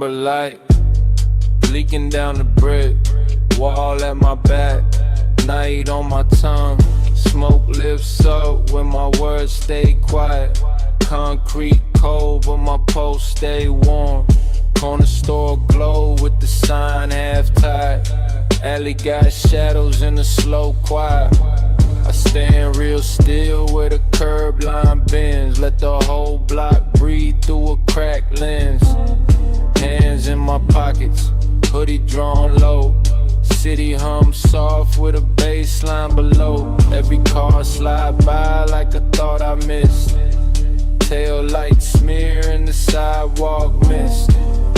amber light leaking down the brick wall at my back, night on my tongue. Smoke lifts up when my words stay quiet. Concrete cold but my pulse stay warm. Corner store glow with the sign half tied. Alley got shadows in the slow quiet. I stand real still where the curb line bends. Let the whole block breathe through a cracked lens. Hands in my pockets, hoodie drawn low. City hum soft with a bass line below. Every car slide by like I thought I missed. Tail lights smear in the sidewalk mist.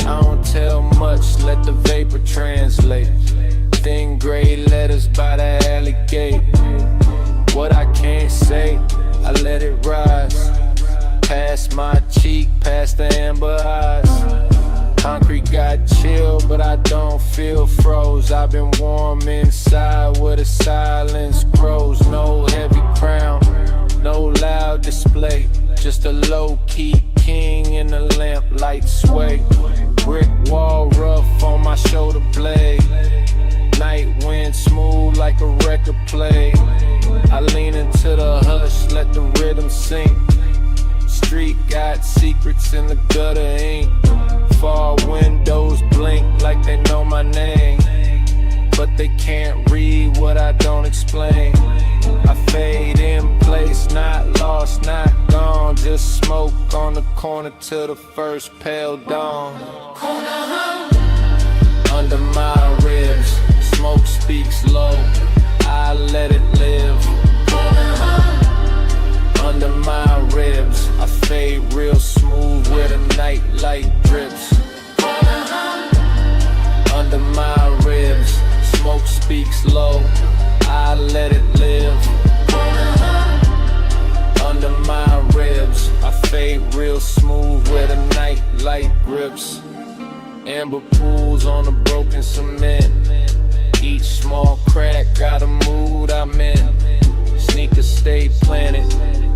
I don't tell much, let the vapor translate. Thin gray letters by the alley gate. What I can't say, I let it rise. Past my cheek, past the amber eyes. Concrete got chill, but I don't feel froze. I've been warm inside where the silence grows. No heavy crown, no loud display. Just a low-key king in the lamplight sway. Brick wall rough on my shoulder blade. Night wind smooth like a record play. I lean into the hush, let the rhythm sink. Street got secrets in the gutter ink. Far windows blink like they know my name, but they can't read what I don't explain. I fade in place, not lost, not gone. Just smoke on the corner till the first pale dawn. Under my ribs, smoke speaks low, I let it live. Under my ribs, I fade real smooth where the night light drips. Under my ribs, smoke speaks low, I let it live. Under my ribs, I fade real smooth where the night light grips. Amber pools on the broken cement. Each small crack got a mood I'm in. Sneakers stay planted,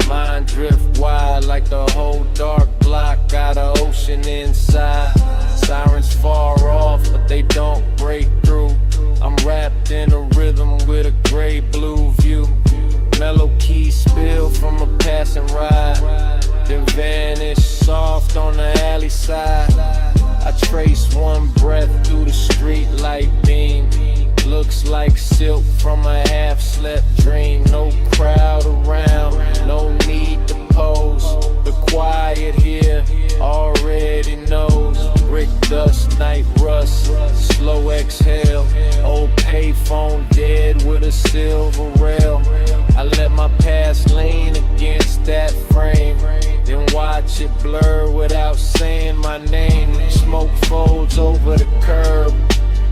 mind drift wide like the whole dark block got an ocean inside. Sirens far off, but they don't break through. I'm wrapped in a rhythm with a gray blue view. Mellow key spill from a passing ride, then vanish soft on the alley side. I trace one breath through the street light beam. Looks like silk from a half-slept dream. No crowd around, no need to pose. The quiet here already knows. Brick dust, night rust, slow exhale. Old payphone dead with a silver rail. I let my past lean against that frame, then watch it blur without saying my name. Smoke folds over the curb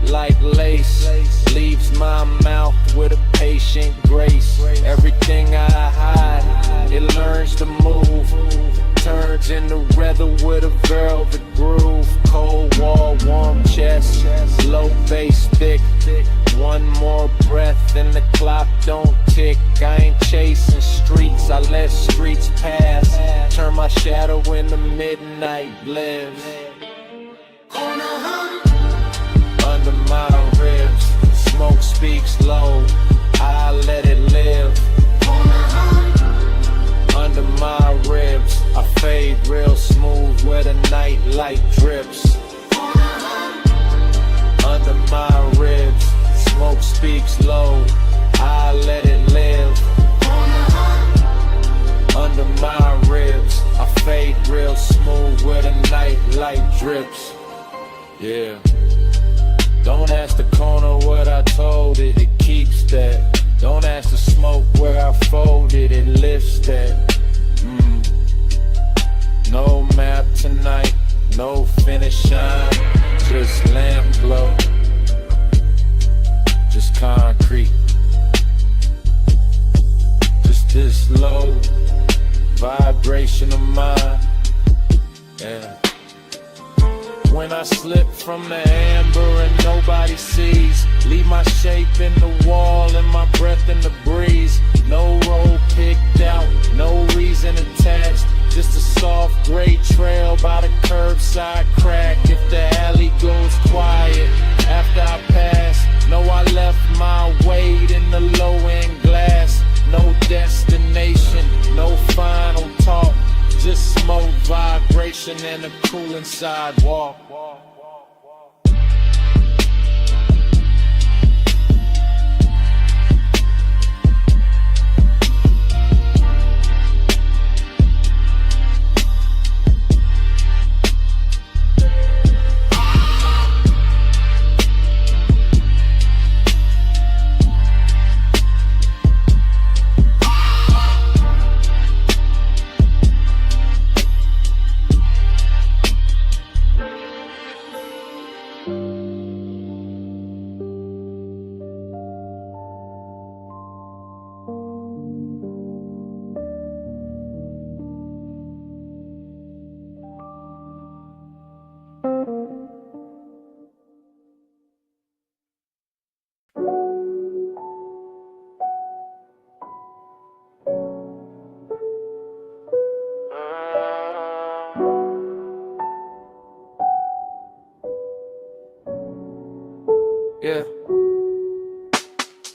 like lace, leaves my mouth with a patient grace. Everything I hide, it learns to move, turns into leather with a velvet groove. Cold wall, warm chest, low bass thick. One more breath and the clock don't tick. I ain't chasing streets, I let streets pass. Turn my shadow into midnight lives. Under my ribs, smoke speaks low, I let it live. Under my ribs, I fade real smooth where the night light drips. Under my ribs, smoke speaks low, I let it live. Under my ribs, I fade real smooth where the night light drips. Yeah. Don't ask the corner what I told it, it keeps that. Don't ask the smoke where I folded, it lifts that. No map tonight, no finish line, just lamp glow, just concrete, just this low vibration of mine. Yeah. When I slip from the amber and nobody sees, leave my shape in the wall and my breath in the breeze. No road picked out, no reason attached, Just a soft gray trail by the curbside crack. If the alley goes quiet after I pass, know I left my weight in the low-end glass. No destination, no final talk, just smoke, vibration, and a cooling sidewalk. Yeah.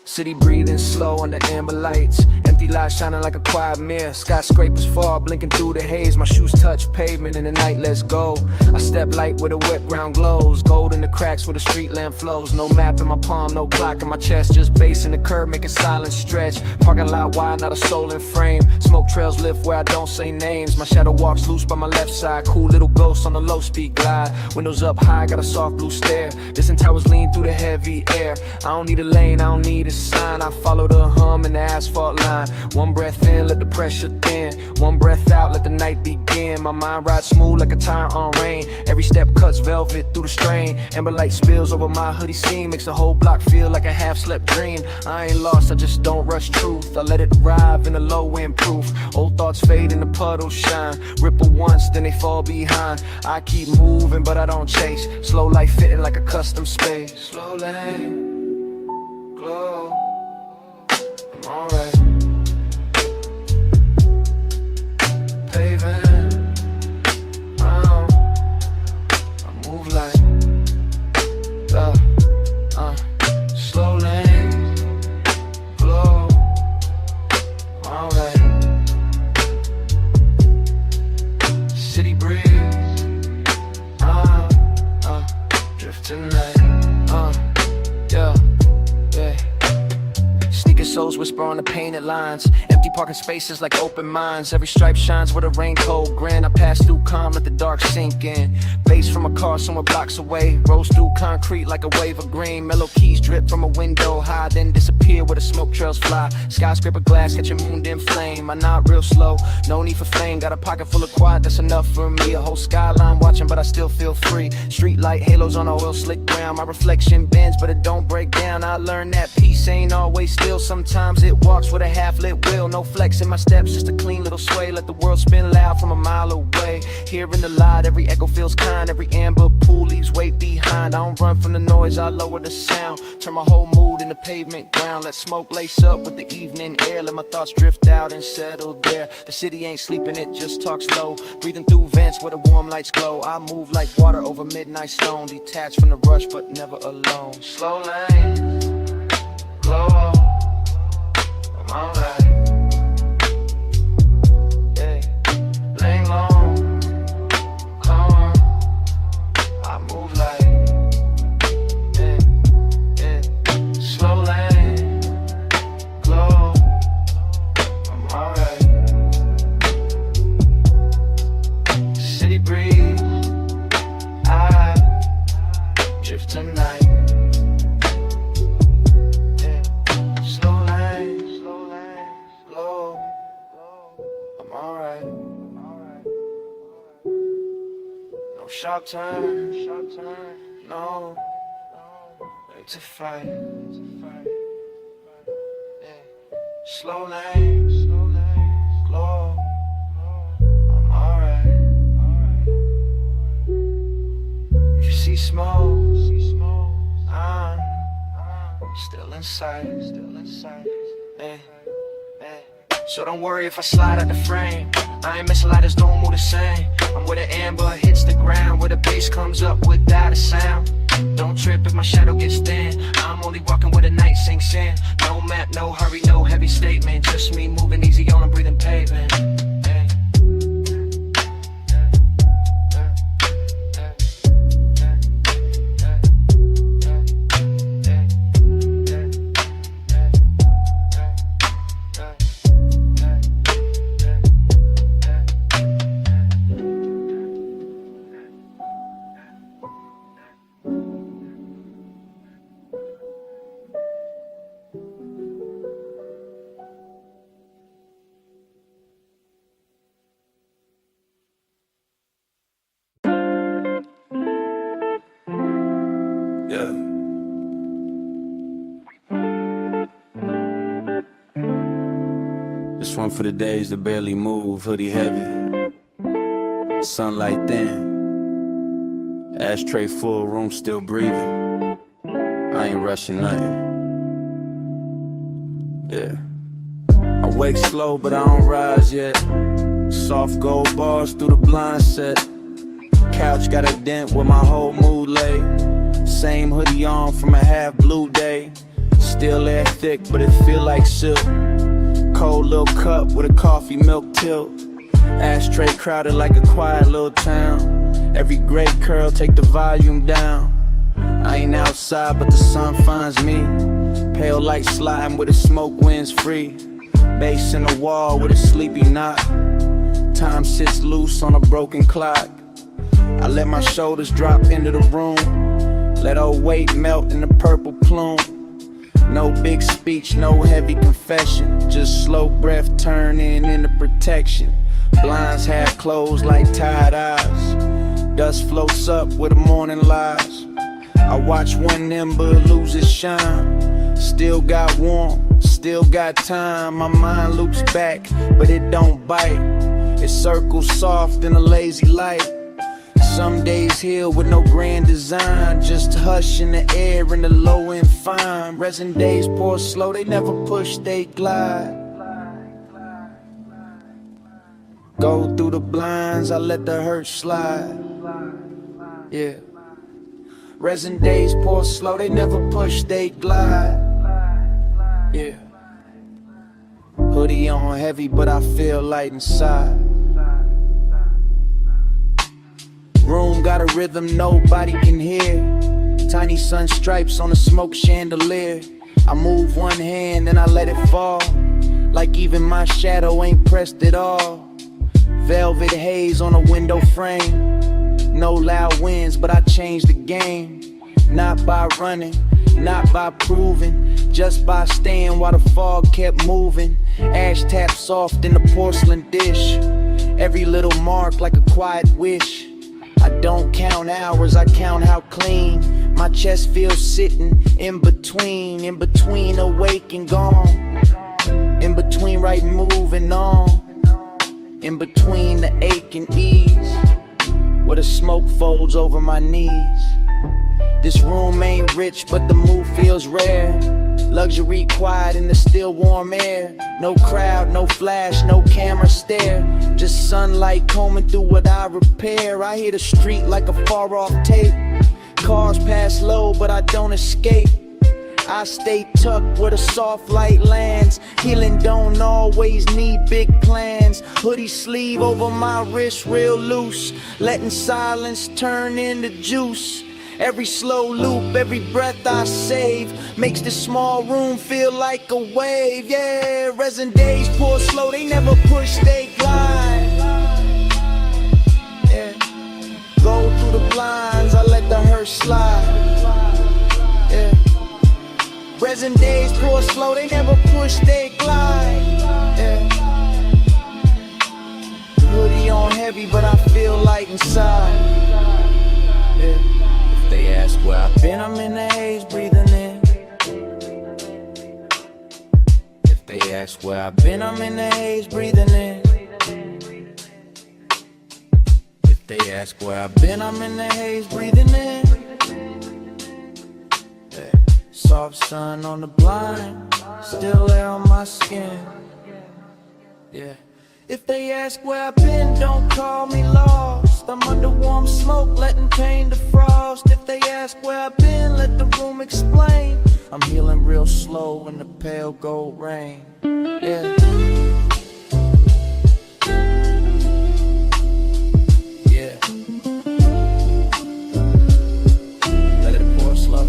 City breathing slow under amber lights. Empty lights shining like a quiet mirror. Skyscrapers fall, blinking through the haze. My shoes touch pavement in the night, let's go. I step light where the wet ground glows. Gold in the cracks where the street lamp flows. No map in my palm, no clock in my chest. Just bass in the curb, making silence stretch. Parking lot wide, not a soul in frame. Smoke trails lift where I don't say names. My shadow walks loose by my left side. Cool little ghost on the low speed glide. Windows up high, got a soft blue stare. Distant towers lean through the heavy air. I don't need a lane, I don't need a sign. I follow the hum in the asphalt line. One breath in, let the pressure thin. One breath out, let the night begin. My mind rides smooth like a tire on rain. Every step cuts velvet through the strain. Amber light spills over my hoodie seam. Makes the whole block feel like a half-slept dream. I ain't lost, I just don't rush truth. I let it arrive in a low-end proof. Old thoughts fade and the puddles shine. Ripple once, then they fall behind. I keep moving, but I don't chase. Slow life fitting like a custom space. Slow lane, glow, I'm alright. Paving, I move like slow lane, glow, I'm alright. City breeze, drift tonight, yeah. Sneaker soles whisper on the painted lines. Empty parking spaces like open minds. Every stripe shines with a raincoat grin. I pass through calm, let the dark sink in. Bass from a car somewhere blocks away. Rolls through concrete like a wave of green. Mellow keys drip from a window high, then disappear where the smoke trails fly. Skyscraper glass catching moon dim flame. I nod real slow, no need for fame. Got a pocket full of quiet, that's enough for me. A whole skyline watching, but I still feel free. Street light halos on a oil slick ground. My reflection bends, but it don't break down. I learned that peace ain't always still. Sometimes it walks with a half-lit wheel. No flex in my steps, just a clean little sway. Let the world spin loud from a mile away. Hearing the light, every echo feels kind. Every amber pool leaves weight behind. I don't run from the noise, I lower the sound. Turn my whole mood into pavement ground. Let smoke lace up with the evening air. Let my thoughts drift out and settle there. The city ain't sleeping, it just talks low. Breathing through vents where the warm lights glow. I move like water over midnight stone. Detached from the rush, but never alone. Slow lane, glow, I'm alright. Yeah, lane long, calm. I move like, slow lane, glow, I'm alright. City breeze, I drift tonight. Slow lane, glow, I'm alright. No sharp turn, no way to fight. Slow lane, glow, I'm alright. If you see smoke, I'm still inside. So don't worry if I slide out the frame. I ain't missing lighters, don't move the same. I'm where the amber hits the ground, where the bass comes up without a sound. Don't trip if my shadow gets thin. I'm only walking where the night sinks in. No map, no hurry, no heavy statement. Just me moving easy on a breathing pavement. This one for the days that barely move, hoodie heavy, sunlight thin, ashtray full, room still breathing. I ain't rushing nothing. Yeah, I wake slow but I don't rise yet. Soft gold bars through the blind set. Couch got a dent where my whole mood lay. Same hoodie on from a half blue day. Still air thick but it feel like silk. Cold little cup with a coffee milk tilt. Ashtray crowded like a quiet little town. Every gray curl take the volume down. I ain't outside but the sun finds me. Pale light sliding with the smoke winds free. Bass in the wall with a sleepy knot. Time sits loose on a broken clock. I let my shoulders drop into the room. Let old weight melt in the purple plume. No big speech, no heavy confession. Just slow breath turning into protection. Blinds half closed like tired eyes. Dust floats up where the morning lies. I watch one ember lose its shine. Still got warmth, still got time. My mind loops back, but it don't bite. It circles soft in a lazy light. Some days heal with no grand design. Just hush in the air and the low and fine. Resin days pour slow, they never push, they glide. Go through the blinds, I let the hurt slide. Yeah. Resin days pour slow, they never push, they glide. Yeah. Hoodie on heavy, but I feel light inside. Room got a rhythm nobody can hear. Tiny sun stripes on a smoke chandelier. I move one hand and I let it fall. Like even my shadow ain't pressed at all. Velvet haze on a window frame. No loud winds, but I changed the game. Not by running, not by proving, just by staying while the fog kept moving. Ash tap soft in the porcelain dish. Every little mark like a quiet wish. I don't count hours, I count how clean my chest feels sitting in between awake and gone. In between right moving on. In between the ache and ease. Where the smoke folds over my knees. This room ain't rich, but the mood feels rare. Luxury quiet in the still warm air. No crowd, no flash, no camera stare. Just sunlight combing through what I repair. I hear the street like a far off tape. Cars pass low, but I don't escape. I stay tucked where the soft light lands. Healing don't always need big plans. Hoodie sleeve over my wrist real loose. Letting silence turn into juice. Every slow loop, every breath I save makes this small room feel like a wave. Yeah, resin days pour slow, they never push, they glide. Yeah, go through the blinds, I let the hurt slide. Yeah, resin days pour slow, they never push, they glide. Yeah, hoodie on heavy, but I feel light inside. Yeah. They ask where I've been, I'm in the haze, breathing in. If they ask where I've been, I'm in the haze, breathing in. If they ask where I've been, I'm in the haze, breathing in. Yeah. Soft sun on the blind, still air on my skin. Yeah. If they ask where I've been, don't call me lost. I'm under warm smoke, letting pain defrost. If they ask where I've been, let the room explain. I'm healing real slow in the pale gold rain. Yeah. Yeah. Let it pour slow.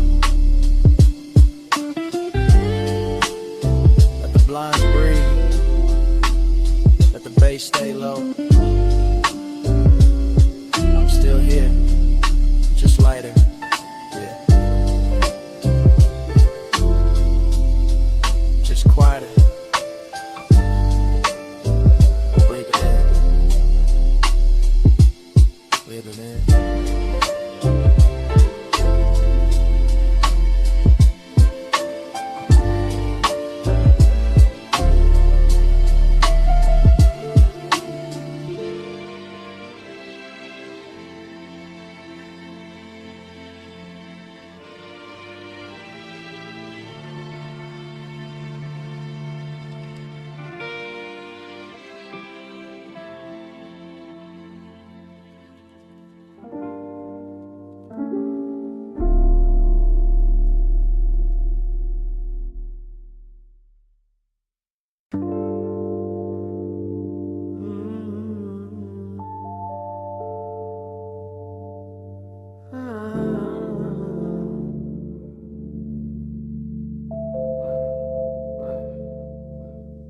Let the blinds breathe. Let the bass stay low. I'm still here, just lighter. Yeah. Just quieter. Breathe it in. Breathe it in.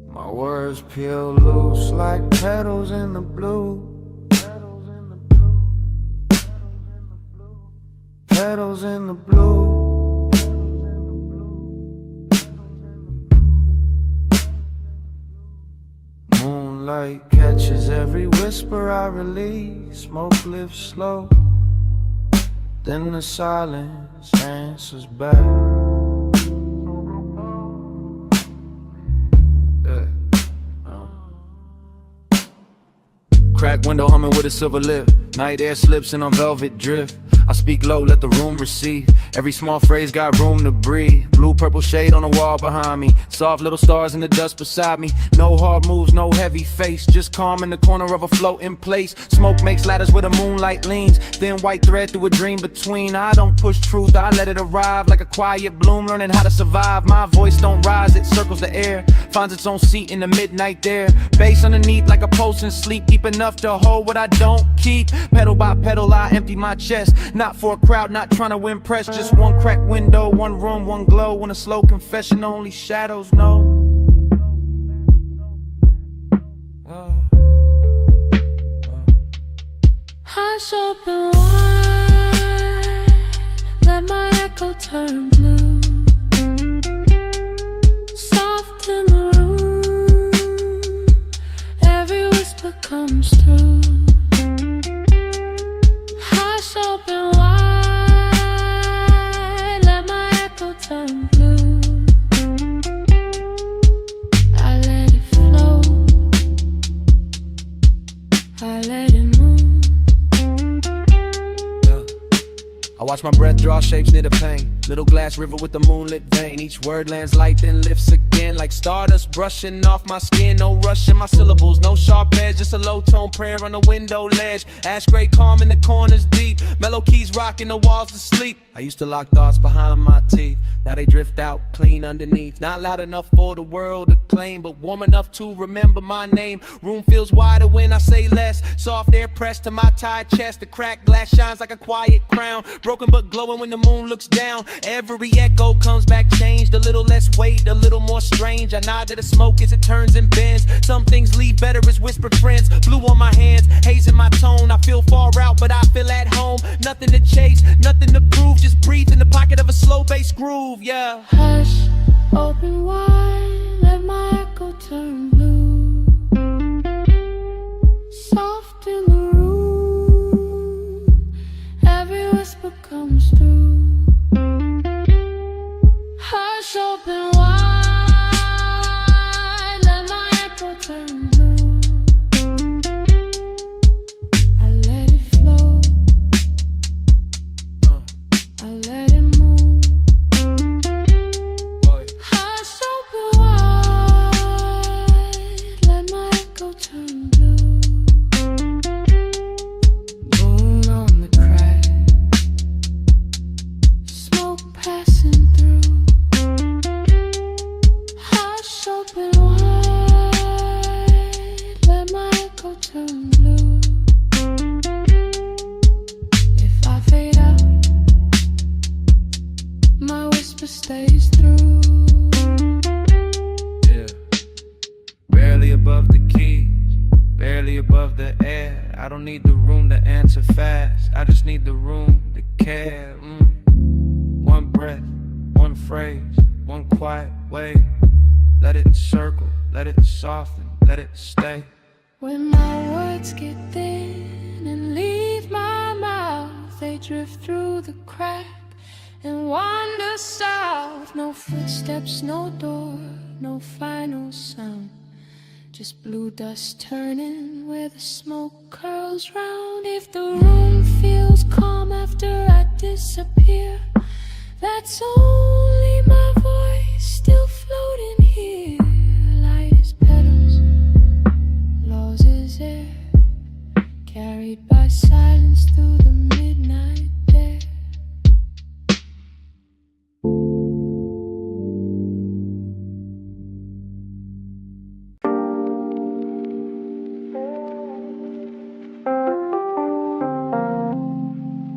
My words peel loose like petals in the blue. Petals in the blue. Moonlight catches every whisper I release. Smoke lifts slow, then the silence answers back. Crack window humming with a silver lip. Night air slips in on velvet drift. I speak low, let the room receive. Every small phrase got room to breathe. Blue purple shade on the wall behind me. Soft little stars in the dust beside me. No hard moves, no heavy face. Just calm in the corner of a floating place. Smoke makes ladders where the moonlight leans. Thin white thread through a dream between. I don't push truth, I let it arrive. Like a quiet bloom, learning how to survive. My voice don't rise, it circles the air. Finds its own seat in the midnight there. Bass underneath like a pulse in sleep. Deep enough to hold what I don't keep. Pedal by pedal, I empty my chest. Not for a crowd, not trying to impress. Just one cracked window, one room, one glow. When a slow confession only shadows know. Hush open wide, let my echo turn blue. Soft in the room, every whisper comes through. Hush open wide, let my echo turn blue. I let it flow, I let it move. I watch my breath draw shapes near the pain. Little glass river with the moonlit vein. Each word lands light then lifts again. Like stardust brushing off my skin. No rush in my syllables, no sharp edge. Just a low tone prayer on the window ledge. Ash gray calm in the corners deep. Mellow keys rocking the walls to sleep. I used to lock thoughts behind my teeth. Now they drift out clean underneath. Not loud enough for the world to claim, but warm enough to remember my name. Room feels wider when I say less. Soft air pressed to my tired chest. The cracked glass shines like a quiet crown. Broken but glowing when the moon looks down. Every echo comes back changed. A little less weight, a little more strange. I nod to the smoke as it turns and bends. Some things leave better as whispered friends. Blue on my hands, haze in my tone. I feel far out, but I feel at home. Nothing to chase, nothing to prove. Just breathe in the pocket of a slow bass groove, yeah. Hush, open wide, let my echo turn blue. Soft in the room, every whisper comes through. Hush, open wide, let my echo turn blue. I let it flow, I let it move. Hush, open filter stays through. Yeah. Barely above the keys, barely above the air. I don't need the room to answer fast, I just need the room to care. One breath, one phrase, one quiet way. Let it circle, let it soften, let it stay. When my words get thin and leave my mouth, they drift through the crack and wander south. No footsteps, no door, no final sound, just blue dust turning where the smoke curls round. If the room feels calm after I disappear, that's only my voice still floating here. Light as petals, lost as air, carried by silence through the midnight air.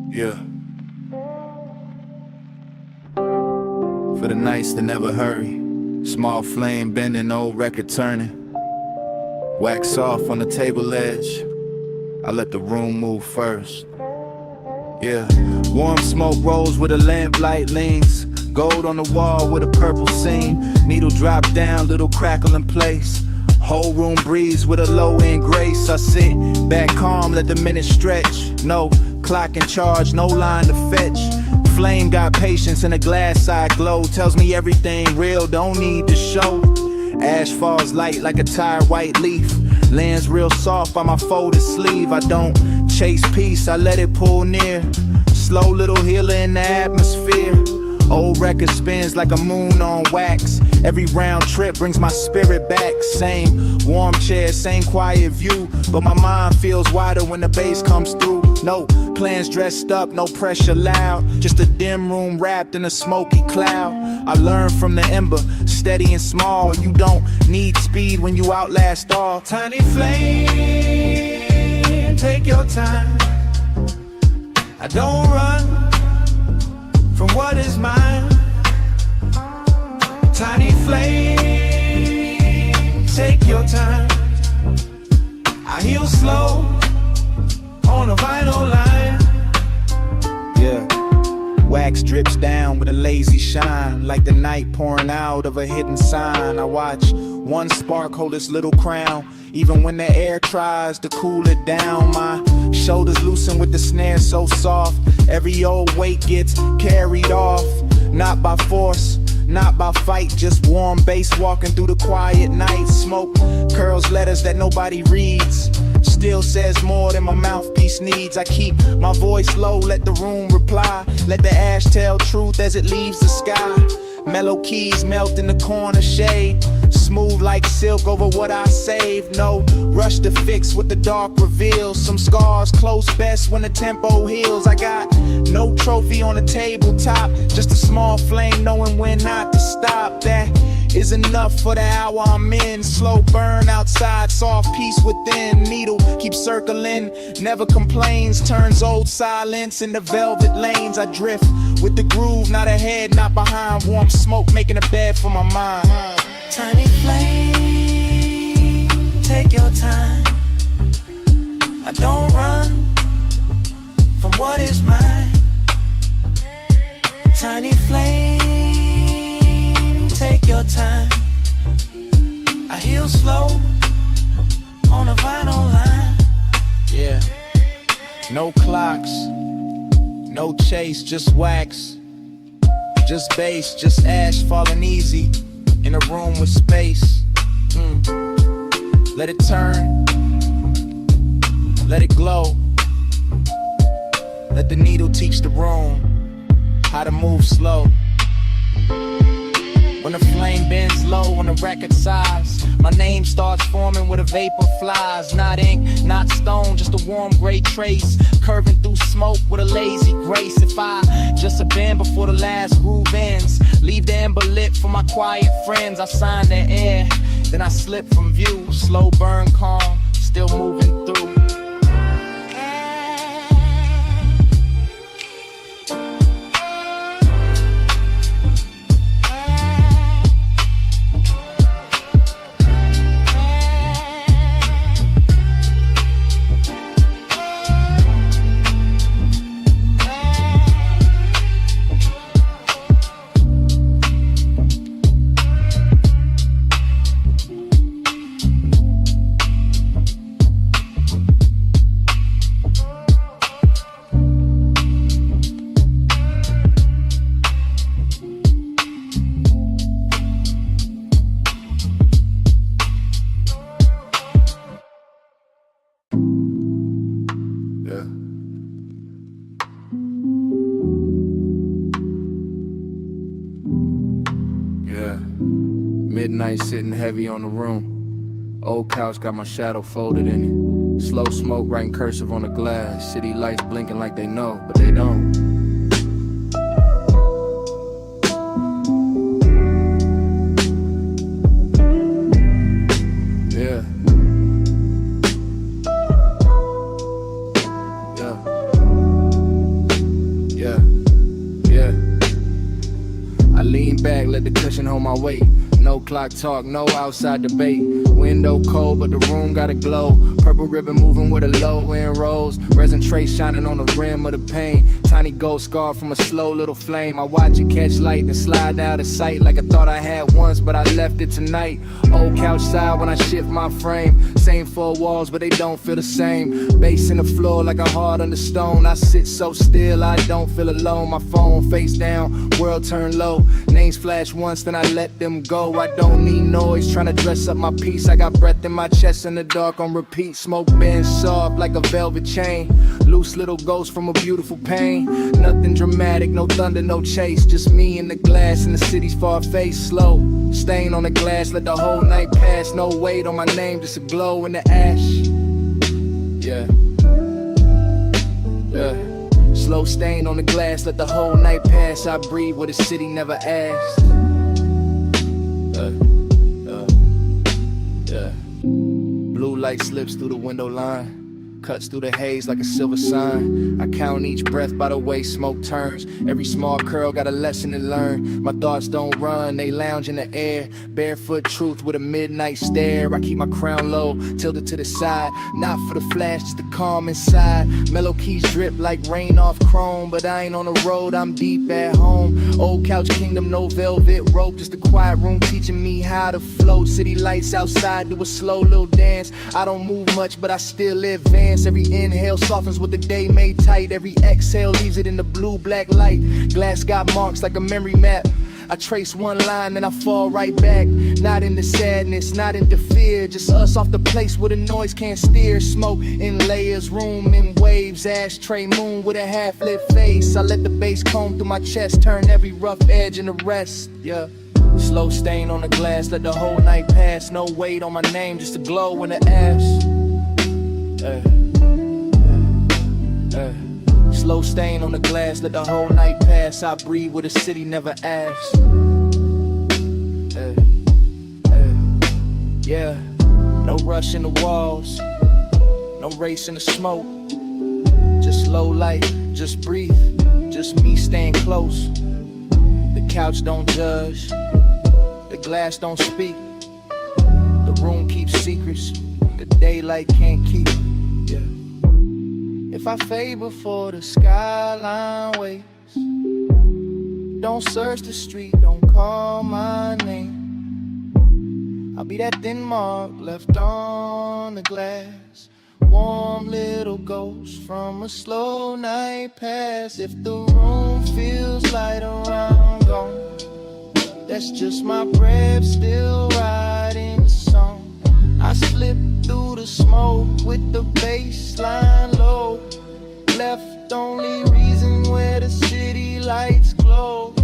Yeah. For the nights that never hurry, small flame bending, old record turning. Wax off on the table edge, I let the room move first. Yeah, warm smoke rolls where the lamplight leans, gold on the wall with a purple seam. Needle drop down, little crackle in place. Whole room breeze with a low end grace. I sit back calm, let the minutes stretch. No clock in charge, no line to fetch. Flame got patience and a glass eye glow. Tells me everything real, don't need to show. Ash falls light like a tired white leaf. Lands real soft by my folded sleeve. I don't chase peace, I let it pull near. Slow little healer in the atmosphere. Old record spins like a moon on wax. Every round trip brings my spirit back. Same warm chair, same quiet view, but my mind feels wider when the bass comes through. No plans dressed up, no pressure loud, just a dim room wrapped in a smoky cloud. I learned from the ember, steady and small. You don't need speed when you outlast all. Tiny flame, take your time. I don't run from what is mine. Tiny flame, take your time. I heal slow on a vinyl line. Yeah, wax drips down with a lazy shine, like the night pouring out of a hidden sign. I watch one spark hold its little crown, even when the air tries to cool it down. My shoulders loosen with the snare so soft, every old weight gets carried off. Not by force, not by fight, just warm bass walking through the quiet night. Smoke curls letters that nobody reads, still says more than my mouthpiece needs. I keep my voice low, let the room reply. Let the ash tell truth as it leaves the sky. Mellow keys melt in the corner shade, smooth like silk over what I saved. No rush to fix what the dark reveals. Some scars close best when the tempo heals. I got no trophy on the tabletop, just a small flame knowing when not to stop. That is enough for the hour I'm in. Slow burn outside, soft peace within. Needle keeps circling, never complains. Turns old silence into velvet lanes. I drift with the groove, not ahead, not behind. Warm smoke making a bed for my mind. Tiny flame, take your time. I don't run from what is mine. Tiny flame, take your time. I heal slow on a vinyl line. Yeah, no clocks, no chase, just wax, just bass, just ash falling easy in a room with space. Let it turn, let it glow. Let the needle teach the room how to move slow. When the flame bends low on the record size, my name starts forming where the vapor flies. Not ink, not stone, just a warm gray trace, curving through smoke with a lazy grace. If I just a bend before the last groove ends, leave the ember lit for my quiet friends. I sign the air, then I slip from view. Slow burn calm, still moving through. Midnight sitting heavy on the room. Old couch got my shadow folded in it. Slow smoke writing cursive on the glass. City lights blinking like they know, but they don't. Yeah. Yeah. Yeah. I lean back, let the cushion hold my weight. No clock talk, no outside debate. Window cold, but the room got a glow. Purple ribbon moving with a low end rose. Resin tray shining on the rim of the pain. Tiny gold scar from a slow little flame. I watch it catch light and slide out of sight like I thought I had once, but I left it tonight. Old couch side when I shift my frame. Same four walls, but they don't feel the same. Bass in the floor like a heart under stone. I sit so still, I don't feel alone. My phone face down, world turn low. Names flash once, then I let them go. I don't need noise, trying to dress up my peace. I got breath in my chest in the dark on repeat. Smoke bends soft like a velvet chain. Loose little ghost from a beautiful pain. Nothing dramatic, no thunder, no chase. Just me and the glass in the city's far face. Slow, stain on the glass, let the whole night pass. No weight on my name, just a glow in the ash. Yeah. Yeah. Slow stain on the glass, let the whole night pass. I breathe what the city never asked. Yeah. Blue light slips through the window line, cuts through the haze like a silver sign. I count each breath by the way smoke turns. Every small curl got a lesson to learn. My thoughts don't run, they lounge in the air. Barefoot truth with a midnight stare. I keep my crown low, tilted to the side. Not for the flash, just the calm inside. Mellow keys drip like rain off chrome. But I ain't on the road, I'm deep at home. Old couch kingdom, no velvet rope. Just a quiet room teaching me how to float. City lights outside, do a slow little dance. I don't move much, but I still advance. Every inhale softens what the day made tight. Every exhale leaves it in the blue-black light. Glass got marks like a memory map. I trace one line, then I fall right back. Not into sadness, not into fear. Just us off the place where the noise can't steer. Smoke in layers, room in waves. Ashtray moon with a half-lit face. I let the bass comb through my chest, turn every rough edge into rest. Yeah. Slow stain on the glass, let the whole night pass. No weight on my name, just a glow in the ash. Slow stain on the glass, let the whole night pass. I breathe what the city never asked. Yeah, no rush in the walls, no race in the smoke. Just slow light, just breathe, just me staying close. The couch don't judge, the glass don't speak. The room keeps secrets, the daylight can't keep. Yeah. If I fade before the skyline waits, don't search the street, don't call my name. I'll be that thin mark left on the glass. Warm little ghost from a slow night pass. If the room feels light around gone, that's just my breath still riding the song. I slip through the smoke with the bass line low. Left only reason where the city lights glow.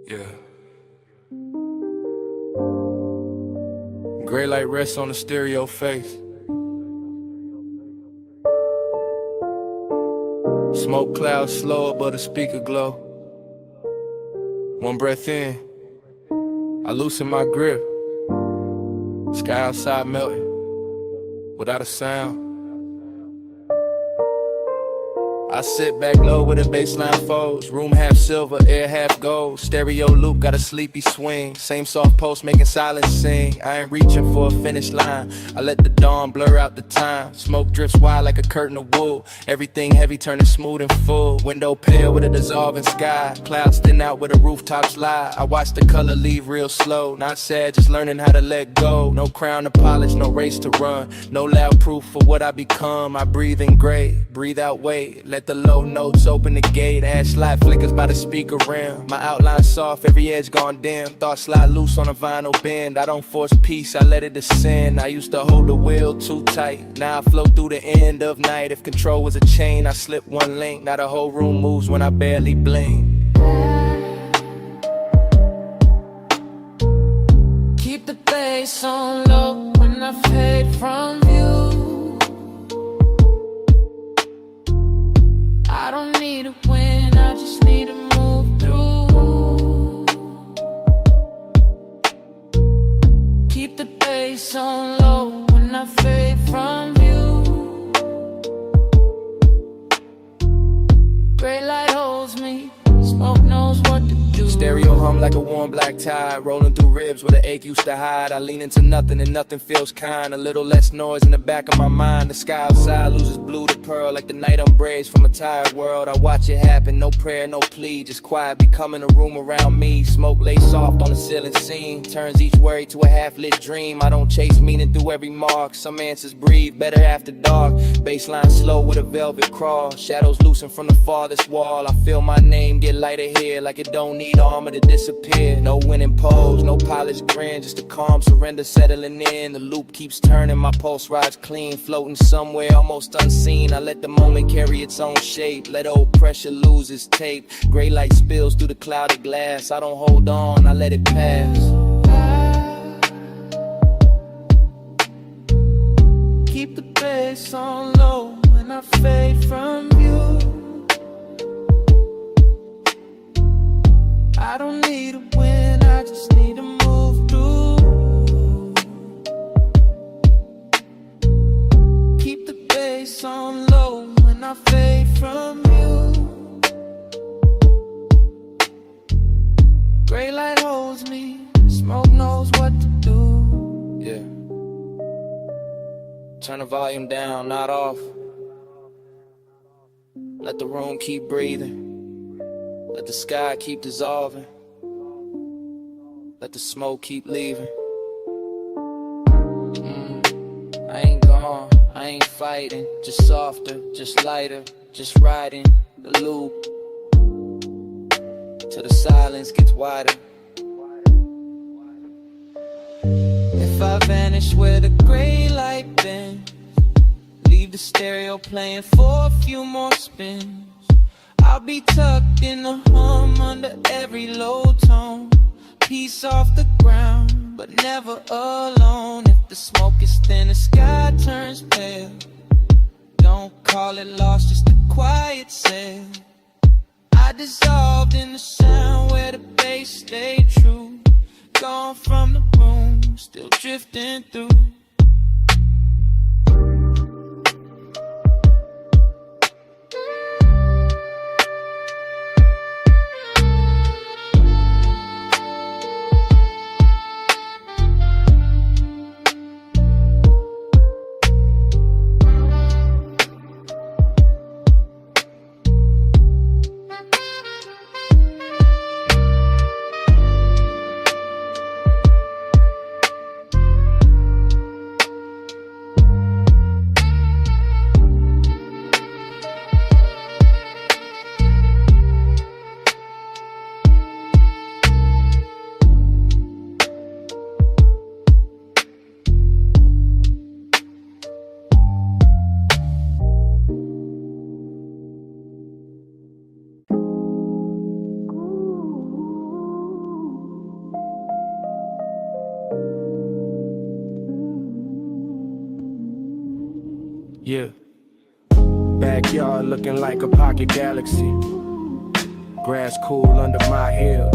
Yeah. Gray light rests on the stereo face. Smoke clouds slow above the speaker glow. One breath in, I loosen my grip. Sky outside melting, without a sound. I sit back low with a baseline folds. Room half silver, air half gold. Stereo loop, got a sleepy swing. Same soft post making silence sing. I ain't reaching for a finish line. I let the dawn blur out the time. Smoke drifts wide like a curtain of wool. Everything heavy turning smooth and full. Window pale with a dissolving sky. Clouds thin out where the rooftops lie. I watch the color leave real slow. Not sad, just learning how to let go. No crown to polish, no race to run. No loud proof for what I become. I breathe in gray, breathe out weight. Let the low notes open the gate. Ash light flickers by the speaker rim. My outline soft, every edge gone dim. Thoughts slide loose on a vinyl bend. I don't force peace, I let it descend. I used to hold the wheel too tight. Now I flow through the end of night. If control was a chain, I slip one link. Now the whole room moves when I barely blink. Keep the bass on low when I fade from view. I don't need a win, I just need to move through. Keep the bass on low when I fade from view. Gray light holds me, smoke knows what to do. Stereo hum like a warm black tide, rolling through ribs where the ache used to hide. I lean into nothing and nothing feels kind. A little less noise in the back of my mind. The sky outside loses blue to pearl like the night umbrage from a tired world. I watch it happen, no prayer, no plea, just quiet becoming a room around me. Smoke lay soft on the ceiling scene, turns each worry to a half-lit dream. I don't chase meaning through every mark. Some answers breathe better after dark. Baseline slow with a velvet crawl. Shadows loosen from the farthest wall. I feel my name get lighter here like it don't need armor to disappear. No winning pose, no polished grin, just a calm surrender settling in. The loop keeps turning, my pulse rides clean, floating somewhere almost unseen. I let the moment carry its own shape, let old pressure lose its tape. Gray light spills through the clouded glass. I don't hold on, I let it pass. Keep the bass on low when I fade from view. I don't need a win, I just need to move through. Keep the bass on low when I fade from you. Gray light holds me, smoke knows what to do. Yeah. Turn the volume down, not off. Let the room keep breathing. Let the sky keep dissolving. Let the smoke keep leaving. I ain't gone, I ain't fighting. Just softer, just lighter, just riding the loop till the silence gets wider. If I vanish where the gray light bends, leave the stereo playing for a few more spins, I'll be tucked in the hum under every low tone. Peace off the ground, but never alone. If the smoke is thin, the sky turns pale. Don't call it lost, just a quiet sail. I dissolved in the sound where the bass stayed true. Gone from the room, still drifting through. Yeah. Backyard looking like a pocket galaxy. Grass cool under my heels.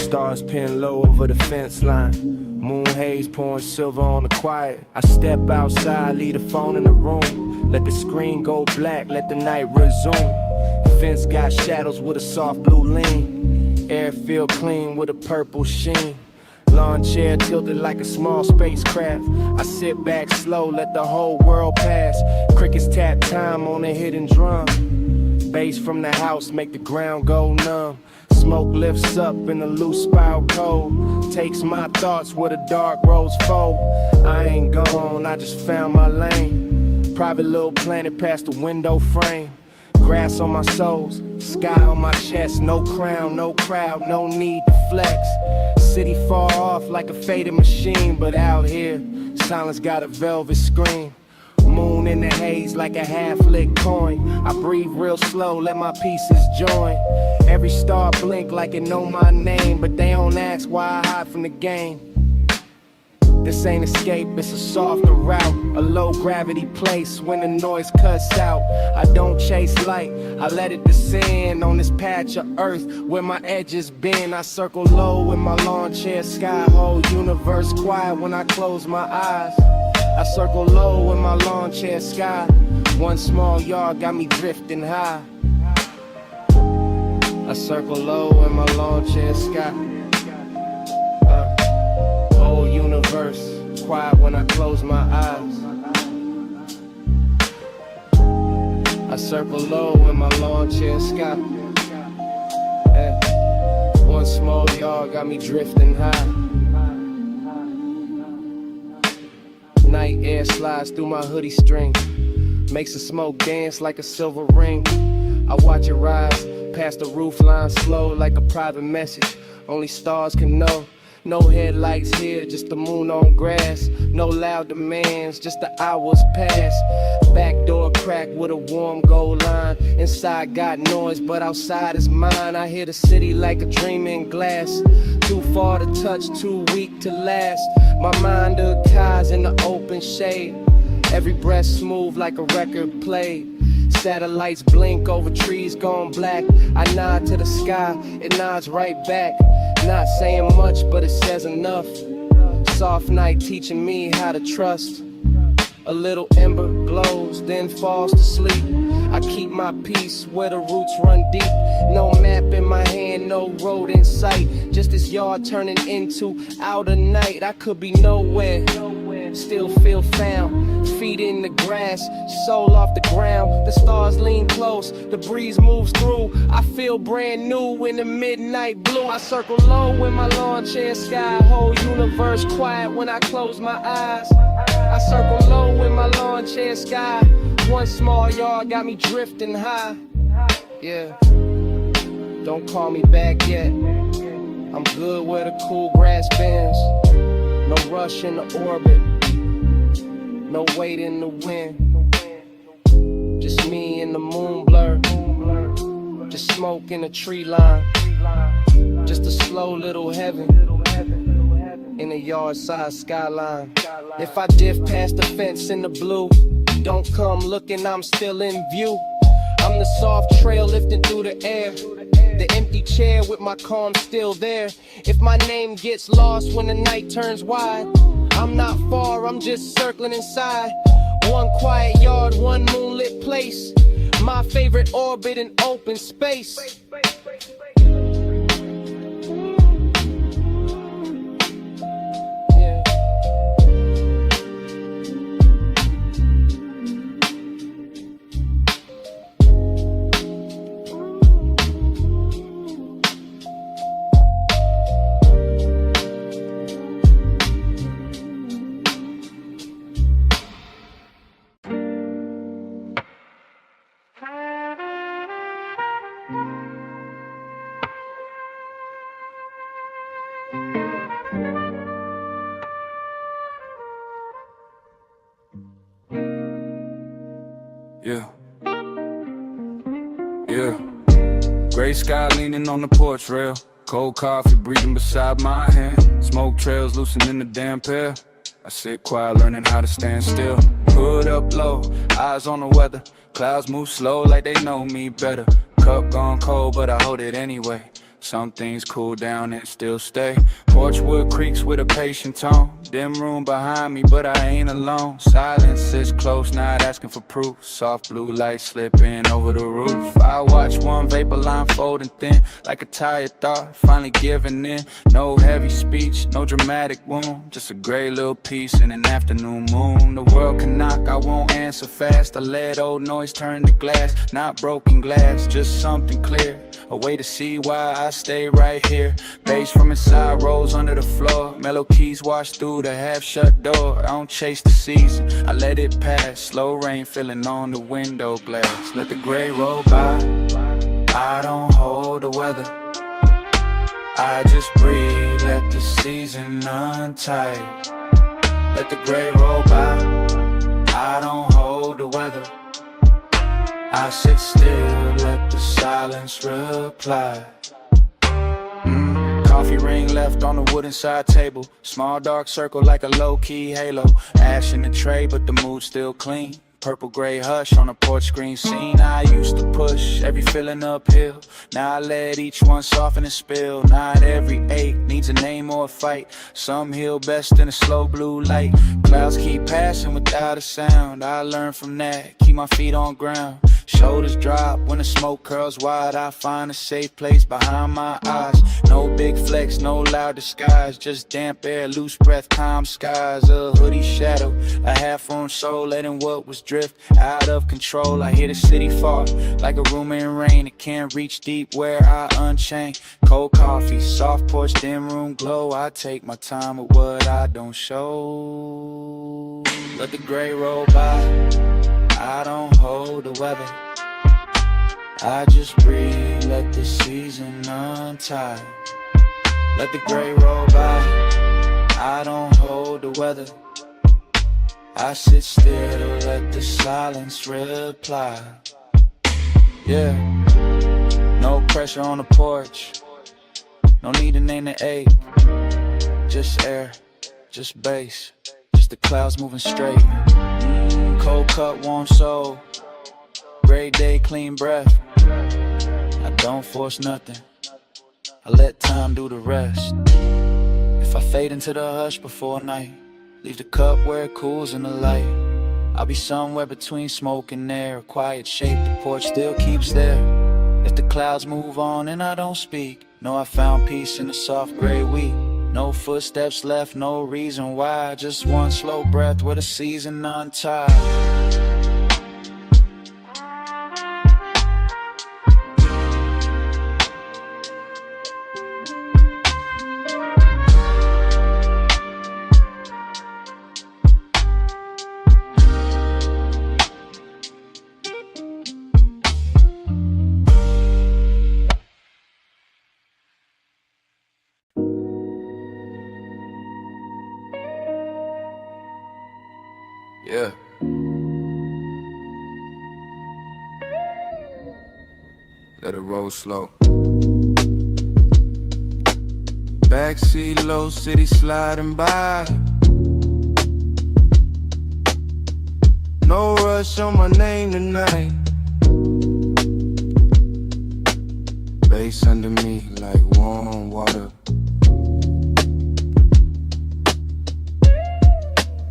Stars pin low over the fence line. Moon haze pouring silver on the quiet. I step outside, leave the phone in the room. Let the screen go black, let the night resume. Fence got shadows with a soft blue lean. Air feel clean with a purple sheen. Lawn chair tilted like a small spacecraft. I sit back slow, let the whole world pass. Crickets tap time on a hidden drum. Bass from the house make the ground go numb. Smoke lifts up in the loose spiral cold. Takes my thoughts where the dark roads fold. I ain't gone, I just found my lane. Private little planet past the window frame. Grass on my soles, sky on my chest. No crown, no crowd, no need to flex. City far off like a faded machine, but out here, silence got a velvet screen. Moon in the haze like a half-lit coin. I breathe real slow, let my pieces join. Every star blink like it know my name, but they don't ask why I hide from the game. This ain't escape, it's a softer route. A low gravity place when the noise cuts out. I don't chase light, I let it descend on this patch of earth where my edges bend. I circle low with my lawn chair sky. Whole universe quiet when I close my eyes. I circle low with my lawn chair sky. One small yard got me drifting high. I circle low in my lawn chair sky. Whole universe quiet when I close my eyes. I circle low in my lawn chair sky. One small yard got me drifting high. Night air slides through my hoodie string. Makes the smoke dance like a silver ring. I watch it rise past the roof line slow like a private message. Only stars can know. No headlights here, just the moon on grass. No loud demands, just the hours pass. Back door crack with a warm gold line. Inside got noise, but outside is mine. I hear the city like a dream in glass. Too far to touch, too weak to last. My mind archives in the open shade. Every breath smooth like a record played. Satellites blink over trees gone black. I nod to the sky, it nods right back. Not saying much, but it says enough. Soft night teaching me how to trust. A little ember glows, then falls to sleep. I keep my peace where the roots run deep. No map in my hand, no road in sight. Just this yard turning into outer night. I could be nowhere, still feel found. Feet in the grass, soul off the ground. The stars lean close, the breeze moves through. I feel brand new in the midnight blue. I circle low in my lawn chair sky. Whole universe quiet when I close my eyes. I circle low in my lawn chair sky. One small yard got me drifting high. Yeah, don't call me back yet. I'm good where the cool grass bends. No rush in the orbit, no weight in the wind. Just me and the moon blur. Just smoke in the tree line. Just a slow little heaven in a yard side skyline. If I diff past the fence in the blue, don't come looking, I'm still in view. I'm the soft trail lifting through the air. The empty chair with my calm still there. If my name gets lost when the night turns wide, I'm not far, I'm just circling inside. One quiet yard, one moonlit place. My favorite orbit in open space. Yeah. Gray sky leaning on the porch rail. Cold coffee breathing beside my hand. Smoke trails loosening the damp air. I sit quiet learning how to stand still. Hood up low, eyes on the weather. Clouds move slow like they know me better. Cup gone cold but I hold it anyway. Some things cool down and still stay. Porchwood creaks with a patient tone. Dim room behind me, but I ain't alone. Silence is close, not asking for proof. Soft blue light slipping over the roof. I watch one vapor line folding thin, like a tired thought, finally giving in. No heavy speech, no dramatic wound, just a gray little piece in an afternoon moon. The world can knock, I won't answer fast. I let old noise turn to glass, not broken glass, just something clear. A way to see why I stay right here. Bass from inside rolls under the floor. Mellow keys wash through the half-shut door. I don't chase the season, I let it pass. Slow rain filling on the window glass. Let the gray roll by, I don't hold the weather. I just breathe, let the season untie. Let the gray roll by, I don't hold the weather. I sit still, let the silence reply. Coffee ring left on the wooden side table. Small dark circle like a low-key halo. Ash in the tray, but the mood's still clean. Purple gray hush on a porch screen scene. I used to push every feeling uphill. Now I let each one soften and spill. Not every ache needs a name or a fight. Some heal best in a slow blue light. Clouds keep passing without a sound. I learned from that, keep my feet on ground. Shoulders drop when the smoke curls wide. I find a safe place behind my eyes. No big flex, no loud disguise. Just damp air, loose breath, calm skies. A hoodie shadow, a half-formed soul, letting what was drift out of control. I hear the city fall like a room in rain. It can't reach deep where I unchain. Cold coffee, soft porch, dim room glow. I take my time with what I don't show. Let the gray roll by, I don't hold the weather. I just breathe, let the season untie. Let the gray roll by, I don't hold the weather. I sit still to let the silence reply. Yeah, no pressure on the porch. No need to name the ache. Just air, just bass, just the clouds moving straight. Cold cut, warm soul. Great day, clean breath. I don't force nothing, I let time do the rest. If I fade into the hush before night, leave the cup where it cools in the light. I'll be somewhere between smoke and air. A quiet shape, the porch still keeps there. If the clouds move on and I don't speak, know I found peace in the soft gray wheat. No footsteps left, no reason why. Just one slow breath with a season untied. Yeah. Let it roll slow. Backseat low, city sliding by. No rush on my name tonight. Bass under me like warm water.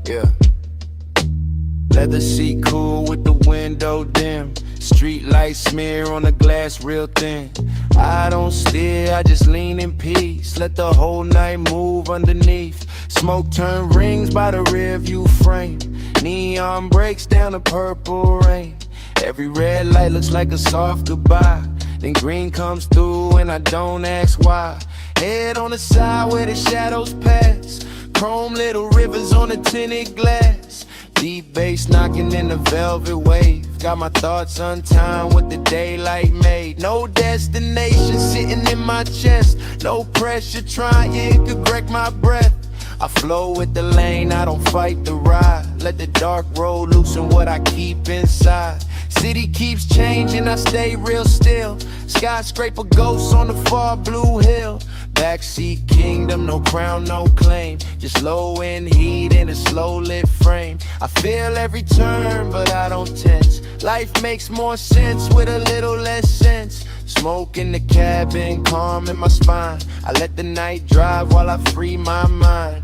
Yeah. Leather seat cool with the window dim. Street light smear on the glass real thin. I don't steer, I just lean in peace. Let the whole night move underneath. Smoke turn rings by the rear view frame. Neon breaks down the purple rain. Every red light looks like a soft goodbye. Then green comes through and I don't ask why. Head on the side where the shadows pass. Chrome little rivers on the tinted glass. Deep bass knocking in the velvet wave. Got my thoughts untimed with the daylight made. No destination sitting in my chest. No pressure trying to wreck my breath. I flow with the lane, I don't fight the ride. Let the dark road loosen what I keep inside. City keeps changing, I stay real still. Skyscraper ghosts on the far blue hill. Backseat kingdom, no crown, no claim. Just low end heat in a slow lit frame. I feel every turn, but I don't tense. Life makes more sense with a little less sense. Smoke in the cabin, calm in my spine. I let the night drive while I free my mind.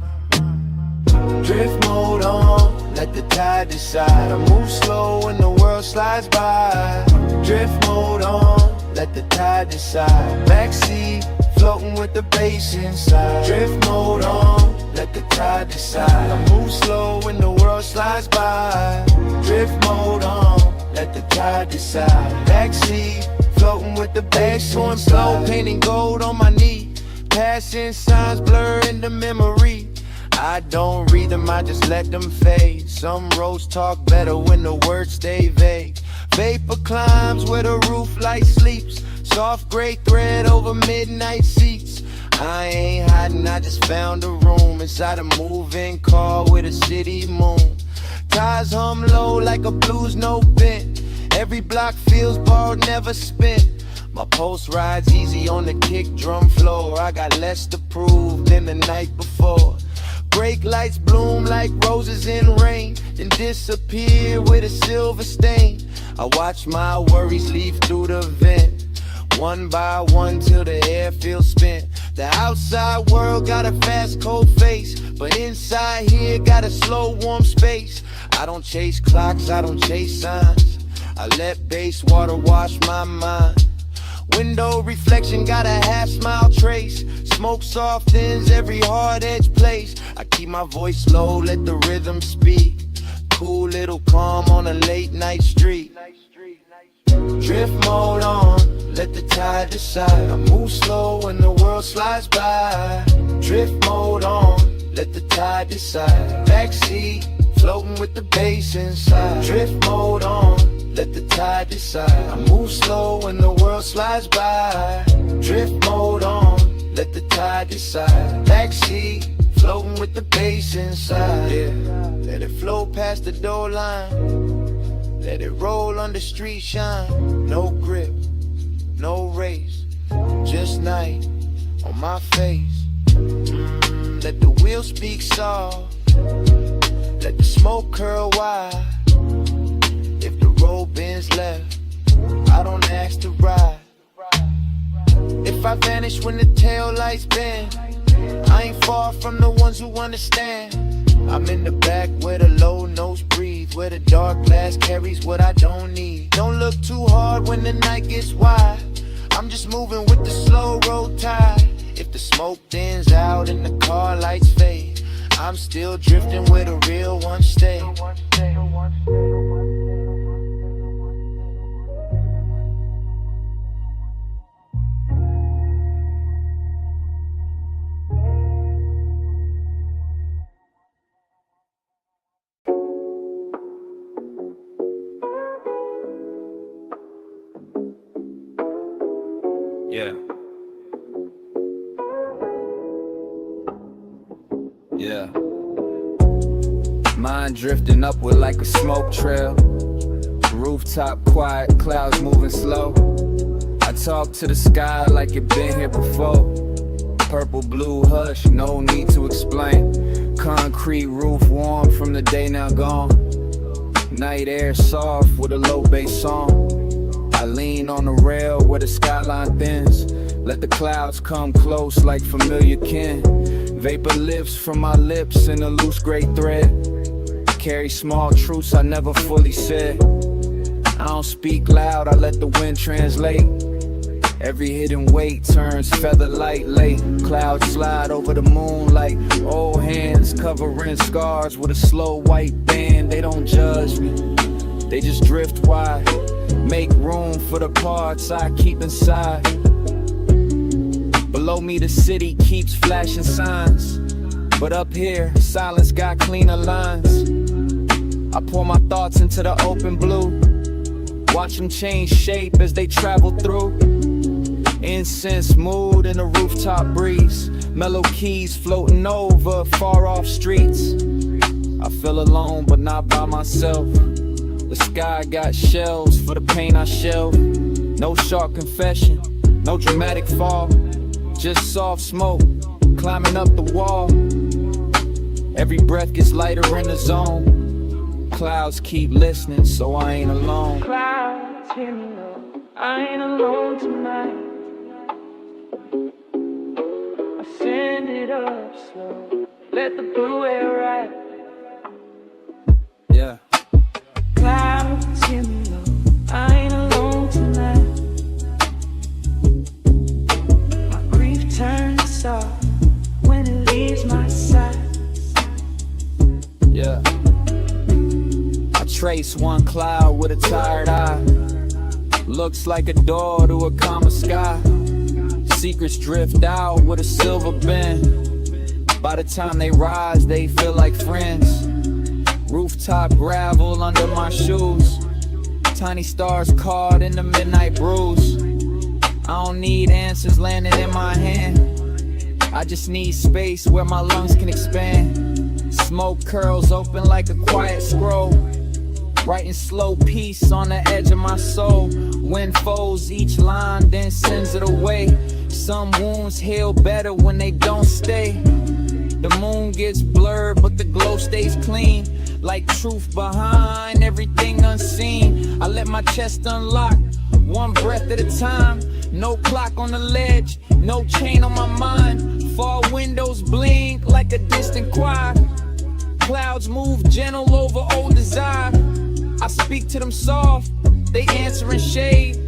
Drift mode on, let the tide decide. I move slow when the world slides by. Drift mode on, let the tide decide. Backseat, floating with the bass inside. Drift mode on, let the tide decide. I move slow when the world slides by. Drift mode on, let the tide decide. Backseat, floating with the bass going slow, painting gold on my knee. Passing signs blur into memory. I don't read them, I just let them fade. Some roads talk better when the words stay vague. Vapor climbs where the roof light sleeps. Soft gray thread over midnight seats. I ain't hiding, I just found a room inside a moving car with a city moon. Tires hum low like a blues note bent. Every block feels borrowed, never spent. My pulse rides easy on the kick drum floor. I got less to prove than the night before. Brake lights bloom like roses in rain, then disappear with a silver stain. I watch my worries leave through the vent, one by one till the air feels spent. The outside world got a fast cold face, but inside here got a slow warm space. I don't chase clocks, I don't chase signs. I let base water wash my mind. Window reflection got a half smile trace. Smoke softens every hard edge place. I keep my voice low, let the rhythm speak. Cool little calm on a late night street. Drift mode on, let the tide decide. I move slow when the world slides by. Drift mode on, let the tide decide. Backseat, floating with the bass inside. Drift mode on, let the tide decide. I move slow when the world slides by. Drift mode on, let the tide decide. Backseat, floating with the bass inside. Yeah, let it flow past the door line. Let it roll under street shine. No grip, no race, just night on my face. Let the wheel speak soft. Let the smoke curl wide. If the road bends left, I don't ask to ride. If I vanish when the tail lights bend, I ain't far from the ones who understand. I'm in the back where the low notes breathe, where the dark glass carries what I don't need. Don't look too hard when the night gets wide. I'm just moving with the slow road tide. If the smoke thins out and the car lights fade, I'm still drifting where the real ones stay. Yeah. Yeah. Mind drifting upward like a smoke trail. Rooftop quiet, clouds moving slow. I talk to the sky like it been here before. Purple, blue, hush, no need to explain. Concrete roof warm from the day now gone. Night air soft with a low bass song. I lean on the rail where the skyline thins. Let the clouds come close like familiar kin. Vapor lifts from my lips in a loose gray thread. Carry small truths I never fully said. I don't speak loud, I let the wind translate. Every hidden weight turns feather light late. Clouds slide over the moon like old hands covering scars with a slow white band. They don't judge me, they just drift wide. Make room for the parts I keep inside. Below me the city keeps flashing signs, but up here silence got cleaner lines. I pour my thoughts into the open blue, watch them change shape as they travel through. Incense mood in the rooftop breeze, mellow keys floating over far off streets. I feel alone but not by myself. The sky got shells for the pain I shelve. No sharp confession, no dramatic fall. just soft smoke climbing up the wall. Every breath gets lighter in the zone. Clouds keep listening, so I ain't alone. Clouds, hear me now, I ain't alone tonight. I send it up slow, let the blue air ride. Yeah. Clouds, hear me now, I ain't alone tonight. My grief turns soft when it leaves my side. Yeah. I trace one cloud with a tired eye. Looks like a door to a calmer sky. Secrets drift out with a silver bin. By the time they rise, they feel like friends. Rooftop gravel under my shoes. Tiny stars caught in the midnight breeze. I don't need answers landing in my hand. I just need space where my lungs can expand. Smoke curls open like a quiet scroll. Writing slow peace on the edge of my soul. Wind folds each line, then sends it away. Some wounds heal better when they don't stay. The moon gets blurred, but the glow stays clean. Like truth behind everything unseen. I let my chest unlock, one breath at a time. No clock on the ledge, no chain on my mind. Fall windows blink like a distant choir. Clouds move gentle over old desire. I speak to them soft, they answer in shade.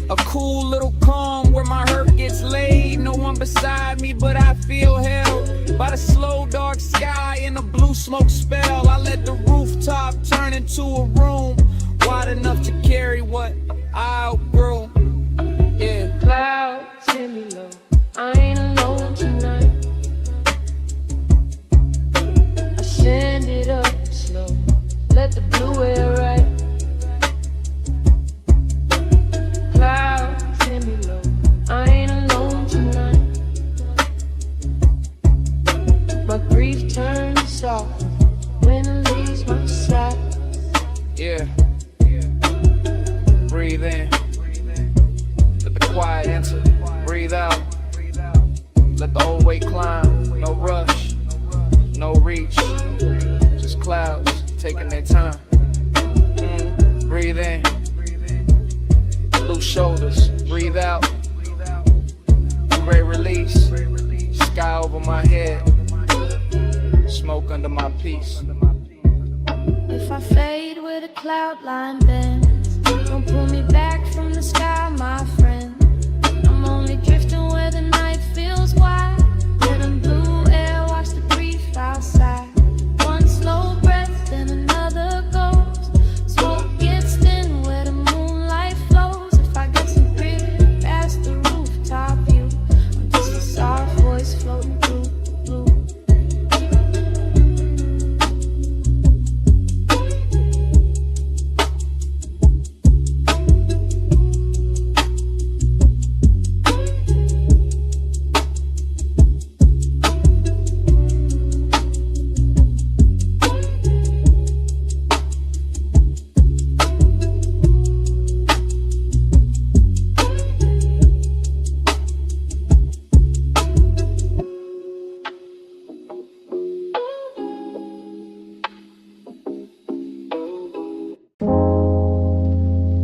A cool little calm where my hurt gets laid. No one beside me, but I feel held by the slow dark sky and the blue smoke spell. I let the rooftop turn into a room wide enough to carry what I outgrew. Yeah. Clouds, hear me low, I ain't alone tonight. I send it up slow, let the blue air ride. Clouds, hear me low, I ain't alone tonight. My grief turns soft when it leaves my side. Yeah. Breathe in. Let the quiet enter. Breathe out. Let the old weight climb. No rush. No reach. Just clouds taking their time. Breathe in. Loose shoulders. Breathe out. Great release. Sky over my head. Smoke under my peace. If I fade where the cloud line bends, don't pull me back from the sky, my friend. I'm only drifting where the night feels wide. Let them blue air wash the grief outside. One slow breath, then another goes. Smoke gets thin where the moonlight flows. If I get some grit past the rooftop view, I'm just a soft voice floating through the blue.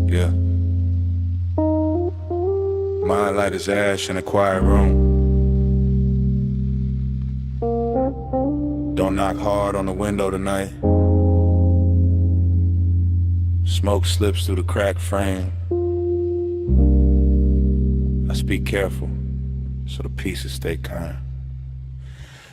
Yeah. Mind light as ash in a quiet room. Don't knock hard on the window tonight. Smoke slips through the cracked frame. I speak careful, so the pieces stay kind.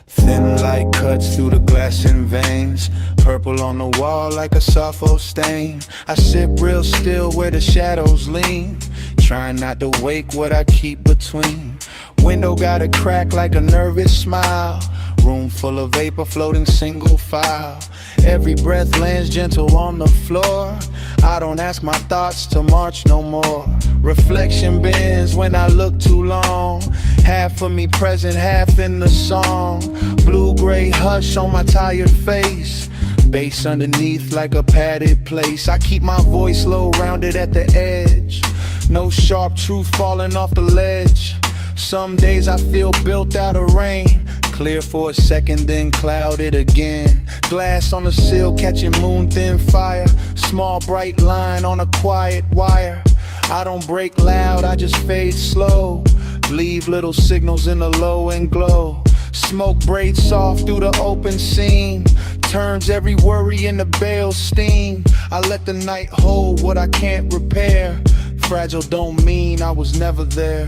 Thin light cuts through the glass in veins. Purple on the wall like a Sappho stain. I sit real still where the shadows lean, trying not to wake what I keep between. Window got a crack like a nervous smile. Room full of vapor floating single file. Every breath lands gentle on the floor. I don't ask my thoughts to march no more. Reflection bends when I look too long. Half of me present, half in the song. Blue-gray hush on my tired face. Bass underneath like a padded place. I keep my voice low, rounded at the edge. No sharp truth falling off the ledge. Some days I feel built out of rain. Clear for a second, then clouded again. Glass on the sill, catching moon thin fire. Small bright line on a quiet wire. I don't break loud, I just fade slow. Leave little signals in the low and glow. Smoke braids soft through the open seam. Turns every worry into bale steam. I let the night hold what I can't repair. Fragile don't mean I was never there.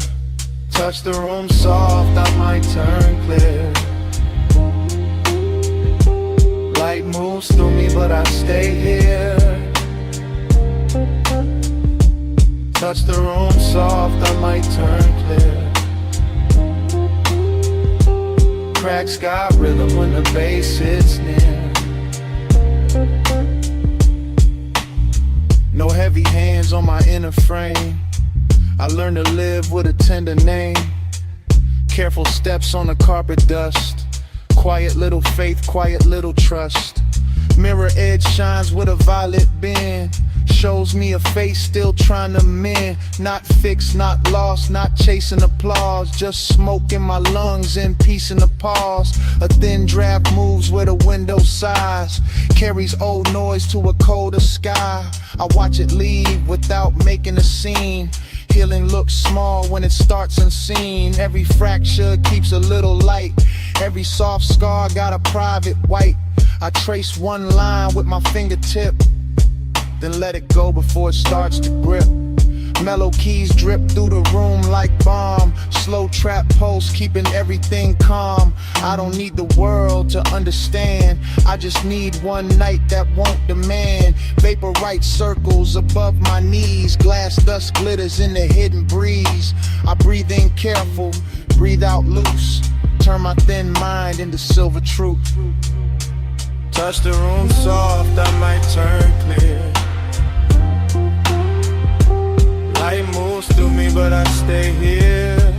Touch the room soft, I might turn clear. Light moves through me, but I stay here. Touch the room soft, I might turn clear. Cracks got rhythm when the bass hits near. No heavy hands on my inner frame. I learned to live with a tender name. Careful steps on the carpet dust. Quiet little faith, quiet little trust. Mirror edge shines with a violet bend. Shows me a face still trying to mend. Not fixed, not lost, not chasing applause. Just smoke in my lungs and peace in the pause. A thin draft moves where the window sighs. Carries old noise to a colder sky. I watch it leave without making a scene. Healing looks small when it starts unseen. Every fracture keeps a little light. Every soft scar got a private white. I trace one line with my fingertip, then let it go before it starts to grip. Mellow keys drip through the room like balm. Slow trap pulse keeping everything calm. I don't need the world to understand. I just need one night that won't demand. Vaporite circles above my knees. Glass dust glitters in the hidden breeze. I breathe in careful, breathe out loose. Turn my thin mind into silver truth. Touch the room soft, I might turn clear. Light moves through me, but I stay here.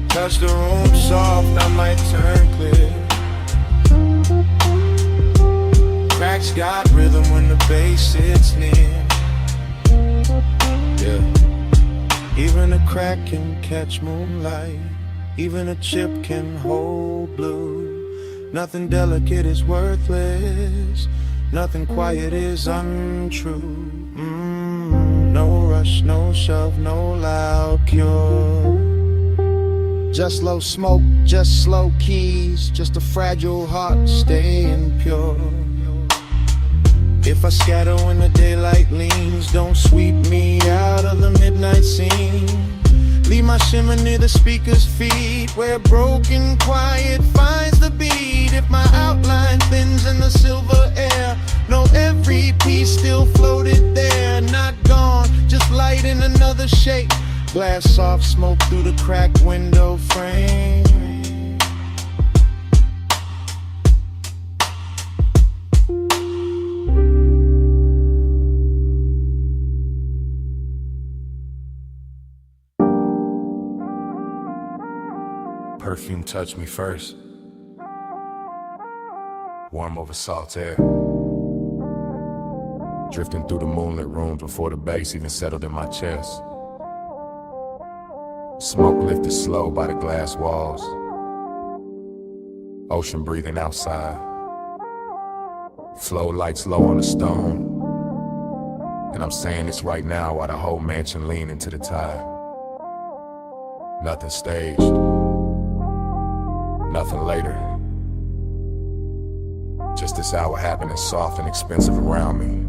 Touch the room soft, I might turn clear. Cracks got rhythm when the bass hits near. Yeah. Even a crack can catch moonlight. Even a chip can hold blue. Nothing delicate is worthless. Nothing quiet is untrue. No rush, no shove, no loud cure. Just low smoke, just slow keys. Just a fragile heart staying pure. If I scatter when the daylight leans, don't sweep me out of the midnight scene. Leave my shimmer near the speaker's feet, where broken quiet finds the beat. If my outline thins in the silver air, know every piece still floated there. Not gone, just light in another shape. Glass soft smoke through the cracked window frame. Perfume touched me first. Warm over salt air. Drifting through the moonlit room before the bass even settled in my chest. Smoke lifted slow by the glass walls. Ocean breathing outside. Flow lights low on the stone. And I'm saying this right now while the whole mansion lean into the tide. Nothing staged. Nothing later. Just this hour happening soft and expensive around me.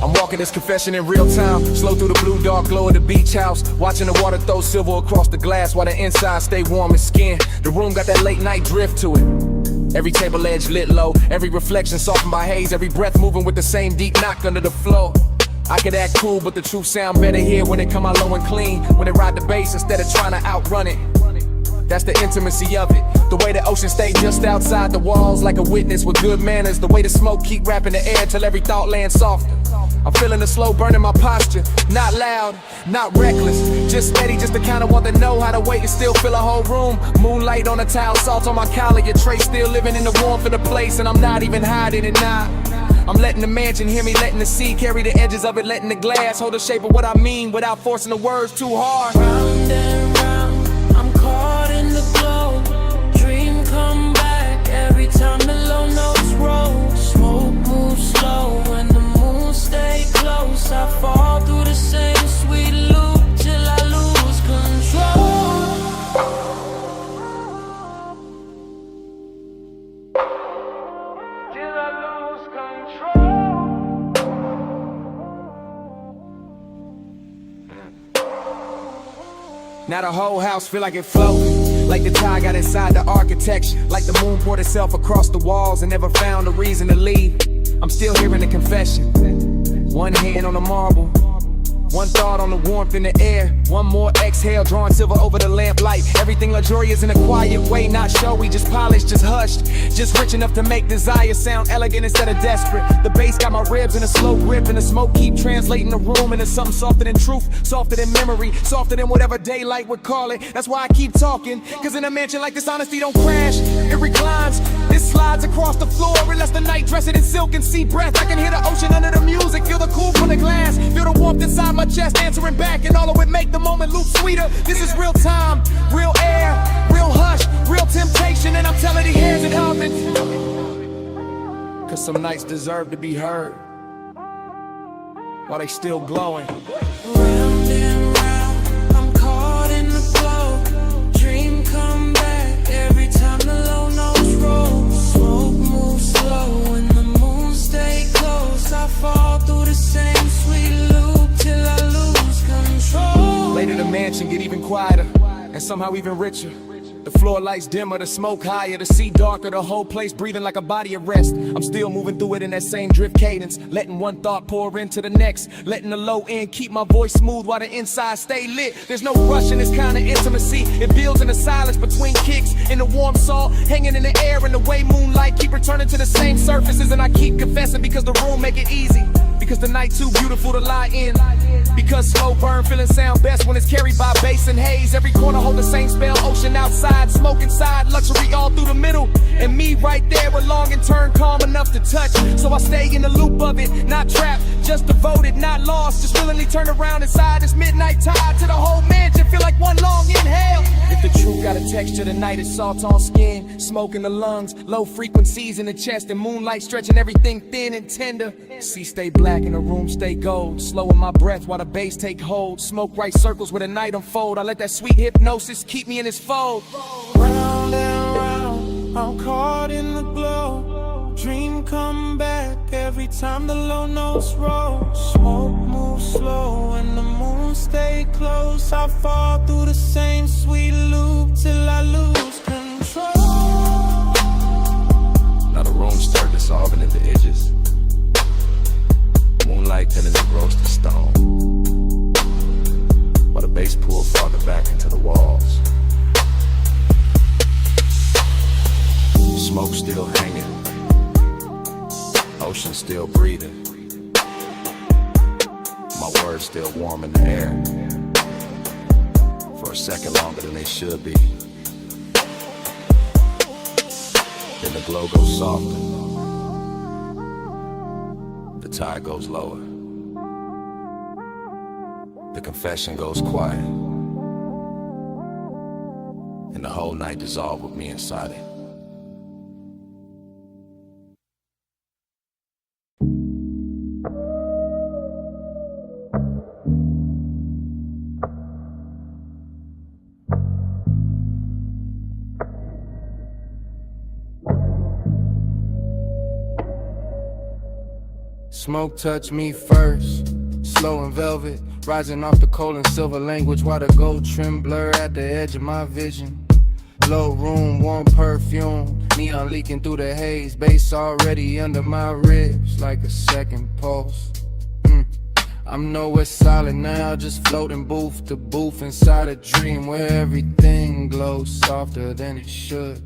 I'm walking this confession in real time. Slow through the blue dark glow of the beach house. Watching the water throw silver across the glass while the inside stay warm and skin. The room got that late night drift to it. Every table edge lit low. Every reflection softened by haze. Every breath moving with the same deep knock under the floor. I could act cool, but the truth sound better here when it come out low and clean. When it ride the bass instead of trying to outrun it. That's the intimacy of it. The way the ocean stay just outside the walls, like a witness with good manners. The way the smoke keep rapping the air till every thought lands softer. I'm feeling the slow burn in my posture. Not loud, not reckless, just steady, just to kinda want to know how to wait and still fill a whole room. Moonlight on a towel, salt on my collar. Your tray still living in the warmth of the place, and I'm not even hiding it now. I'm letting the mansion hear me, letting the sea carry the edges of it, letting the glass hold the shape of what I mean without forcing the words too hard. Round and round, I'm caught in the glow. Dream come back every time the low notes roll. Smoke moves slow when the moon stay close. I fall through the same sweet loop till I lose control. Till I lose control. Now the whole house feel like it floating, like the tide got inside the architecture, like the moon poured itself across the walls and never found a reason to leave. I'm still hearing the confession. One hand on the marble, one thought on the warmth in the air, one more exhale drawing silver over the lamplight. Everything luxurious in a quiet way, not showy, just polished, just hushed, just rich enough to make desire sound elegant instead of desperate. The bass got my ribs in a slow grip, and the smoke keep translating the room into something softer than truth, softer than memory, softer than whatever daylight would call it. That's why I keep talking, cause in a mansion like this honesty don't crash, it reclines. This slides across the floor, it lets the night dress it in silk and sea breath. I can hear the ocean under the music, feel the cool from the glass, feel the warmth inside my chest answering back, and all of it make the moment loop sweeter. This is real time, real air, real hush, real temptation, and I'm telling the hairs it humming. Cause some nights deserve to be heard while they still glowing. Round and round, I'm caught in the glow. Dream come back every time the low notes roll. Smoke moves slow when the moon stay close. I fall through the same sweet loop till I lose control. Later the mansion get even quieter, and somehow even richer. The floor lights dimmer, the smoke higher, the sea darker, the whole place breathing like a body of rest. I'm still moving through it in that same drift cadence, letting one thought pour into the next, letting the low end keep my voice smooth while the inside stay lit. There's no rush in this kind of intimacy, it builds in the silence between kicks, in the warm salt hanging in the air, and the way moonlight keep returning to the same surfaces. And I keep confessing because the room make it easy, because the night too beautiful to lie in, because slow burn feeling sound best when it's carried by bass and haze. Every corner hold the same spell, ocean outside, smoke inside, luxury all through the middle, and me right there along and turn calm enough to touch. So I stay in the loop of it, not trapped, just devoted, not lost, just willingly turn around inside this midnight tide to the whole mansion, feel like one long inhale. If the truth got a texture tonight, it's salt on skin, smoke in the lungs, low frequencies in the chest, and moonlight stretching everything thin and tender. Sea stay black and the room stay gold, slowing my breath while the bass take hold. Smoke right circles where the night unfold. I let that sweet hypnosis keep me in its fold. Round and round, I'm caught in the glow. Dream come back every time the low notes roll. Smoke moves slow and the moon stay close. I fall through the same sweet loop till I lose control. Now the room start dissolving at the edges. Moonlight turning the gross to stone, while the bass pull farther back into the walls. Smoke still hanging, ocean still breathing, my words still warm in the air, for a second longer than they should be. Then the glow goes softer, the tide goes lower, the confession goes quiet, and the whole night dissolved with me inside it. Smoke touch me first, slow and velvet, rising off the coal and silver language, while the gold trim blur at the edge of my vision. Low room, warm perfume, neon leaking through the haze, bass already under my ribs like a second pulse. I'm nowhere solid now, just floating booth to booth inside a dream where everything glows softer than it should.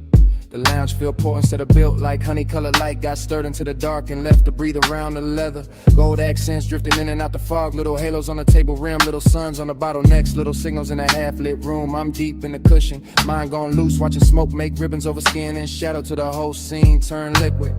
The lounge feel poor instead of built like honey-colored light got stirred into the dark and left to breathe around the leather. Gold accents drifting in and out the fog, little halos on the table rim, little suns on the bottlenecks, little signals in a half-lit room. I'm deep in the cushion, mind gone loose, watching smoke make ribbons over skin and shadow to the whole scene turn liquid.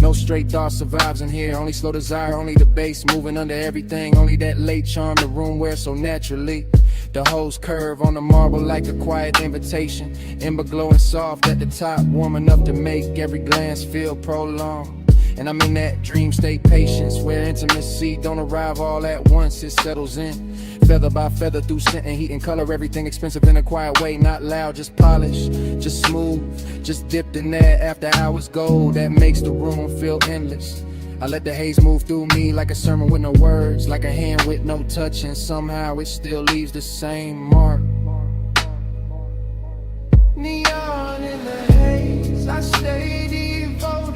No straight thought survives in here, only slow desire, only the bass moving under everything, only that late charm the room wears so naturally. The hose curve on the marble like a quiet invitation, ember glowing soft at the top, warm enough to make every glance feel prolonged. And I'm in that dream state patience where intimacy don't arrive all at once, it settles in. Feather by feather through scent and heat and color, everything expensive in a quiet way, not loud, just polished, just smooth, just dipped in that after hours gold that makes the room feel endless. I let the haze move through me like a sermon with no words, like a hand with no touch, and somehow it still leaves the same mark. Neon in the haze, I stay devoted.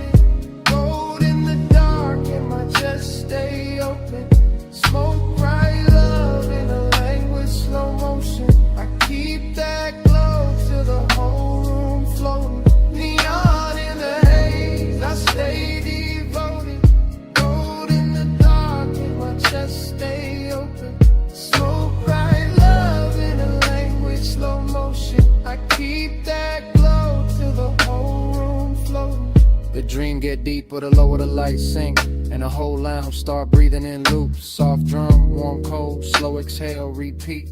Gold in the dark and my chest stay open. Smoke bright love in a language slow motion. I keep that glow till the whole room floating. Neon in the haze, I stay devoted. Just stay open. Smoke bright love in a language slow motion. I keep that glow till the whole room floating. The dream get deeper the lower the lights sink, and the whole lounge start breathing in loops. Soft drum, warm cold, slow exhale, repeat.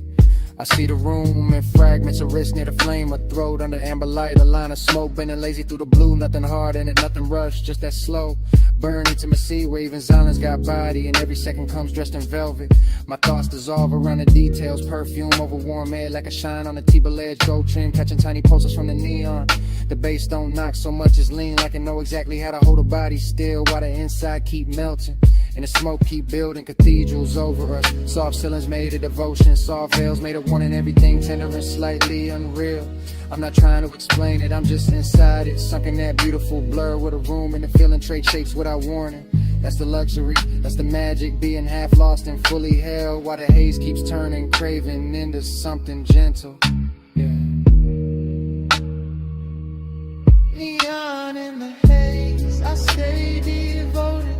I see the room in fragments, a wrist near the flame, a throat under amber light, a line of smoke bending lazy through the blue. Nothing hard in it, nothing rushed, just that slow burn intimacy where even silence got body, and every second comes dressed in velvet. My thoughts dissolve around the details, perfume over warm air like a shine on a T-bill edge, gold trim catching tiny pulses from the neon. The bass don't knock so much as lean, like it know exactly how to hold a body still while the inside keep melting. And the smoke keep building cathedrals over us. Soft ceilings made of devotion, soft veils made of wanting everything tender and slightly unreal. I'm not trying to explain it, I'm just inside it, sunk in that beautiful blur with a room and the feeling trade shapes without warning. That's the luxury, that's the magic, being half lost and fully held while the haze keeps turning, craving into something gentle. Yeah. Neon in the haze, I stay devoted.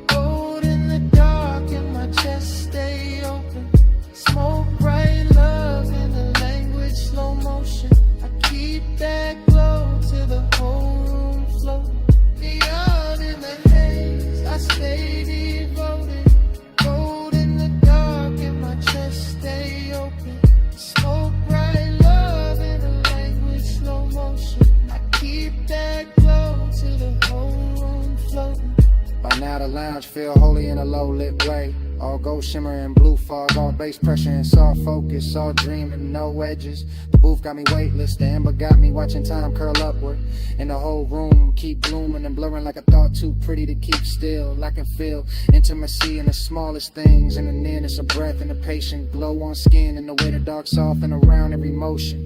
Gold in the dark and my chest stay open. Smoke bright love in a language slow motion. I keep that glow till the whole room floating. Neon in the haze, I stay devoted. Gold in the dark and my chest stay open. Smoke bright love in a language slow motion. I keep that glow till the whole room floating. By now the lounge feel holy in a low lit way. All gold shimmer and blue fog, all bass pressure and soft focus, all dreaming, no edges. The booth got me weightless, the amber got me watching time curl upward. And the whole room keep blooming and blurring like a thought too pretty to keep still. I can feel intimacy in the smallest things, and the nearness of breath and the patient glow on skin, and the way the dark soften around every motion.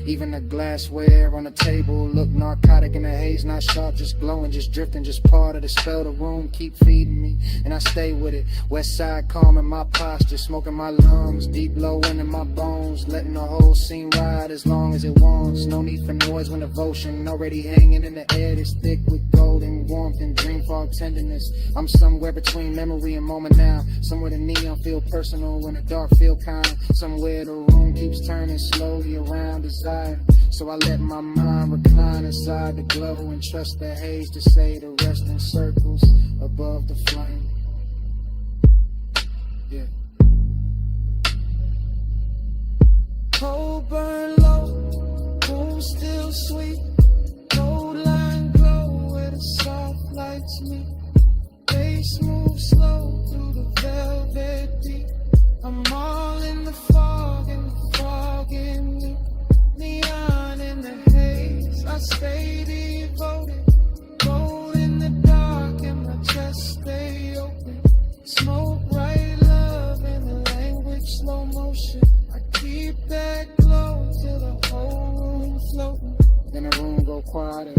Even the glassware on the table look narcotic in the haze, not sharp, just glowing, just drifting, just part of the spell. The room keep feeding me, and I stay with it. West side calm in my posture, smoking my lungs, deep low in my bones, letting the whole scene ride as long as it wants. No need for noise when devotion already hanging in the air that's thick with golden warmth and dream fog tenderness. I'm somewhere between memory and moment now, somewhere the neon feel personal when the dark feel kind, somewhere the room keeps turning slowly around desire. So I let my mind recline inside the glow and trust the haze to say the rest in circles above the flame. Yeah. Cold burn low, cool still sweet. Gold line glow where the soft lights meet. Bass move slow through the velvet deep. I'm all in the fog and the fog in me. Neon in the haze, I stay devoted. Gold in the dark and my chest stay open. Smoke bright love in the language slow motion. I keep that glow till the whole room floating. Then the room go quieter,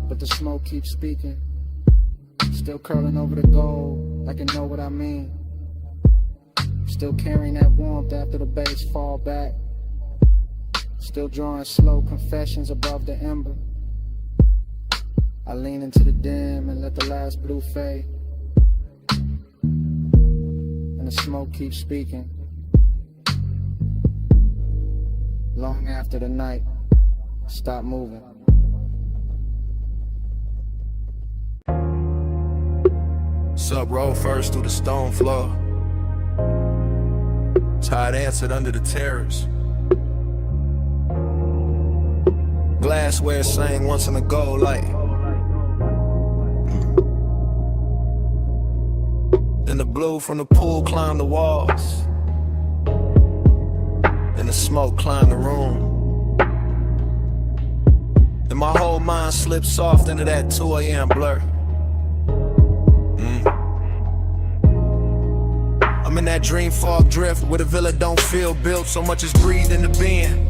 but the smoke keeps speaking. Still curling over the gold, like you know what I mean. Still carrying that warmth after the bass fall back. Still drawing slow confessions above the ember. I lean into the dim and let the last blue fade. And the smoke keeps speaking. Long after the night, stop moving. Sup, roll first through the stone floor. Tired answered under the terrace. Glassware sang once in a gold light. Then the blue from the pool climbed the walls. Then the smoke climbed the room. Then my whole mind slipped soft into that 2 a.m. blur. I'm in that dream fog drift where the villa don't feel built, so much is breathed in the bin.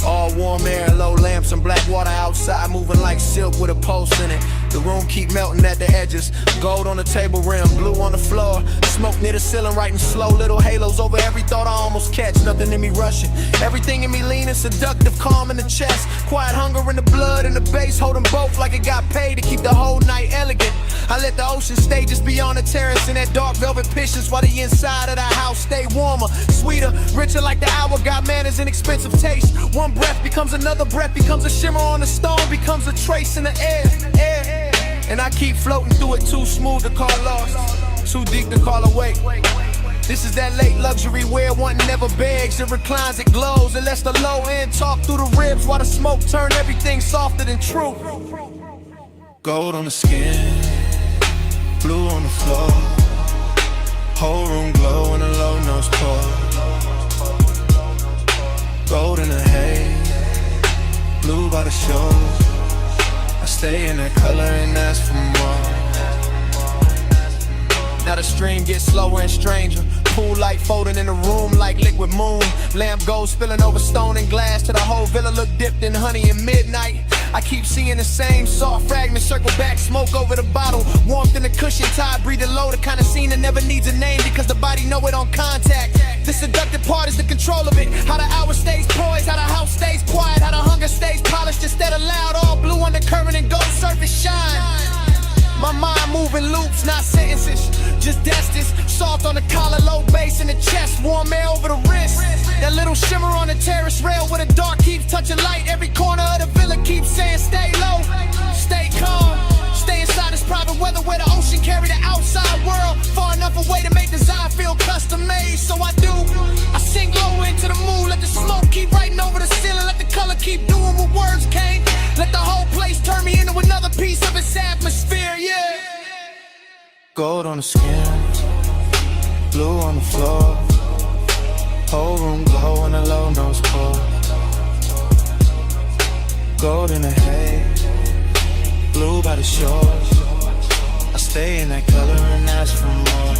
All warm air, low lamps and black water outside, moving like silk with a pulse in it. The room keep melting at the edges. Gold on the table rim, blue on the floor. Smoke near the ceiling, writing slow little halos over every thought I almost catch. Nothing in me rushing, everything in me leaning, seductive, calm in the chest. Quiet hunger in the blood and the bass, holding both like it got paid to keep the whole night elegant. I let the ocean stay just beyond the terrace in that dark velvet pishes, while the inside of the house stay warmer, sweeter, richer like the hour. Got manners and expensive taste. One breath becomes another breath, becomes a shimmer on the stone, becomes a trace in the air. And I keep floating through it, too smooth to call lost, too deep to call awake. This is that late luxury where one never begs, it reclines, it glows, it lets the low end talk through the ribs, while the smoke turn everything softer than truth. Gold on the skin, blue on the floor, whole room glow in a low nose pour. Gold in the haze, blue by the shore. I stay in that color and ask for more. Now the stream gets slower and stranger. Pool light folding in the room like liquid moon. Lamp gold spilling over stone and glass till the whole villa look dipped in honey at midnight. I keep seeing the same soft fragments circle back, smoke over the bottle. Warmth in the cushion, tide breathing low, the kind of scene that never needs a name because the body know it on contact. The seductive part is the control of it. How the hour stays poised, how the house stays quiet, how the hunger stays polished instead of loud. All blue undercurrent and gold surface shine. My mind moving loops, not sentences, just destins. Soft on the collar, low bass in the chest, warm air over the wrist. That little shimmer on the terrace rail where the dark keeps touching light. Every corner of the villa keeps saying stay low, stay calm, stay inside this private weather where the ocean carry the outside world far enough away to make design feel custom made. So I do, I sink low into the mood, let the smoke keep writing over the ceiling, let the color keep doing what words can't. Let the whole place turn me into another piece of its atmosphere, yeah. Gold on the skin, blue on the floor, whole room glow in a low nose pour. Gold in the haze, blue by the shore. I stay in that color and ask for more.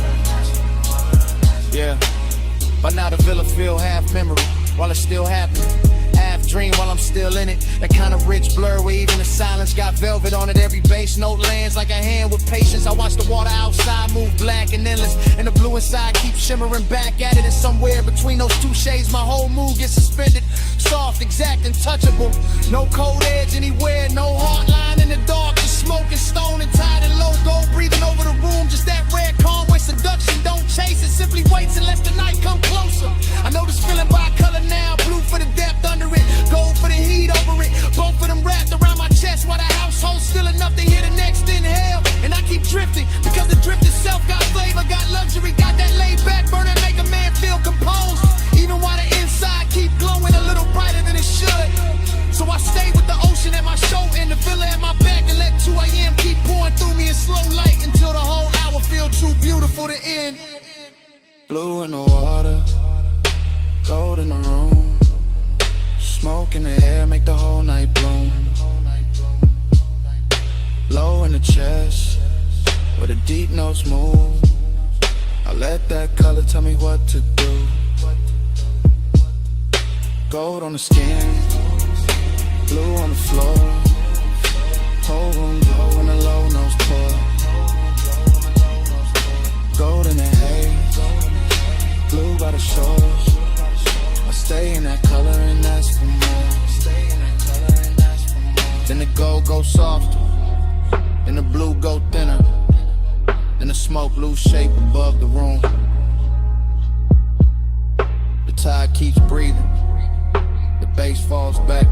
Yeah, by now the villa feel half memory while it's still happening. Half dream while I'm still in it. That kind of rich blur where even the silence got velvet on it. Every bass note lands like a hand with patience. I watch the water outside move black and endless, and the blue inside keeps shimmering back at it. And somewhere between those two shades my whole mood gets suspended. Soft, exact, and touchable. No cold edge anywhere, no hard line in the dark. Just smoking, stone and tied and low gold breathing over the room. Just that rare calm where seduction don't chase it, simply waits unless the night come closer. I know this feeling by color now, blue for the depth under it, gold for the heat over it. Both of them wrapped around my chest while the household's still enough to hear the next inhale. And I keep drifting because the drift itself got flavor, got luxury, got that laid back burn that make a man feel composed. Even while the inside keep glowing a little brighter than it should. So I stay with the ocean at my shoulder and the villa at my back, and let 2 a.m. keep pouring through me in slow light until the whole hour feel too beautiful to end. Blue in the water, gold in the room, smoke in the air make the whole night bloom. Low in the chest, where the deep notes move, I let that color tell me what to do. Gold on the skin, blue on the floor, whole room glow in a low nose pour. Gold in the haze, blue color and ask for more. Stay in that color and ask for more. Then the gold go softer, then the blue go thinner, then the smoke lose shape above the room. The tide keeps breathing, the bass falls back,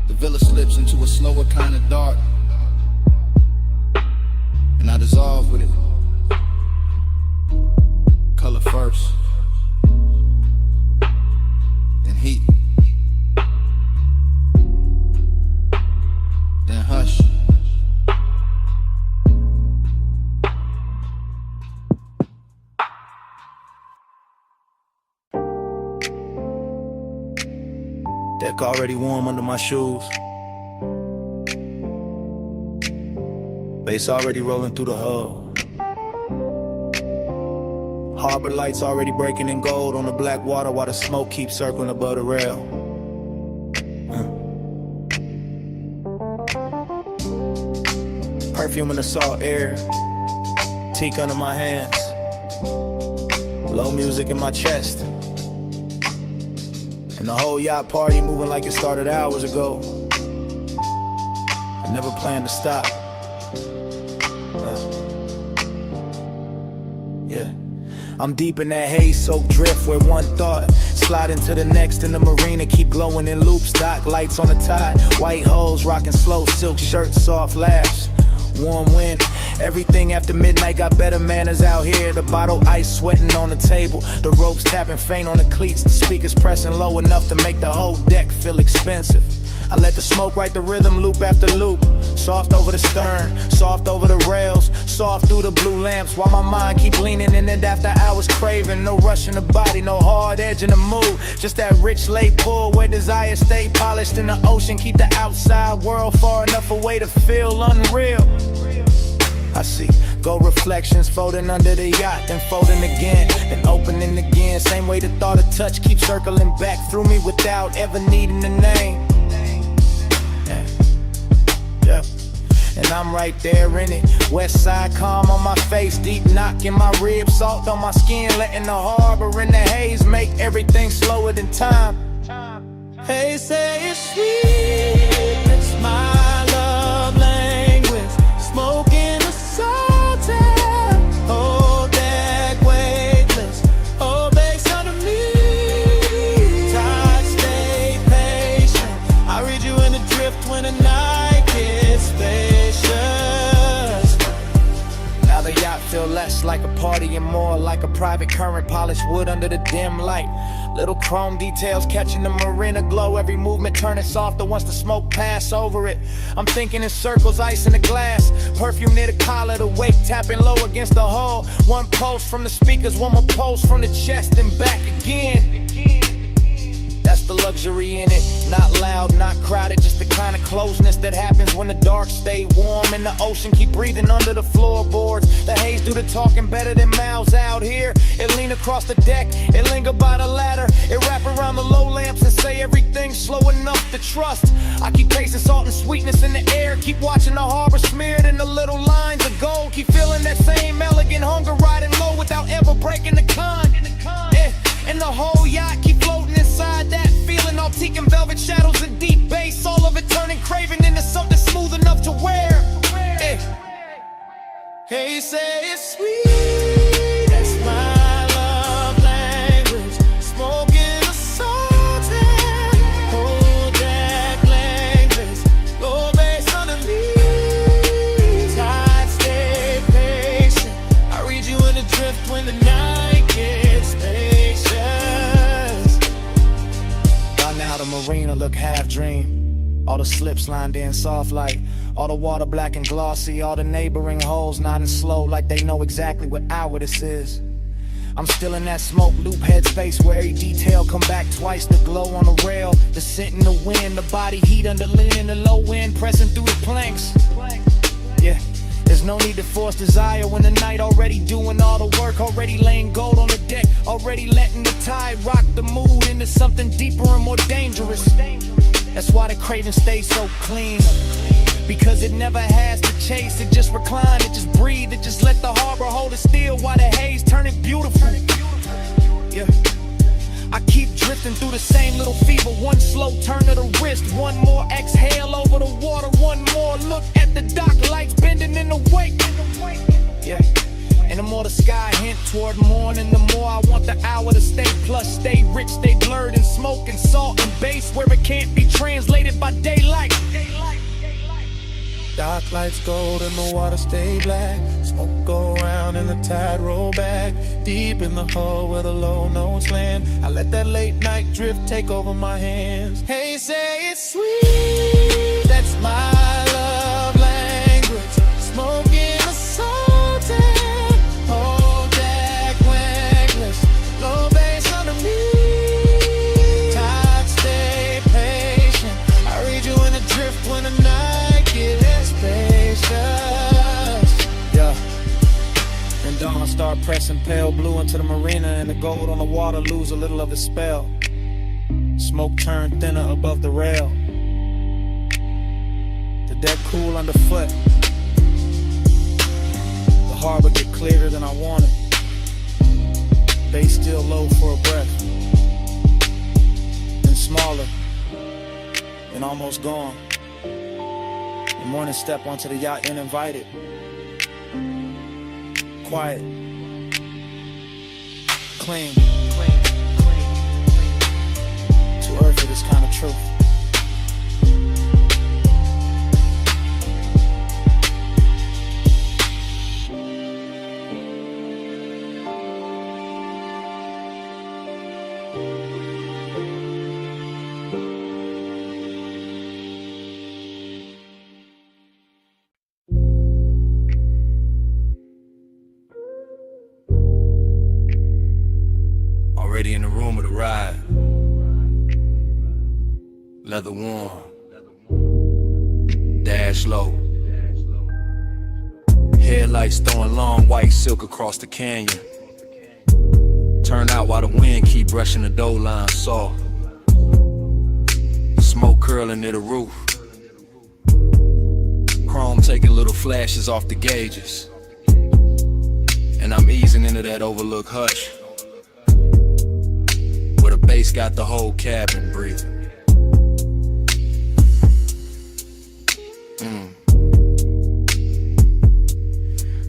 the villa slips into a slower kind of dark, and I dissolve with it. Color first, then heat, then hush. Deck already warm under my shoes. Bass already rolling through the hull. Harbor lights already breaking in gold on the black water while the smoke keeps circling above the rail. Perfume in the salt air, teak under my hands, low music in my chest, and the whole yacht party moving like it started hours ago. I never planned to stop. Yeah. I'm deep in that haze-soaked drift where one thought slide into the next in the marina, keep glowing in loops, dock lights on the tide, white hoes rocking slow, silk shirts, soft laughs, warm wind. Everything after midnight got better manners out here. The bottle ice sweating on the table, the ropes tapping faint on the cleats, the speakers pressing low enough to make the whole deck feel expensive. I let the smoke write the rhythm loop after loop, soft over the stern, soft over the rails, soft through the blue lamps, while my mind keep leaning in it after hours craving. No rush in the body, no hard edge in the mood, just that rich late pull where desire stay polished in the ocean. Keep the outside world far enough away to feel unreal. I see gold reflections folding under the yacht, then folding again, then opening again. Same way the thought of touch keeps circling back through me without ever needing a name. Yeah. And I'm right there in it, west side calm on my face, deep knock in my ribs, salt on my skin, letting the harbor and the haze make everything slower than time. Hey, say it's sweet, it's my love language, smoking a salted, whole deck weightless, oh bass under me, tide stay patient, I read you in the drift when the night gets spacious. Now the yacht feel less like a party and more like a private current, polished wood under the dim light. Little chrome details catching the marina glow, every movement turning softer once the smoke pass over it. I'm thinking in circles, ice in the glass, perfume near the collar, the wake tapping low against the hull. One pulse from the speakers, one more pulse from the chest and back again. That's the luxury in it, not loud, not crowded, just the kind of closeness that happens when the dark stay warm and the ocean keep breathing under the floorboards. The haze do the talking better than mouths out here. It lean across the deck, it linger by the ladder, it wrap around the low lamps and say everything slow enough to trust. I keep tasting salt and sweetness in the air, keep watching the harbor smeared in the little lines of gold, keep feeling that same elegant hunger riding low without ever breaking the con. And the whole yacht keep floating inside that feeling, all teak and velvet shadows and deep bass, all of it turning craving into something smooth enough to wear. Hey, say it's sweet, that's my love language, smoking a salted, whole deck language, low bass under me, tide stay patient, I read you in the drift when the night gets spacious. By now the marina look half dream, all the slips lined in soft light, all the water black and glossy, all the neighboring holes nodding slow like they know exactly what hour this is. I'm still in that smoke loop headspace where every detail come back twice, the glow on the rail, the scent in the wind, the body heat under linen, the low wind pressing through the planks. Yeah, there's no need to force desire when the night already doing all the work, already laying gold on the deck, already letting the tide rock the mood into something deeper and more dangerous. That's why the craving stays so clean, because it never has to chase, it just recline, it just breathe, it just let the harbor hold it still while the haze turn it beautiful. Yeah, I keep drifting through the one more exhale over the water, one more look at the dock, lights bending in the wake. Yeah. And the more the sky hint toward morning, the more I want the hour to stay plush, stay rich, stay blurred in smoke and salt and bass where it can't be translated by daylight. Dark lights gold and the water stay black. Smoke go round and the tide roll back. Deep in the hole where the low notes land, I let that late night drift take over my hands. Hey, say it's sweet, that's my love language. Smoking a salted, hold that wangless. Low bass under me, tide stay patient. I read you in the drift when the night gets spacious. Yeah. And dawn start pressing pale blue into the marina, and the gold on the water lose a little of its spell. Smoke turn thinner above the rail. The deck cool underfoot. The harbor get clearer than I wanted. Bass still low for a breath. And smaller. And almost gone. The morning step onto the yacht uninvited. Quiet. Clean. Too early for this kind of truth. Already in the room of the ride. Leather warm. Dash low. Headlights throwing long white silk across the canyon. Turn out while the wind keep brushing the dough line soft. Smoke curling near the roof. Chrome taking little flashes off the gauges. And I'm easing into that overlook hush, where the bass got the whole cabin breathing.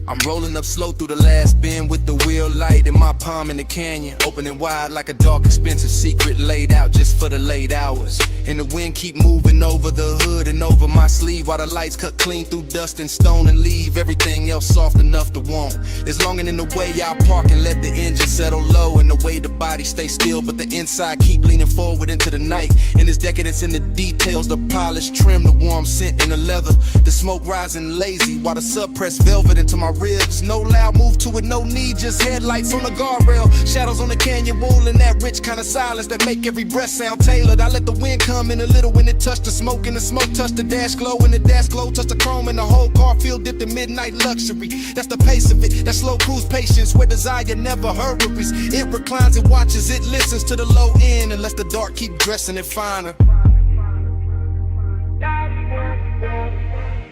I'm rolling up slow through the last bend with the wheel light in my palm in the canyon, opening wide like a dark, expensive secret laid out just for the late hours. And the wind keep moving over the hood and over my sleeve, while the lights cut clean through dust and stone and leave everything else soft enough to want. It's longing in the way I park and let the engine settle low, and the way the body stay still, but the inside keep leaning forward into the night. And this decadence in the details, the polished trim, the warm scent in the leather, the smoke rising lazy while the suppressed velvet into my ribs. No loud move to it, no need, just headlights on the guardrail, shadows on the canyon wall, and that rich kind of silence that make every breath sound tailored. I let the wind come in a little when it touched the smoke, and the smoke touched the dash glow, and the dash glow touched the chrome, and the whole car feel dipped in midnight luxury. That's the pace of it, that slow cruise patience where desire never hurries. It reclines, it watches, it listens to the low end, and lets the dark keep dressing it finer.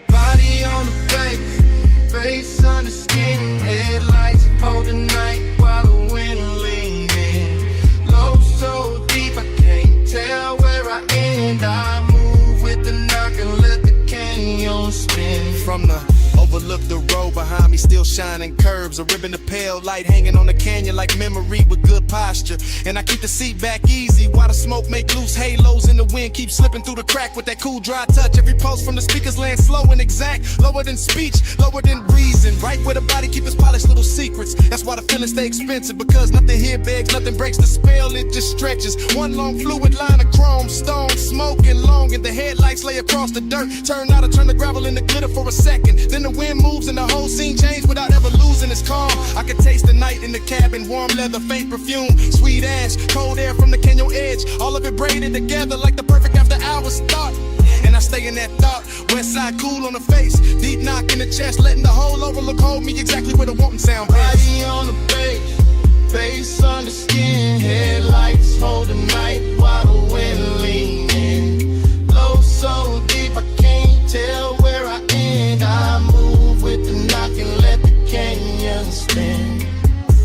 Body on the face, face under skin, headlights hold the night while the wind leans in. Low so deep I can't tell where I end. I move with the knock and let the canyon spin. From the overlook, the road behind me still shining curves, a ribbon of pale light hanging on the canyon like memory with good posture. And I keep the seat back easy while the smoke make loose halos in the wind keep slipping through the crack with that cool dry touch. Every pulse from the speakers land slow and exact, lower than speech, lower than reason, right where the body keep its polished little secrets. That's why the feelings stay expensive, because nothing here begs, nothing breaks the spell, it just stretches. One long fluid line of chrome, stone, smoking long, and the headlights lay across the dirt. Turn out to turn the gravel into glitter for a second, then the wind moves and the whole scene changed without ever losing its calm. I could taste the night in the cabin, warm leather, faint perfume, sweet ash, cold air from the canyon edge, all of it braided together like the perfect after hours thought. And I stay in that thought, west side cool on the face, deep knock in the chest, letting the whole overlook hold me exactly where the wanting sound best. Body on the base, face under skin, headlights hold the night while the wind lean in. Low so deep I can't tell where I end. I move with the knock and let the canyon spin.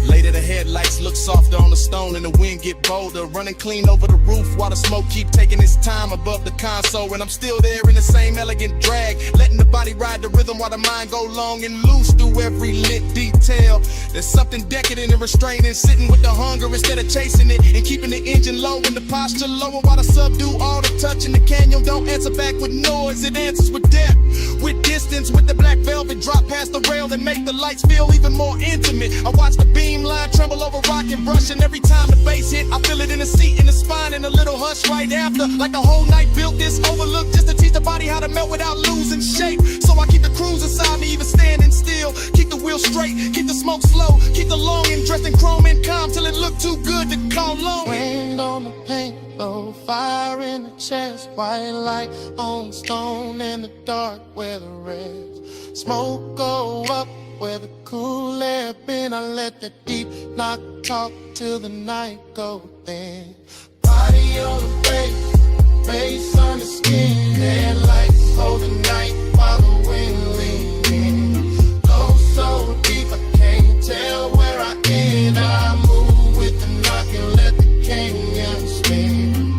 Later the headlights look softer on the stone and the wind get bolder. Running clean over the roof while the smoke keep taking its time above the console. And I'm still there in the same elegant drag, letting the body ride the rhythm while the mind go long and loose through every lit detail. There's something decadent and restraining, sitting with the hunger instead of chasing it, and keeping the engine low and the posture lower while the subdue all the touch in the canyon don't answer back with noise. It answers with depth, with distance, with the black velvet drop past the rail that make the lights feel even more intimate. I watch the beam line tremble over rock and brush, and every time the bass hit, I feel it in the seat, in the spine, and a little hush right after. Like the whole night built this overlook just to teach the body how to melt without losing shape. So I keep the cruise inside me even standing still, keep the wheel straight, keep the smoke slow, keep the longing dressed in chrome and calm till it look too good to call long. Rain on the paint, low fire in the chest, white light on stone in the dark where the red smoke go up where the cool air been. I let the deep knock talk till the night go thin. Body on the face, face on the skin, headlights hold the night while the wind leans in. Go so deep I can't tell where I end. I move with the knock and let the canyon spin.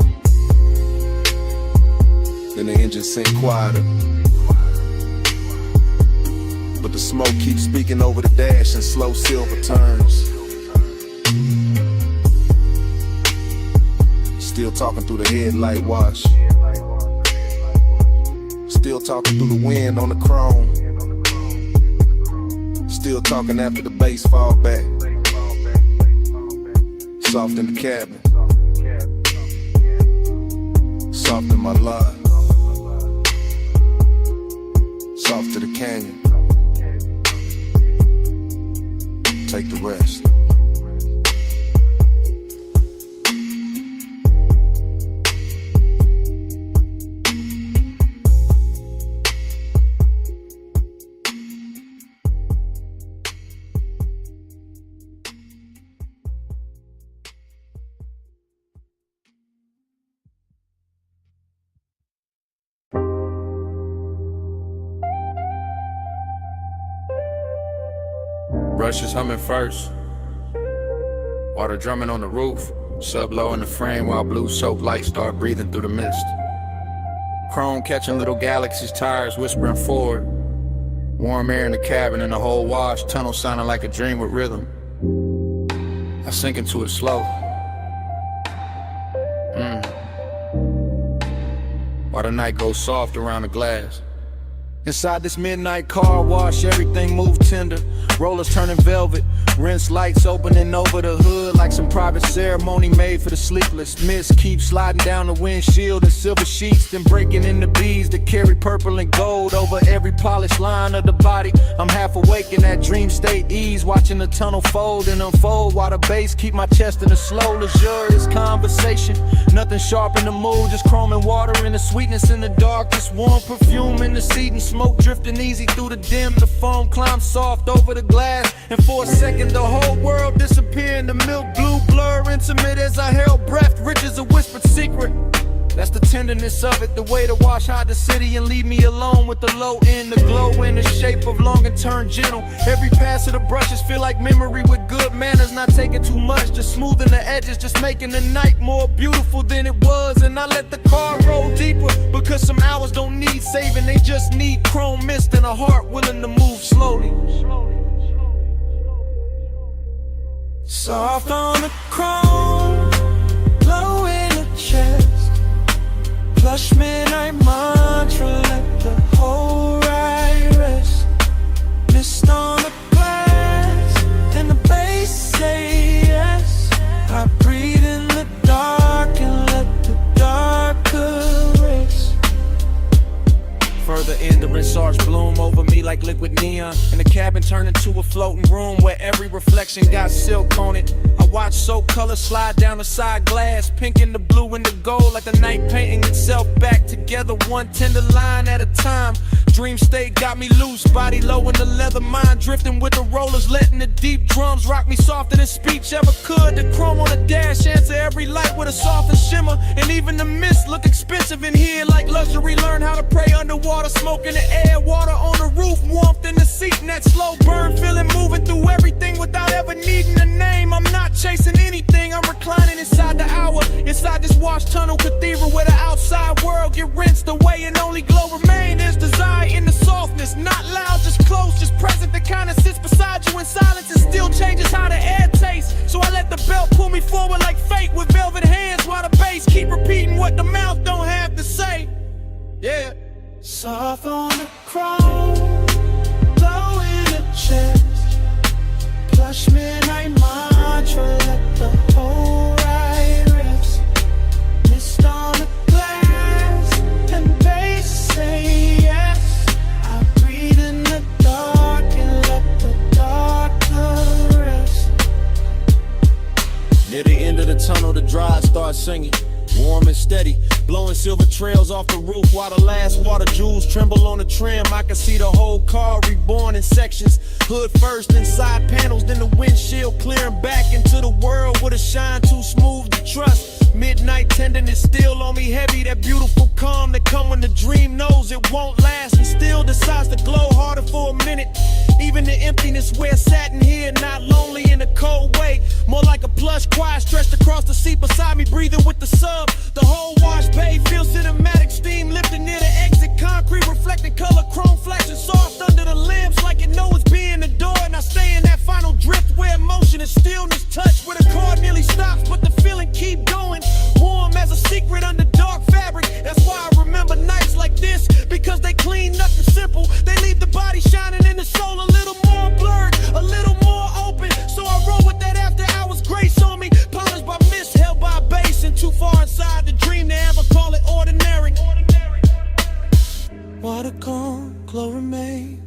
Then the engine sink quieter, but the smoke keeps speaking over the dash in slow silver turns. Still talking through the headlight wash, still talking through the wind on the chrome, still talking after the bass fall back. Soft in the cabin, soft in my life, soft to the canyon. Take the rest. Rush is humming first, water drumming on the roof, sub low in the frame while blue soap lights start breathing through the mist. Chrome catching little galaxies, tires whispering forward. Warm air in the cabin and the whole wash, tunnel sounding like a dream with rhythm. I sink into it slow. While the night goes soft around the glass. Inside this midnight car wash, everything move tender. Rollers turning velvet, rinse lights opening over the hood like some private ceremony made for the sleepless. Mist keeps sliding down the windshield in silver sheets, then breaking into beads that carry purple and gold over every polished line of the body. I'm half awake in that dream state ease, watching the tunnel fold and unfold while the bass keep my chest in a slow, luxurious conversation. Nothing sharp in the mood, just chrome and water and the sweetness in the dark. Just warm perfume in the seat and smoke drifting easy through the dim. The foam climbs soft over the glass, and for a second the whole world disappeared in the milk blue blur, intimate as I held breath, rich as a whispered secret. That's the tenderness of it, the way to wash hide the city and leave me alone with the low end, the glow in the shape of long and turn gentle. Every pass of the brushes feel like memory with good manners, not taking too much, just smoothing the edges, just making the night more beautiful than it was. And I let the car roll deeper, because some hours don't need saving, they just need chrome mist and a heart willing to move slowly. Soft on the chrome, glow in the chest, plush midnight mantra, let the whole ride rest. Mist on the glass, and the bass say yes. I breathe in the dark and let the dark caress. Further in, the rinse bloom over me like liquid neon, and the cabin turned into a floating room where every reflection got silk on it. I watch soap color slide down the side glass, pink and the blue and the gold, like the night painting itself back together, one tender line at a time. dream state got me loose, body low in the leather, mind drifting with the rollers, letting the deep drums rock me softer than speech ever could. The chrome on the dash answer every light with a softer shimmer, and even the mist look expensive in here like luxury. Learn how to pray underwater, smoke in the air, water on the roof, warmth in the seat, and that slow burn feeling, moving through everything without ever needing a name. I'm not chasing anything, I'm reclining inside the hour, inside this washed tunnel cathedral where the outside world get rinsed away and only glow remain. There's desire in the softness, not loud, just close, just present, the kind that sits beside you in silence and still changes how the air tastes. So I let the belt pull me forward like fate with velvet hands, while the bass keep repeating what the mouth don't have to say. Yeah. Soft on the chrome, low in the chest, plush midnight mantra, let the whole ride rest. Mist on the glass, and bass say yes. I breathe in the dark and let the dark rest. Near the end of the tunnel, the drive starts singing, warm and steady, blowing silver trails off the roof while the last water jewels tremble on the trim. I can see the whole car reborn in sections, hood first and side panels, then the windshield clearing back into the world with a shine too smooth to trust. Midnight tenderness still on me heavy, that beautiful calm that come when the dream knows it won't last and still decides to glow harder for a minute. Even the emptiness where satin here, not lonely in a cold way, more like a plush quiet stretched across the seat beside me, breathing with the sub. The whole wash bay feels cinematic, steam lifting near the exit, concrete reflecting color, chrome flashing soft under the limbs like it knows it's being adored. And I stay in that final drift where emotion and stillness touch, where the car nearly stops but the feeling keep going, warm as a secret under dark fabric. That's why I remember nights like this, because they clean nothing simple, they leave the body shining and the soul a little more blurred, a little more open. So I roll with that after hours grace on me, polished by mist, held by bass, and too far inside the dream to ever call it ordinary. Water gone, glow remain,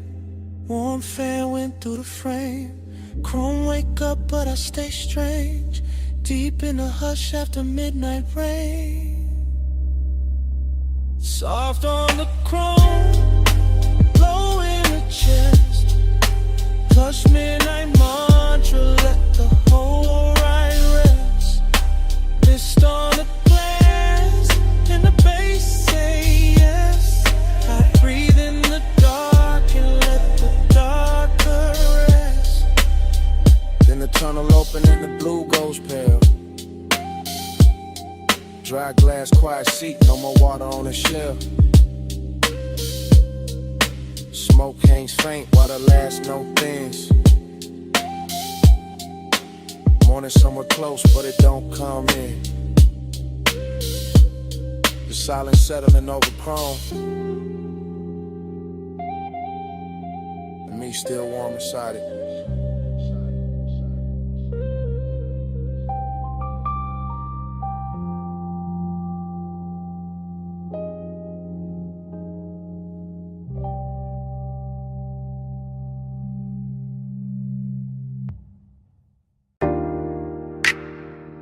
warm fan went through the frame. Chrome wake up but I stay strange, deep in the hush after midnight rain. Soft on the chrome, low in the chest, plush midnight mantra, let the whole ride rest. Mist on the glass, and the bass say yes. I breathe in the dark and let the darker rest. Then the tunnel open and the blue goes pale. Dry glass, quiet seat, no more water on the shelf. Smoke hangs faint while the last note thins. Morning somewhere close, but it don't come in. The silence settling over chrome, and me still warm inside it.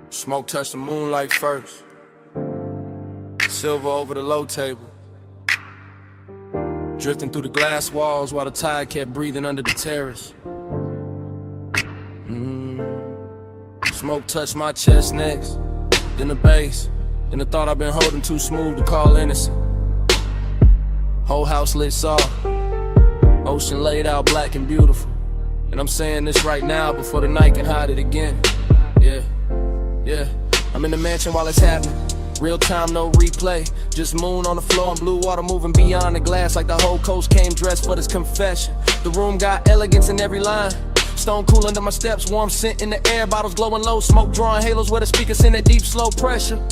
Smoke touched the moonlight first, silver over the low table, drifting through the glass walls while the tide kept breathing under the terrace. Smoke touched my chest next, then the bass, then the thought I've been holding too smooth to call innocent. Whole house lit soft, ocean laid out black and beautiful, and I'm saying this right now before the night can hide it again. Yeah, I'm in the mansion while it's happening. Real time, no replay. Just moon on the floor and blue water moving beyond the glass, like the whole coast came dressed for this confession. The room got elegance in every line. Stone cool under my steps, warm scent in the air, bottles glowing low, smoke drawing halos where the speakers send that deep slow pressure.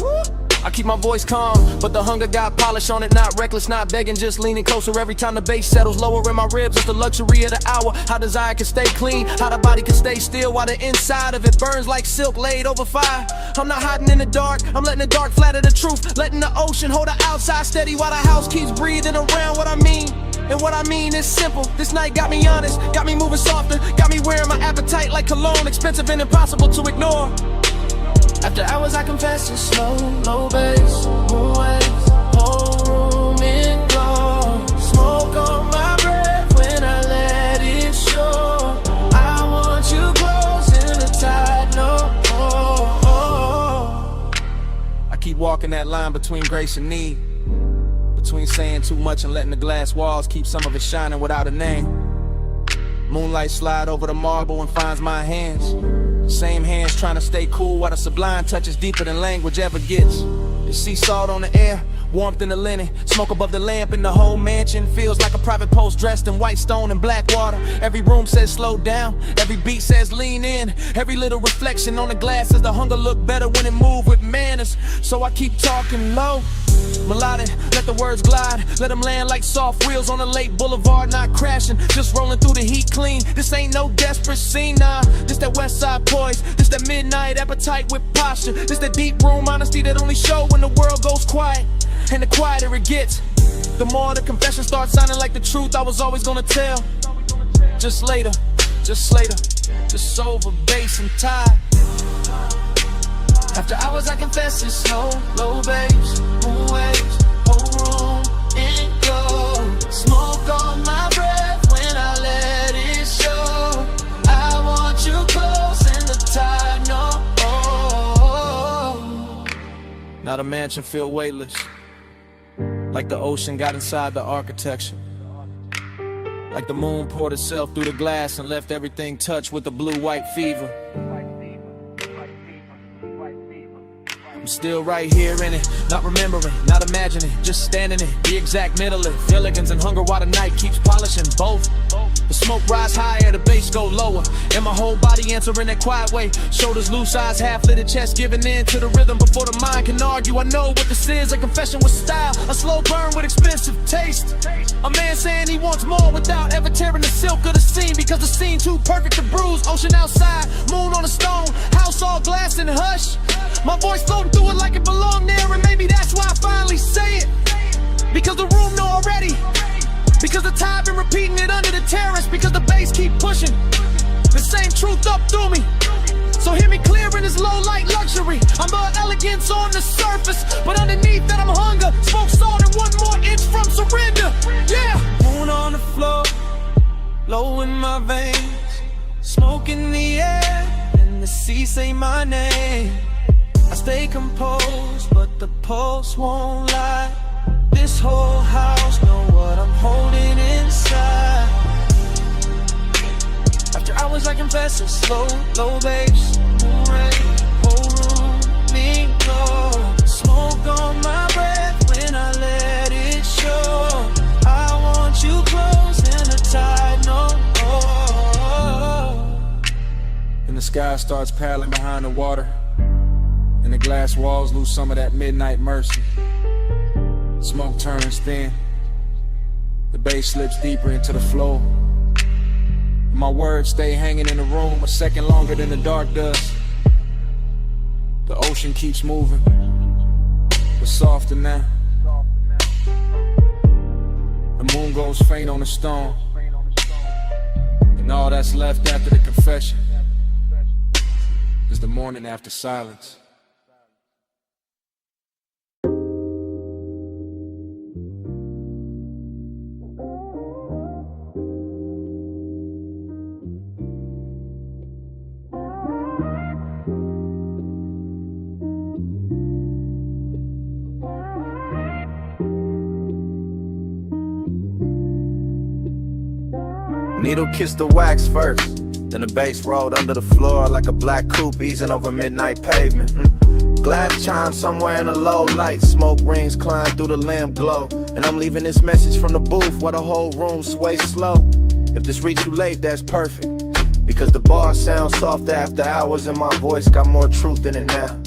I keep my voice calm, but the hunger got polish on it, not reckless, not begging, just leaning closer every time the bass settles lower in my ribs. It's the luxury of the hour, how desire can stay clean, how the body can stay still while the inside of it burns like silk laid over fire. I'm not hiding in the dark, I'm letting the dark flatter the truth, letting the ocean hold the outside steady while the house keeps breathing around what I mean. And what I mean is simple, this night got me honest, got me moving softer, got me wearing my appetite like cologne, expensive and impossible to ignore. After hours I confess it's slow, low bass, moon waves, whole room in glow, smoke on my keep walking that line between grace and need, between saying too much and letting the glass walls keep some of it shining without a name. Moonlight slide over the marble and finds my hands. Same hands trying to stay cool while the sublime touches deeper than language ever gets. You see salt on the air, warmth in the linen, smoke above the lamp in the whole mansion. Feels like a private post dressed in white stone and black water. Every room says slow down, every beat says lean in. Every little reflection on the glass says the hunger look better when it move with manners. So I keep talking low, melodic, let the words glide, let them land like soft wheels on a late boulevard, not crashing, just rolling through the heat clean. This ain't no desperate scene, nah, this that west side poise, this that midnight appetite with posture, this that deep room honesty that only show when the world goes quiet. And the quieter it gets, the more the confession starts sounding like the truth I was always gonna tell. Just later, just over bass and tie. After hours I confess it's slow, low bass, moon waves, whole room in glow. Smoke on my breath when I let it show. I want you close in the tide, no. Now the mansion feel weightless, like the ocean got inside the architecture. Like the moon poured itself through the glass and left everything touched with the blue-white fever. I'm still right here in it, not remembering, not imagining, just standing in the exact middle of elegance and hunger while the night keeps polishing both. The smoke rise higher, the bass go lower, and my whole body answering that quiet way. Shoulders loose, eyes half-lit, chest giving in to the rhythm before the mind can argue. I know what this is, a confession with style, a slow burn with expensive taste. A man saying he wants more without ever tearing the silk of the scene, because the scene too perfect to bruise. Ocean outside, moon on a stone, house all glass and hush. My voice floating through it like it belonged there, and maybe that's why I finally say it. Because the room know already, because the tide been repeating it under the terrace, because the bass keep pushing the same truth up through me. So hear me clear in this low light luxury. I'm the elegance on the surface, but underneath that I'm hunger. Smoke salt and one more inch from surrender. Yeah. Moon on the floor, low in my veins, smoke in the air, and the sea say my name. I stay composed, but the pulse won't lie. This whole house know what I'm holding inside. After hours I confess it's slow, low bass, moon rain, whole room, me glow. Smoke on my breath when I let it show. I want you close in the tide, no. And the sky starts paddling behind the water, and the glass walls lose some of that midnight mercy. Smoke turns thin, the bass slips deeper into the floor. My words stay hanging in the room a second longer than the dark does. The ocean keeps moving, but softer now. The moon goes faint on the stone, and all that's left after the confession is the morning after silence. Needle kissed the wax first, then the bass rolled under the floor like a black coupe easing over midnight pavement. Glass chimes somewhere in the low light, smoke rings climb through the lamp glow, and I'm leaving this message from the booth while the whole room sways slow. If this reach you late, that's perfect, because the bar sounds soft after hours and my voice got more truth in it now.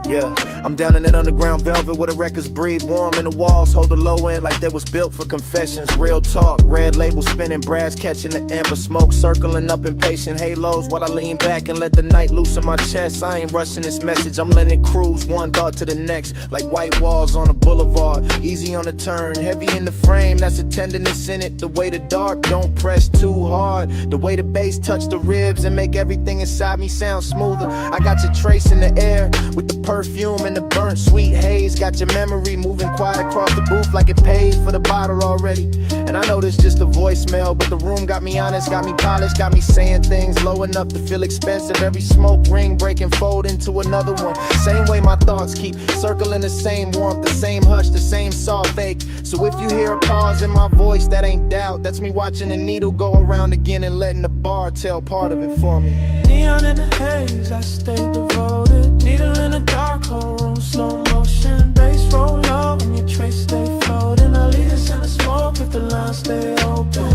Yeah, I'm down in that underground velvet where the records breathe warm and the walls hold the low end like they was built for confessions. Real talk, red label spinning, brass catching the amber smoke, circling up impatient halos while I lean back and let the night loose in my chest. I ain't rushing this message, I'm letting it cruise one thought to the next, like white walls on a boulevard, easy on the turn, heavy in the frame, that's a tenderness in it. The way the dark don't press too hard, the way the bass touch the ribs and make everything inside me sound smoother. I got your trace in the air with the perfume and the burnt sweet haze got your memory moving quiet across the booth like it paid for the bottle already. And I know this just a voicemail, but the room got me honest, got me polished, got me saying things low enough to feel expensive. Every smoke ring break and fold into another one. Same way my thoughts keep circling the same warmth, the same hush, the same soft ache. So if you hear a pause in my voice, that ain't doubt. That's me watching the needle go around again and letting the bar tell part of it for me. Neon in the haze, I stay devoted. Needle in a dark hole room, slow motion. Bass roll low and your trace stay floating. I leave us in the smoke if the lines stay open.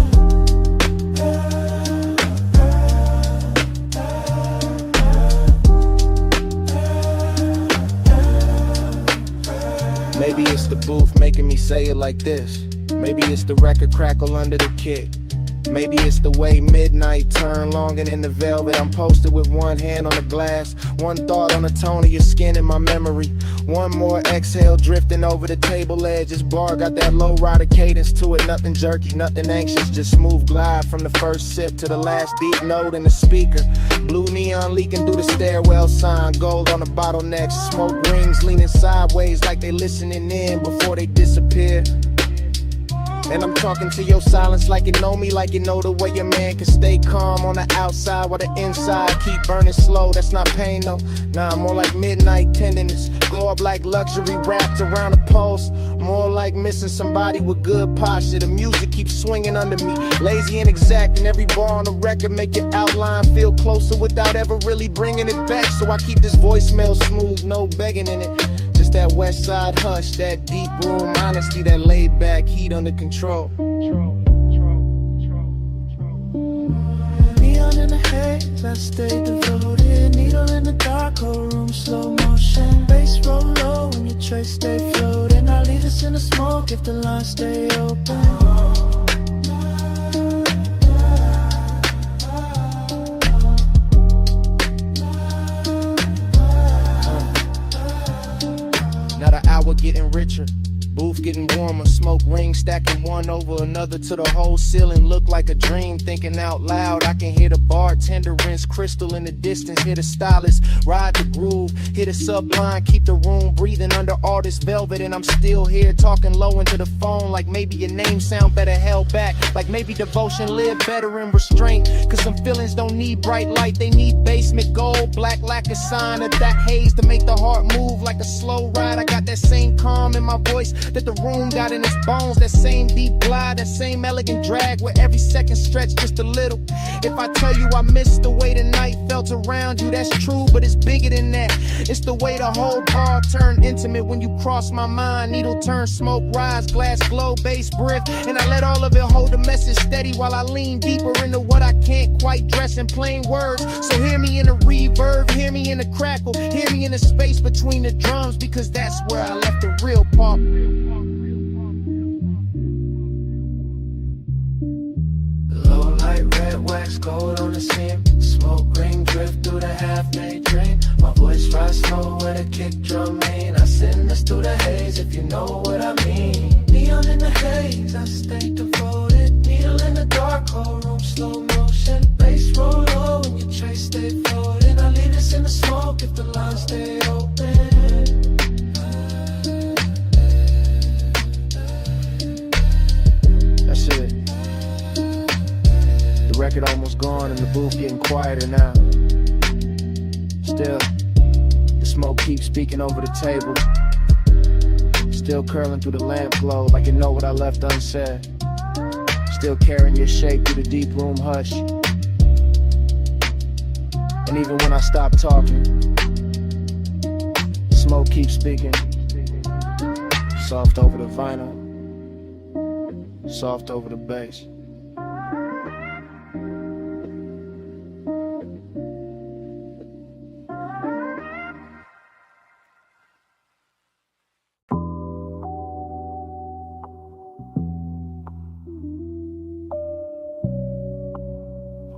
Maybe it's the booth making me say it like this. Maybe it's the record crackle under the kick. Maybe it's the way midnight turn long and in the velvet. I'm posted with one hand on the glass, one thought on the tone of your skin in my memory. One more exhale drifting over the table edge. This bar got that low rider cadence to it. Nothing jerky, nothing anxious, just smooth glide from the first sip to the last deep note in the speaker. Blue neon leaking through the stairwell sign. Gold on the bottlenecks. Smoke rings leaning sideways like they listening in before they disappear. And I'm talking to your silence like you know me, like you know the way your man can stay calm on the outside while the inside keep burning slow. That's not pain though, nah, more like midnight tenderness. Glow up like luxury wrapped around the pulse. More like missing somebody with good posture. The music keeps swinging under me, lazy and exact. And every bar on the record make your outline feel closer without ever really bringing it back. So I keep this voicemail smooth, no begging in it. Just that west side hush, that deep room honesty, that laid back heat under control. Neon in the haze, I stay devoted. Needle in the dark hole room, slow motion. Bass roll low and your trace stay floating. I leave us in the smoke if the lines stay open. Hour getting richer, booth getting warmer, smoke rings stacking one over another to the whole ceiling look like a dream. Thinking out loud, I can hear the bartender rinse crystal in the distance, hear the stylist ride the groove, hear the subline keep the room breathing under all this velvet. And I'm still here talking low into the phone like maybe your name sound better held back, like maybe devotion live better in restraint. Cause some feelings don't need bright light, they need basement gold, black lacquer sign of that haze to make the heart move like a slow ride. I got that same calm in my voice that the room got in its bones, that same deep glide, that same elegant drag where every second stretch just a little. If I tell you I miss the way the night felt around you, that's true, but it's bigger than that. It's the way the whole bar turned intimate when you cross my mind. Needle turn, smoke rise, glass glow, bass breath, and I let all of it hold the message steady while I lean deeper into what I can't quite dress in plain words. So hear me in the reverb, hear me in the crackle, hear me in the space between the drums, because that's where I left the real part. Low light, red wax, gold on the seam. Smoke ring drift through the half-made dream. My voice rides slow with a kick drum mean. I send us through the haze if you know what I mean. Neon in the haze, I stay devoted. Needle in the dark hole room, slow motion. Bass roll low and your trace stay floating. I leave us in the smoke if the lines stay open. That's it. The record almost gone and the booth getting quieter now. Still, the smoke keeps speaking over the table. Still curling through the lamp glow like you know what I left unsaid. Still carrying your shape through the deep room hush. And even when I stop talking, the smoke keeps speaking. Soft over the vinyl, soft over the bass.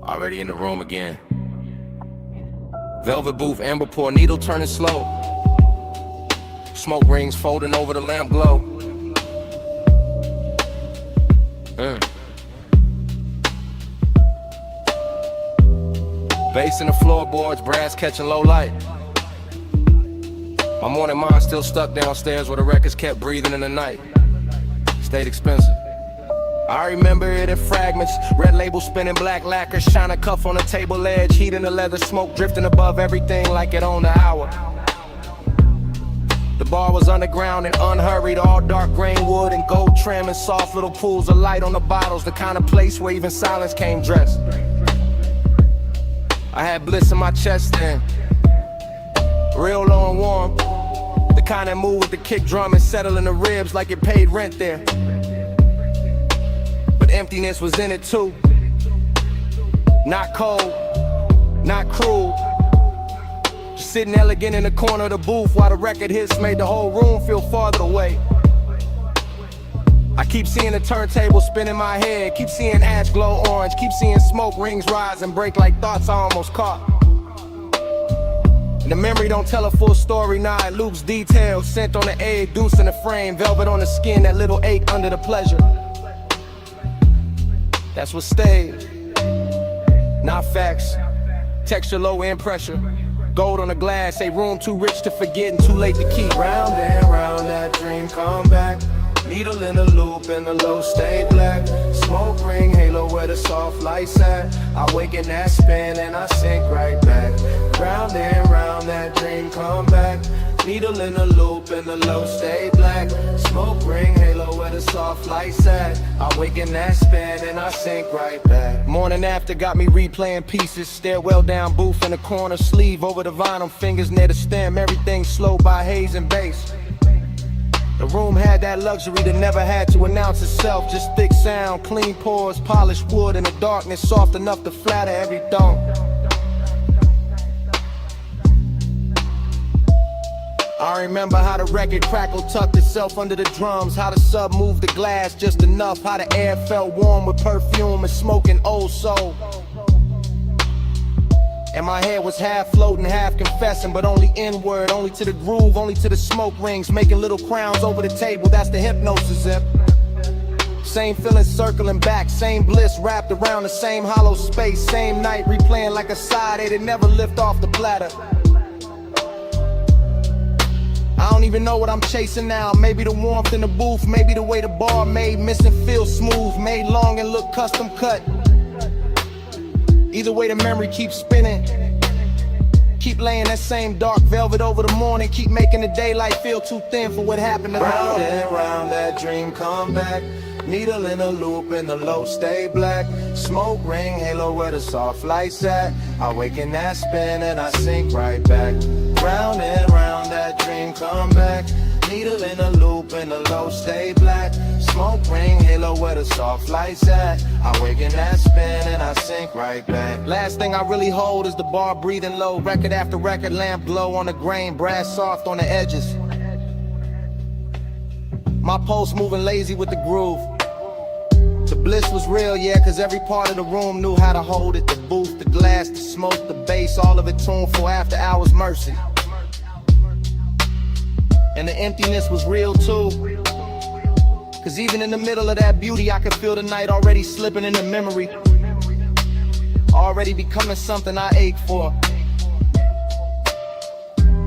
Already in the room again. Velvet booth, amber pour, needle turning slow. Smoke rings folding over the lamp glow. Bass in the floorboards, brass catching low light. My morning mind still stuck downstairs where the records kept breathing in the night. Stayed expensive. I remember it in fragments. Red label spinning, black lacquer, shine a cuff on the table edge, heat in the leather, smoke drifting above everything like it owned the hour. The bar was underground and unhurried, all dark grain wood and gold trim and soft little pools of light on the bottles, the kind of place where even silence came dressed. I had bliss in my chest then, real low and warm, the kind that moved with the kick drum and settle in the ribs like it paid rent there. But emptiness was in it too, not cold, not cruel. Sitting elegant in the corner of the booth while the record hits made the whole room feel farther away. I keep seeing the turntable spin in my head, keep seeing ash glow orange, keep seeing smoke rings rise and break like thoughts I almost caught. And the memory don't tell a full story, nah, it loops details, scent on the egg, deuce in the frame, velvet on the skin, that little ache under the pleasure. That's what stayed, not facts, texture low and pressure. Gold on the glass, a room too rich to forget and too late to keep. Round and round that dream come back. Needle in the loop and the low stay black. Smoke ring halo where the soft lights at. I wake in that spin and I sink right back. Round and round that dream come back. Needle in the loop and the low stay black. Smoke ring halo where the soft lights at. I wake in that spin and I sink right back. Morning after got me replaying pieces. Stairwell down booth in the corner, sleeve over the vinyl, fingers near the stem. Everything slow by haze and bass. The room had that luxury that never had to announce itself. Just thick sound, clean pours, polished wood in the darkness, soft enough to flatter every thump. I remember how the record crackle tucked itself under the drums, how the sub moved the glass just enough, how the air felt warm with perfume and smoking old soul. And my head was half floating, half confessing, but only inward, only to the groove, only to the smoke rings, making little crowns over the table, that's the hypnosis zip. Same feeling circling back, same bliss wrapped around the same hollow space, same night replaying like a side A that never lift off the platter. I don't even know what I'm chasing now. Maybe the warmth in the booth, maybe the way the bar made missing feel smooth, made long and look custom cut. Either way the memory keeps spinning. Keep laying that same dark velvet over the morning, keep making the daylight feel too thin for what happened to the round and round that dream come back. Needle in a loop and the low stay black. Smoke ring halo where the soft lights at. I wake in that spin and I sink right back. Round and round that dream come back. Needle in a loop and the low stay black. Smoke ring halo where the soft lights at. I wake in that spin and I sink right back. Last thing I really hold is the bar breathing low. Record after record, lamp glow on the grain, brass soft on the edges. My pulse moving lazy with the groove. The bliss was real, yeah, cause every part of the room knew how to hold it. The booth, the glass, the smoke, the bass, all of it tuned for after hours mercy. And the emptiness was real too. Cause even in the middle of that beauty, I could feel the night already slipping into memory. Already becoming something I ache for.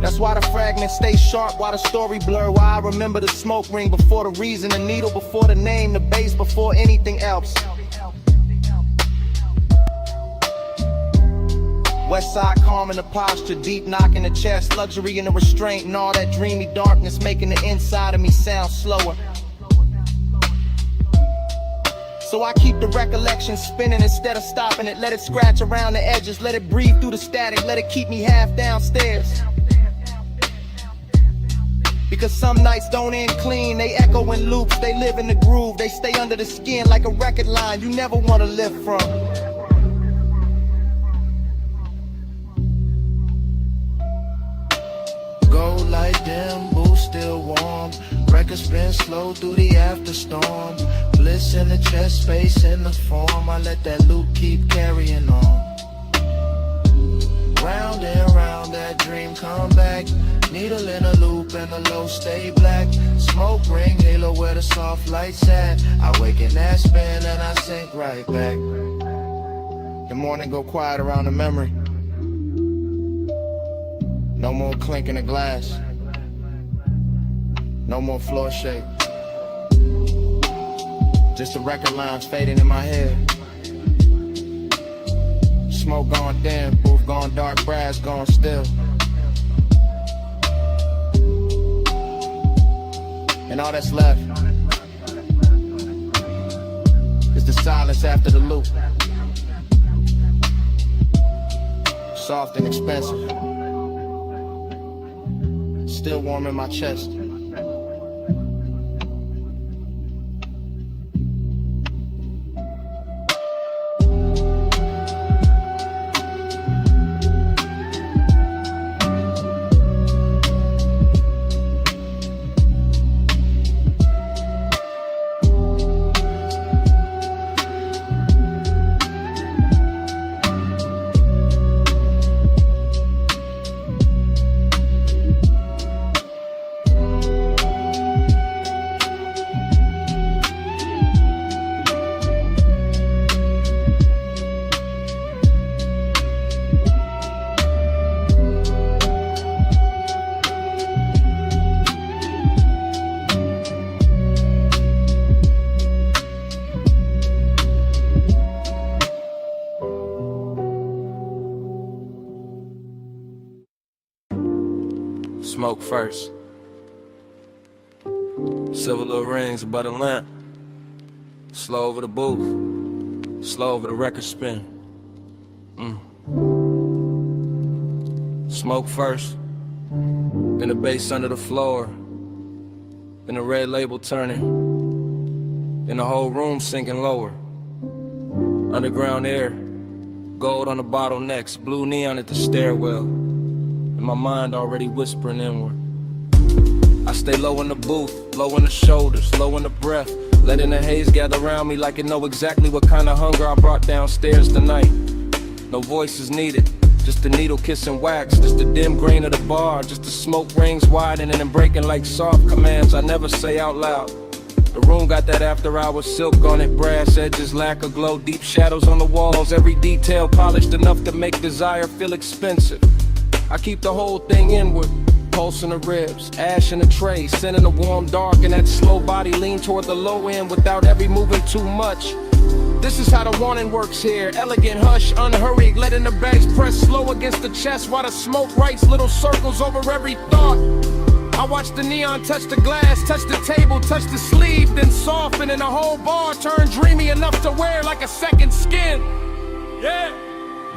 That's why the fragments stay sharp, why the story blur, why I remember the smoke ring before the reason, the needle before the name, the bass before anything else. West side calm in the posture, deep knock in the chest, luxury in the restraint, and all that dreamy darkness making the inside of me sound slower. So I keep the recollection spinning instead of stopping it, let it scratch around the edges, let it breathe through the static, let it keep me half downstairs. Because some nights don't end clean, they echo in loops, they live in the groove, they stay under the skin like a record line you never want to live from. Gold light dim, booth still warm. Record spin slow through the afterstorm. Bliss in the chest space in the form. I let that loop keep carrying on. Round and round that dream come back. Needle in a loop and the low stay black. Smoke ring halo where the soft lights at. I wake in that spin and I sink right back. The morning go quiet around the memory. No more clinking the glass. No more floor shake. Just the record lines fading in my head. Smoke gone dim, booth gone dark, brass gone still. And all that's left is the silence after the loop. Soft and expensive. Still warm in my chest. Smoke first. Silver little rings above the lamp. Slow over the booth. Slow over the record spin. Smoke first. Then the bass under the floor. Then the red label turning. Then the whole room sinking lower. Underground air. Gold on the bottlenecks. Blue neon at the stairwell. And my mind already whispering inward. I stay low in the booth, low in the shoulders, low in the breath, letting the haze gather around me like it know exactly what kind of hunger I brought downstairs tonight. No voices needed, just the needle kissing wax, just the dim grain of the bar, just the smoke rings widening and breaking like soft commands I never say out loud. The room got that after hours silk on it, brass edges, lack of glow, deep shadows on the walls, every detail polished enough to make desire feel expensive. I keep the whole thing inward, pulse in the ribs, ash in the tray, sending the warm dark and that slow body lean toward the low end without every moving too much. This is how the warning works here, elegant hush, unhurried, letting the bags press slow against the chest while the smoke writes little circles over every thought. I watch the neon touch the glass, touch the table, touch the sleeve, then soften and the whole bar turn dreamy enough to wear like a second skin. Yeah.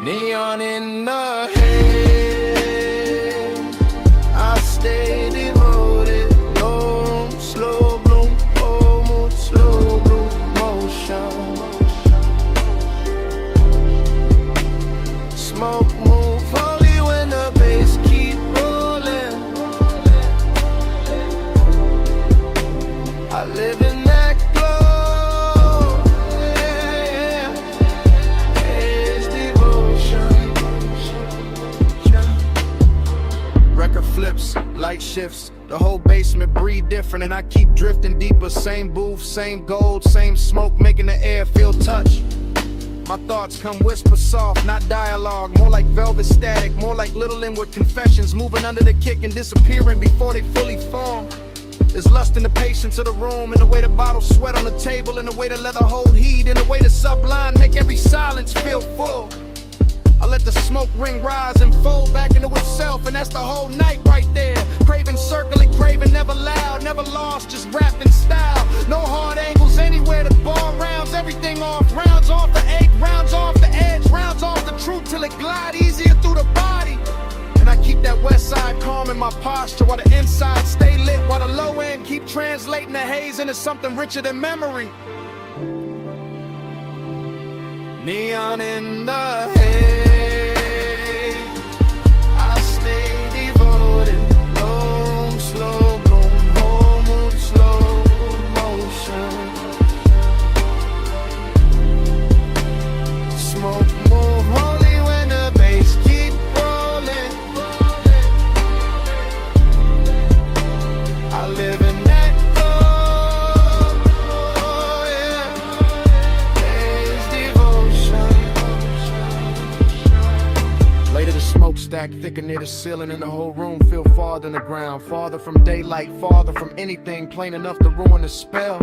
Neon in the head, I stay devoted. No slow bloom, oh, slow bloom motion. Smoke move only when the bass keep rolling. I live in that glow, yeah. It's devotion. Record flips, light shifts, the whole basement breathe different, and I keep drifting deeper. Same booth, same gold, same smoke, making the air feel touch. My thoughts come whisper soft, not dialogue, more like velvet static, more like little inward confessions, moving under the kick and disappearing before they fully form. There's lust in the patience of the room, in the way the bottles sweat on the table, in the way the leather hold heat, in the way the sublime make every silence feel full. I let the smoke ring rise and fold back into itself, and that's the whole night right there. Craving, circling, craving, never loud, never lost, just wrapped in style. No hard angles anywhere, the ball rounds everything off. Rounds off the egg, rounds off the edge, rounds off the truth till it glide easier through the body. And I keep that west side calm in my posture, while the inside stay lit, while the low end keep translating the haze into something richer than memory. Neon in the head, I stay devoted. Long, slow bloom, whole mood, slow motion. Smoke move only when the bass keep rolling. I live in that glow, yeah. It's devotion. back, thicker near the ceiling, and the whole room feel farther than the ground. Farther from daylight, farther from anything plain enough to ruin the spell.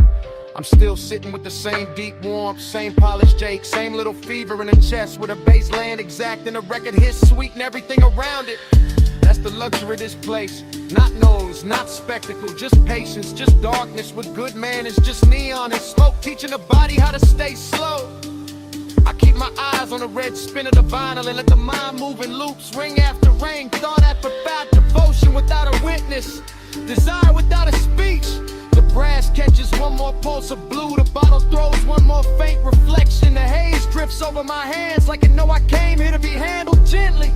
I'm still sitting with the same deep warmth, same polished Jake, same little fever in the chest, with a bass laying exact and a record hit sweet and everything around it. That's the luxury of this place. Not noise, not spectacle, just patience, just darkness with good manners, just neon and smoke, teaching the body how to stay slow. I keep my eyes on the red spin of the vinyl and let the mind move in loops, ring after ring, thought after thought, devotion without a witness, desire without a speech. The brass catches one more pulse of blue, the bottle throws one more faint reflection, the haze drifts over my hands like it know I came here to be handled gently,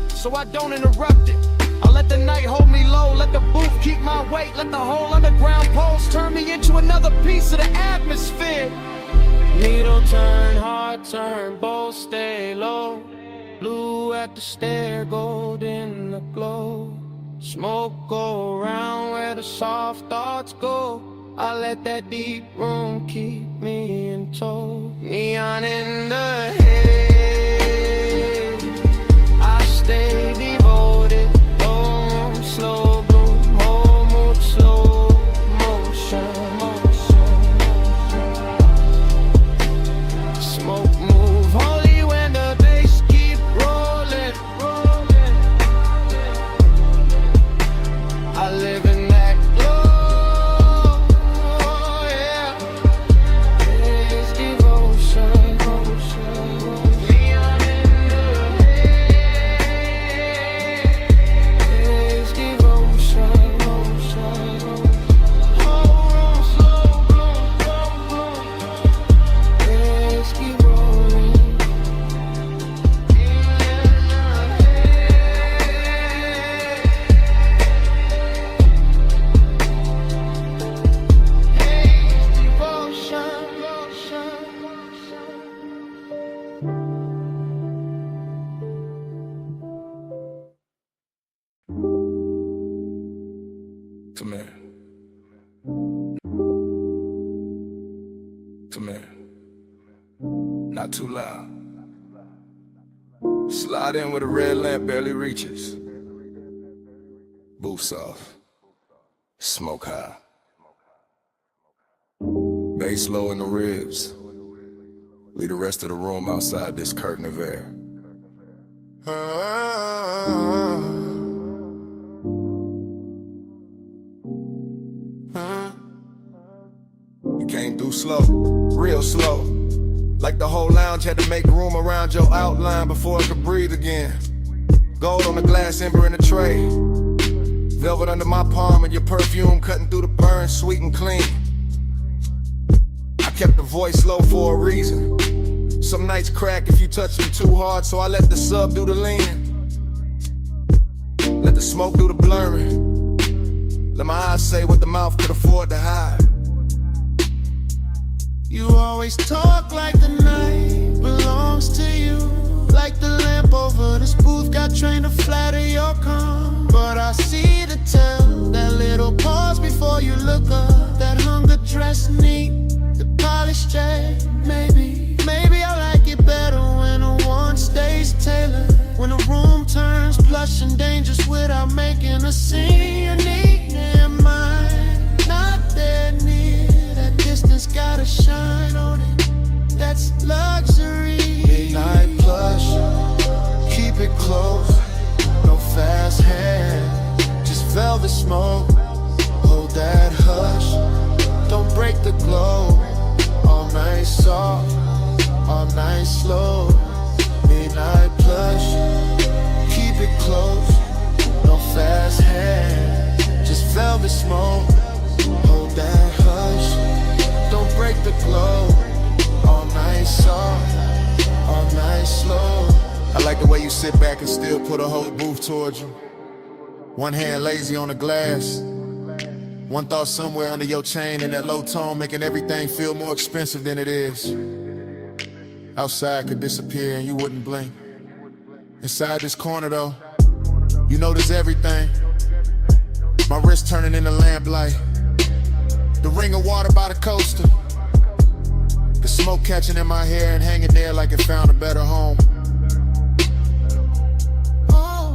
so I don't interrupt it. I let the night hold me low, let the booth keep my weight, let the whole underground pulse turn me into another piece of the atmosphere. Needle turn, heart turn, both stay low. Blue at the stair, gold in the glow. Smoke go around where the soft thoughts go. I let that deep room keep me in tow. Neon in the head, I stay devoted. Home slow bloom, whole mood slow motion. Smoke move holy when the bass keep rolling. I live in that glow, yeah. It's devotion, neon in the head. It's devotion, whole room slow bloom, it's keep rolling. Come here. Come here. Not too loud. Slide in with a red lamp barely reaches. Booth soft. Smoke high. Bass low in the ribs. Leave the rest of the room outside this curtain of air. You came through slow, real slow. Like the whole lounge had to make room around your outline before it could breathe again. Gold on the glass ember in the tray. Velvet under my palm and your perfume cutting through the burn, sweet and clean. I kept the voice low for a reason. Some nights crack if you touch them too hard, so I let the sub do the leaning. Let the smoke do the blurring. Let my eyes say what the mouth could afford to hide. You always talk like the night belongs to you. Like the lamp over this booth got trained to flatter your calm. But I see the tell, that little pause before you look up. That hunger dress neat, the polished J. Maybe I like it better when a one stays tailored. When the room turns plush and dangerous without making a scene. You need in mind, not that near. That distance gotta shine on it. That's luxury. Midnight plush, keep it close. No fast hand, just velvet smoke. Hold that hush, don't break the glow. All night soft, all night slow. Midnight plush, keep it close. No fast hand, just velvet smoke. Hold that hush, don't break the glow. All night soft, all night slow. I like the way you sit back and still put a whole booth towards you. One hand lazy on the glass. One thought somewhere under your chain in that low tone, making everything feel more expensive than it is. Outside could disappear and you wouldn't blink. Inside this corner though, you notice everything. My wrist turning into lamplight. The ring of water by the coaster. The smoke catching in my hair and hanging there like it found a better home. Oh,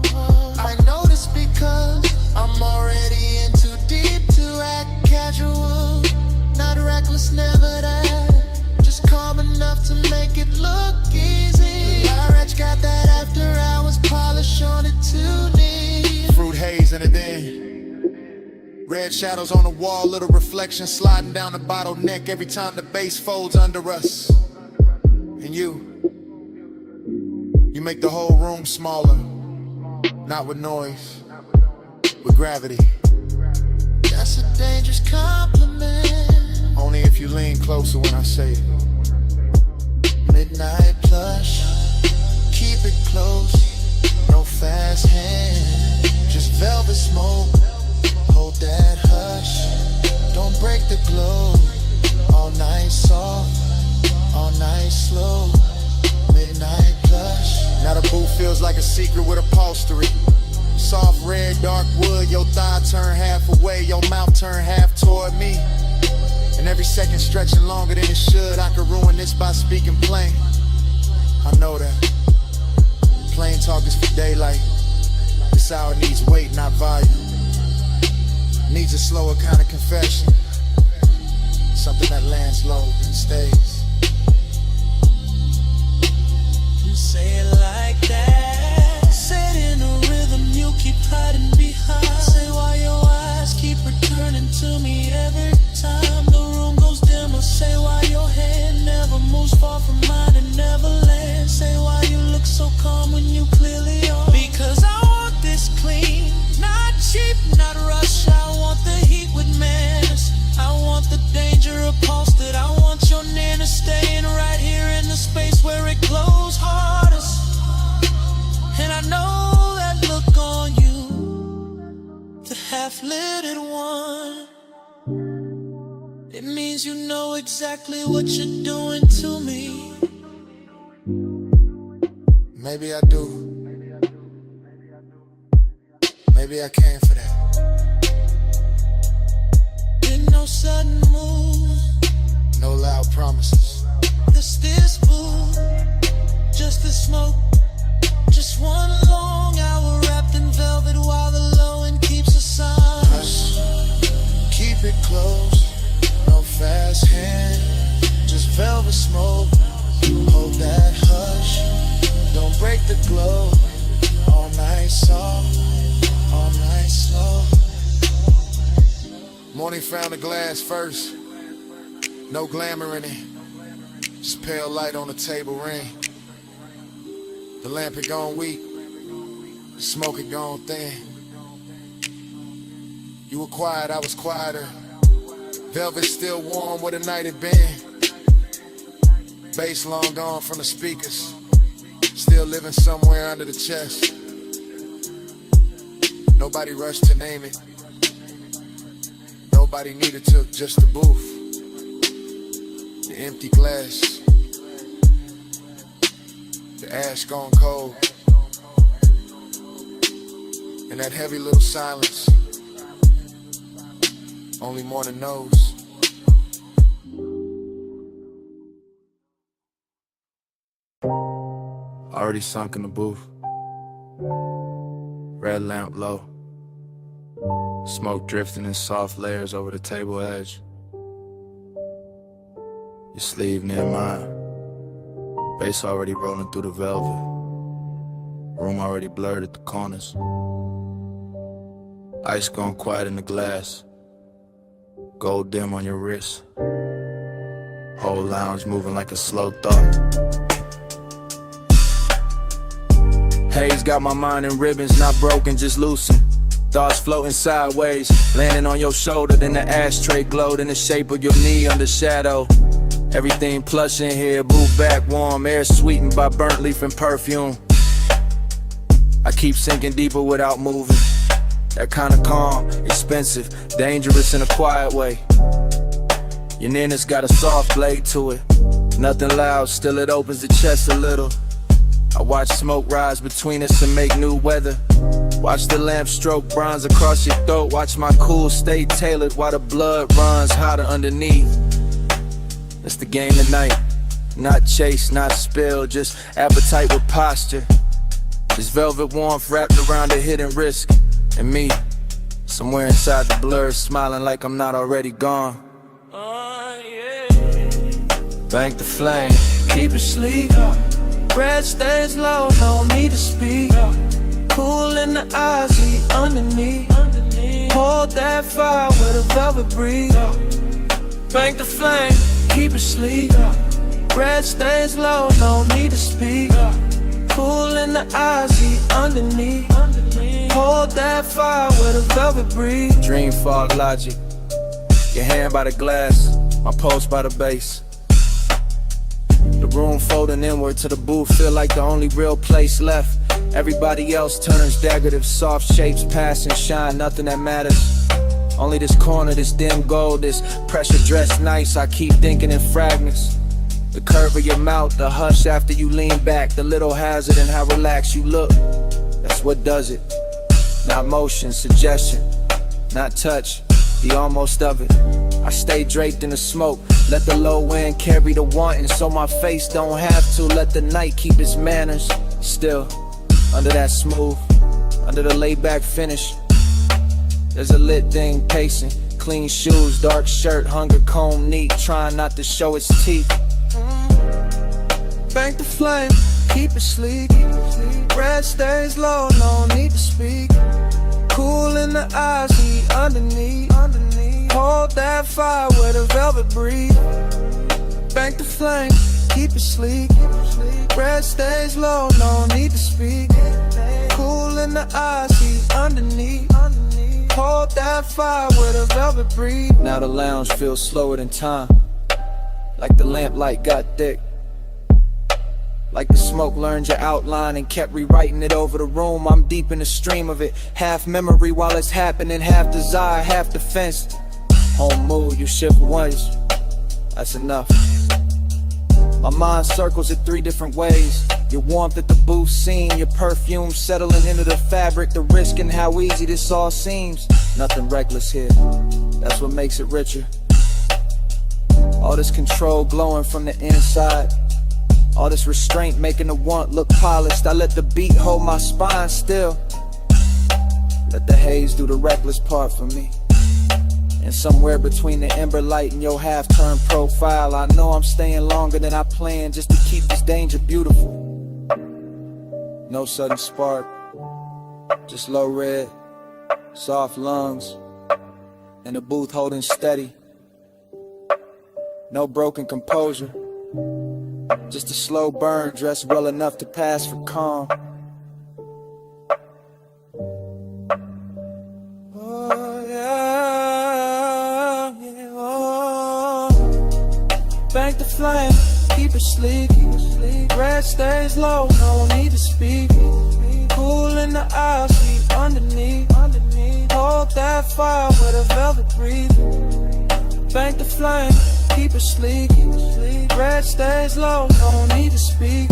I know this because I'm already in too deep to act casual. Not reckless, never that. Just calm enough to make it look easy. Large got that after hours polish on it too neat. Fruit haze in it then. Red shadows on the wall, little reflection sliding down the bottleneck every time the bass folds under us. And you make the whole room smaller. Not with noise, with gravity. That's a dangerous compliment. Only if you lean closer when I say it. Midnight plush, keep it close. No fast hand, just velvet smoke. Hold that hush, don't break the glow. All night soft, all night slow. Midnight plush. Now the booth feels like a secret with upholstery. Soft red, dark wood, your thigh turn half away, your mouth turn half toward me. And every second stretching longer than it should. I could ruin this by speaking plain. I know that. Plain talk is for daylight. This hour needs weight, not volume. Needs a slower kind of confession. Something that lands low and stays. You say it like that. Say it in a rhythm you keep hiding behind. Say why your eyes keep returning to me every time the room goes dimmer. Say why your head never moves far from mine and never lands. Say why you look so calm when you clearly are. Because I want this clean, not cheap, not rush. I want the heat with manners. I want the danger upholstered. I want your nana staying right here in the space where it glows hardest. And I know that look on you, the half-littered one. It means you know exactly what you're doing to me. Maybe I do. Maybe I came for that. No sudden move, no loud promises. This move, just the smoke. Just one long hour wrapped in velvet while the low end keeps us on. Hush, keep it close. No fast hand, just velvet smoke. Hold that hush, don't break the glow. All night soft, all night slow. Morning found the glass first. No glamour in it. Just pale light on the table ring. The lamp had gone weak. The smoke had gone thin. You were quiet, I was quieter. Velvet still warm where the night had been. Bass long gone from the speakers. Still living somewhere under the chest. Nobody rushed to name it. Nobody needed to, just the booth. The empty glass. The ash gone cold. And that heavy little silence. Only morning knows. Already sunk in the booth. Red lamp low. Smoke drifting in soft layers over the table edge. Your sleeve near mine. Bass already rolling through the velvet. Room already blurred at the corners. Ice gone quiet in the glass. Gold dim on your wrist. Whole lounge moving like a slow thought. Haze got my mind in ribbons, not broken, just loosened. Thoughts floating sideways, landing on your shoulder, then the ashtray glowed in the shape of your knee under shadow. Everything plush in here, move back warm, air sweetened by burnt leaf and perfume. I keep sinking deeper without moving. That kind of calm, expensive, dangerous in a quiet way. Your nana's got a soft blade to it. Nothing loud, still it opens the chest a little. I watch smoke rise between us and make new weather. Watch the lamp stroke bronze across your throat. Watch my cool stay tailored while the blood runs hotter underneath. It's the game tonight. Not chase, not spill, just appetite with posture. This velvet warmth wrapped around a hidden risk. And me, somewhere inside the blur, smiling like I'm not already gone. Bank the flame, keep it sleek. Breath stays low, no need to speak. Cool in the eyes, heat underneath. Hold that fire with a velvet breeze. Bank the flame, keep it sleek. Breath stays low, no need to speak. Cool in the eyes, heat underneath. Hold that fire with a velvet breeze. Dream fog logic. Your hand by the glass, my pulse by the base. The room folding inward to the booth, feel like the only real place left. Everybody else turns decorative, soft shapes pass and shine, nothing that matters. Only this corner, this dim gold, this pressure dressed nice, I keep thinking in fragments. The curve of your mouth, the hush after you lean back, the little hazard in how relaxed you look. That's what does it. Not motion, suggestion, not touch, the almost of it. I stay draped in the smoke, let the low end carry the wanting, so my face don't have to. Let the night keep its manners. Still, under that smooth, under the laid back finish, there's a lit thing pacing. Clean shoes, dark shirt, hunger comb neat, trying not to show its teeth. Bank the flame, keep it sleek. Breath stays low, no need to speak. Cool in the eyes, heat underneath. Hold that fire with a velvet breeze. Bank the flame, keep it sleek. Breath stays low, no need to speak. Cool in the eyes, heat underneath. Hold that fire with a velvet breeze. Now the lounge feels slower than time, like the lamplight got thick. Like the smoke learned your outline and kept rewriting it over the room. I'm deep in the stream of it, half memory while it's happening, half desire, half defense. Home mood, you shift once, that's enough. My mind circles it 3 different ways. Your warmth at the booth scene, your perfume settling into the fabric, the risk and how easy this all seems. Nothing reckless here, that's what makes it richer. All this control glowing from the inside, all this restraint making the want look polished. I let the beat hold my spine still. Let the haze do the reckless part for me. And somewhere between the ember light and your half-turned profile, I know I'm staying longer than I planned just to keep this danger beautiful. No sudden spark, just low red, soft lungs, and the booth holding steady. No broken composure, just a slow burn dressed well enough to pass for calm. Oh yeah, yeah, oh. Bank the flame, keep it sleek. Breath stays low, no need to speak. Cool in the eyes, heat underneath. Hold that fire with a velvet breeze. Bank the flame, keep it sleek. Breath stays low, no need to speak.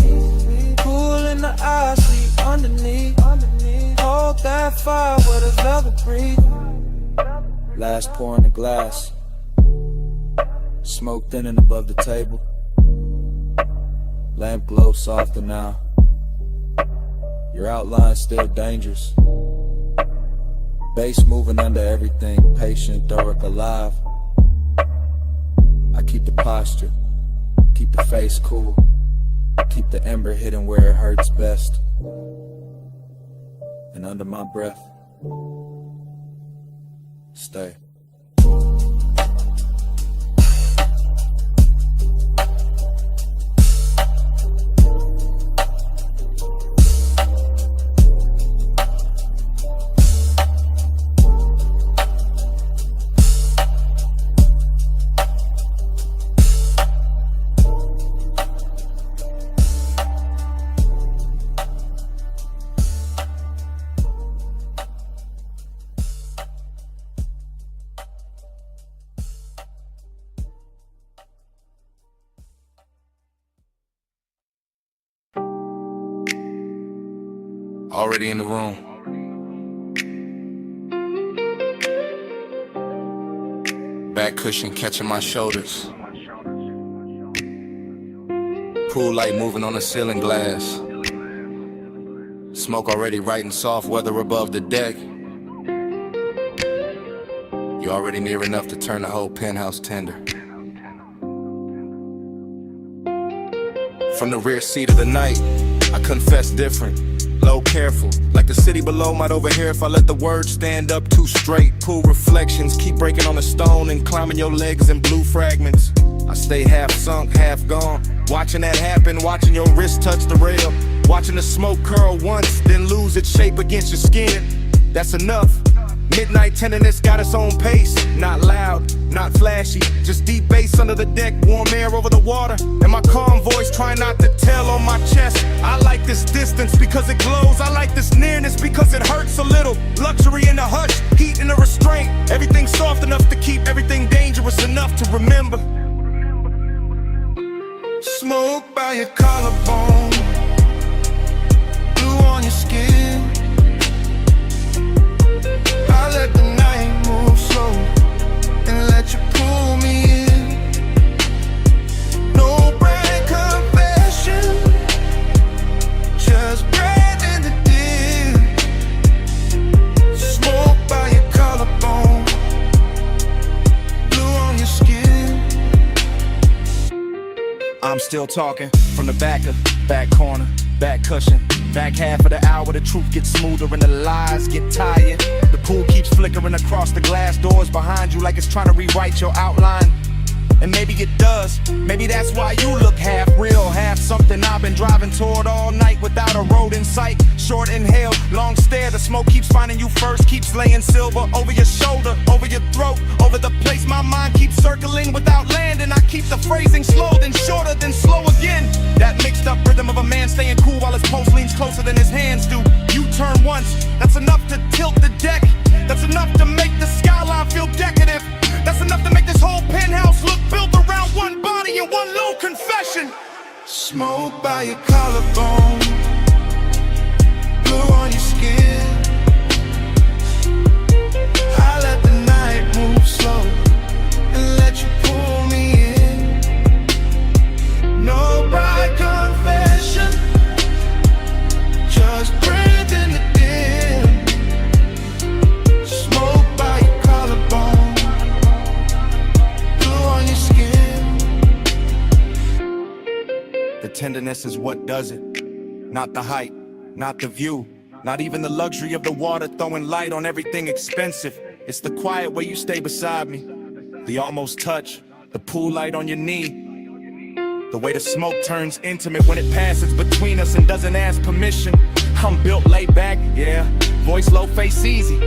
Cool in the eyes, heat underneath. Hold that fire with a velvet breeze. Last pour in the glass, smoke thinning above the table. Lamp glow softer now. Your outline's still dangerous. Bass moving under everything, patient, Doric alive. I keep the posture, keep the face cool, keep the ember hidden where it hurts best. And under my breath, stay. Already in the room. Back cushion catching my shoulders. Pool light moving on the ceiling glass. Smoke already writing soft weather above the deck. You're already near enough to turn the whole penthouse tender. From the rear seat of the night, I confess different. Low careful, like the city below might overhear if I let the words stand up too straight. Pool reflections, keep breaking on the stone and climbing your legs in blue fragments. I stay half sunk, half gone, watching that happen, watching your wrist touch the rail, watching the smoke curl once, then lose its shape against your skin. That's enough. Midnight tenderness got its own pace. Not loud, not flashy, just deep bass under the deck, warm air over the water, and my calm voice trying not to tell on my chest. I like this distance because it glows. I like this nearness because it hurts a little. Luxury in the hush, heat in the restraint. Everything soft enough to keep everything dangerous enough to remember. Smoke by your collarbone, blue on your skin. I let the night move slow and let you pull me in. No brand confession, just breath in the dim. Smoke by your collarbone, blue on your skin. I'm still talking from the back corner, back cushion. Back half of the hour, the truth gets smoother and the lies get tired. The pool keeps flickering across the glass doors behind you like it's trying to rewrite your outline. And maybe it does, maybe that's why you look half real, half something I've been driving toward all night without a road in sight. Short inhale, long stare, the smoke keeps finding you first, keeps laying silver over your shoulder, over your throat, over the place my mind keeps circling without landing. I keep the phrasing slow, then shorter, then slow again. That mixed up rhythm of a man staying cool while his pulse leans closer than his hands do. You turn once, that's enough to tilt the deck. That's enough to make the skyline feel decadent. That's enough to make this whole penthouse look built around one body and one little confession. Smoke by your collarbone, blue on your skin. I let the night move slow and let you pull me in. No bright confession, just breathe in the dim. Smoke by your collarbone, blue on your skin. The tenderness is what does it, not the height, not the view, not even the luxury of the water throwing light on everything expensive. It's the quiet way you stay beside me, the almost touch, the pool light on your knee, the way the smoke turns intimate when it passes between us and doesn't ask permission. I'm built laid back, yeah, voice low, face easy,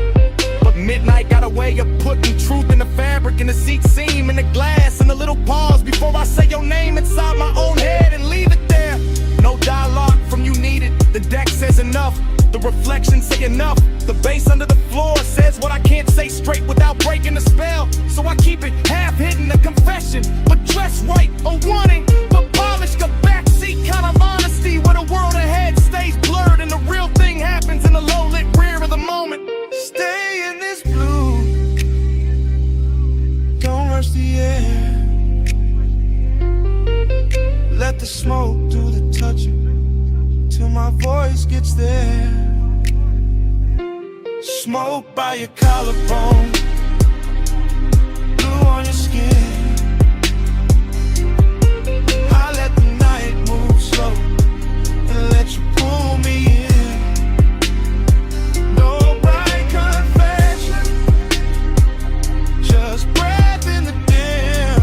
but midnight got a way of putting truth in the fabric, in the seat seam, in the glass, in the little pause before I say your name inside my own head and leave it there. No dialogue from you needed, the deck says enough, the reflections say enough, the bass under the floor says what I can't say straight without breaking the spell. So I keep it half hidden, a confession, but dressed right, a wanting, but polished, a backseat kind of honesty where the world ahead stays blurred and the real thing happens in the low-lit rear of the moment. Stay in this blue, don't rush the air. Let the smoke do the touching till my voice gets there. Smoke by your collarbone, blue on your skin. I let the night move slow and let you pull me in. No bright confession, just breath in the dim.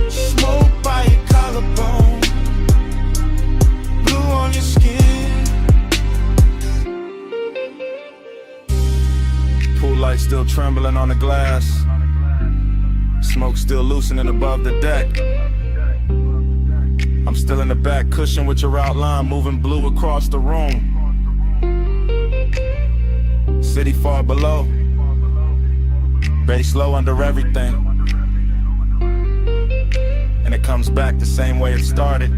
Smoke by your collarbone, blue on your skin. Pool light still trembling on the glass, smoke still loosening above the deck. I'm still in the back cushion with your outline moving blue across the room. City far below, bass low under everything, and it comes back the same way it started,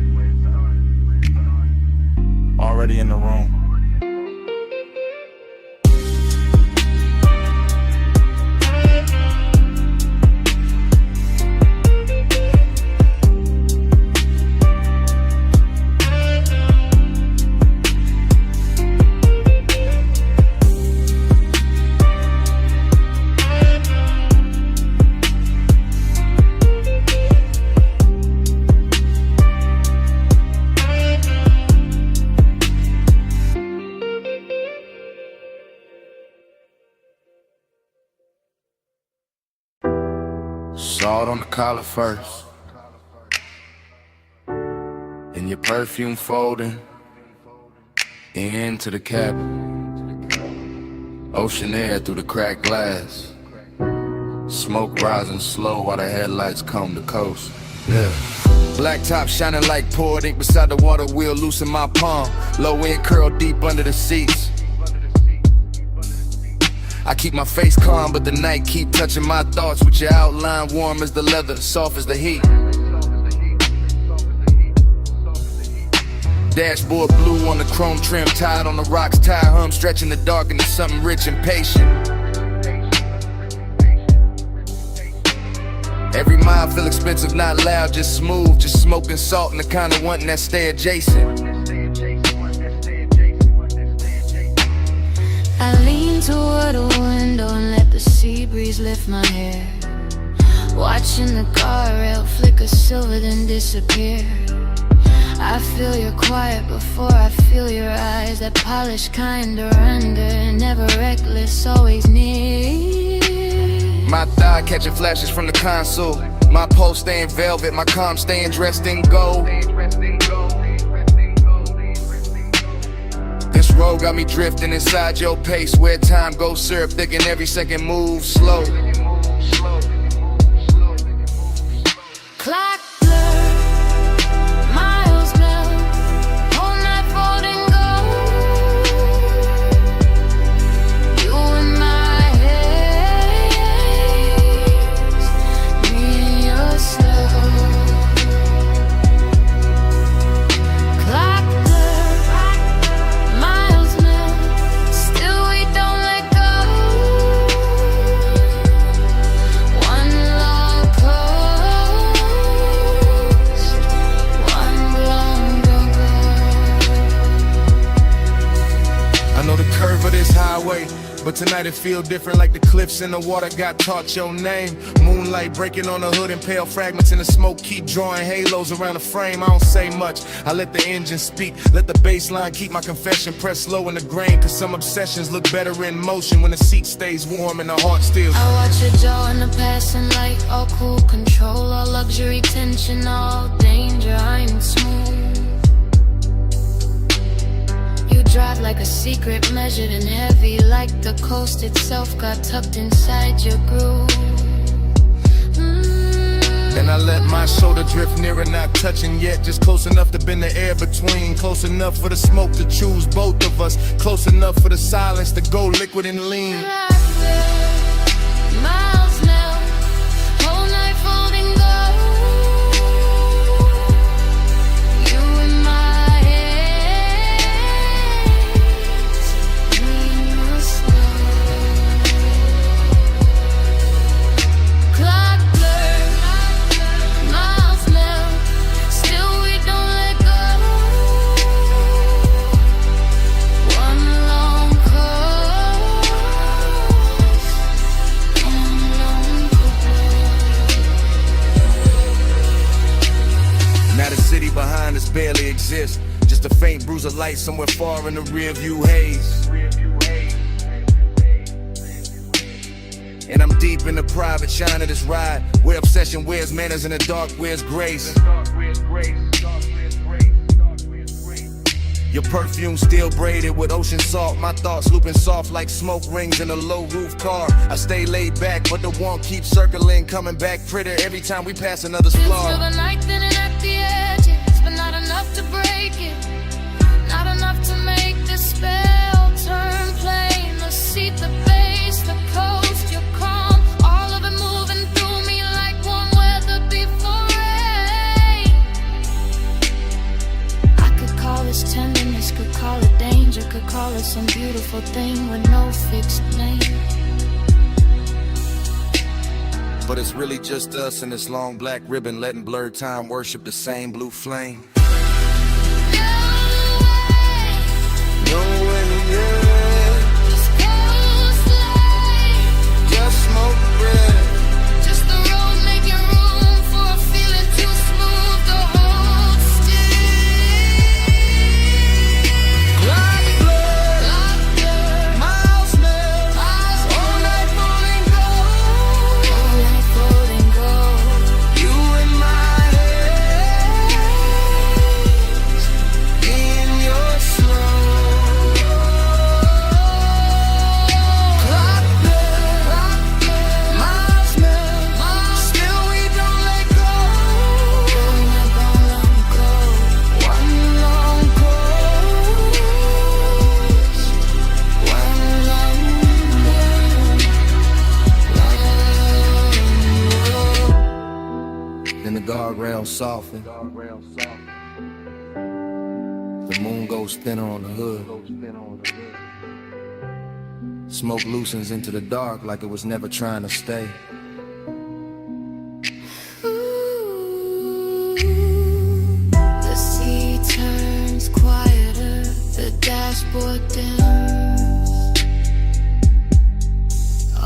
already in the room. Salt on the collar first, and your perfume folding into the cabin. Ocean air through the cracked glass. Smoke rising slow while the headlights comb the coast. Yeah. Black top shining like poured ink beside the water wheel, loose in my palm. Low end curl deep under the seats. I keep my face calm, but the night keep touching my thoughts with your outline warm as the leather, soft as the heat. Dashboard blue on the chrome trim, tied on the rocks, tire hum stretching the dark into something rich and patient. Every mile feel expensive, not loud, just smooth, just smoking salt and the kind of wanting that stay adjacent. I lean toward a window and let the sea breeze lift my hair, watching the guardrail flicker silver then disappear. I feel your quiet before I feel your eyes, that polished kind of render, never reckless, always near. My thigh catching flashes from the console, my pulse staying velvet, my calm staying dressed in gold. This road got me drifting inside your pace, where time goes syrup thick and every second moves slow. Clock blur, miles melt, whole night folding gold. You in my haze, me in your slow. Clock blur, miles melt, still we don't let go. One long coast, one long road. I know the curve of this highway, but tonight it feel different, like the cliffs in the water got taught your name. Moonlight breaking on the hood and pale fragments in the smoke keep drawing halos around the frame. I don't say much, I let the engine speak, let the bass line keep my confession pressed low in the grain. Cause some obsessions look better in motion when the seat stays warm and the heart still. I watch your jaw in the passing light, all cool control, all luxury tension, all danger, I'm smooth. You drive like a secret, measured and heavy, like the coast itself got tucked inside your groove. And I let my shoulder drift nearer, not touching yet, just close enough to bend the air between. Close enough for the smoke to choose both of us, close enough for the silence to go liquid and lean. Miles now, whole night folding gold. You in my haze, me in your slow. Clock blur, miles now, still we don't let go. One long coast, one long Now the city behind us barely exists, just a faint bruise of light somewhere far in the rear view haze. And I'm deep in the private shine of this ride, where obsession wears manners and the dark wears grace. Your perfume still braided with ocean salt, my thoughts looping soft like smoke rings in a low roof car. I stay laid back, but the want keeps circling, coming back prettier every time we pass another Through splar. the night, thinning at the edges, but not enough to break it, not enough to make the spell turn plain. The seat, the bass, the coast, your calm, all of it moving through me like warm weather before rain. I could call this tenderness, could call it danger, could call it some beautiful thing with no fixed name. But it's really just us and this long black ribbon, letting blurred time worship the same blue flame. No way, yeah. Just go slide, Just smoke bread. just the road making room for a feeling too smooth to hold still. Black blood, Clock blur, miles melt, miles all night falling gold. all night floating gold. rails soften. The moon goes thinner on the hood. Smoke loosens into the dark like it was never trying to stay. The sea turns quieter, the dashboard dims.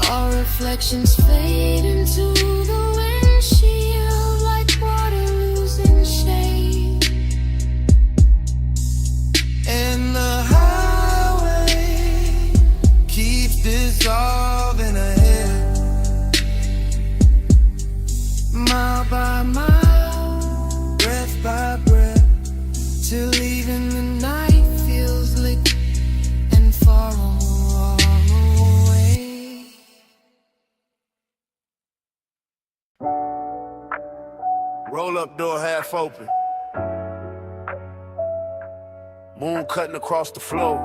Our reflections fade into the windshield like water losing shade. And the highway keeps dissolving ahead, mile by mile, breath by breath, till even the night feels liquid and far away. Roll up door half open. Moon cutting across the floor.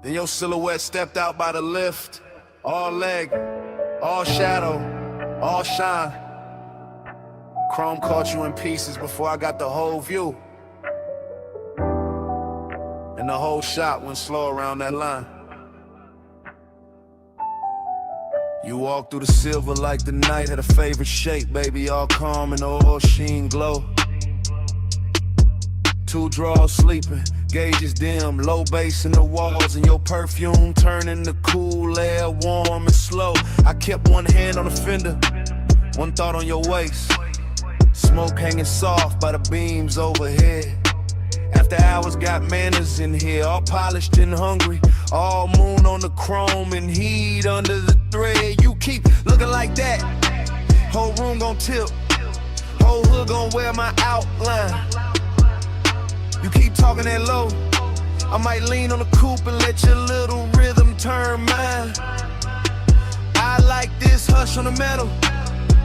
Then your silhouette stepped out by the lift. All leg, all shadow, all shine. Chrome caught you in pieces before I got the whole view. And the whole shot went slow around that line. You walked through the silver like the night had a favorite shape, baby, all calm and all sheen glow. Two draws sleeping, gauges dim, low bass in the walls, and your perfume turning the cool air warm and slow. I kept one hand on the fender, one thought on your waist. Smoke hanging soft by the beams overhead. After hours got manners in here, all polished and hungry. All moon on the chrome and heat under the thread. You keep looking like that, whole room gon' tilt, whole hood gon' wear my outline. You keep talking that low, I might lean on the coupe and let your little rhythm turn mine. I like this hush on the metal,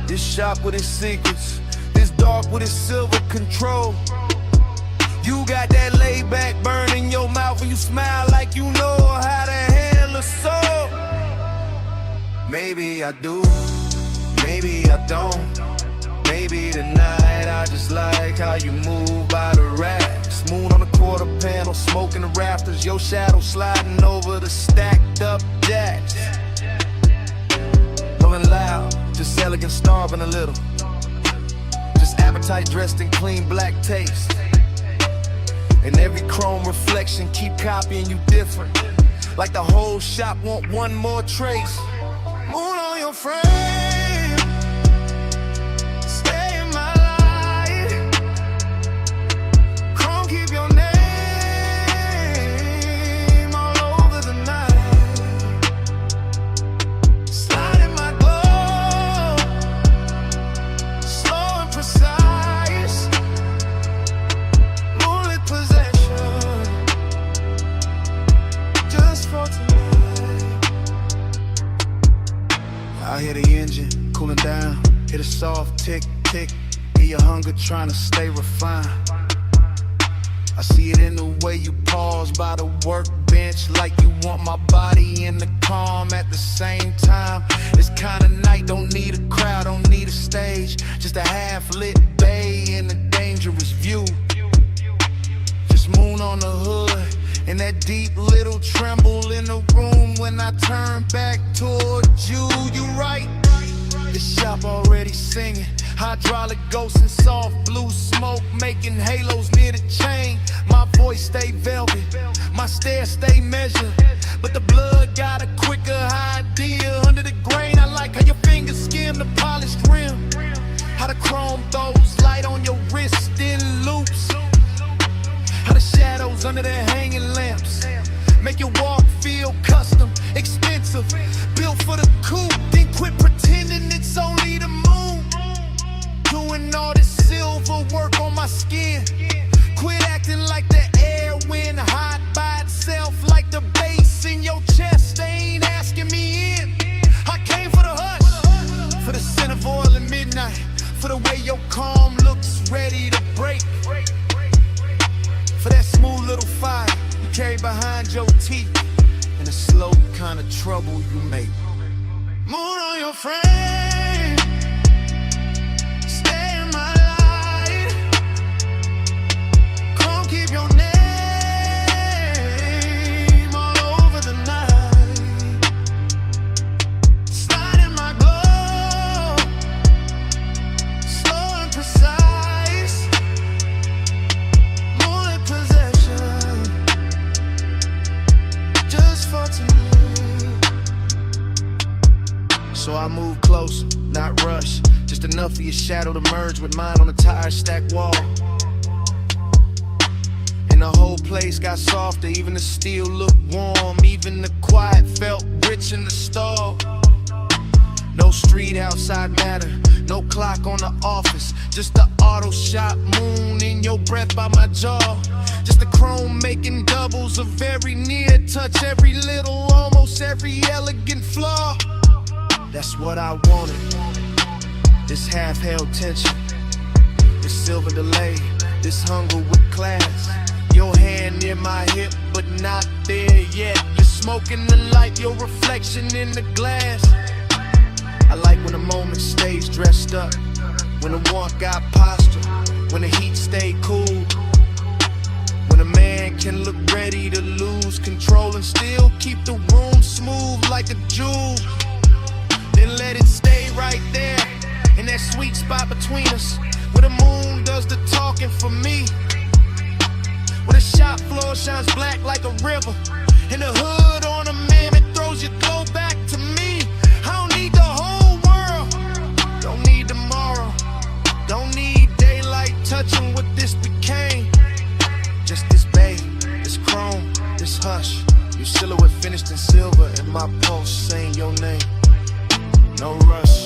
this shop with its secrets, this dark with its silver control. You got that laid back burn in your mouth when you smile like you know how to handle a soul. Maybe I do, maybe I don't. Maybe tonight I just like how you move by the racks. Moon on the quarter panel, smoke in the rafters, your shadow sliding over the stacked up jacks. Rolling loud, just elegant, starving a little. Just appetite dressed in clean black taste. And every chrome reflection keep copying you different. Like the whole shop want one more trace. Moon on your frame, stay in my life. Chrome keep your name all over the night. Slide in my glow, slow and precise. Moonlit possession, just for tonight. I hear the engine cooling down, hear the soft tick, tick. Hear your hunger trying to stay refined. I see it in the way you pause by the workbench, like you want my body in the calm at the same time. This kind of night don't need a crowd, don't need a stage, just a half-lit bay and a dangerous view. Just moon on the hood and that deep little tremble in the room when I turn back towards you. You right, the shop already singing. Hydraulic ghosts and soft blue smoke making halos near the chain. My voice stay velvet, my stare stay measured, but the blood got a quicker idea under the grain. I like how your fingers skim the polished rim, how the chrome throws light on your wrist in loops, how the shadows under the hanging lamps make your walk feel custom, expensive, built for the coupe. Then quit pretending it's only the moon, doing all this silver work on my skin. Quit acting like the air went hot by itself, like the bass in your chest. They ain't asking me in. I came for the hush, for the scent of oil at midnight, for the way your calm looks ready to break, for that smooth little fire you carry behind your teeth, and the slow kind of trouble you make. Moon on your frame, So I move close, not rush. Just enough for your shadow to merge with mine on the tire stack wall. And the whole place got softer, even the steel looked warm. Even the quiet felt rich in the stall. No street outside matter, no clock on the office. Just the auto shop moon in your breath by my jaw. Just the chrome making doubles of very near touch, every little, almost every elegant flaw. That's what I wanted. This half-held tension, this silver delay, this hunger with class. Your hand near my hip, but not there yet. You're smoking the light, your reflection in the glass. I like when a moment stays dressed up, when the warmth got posture, when the heat stay cool, when a man can look ready to lose control and still keep the room smooth like a jewel. Then let it stay right there, in that sweet spot between us, where the moon does the talking for me, where the shop floor shines black like a river, and the hood ornament throws your glow back to me. I don't need the whole world, don't need tomorrow, don't need daylight touching what this became. Just this babe, this chrome, this hush, your silhouette finished in silver, and my pulse saying your name. No rush,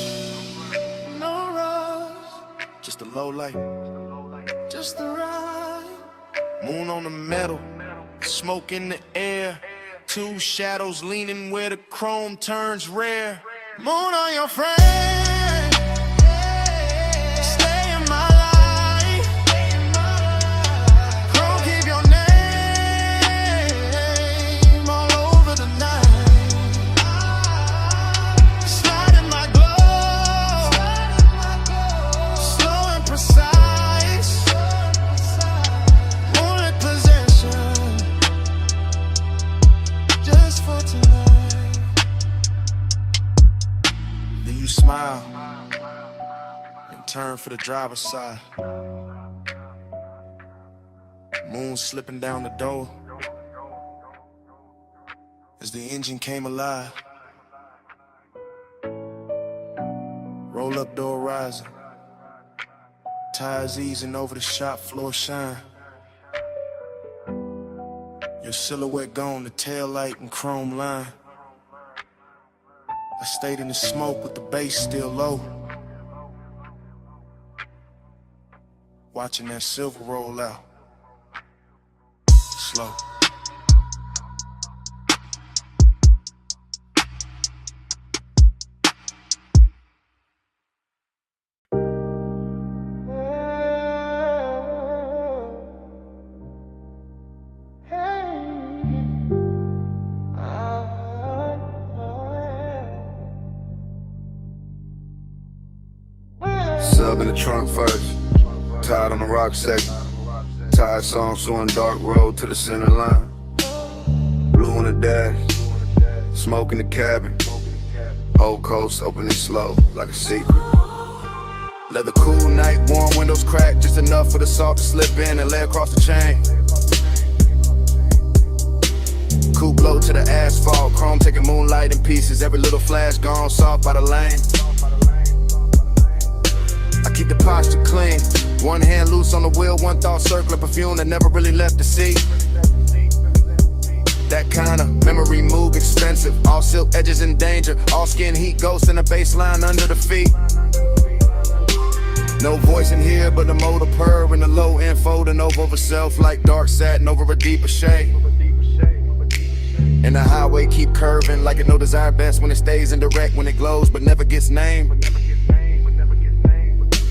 no rush, just a low light, just the right. Moon on the metal, smoke in the air, two shadows leaning where the chrome turns rare. Moon on your frame, stay in my life. Chrome, keep your name all over the night. Slide in my glow, slow and precise. Moonlit possession, just for tonight. Then you smile and turn for the driver's side. Moon slipping down the door as the engine came alive. Roll up door rising, tires easing over the shop floor shine. Your silhouette gone, the tail light and chrome line. I stayed in the smoke with the bass still low, watching that silver roll out slow. Sub in the trunk first, tied on the rock second. Tired song, so on dark road to the center line. Blue on the dash, smoke in the cabin. Whole coast opening slow, like a secret. Leather cool night, warm windows cracked, just enough for the salt to slip in and lay across the chain. Coupe blow to the asphalt, chrome taking moonlight in pieces. Every little flash gone soft by the lane. I keep the posture clean, one hand loose on the wheel, one thought circling perfume that never really left the seat. That kind of memory move expensive, all silk edges in danger, all skin heat ghost in the baseline under the feet. No voice in here but the motor purr and the low end folding over self like dark satin over a deeper shade. And the highway keep curving like it no desire best when it stays indirect, when it glows but never gets named.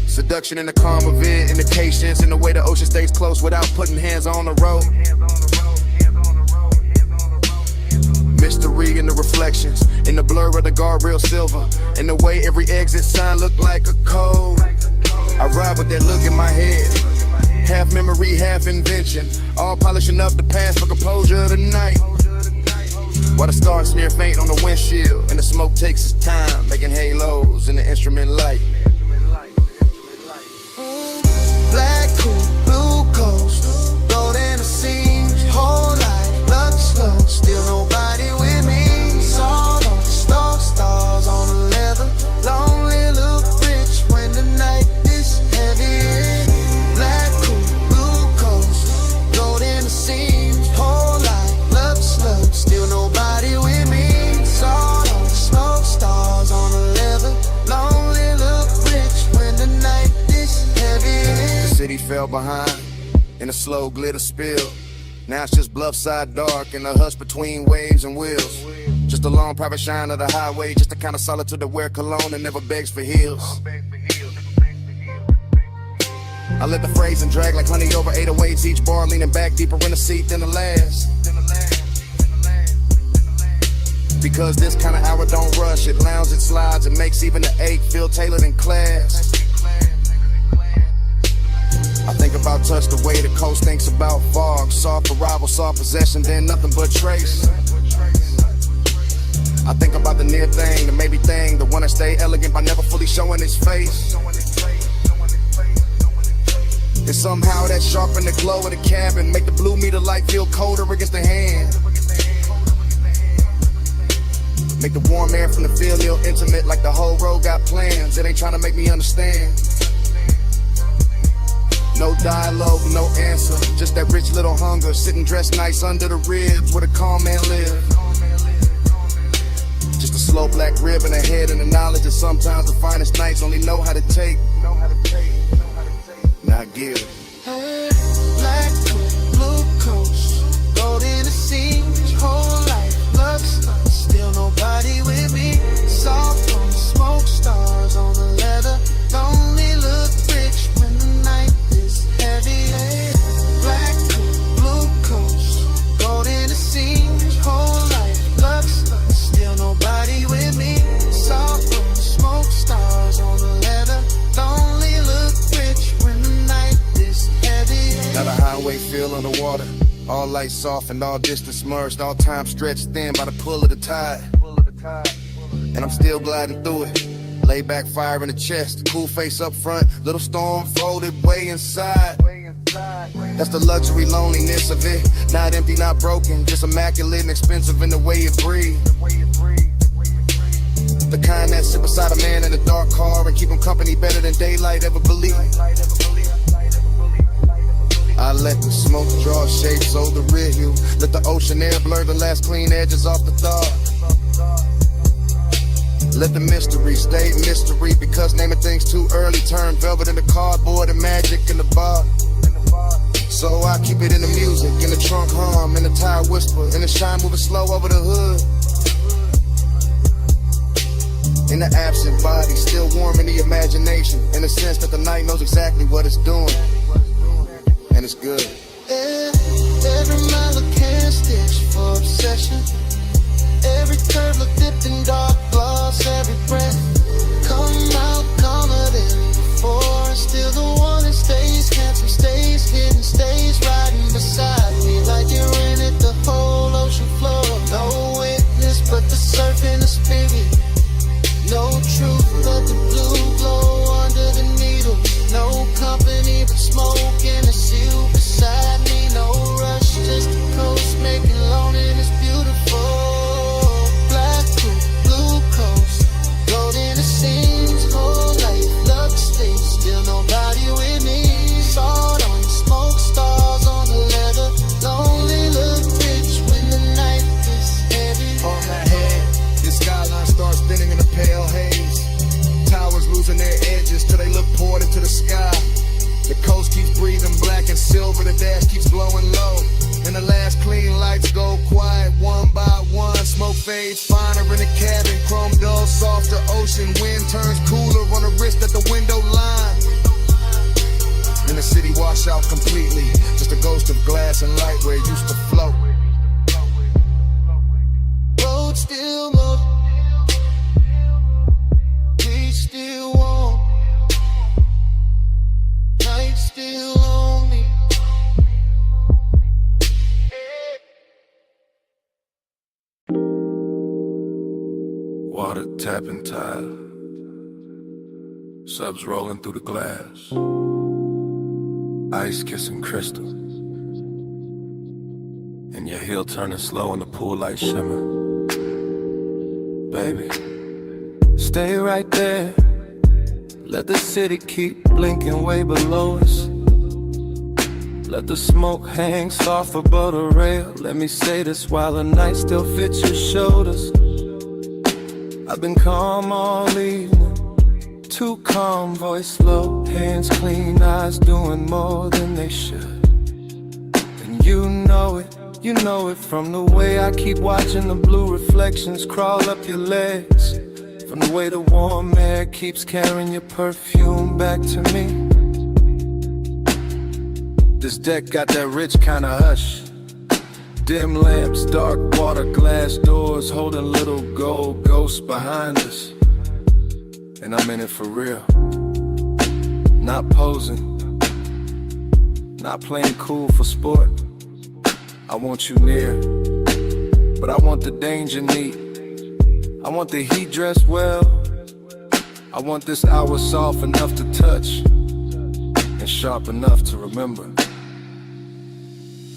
Seduction in the calm of it, indications in the way the ocean stays close without putting hands on the road. Mystery in the reflections, in the blur of the guardrail silver, in the way every exit sign look like a code. I ride with that look in my head, half memory, half invention, all polishing up the past for composure tonight. While the stars smear faint on the windshield, and the smoke takes its time, making halos in the instrument light. Black coupe, blue coast, gold in the seams, whole life, luck slow, still nobody with me. Salt on the stars on the leather fell behind in a slow glitter spill. Now it's just bluff side dark and a hush between waves and wheels. Just a long private shine of the highway, just the kind of solitude that wear cologne and never begs for heels. I let the phrasing drag like honey over 808s, each bar leaning back deeper in the seat than the last. Because this kind of hour don't rush, it lounges, it slides, it makes even the ache feel tailored in class. I think about touch the way the coast thinks about fog. Soft arrival, soft possession, then nothing but trace. I think about the near thing, the maybe thing, the one that stay elegant by never fully showing its face. And somehow that sharpen the glow of the cabin, make the blue meter light feel colder against the hand. Make the warm air from the field feel intimate, like the whole road got plans. It ain't trying to make me understand. No dialogue, no answer, just that rich little hunger, sitting dressed nice under the ribs where the calm man live. Just a slow black rib in the head and the knowledge that sometimes the finest nights only know how to take. Not give. Hey, black coat, blue coast, gold in the seams, whole life, looks like still nobody with me. Soft on smoke stars on the leather, only look rich when the night is heavy. Hey, black coat, blue coast, gold in the seams, whole life, looks like still nobody with me. Soft on smoke stars on the leather, only look rich when the night is heavy. Got a highway feel on the water, all lights soft and all distance merged, all time stretched thin by the pull of the tide. And I'm still gliding through it. Lay back, fire in the chest, cool face up front, little storm folded way inside. That's the luxury loneliness of it. Not empty, not broken, just immaculate and expensive in the way it breathes. The kind that sit beside a man in a dark car and keep him company better than daylight ever believed. I let the smoke draw shapes over the rear view. Let the ocean air blur the last clean edges off the thought. Let the mystery stay mystery, because naming things too early turn velvet into cardboard and magic in the bar. So I keep it in the music, in the trunk hum, in the tire whisper, in the shine moving slow over the hood. In the absent body, still warm in the imagination, in the sense that the night knows exactly what it's doing. And it's good. Every mile a can stitch for obsession. Every curve look dipped in dark gloss. Every breath come out calmer than before. And still the one that stays handsome, stays hidden, stays riding beside me like you're in it, the whole ocean floor. No witness but the surf and the spirit. No truth but the blue glow under the needle. No company but smoke and a seal beside me. No rush, just the coast making loneliness beautiful. Black coat, blue coast, gold in the seams, whole life, love stays, still nobody with me. Salt on the smoke, stars on the leather, lonely look rich when the night is heavy. On my head, the skyline starts spinning in a pale haze. Towers losing their edges till they look poured into the sky. The coast keeps breathing black and silver, the dash keeps glowing low. And the last clean lights go quiet one by one. Smoke fades finer in the cabin, chrome dull, softer ocean. Wind turns cooler on the wrist at the window line. And the city wash out completely, just a ghost of glass and light where it used to float. Road still low, we still warm, night still lonely. Water tapping tide, subs rolling through the glass, ice kissing crystal, and your heel turning slow in the pool light shimmer. Baby, stay right there. Let the city keep blinking way below us. Let the smoke hang soft above the rail. Let me say this while the night still fits your shoulders. I've been calm all evening, too calm, voice low, hands clean, eyes doing more than they should. And you know it from the way I keep watching the blue reflections crawl up your legs, from the way the warm air keeps carrying your perfume back to me. This deck got that rich kind of hush. Dim lamps, dark water, glass doors, holding little gold ghosts behind us. And I'm in it for real. Not posing, not playing cool for sport. I want you near, but I want the danger neat. I want the heat dressed well. I want this hour soft enough to touch and sharp enough to remember.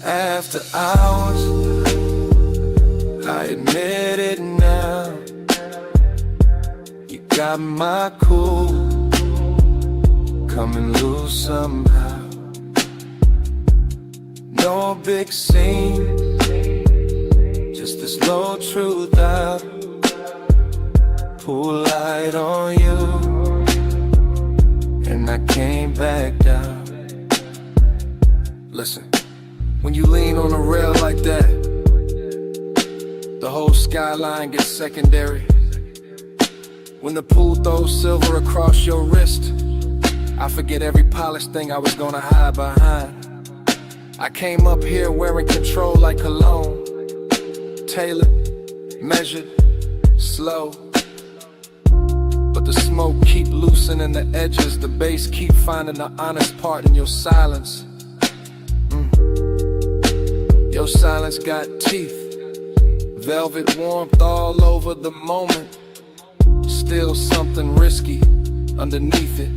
After hours, I admit it now, you got my cool coming loose somehow. No big scene, just this low truth out. Pull light on you, and I came back down. Listen, when you lean on a rail like that, the whole skyline gets secondary. When the pool throws silver across your wrist, I forget every polished thing I was gonna hide behind. I came up here wearing control like cologne, tailored, measured, slow. But the smoke keep loosening the edges, the bass keep finding the honest part in your silence. Your silence got teeth, velvet warmth all over the moment. Still something risky underneath it.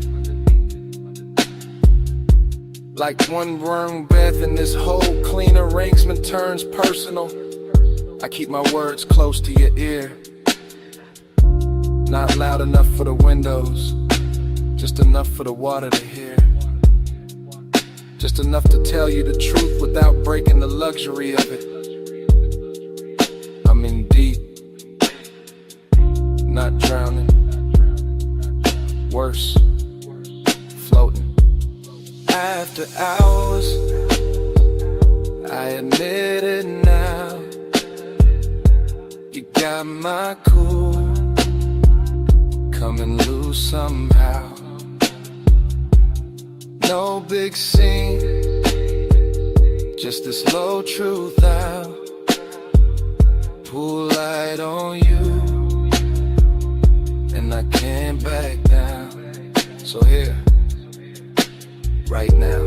Like one wrong breath and this whole clean arrangement turns personal. I keep my words close to your ear, not loud enough for the windows, just enough for the water to hear. Just enough to tell you the truth without breaking the luxury of it. I'm in deep, not drowning, worse, floating. After hours, I admit it now, you got my cool coming loose somehow. No big scene, just this low truth out. Pull light on you, and I can't back down. So here, right now,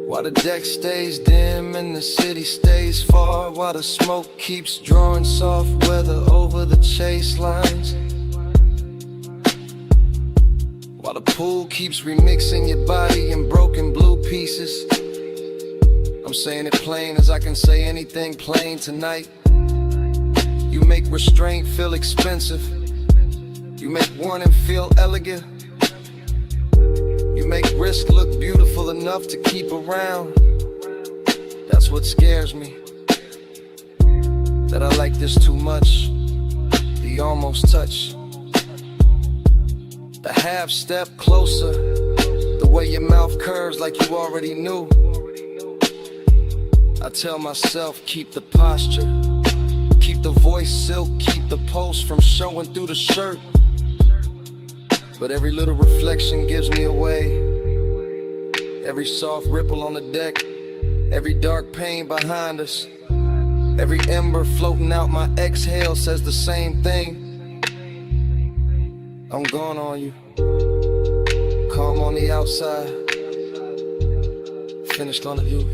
while the deck stays dim and the city stays far, while the smoke keeps drawing soft weather over the chase lines, while the pool keeps remixing your body in broken blue pieces. I'm saying it plain as I can say anything plain tonight. You make restraint feel expensive. You make warning feel elegant. You make risk look beautiful enough to keep around. That's what scares me, that I like this too much, the almost touch. The half step closer, the way your mouth curves like you already knew. I tell myself, keep the posture, keep the voice silk, keep the pulse from showing through the shirt. But every little reflection gives me away. Every soft ripple on the deck, every dark pain behind us, every ember floating out my exhale says the same thing. I'm gone on you, calm on the outside, finished on the roof.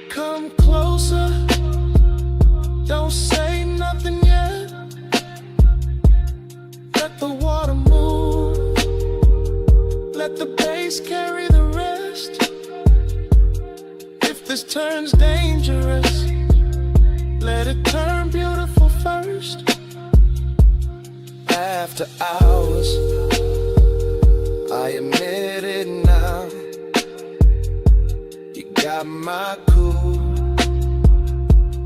Come closer, don't say nothing yet. Let the water move, let the bass carry the rest. If this turns dangerous, let it turn beautiful first. After hours, I admit it now, you got my cool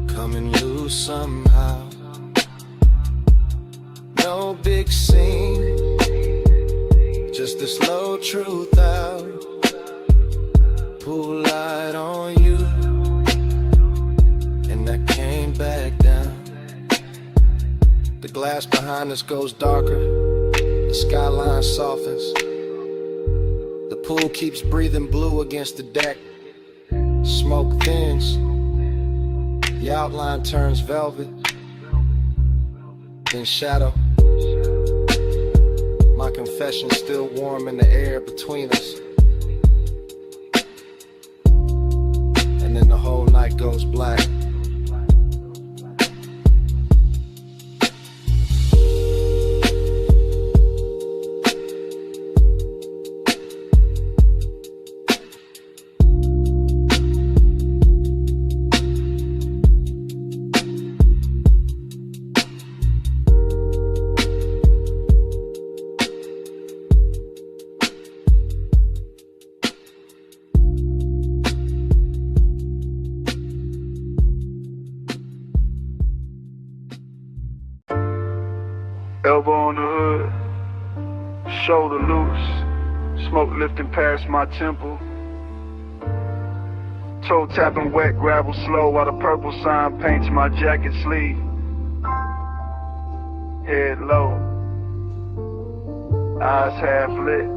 coming loose somehow. No big scene, the slow truth out. Pull light on you, and I came back down. The glass behind us goes darker, the skyline softens. The pool keeps breathing blue against the deck. Smoke thins, the outline turns velvet, then shadow. My confession's still warm in the air between us. And then the whole night goes black. Elbow on the hood, shoulder loose, smoke lifting past my temple. Toe tapping wet, gravel slow while the purple sign paints my jacket sleeve. Head low, eyes half lit.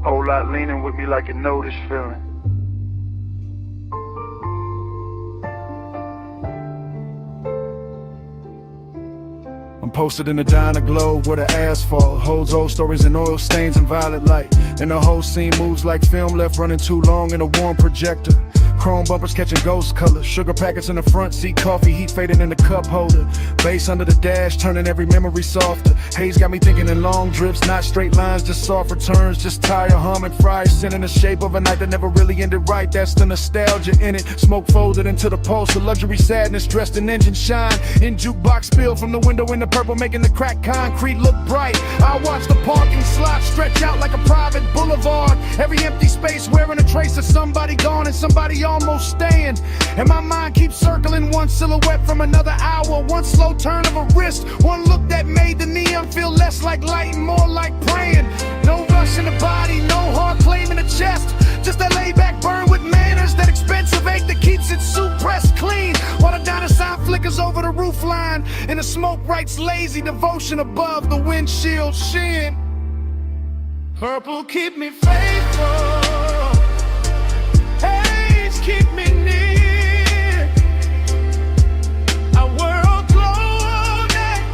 Whole lot leaning with me like you know this feeling. I'm posted in the diner globe where the asphalt holds old stories and oil stains and violet light. And the whole scene moves like film left running too long in a warm projector. Chrome bumpers catching ghost colors, sugar packets in the front seat, coffee heat fading in the cup holder. Bass under the dash, turning every memory softer. Haze got me thinking in long drips, not straight lines, just soft returns. Just tire humming, fries sending the shape of a night that never really ended right. That's the nostalgia in it. Smoke folded into the pulse, the luxury sadness dressed in engine shine. In jukebox spill from the window in the purple, making the cracked concrete look bright. I watch the parking slot stretch out like a private boulevard. Every empty space wearing a trace of somebody gone and somebody almost staying. And my mind keeps circling one silhouette from another hour. One slow turn of a wrist, one look that made the neon feel less like light and more like praying. No rush in the body, no hard claim in the chest. Just that laid back burn with manners, that expensive ache that keeps it suit pressed clean. While the diner sign flickers over the roof line, and the smoke writes lazy devotion above the windshield sheen. Purple keep me faithful, haze keep me near. Our world glow all night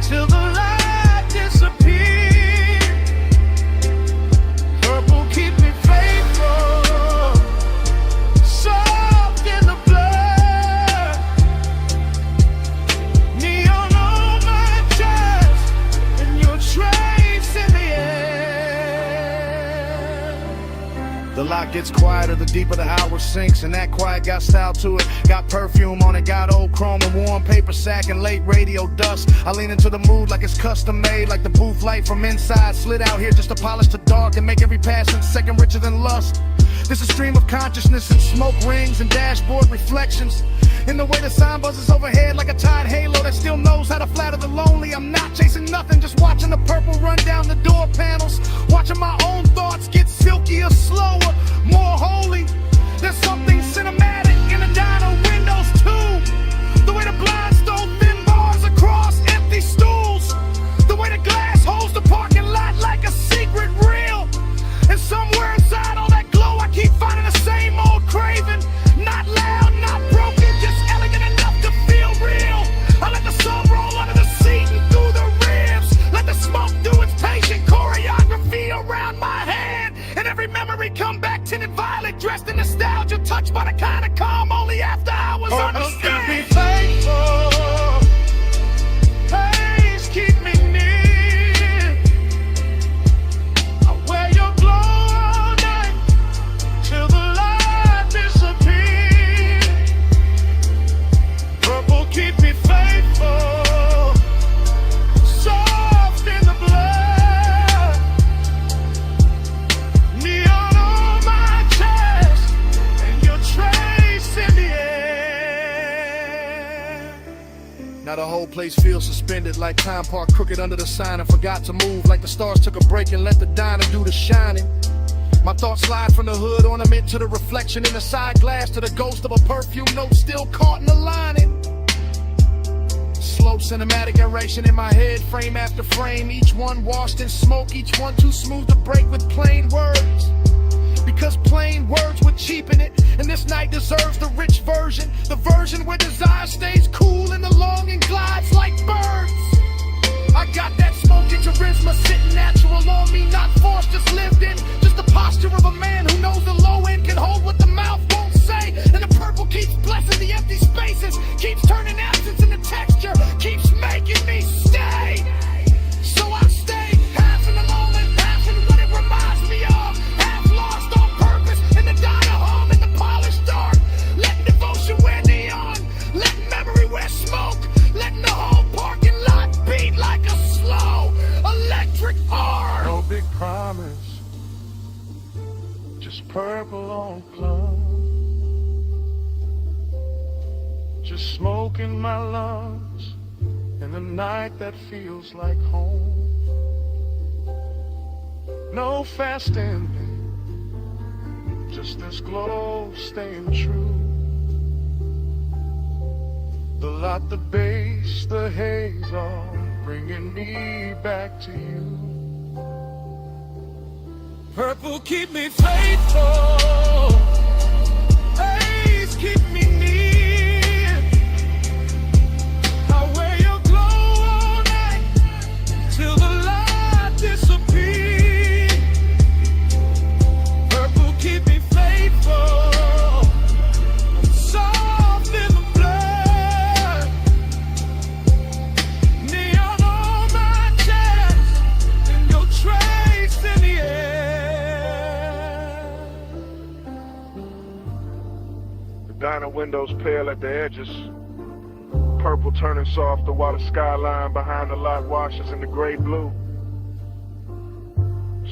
till the light disappears. Purple keep me faithful, soft in the blood. Neon on my chest, and your trace in the air. The lot gets quieter, the deeper the hour sinks, and that quiet got style to it. Got perfume on it, got old chrome and warm paper sack and late radio dust. I lean into the mood like it's custom made, like the booth light from inside slid out here just to polish the dark and make every passing second richer than lust. This is a stream of consciousness and smoke rings and dashboard reflections. In the way the sign buzzes overhead like a tide halo that still knows how to flatter the lonely. I'm not chasing nothing, just watching the purple run down the door panels. Watching my own thoughts get silkier, slower, more holy. There's something cinematic in the diner windows too. The way the blinds throw thin bars across empty stools. The way the glass holds the parking lot like a secret reel. And somewhere inside all that glow I keep finding the same old craving. Not loud, not broken, just elegant enough to feel real. I let the soul roll under the seat and through the ribs. Let the smoke do its patient choreography around my hand. And every memory come back tinted violet, dressed in nostalgia, touched by the kind of calm only after Now the whole place feels suspended, like time parked crooked under the sign and forgot to move, like the stars took a break and let the diner do the shining. My thoughts slide from the hood ornament to the reflection in the side glass, to the ghost of a perfume note still caught in the lining. Slow cinematic narration in my head, frame after frame, each one washed in smoke, each one too smooth to break with plain words. Because plain words would cheapen it, and this night deserves the rich version, the version where desire stays cool and the longing glides like birds. I got that smoky charisma sitting natural on me, not forced, just lived in. Just the posture of a man who knows the low end can hold what the mouth won't say. And the purple keeps blessing the empty spaces, keeps turning absence into texture, keeps making me stay. So I stay, half in the moment, half in what it reminds me of. Half lost on purpose in the diner home in the polished dark. Letting devotion wear neon, letting memory wear smoke, letting the whole parking lot beat like a slow electric arc. No big promise, just purple on plum. Just smoke in my lungs in the night that feels like home. No fast ending, just this glow staying true. The light, the bass, the haze, all bringing me back to you. Purple keep me faithful, haze keep me near. I wear your glow all night till the light disappears. Purple keep me faithful, soft in the blood. Neon on my chest and your trace in the air. The diner windows pale at the edges, purple turning softer while the skyline behind the lot washes into gray blue.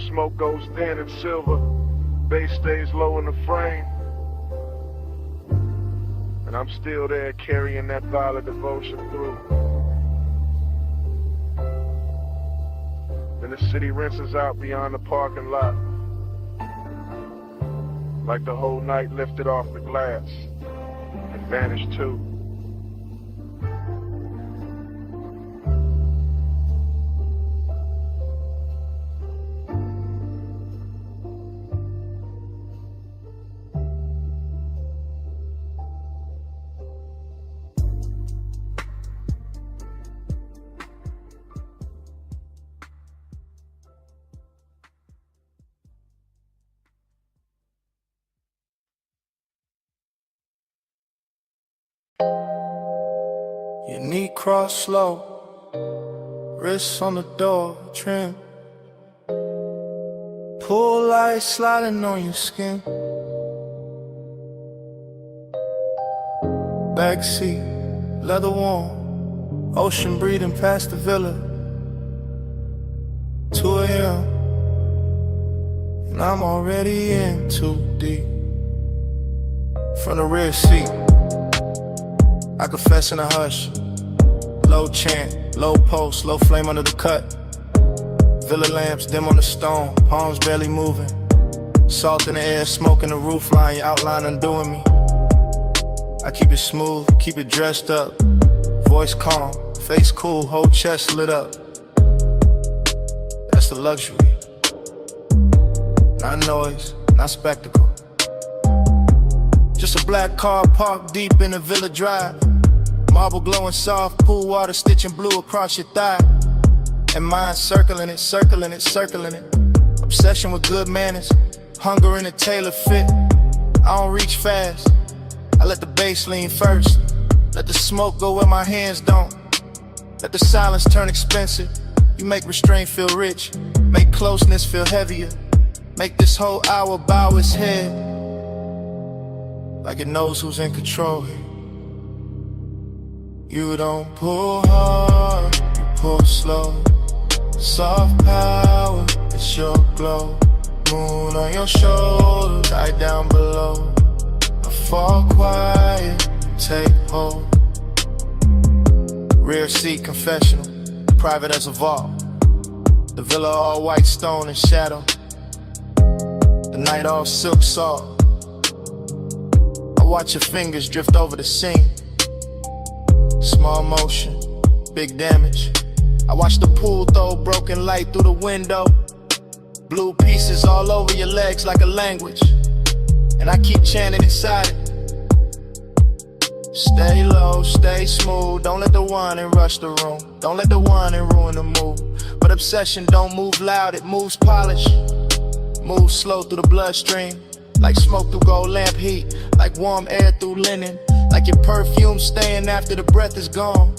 Smoke goes thin and silver, bass stays low in the frame, and I'm still there carrying that violet devotion through. Then the city rinses out beyond the parking lot, like the whole night lifted off the glass and vanished too. Your knee cross slow, wrists on the door trim. Pull light sliding on your skin. Backseat, leather warm, ocean breathing past the villa. 2 a.m. and I'm already in too deep. From the rear seat, I confess in a hush. Low chant, low pulse, low flame under the cut. Villa lamps dim on the stone, palms barely moving. Salt in the air, smoke in the roof line, your outline undoing me. I keep it smooth, keep it dressed up. Voice calm, face cool, whole chest lit up. That's the luxury. Not noise, not spectacle. Just a black car parked deep in the Villa Drive. Marble glowing soft, pool water stitching blue across your thigh. And mine circling it, circling it, circling it. Obsession with good manners, hunger in a tailor fit. I don't reach fast, I let the bass lean first. Let the smoke go where my hands don't. Let the silence turn expensive. You make restraint feel rich, make closeness feel heavier. Make this whole hour bow its head, like it knows who's in control. You don't pull hard, you pull slow. Soft power, it's your glow. Moon on your shoulder, right down below. I fall quiet, take hold. Rear seat confessional, private as a vault. The villa all white stone and shadow. The night all silk salt. I watch your fingers drift over the scene. Small motion, big damage. I watch the pool throw broken light through the window. Blue pieces all over your legs like a language. And I keep chanting inside it. Stay low, stay smooth. Don't let the whining rush the room. Don't let the whining ruin the mood. But obsession don't move loud, it moves polished. Move slow through the bloodstream. Like smoke through gold lamp heat. Like warm air through linen. Like your perfume staying after the breath is gone.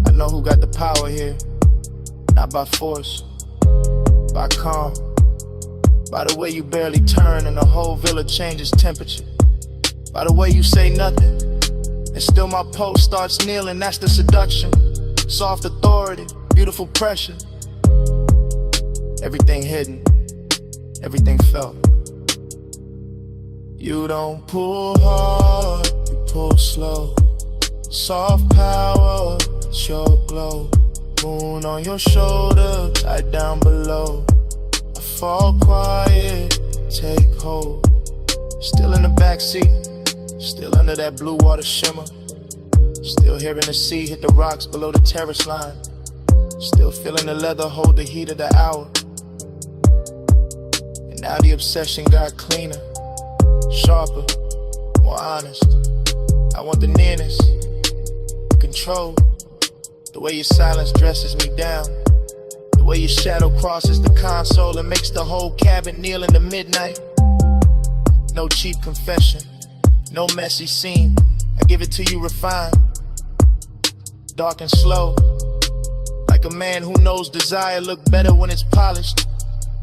I know who got the power here. Not by force, by calm. By the way you barely turn and the whole villa changes temperature. By the way you say nothing and still my pulse starts kneeling. That's the seduction. Soft authority, beautiful pressure. Everything hidden, everything felt. You don't pull hard, you pull slow. Soft power, it's your glow. Moon on your shoulder, tied down below. I fall quiet, take hold. Still in the backseat, still under that blue water shimmer. Still hearing the sea hit the rocks below the terrace line. Still feeling the leather hold the heat of the hour. And now the obsession got cleaner, sharper, more honest. I want the nearness, control. The way your silence dresses me down. The way your shadow crosses the console and makes the whole cabin kneel in the midnight. No cheap confession, no messy scene. I give it to you refined, dark and slow. Like a man who knows desire look better when it's polished.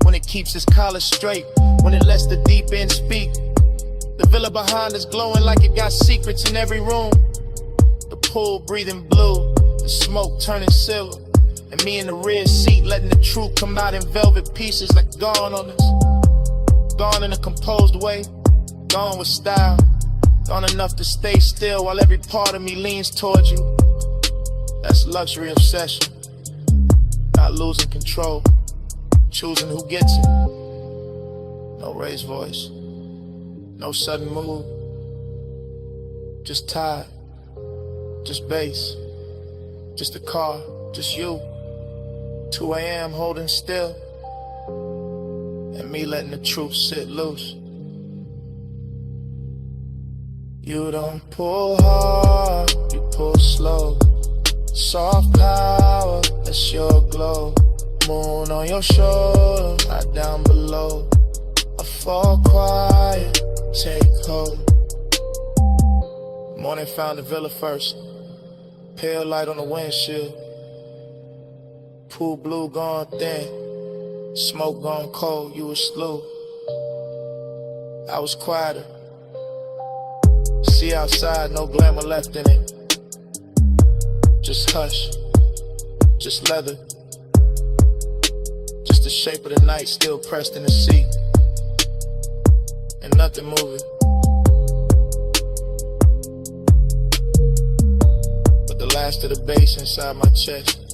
When it keeps its collar straight, when it lets the deep end speak. The villa behind us glowing like it got secrets in every room. The pool breathing blue, the smoke turning silver. And me in the rear seat letting the truth come out in velvet pieces like gone on us. Gone in a composed way, gone with style. Gone enough to stay still while every part of me leans towards you. That's luxury obsession. Not losing control, choosing who gets it. No raised voice, no sudden move. Just tired, just bass, just a car, just you. 2 a.m. holding still, and me letting the truth sit loose. You don't pull hard, you pull slow. Soft power, that's your glow. Moon on your shoulder, right down below. I fall quiet, take hold. Morning found the villa first. Pale light on the windshield. Pool blue gone thin. Smoke gone cold, you was slow. I was quieter. See outside, no glamour left in it. Just hush, just leather. Just the shape of the night still pressed in the seat. And nothing moving. But the last of the bass inside my chest.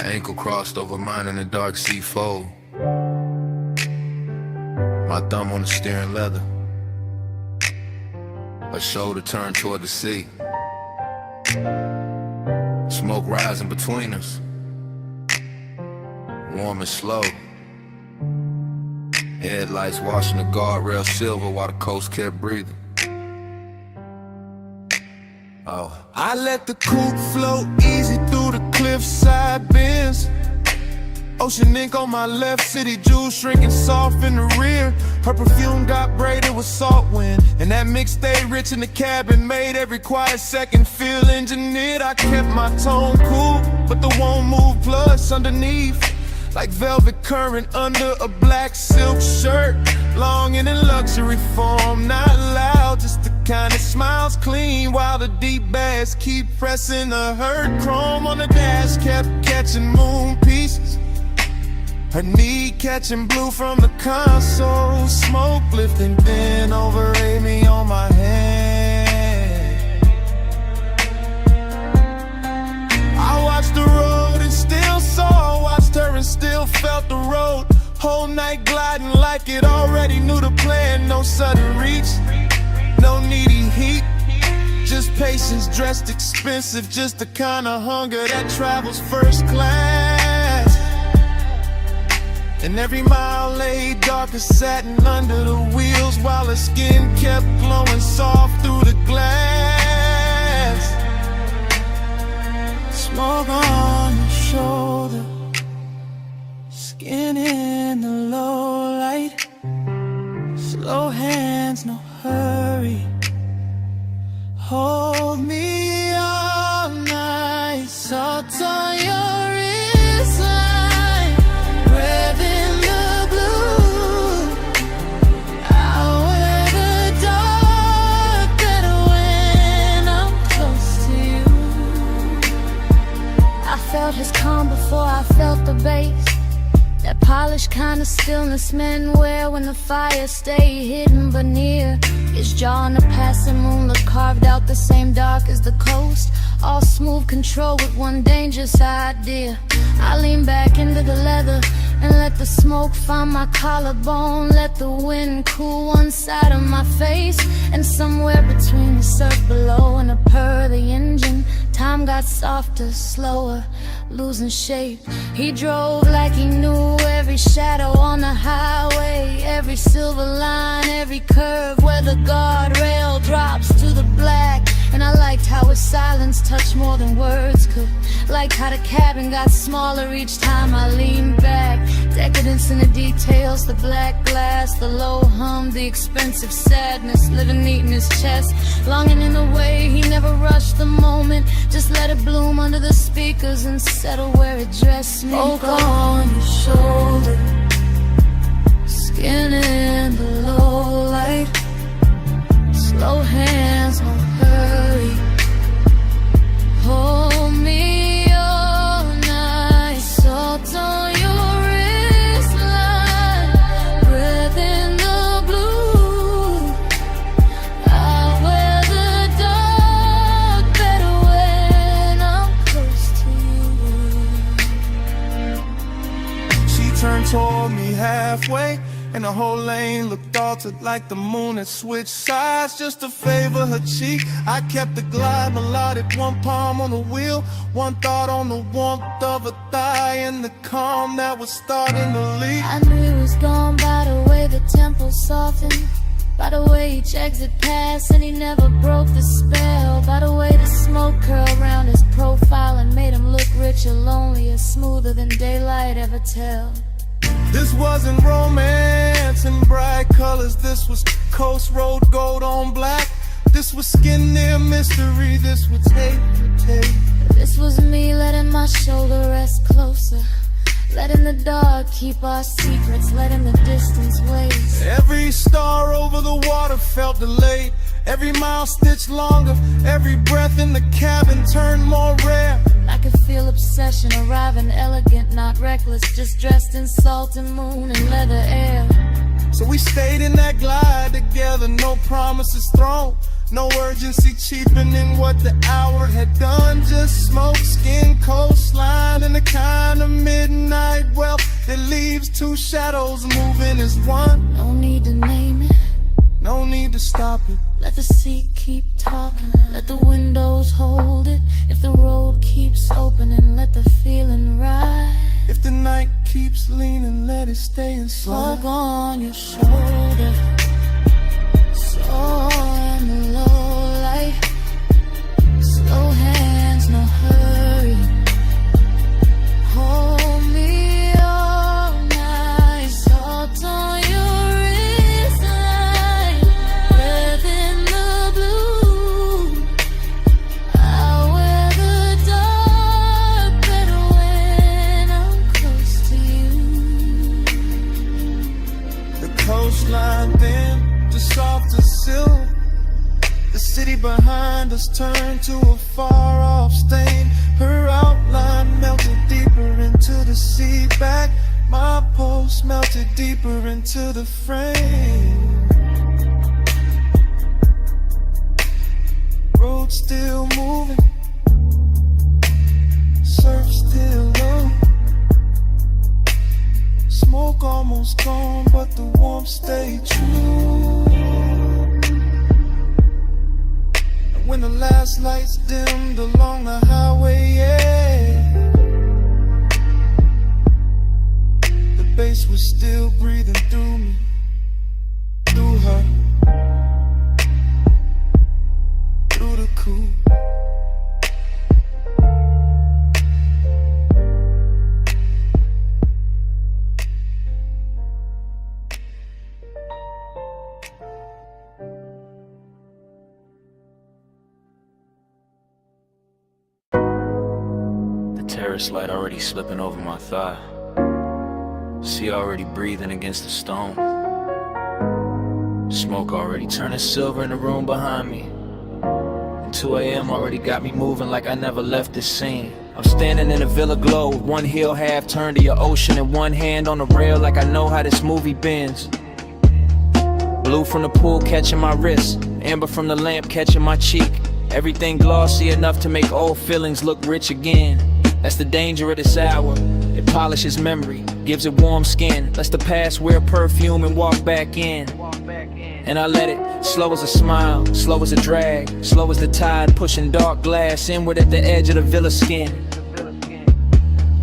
Ankle crossed over mine in the dark sea fold. My thumb on the steering leather. Her shoulder turned toward the sea. Smoke rising between us. Warm and slow. Headlights washing the guardrail silver while the coast kept breathing. Oh. I let the coupe float easy through the cliffside bends. Ocean ink on my left, city jewels shrinking soft in the rear. Her perfume got braided with salt wind, and that mix stayed rich in the cabin, made every quiet second feel engineered. I kept my tone cool, but the won't move plus underneath. Like velvet current under a black silk shirt. Longing in luxury form, not loud, just the kind that smiles clean while the deep bass keep pressing the hurt. Chrome on the dash kept catching moon pieces. Her knee catching blue from the console. Smoke lifting thin over Amy on my hand. I watched the road and still saw, watched her and still felt the road. Whole night gliding like it already knew the plan. No sudden reach, no needy heat, just patience dressed expensive. Just the kind of hunger that travels first class. And every mile lay dark as satin under the wheels, while her skin kept glowing soft through the glass. Smoke on your shoulder, skin in the low light. Slow hands, no hurry. Hold me all night. Salt on your wristline, breath in the blue. I'll wear the dark better when I'm close to you. I felt his calm before I felt the bass. That polished kind of stillness men wear when the fire stay hidden but near. His jaw on the passing moonlit carved out the same dark as the coast. All smooth control with one dangerous idea. I lean back into the leather and let the smoke find my collarbone. Let the wind cool one side of my face. And somewhere between the surf below and the purr of the engine, time got softer, slower, losing shape. He drove like he knew every shadow on the highway, every silver line, every curve where the guardrail drops to the black. And I liked how his silence touched more than words could. Liked how the cabin got smaller each time I leaned back. Decadence in the details, the black glass, the low hum, the expensive sadness, living neat in his chest. Longing in the way he never rushed the moment, just let it bloom under the speakers and settle where it dressed me. Smoke on your shoulder, skin in the low light. Slow hands, no hurry. Hold me all night. Salt on your wristline, breath in the blue. I'll wear the dark better when I'm close to you. She turned toward me halfway, and the whole lane looked altered like the moon had switched sides just to favor her cheek. I kept the glide melodic, one palm on the wheel, one thought on the warmth of a thigh and the calm that was starting to leak. I knew he was gone by the way the tempo softened, by the way each exit passed and he never broke the spell, by the way the smoke curled around his profile and made him look richer, lonelier, smoother than daylight ever tell. This wasn't romance in bright colors, this was coast road gold on black. This was skin near mystery, this was tape to tape. This was me letting my shoulder rest closer, letting the dark keep our secrets, letting the distance waste. Every star over the water felt delayed, every mile stitched longer, every breath in the cabin turned more rare. I could feel obsession arriving elegant, not reckless, just dressed in salt and moon and leather air. So we stayed in that glide together, no promises thrown, no urgency cheapening what the hour had done. Just smoke, skin, coastline, and the kind of midnight wealth that leaves two shadows moving as one. No need to name it, no need to stop it. Let the seat keep talking, let the windows hold it. If the road keeps opening, let the feeling ride. If the night keeps leaning, let it stay inside. Smoke on your shoulder, so in the low light. Slow hands, no hurry. Hold me all night. Salt on your wristline, breath in the blue. I'll wear the dark better colors turned to a far-off stain. Her outline melted deeper into the sea back. My pulse melted deeper into the frame. Road still moving, surf still low. Smoke almost gone, but the warmth stayed true. And when the last lights dimmed along the highway, yeah, the bass was still breathing through me, through her, through the coupe. Terrace light already slipping over my thigh. Sea already breathing against the stone. Smoke already turning silver in the room behind me. And 2 a.m. already got me moving like I never left this scene. I'm standing in a villa glow with one heel half turned to your ocean and one hand on the rail like I know how this movie bends. Blue from the pool catching my wrist, amber from the lamp catching my cheek. Everything glossy enough to make old feelings look rich again. That's the danger of this hour. It polishes memory, gives it warm skin, lets the past wear perfume and walk back in. And I let it, slow as a smile, slow as a drag, slow as the tide pushing dark glass inward at the edge of the villa skin.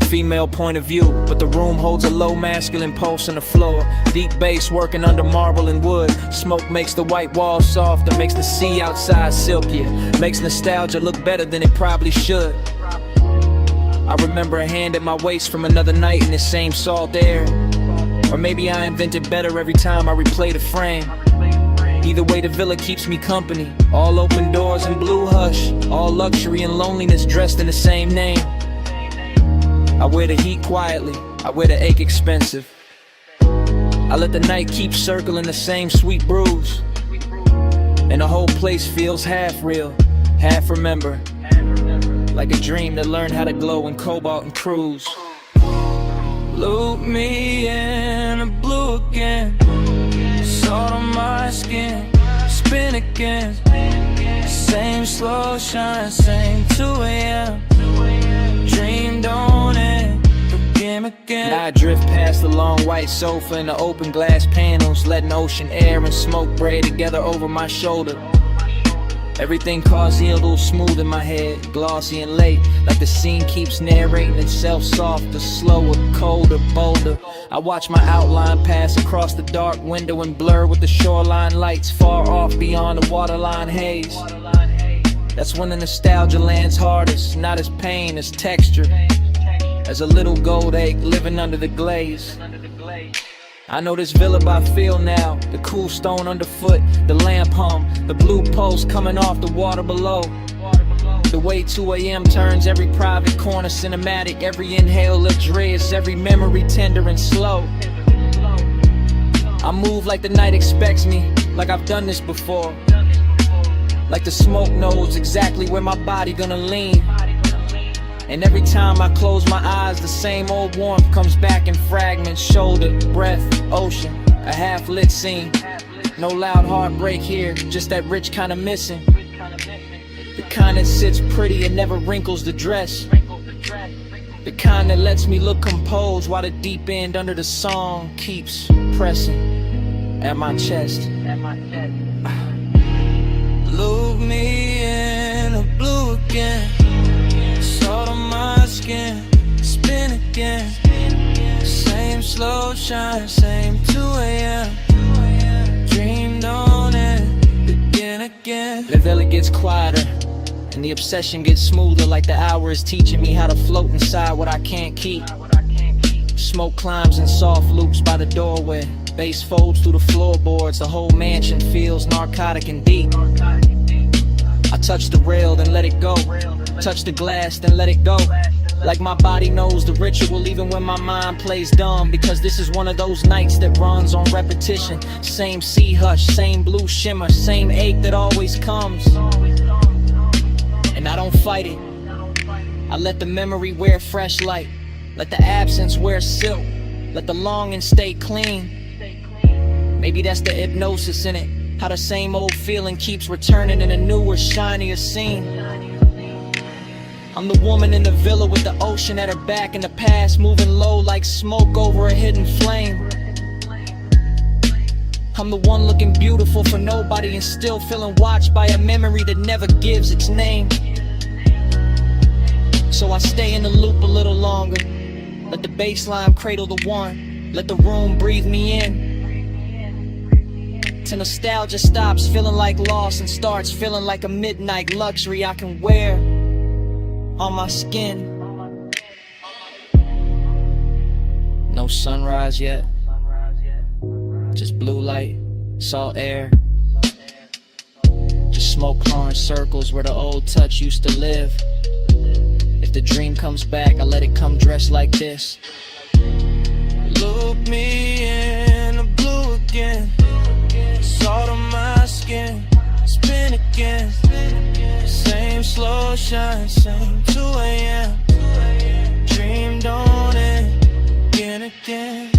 Female point of view, but the room holds a low masculine pulse on the floor. Deep bass working under marble and wood. Smoke makes the white walls softer, makes the sea outside silkier, makes nostalgia look better than it probably should. I remember a hand at my waist from another night in this same salt air. Or maybe I invented better every time I replay the frame. Either way, the villa keeps me company. All open doors and blue hush, all luxury and loneliness dressed in the same name. I wear the heat quietly, I wear the ache expensive. I let the night keep circling the same sweet brews. And the whole place feels half real, half remember. Like a dream that learned how to glow in cobalt and cruise. Loop me in the blue again, salt on my skin, spin again. Same slow shine, same 2 a.m. Dream don't end, begin again. Now I drift past the long white sofa and the open glass panels, letting ocean air and smoke braid together over my shoulder. Everything causey, a little smooth in my head, glossy and late, like the scene keeps narrating itself softer, slower, colder, bolder. I watch my outline pass across the dark window and blur with the shoreline lights far off beyond the waterline haze. That's when the nostalgia lands hardest, not as pain, as texture, as a little gold egg living under the glaze. I know this villa by feel now, the cool stone underfoot, the lamp hum, the blue pulse coming off the water below. The way 2 a.m. turns every private corner cinematic, every inhale luxurious, every memory tender and slow. I move like the night expects me, like I've done this before. Like the smoke knows exactly where my body gonna lean. And every time I close my eyes, the same old warmth comes back in fragments. Shoulder, breath, ocean, a half-lit scene. No loud heartbreak here, just that rich kind of missing. The kind that sits pretty and never wrinkles the dress. The kind that lets me look composed while the deep end under the song keeps pressing at my chest. Loop me in the blue again, salt on my skin, spin again. Same slow shine, same 2 a.m. Dream don't end, begin again. The villa gets quieter and the obsession gets smoother, like the hour is teaching me how to float inside what I can't keep. Smoke climbs in soft loops by the doorway, bass folds through the floorboards, the whole mansion feels narcotic and deep. I touch the rail, then let it go. Touch the glass, then let it go. Like my body knows the ritual even when my mind plays dumb. Because this is one of those nights that runs on repetition. Same sea hush, same blue shimmer, same ache that always comes. and I don't fight it. I let the memory wear fresh light, let the absence wear silk, let the longing stay clean. Maybe that's the hypnosis in it, how the same old feeling keeps returning in a newer, shinier scene. I'm the woman in the villa with the ocean at her back, in the past moving low like smoke over a hidden flame. I'm the one looking beautiful for nobody and still feeling watched by a memory that never gives its name. So I stay in the loop a little longer, let the bass line cradle the one, let the room breathe me in, till nostalgia stops feeling like loss and starts feeling like a midnight luxury I can wear on my skin. No sunrise yet, just blue light, salt air, just smoke clearing circles where the old touch used to live. If the dream comes back, I let it come dressed like this. Look me in the blue again, salt on my skin, spin again. Same slow shine, same 2 a.m. Dreamed on it, again.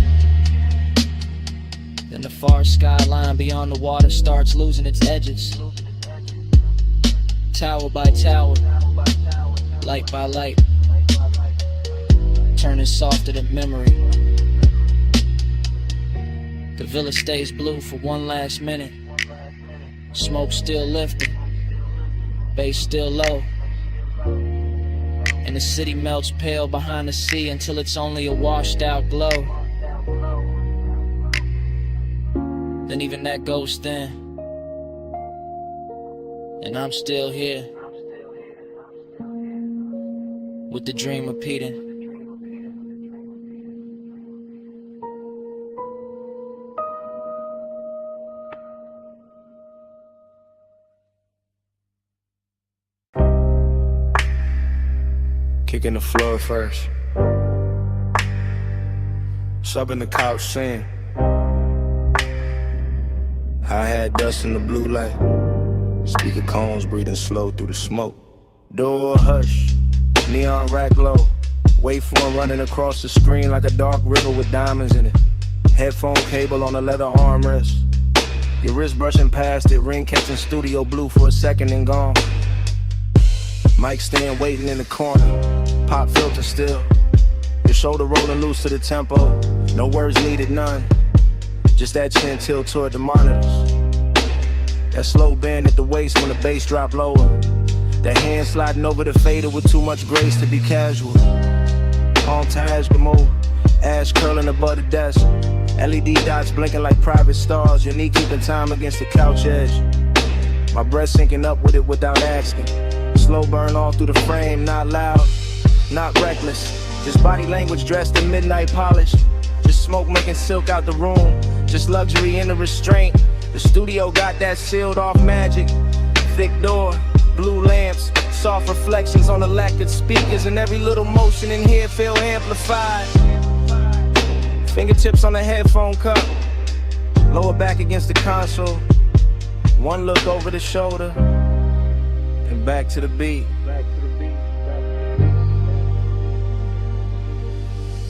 Then the far skyline beyond the water starts losing its edges. Tower by tower, light by light, turning softer than memory. The villa stays blue for one last minute. Smoke still lifted, bass still low, and the city melts pale behind the sea until it's only a washed out glow. Then even that goes thin, and I'm still here with the dream repeating. Kicking the floor first. Subbing the couch scene. I had dust in the blue light. Speaker cones breathing slow through the smoke. Door hush, neon rack low. Waveform running across the screen like a dark river with diamonds in it. Headphone cable on a leather armrest. Your wrist brushing past it, ring catching studio blue for a second and gone. Mic stand waiting in the corner, pop filter still. Your shoulder rolling loose to the tempo, no words needed, none. Just that chin tilt toward the monitors. That slow bend at the waist when the bass drop lower. That hand sliding over the fader with too much grace to be casual. On Tajga mode, ash curling above the desk. LED dots blinking like private stars. Your knee keeping time against the couch edge. My breath syncing up with it without asking. Slow burn all through the frame, not loud, not reckless. Just body language dressed in midnight polish. Just smoke making silk out the room. Just luxury in the restraint. The studio got that sealed off magic. Thick door, blue lamps, soft reflections on the lacquered speakers, and every little motion in here feel amplified. Fingertips on the headphone cup, lower back against the console. One look over the shoulder, and back to the beat.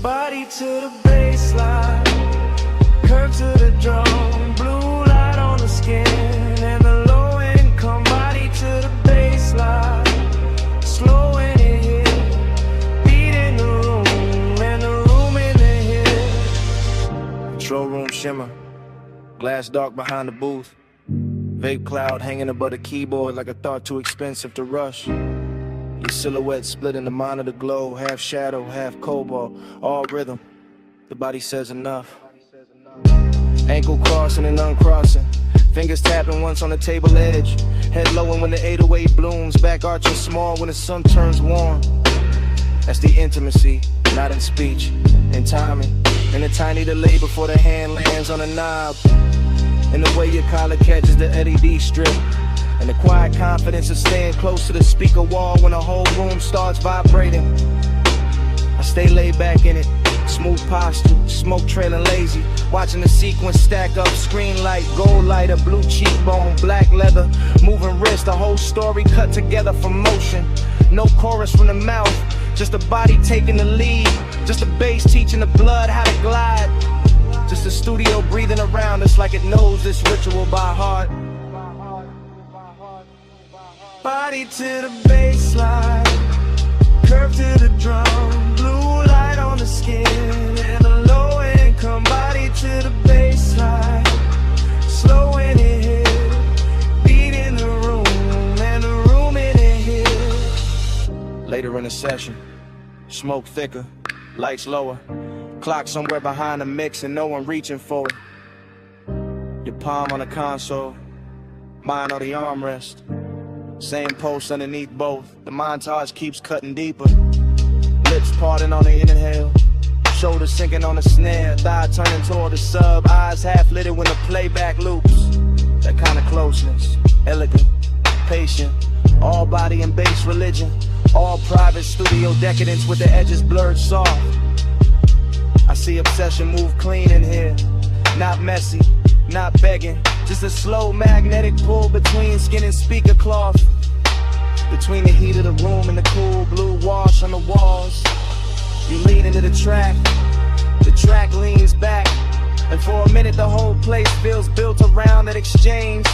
Body to the baseline, curve to the drum, blue light on the skin, and the low income. Body to the baseline, slowing it here, beat in the room, and the room in the here. Control room shimmer, glass dark behind the booth. Vape cloud hanging above the keyboard like a thought too expensive to rush. Your silhouette split in the monitor glow, half shadow, half cobalt, all rhythm. The body says enough. Ankle crossing and uncrossing, fingers tapping once on the table edge. Head lowering when the 808 blooms, back arching small when the sun turns warm. That's the intimacy, not in speech, in timing. And a tiny delay before the hand lands on the knob. And the way your collar catches the LED strip. And the quiet confidence of staying close to the speaker wall when the whole room starts vibrating. I stay laid back in it, Smooth posture, smoke trailing lazy. Watching the sequence stack up, screen light, gold lighter, blue cheekbone, black leather. Moving wrist, the whole story cut together from motion. No chorus from the mouth, just a body taking the lead. Just a bass teaching the blood how to glide. Just a studio breathing around us like it knows this ritual by heart. Body to the baseline, curve to the drum, blue light on the skin, and a low income. Body to the baseline, slow in it hit, beat in the room, and the room in it hit. Later in the session, smoke thicker, lights lower, clock somewhere behind the mix and no one reaching for it. Your palm on the console, mine on the armrest. Same pulse underneath both. The montage keeps cutting deeper. Lips parting on the inhale, shoulders sinking on the snare, thigh turning toward the sub, eyes half lit when the playback loops. That kind of closeness, elegant, patient, all body and bass religion, all private studio decadence with the edges blurred soft. I see obsession move clean in here, not messy, not begging, just a slow magnetic pull between skin and speaker cloth, between the heat of the room and the cool blue wash on the walls. You lean into the track leans back, and for a minute the whole place feels built around that exchange,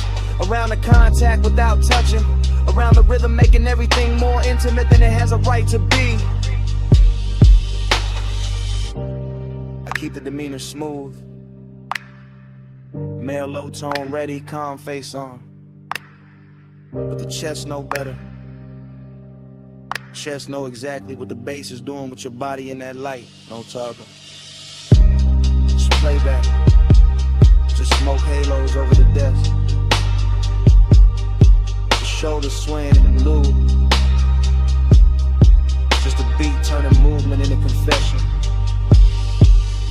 around the contact without touching, around the rhythm making everything more intimate than it has a right to be. I keep the demeanor smooth, male low tone ready, calm face on, but the chest know better. Chest know exactly what the bass is doing with your body in that light. No talking. Just playback. Just smoke halos over the desk. Just shoulders swaying in the loop. Just a beat turning movement into confession.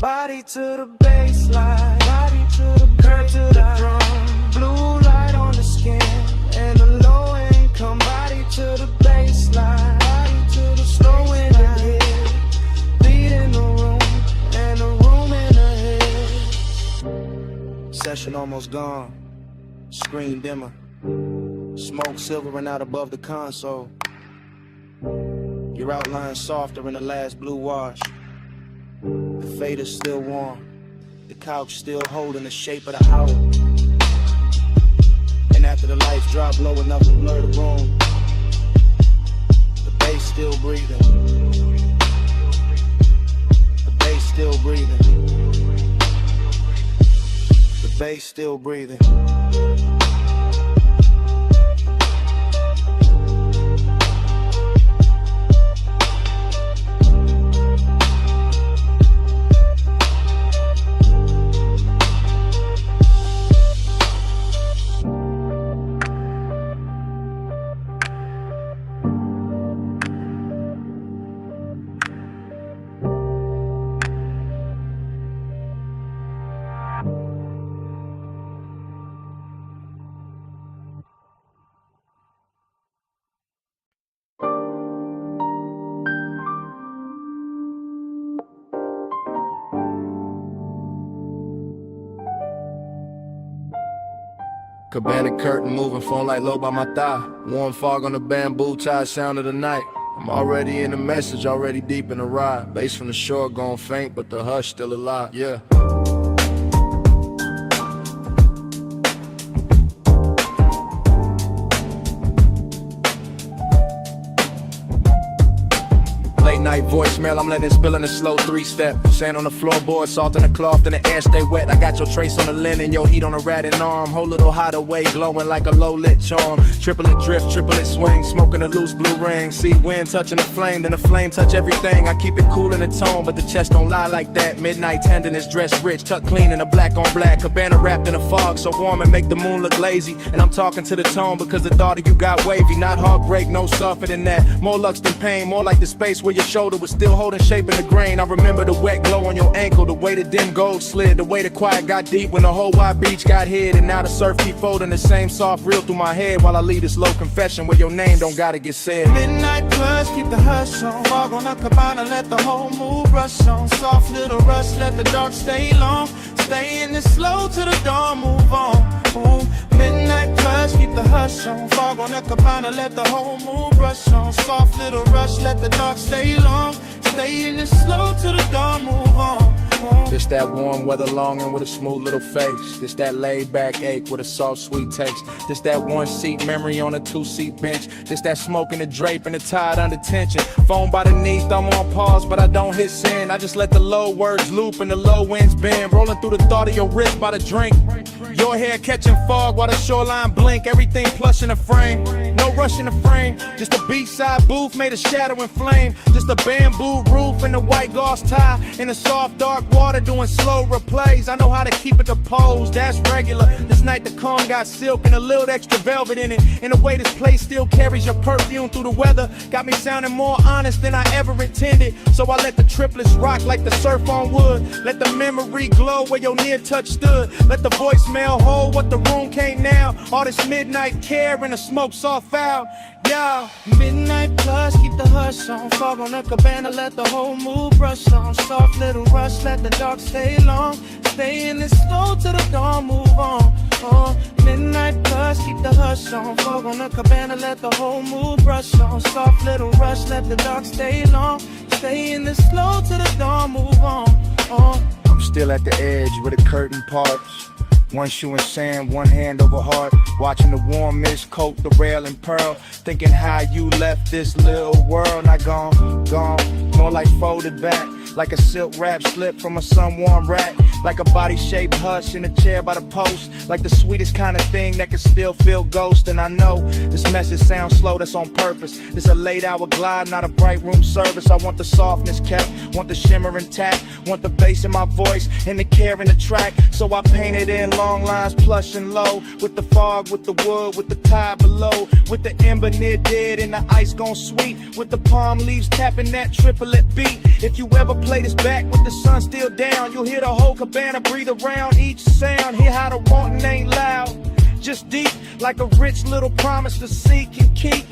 Body to the baseline, body to the curve to the drum, blue light on the skin, and a low income. Body to the baseline, body to the slow in the head, beat in the room, and the room in the head. Session almost gone, screen dimmer, smoke silvering out above the console. Your outline softer in the last blue wash. The fader's still warm, the couch still holding the shape of the hour. And after the lights drop low enough to blur the room, the bass still breathing. The bass still breathing. The bass still breathing. Cabana curtain moving, phone light low by my thigh. Warm fog on the bamboo tie, sound of the night. I'm already in the message, already deep in the ride. Bass from the shore gone faint, but the hush still alive, yeah. Night voicemail, I'm letting it spill in a slow 3-step. Sand on the floorboard, salt in the cloth, and the air stay wet. I got your trace on the linen, your heat on the rat and arm. Whole little hideaway, glowing like a low-lit charm. Triplet drift, triplet swing, smoking a loose blue ring. See wind touching the flame, then the flame touch everything. I keep it cool in the tone, but the chest don't lie like that. Midnight tenderness, dressed rich, tucked clean in a black on black. Cabana wrapped in a fog, so warm and make the moon look lazy. And I'm talking to the tone because the thought of you got wavy. Not heartbreak, no softer than that. More lux than pain, more like the space where your shoulder was still still holding shape in the grain. I remember the wet glow on your ankle, the way the dim gold slid, the way the quiet got deep when the whole wide beach got hid. And now the surf keep folding the same soft reel through my head while I leave this low confession where your name don't gotta get said. Midnight plus, keep the hush on. Fog on the cabana, let the whole mood rush on. Soft little rush, let the dark stay long. Stay in it slow till the dawn, move on. Ooh. Midnight plus, keep the hush on. Fog on the cabana, let the whole mood rush on. Soft little rush, let the dark stay long. Stay in it slow till the dawn, move on. This that warm weather longing with a smooth little face. This that laid back ache with a soft sweet taste. This that one seat memory on a two-seat bench. This that smoking the drape and the tide under tension. Phone by the knee, thumb on pause, but I don't hit send. I just let the low words loop and the low winds bend. Rolling through the thought of your wrist by the drink. Your hair catching fog while the shoreline blink. Everything plush in the frame, no rush in the frame. Just a beachside booth made of shadow and flame. Just a bamboo roof and a white gauze tie. In the soft dark water doing slow replays. I know how to keep it composed, that's regular. This night the calm got silk and a little extra velvet in it. In a way this place still carries your perfume through the weather. Got me sounding more honest than I ever intended. So I let the triplets rock like the surf on wood. Let the memory glow where your near touch stood. Let the voicemail hold what the room can't now. All this midnight care and the smoke saw foul. Yeah. Midnight plus, keep the hush on. Fog on the cabana, let the whole mood brush on. Soft little rush, let the dark stay long. Stay in it slow till the dawn, move on. Midnight plus, keep the hush on. Fog on the cabana, let the whole mood brush on. Soft little rush, let the dark stay long. Stay in it slow till the dawn, move on. I'm still at the edge where the curtain parts. One shoe in sand, one hand over heart. Watching the warm mist coat the rail and pearl. Thinking how you left this little world. Not gone, more like folded back. Like a silk wrap slip from a sun-warm rack. Like a body-shaped hush in a chair by the post. Like the sweetest kind of thing that can still feel ghost. And I know this message sounds slow, that's on purpose. This a late hour glide, not a bright room service. I want the softness kept, want the shimmer intact. Want the bass in my voice and the care in the track. So I painted in long lines, plush and low. With the fog, with the wood, with the tide below. With the ember near dead and the ice gone sweet. With the palm leaves tapping that triplet beat. If you ever play this back with the sun still down, you'll hear the whole cabana breathe around each sound. Hear how the wanting ain't loud, just deep, like a rich little promise to seek and keep.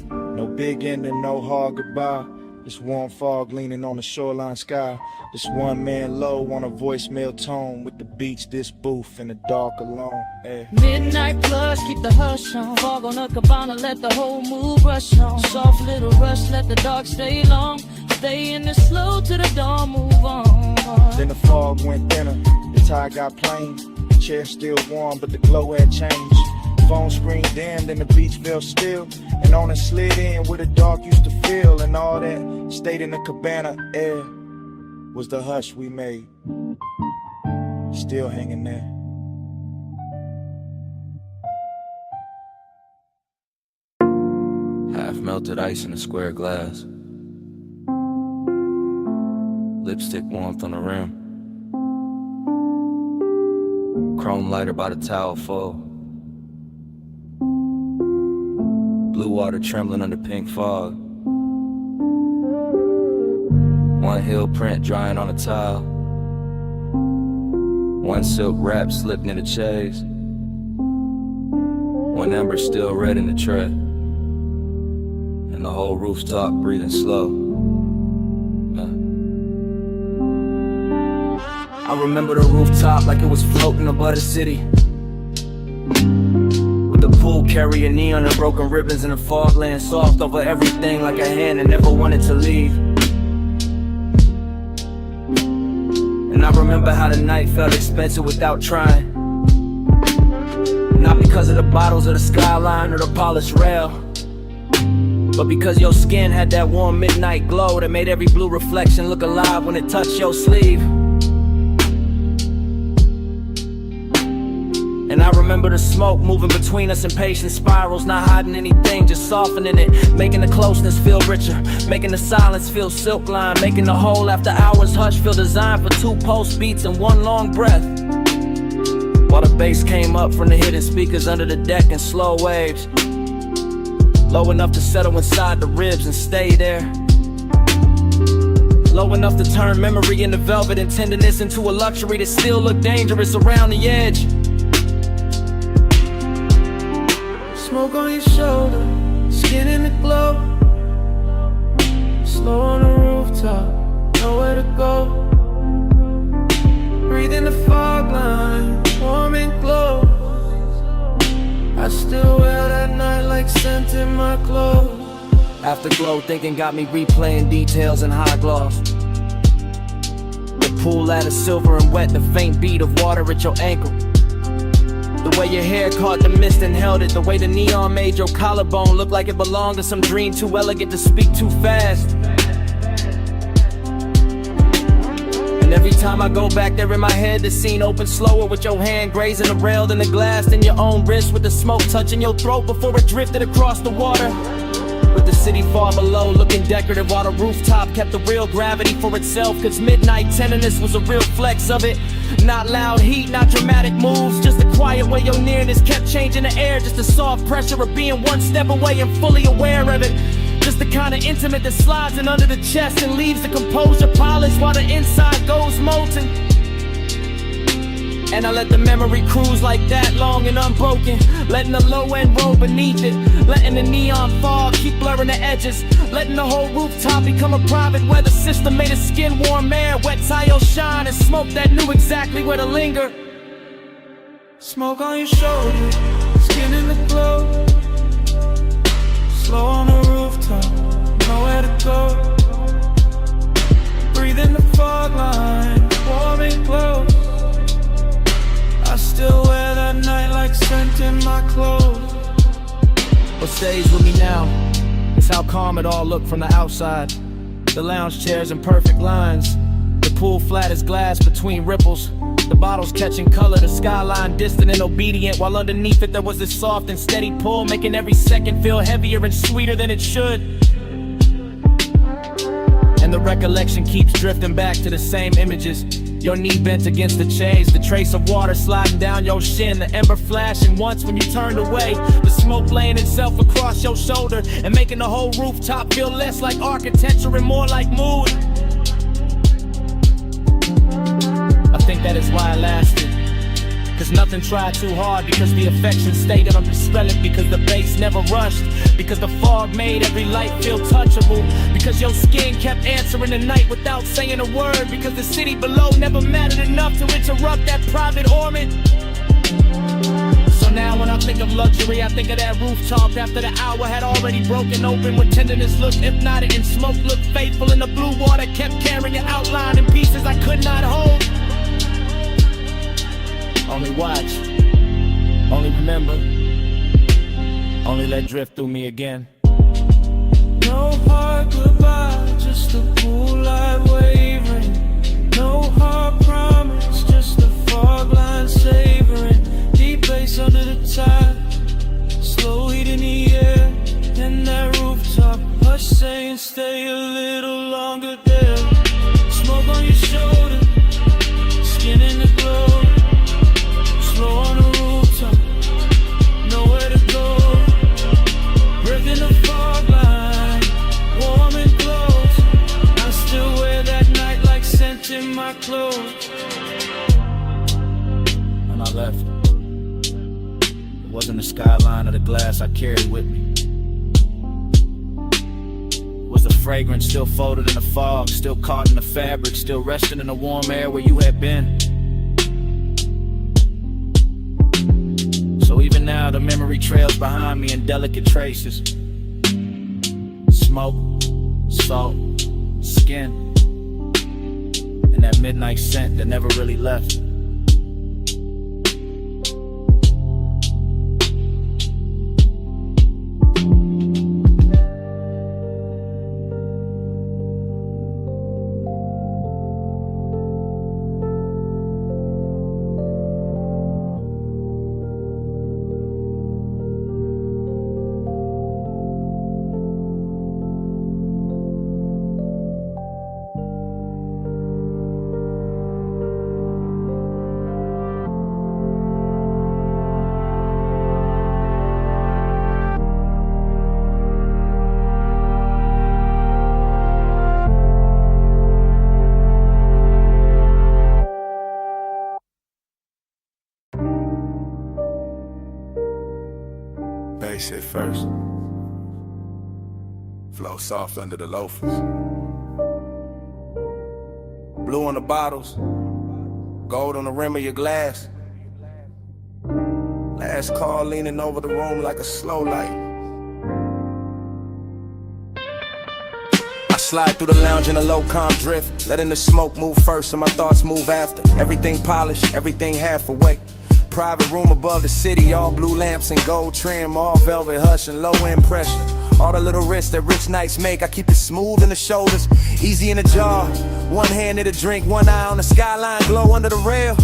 No big ending, no hard goodbye. This warm fog leaning on the shoreline sky. This one man low on a voicemail tone. With the beach, this booth in the dark alone. Midnight plus, keep the hush on. Fog on the cabana, let the whole mood rush on. Soft little rush, let the dark stay long. Stay in the slow till the dawn, move on. Then the fog went thinner, the tide got plain. The chair still warm, but the glow had changed. Phone screen dimmed and the beach felt still. And on it slid in where the dark used to feel. And all that stayed in the cabana air was the hush we made, still hanging there. Half melted ice in a square glass. Lipstick warmth on the rim. Chrome lighter by the towel full. Blue water trembling under pink fog. One heel print drying on a tile. One silk wrap slipped near the chaise. One ember still red in the tray. And the whole rooftop breathing slow. I remember the rooftop like it was floating above the city. With the pool carrying neon and broken ribbons and the fog laying soft over everything like a hand that never wanted to leave. And I remember how the night felt expensive without trying. Not because of the bottles or the skyline or the polished rail, but because your skin had that warm midnight glow that made every blue reflection look alive when it touched your sleeve. And I remember the smoke moving between us in patient spirals, not hiding anything, just softening it, making the closeness feel richer, making the silence feel silk line, making the whole after hours hush feel designed for 2 pulse beats and 1 long breath. While the bass came up from the hidden speakers under the deck in slow waves, low enough to settle inside the ribs and stay there. Low enough to turn memory into velvet and tenderness into a luxury that still look dangerous around the edge. Smoke on your shoulder, skin in the glow. Slow on the rooftop, nowhere to go. Breathe in the fog line, warm and close. I still wear that night like scent in my clothes. Afterglow thinking got me replaying details in high gloss. The pool ladder silver and wet, the faint beat of water at your ankle. The way your hair caught the mist and held it. The way the neon made your collarbone look like it belonged to some dream too elegant to speak too fast. And every time I go back there in my head, the scene opens slower with your hand grazing the rail than the glass in your own wrist, with the smoke touching your throat before it drifted across the water. With the city far below looking decorative while the rooftop kept the real gravity for itself. Cause midnight tenderness was a real flex of it. Not loud heat, not dramatic moves, just a quiet way your nearness kept changing the air. Just a soft pressure of being one step away and fully aware of it. Just the kind of intimate that slides in under the chest and leaves the composure polished while the inside goes molten. And I let the memory cruise like that, long and unbroken. Letting the low end roll beneath it. Letting the neon fog keep blurring the edges. Letting the whole rooftop become a private weather system made of skin warm air, wet tile shine, and smoke that knew exactly where to linger. Smoke on your shoulder, skin in the glow. Slow on the rooftop, nowhere to go. Breathe in the fog line, warm and close. I still wear that night like scent in my clothes. What stays with me now is how calm it all looked from the outside. The lounge chairs in perfect lines, the pool flat as glass between ripples, the bottles catching color, the skyline distant and obedient, while underneath it there was this soft and steady pull, making every second feel heavier and sweeter than it should. And the recollection keeps drifting back to the same images. Your knee bent against the chaise, the trace of water sliding down your shin, the ember flashing once when you turned away, the smoke laying itself across your shoulder and making the whole rooftop feel less like architecture and more like mood. I think that is why I lasted. Cause nothing tried too hard, because the affection stayed in my spelling, because the bass never rushed, because the fog made every light feel touchable, because your skin kept answering the night without saying a word, because the city below never mattered enough to interrupt that private orbit. So now when I think of luxury, I think of that rooftop after the hour had already broken open, when tenderness looked hypnotic and smoke looked faithful, and the blue water kept carrying an outline in pieces I could not hold. Only watch, only remember, only let drift through me again. No hard goodbye, just a cool light wavering. No hard promise, just a fog line savoring. Deep bass under the tide, slow heat in the air. And that rooftop, hush saying stay a little longer there. Smoke on your shoulder, skin in the glow. Slow on the rooftop, nowhere to go. Breath in the fog line, warm and close. I still wear that night like scent in my clothes. When I left, it wasn't the skyline or the glass I carried with me. It was the fragrance still folded in the fog, still caught in the fabric, still resting in the warm air where you had been. So even now the memory trails behind me in delicate traces. Smoke, salt, skin, and that midnight scent that never really left. Ice hit first. Flow soft under the loafers. Blue on the bottles. Gold on the rim of your glass. Last call leaning over the room like a slow light. I slide through the lounge in a low calm drift, letting the smoke move first and my thoughts move after. Everything polished, everything half awake. Private room above the city, all blue lamps and gold trim, all velvet hush and low end pressure. All the little risks that rich nights make, I keep it smooth in the shoulders, easy in the jaw. One hand in the drink, one eye on the skyline, glow under the rail.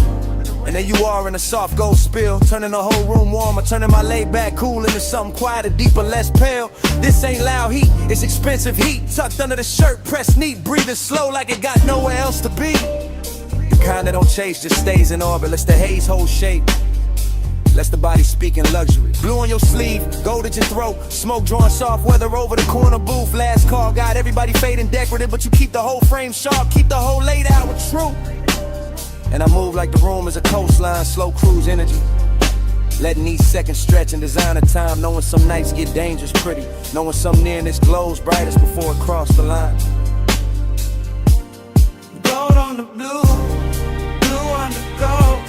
And there you are in a soft gold spill, turning the whole room warmer, turning my laid back cool into something quieter, deeper, less pale. This ain't loud heat, it's expensive heat, tucked under the shirt, pressed neat, breathing slow like it got nowhere else to be. The kind that don't chase, just stays in orbit, lets the haze hold shape, lets the body speak in luxury. Blue on your sleeve, gold at your throat, smoke drawing soft weather over the corner booth. Last call, got everybody fading decorative, but you keep the whole frame sharp, keep the whole laid out with truth. And I move like the room is a coastline, slow cruise energy, letting each second stretch in designer time, knowing some nights get dangerous pretty, knowing some nearness glows brightest before it crossed the line. Gold on the blue, blue on the gold.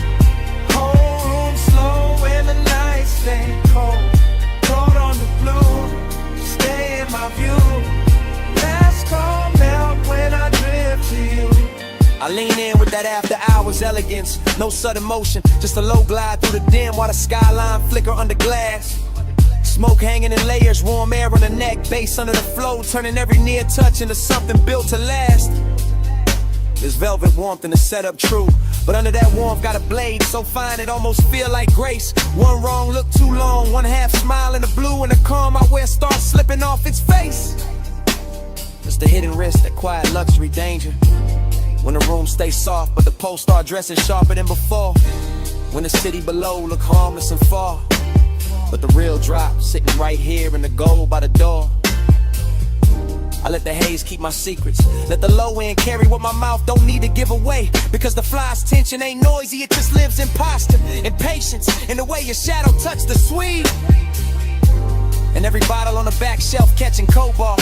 Whole room slow when the nights stay cold. Gold on the blue, stay in my view. Last call melt when I drift to you. I lean in with that after hours elegance, no sudden motion, just a low glide through the dim while the skyline flicker under glass. Smoke hanging in layers, warm air on the neck, bass under the flow, turning every near touch into something built to last. There's velvet warmth in the setup, true, but under that warmth got a blade so fine it almost feel like grace. One wrong look too long, one half smile in the blue, and the calm I wear starts slipping off its face. It's the hidden risk, that quiet luxury danger. When the room stays soft, but the post start dressing sharper than before. When the city below look harmless and far, but the real drop sitting right here in the gold by the door. I let the haze keep my secrets, let the low end carry what my mouth don't need to give away. Because the fly's tension ain't noisy, it just lives in posture, in patience, in the way your shadow touch the sweet. And every bottle on the back shelf catching cobalt.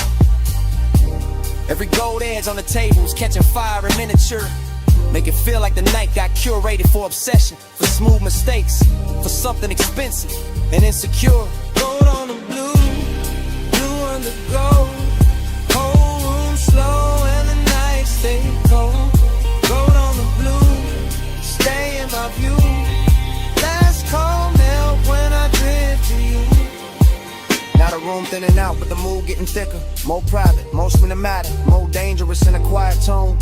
Every gold edge on the tables catching fire in miniature. Make it feel like the night got curated for obsession, for smooth mistakes, for something expensive and insecure. Gold on the blue, blue on the gold. Whole room slow and the nights stay cold. Gold on the blue, stay in my view. Last call melt when I drift to you. Now the room thinning out, but the mood getting thicker. More private, more cinematic, more dangerous in a quiet tone.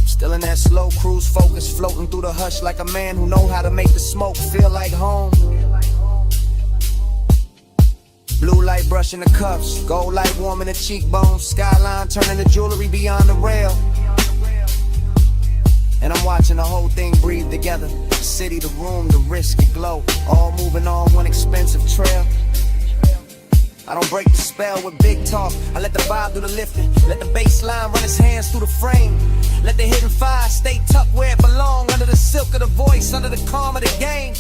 Still in that slow cruise focus, floating through the hush like a man who know how to make the smoke feel like home. Blue light brushing the cuffs, gold light warming the cheekbones, skyline turning the jewelry beyond the rail. And I'm watching the whole thing breathe together. The city, the room, the risk, the glow, all moving on one expensive trail. I don't break the spell with big talk, I let the vibe do the lifting. Let the bass line run its hands through the frame. Let the hidden fire stay tucked where it belong, under the silk of the voice, under the calm of the game.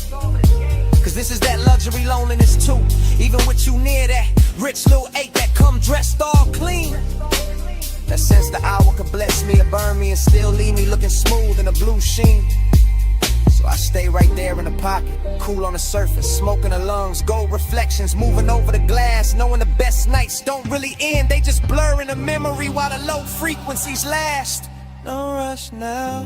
Cause this is that luxury loneliness too. Even with you near, that rich little ache that come dressed all clean. That sense the hour could bless me or burn me and still leave me looking smooth in a blue sheen. So I stay right there in the pocket, cool on the surface, smoke in the lungs, gold reflections moving over the glass, knowing the best nights don't really end, they just blur in the memory while the low frequencies last. No rush now,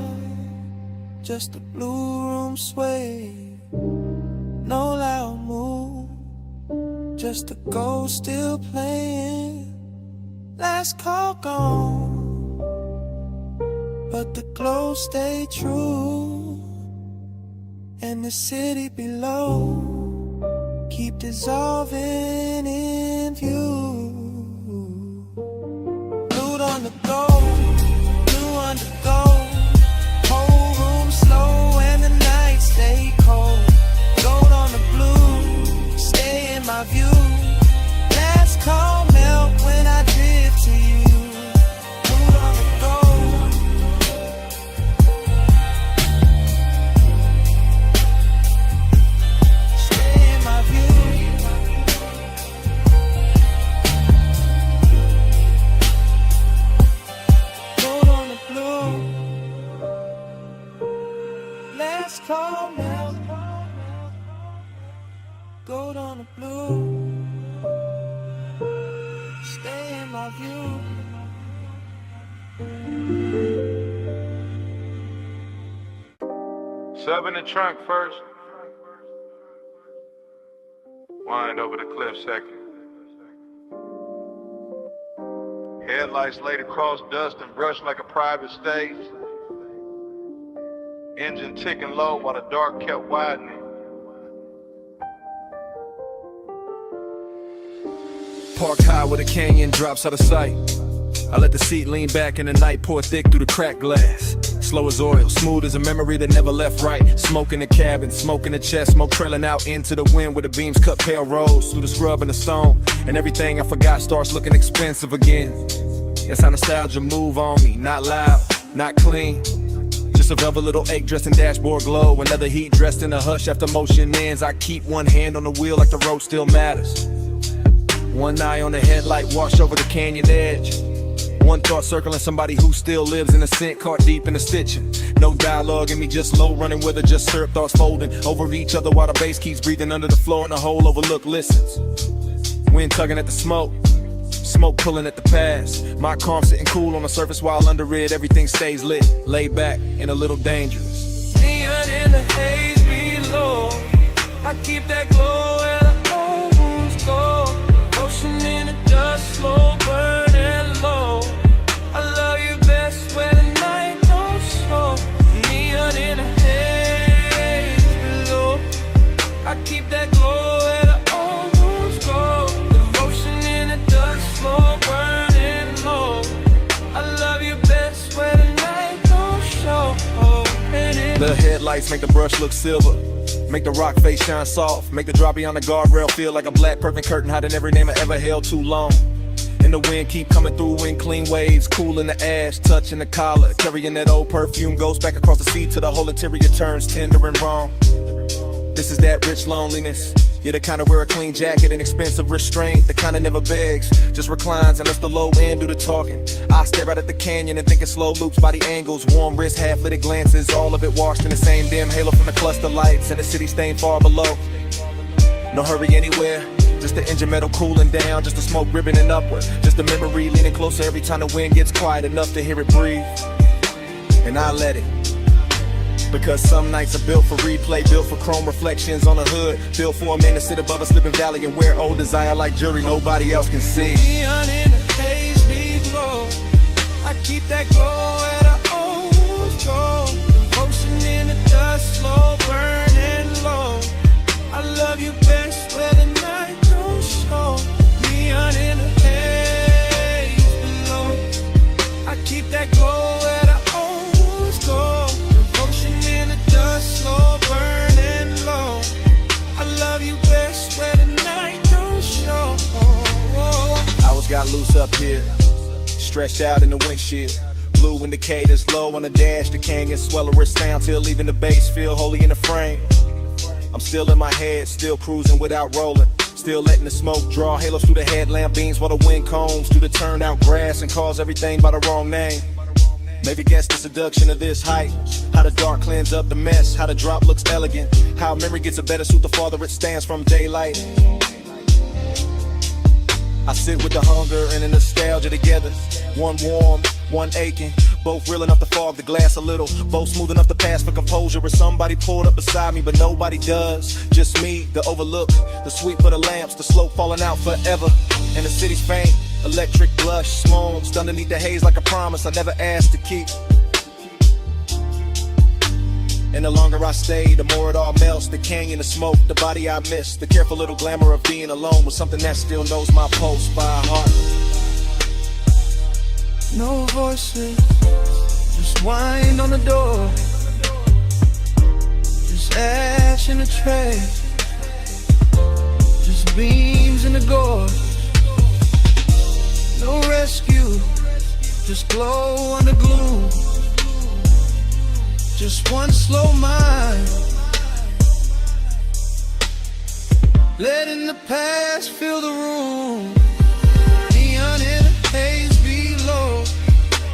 just a blue room sway. No loud move, just a ghost still playing. Last call gone, but the glow stay true. And the city below keep dissolving in view. Blue on the gold, blue on the gold. Whole room slow and the nights stay cold. Gold on the blue, stay in my view. Last call melt when I drift to you. Blue on the gold. Stay in my view. nights cold melt, gold on the blue, stay in my view. Sub in the trunk first. Wind over the cliff second. Headlights laid across dust and brushed like a private stage. Engine ticking low while the dark kept widening. Parked high where the canyon drops out of sight. I let the seat lean back and the night pour thick through the cracked glass. Slow as oil, smooth as a memory that never left right. Smoke in the cabin, smoke in the chest, smoke trailing out into the wind where the beams cut pale rose through the scrub and the stone. And everything I forgot starts looking expensive again. That's how nostalgia move on me, not loud, not clean. Just a velvet little ache dressed in dashboard glow. Another heat dressed in a hush after motion ends. I keep one hand on the wheel like the road still matters. One eye on the headlight washed over the canyon edge. One thought circling somebody who still lives in a scent, caught deep in the stitching. No dialogue in me, just low running with her, just syrup thoughts folding over each other while the bass keeps breathing under the floor and the whole overlook listens. Wind tugging at the smoke, smoke pulling at the past. My calm sitting cool on the surface while under it everything stays lit, laid back and a little dangerous. Neon in the haze below, I keep that glow and I always go. Ocean in the dust, slow burning low. I love you best when the night don't show. Neon in the haze below, I keep that glow and I almost go. Devotion in the dust, slow burning low. I love you best when the night don't show. The headlights make the brush look silver, make the rock face shine soft, make the drop beyond the guardrail feel like a black perfect curtain hiding every name I ever held too long. And the wind keep coming through in clean waves, cool in the ash, touching the collar, carrying that old perfume, goes back across the sea till the whole interior turns tender and wrong. This is that rich loneliness. Yeah, the kind of wear a clean jacket and expensive restraint, the kind of never begs, just reclines and lets the low end do the talking. I stare out at the canyon and think in slow loops, body angles, warm wrists, half-lit glances, all of it washed in the same dim halo from the cluster lights and the city staying far below. No hurry anywhere, just the engine metal cooling down, just the smoke ribboning upward, just the memory leaning closer every time the wind gets quiet enough to hear it breathe. And I let it. Because some nights are built for replay, built for chrome reflections on the hood, built for a man to sit above a slipping valley and wear old desire like jewelry nobody else can see. Neon in the haze below, I keep that glow and I always go. Devotion in the dust, slow burning low. I love you best where the night don't show. Neon in the haze below, I keep that glow and I always go. Slow burning low. I love you best where the night don't show. Hours got loose up here, stretched out in the windshield. Blue indicators low on the dash, the canyon swell a wrist down till leaving the base feel holy in the frame. I'm still in my head, still cruising without rolling, still letting the smoke draw halos through the headlamp beams while the wind combs through the turned out grass and calls everything by the wrong name. Maybe guess the seduction of this height, how the dark cleans up the mess, how the drop looks elegant, how memory gets a better suit the farther it stands from daylight. I sit with the hunger and the nostalgia together, one warm, one aching, both real enough to fog the glass a little, both smooth enough to pass for composure. Or somebody pulled up beside me, but nobody does. Just me, the overlook, the sweep of the lamps, the slope falling out forever, and the city's faint. Electric blush, smokes underneath the haze like a promise I never asked to keep. And the longer I stay, the more it all melts. The canyon, the smoke, the body I miss, the careful little glamour of being alone with something that still knows my pulse by heart. No voices, just wind on the door, just ash in the tray, just beams in the gore. No rescue, just glow under gloom, just one slow mind, letting the past fill the room. Neon in the haze below,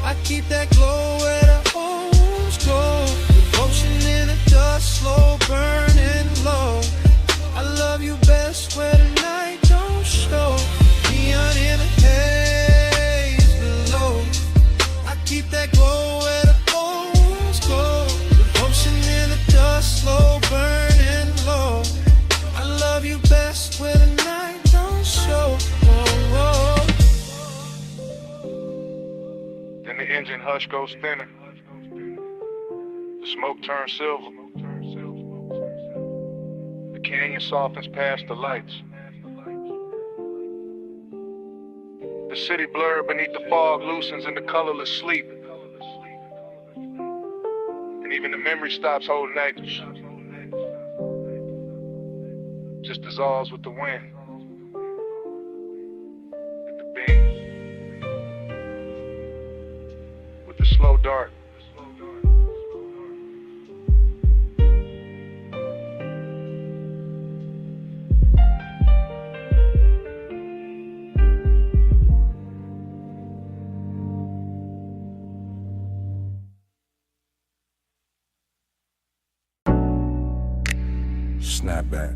I keep that glow where I always go. Devotion in the dust, hush goes thinner. The smoke turns silver. The canyon softens past the lights. The city blurred beneath the fog loosens into colorless sleep. And even the memory stops holding anchors. Just dissolves with the wind. With the beam. With the slow dart. Snapback.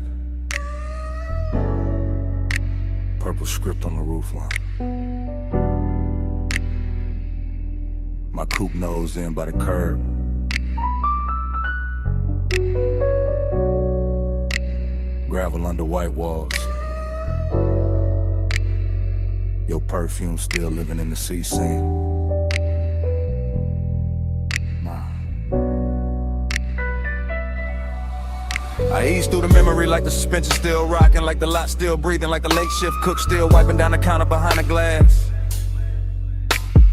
Purple script on the roofline. My coupe nose in by the curb. Gravel under white walls. Your perfume still living in the sea scene. I ease through the memory like the suspension still rocking, like the lot still breathing, like the late shift cook still wiping down the counter behind the glass.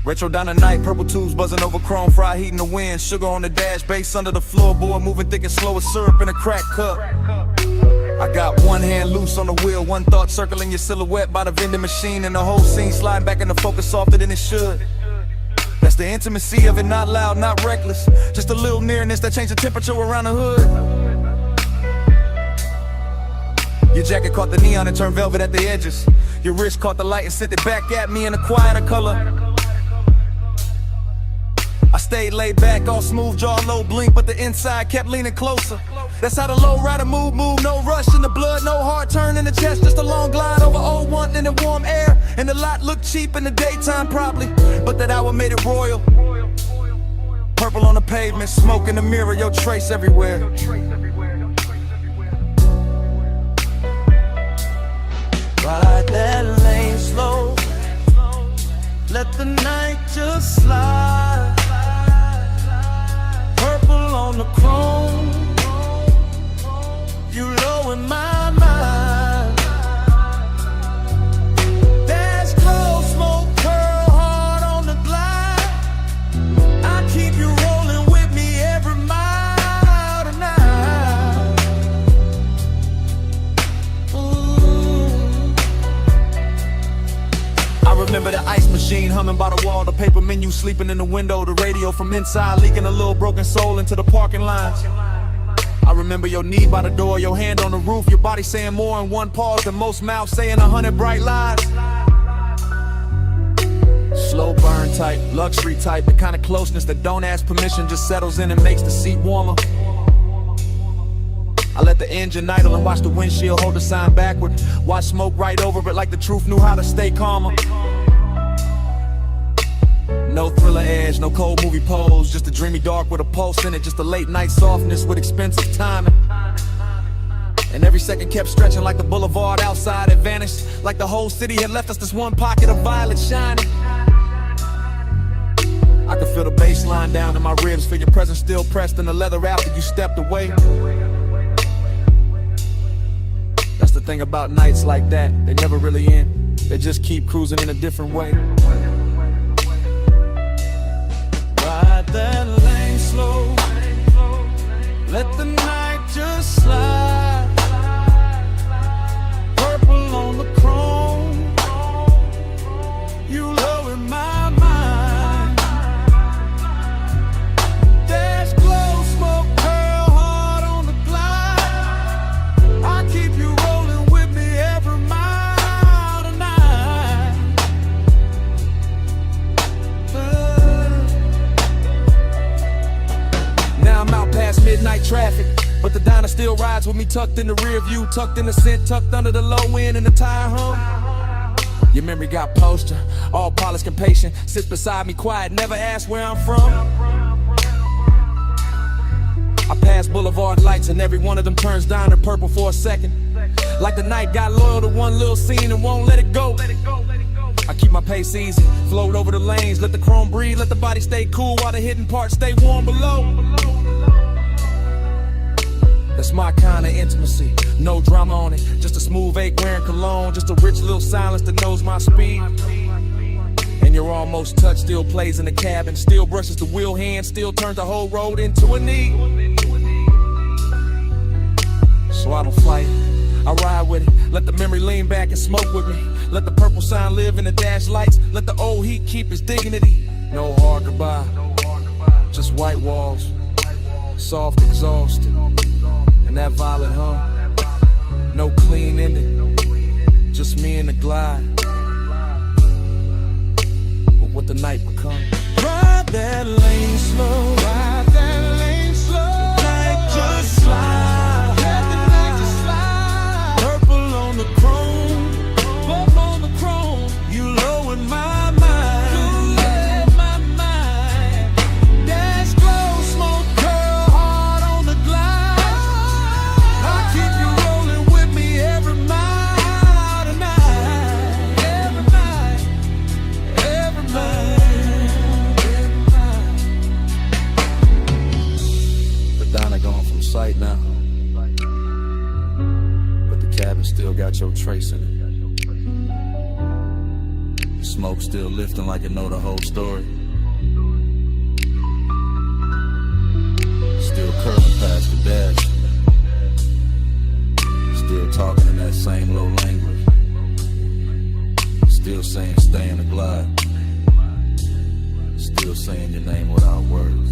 Retro down the night, purple tubes buzzing over chrome, fry heat in the wind, sugar on the dash, bass under the floorboard, moving thick and slow as syrup in a crack cup. I got one hand loose on the wheel, one thought circling your silhouette by the vending machine, and the whole scene sliding back into focus softer than it should. That's the intimacy of it, not loud, not reckless, just a little nearness that changed the temperature around the hood. Your jacket caught the neon and turned velvet at the edges. Your wrist caught the light and sent it back at me in a quieter color. I stayed laid back, all smooth jaw, low blink, but the inside kept leaning closer. That's how the low rider move, no rush in the blood, no hard turn in the chest, just a long glide over old one in the warm air. And the lot looked cheap in the daytime probably, but that hour made it royal. Purple on the pavement, smoke in the mirror, your trace everywhere. Ride that lane slow, let the night just slide. Purple on the chrome, you low in my mind. Dash close, smoke, curl hard on the glide. I keep you rolling with me every mile tonight. I remember the ice machine humming by the wall, the paper menu sleeping in the window, the radio from inside leaking a little broken soul into the parking lines. I remember your knee by the door, your hand on the roof, your body saying more in one pause than most mouths saying 100 bright lies. Slow burn type, luxury type, the kind of closeness that don't ask permission, just settles in and makes the seat warmer. I let the engine idle and watch the windshield hold the sign backward. Watch smoke right over it like the truth knew how to stay calmer. No thriller edge, no cold movie pose, just a dreamy dark with a pulse in it, just a late night softness with expensive timing. And every second kept stretching like the boulevard outside had vanished, like the whole city had left us this one pocket of violet shining. I could feel the bass line down in my ribs, feel your presence still pressed in the leather after you stepped away. That's the thing about nights like that, they never really end, they just keep cruising in a different way. Ride that lane slow, let the night just slide. Purple on the chrome, you low in my mind. Dash close, smoke, curl hard on the glide. I keep you rolling with me every mile tonight. Now I'm out past midnight traffic, but the diner still rides with me tucked in the rear view, tucked in the scent, tucked under the low end and the tire hum. Your memory got posture, all polished and patient, sits beside me quiet, never asked where I'm from. I pass boulevard lights and every one of them turns down to purple for a second, like the night got loyal to one little scene and won't let it go. I I keep my pace easy, float over the lanes, let the chrome breathe, let the body stay cool while the hidden parts stay warm below. That's my kind of intimacy, no drama on it, just a smooth ache wearing cologne, just a rich little silence that knows my speed. And your almost touch still plays in the cabin, still brushes the wheel hand, still turns the whole road into a knee. So I don't fight it, I ride with it, let the memory lean back and smoke with me. Let the purple sign live in the dash lights, let the old heat keep its dignity. No hard goodbye, just white walls, soft exhaust, and that violet hum. No clean ending, just me and the glide. But what the night becomes. Ride that lane slow, ride that lane slow. The night just slide, let the night just slide. Purple on the chrome, purple on the chrome. You low in my mind, you low in my mind. Dash glow, smoke curl hard on the glide. I keep you rolling with me every mile tonight, every night, every night. Donna gone from sight now, but the cabin still got your trace in it. Smoke still lifting like it know the whole story. Still curling past the dash, still talking in that same low language, still saying stay in the glide, still saying your name without words.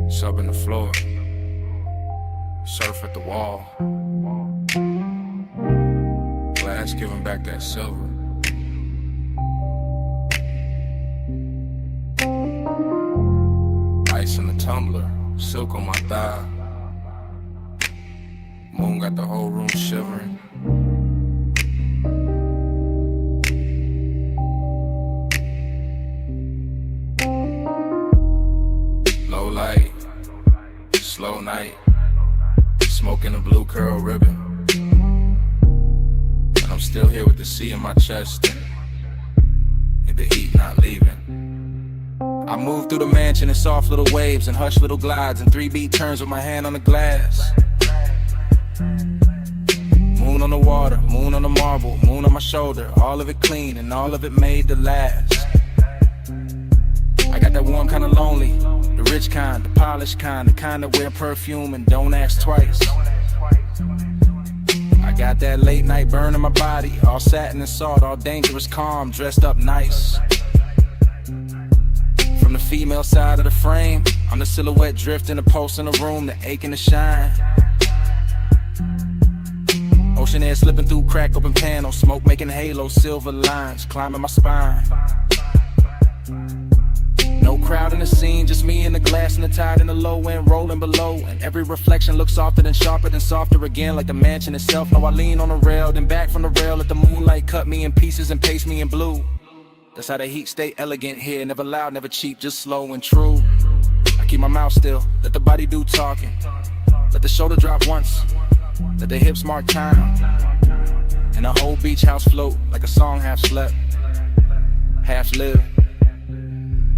Sub in the floor, surf at the wall, glass giving back that silver. Ice in the tumbler, silk on my thigh. Moon got the whole room shivering. Low light, slow night, smoking a blue curl ribbon. And I'm still here with the sea in my chest, and the heat not leaving. I move through the mansion in soft little waves and hush little glides and 3-beat turns with my hand on the glass. Moon on the water, moon on the marble, moon on my shoulder, all of it clean and all of it made to last. I got that warm kind of lonely, the rich kind, the polished kind, the kind that wear perfume and don't ask twice. I got that late night burn in my body, all satin and salt, all dangerous calm, dressed up nice. From the female side of the frame, I'm the silhouette drifting, a pulse in the room, the aching to shine. Ocean air slipping through crack open panels, smoke making halos, silver lines climbing my spine. No crowd in the scene, just me and the glass and the tide and the low end rolling below. And every reflection looks softer than sharper than softer again, like the mansion itself. Now I lean on the rail, then back from the rail, let the moonlight cut me in pieces and paste me in blue. That's how the heat stay elegant here, never loud, never cheap, just slow and true. I keep my mouth still, let the body do talking. Let the shoulder drop once, let the hips mark time. And the whole beach house float like a song half slept, half lived.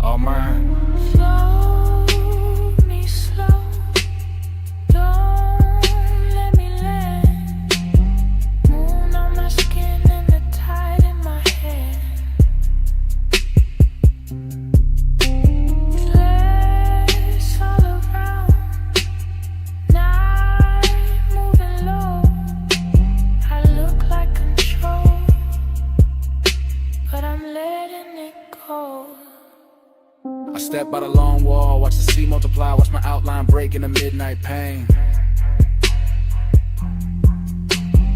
All mine. Flow me slow, don't let me land. Moon on my skin and the tide in my hair. Flares all around, night moving low. I look like control, but I'm letting it go. I step by the long wall, watch the sea multiply, watch my outline break in the midnight pain.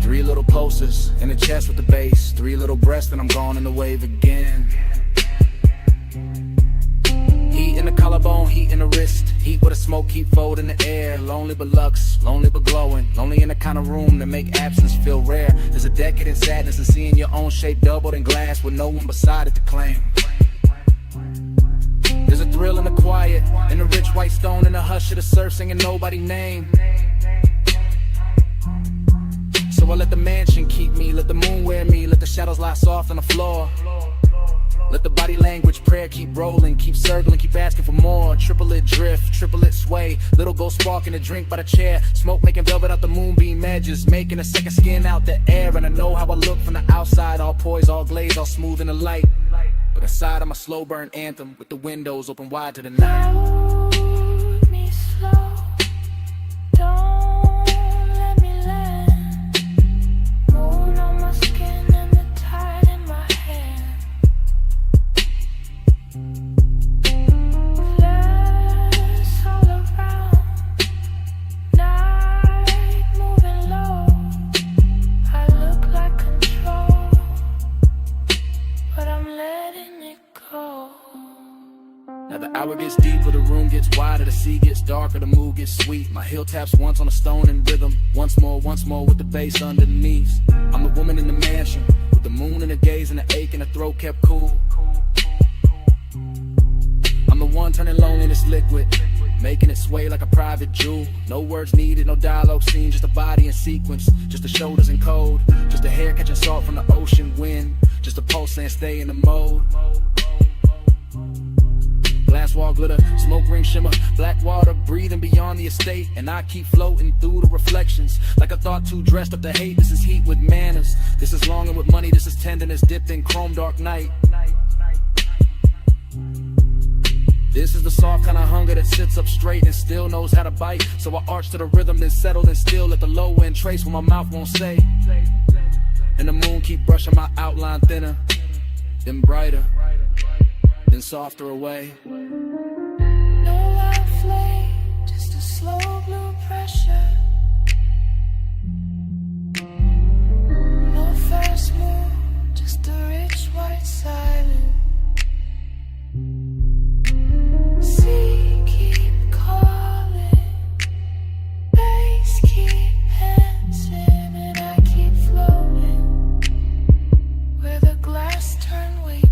3 little pulses in the chest with the bass, 3 little breaths and I'm gone in the wave again. Heat in the collarbone, heat in the wrist. Heat with a smoke, keep folding in the air. Lonely but lux, lonely but glowing. Lonely in the kind of room that make absence feel rare. There's a decade in sadness in seeing your own shape doubled in glass with no one beside it to claim. There's a thrill in the quiet, in the rich white stone, in the hush of the surf singing nobody's name. So I let the mansion keep me, let the moon wear me, let the shadows lie soft on the floor. Let the body language prayer keep rolling, keep circling, keep asking for more. Triplet drift, triplet sway, little gold spark in a drink by the chair. Smoke making velvet out the moonbeam edges, making a second skin out the air. And I know how I look from the outside, all poised, all glazed, all smooth in the light. But inside I'm a slow burn anthem with the windows open wide to the night. Hold me slow, don't let me land. Moon on my skin and the tide in my hand. Glass all around, night moving low. I look like control, but I'm letting it go. Now the hour gets deeper, the room gets wider, the sea gets darker, the mood gets sweet. My heel taps once on a stone in rhythm, once more with the bass underneath. I'm the woman in the mansion, with the moon in the gaze and the ache in the throat kept cool. I'm the one turning loneliness liquid, making it sway like a private jewel. No words needed, no dialogue scene, just a body in sequence, just the shoulders in code, just a hair catching salt from the ocean wind, just a pulse saying stay in the mode. Glass wall glitter, smoke ring shimmer, black water breathing beyond the estate. And I keep floating through the reflections, like a thought too dressed up to hate. This is heat with manners, this is longing with money, this is tenderness dipped in chrome dark night. This is the soft kind of hunger that sits up straight and still knows how to bite. So I arch to the rhythm, then settle and still let the low end trace what my mouth won't say. And the moon keep brushing my outline thinner, then brighter, then softer away. No loud flame, just a slow blue pressure. No fast move, just a rich white silence. Sea keep calling, bass keep dancing, and I keep floating where the glass turn weightless.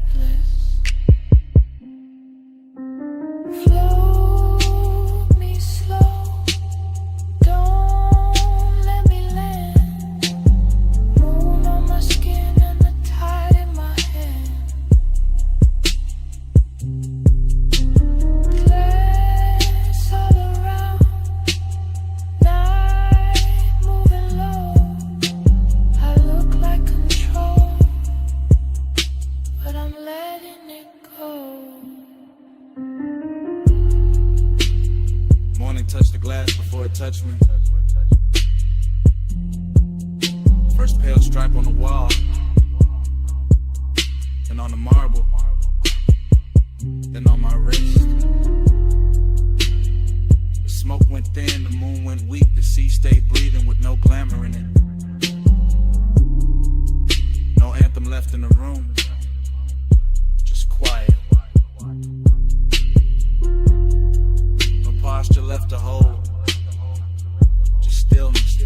Float me slow, don't let me land. Moon on my skin and the tide in my hand. Glass all around, night moving low. I look like control, but I'm letting it go. Morning touched the glass before it touched me. First pale stripe on the wall, then on the marble, then on my wrist. The smoke went thin, the moon went weak, the sea stayed breathing with no glamour in it. No anthem left in the room, just quiet. No posture left to hold, just stillness.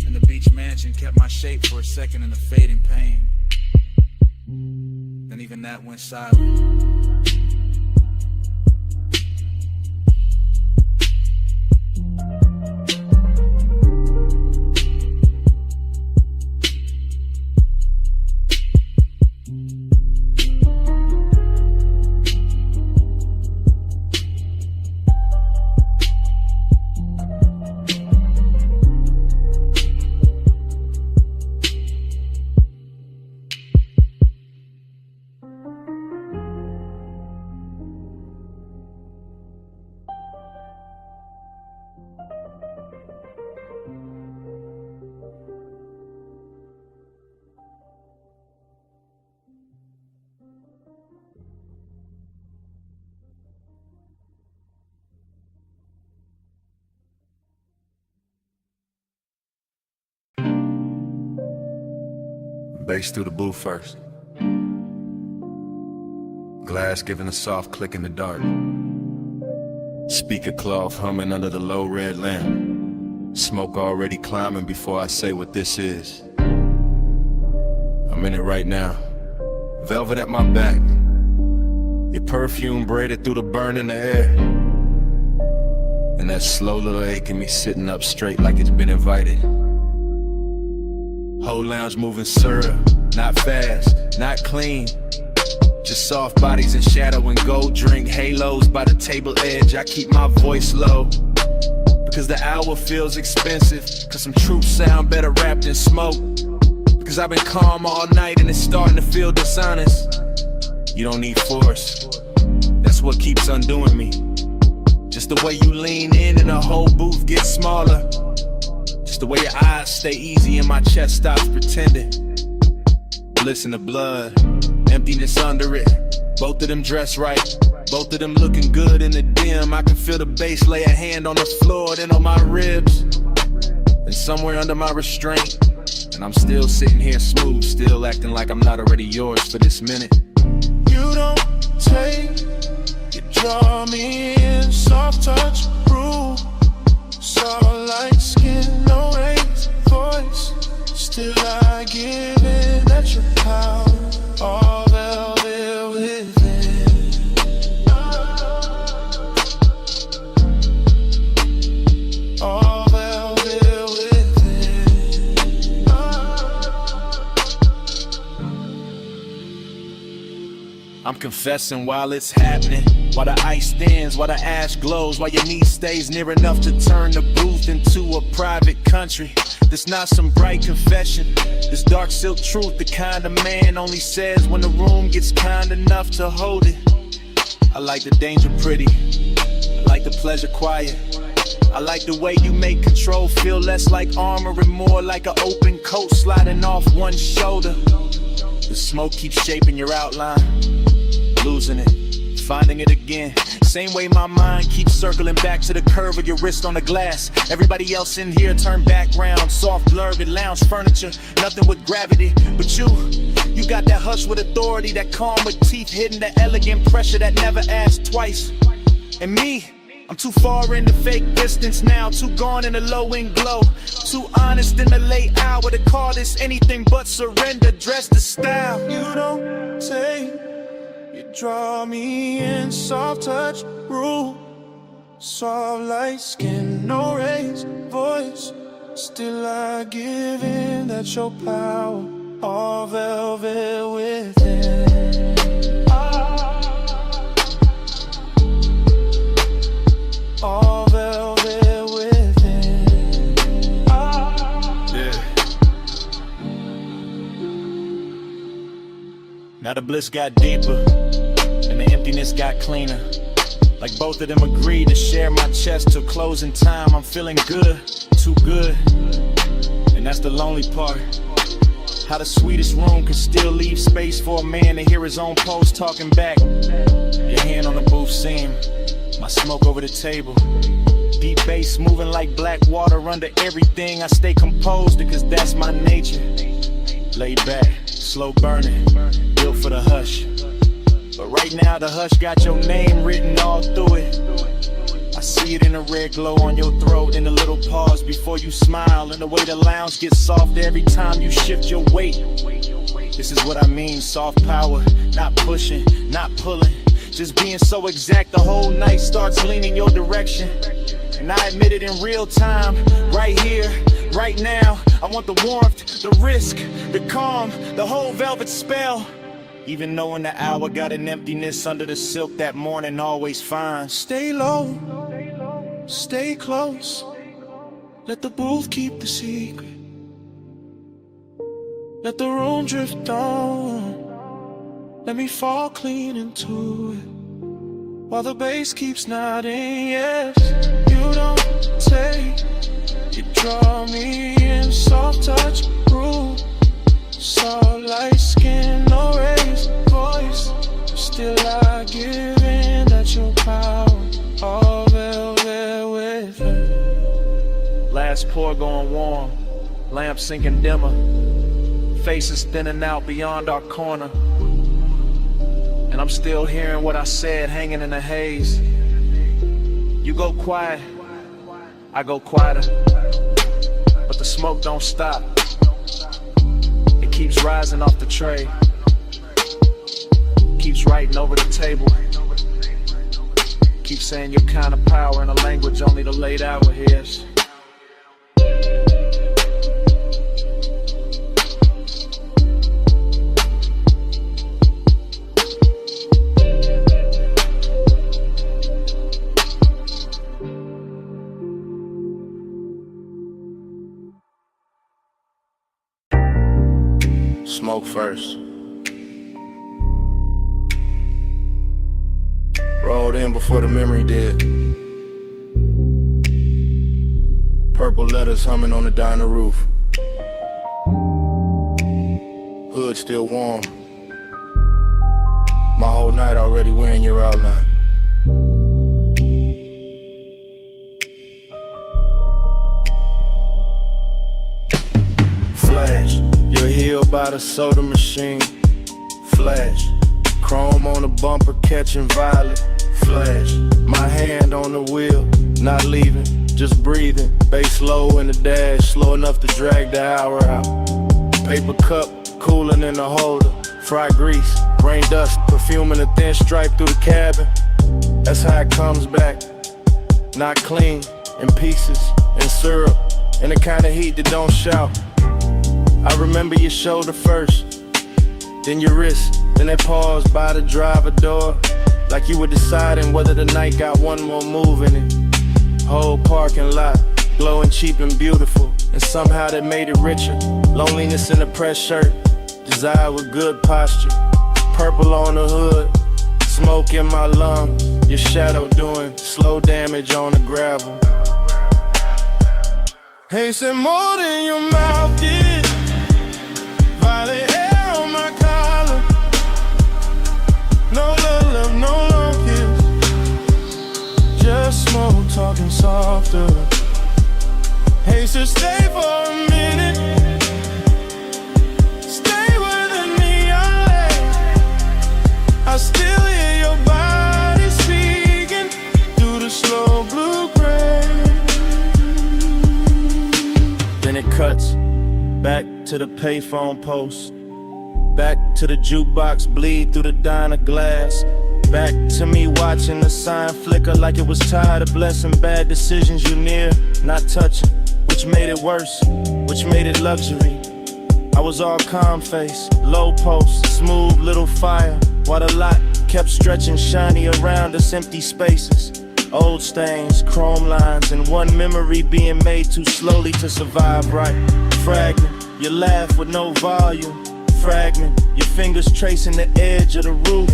And the beach mansion kept my shape for a second in the fading pain. Then even that went silent. Bass through the booth first. Glass giving a soft click in the dark. Speaker cloth humming under the low red lamp. Smoke already climbing before I say what this is. I'm in it right now. Velvet at my back. Your perfume braided through the burn in the air. And that slow little ache in me sitting up straight like it's been invited. Whole lounge moving syrup, not fast, not clean. Just soft bodies in shadow and gold drink halos by the table edge. I keep my voice low because the hour feels expensive. Cause some truth sound better wrapped in smoke. Cause I've been calm all night and it's starting to feel dishonest. You don't need force, that's what keeps undoing me. Just the way you lean in and the whole booth gets smaller. Just the way your eyes stay easy and my chest stops pretending. Bliss in the blood, emptiness under it. Both of them dressed right, both of them looking good in the dim. I can feel the bass lay a hand on the floor, then on my ribs, and somewhere under my restraint. And I'm still sitting here smooth, still acting like I'm not already yours for this minute. You don't take, you draw me in, soft touch, rule. Soft light skin, no raised voice. Still I give in at your power, all velvet within. All velvet within. I'm confessing while it's happening, while the ice thins, while the ash glows, while your knee stays near enough to turn the booth into a private country. This not some bright confession, this dark silk truth, the kind of man only says when the room gets kind enough to hold it. I like the danger pretty, I like the pleasure quiet. I like the way you make control feel less like armor and more like an open coat sliding off one shoulder. The smoke keeps shaping your outline, losing it, finding it again. Same way my mind keeps circling back to the curve of your wrist on the glass. Everybody else in here turn background, soft blurred lounge furniture, nothing with gravity. But you got that hush with authority, that calm with teeth hidden, that elegant pressure that never asks twice. And me, I'm too far in the fake distance now, too gone in the low end glow, too honest in the late hour to call this anything but surrender. Dress the style. You don't take, you draw me in, soft touch, rule. Soft light skin, no raised voice. Still I give in, that's your power, all velvet within. All velvet within. Yeah. Now the bliss got deeper and the emptiness got cleaner. Like both of them agreed to share my chest till closing time. I'm feeling good, too good. And that's the lonely part. How the sweetest room can still leave space for a man to hear his own pulse talking back. Your hand on the booth seam, my smoke over the table. Deep bass moving like black water under everything. I stay composed because that's my nature. Laid back, slow burning, built for the hush. But right now the hush got your name written all through it. I see it in the red glow on your throat, in the little pause before you smile, and the way the lounge gets softer every time you shift your weight. This is what I mean, soft power, not pushing, not pulling, just being so exact the whole night starts leaning your direction. And I admit it in real time, right here, right now. I want the warmth, the risk, the calm, the whole velvet spell. Even knowing the hour got an emptiness under the silk that morning always finds. Stay low, stay close. Let the booth keep the secret. Let the room drift on. Let me fall clean into it. While the bass keeps nodding, yes. You don't take, you draw me in, soft touch, rule. Soft light skin, no raised voice. Still I give in, that's your power, all velvet within. Last pour going warm, lamp sinking dimmer, faces thinning out beyond our corner. and I'm still hearing what I said hanging in the haze. You go quiet, I go quieter, but the smoke don't stop. It keeps rising off the tray, keeps writing over the table, keeps saying your kind of power in a language only the late hour hears. Smoke first. Rolled in before the memory did. Purple letters humming on the diner roof. Hood still warm. My whole night already wearing your outline. Flash, you're healed by the soda machine. Flash, chrome on the bumper catching violet. Flash, my hand on the wheel, not leaving, just breathing. Bass low in the dash, slow enough to drag the hour out. Paper cup, cooling in the holder. Fried grease, rain dust, perfume in a thin stripe through the cabin. That's how it comes back. Not clean, in pieces, in syrup, in the kind of heat that don't shout. I remember your shoulder first, then your wrist, then that pause by the driver door. Like you were deciding whether the night got one more move in it. Whole parking lot, glowing cheap and beautiful, and somehow that made it richer. Loneliness in a pressed shirt, desire with good posture. Purple on the hood, smoke in my lungs. Your shadow doing slow damage on the gravel. Hey, said more than your mouth did. Violet hair on my collar. No love, no long kiss. Just smoke talking softer. Hey, so stay for a minute. Stay with the neon light. I still hear your body speaking through the slow blue-gray. Then it cuts back to the payphone post. Back to the jukebox, bleed through the diner glass. Back to me watching the sign flicker like it was tired of blessing bad decisions you near, not touching, which made it worse, which made it luxury. I was all calm face, low post, smooth little fire, while the lot kept stretching shiny around us, empty spaces. Old stains, chrome lines, and one memory being made too slowly to survive right. Fragment, you laugh with no volume. Fragment, your fingers tracing the edge of the roof.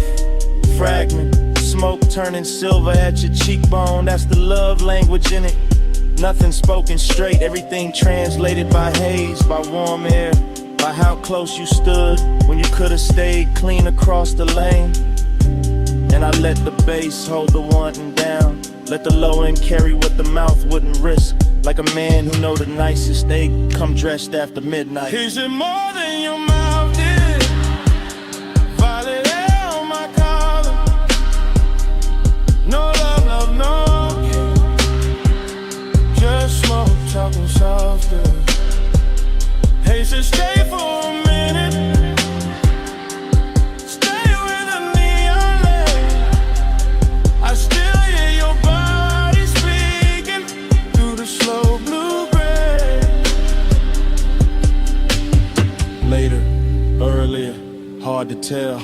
Fragment, smoke turning silver at your cheekbone. That's the love language in it. Nothing spoken straight, everything translated by haze, by warm air, by how close you stood when you could have stayed clean across the lane. And I let the bass hold the wanting down, let the low end carry what the mouth wouldn't risk. Like a man who know the nicest, they come dressed after midnight. Is it more than your mouth did? Violet hair on my collar. No love, no. Just smoke talking softer. Hey, so stay for a minute. Stay with the neon light. I still hear your body speaking through the slow blue-gray. Later, earlier, hard to tell.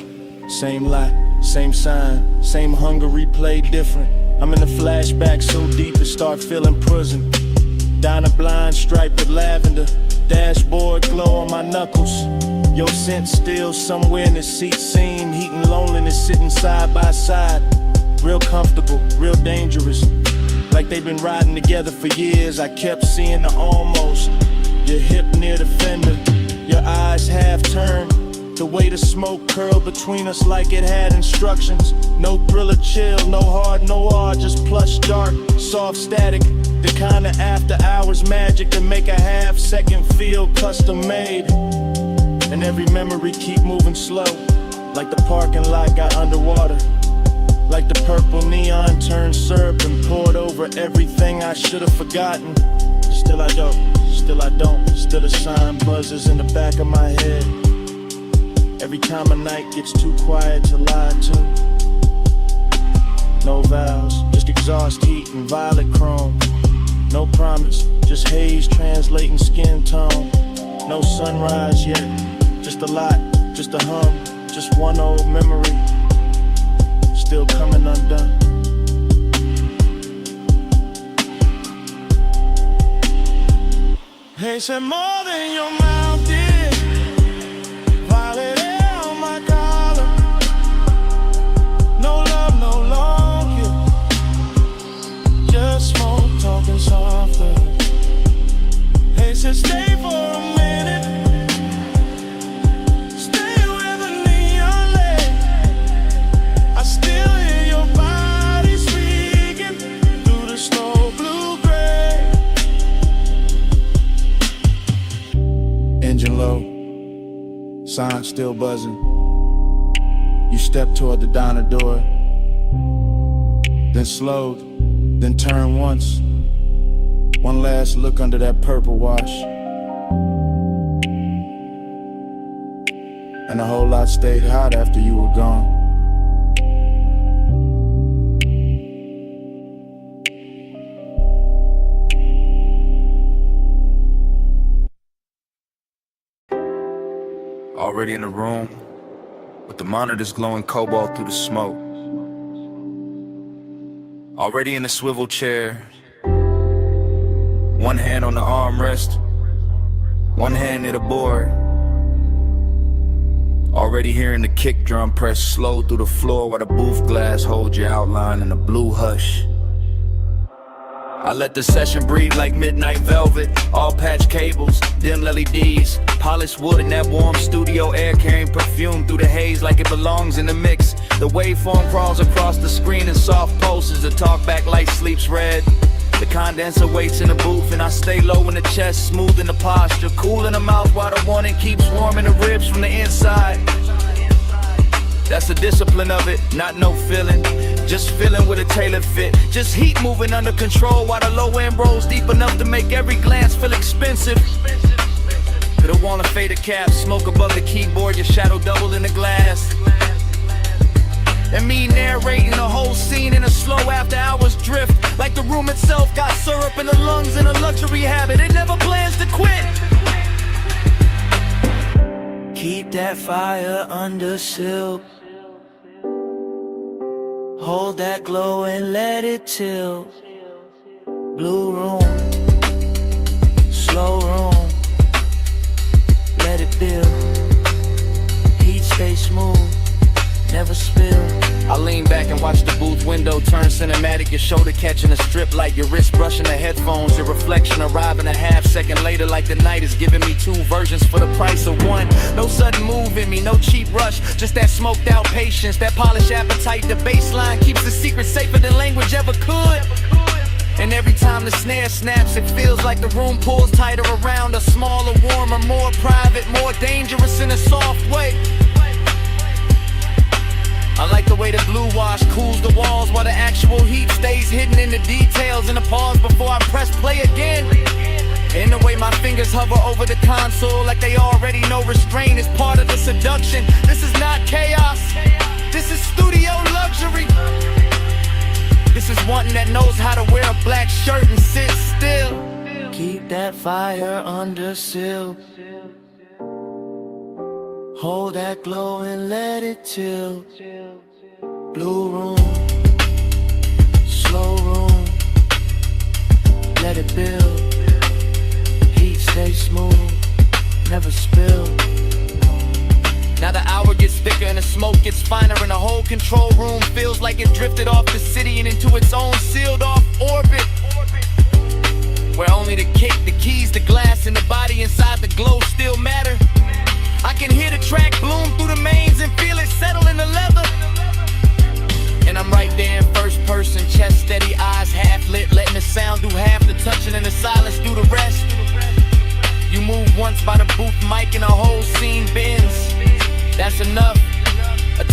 Same lot, same sign, same hunger replayed different. I'm in the flashback so deep it start feeling prison. Diner blind striped with lavender, dashboard glow on my knuckles. Your scent still somewhere in the seat seam, heat and loneliness sitting side by side. Real comfortable, real dangerous. Like they've been riding together for years. I kept seeing the almost. Your hip near the fender, your eyes half turned. The way the smoke curled between us like it had instructions. No thriller chill, no hard, no hard, just plush dark, soft static. The kind of after hours magic to make a half second feel custom made. And every memory keep moving slow, Like the parking lot got underwater. Like the purple neon turned syrup and poured over everything I should have forgotten. Still I don't. Still the sign buzzes in the back of my head. Every time a night gets too quiet to lie to. No vows, just exhaust heat and violet chrome. No promise, just haze translating skin tone. No sunrise yet, just a lot, just a hum, just one old memory. Still coming undone. Hey, said more than your mouth did. Violet air on my collar. No love, no long kiss. Just smoke, talking softer. Hey, said stay for a minute. Stay where the neon lay. I still hear your body speaking through the slow blue-gray. Engine low, sign still buzzing. You step toward the diner door, then slowed, then turned once. One last look under that purple wash, and a whole lot stayed hot after you were gone. Already in the room, with the monitors glowing cobalt through the smoke. Already in the swivel chair, one hand on the armrest, one hand near the board. Already hearing the kick drum press slow through the floor while the booth glass holds your outline in a blue hush. I let the session breathe like midnight velvet. All patch cables, dim LEDs, polished wood and that warm studio air carrying perfume through the haze like it belongs in the mix. The waveform crawls across the screen in soft pulses. The talkback light sleeps red. The condenser waits in the booth and I stay low in the chest, smooth in the posture, cool in the mouth while the warning keeps warming the ribs from the inside. That's the discipline of it, not no feeling, just feeling with a tailored fit. Just heat moving under control while the low end rolls deep enough to make every glance feel expensive. Could have worn a faded cap, smoke above the keyboard, your shadow doubled in the glass. And me narrating the whole scene in a slow after hours drift. Like the room itself got syrup in the lungs and a luxury habit. It never plans to quit. Keep that fire under silk. Hold that glow and let it tilt. Blue room, slow room, let it build. Heat stay smooth, never spill. I lean back and watch the booth window turn cinematic. Your shoulder catching a strip light, your wrist brushing the headphones. Your reflection arriving a half second later like the night is giving me two versions for the price of one. No sudden move in me, no cheap rush, just that smoked out patience, that polished appetite. The baseline keeps the secret safer than language ever could. And every time the snare snaps, it feels like the room pulls tighter around us. Smaller, warmer, more private, more dangerous in a soft way. I like the way the blue wash cools the walls while the actual heat stays hidden in the details. And a pause before I press play again. And the way my fingers hover over the console like they already know restraint is part of the seduction. This is not chaos, this is studio luxury. This is one that knows how to wear a black shirt and sit still. Keep that fire under seal. Hold that glow and let it tilt. Blue room, slow room, let it build. Heat stay smooth, never spill. Now the hour gets thicker and the smoke gets finer, and the whole control room feels like it drifted off the city and into its own sealed off orbit, where only the kick, the keys, the glass, and the body inside the glow still matter. I can hear the track bloom through the mains and feel it settle in the leather. And I'm right there in first person, chest steady, eyes half lit, letting the sound do half the touching and the silence do the rest. You move once by the booth mic and the whole scene bends. That's enough.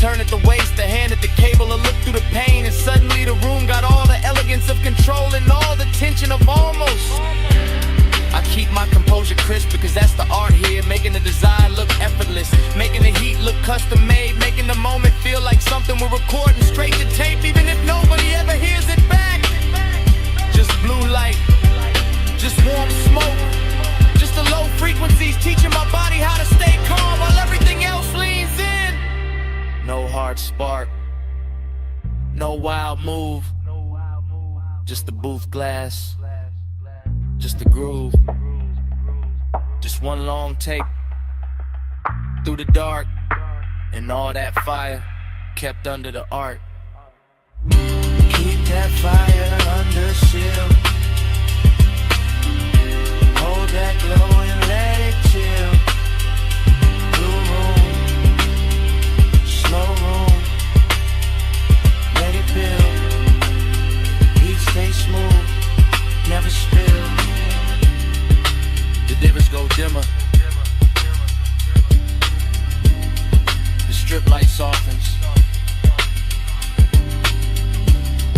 turn at the waist, the hand at the cable, a look through the pain, and suddenly the room got all the elegance of control and all the tension of almost. I keep my composure crisp because that's the art here, making the design look effortless, making the heat look custom made, making the moment feel like something we're recording straight to tape, even if nobody ever hears it back. Just blue light, just warm smoke, just the low frequencies teaching my body how to stay calm while everything else leans in. No hard spark, no wild move, just the booth glass, just the groove, just one long take through the dark, and all that fire kept under the art. Keep that fire under shield. Hold that glow and let it chill. Blue room, slow room, let it build. Heat stay smooth, never spill. The dimmers go dimmer. The strip light softens.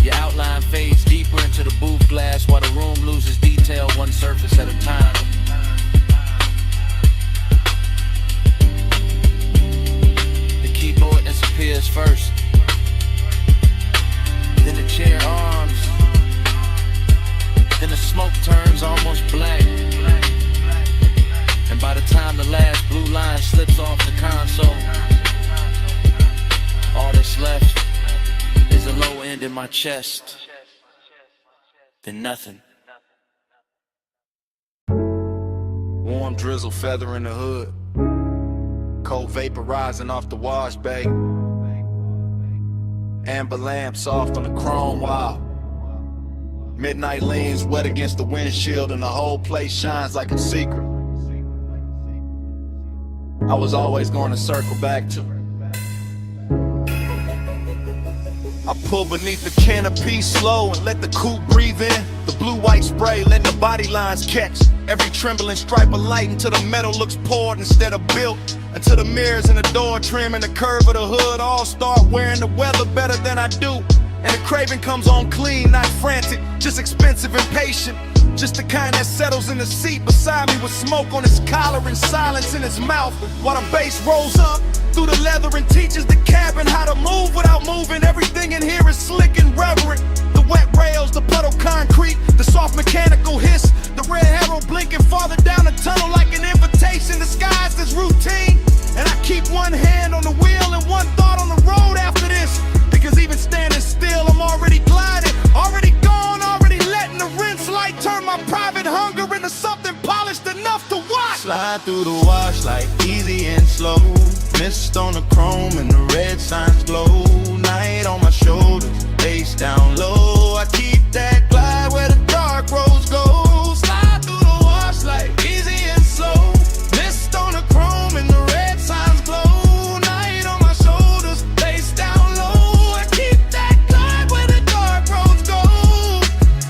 Your outline fades deeper into the booth glass while the room loses detail one surface at a time. The keyboard disappears first, then the chair arms, then the smoke turns almost black, and by the time the last blue line slips off the console, all that's left is a low end in my chest, then nothing. Warm drizzle feathering the hood, cold vapor rising off the wash bay, amber lamp soft on the chrome wall. Midnight leans wet against the windshield and the whole place shines like a secret I was always going to circle back to. I pull beneath the canopy slow and let the coupe breathe in. The blue-white spray letting the body lines catch every trembling stripe of light until the metal looks poured instead of built. Until the mirrors and the door trim and the curve of the hood all start wearing the weather better than I do. And the craving comes on clean, not frantic, just expensive and patient. Just the kind that settles in the seat beside me with smoke on his collar and silence in his mouth while the bass rolls up through the leather and teaches the cabin how to move without moving. Everything in here is slick and reverent. The wet rails, the puddle concrete, the soft mechanical hiss, the red arrow blinking farther down the tunnel like an invitation disguised as routine. And I keep one hand on the wheel and one thought on the road after this, because even standing still I'm already gliding, already gone, already letting the rinse light turn my private hunger into something polished enough to watch. Slide through the wash like easy and slow, mist on the chrome and the red signs glow. Night on my shoulders, face down low. I keep that glide where the dark roads go. Slide through the wash like easy and slow, mist on the chrome and the red signs glow. Night on my shoulders, face down low. I keep that glide where the dark roads go.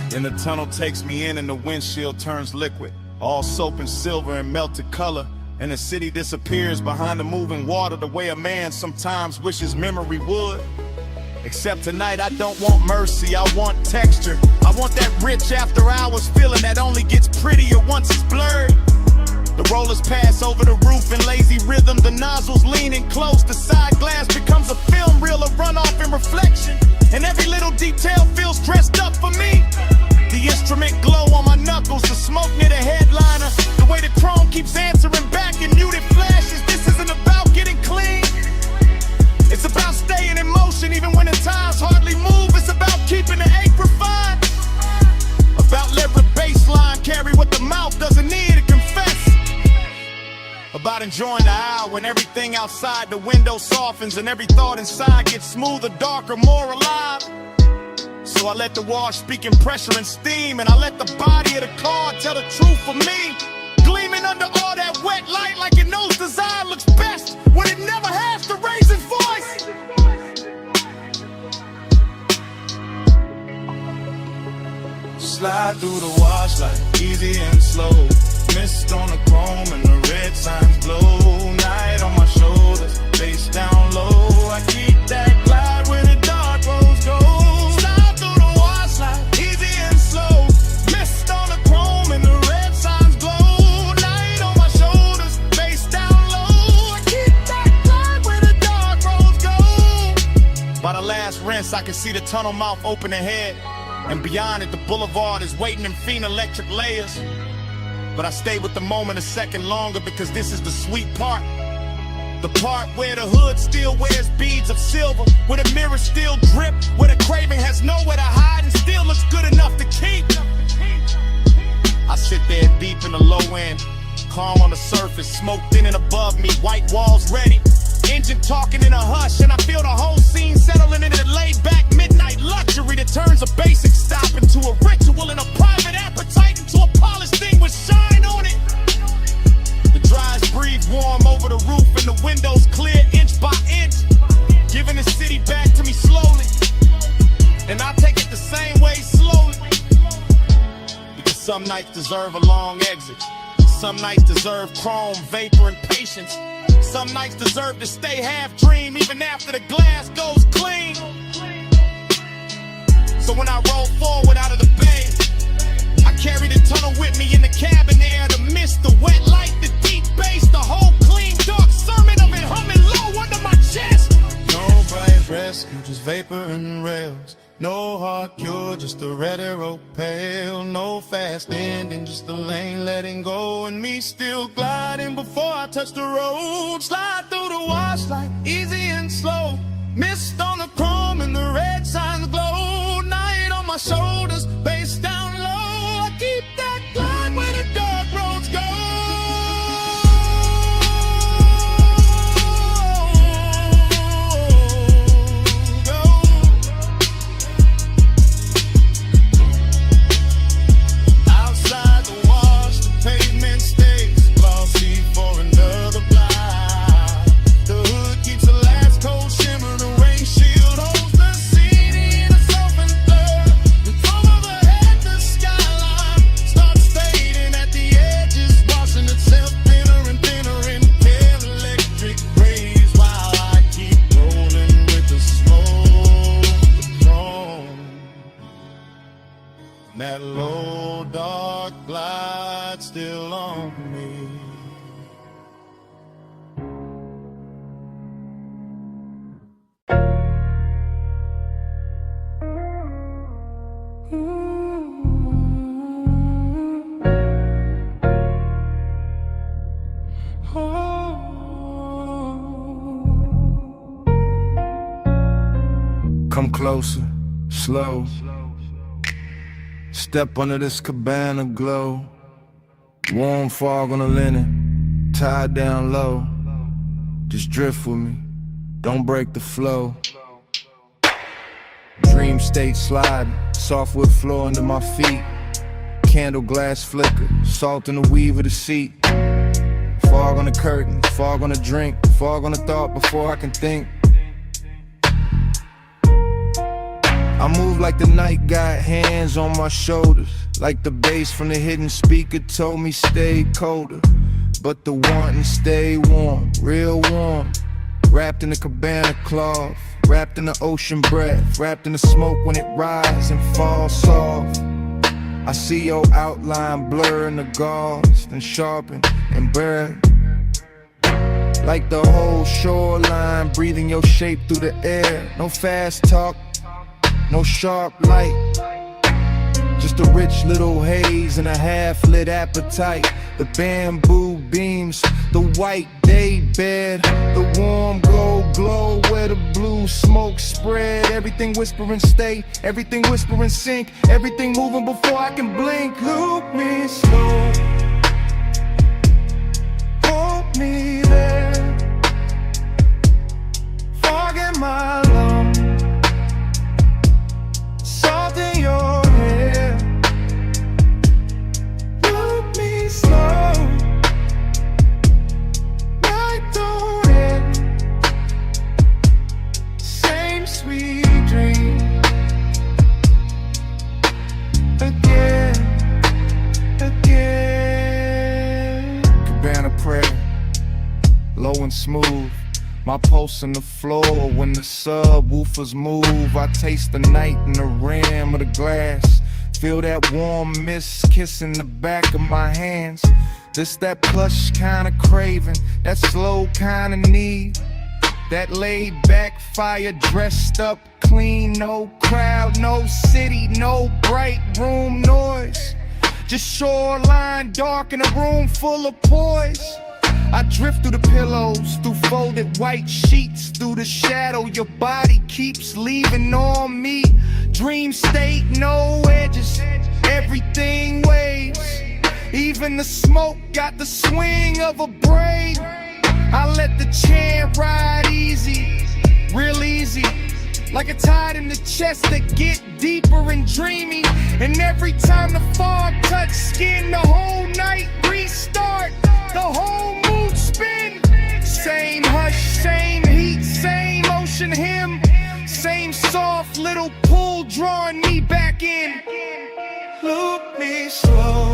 Then the tunnel takes me in and the windshield turns liquid, all soap and silver and melted color. And the city disappears behind the moving water the way a man sometimes wishes memory would. Except tonight I don't want mercy, I want texture. I want that rich after hours feeling that only gets prettier once it's blurred. The rollers pass over the roof in lazy rhythm, the nozzles leaning close, the side glass becomes a film reel of runoff and reflection. And every little detail feels dressed up for me. The instrument glow on my knuckles, the smoke near the headliner, the way the chrome keeps answering back in muted flashes. This isn't about getting clean, it's about staying in motion even when the times hardly move. It's about keeping the ache refined, about letting the baseline carry what the mouth doesn't need to confess, about enjoying the hour when everything outside the window softens and every thought inside gets smoother, darker, more alive. So I let the wash speak in pressure and steam, and I let the body of the car tell the truth for me. Gleaming under all that wet light like it knows design looks best when it never has to raise its voice. Slide through the wash like easy and slow, mist on the chrome and the red signs glow. Night on my shoulders, face down low. I keep By the last rinse, I can see the tunnel mouth open ahead. And beyond it, the boulevard is waiting in fiend electric layers. But I stay with the moment a second longer because this is the sweet part. The part where the hood still wears beads of silver, where the mirrors still drip, where the craving has nowhere to hide and still looks good enough to keep. I sit there deep in the low end, calm on the surface, smoke thin and above me, white walls ready. Engine talking in a hush, and I feel the whole scene settling into the laid-back midnight luxury that turns a basic stop into a ritual and a private appetite into a polished thing with shine on it. The dries breathe warm over the roof and the windows clear inch by inch, giving the city back to me slowly. And I take it the same way slowly, because some nights deserve a long exit. Some nights deserve chrome, vapor, and patience. Some nights deserve to stay half dream even after the glass goes clean. So when I roll forward out of the bay, I carry the tunnel with me in the cabin air, the mist, the wet light, the deep bass, the whole clean dark sermon of it humming low under my chest. No bright rescue, just vapor and rails. No hard cure, just a red arrow pale. No fast ending, just the lane letting go, and me still gliding before I touch the road. Slide through the wash like easy and slow. Mist on the chrome and the red signs glow. Night on my shoulders, bass down low. I keep that glide where the dark roads go. That low dark glide still on me. Come closer, slow. Step under this cabana glow. Warm fog on the linen, tied down low. Just drift with me, don't break the flow. Dream state sliding, softwood floor under my feet. Candle glass flicker, salt in the weave of the seat. Fog on the curtain, fog on the drink, fog on the thought before I can think. I move like the night got hands on my shoulders, like the bass from the hidden speaker told me stay colder. But the wanting stay warm, real warm. Wrapped in the cabana cloth, wrapped in the ocean breath, wrapped in the smoke when it rises and falls soft. I see your outline blur in the gauze, then sharpen and burn. Like the whole shoreline, breathing your shape through the air. No fast talk, no sharp light, just a rich little haze and a half-lit appetite. The bamboo beams, the white day bed, the warm gold glow where the blue smoke spread. Everything whispering stay, everything whispering sink, everything moving before I can blink. Loop me slow, hold me there, fog in my lungs, salt in your hair. Loop me slow, night don't end. Same sweet dream again, again. Cabana prayer, low and smooth. My pulse on the floor when the subwoofers move. I taste the night in the rim of the glass. Feel that warm mist kissing the back of my hands. This that plush kind of craving, that slow kind of need. That laid back fire, dressed up clean, no crowd, no city, no bright room noise. Just shoreline dark in a room full of poise. I drift through the pillows, through folded white sheets, through the shadow your body keeps leaving on me. Dream state, no edges, everything waves. Even the smoke got the swing of a braid. I let the chant ride easy, real easy, like a tide in the chest that get deeper and dreamy. And every time the fog touch skin, the whole night restart, the whole mood spin. Same hush, same heat, same ocean hymn, same soft little pull drawing me back in. Look me slow.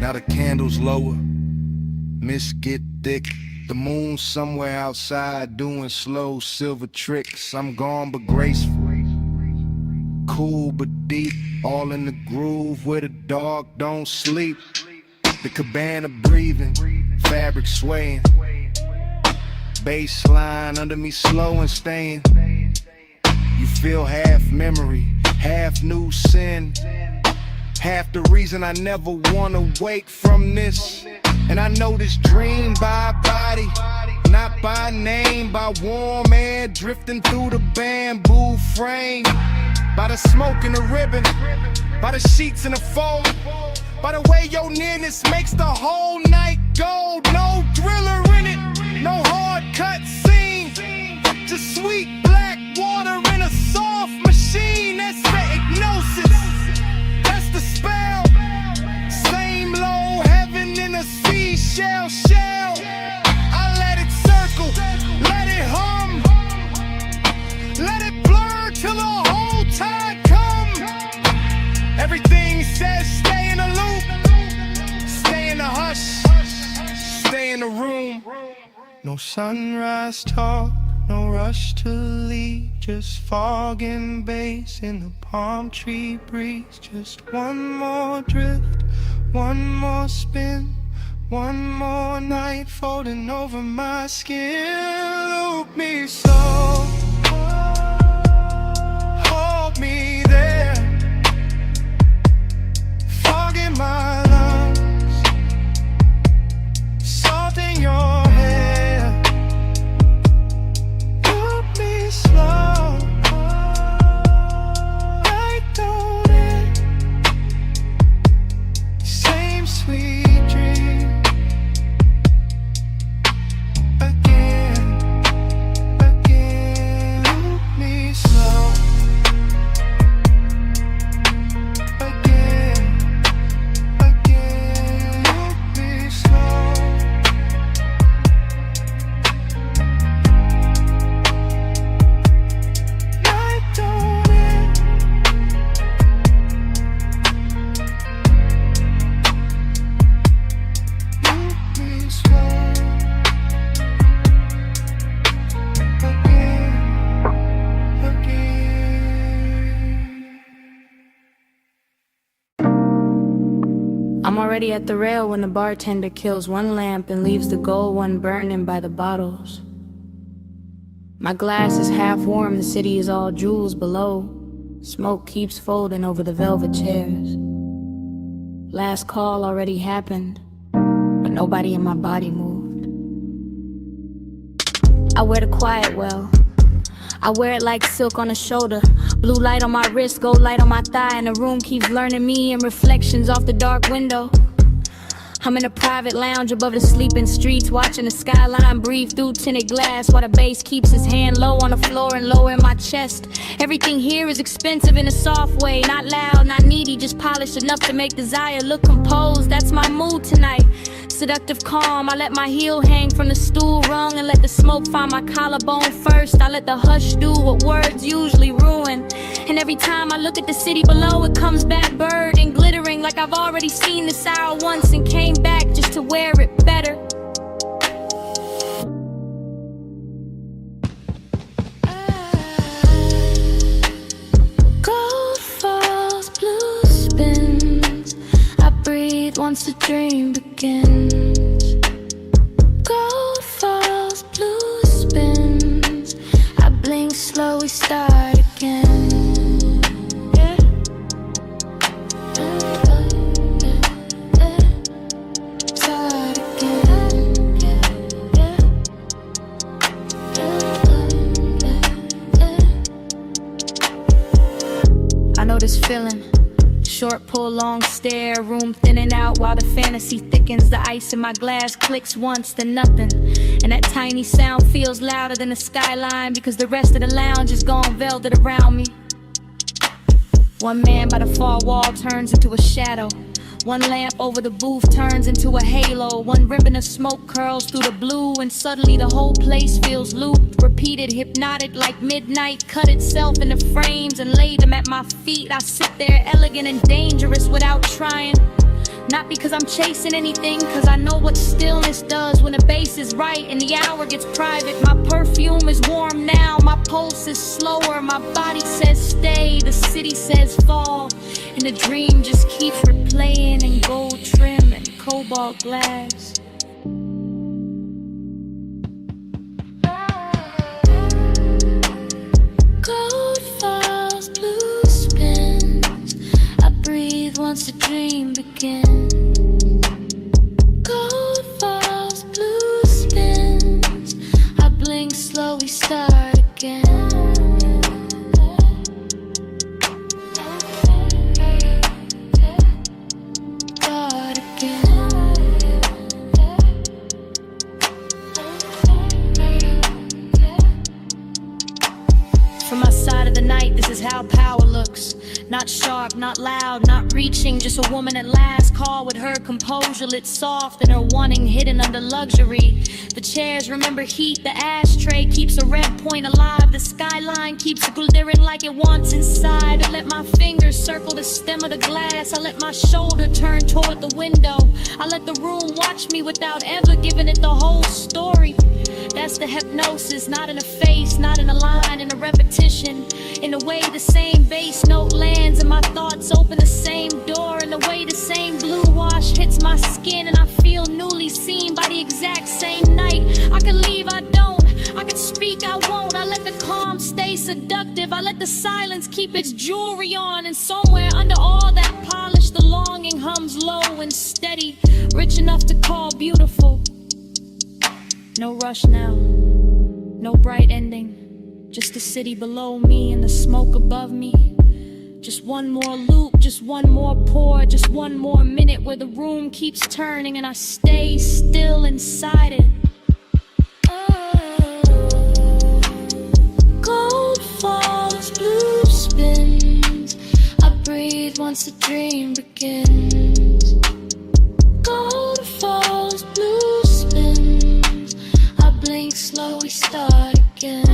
Now the candles lower, mist get thick. The moon somewhere outside doing slow silver tricks. I'm gone but graceful, cool but deep, all in the groove where the dog don't sleep. The cabana breathing, fabric swaying, bass line under me slow and staying. You feel half memory, half new sin, half the reason I never wanna wake from this. And I know this dream by body, not by name, by warm air drifting through the bamboo frame, by the smoke in the ribbon, by the sheets in the fold, by the way your nearness makes the whole night gold. No thriller in it, no hard cut scene, just sweet black water in a soft machine. That's the hypnosis, that's the spell. Same low heaven in a seashell shell. I let it circle, let it hum, let it blur till the whole tide come. Everything says stay in the loop, stay in the hush, stay in the room. No sunrise talk, no rush to leave, just fog and bass in the palm tree breeze. Just one more drift, one more spin, one more night folding over my skin. Loop me slow, hold me there, fog in my lungs, salt in your hair. Loop me slow, I don't end, same sweet dream. Again, again, loop me slow. Again, again, loop me slow. Night don't end. Loop me slow. Again, again. I'm already at the rail when the bartender kills one lamp and leaves the gold one burning by the bottles. My glass is half warm, the city is all jewels below. Smoke keeps folding over the velvet chairs. Last call already happened, but nobody in my body moved. I wear the quiet well, I wear it like silk on the shoulder. Blue light on my wrist, gold light on my thigh, and the room keeps learning me in reflections off the dark window. I'm in a private lounge above the sleeping streets, watching the skyline breathe through tinted glass, while the bass keeps his hand low on the floor and lower in my chest. Everything here is expensive in a soft way, not loud, not needy, just polished enough to make desire look composed. That's my mood tonight. seductive calm. I let my heel hang from the stool rung and let the smoke find my collarbone first. I let the hush do what words usually ruin. And every time I look at the city below, it comes back bird and glittering like I've already seen this hour once and came back just to wear it better. Gold falls, blue spins. I breathe once the dream begins. Gold falls, blue spins. I blink slow, we start again. Yeah. Start again. I know this feeling. Short pull, long stare, room thinning out while the fantasy thickens. The ice in my glass clicks once, then nothing. And that tiny sound feels louder than the skyline because the rest of the lounge is gone velvet around me. One man by the far wall turns into a shadow. One lamp over the booth turns into a halo. One ribbon of smoke curls through the blue, and suddenly the whole place feels looped, repeated, hypnotic like midnight. Cut itself into frames and laid them at my feet. I sit there elegant and dangerous without trying. Not because I'm chasing anything, cause I know what stillness does when the bass is right and the hour gets private. My perfume is warm now, my pulse is slower. My body says stay, the city says fall. And the dream just keeps replaying in gold trim and cobalt glass. Gold falls, blue spins. I breathe once the dream begins. Gold falls, blue spins. I blink slow, we start again. Start again. From my side of the night, this is how power looks. Not sharp, not loud, not reaching, just a woman at last. Call with her composure lit soft and her wanting hidden under luxury. The chairs remember heat, the ashtray keeps a red point alive. The skyline keeps glittering like it wants inside. I let my fingers circle the stem of the glass. I let my shoulder turn toward the window. I let the room watch me without ever giving it the whole story. That's the hypnosis, not in a face, not in a line, in a repetition. In the way the same bass note lands and my thoughts open the same door. In the way the same blue wash hits my skin and I feel newly seen by the exact same night. I could leave, I don't. I could speak, I won't. I let the calm stay seductive. I let the silence keep its jewelry on. And somewhere under all that polish, the longing hums low and steady, rich enough to call beautiful. No rush now, no bright ending, just the city below me and the smoke above me. Just one more loop, just one more pour, just one more minute where the room keeps turning and I stay still inside it. Gold falls, blue spins. I breathe once the dream begins. Gold falls, blue spins. I blink slow, we start again.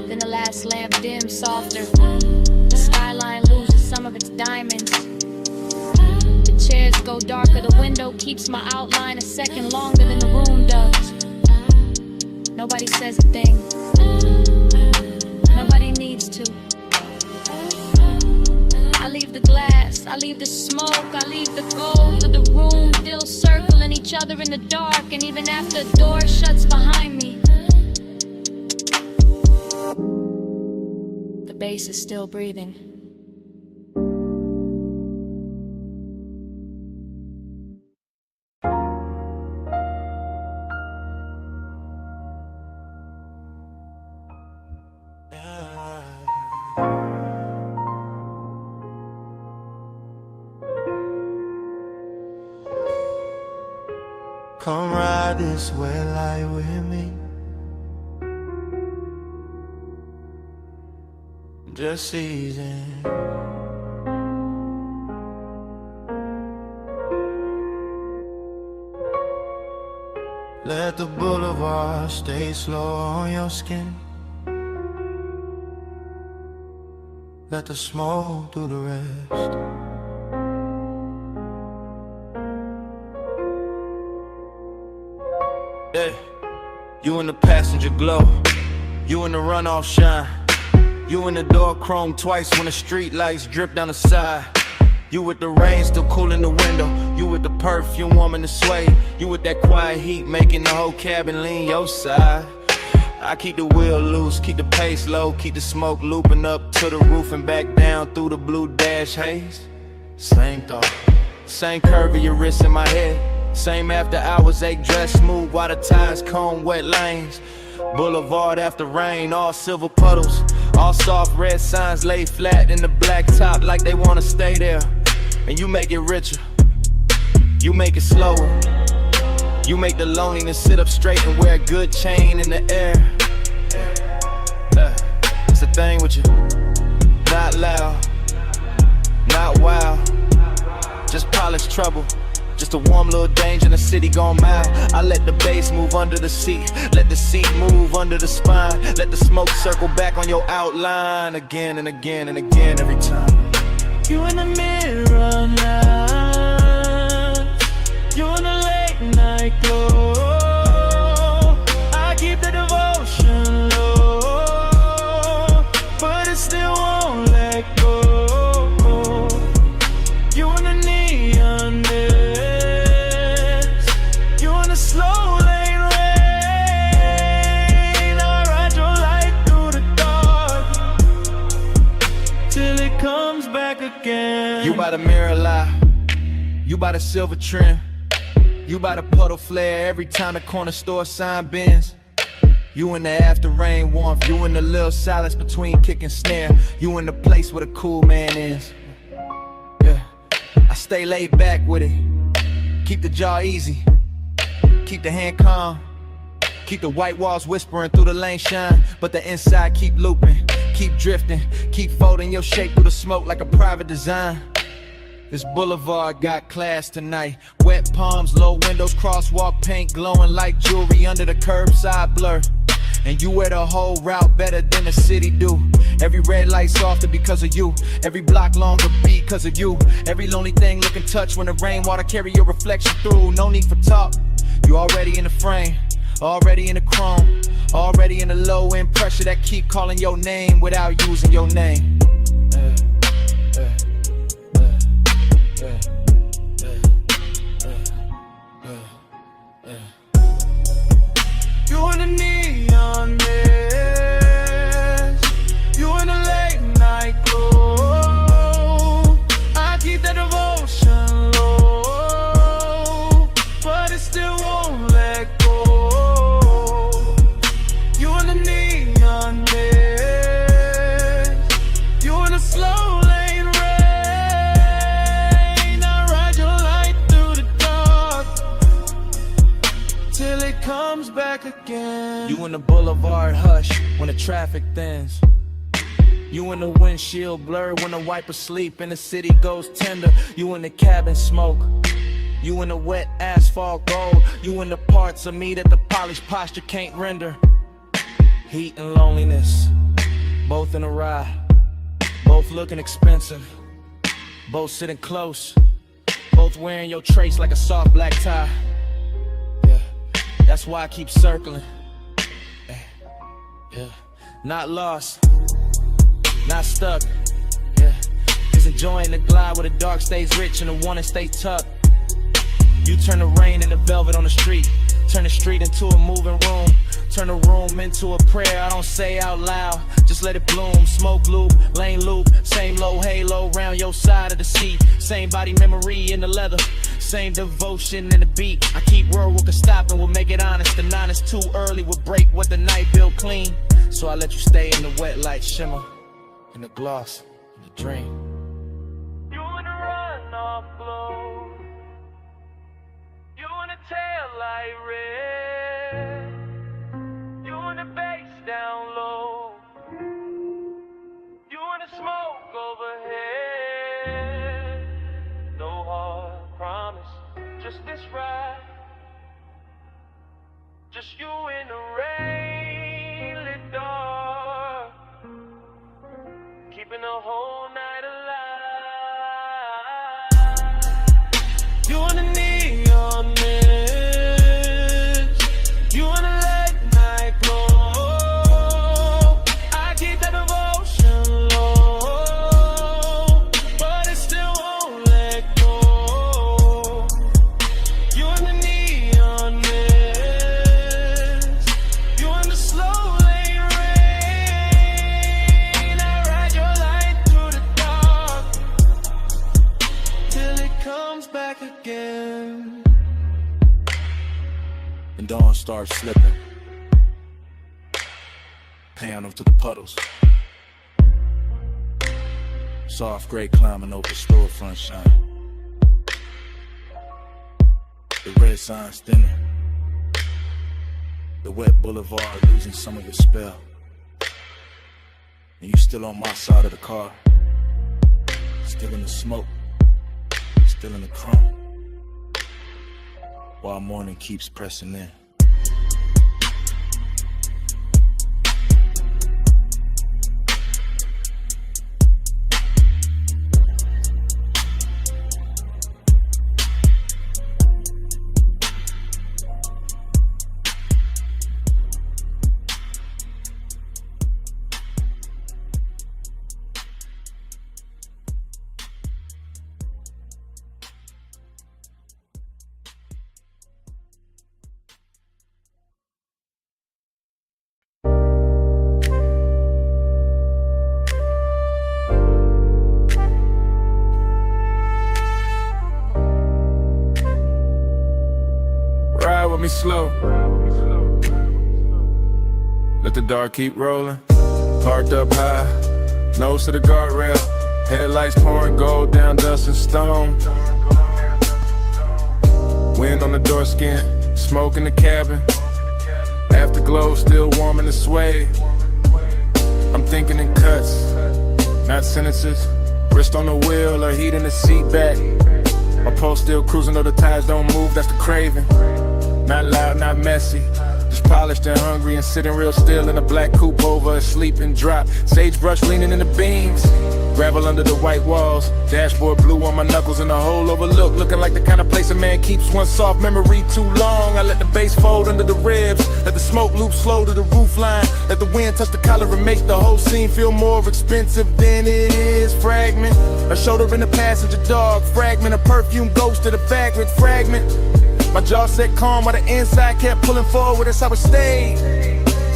Then the last lamp dims softer. The skyline loses some of its diamonds. The chairs go darker. The window keeps my outline a second longer than the room does. Nobody says a thing. Nobody needs to. I leave the glass, I leave the smoke, I leave the gold of the room still circling each other in the dark. And even after the door shuts behind me, the bass is still breathing. Come ride this way light with me. Just easing. Let the boulevard stay slow on your skin. Let the smoke do the rest. Yeah, you in the passenger glow, you in the runoff shine, you in the door chrome twice when the street lights drip down the side. You with the rain still cool in the window, you with the perfume warming the sway, you with that quiet heat making the whole cabin lean your side. I keep the wheel loose, keep the pace low, keep the smoke looping up to the roof and back down through the blue dash haze. Same thought, same curve of your wrist in my head, same after hours ache dress smooth while the tires comb wet lanes. Boulevard after rain, all silver puddles, all soft red signs laid flat in the black top like they wanna stay there. And you make it richer, you make it slower, you make the loneliness sit up straight and wear a good chain in the air. It's the thing with you, not loud, not wild, just polished trouble. Just a warm little danger in the city gone mild. I let the bass move under the seat, let the seat move under the spine, let the smoke circle back on your outline again and again and again every time. You in the mirror now, you in the late night glow. I keep the devotion low, but it still won't let go. You in the neon mist, you in the slow lane rain. I ride your light through the dark till it comes back again. You by the mirror lie, you by the silver trim, you by the puddle flare every time the corner store sign bends. You in the after rain warmth, you in the little silence between kick and snare, you in the place where the cool man is. Yeah, I stay laid back with it, keep the jaw easy, keep the hand calm, keep the white walls whispering through the lane shine, but the inside keep looping, keep drifting, keep folding your shape through the smoke like a private design. This boulevard got class tonight, wet palms, low windows, crosswalk paint glowing like jewelry under the curbside blur. And you wear the whole route better than the city do. Every red light softer because of you, every block longer because of you, every lonely thing looking touch when the rainwater carry your reflection through. No need for talk, you already in the frame, already in the chrome, already in the low end pressure that keep calling your name without using your name. You in the neon mist, you in the late night glow. I keep that devotion low, but it still won't let go. You in the neon mist, you in the slow lane rain. I ride your light through the dark till it comes back again. You in the boulevard hush when the traffic thins, you in the windshield blur when the wiper sleep and the city goes tender. You in the cabin smoke, you in the wet asphalt gold, you in the parts of me that the polished posture can't render. Heat and loneliness, both in a ride, both looking expensive, both sitting close, both wearing your trace like a soft black tie. Yeah, that's why I keep circling. Yeah, not lost, not stuck. Yeah, just enjoying the glide where the dark stays rich and the one that stays tucked. You turn the rain into velvet on the street, turn the street into a moving room, turn the room into a prayer I don't say out loud, just let it bloom. Smoke loop, lane loop, same low halo round your side of the seat, same body memory in the leather, same devotion in the beat. I keep word we can stop and we'll make it honest. The 9 is too early, we'll break what the night built clean. So I let you stay in the wet light shimmer, in the gloss, in the dream. You in the runoff glow, you in the tail light red, you in the bass down low, you in the smoke overhead. No hard promise, just this ride. dawn starts slipping. Piano to the puddles. Soft gray climbing over storefront shine. The red signs thinning. The wet boulevard losing some of its spell. And you still on my side of the car. Still in the smoke. Still in the crumb. While morning keeps pressing in. Me slow. Let the dark keep rolling. Parked up high, nose to the guardrail. Headlights pouring gold down dust and stone. Wind on the door skin, smoke in the cabin. Afterglow still warm in the sway. I'm thinking in cuts, not sentences. Wrist on the wheel or heat in the seat back. My pulse still cruising though the tires don't move, that's the craving. Not loud, not messy, just polished and hungry and sitting real still in a black coupe over a sleeping drop. Sagebrush leaning in the beams, gravel under the white walls. Dashboard blue on my knuckles and a hole overlooked, looking like the kind of place a man keeps one soft memory too long. I let the bass fold under the ribs, let the smoke loop slow to the roof line. Let the wind touch the collar and make the whole scene feel more expensive than it is. Fragment, a shoulder in the passenger dog. Fragment, a perfume ghost to the vagrant. Fragment, my jaw set calm while the inside kept pulling forward, that's how it stayed.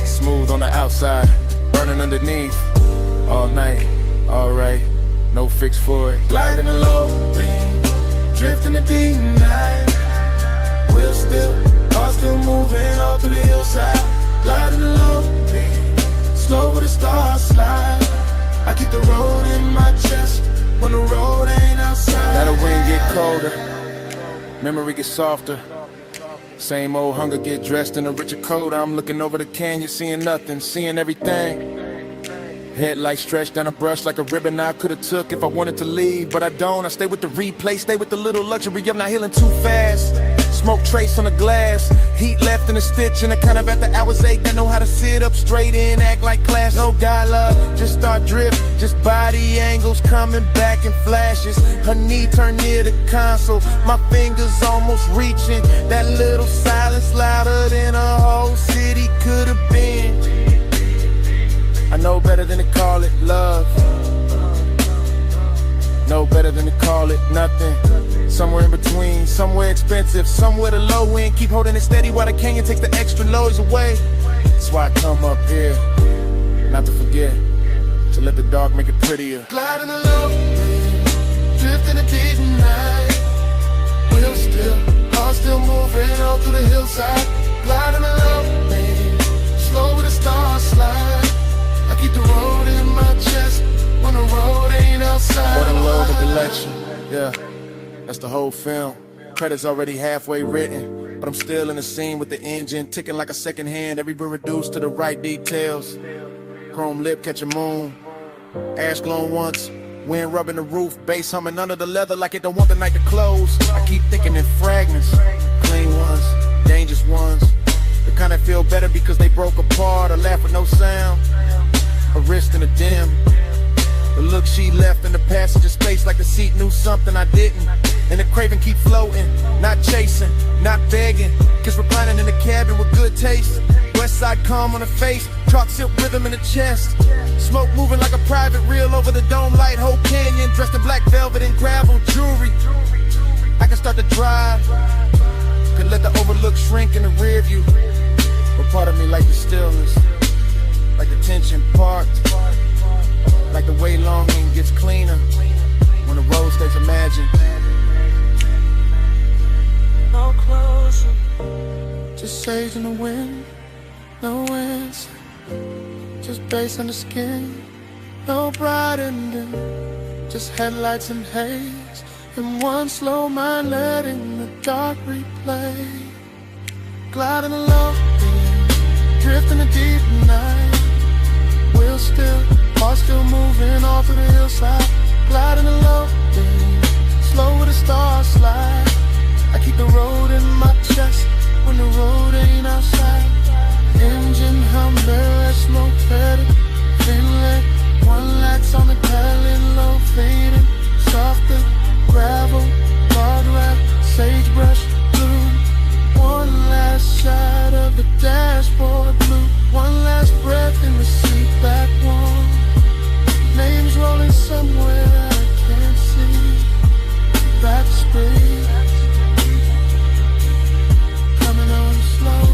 Smooth on the outside, burning underneath. All night, alright, no fix for it. Gliding a low beam, drifting the deep night. Wheels still, car still moving all through the hillside. Gliding a low beam, slow with the stars slide. I keep the road in my chest when the road ain't outside. Now the wind get colder, memory gets softer. Same old hunger get dressed in a richer coat. I'm looking over the canyon, seeing nothing, seeing everything. Headlights stretched down a brush like a ribbon I could've took if I wanted to leave, but I don't. I stay with the replay, stay with the little luxury of not healing too fast. Smoke trace on the glass, heat left in a stitch, and I kind of at the hours ache. I know how to sit up straight and act like class. No dialogue, just start drift, just body angles coming back in flashes. Her knee turned near the console, my fingers almost reaching. That little silence louder than a whole city could have been. I know better than to call it love. Know better than to call it nothing. Somewhere in between, somewhere expensive, somewhere the low end. Keep holding it steady while the canyon takes the extra noise away. That's why I come up here, not to forget, to let the dark make it prettier. Gliding along, drifting a deep night. Wheels still, car still moving all through the hillside. Gliding along, slow with the stars slide. I keep the road in my chest when the road ain't outside. What a load of election, yeah, that's the whole film. Credits already halfway written, but I'm still in the scene with the engine ticking like a second hand. Every bit reduced to the right details. Chrome lip catch a moon, ash glowing once, wind rubbing the roof, bass humming under the leather like it don't want the night to close. I keep thinking in fragments, clean ones, dangerous ones, the kind that feel better because they broke apart or laugh with no sound. A wrist in a dim, the look she left in the passenger space like the seat knew something I didn't. And the craving keep floating, not chasing, not begging. Kiss reclining in the cabin with good taste. West side calm on the face, chalk silk rhythm in the chest. Smoke moving like a private reel over the dome light. Whole canyon dressed in black velvet and gravel jewelry. I can start to drive, could let the overlook shrink in the rear view. But part of me like the stillness, like the tension parked, like the way longing gets cleaner when the road stays imagined. No closer, just say influence, just bass on the skin. No bright ending, just headlights and haze, and one slow mind letting the dark replay. Gliding along, drifting the deep night. Wheel still, heart still moving all through the hillside. Gliding along, slow with the stars slide. I keep the road in my chest when the road ain't outside. Engine hum, barrel, smoke petty, inlet. One lights on the pedal, low fading, softer gravel, guardrail, sagebrush blue. One last shot of the dashboard blue. One last breath in the seat back warm. Names rolling somewhere that I can't see. Back speed, coming on slow.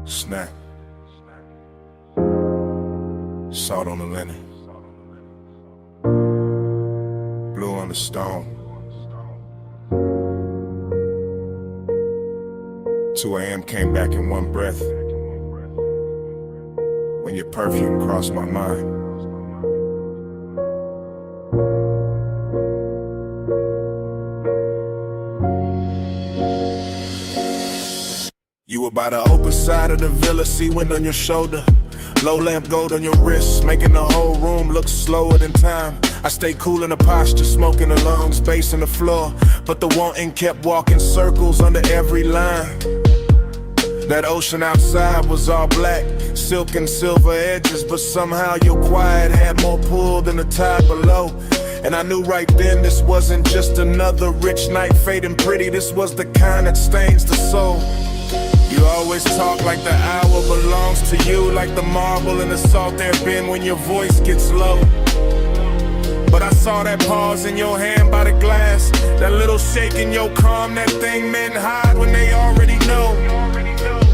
Snack. Salt on the linen. Blue on the stone. 2 a.m. came back in one breath. When your perfume crossed my mind. You were by the open side of the villa, sea wind on your shoulder. Low lamp gold on your wrist, making the whole room look slower than time. I stay cool in the posture, smoking the lungs, bass in the floor. But the wanting kept walking circles under every line. That ocean outside was all black, silk and silver edges, but somehow your quiet had more pull than the tide below. And I knew right then this wasn't just another rich night fading pretty, this was the kind that stains the soul. You always talk like the hour belongs to you, like the marble in the salt air bin when your voice gets low. But I saw that pause in your hand by the glass, that little shake in your calm, that thing men hide when they already know.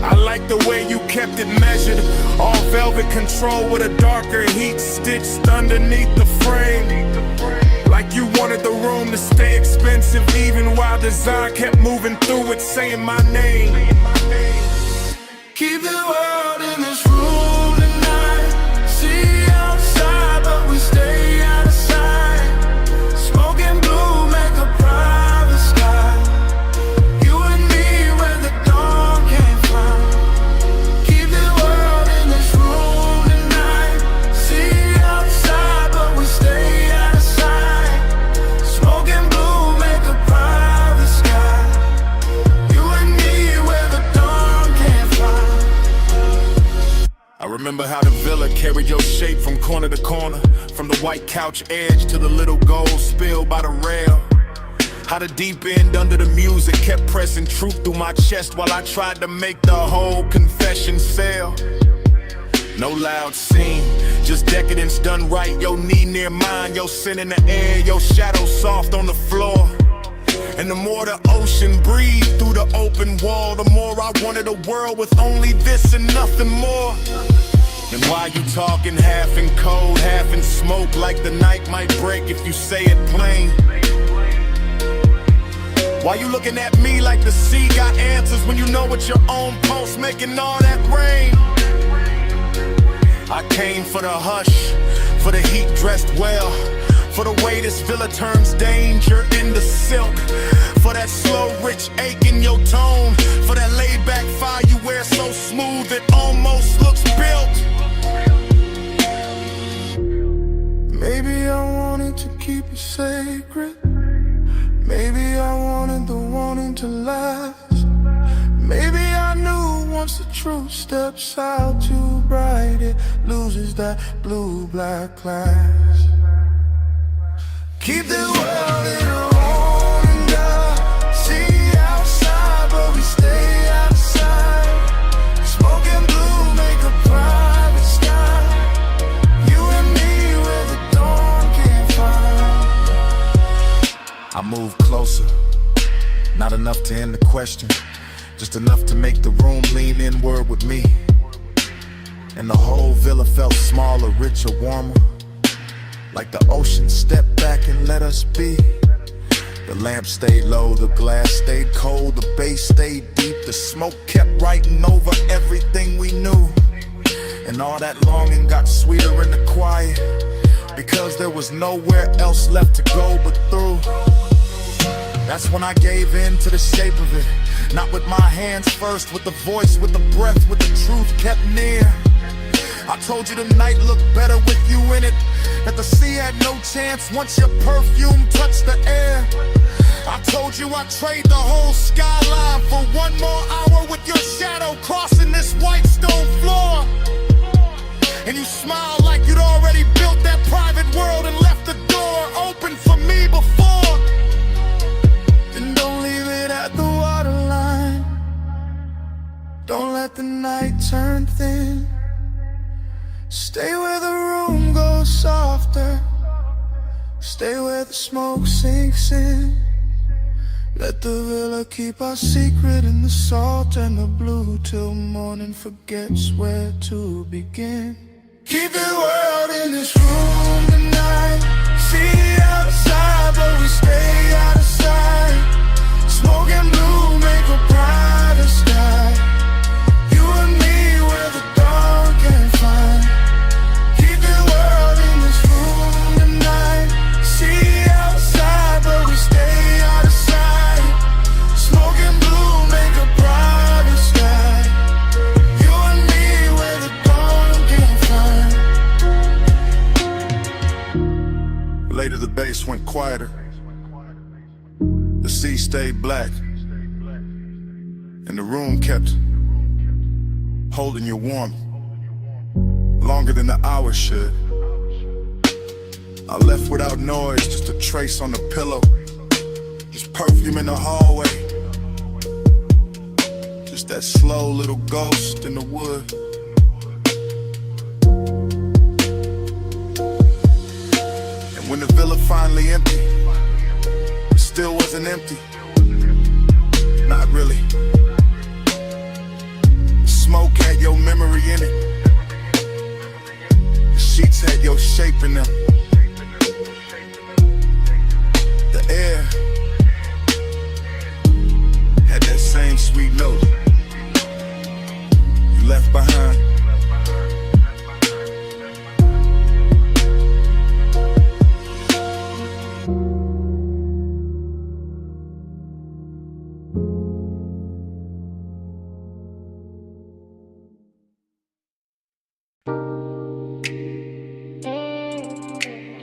I like the way you kept it measured, all velvet control with a darker heat stitched underneath the frame. Like you wanted the room to stay expensive, even while design kept moving through it, saying my name. Keep the world in this room tonight. See outside, but we stay out of sight. Smoking blue, make a private sky. You and me where the dawn can't find. Keep the world in this room tonight. See outside, but we stay out of sight. Smoking blue, make a private sky. You and me where the dawn can't find. I remember how the villa carried your shape from corner to corner, from the white couch edge to the little gold spill by the rail. How the deep end under the music kept pressing truth through my chest while I tried to make the whole confession fail. No loud scene, just decadence done right. Your knee near mine, your sin in the air, your shadow soft on the floor. And the more the ocean breathed through the open wall, the more I wanted a world with only this and nothing more. And why you talking half in cold, half in smoke, like the night might break if you say it plain? Why you looking at me like the sea got answers when you know it's your own pulse making all that rain? I came for the hush, for the heat dressed well, for the way this villa turns danger into silk, for that slow rich ache in your tone, for that laid back fire you wear so smooth it almost looks built. Maybe I wanted to keep it sacred. Maybe I wanted the wanting to last. Maybe I knew once the truth steps out too bright, it loses that blue-black clash. Keep the world in a room and see outside, but we stay outside. Smoking blue, make a private sky. You and me where the dawn can't find. I moved closer, not enough to end the question, just enough to make the room lean inward with me. And the whole villa felt smaller, richer, warmer, like the ocean stepped back and let us be. The lamp stayed low, the glass stayed cold, the bass stayed deep, the smoke kept writing over everything we knew. And all that longing got sweeter in the quiet, because there was nowhere else left to go but through. That's when I gave in to the shape of it, not with my hands first, with the voice, with the breath, with the truth kept near. I told you the night looked better with you in it, that the sea had no chance once your perfume touched the air. I told you I'd trade the whole skyline for one more hour with your shadow crossing this white stone floor. And you smiled like you'd already built that private world and left the door open for me before. Then don't leave it at the waterline, don't let the night turn thin. Stay where the room goes softer, stay where the smoke sinks in. Let the villa keep our secret in the salt and the blue till morning forgets where to begin. Keep the world in this room tonight, see outside but we stay out of sight. Smoke and blue make a brighter sky, you and me where the dawn can't find. Keep the world in this room tonight, see outside but we stay out of sight. Smoke and blue make a brighter sky, you and me where the dawn can't find. Later the bass went quieter, the sea stayed black, and the room kept holding you warm, longer than the hours should. I left without noise, just a trace on the pillow, just perfume in the hallway, just that slow little ghost in the wood. And when the villa finally emptied, it still wasn't empty, not really. The smoke had your memory in it, the sheets had your shape in them. The air had that same sweet note you left behind.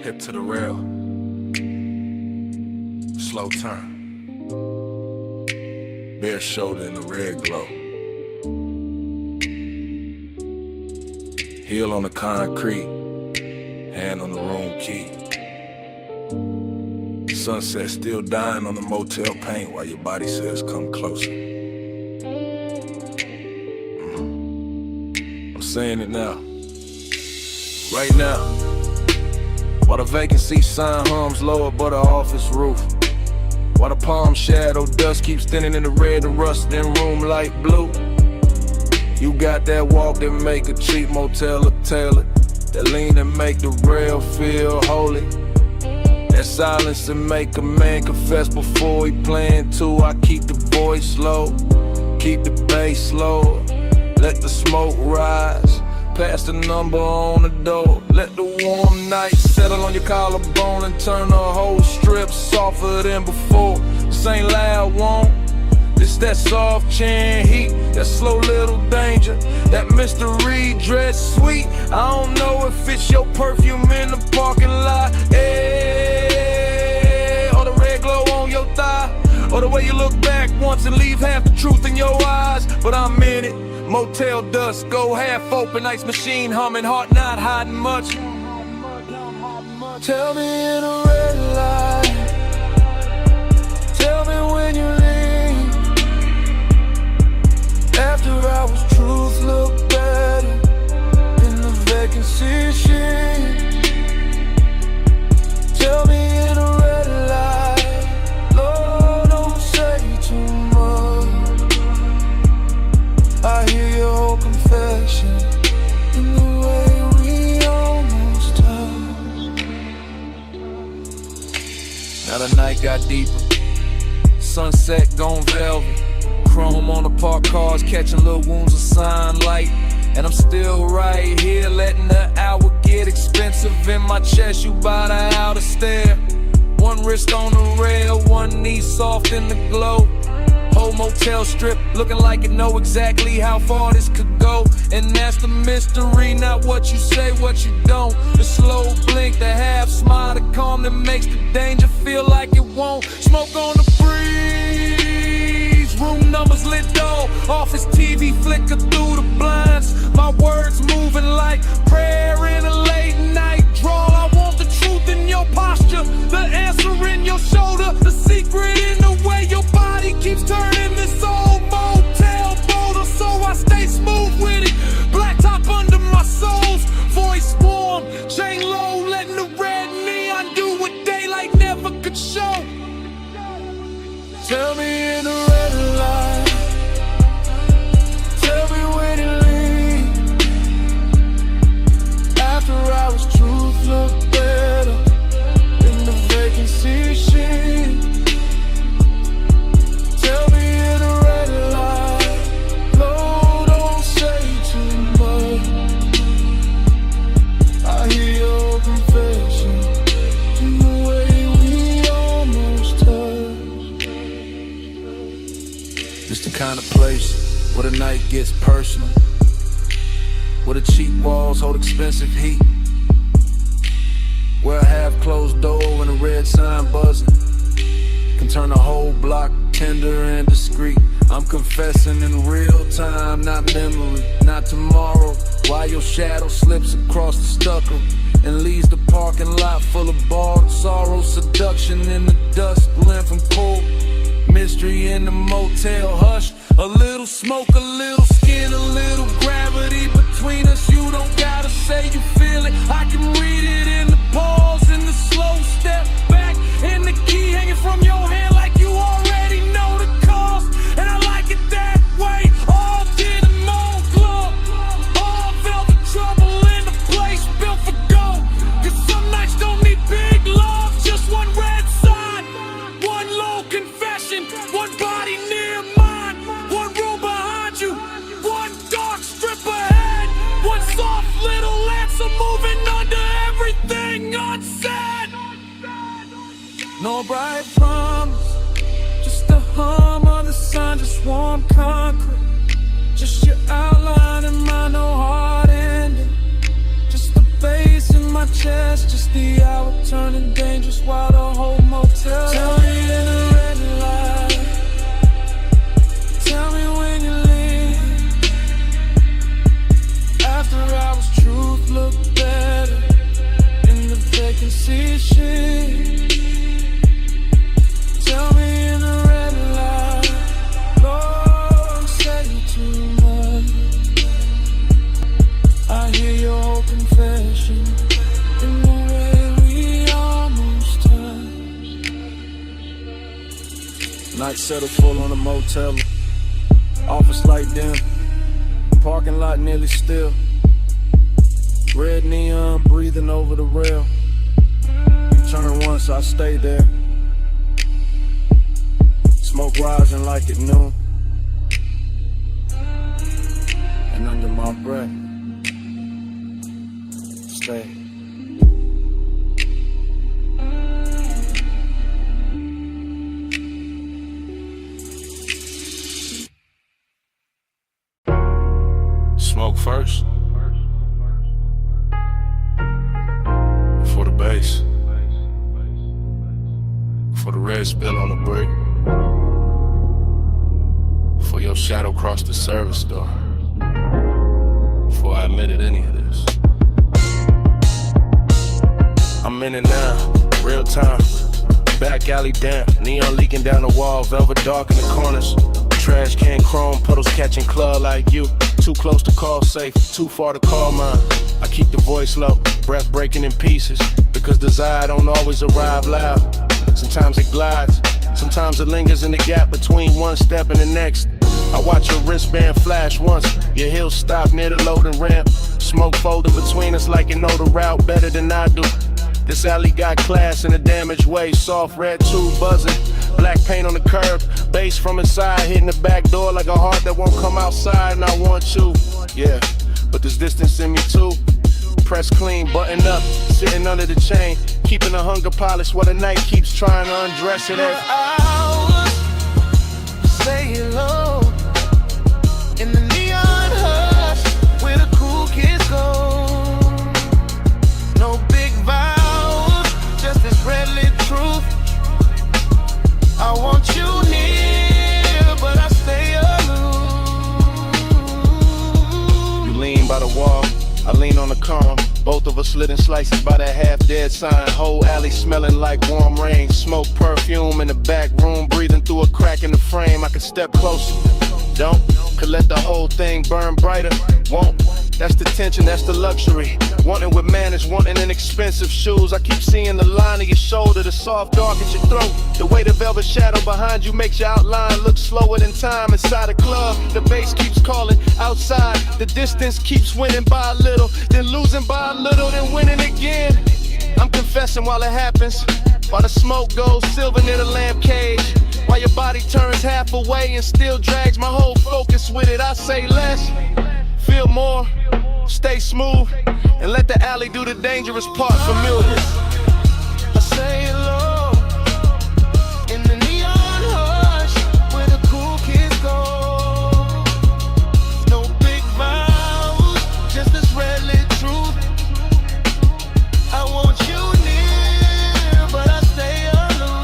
Hip to the rail, slow turn, bare shoulder in the red glow, heel on the concrete, hand on the room key. Sunset still dying on the motel paint while your body says come closer. I'm saying it now, right now. While the vacancy sign hums low above the office roof, while the palm shadow dust keeps thinning in the red and rusting room light blue. You got that walk that make a cheap motel look tailored, that lean and make the rail feel holy, that silence that make a man confess before he playing too. I keep the voice low, keep the bass low, let the smoke rise, pass the number on the door. Let the warm night settle on your collarbone and turn the whole strip softer than before. This ain't loud, won't. This that soft chin heat, that slow little danger, that mystery dress sweet. I don't know if it's your perfume in the parking lot, or the red glow on your thigh, or the way you look back once and leave half the truth in your eyes. But I'm in it. Motel dust, go half open, ice machine humming, heart not hiding much. Tell me in a red light, tell me when you leave. After hours, truth look better in the vacancy sheet. Tell me in a red light, night got deeper. Sunset gone velvet. Chrome on the parked cars, catching little wounds of sunlight. And I'm still right here, letting the hour get expensive. In my chest, you bout to outer stare. One wrist on the rail, one knee soft in the glow. Whole motel strip, looking like it know exactly how far this could go. And that's the mystery, not what you say, what you don't. The slow blink, the half smile, the calm that makes the danger feel like it won't. Smoke on the breeze, room numbers lit dull. Office TV flicker through the blinds. My words moving like prayer in a late night drawl. I want the truth in your posture, the answer in your shoulder, the secret in the way your body keeps turning this old motel boulder. So I stay smooth with it, black top under my soles, voice warm, chain low, letting the red neon do what daylight never could show. Tell me in the red light, tell me when you leave. After hours, truth look better in the vacancy sheet. Tell me in the red light, Lord, don't say too much. I hear your confession in the way we almost touched. It's the kind of place where the night gets personal, where the cheap walls hold expensive heat, where a half-closed door and a red sign buzzing can turn a whole block tender and discreet. I'm confessing in real time, not memory, not tomorrow. While your shadow slips across the stucco and leaves the parking lot full of bald sorrow, seduction in the dust, blend from cold mystery in the motel hush. A little smoke, a little skin, a little gravity between us. You don't gotta say you feel it, I can read it in the pause, in the slow step back, in the key hanging from your hand like you already know the cost. And I like it that way, all denim on club, all velvet trouble in the place built for gold. Cause some nights don't need big love, just one red sign, one low confession, one body near mine, one room behind you, one dark strip ahead, one soft little answer moving under everything unsaid. No bright promise, just the hum of the sun, just warm concrete, just your outline in my no hard ending, just the bass in my chest, just the hour turning dangerous while the whole motel. Tell me in the red light, tell me when you leave. After hours, truth look better in the vacancy sheet. Tell me in the red light, don't say too much. I hear your whole confession in the way we almost touched. Night settled full on the motel, office light dim, parking lot nearly still. Red neon breathing over the rail. You turn once, I stay there. Smoke rising like at noon, and under my breath, stay. Smoke first, for the bass, for the red spill on the brick, for your shadow crossed the service door, before I admitted any of this. I'm in it now, real time, back alley damp, neon leaking down the wall, velvet dark in the corners, trash can chrome, puddles catching club like you, too close to call safe, too far to call mine. I keep the voice low, breath breaking in pieces, because desire don't always arrive loud. Sometimes it glides, sometimes it lingers in the gap between one step and the next. I watch your wristband flash once, your heels stop near the loading ramp. Smoke folding between us like you know the route better than I do. This alley got class in a damaged way. Soft red tube buzzing, black paint on the curb, bass from inside hitting the back door like a heart that won't come outside. And I want you, yeah, but there's distance in me too. Press clean, buttoned up, sitting under the chain, keeping the hunger polished while the night keeps trying to undress it. Hours, say hello in the neon hush where the cool kids go. No big vows, just this red lit truth. I want you near, but I stay aloof. You lean by the wall, I lean on the column. Both of us slitting slices by that half-dead sign. Whole alley smelling like warm rain. Smoke, perfume in the back room, breathing through a crack in the frame. I could step closer, don't. Could let the whole thing burn brighter, won't. That's the tension, that's the luxury. Wanting with manners, wanting in expensive shoes. I keep seeing the line of your shoulder, the soft dark at your throat. The way the velvet shadow behind you makes your outline look slower than time. Inside a club, the bass keeps calling. Outside, the distance keeps winning by a little, then losing by a little, then winning again. I'm confessing while it happens, while the smoke goes silver near the lamp cage, while your body turns half away and still drags my whole focus with it. I say less, feel more, stay smooth, and let the alley do the dangerous part familiar. I say hello in the neon hush where the cool kids go. No big vows, just this red lit truth. I want you near, but I stay aloof.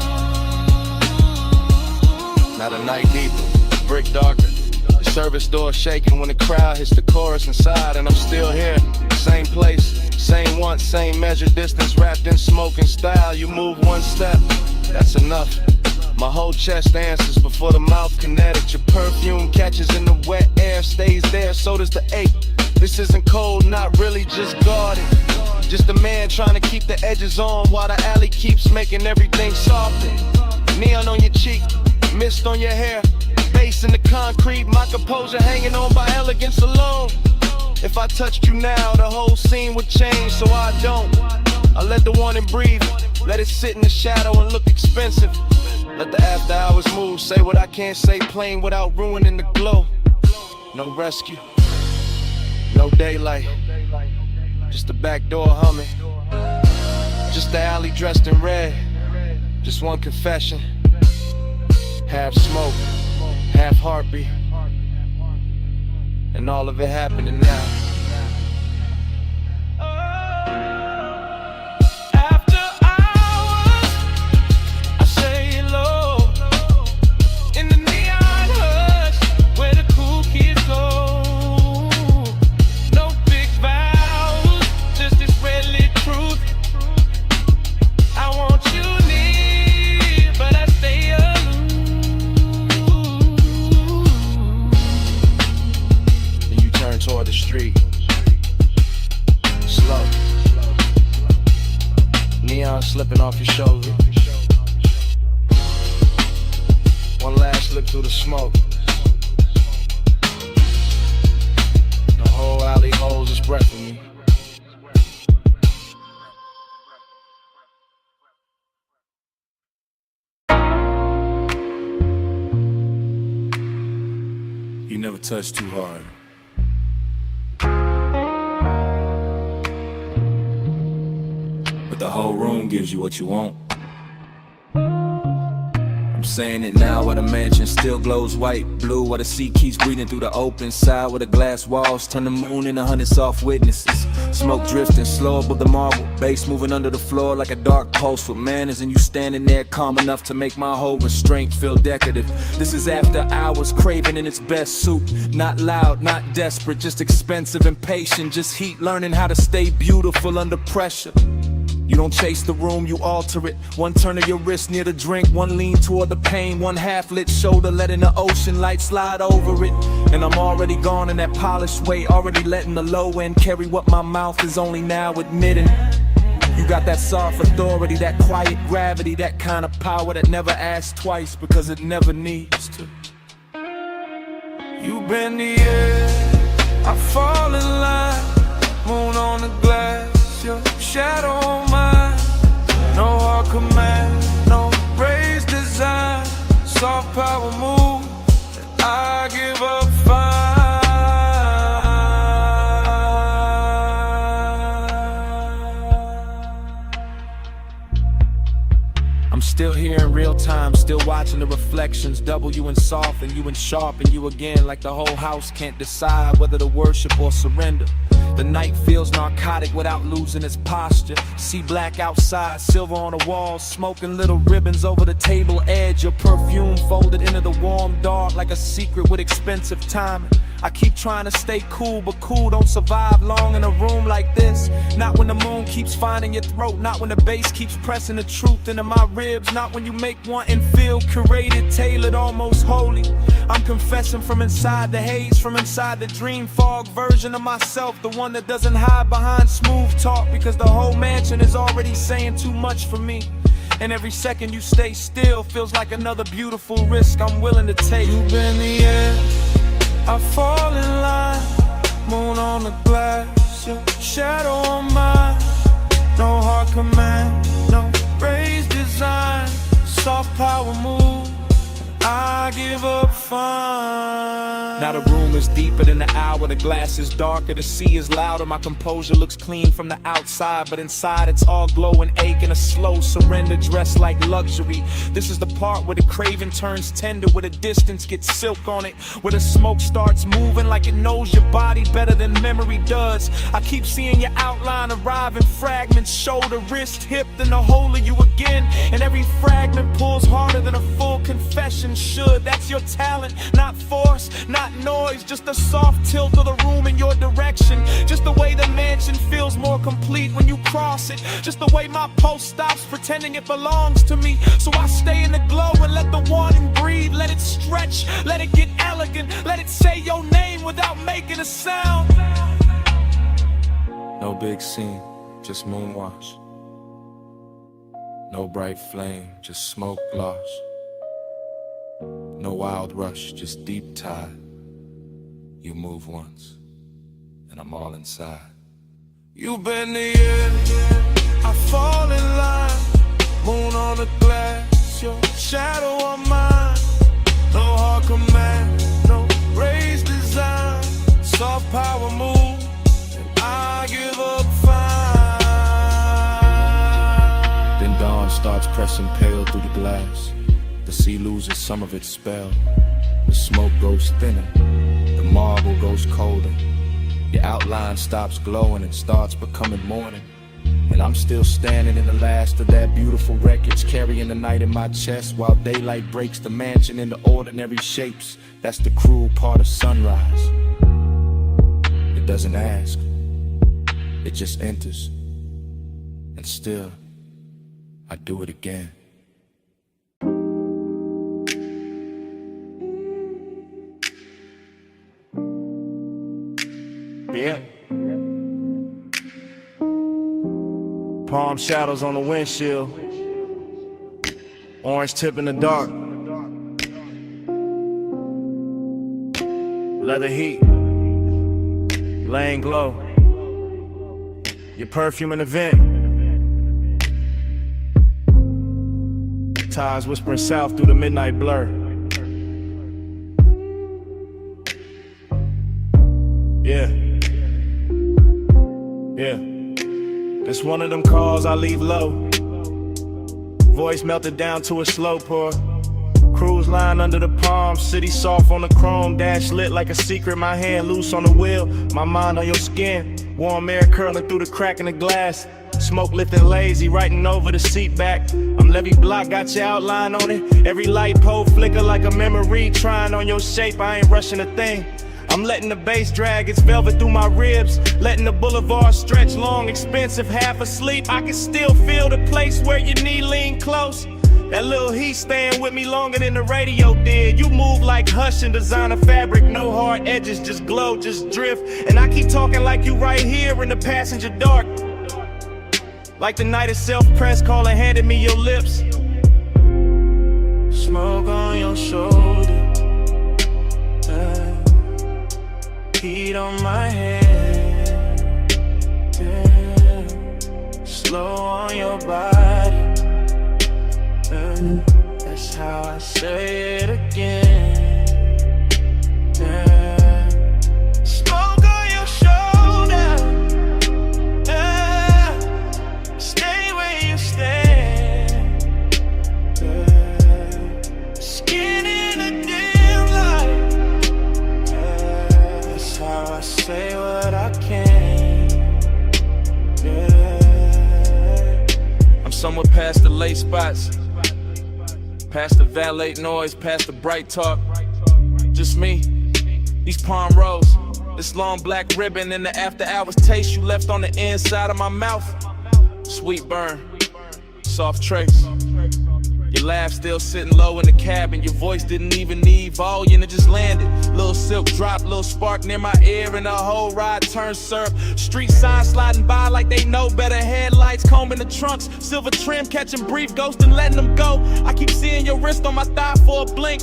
Now the night deeper, brick darker. The service door shaking when the crowd hits the chorus inside, and I'm still here. Same place, same want, same measure, distance wrapped in smoke and style. You move one step, that's enough. My whole chest answers before the mouth kinetic. Your perfume catches in the wet air, stays there, so does the ache. This isn't cold, not really, just guarded. Just a man trying to keep the edges on while the alley keeps making everything softer. Neon on your cheek, mist on your hair, bass in the concrete, my composure hanging on by elegance alone. If I touched you now, the whole scene would change, so I don't. I let the warning breathe, let it sit in the shadow and look expensive. Let the after hours move, say what I can't say plain without ruining the glow. No rescue, no daylight, just the back door humming. Just the alley dressed in red, just one confession. Half smoke, half heartbeat, and all of it happening now. After hours, I say hello in the neon hush where the cool kids go. No big vows, just this red lit truth. I want you near, but I stay aloof. Then you turn toward the street, slow. Neon slipping off your shoulder. One last look through the smoke. The whole alley holds its breath in me. You never touch too hard. But the whole room gives you what you want. I'm saying it now while the mansion still glows white, blue, while the sea keeps breathing through the open side, where the glass walls turn the moon into 100 soft witnesses. Smoke drifting slow above the marble, bass moving under the floor like a dark pulse with manners, and you standing there calm enough to make my whole restraint feel decorative. This is after hours, craving in its best suit, not loud, not desperate, just expensive and patient, just heat, learning how to stay beautiful under pressure. You don't chase the room, you alter it. One turn of your wrist near the drink, one lean toward the pain, one half-lit shoulder letting the ocean light slide over it. And I'm already gone in that polished way, already letting the low end carry what my mouth is only now admitting. You got that soft authority, that quiet gravity, that kind of power that never asks twice because it never needs to. You bend the air, I fall in line, moon on the glass, your shadow on mine. No hard command, no raised design, soft power move, I give up fine. I'm still here in real time, still watching the reflections, double you in soft and you in sharp and you again, like the whole house can't decide whether to worship or surrender. The night feels narcotic without losing its posture. See black outside, silver on the walls, smoking little ribbons over the table edge. Your perfume folded into the warm dark like a secret with expensive timing. I keep trying to stay cool, but cool don't survive long in a room like this. Not when the moon keeps finding your throat, not when the bass keeps pressing the truth into my ribs, not when you make one and feel curated, tailored, almost holy. I'm confessing from inside the haze, from inside the dream fog version of myself, the one that doesn't hide behind smooth talk, because the whole mansion is already saying too much for me. And every second you stay still feels like another beautiful risk I'm willing to take. You've been the air, I fall in line, moon on the glass, your shadow on mine. No hard command, no raised design, soft power move, I give up fine. Now the room is deeper than the hour, the glass is darker, the sea is louder. My composure looks clean from the outside, but inside it's all glow and ache and a slow surrender dressed like luxury. This is the part where the craving turns tender, where the distance gets silk on it, where the smoke starts moving like it knows your body better than memory does. I keep seeing your outline arrive in fragments, shoulder, wrist, hip, then the whole of you again. And every fragment pulls harder than a full confession should. That's your talent, not force, not noise, just a soft tilt of the room in your direction. Just the way the mansion feels more complete when you cross it. Just the way my pulse stops pretending it belongs to me. So I stay in the glow and let the wanting breathe. Let it stretch, let it get elegant, let it say your name without making a sound. No big scene, just moonwash. No bright flame, just smoke gloss. No wild rush, just deep tide. You move once, and I'm all inside. You bend the air, I fall in line, moon on the glass, your shadow on mine. No hard command, no raised design, soft power move, and I give up fine. Then dawn starts pressing pale through the glass. The sea loses some of its spell. The smoke goes thinner, the marble goes colder. Your outline stops glowing and starts becoming morning. And I'm still standing in the last of that beautiful wreckage, carrying the night in my chest while daylight breaks the mansion into ordinary shapes. That's the cruel part of sunrise. It doesn't ask, it just enters. And still, I do it again. Yeah. Palm shadows on the windshield, orange tip in the dark, leather heat, laying glow, your perfume in the vent, tides whispering south through the midnight blur. Yeah. Yeah, it's one of them calls I leave low. Voice melted down to a slow pour. Cruise line under the palm, city soft on the chrome. Dash lit like a secret, my hand loose on the wheel. My mind on your skin, warm air curling through the crack in the glass. Smoke lifting lazy, writing over the seat back. I'm Levy Block, got your outline on it. Every light pole flicker like a memory. Trying on your shape, I ain't rushing a thing. I'm letting the bass drag its velvet through my ribs, letting the boulevard stretch long, expensive, half asleep. I can still feel the place where your knee lean close. That little heat staying with me longer than the radio did. You move like Hush and designer fabric, no hard edges, just glow, just drift. And I keep talking like you right here in the passenger dark, like the night itself, press call and handed me your lips. Smoke on your shoulder, heat on my head, yeah. Slow on your body, how I say it again. Yeah. Smoke on your shoulder. Yeah. Stay where you stand. Yeah. Skin in the dim light. Yeah. That's how I say what I can. Yeah. I'm somewhere past the late spots, past the valet noise, past the bright talk. Just me, these palm rows, this long black ribbon, and the after hours taste you left on the inside of my mouth. Sweet burn, soft trace. Your laugh still sitting low in the cabin. Your voice didn't even need volume, it just landed. Little silk drop, little spark near my ear, and the whole ride turned syrup. Street signs sliding by like they know better. Headlights combing the trunks, silver trim catching brief, ghosting, letting them go. I keep seeing your wrist on my thigh for a blink.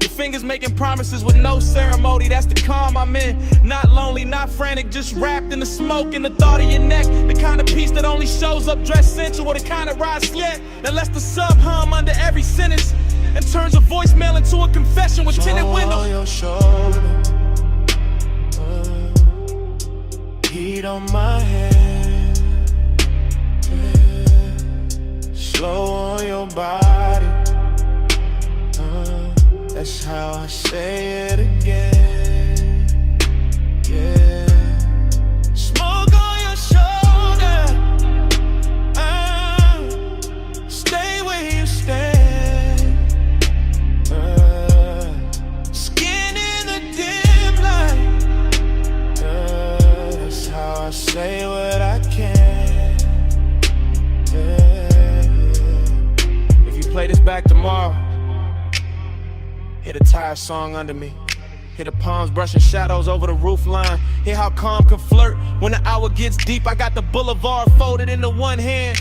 Your fingers making promises with no ceremony. That's the calm I'm in. Not lonely, not frantic, just wrapped in the smoke and the thought of your neck. The kind of peace that only shows up dressed sensual. The kind of ride slick that lets the sub hum under every sentence and turns a voicemail into a confession with tinted windows. On your shoulder, heat on my head, yeah. Slow on your body. That's how I say it again. Yeah. Smoke on your shoulder. Stay where you stand. Skin in the dim light. That's how I say what I can. Yeah. If you play this back tomorrow, hear the tire song under me. Hear the palms brushing shadows over the roof line. Hear how calm can flirt when the hour gets deep. I got the boulevard folded into one hand,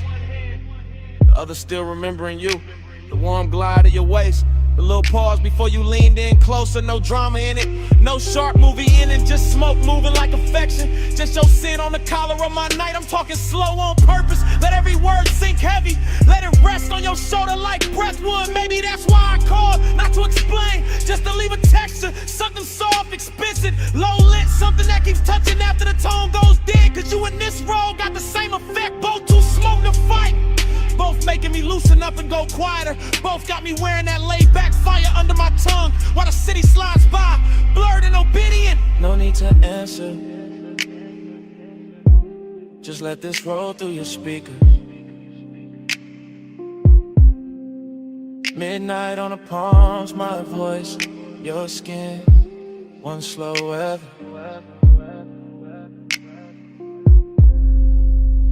the other still remembering you. The warm glide of your waist, the little pause before you leaned in closer. No drama in it, no sharp movie in it. Just smoke moving like affection. Just your sin on the collar of my night. I'm talking slow on purpose. Let every word sink heavy. Let it rest on your shoulder like breath would. Maybe that's why I called, not to explain, just to leave a texture. Something soft, expensive, low lit. Something that keeps touching after the tone goes dead. Cause you and this role got the same effect. Both too smoke to fight. Both making me loosen up and go quieter. Both got me wearing that laid back fire under my tongue while the city slides by, blurred and obedient. No need to answer. Just let this roll through your speaker. Midnight on the palms, my voice, your skin, one slow weather.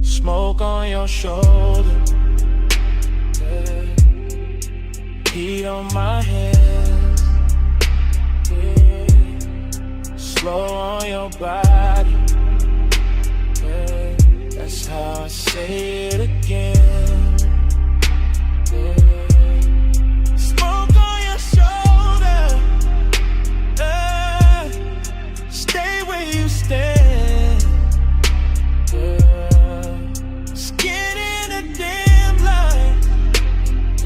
Smoke on your shoulder. Heat on my head, yeah. Slow on your body, yeah. That's how I say it again, yeah. Smoke on your shoulder, yeah. Stay where you stand, yeah. Skin in a dim light,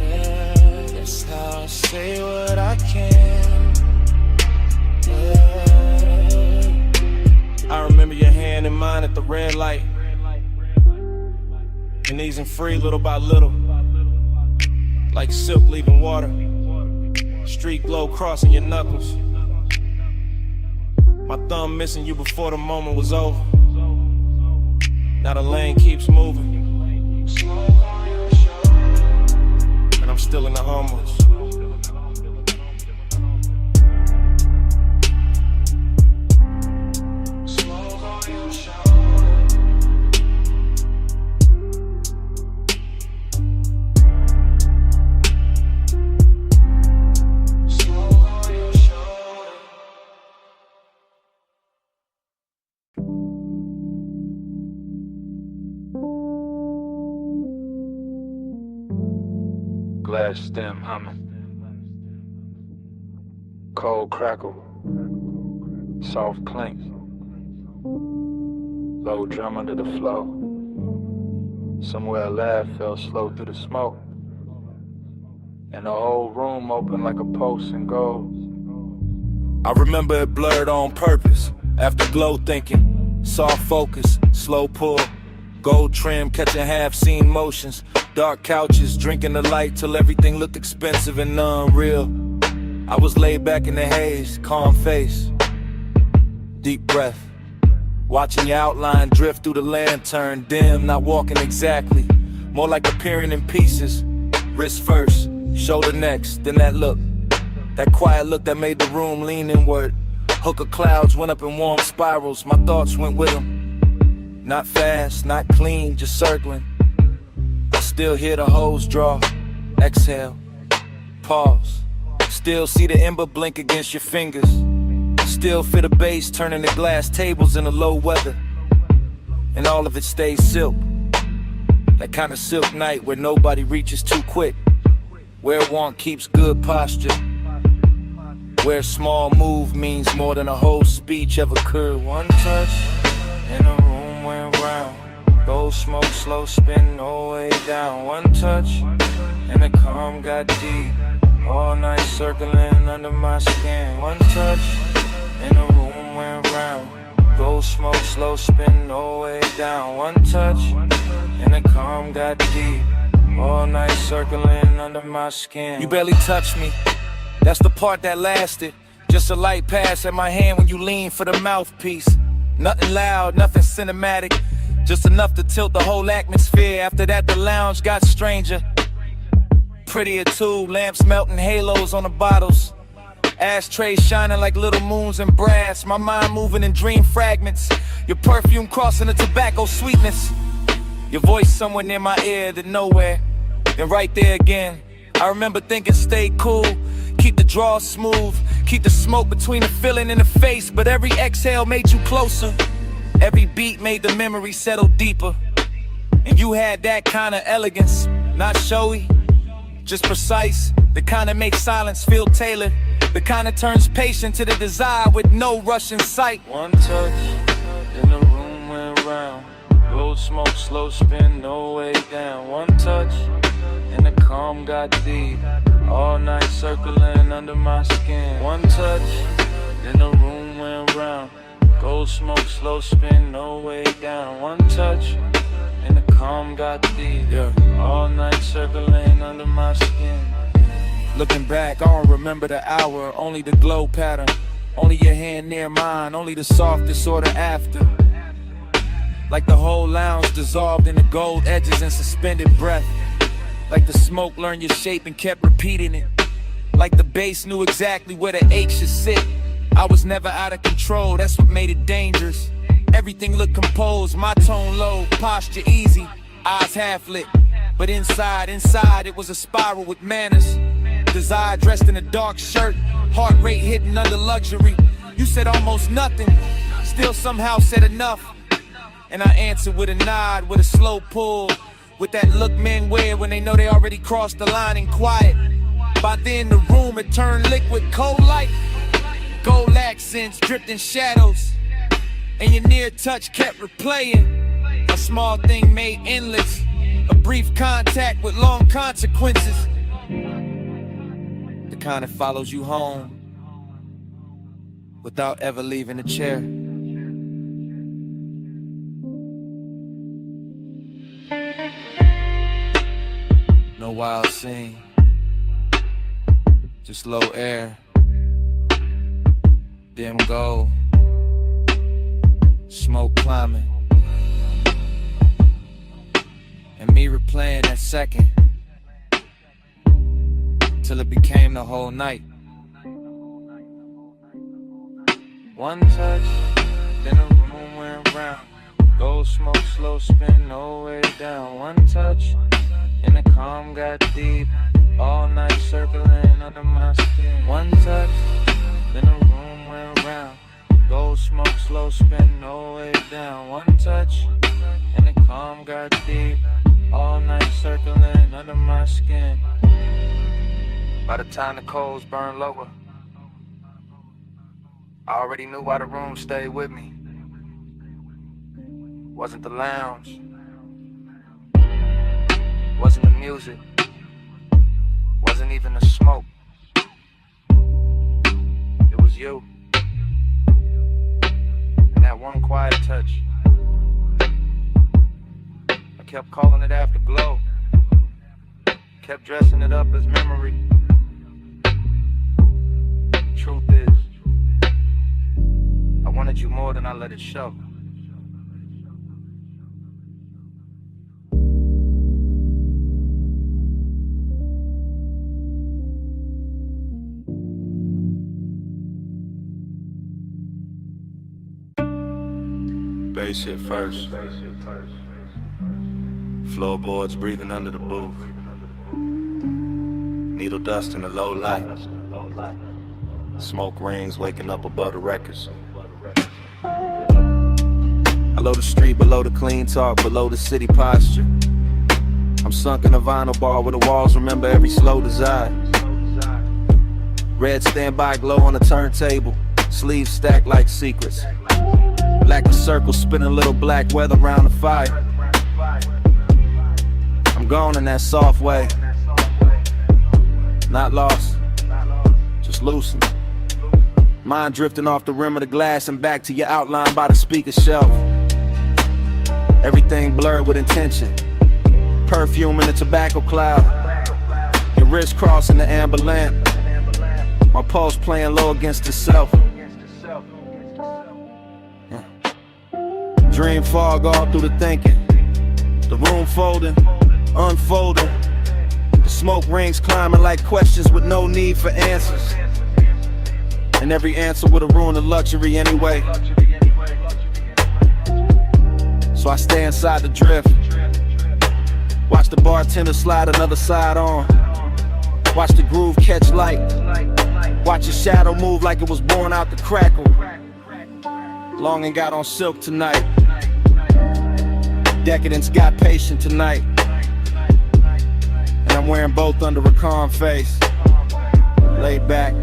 yeah. That's how I say what I can, yeah. I remember your hand in mine at the red light, and easing free little by little, like silk leaving water. Street glow crossing your knuckles. My thumb missing you before the moment was over. Now the lane keeps moving, and I'm still in the almost. Glass stem humming, cold crackle, soft clink, low drum under the flow. Somewhere a laugh fell slow through the smoke. and the whole room open like a post in gold. I remember it blurred on purpose. After glow thinking, soft focus, slow pull, gold trim catching half-seen motions, dark couches, drinking the light till everything looked expensive and unreal. I was laid back in the haze, calm face, deep breath, watching your outline drift through the lantern, dim, not walking exactly, more like appearing in pieces. Wrist first, shoulder next, then that look, that quiet look that made the room lean inward. Hook of clouds went up in warm spirals, my thoughts went with them. Not fast, not clean, just circling. I still hear the hose draw, exhale, pause. Still see the ember blink against your fingers. Still feel the bass turning the glass tables in the low weather. And all of it stays silk. That kind of silk night where nobody reaches too quick. Where one keeps good posture. Where a small move means more than a whole speech ever could. One touch, and the room went round. Gold smoke, slow spin, no way down. One touch, and the calm got deep. All night circling under my skin. One touch, and the room went round. Gold smoke, slow spin, no way down. One touch, and the calm got deep. All night circling under my skin. You barely touched me, that's the part that lasted. Just a light pass at my hand when you lean for the mouthpiece. Nothing loud, nothing cinematic, just enough to tilt the whole atmosphere. After that the lounge got stranger. Prettier too, lamps melting halos on the bottles. Ashtrays shining like little moons in brass. My mind moving in dream fragments. Your perfume crossing the tobacco sweetness. Your voice somewhere near my ear, then nowhere, then right there again. I remember thinking stay cool, keep the draw smooth, keep the smoke between the feeling and the face. But every exhale made you closer. Every beat made the memory settle deeper. And you had that kind of elegance, not showy, just precise. The kind that makes silence feel tailored. The kind that turns patient to the desire with no rush in sight. One touch, then the room went round. Gold smoke, slow spin, no way down. One touch, and the calm got deep. All night circling under my skin. One touch, then the room went round. Gold smoke, slow spin, no way down. One touch, and the calm got deep. Yeah. All night circling under my skin. Looking back, I don't remember the hour, only the glow pattern. Only your hand near mine, only the softest order after. Like the whole lounge dissolved in the gold edges and suspended breath. Like the smoke learned your shape and kept repeating it. Like the bass knew exactly where the H should sit. I was never out of control, that's what made it dangerous. Everything looked composed, my tone low, posture easy, eyes half lit. But inside it was a spiral with manners. Desire dressed in a dark shirt, heart rate hidden under luxury. You said almost nothing, still somehow said enough. And I answered with a nod, with a slow pull, with that look men wear when they know they already crossed the line and quiet. By then the room had turned liquid, cold light. Gold accents dripped in shadows, and your near touch kept replaying. A small thing made endless, a brief contact with long consequences. The kind that follows you home without ever leaving the chair. No wild scene, just low air, dim gold, smoke climbing, and me replaying that second till it became the whole night. One touch, then the room went round. Gold smoke, slow spin, no way down. One touch, and the calm got deep. All night circling under my skin. One touch, then the room went round. Gold smoke, slow spin, no way down. One touch, and the calm got deep. All night circling under my skin. By the time the coals burned lower, I already knew why the room stayed with me. Wasn't the lounge, wasn't the music, wasn't wasn't even the smoke. It was you. And that one quiet touch. I kept calling it afterglow. Kept dressing it up as memory. Truth is, I wanted you more than I let it show. Bass hit first. Floorboards breathing under the booth. Needle dust in the low light. Smoke rings waking up above the records. Below the street, below the clean talk, below the city posture. I'm sunk in a vinyl bar where the walls remember every slow desire. Red standby glow on the turntable, sleeves stacked like secrets. Black the circle spinning little black weather around the fire. I'm gone in that soft way. Not lost, just loosened. Mind drifting off the rim of the glass and back to your outline by the speaker shelf. Everything blurred with intention. Perfume in the tobacco cloud. Your wrist crossing the amber lamp. My pulse playing low against itself. Dream fog all through the thinking. The room folding, unfolding. The smoke rings climbing like questions with no need for answers. And every answer would've ruined the luxury anyway. So I stay inside the drift. Watch the bartender slide another side on. Watch the groove catch light. Watch your shadow move like it was born out the crackle. Long and got on silk tonight. Decadence got patient tonight. And I'm wearing both under a calm face. Laid back,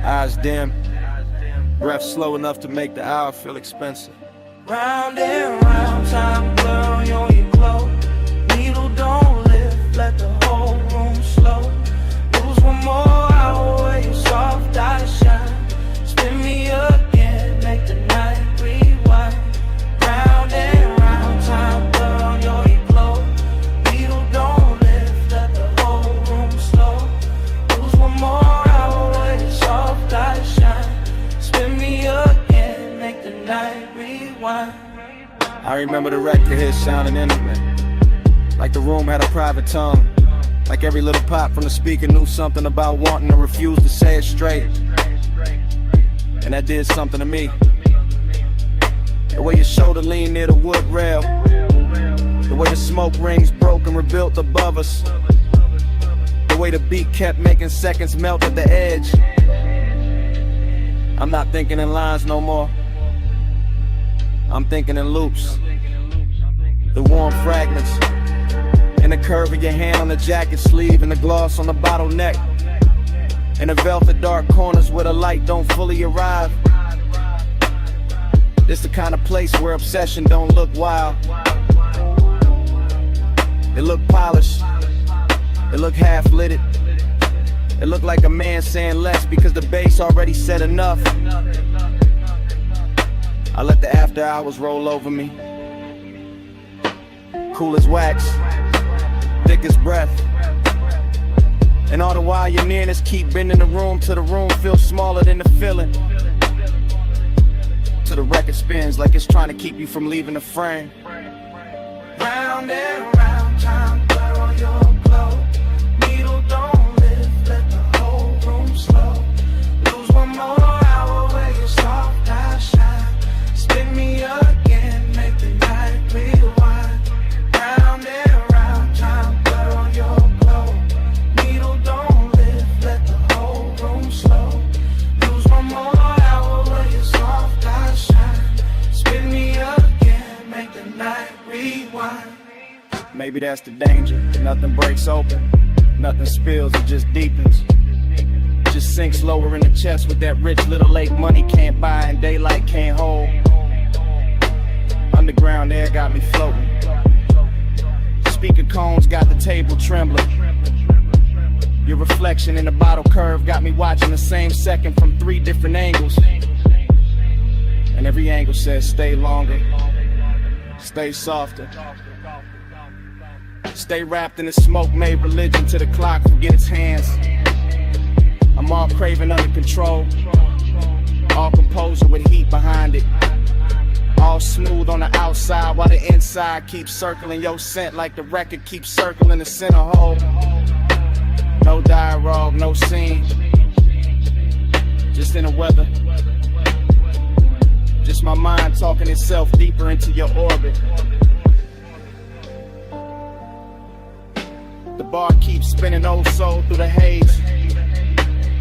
eyes dim, breath slow enough to make the hour feel expensive. Round and round, time blur on your glow. Needle don't lift, let the whole room slow. Lose one more hour where your soft eyes shine. Spin me again, make the night rewind. Round and round, time blur on your glow. Needle don't lift, let the whole room slow. Lose one more hour where your soft eyes shine. Spin me again, make the night rewind. I remember the record hit sounding intimate, like the room had a private tongue. Like every little pop from the speaker knew something about wanting to refuse to say it straight. And that did something to me. The way your shoulder leaned near the wood rail. The way the smoke rings broke and rebuilt above us. The way the beat kept making seconds melt at the edge. I'm not thinking in lines no more. I'm thinking in loops. The warm fragments. And the curve of your hand on the jacket sleeve. And the gloss on the bottleneck. And the velvet dark corners where the light don't fully arrive. This the kind of place where obsession don't look wild. It look polished. It look half-lit. It look like a man saying less because the bass already said enough. I let the after hours roll over me. Cool as wax, thick as breath. And all the while your nearness keep bending the room till the room feels smaller than the feeling. Till the record spins like it's trying to keep you from leaving the frame. Round and round, time blur on your glow. Needle don't lift, let the whole room slow. Lose one more hour where your soft eyes shine. Spin me again, make the night rewind. Round and round, time blur on your glow. Needle don't lift, let the whole room slow. Lose one more hour where your soft eyes shine. Spin me again, make the night rewind. Maybe that's the danger. Nothing breaks open, nothing spills, it just deepens. Just sinks lower in the chest with that rich little lake money can't buy and daylight can't hold. Underground air got me floating. Speaker cones got the table trembling. Your reflection in the bottle curve got me watching the same second from 3 different angles. And every angle says stay longer, stay softer. Stay wrapped in the smoke, made religion to the clock, forget its hands. I'm all craving under control, all composure with heat behind it. All smooth on the outside while the inside keeps circling your scent like the record keeps circling the center hole. No dialogue, no scene, just in the weather. Just my mind talking itself deeper into your orbit. The bar keeps spinning old soul through the haze.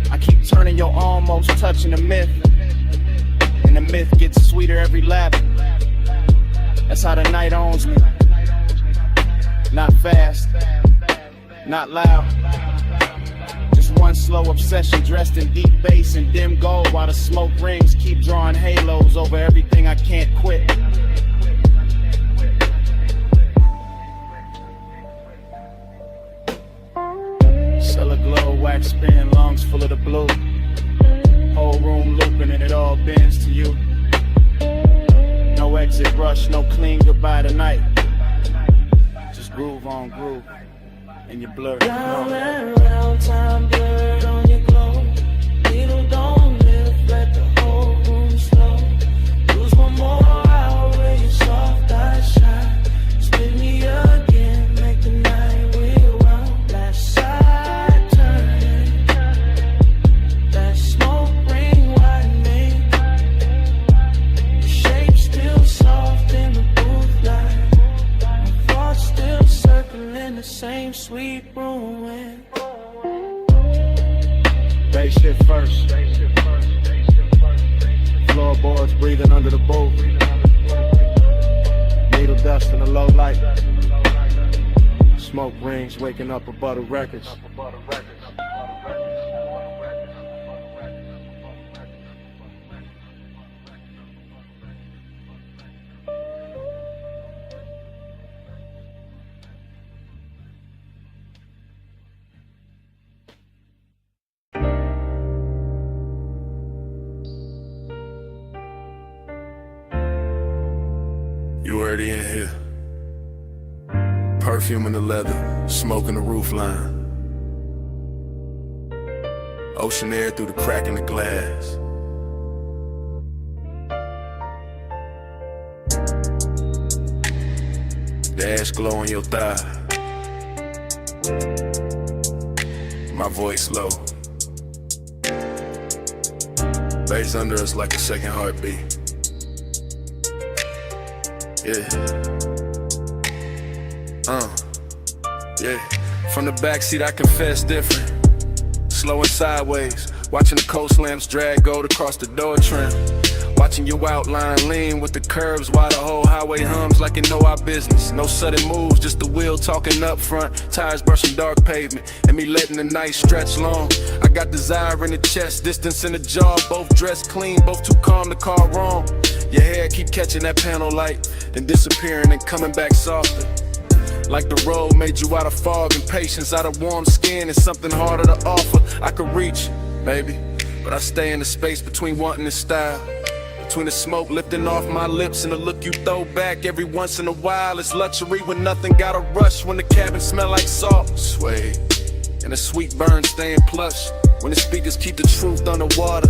I keep turning your almost touching the myth. And the myth gets sweeter every lap. That's how the night owns me. Not fast, not loud. Just one slow obsession dressed in deep bass and dim gold, while the smoke rings keep drawing halos over everything I can't quit. Cellar glow, wax spin, lungs full of the blue. Whole room looping and it all bends to you. No exit rush, no clean goodbye tonight. Just groove on groove, and you blur. Round and round, time blurred on your glow. Needle don't lift, let the whole room slow. Lose one more hour where your soft eyes shine. Spin me again, make the night rewind. Last side turning, that smoke ring widening. The shape still soft in the booth light. My thoughts still circling the same sweet ruin. Bass shit first. Floorboards breathing under the boat. Needle dust in the low light. Smoke rings waking up above the records. You already in here. Perfume in the leather, smoke in the roof line. Ocean air through the crack in the glass. The ash glow on your thigh. My voice low. Bass under us like a second heartbeat. Yeah. Yeah. From the backseat I confess different. Slow and sideways, watching the coast lamps drag gold across the door trim. Watching your outline lean with the curves while the whole highway hums like it know our business. No sudden moves, just the wheel talking up front. Tires brushing dark pavement, and me letting the night stretch long. I got desire in the chest, distance in the jaw. Both dressed clean, both too calm to call wrong. Your hair keep catching that panel light, then disappearing and coming back softer. Like the road made you out of fog and patience, out of warm skin and something harder to offer. I could reach, maybe, but I stay in the space between wanting and style. Between the smoke lifting off my lips and the look you throw back every once in a while. It's luxury when nothing gotta rush, when the cabin smell like salt. Sway, and the sweet burn staying plush, when the speakers keep the truth underwater.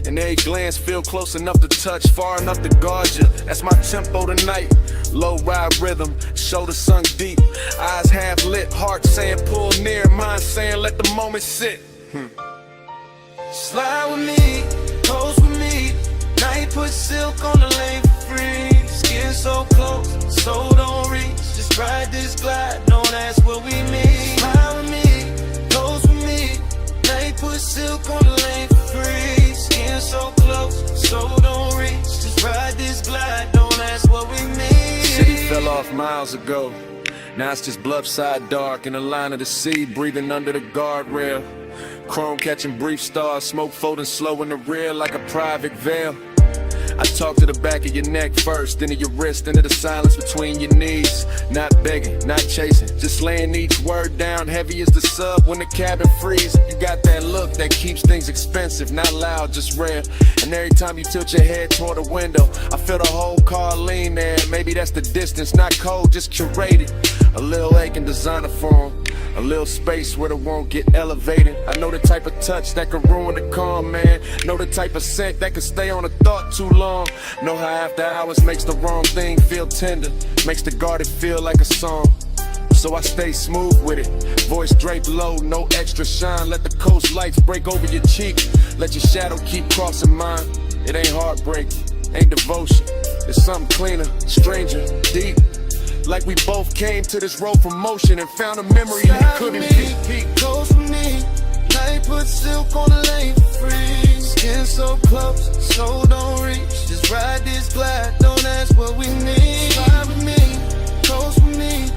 And every glance feel close enough to touch, far enough to guard you. That's my tempo tonight. Low ride rhythm, shoulders sunk deep, eyes half lit, heart saying pull near, mind saying let the moment sit. Slide with me, pose with me. Night put silk on the lane for free. Skin so close, so don't reach. Just ride this glide, no, that's what we mean. Slide with me, pose with me. Night put silk on the lane for free. Skin so close, so don't reach. Just ride this glide, no, that's what we mean. City fell off miles ago. Now it's just bluffside dark in the line of the sea, breathing under the guardrail. Chrome catching brief stars, smoke folding slow in the rear like a private veil. I talk to the back of your neck first, then to your wrist, into the silence between your knees. Not begging, not chasing, just laying each word down heavy as the sub when the cabin freezes. You got that look that keeps things expensive, not loud, just rare. And every time you tilt your head toward the window, I feel the whole car lean there. Maybe that's the distance, not cold, just curated. A little aching designer form, a little space where it won't get elevated. I know the type of touch that can ruin the calm, man. Know the type of scent that can stay on a thought too long. Know how after hours makes the wrong thing feel tender, makes the guarded feel like a song. So I stay smooth with it, voice draped low, no extra shine. Let the coast lights break over your cheek, let your shadow keep crossing mine. It ain't heartbreak, ain't devotion, it's something cleaner, stranger, deep. Like we both came to this road from motion and found a memory that couldn't be. Close with me, night put silk on the lane for free. Skin so close, so don't reach. Just ride this glide, don't ask what we need. Slide with me, close with me,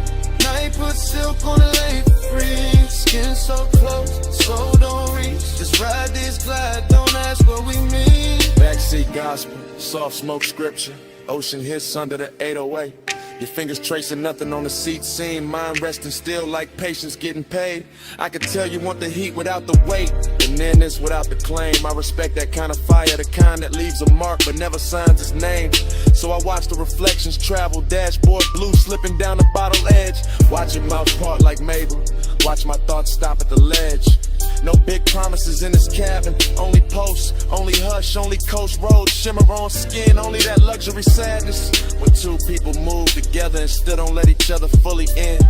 night put silk on the lane for free. Skin so close, so don't reach. Just ride this glide, don't ask what we need. Backseat gospel, soft smoke scripture, ocean hits under the 808. Your fingers tracing nothing on the seat scene, mind resting still like patience getting paid. I could tell you want the heat without the weight, and then this without the claim. I respect that kind of fire, the kind that leaves a mark but never signs its name. So I watch the reflections travel, dashboard blue slipping down the bottle edge. Watch your mouth part like Mabel, watch my thoughts stop at the ledge. No big promises in this cabin, only posts, only hush, only coast road, shimmer on skin, only that luxury sadness. When two people move together and still don't let each other fully in.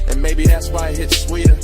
And maybe that's why it hits sweeter,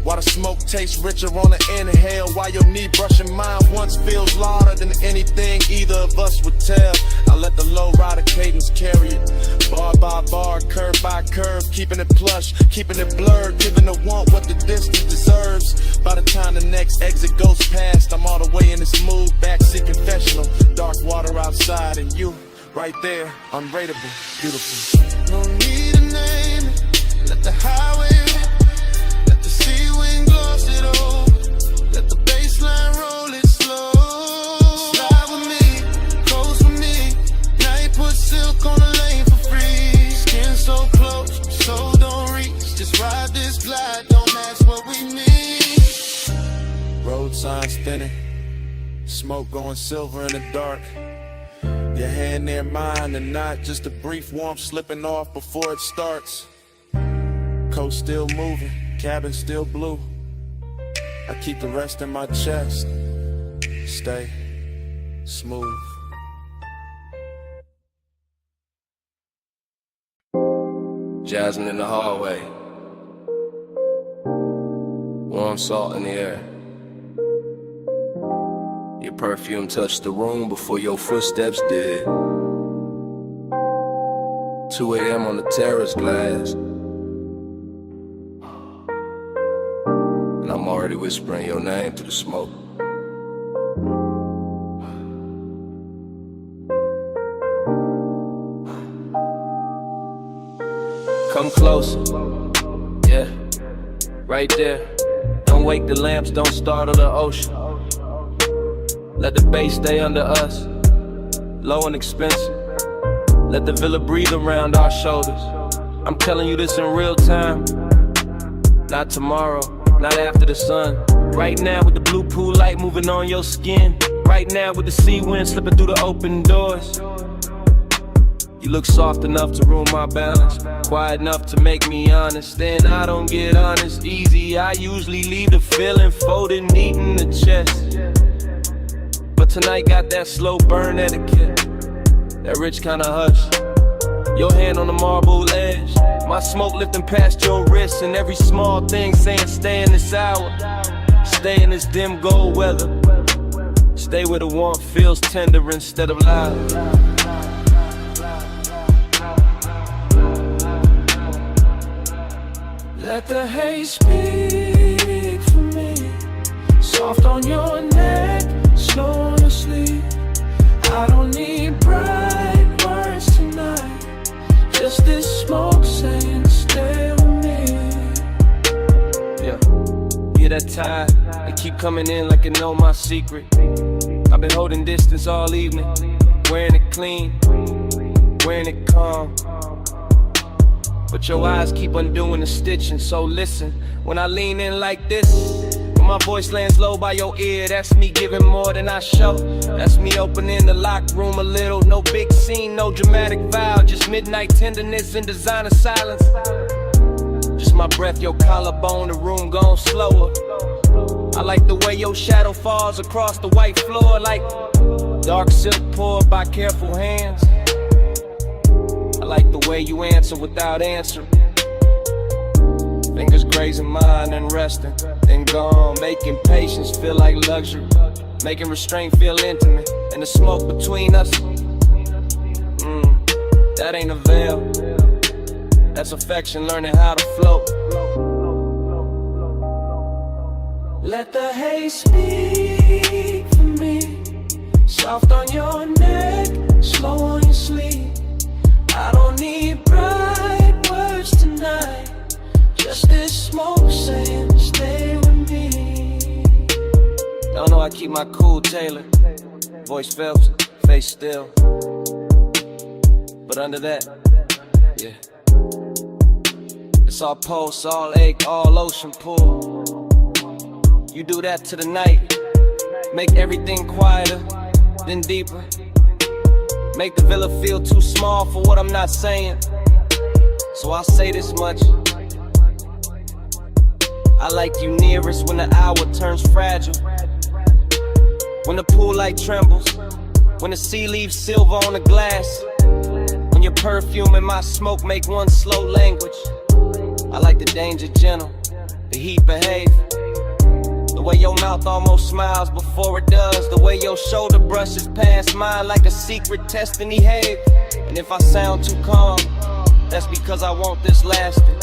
why the smoke tastes richer on the inhale, why your knee brushing mine once feels louder than anything either of us would tell. I let the low rider cadence carry it, bar by bar, curve by curve, keeping it plush, keeping it blurred, giving the want what the distance deserves. By the time the next exit goes past, I'm all the way in this mood, backseat confessional, dark water outside and you right there, unrateable, beautiful. No need to name it, let the highway rip, let the sea wind gloss it over, let the baseline roll it slow. Slide with me, close with me, night put silk on the lane for free. Skin so close, so don't reach, just ride this glide, don't ask what we need. Road signs thinning, smoke going silver in the dark. Your hand near mine and not just a brief warmth slipping off before it starts. Coast still moving, cabin still blue. I keep the rest in my chest. Stay smooth. Jasmine in the hallway, warm salt in the air. Your perfume touched the room before your footsteps did. 2 a.m. on the terrace glass, and I'm already whispering your name through the smoke. Come closer, yeah, right there. Don't wake the lamps, don't startle the ocean. Let the bass stay under us, low and expensive. Let the villa breathe around our shoulders. I'm telling you this in real time, not tomorrow, not after the sun. Right now with the blue pool light moving on your skin. Right now with the sea wind slipping through the open doors. You look soft enough to ruin my balance, quiet enough to make me honest. Then I don't get honest easy, I usually leave the feeling folded neat in the chest. But tonight got that slow burn etiquette, that rich kind of hush. Your hand on the marble edge, my smoke lifting past your wrist, and every small thing saying stay in this hour, stay in this dim gold weather, stay where the warmth feels tender instead of loud. Let the haze speak for me, soft on your neck, slow on your sleep. I don't need bright words tonight, just this smoke saying stay with me. Yeah, yeah, that tide, it keep coming in like it know my secret. I've been holding distance all evening, wearing it clean, wearing it calm. But your eyes keep undoing the stitching, so listen. When I lean in like this, when my voice lands low by your ear, that's me giving more than I show. That's me opening the locked room a little. No big scene, no dramatic vow, just midnight tenderness and designer silence. Just my breath, your collarbone, the room gone slower. I like the way your shadow falls across the white floor, like dark silk poured by careful hands. I like the way you answer without answering. Fingers grazing mine and resting, then gone, making patience feel like luxury, making restraint feel intimate, and the smoke between us, that ain't a veil, that's affection learning how to float. Let the haze speak for me, soft on your neck, slow on your sleeve. I don't need bright words tonight, just this smoke saying stay with me. Y'all know I keep my cool tailored, voice Phelps, face still. But under that, yeah, it's all pulse, all ache, all ocean pull. You do that to the night, make everything quieter, then deeper. Make the villa feel too small for what I'm not saying. So I'll say this much: I like you nearest when the hour turns fragile, when the pool light trembles, when the sea leaves silver on the glass, when your perfume and my smoke make one slow language. I like the danger gentle, the heat behave, the way your mouth almost smiles before it does, the way your shoulder brushes past mine like a secret test and behave. And if I sound too calm, that's because I want this lasting,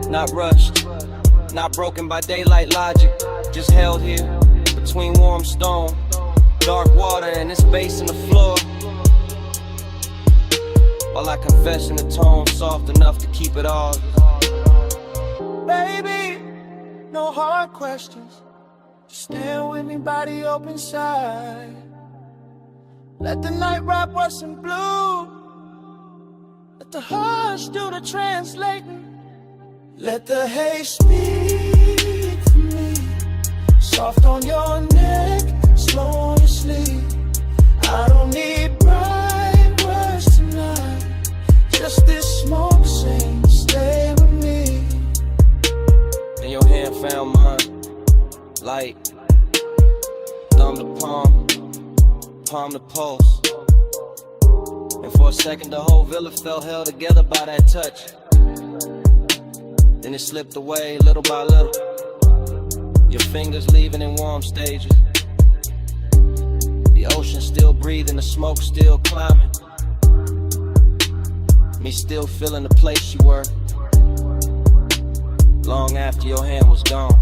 not rushed, not broken by daylight logic, just held here between warm stone, dark water, and this bass in the floor, while I confess in a tone soft enough to keep it all. Baby, no hard questions, just stand with me, body open side. Let the night rap what's in blue, let the hush do the translating. Let the haze speak for me, soft on your neck, slow on your sleeve. I don't need bright words tonight, just this smoke saying stay with me. And your hand found mine, light, thumb to palm, palm to pulse. And for a second the whole villa felt held together by that touch. Then it slipped away little by little, your fingers leaving in warm stages. The ocean still breathing, the smoke still climbing, me still feeling the place you were, long after your hand was gone.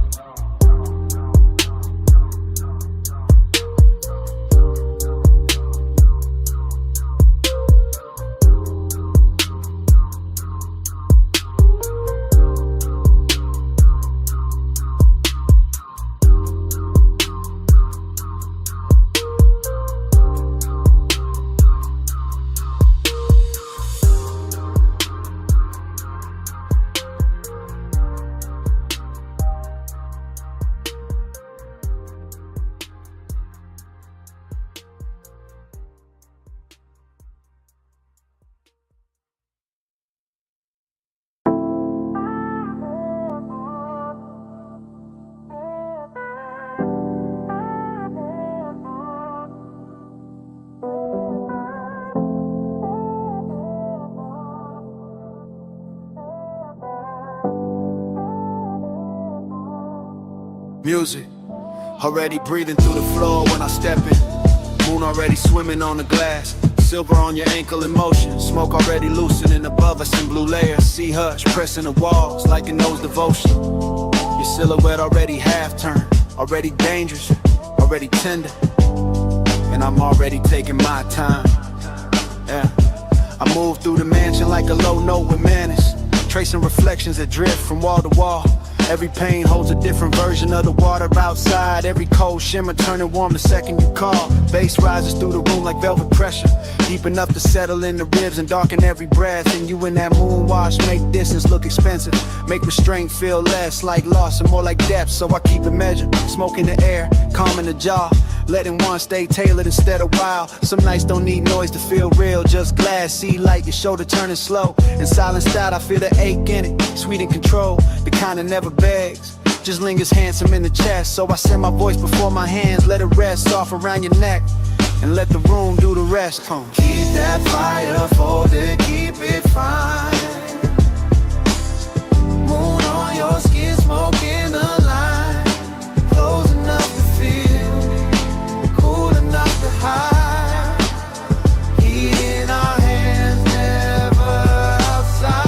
Music, already breathing through the floor when I step in. Moon already swimming on the glass. Silver on your ankle in motion. Smoke already loosening above us in blue layers. Sea hush pressing the walls like it knows devotion. Your silhouette already half turned, already dangerous, already tender. And I'm already taking my time. Yeah, I move through the mansion like a low note with manners, tracing reflections that drift from wall to wall. Every pain holds a different version of the water outside. Every cold shimmer turning warm the second you call. Bass rises through the room like velvet pressure, deep enough to settle in the ribs and darken every breath. And you in that moon wash make distance look expensive, make restraint feel less like loss and more like depth. So I keep it measured, smoke in the air, calm in the jaw, letting one stay tailored instead of wild. Some nights don't need noise to feel real, just glass, see light, your shoulder turning slow. And silenced out, I feel the ache in it, sweet in control, the kind that never begs, just lingers handsome in the chest. So I send my voice before my hands, let it rest off around your neck, and let the room do the rest. Keep that fire folded, keep it fine. Moon on your skin, smoke in the line. Close enough to feel, cool enough to hide. Heat in our hands, never outside.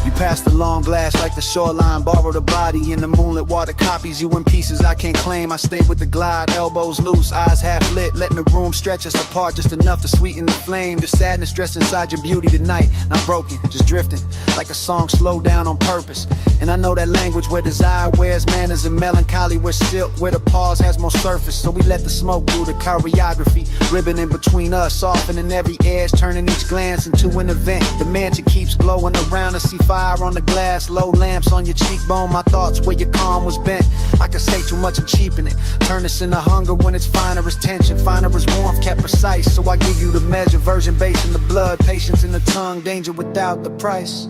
You pass the long glass like the shoreline, borrow the body in the moonlit water, copies you in pieces I can't claim. I stay with the glide, elbows loose, eyes half lit, letting the room stretch us apart just enough to sweeten the flame. The sadness dressed inside your beauty tonight, not broken, just drifting like a song slowed down on purpose. And I know that language where desire wears manners and melancholy where silk, where the pause has more surface. So we let the smoke do the choreography, ribbon in between us, softening every edge, turning each glance into an event. The mansion keeps glowing around us, see fire on the glass, low lamps on your cheekbone. My thoughts where your calm was bent, I could say too much and cheapen it, turn this into hunger when it's finer as tension, finer as warmth, kept precise. So I give you the measure, virgin base in the blood, patience in the tongue, danger without the price.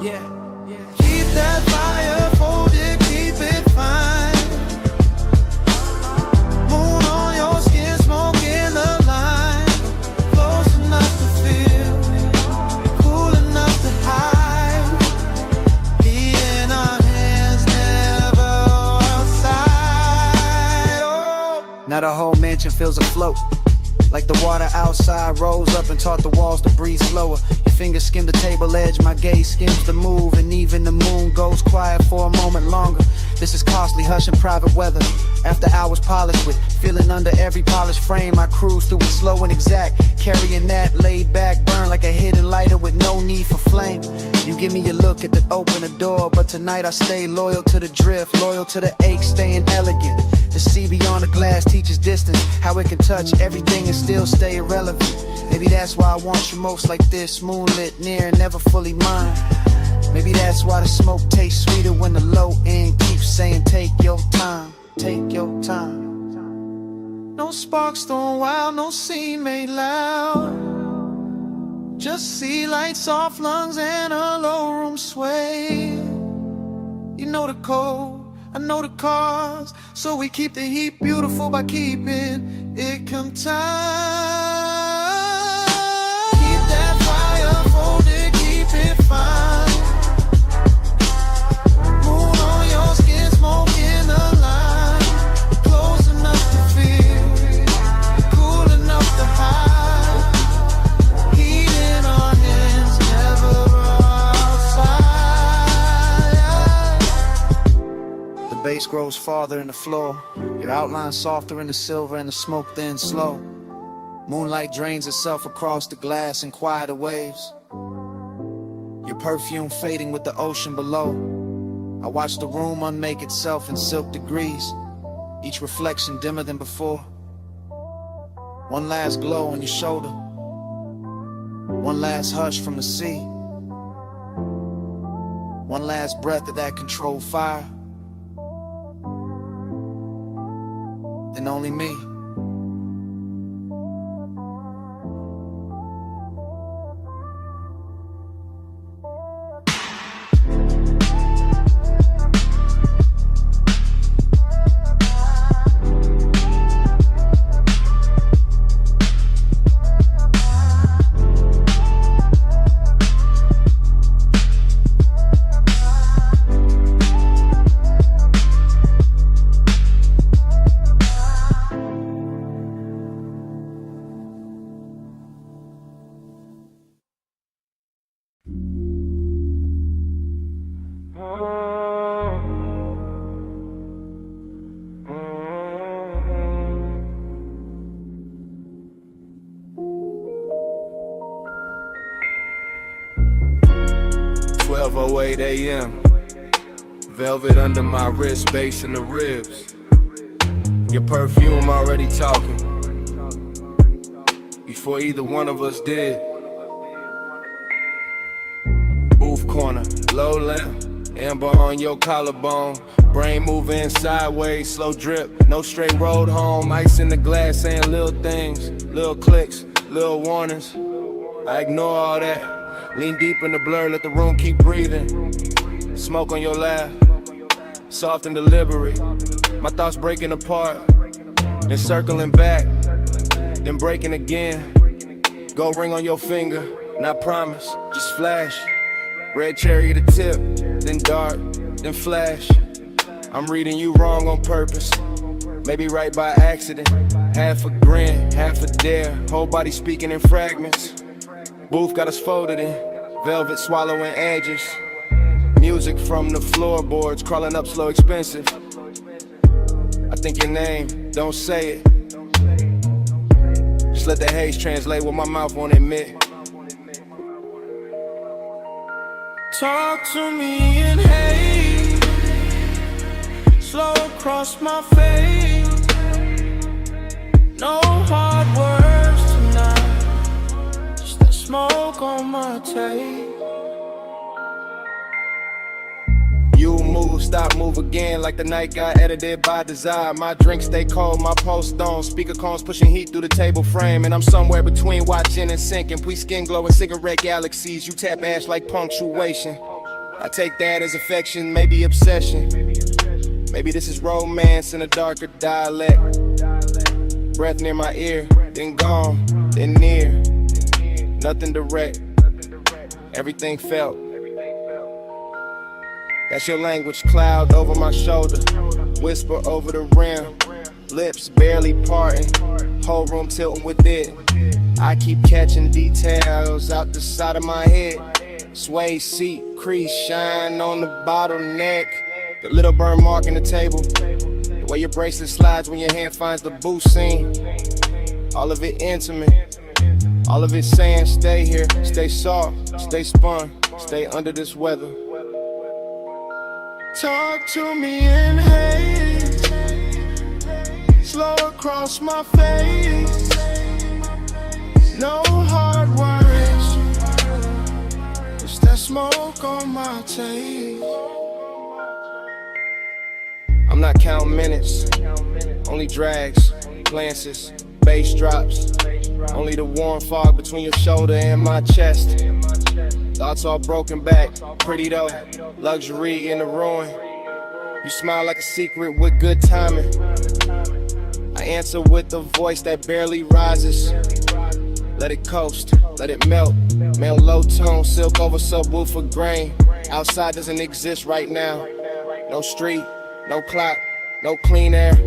Yeah. Keep that fire folded, keep it fine. Moon on your skin, smoke in the line. Close enough to feel, cool enough to hide. Heat in our hands, never outside. Oh. Now the whole mansion feels afloat, like the water outside rose up and taught the walls to breathe slower. Your fingers skim the table edge, my gaze skims the move, and even the moon goes quiet for a moment longer. This is costly, hush and private weather. After hours polished with feeling under every polished frame, I cruise through it slow and exact, carrying that laid back burn like a hidden lighter with no need for flame. You give me a look at the open the door, but tonight I stay loyal to the drift, loyal to the ache, staying elegant. The sea beyond the glass teaches distance, how it can touch everything and still stay irrelevant. Maybe that's why I want you most like this, moonlit, near and never fully mine. Maybe that's why the smoke tastes sweeter when the low end keeps saying take your time, take your time. No sparks thrown wild, no scene made loud. Just sea lights, soft lungs, and a low room sway. You know the code, I know the cause, so we keep the heat beautiful by keeping it contained. Keep that fire folded, keep it fine. Moon on your skin, smoke in the line. Close enough to feel, cool enough to hide. Heat in our hands, never outside. The bass grows farther in the floor, your outline softer in the silver and the smoke thin slow. Moonlight drains itself across the glass in quieter waves, your perfume fading with the ocean below. I watch the room unmake itself in silk degrees, each reflection dimmer than before. One last glow on your shoulder, one last hush from the sea, one last breath of that controlled fire. And only me. 8:08 a.m. Velvet under my wrist, bass in the ribs. Your perfume already talking before either one of us did. Booth corner, low lamp, amber on your collarbone. Brain moving sideways, slow drip, no straight road home. Ice in the glass saying little things, little clicks, little warnings. I ignore all that, lean deep in the blur, let the room keep breathing. Smoke on your lap, soft and deliberate. My thoughts breaking apart, then circling back, then breaking again. Gold ring on your finger, not promise, just flash. Red cherry to tip, then dark, then flash. I'm reading you wrong on purpose, maybe right by accident. Half a grin, half a dare, whole body speaking in fragments. Booth got us folded in, velvet swallowing edges. Music from the floorboards, crawling up slow expensive. I think your name, don't say it. Just let the haze translate what my mouth won't admit. Talk to me in haze, slow across my face. No hard words tonight, just that smoke on my tape. You move, stop, move again, like the night got edited by desire. My drink stay cold, my post on. Speaker cones pushing heat through the table frame. And I'm somewhere between watching and sinking. We skin glowing cigarette galaxies. You tap ash like punctuation. I take that as affection, maybe obsession. Maybe this is romance in a darker dialect. Breath near my ear, then gone, then near. Nothing direct, everything felt. That's your language, cloud over my shoulder, whisper over the rim, lips barely parting, whole room tilting with it. I keep catching details out the side of my head. Sway seat, crease, shine on the bottleneck. The little burn mark in the table, the way your bracelet slides when your hand finds the booth scene. All of it intimate, all of it saying stay here, stay soft, stay spun, stay under this weather. Talk to me in haze, slow across my face. No hard words, just that smoke on my tape. I'm not counting minutes, only drags, glances, bass drops. Only the warm fog between your shoulder and my chest. Thoughts all broken back, pretty though, luxury in the ruin. You smile like a secret with good timing. I answer with a voice that barely rises. Let it coast, let it melt. Male low tone, silk over subwoofer grain. Outside doesn't exist right now. No street, no clock, no clean air.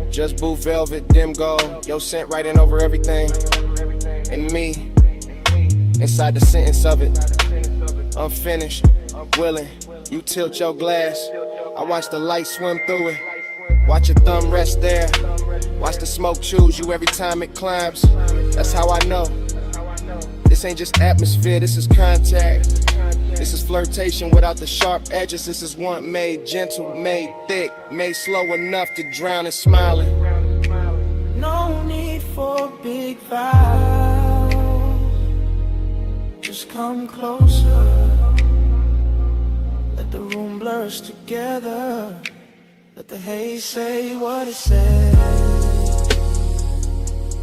Just blue velvet, dim gold. Your scent writing over everything. And me, inside the sentence of it. Unfinished, willing. You tilt your glass. I watch the light swim through it. Watch your thumb rest there. Watch the smoke choose you every time it climbs. That's how I know. This ain't just atmosphere, this is contact. This is flirtation without the sharp edges. This is one made gentle, made thick, made slow enough to drown in smiling. No need for big vows, just come closer. Let the room blur us together. Let the haze say what it says.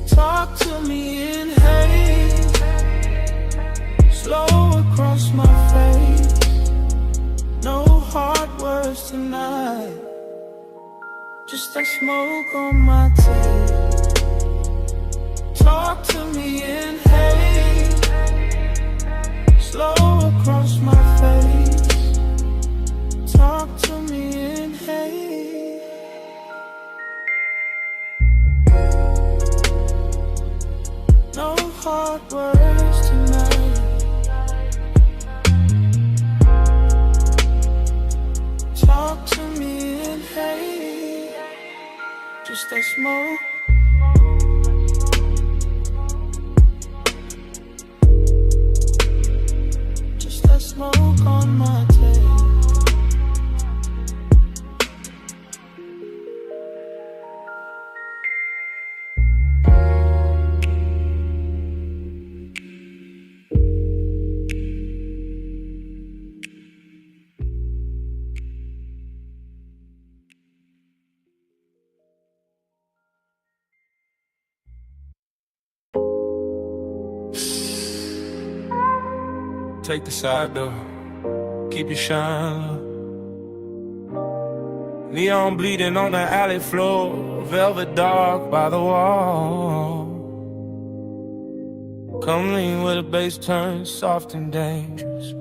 Talk to me in haze, slow across my face. No hard words tonight, just that smoke on my tape. Talk to me in haze, slow across my face. Talk to me in haze. No hard words tonight. Talk to me in haze, just that smoke. Just that smoke on Take the side door, keep your shine low. Neon bleeding on the alley floor, velvet dark by the wall. Come lean where the bass turns soft and dangerous.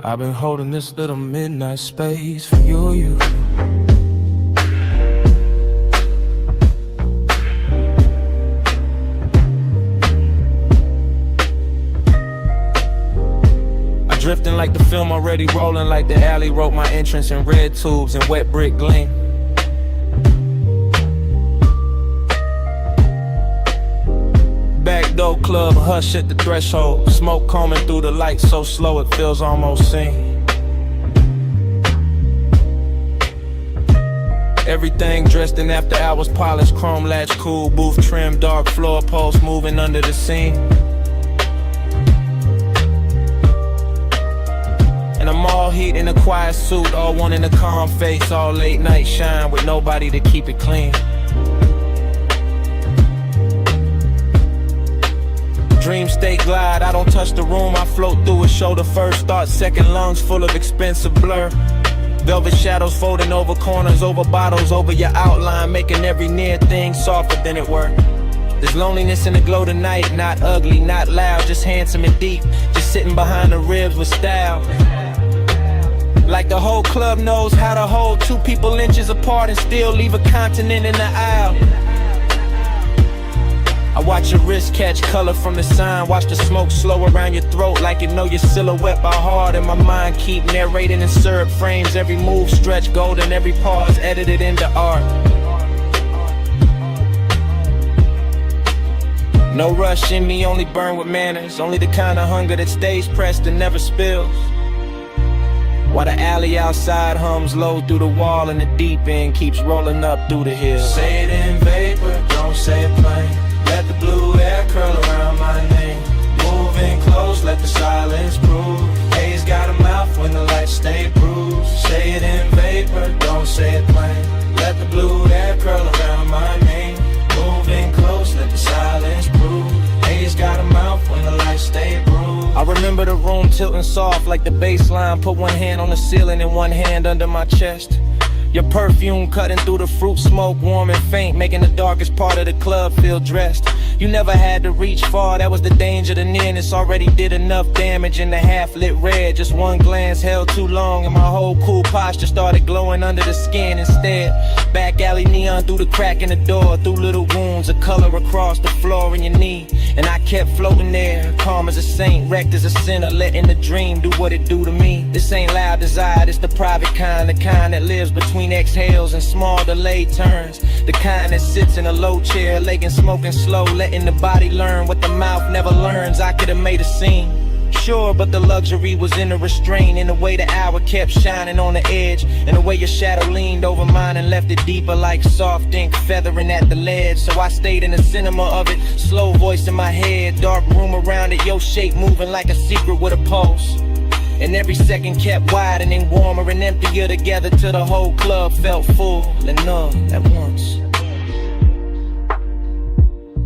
I've been holding this little midnight space for you. Drifting like the film already rolling, like the alley wrote my entrance in red tubes and wet brick gleam. Back door club, hush at the threshold. Smoke combing through the lights so slow it feels almost seen. Everything dressed in after hours, polished, chrome latch, cool, booth trim, dark floor posts moving under the scene. And I'm all heat in a quiet suit, all one in a calm face, all late night shine with nobody to keep it clean. Dream state glide, I don't touch the room, I float through it, shoulder first, thought second, lungs full of expensive blur. Velvet shadows folding over corners, over bottles, over your outline, making every near thing softer than it were. There's loneliness in the glow tonight, not ugly, not loud, just handsome and deep, just sitting behind the ribs with style. Like the whole club knows how to hold two people inches apart and still leave a continent in the aisle. I watch your wrist catch color from the sign, watch the smoke slow around your throat like you know your silhouette by heart. And my mind keep narrating in syrup frames, every move stretch golden, every pause edited into art. No rush in me, only burn with manners, only the kind of hunger that stays pressed and never spills. While the alley outside hums low through the wall and the deep end keeps rolling up through the hills. Say it in vapor, don't say it plain. Let the blue air curl around my name. Moving close, let the silence prove. Haze got a mouth when the lights stay bruised. Say it in vapor, don't say it plain. Let the blue air curl around my name. Moving close, let the silence prove. Haze got a mouth when the lights stay bruised. I remember the room tilting soft like the bass line. Put one hand on the ceiling and one hand under my chest. Your perfume cutting through the fruit smoke, warm and faint, making the darkest part of the club feel dressed. You never had to reach far, that was the danger. The nearness already did enough damage in the half-lit red. Just one glance held too long and my whole cool posture started glowing under the skin instead. Back alley neon through the crack in the door, through little wounds of color across the floor in your knee. And I kept floating there, calm as a saint, wrecked as a sinner, letting the dream do what it do to me. This ain't loud desire, it's the private kind, the kind that lives between exhales and small delayed turns. The kind that sits in a low chair, leg and smoking slow, letting the body learn what the mouth never learns. I could've made a scene, sure, but the luxury was in the restraint, in the way the hour kept shining on the edge, and the way your shadow leaned over mine and left it deeper like soft ink feathering at the ledge. So I stayed in the cinema of it, slow voice in my head, dark room around it, your shape moving like a secret with a pulse. And every second kept widening, warmer and emptier together till the whole club felt full and numb at once.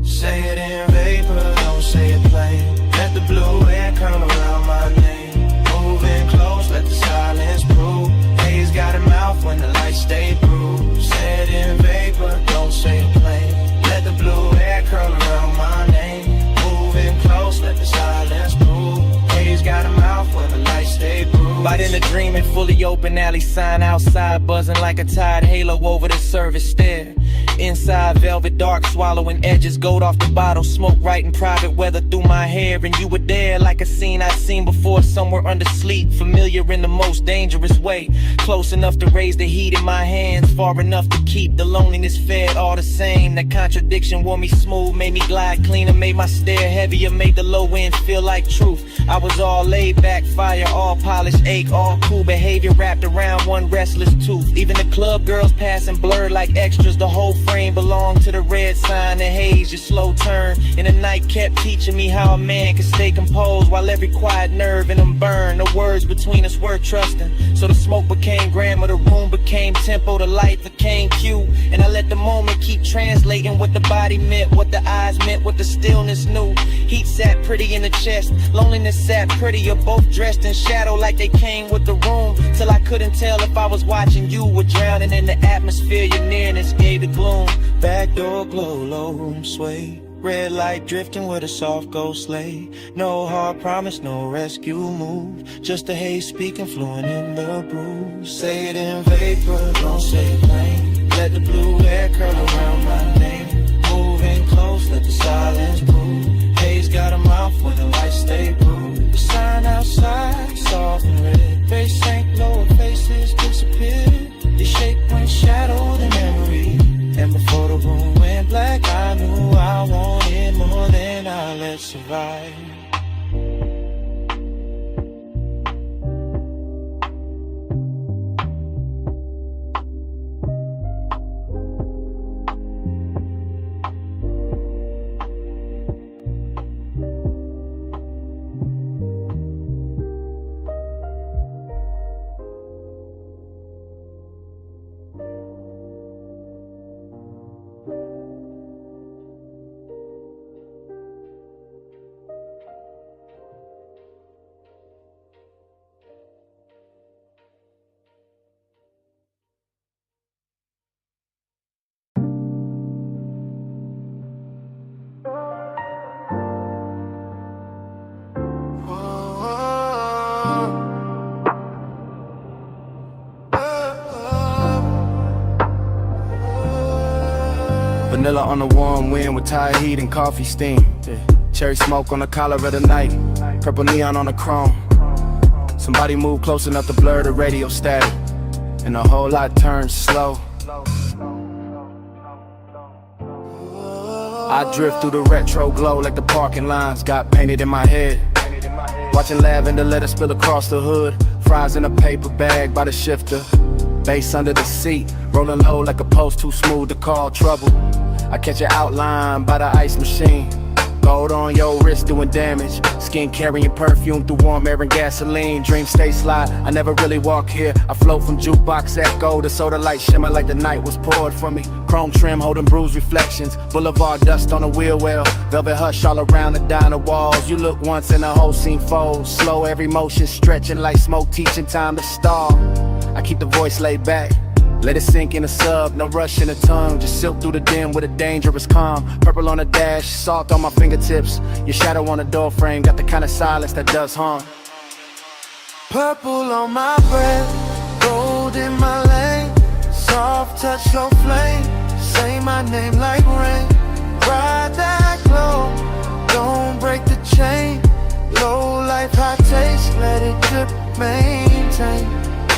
Say it in vapor, don't say it plain. Let the blue air come around my name. Moving close, let the silence prove. Haze got a mouth when the lights stay bruised. Say it in vapor, don't say it plain. Let the blue air curl around my name. Moving close, let the silence prove. Haze got a mouth when the lights stay bruised. Right in the dreaming, fully open alley sign outside, buzzing like a tide halo over the service stair. Inside, velvet dark, swallowing edges, gold off the bottle, smoke right in private weather through my hair. And you were there like a scene I'd seen before, somewhere under sleep, familiar in the most dangerous way. Close enough to raise the heat in my hands, far enough to keep the loneliness fed all the same. That contradiction wore me smooth, made me glide cleaner, made my stare heavier, made the low end feel like truth. I was all laid back, fire, all polished, ache, all cool behavior wrapped around one restless tooth. Even the club girls passing blurred like extras, the whole frame belonged to the red sign, the haze, your slow turn. And the night kept teaching me how a man can stay composed while every quiet nerve in him burn. The words between us were trusting, so the smoke became grammar, the room became tempo, the light became cue. And I let the moment keep translating what the body meant, what the eyes meant, what the stillness knew. Heat sat pretty in the chest, loneliness sat prettier, both dressed in shadow like they came with the room. Till I couldn't tell if I was watching you or drowning in the atmosphere. Your nearness gave the gloom. Back door glow, low room sway, red light drifting with a soft ghost lay. No hard promise, no rescue move, just a haze speaking fluent in the brew. Say it in vapor, don't say it plain. Let the blue air curl around my name. Moving close, let the silence prove. Haze got a mouth when the lights stay blue. The sign outside, soft and red. Face sank lower, faces disappeared. The shape went shadowed in memory. And before the room went black, I knew I wanted more than I let survive. Vanilla on the warm wind with Thai heat and coffee steam. Cherry smoke on the collar of the night, purple neon on the chrome. Somebody move close enough to blur the radio static, and a whole lot turns slow. I drift through the retro glow like the parking lines got painted in my head. Watching lavender let it spill across the hood. Fries in a paper bag by the shifter. Bass under the seat, rolling low like a post too smooth to call trouble. I catch an outline by the ice machine. Gold on your wrist doing damage. Skin carrying perfume through warm air and gasoline. Dreams stay slide, I never really walk here. I float from jukebox echo to soda light shimmer like the night was poured for me. Chrome trim holding bruised reflections. Boulevard dust on the wheel well. Velvet hush all around the diner walls. You look once and the whole scene folds. Slow every motion stretching like smoke teaching time to stall. I keep the voice laid back, let it sink in a sub, no rush in the tongue. Just silk through the dim with a dangerous calm. Purple on the dash, salt on my fingertips. Your shadow on the door frame, got the kind of silence that does harm. Purple on my breath, gold in my lane. Soft touch, slow flame, say my name like rain. Ride that glow, don't break the chain. Low life, high taste, let it drip, maintain.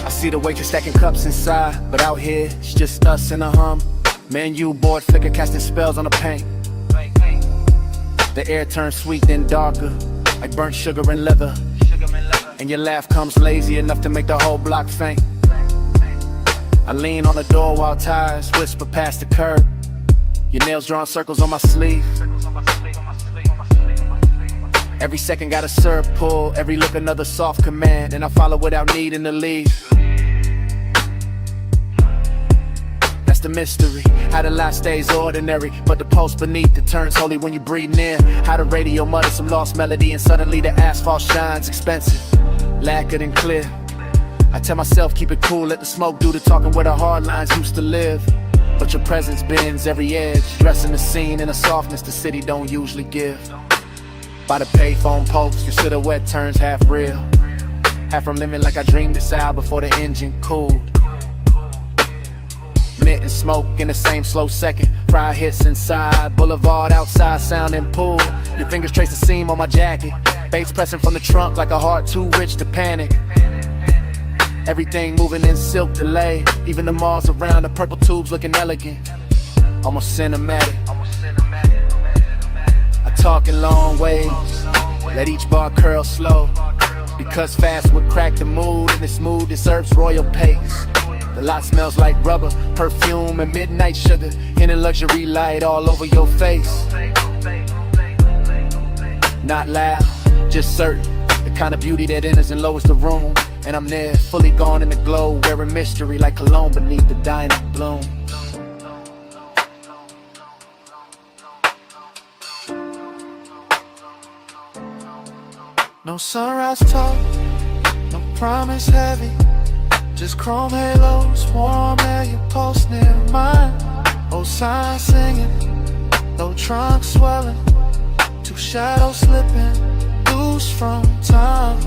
I see the waitress stacking cups inside, but out here, it's just us and a hum. Man, you bored flicker casting spells on the paint. The air turns sweet then darker, like burnt sugar and leather. And your laugh comes lazy enough to make the whole block faint. I lean on the door while tires whisper past the curb. Your nails drawing circles on my sleeve. Every second got a syrup pull, every look another soft command, and I follow without needing to leave. That's the mystery, how the life stays ordinary, but the pulse beneath it turns holy when you breathe near. How the radio mutters some lost melody and suddenly the asphalt shines expensive, lacquered and clear. I tell myself keep it cool, let the smoke do the talking where the hard lines used to live. But your presence bends every edge, dressing the scene in a softness the city don't usually give. By the payphone post, your silhouette turns half real, half from living like I dreamed this out before the engine cooled. Mint and smoke in the same slow second, fry hits inside, boulevard outside sounding pool. Your fingers trace the seam on my jacket, bass pressing from the trunk like a heart too rich to panic. Everything moving in silk delay, even the malls around the purple tubes looking elegant, almost cinematic. I talk in long waves, let each bar curl slow, because fast would crack the mood and this mood deserves royal pace. The lot smells like rubber, perfume and midnight sugar. In a luxury light all over your face. Not loud, just certain. The kind of beauty that enters and lowers the room. And I'm there, fully gone in the glow, wearing mystery like cologne beneath the dying bloom. No sunrise talk, no promise heavy. Just chrome halos, warm air, your pulse near mine. Old signs singing, no trunk swelling. Two shadows slipping, loose from time.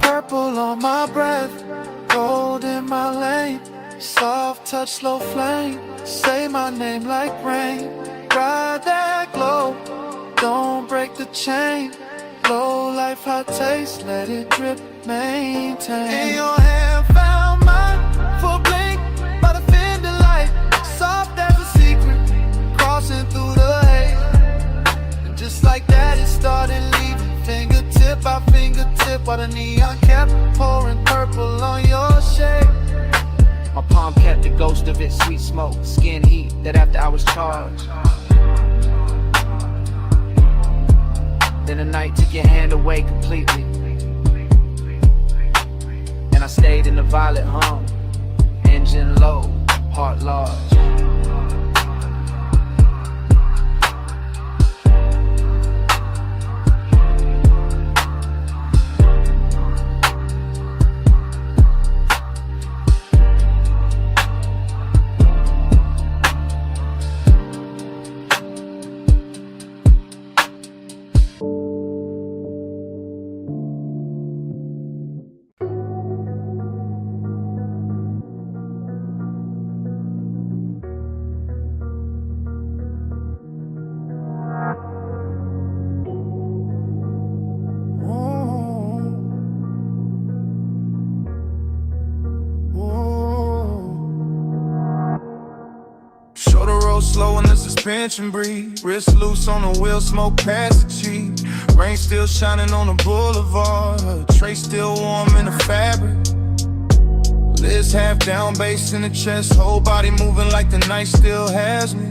Purple on my breath, gold in my lane. Soft touch, slow flame, say my name like rain. Ride that glow, don't break the chain. Low life, hot taste, let it drip, maintain. In your hand, found mine for a blink by the fender light. Soft as a secret, crossing through the haze. And just like that, it started leaving. Fingertip by fingertip, while the neon kept pouring purple on your shade. My palm kept the ghost of it, sweet smoke, skin heat, that after I was charged. Then the night took your hand away completely. And I stayed in the violet hum, engine low, heart large. Slow in the suspension breathe. Wrist loose on the wheel, smoke past the cheek. Rain still shining on the boulevard. Her tray still warm in the fabric. Liz half down, bass in the chest. Whole body moving like the night still has me.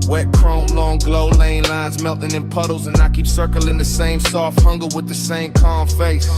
Wet chrome, long glow, lane lines melting in puddles. And I keep circling the same soft hunger with the same calm face.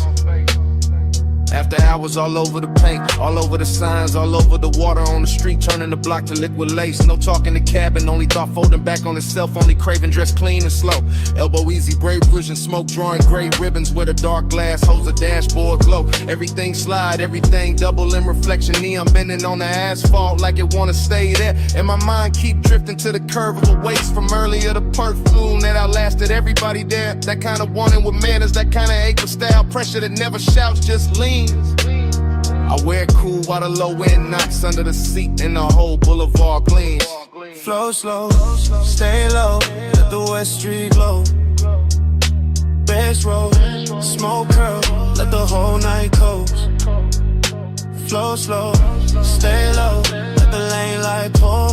After hours all over the paint, all over the signs, all over the water on the street, turning the block to liquid lace. No talking the cabin, only thought folding back on itself, only craving dress clean and slow. Elbow easy, brave vision, smoke drawing gray ribbons where the dark glass holds a dashboard glow. Everything slide, everything double in reflection, neon bending on the asphalt like it wanna stay there. And my mind keep drifting to the curve of a waste from earlier, the perfume that outlasted everybody there. That kind of wanting with manners, that kind of ache with style, pressure that never shouts, just lean. I wear it cool while the low end knocks under the seat and the whole boulevard gleams. Flow slow, stay low, let the West Street glow. Best road, smoke curl, let the whole night coast. Flow slow, stay low, let the lane light pour.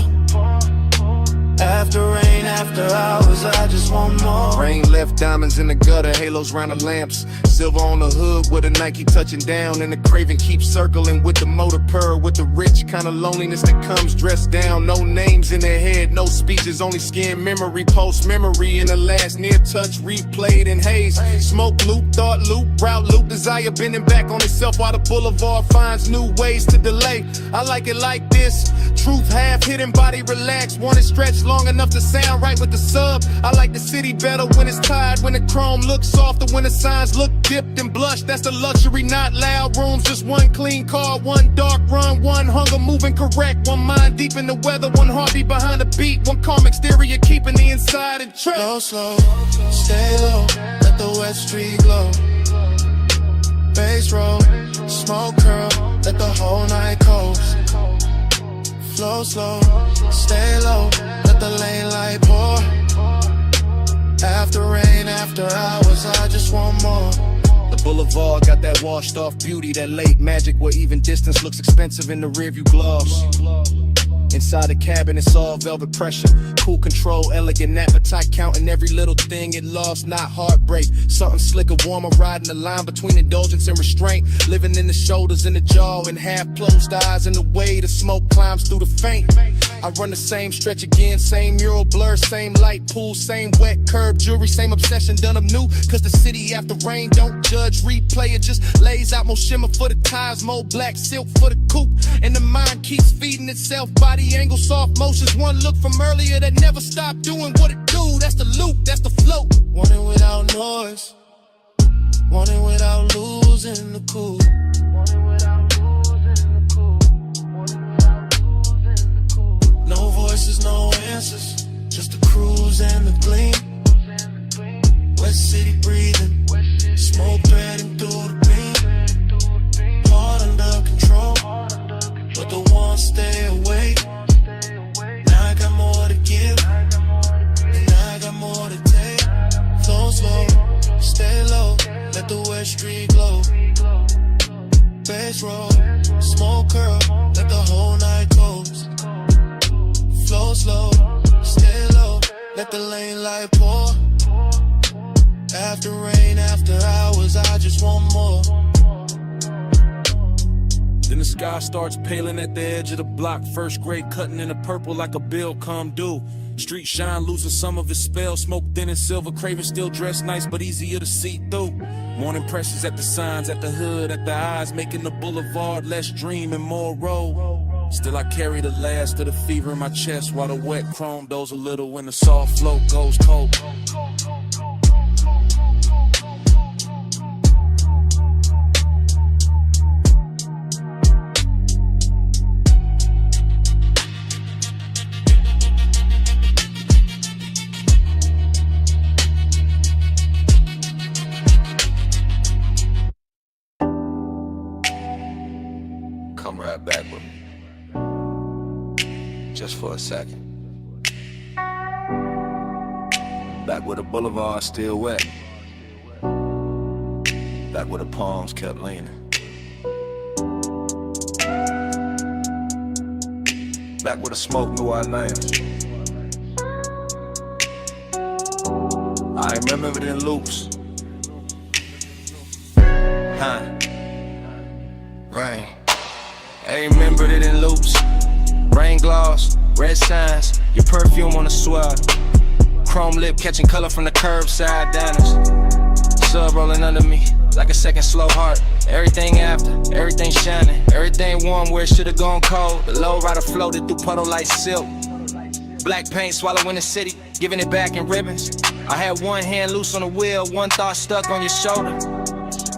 After rain, after hours, I just want more. Rain left diamonds in the gutter, halos round the lamps. Silver on the hood with a Nike touching down. And the craving keeps circling with the motor purr. With the rich kind of loneliness that comes dressed down. No names in their head, no speeches, only skin memory. Post memory in the last near touch, replayed in haze. Smoke loop, thought loop, route loop. Desire bending back on itself while the boulevard finds new ways to delay. I like it like this. Truth half hidden, body relaxed. Want it stretched long enough to sound right with the sub. I like the city better when it's tired, when the chrome looks softer, when the signs look dipped and blushed. That's the luxury, not loud rooms. Just one clean car, one dark run, one hunger moving correct. One mind deep in the weather, one heartbeat behind the beat. One calm exterior keeping the inside in check. Slow, slow, stay low, let the West Street glow. Bass roll, smoke curl, let the whole night coast. Flow slow, stay low, let the lane light pour. After rain, after hours, I just want more. The boulevard got that washed off beauty, that late magic where even distance looks expensive in the rearview gloss. Inside the cabin, it's all velvet pressure. Cool control, elegant appetite, counting every little thing it lost, not heartbreak. Something slicker, warmer, riding the line between indulgence and restraint. Living in the shoulders and the jaw, and half closed eyes, and the way the smoke climbs through the faint. I run the same stretch again, same mural blur, same light pool, same wet curb jewelry, same obsession done up new. Cause the city after rain don't judge, replay, it just lays out more shimmer for the tires, more black silk for the coupe. And the mind keeps feeding itself, body angle, soft motions. One look from earlier that never stopped doing what it do. That's the loop, that's the float. Want it without noise, want it without losing the cool. No voices, no answers, just the cruise and the gleam. West City breathing, smoke threading through the beam. Heart under control, but the ones stay away. Now I got more to give, and I got more to take. Flow slow, stay low, let the West Street glow. Bass roll, smoke curl, let the whole night close. Flow slow, stay low, let the lane light pour. After rain, after hours, I just want more. Then the sky starts paling at the edge of the block. First grade cutting in the purple like a bill come due. Street shine losing some of its spell. Smoke thin and silver, craving still dressed nice but easier to see through. Morning presses at the signs, at the hood, at the eyes, making the boulevard less dream and more road. Still I carry the last of the fever in my chest, while the wet chrome does a little when the soft flow goes cold. Come right back with me, just for a second. Back where the boulevard still wet, back where the palms kept leaning, back where the smoke knew our names. I remember it in loops. Rain. I remembered it in loops. Rain gloss, red signs, your perfume on the swab. Chrome lip catching color from the curbside diners. Sub rolling under me like a second slow heart. Everything after, everything shining, everything warm where it should've gone cold. The low rider floated through puddle like silk. Black paint swallowing the city, giving it back in ribbons. I had one hand loose on the wheel, one thought stuck on your shoulder.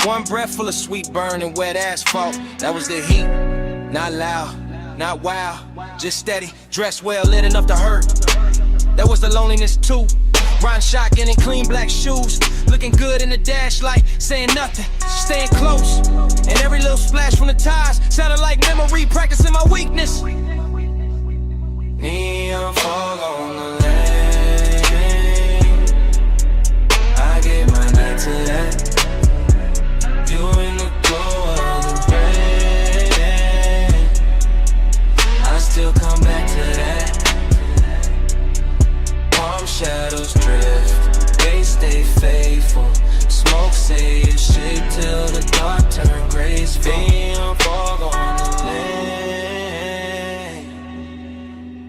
One breath full of sweet burn and wet asphalt. That was the heat. Not loud, not wild, just steady, dressed well, lit enough to hurt. That was the loneliness too. Riding shotgun in clean black shoes, looking good in the dash light, saying nothing, staying close. And every little splash from the tires sounded like memory, practicing my weakness. Neon fog on the lane, I gave my night to that. You in the glow of the rain, I still come back to that. Palm shadows drift, they stay faithful. Smoke say it's shit till the dark turn graceful. Neon fog on the lane,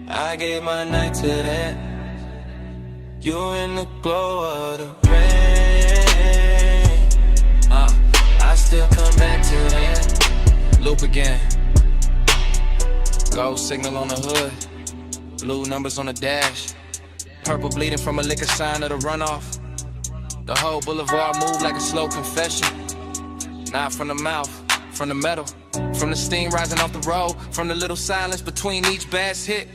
I gave my night to that. You in the glow of the rain, I still come back to that. Loop again. Gold signal on the hood, blue numbers on the dash, purple bleeding from a liquor sign of the runoff. The whole boulevard moved like a slow confession. Not from the mouth, from the metal, from the steam rising off the road, from the little silence between each bass hit.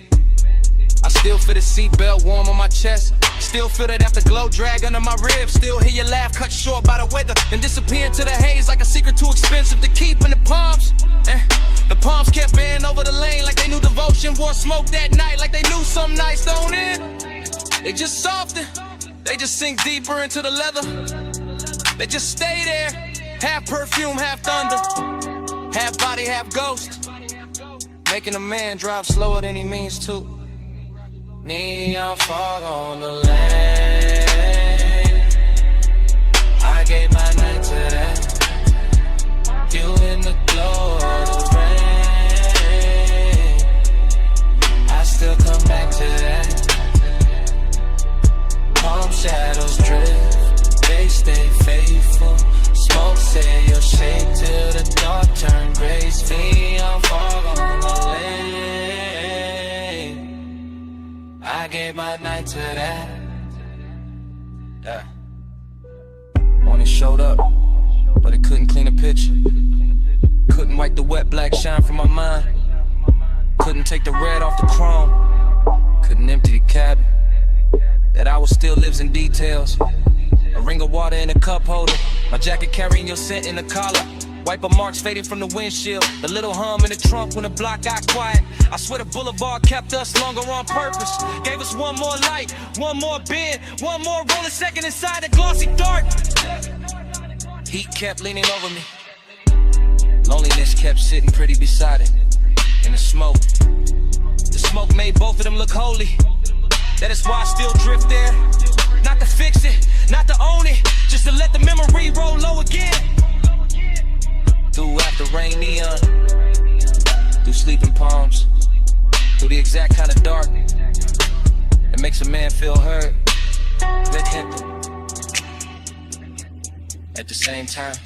I still feel the seatbelt warm on my chest, still feel that afterglow drag under my ribs, still hear your laugh cut short by the weather and disappear into the haze like a secret too expensive to keep in the palms. The palms kept bending over the lane like they knew devotion. Wore smoke that night like they knew some nights don't end. They just soften, they just sink deeper into the leather. They just stay there, half perfume, half thunder, half body, half ghost. making a man drive slower than he means to. Neon fog on the lane, I gave my night to that. You in the glow of the rain, I still come back to that. Palm shadows drift, they stay faithful. Smoke say your shape till the dark turn gray. Neon fog on the lane, I gave my night to that. Yeah. Morning showed up, but it couldn't clean a picture. Couldn't wipe the wet black shine from my mind. Couldn't take the red off the chrome. Couldn't empty the cabin. That hour still lives in details. A ring of water in a cup holder. My jacket carrying your scent in the collar. Wiper marks fading from the windshield. The little hum in the trunk when the block got quiet. I swear the boulevard kept us longer on purpose. Gave us one more light, one more bend, one more rolling second inside the glossy dark. Heat kept leaning over me. Loneliness kept sitting pretty beside it. In the smoke. The smoke made both of them look holy. That is why I still drift there. Not to fix it, not to own it, just to let the memory roll low again. Through after rain neon, through sleeping palms, through the exact kind of dark that makes a man feel heard, that hit at the same time.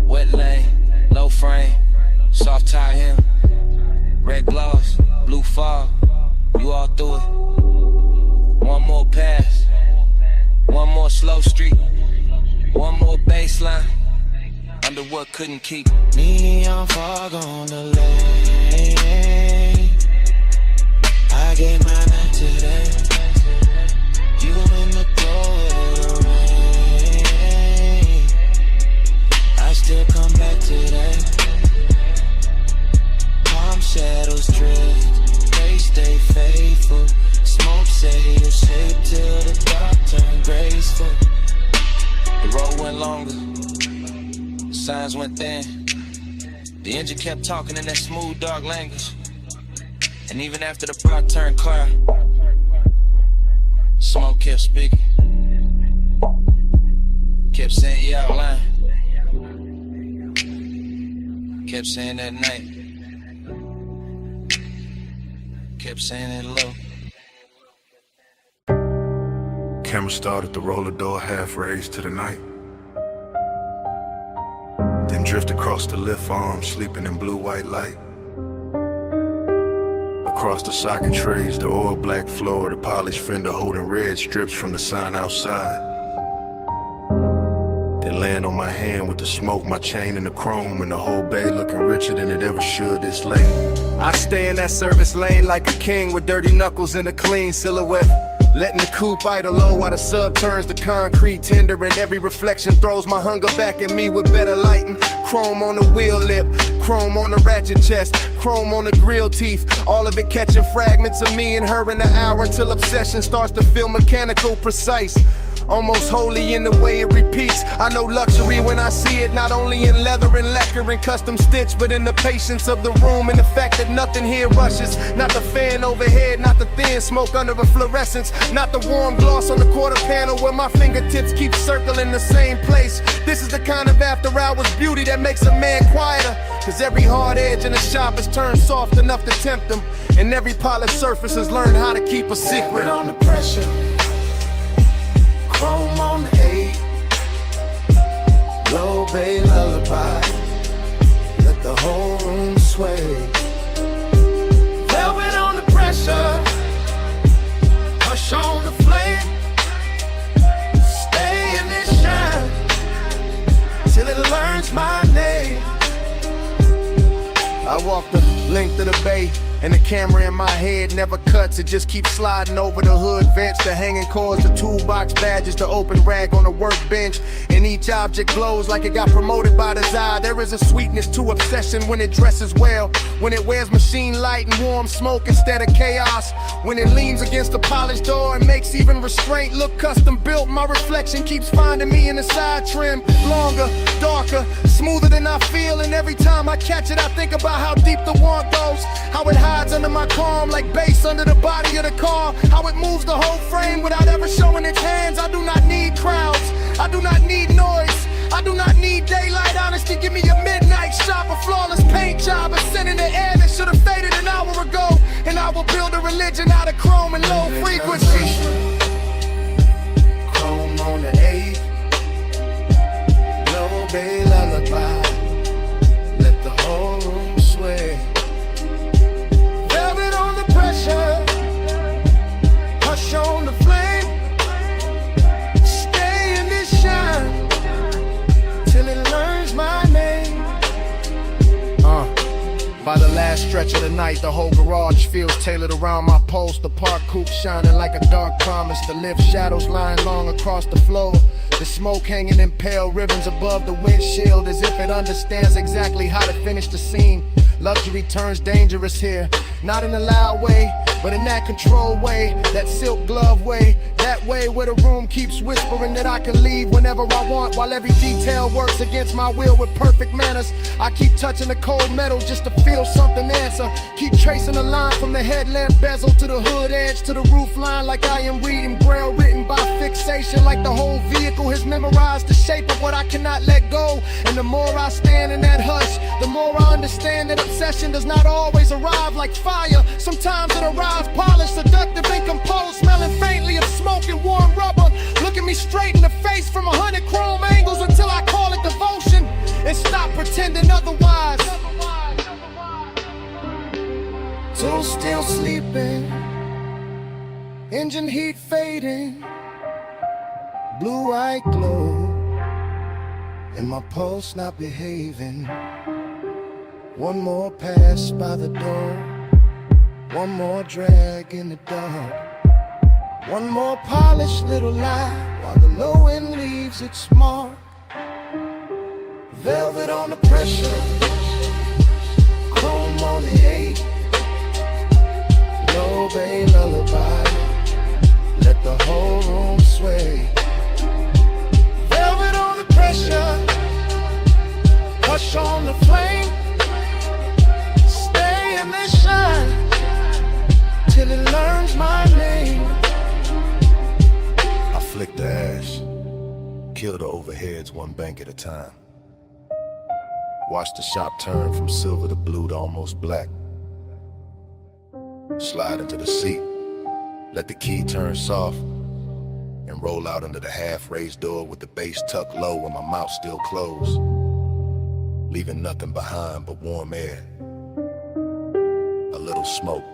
Wet lane, low frame, soft tie hem, red gloves, blue fog, you all through it. One more pass, one more slow street, one more baseline, under what couldn't keep. Neon fog on the lane, I gave my night to that. You in the glow of the rain, I still come back to that. Palm shadows drift, they stay faithful. Smoke say your shape till the dark turn graceful. The road went longer, the signs went thin. The engine kept talking in that smooth, dark language. And even after the block turned clear, Smoke kept speaking. Kept saying you out line. Kept saying that night. Kept saying it low. Camera started to roll the door half raised to the night. Then drift across the lift arm, sleeping in blue-white light. Across the socket trays, the oil black floor, the polished fender holding red strips from the sign outside. Then land on my hand with the smoke, my chain and the chrome, and the whole bay looking richer than it ever should this late. I stay in that service lane like a king with dirty knuckles and a clean silhouette. Letting the coupe idle low while the sub turns to concrete tender, and every reflection throws my hunger back at me with better lighting. Chrome on the wheel lip, chrome on the ratchet chest, chrome on the grill teeth. All of it catching fragments of me and her in the hour till obsession starts to feel mechanical, precise. Almost holy in the way it repeats. I know luxury when I see it, not only in leather and lacquer and custom stitch, but in the patience of the room and the fact that nothing here rushes. Not the fan overhead, not the thin smoke under a fluorescence, not the warm gloss on the quarter panel where my fingertips keep circling the same place. This is the kind of after hours beauty that makes a man quieter, cause every hard edge in the shop is turned soft enough to tempt him, and every polished surface has learned how to keep a secret. On the pressure, chrome on the 8, low bay lullaby, let the whole room sway. Velvet on the pressure, hush on the flame, stay in this shine till it learns my name. I walk the length of the bay, And the camera in my head never cuts, it just keeps sliding over the hood vents, the hanging cords, the toolbox badges, the open rag on the workbench. And each object glows like it got promoted by design. There is a sweetness to obsession when it dresses well, when it wears machine light and warm smoke instead of chaos, when it leans against the polished door and makes even restraint look custom built. My reflection keeps finding me in the side trim, longer, darker, smoother than I feel. And every time I catch it, I think about how deep the want goes, how it hides under my calm like bass under the body of the car, how it moves the whole frame without ever showing its hands. I do not need crowds, I do not need noise, I do not need daylight honesty. Give me a midnight shot, a flawless paint job, a scent in the air that should have faded an hour ago. And I will build a religion out of chrome and low frequency. Chrome on the 8, low bay lullaby, let the whole room sway. Velvet on the pressure, hush on the flame. Stay in this shine till it learns my name. By the last stretch of the night, the whole garage feels tailored around my post. The park coupe shining like a dark promise. The lift shadows lying long across the floor. The smoke hanging in pale ribbons above the windshield, as if it understands exactly how to finish the scene. Luxury turns dangerous here, not in a loud way, but in that controlled way, that silk glove way, that way where the room keeps whispering that I can leave whenever I want, while every detail works against my will with perfect manners. I keep touching the cold metal just to feel something answer. Keep tracing the line from the headlamp bezel to the hood edge to the roof line, like I am reading braille written by fixation, like the whole vehicle has memorized the shape of what I cannot let go. And the more I stand in that hush, the more I understand that obsession does not always arrive like fire. Sometimes it arrives polished, seductive and composed, smelling faintly of smoke and warm rubber. Looking me straight in the face from 100 chrome angles until I call it devotion and stop pretending otherwise. So still sleeping, engine heat fading, blue eye glow, and my pulse not behaving. One more pass by the door, one more drag in the dark, one more polished little lie while the low end leaves its mark. Velvet on the pressure, chrome on the 8, low bay lullaby, let the whole room sway. Velvet on the pressure, hush on the flame. Stay in this shine till it learns my name. I flick the ash, kill the overheads one bank at a time. Watch the shop turn from silver to blue to almost black. Slide into the seat, let the key turn soft, and roll out under the half-raised door with the bass tucked low and my mouth still closed, leaving nothing behind but warm air, a little smoke,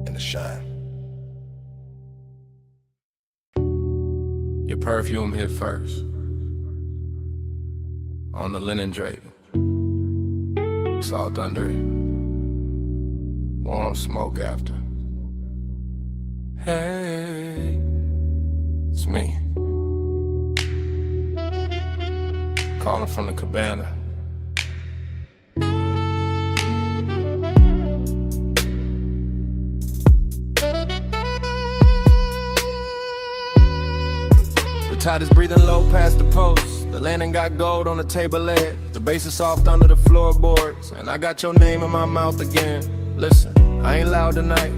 and the shine. Your perfume hit first on the linen drape. Salt under it, warm smoke after. Hey, it's me, calling from the cabana. The tide is breathing low past the post. The landing got gold on the table leg. The bass is soft under the floorboards, and I got your name in my mouth again. Listen, I ain't loud tonight.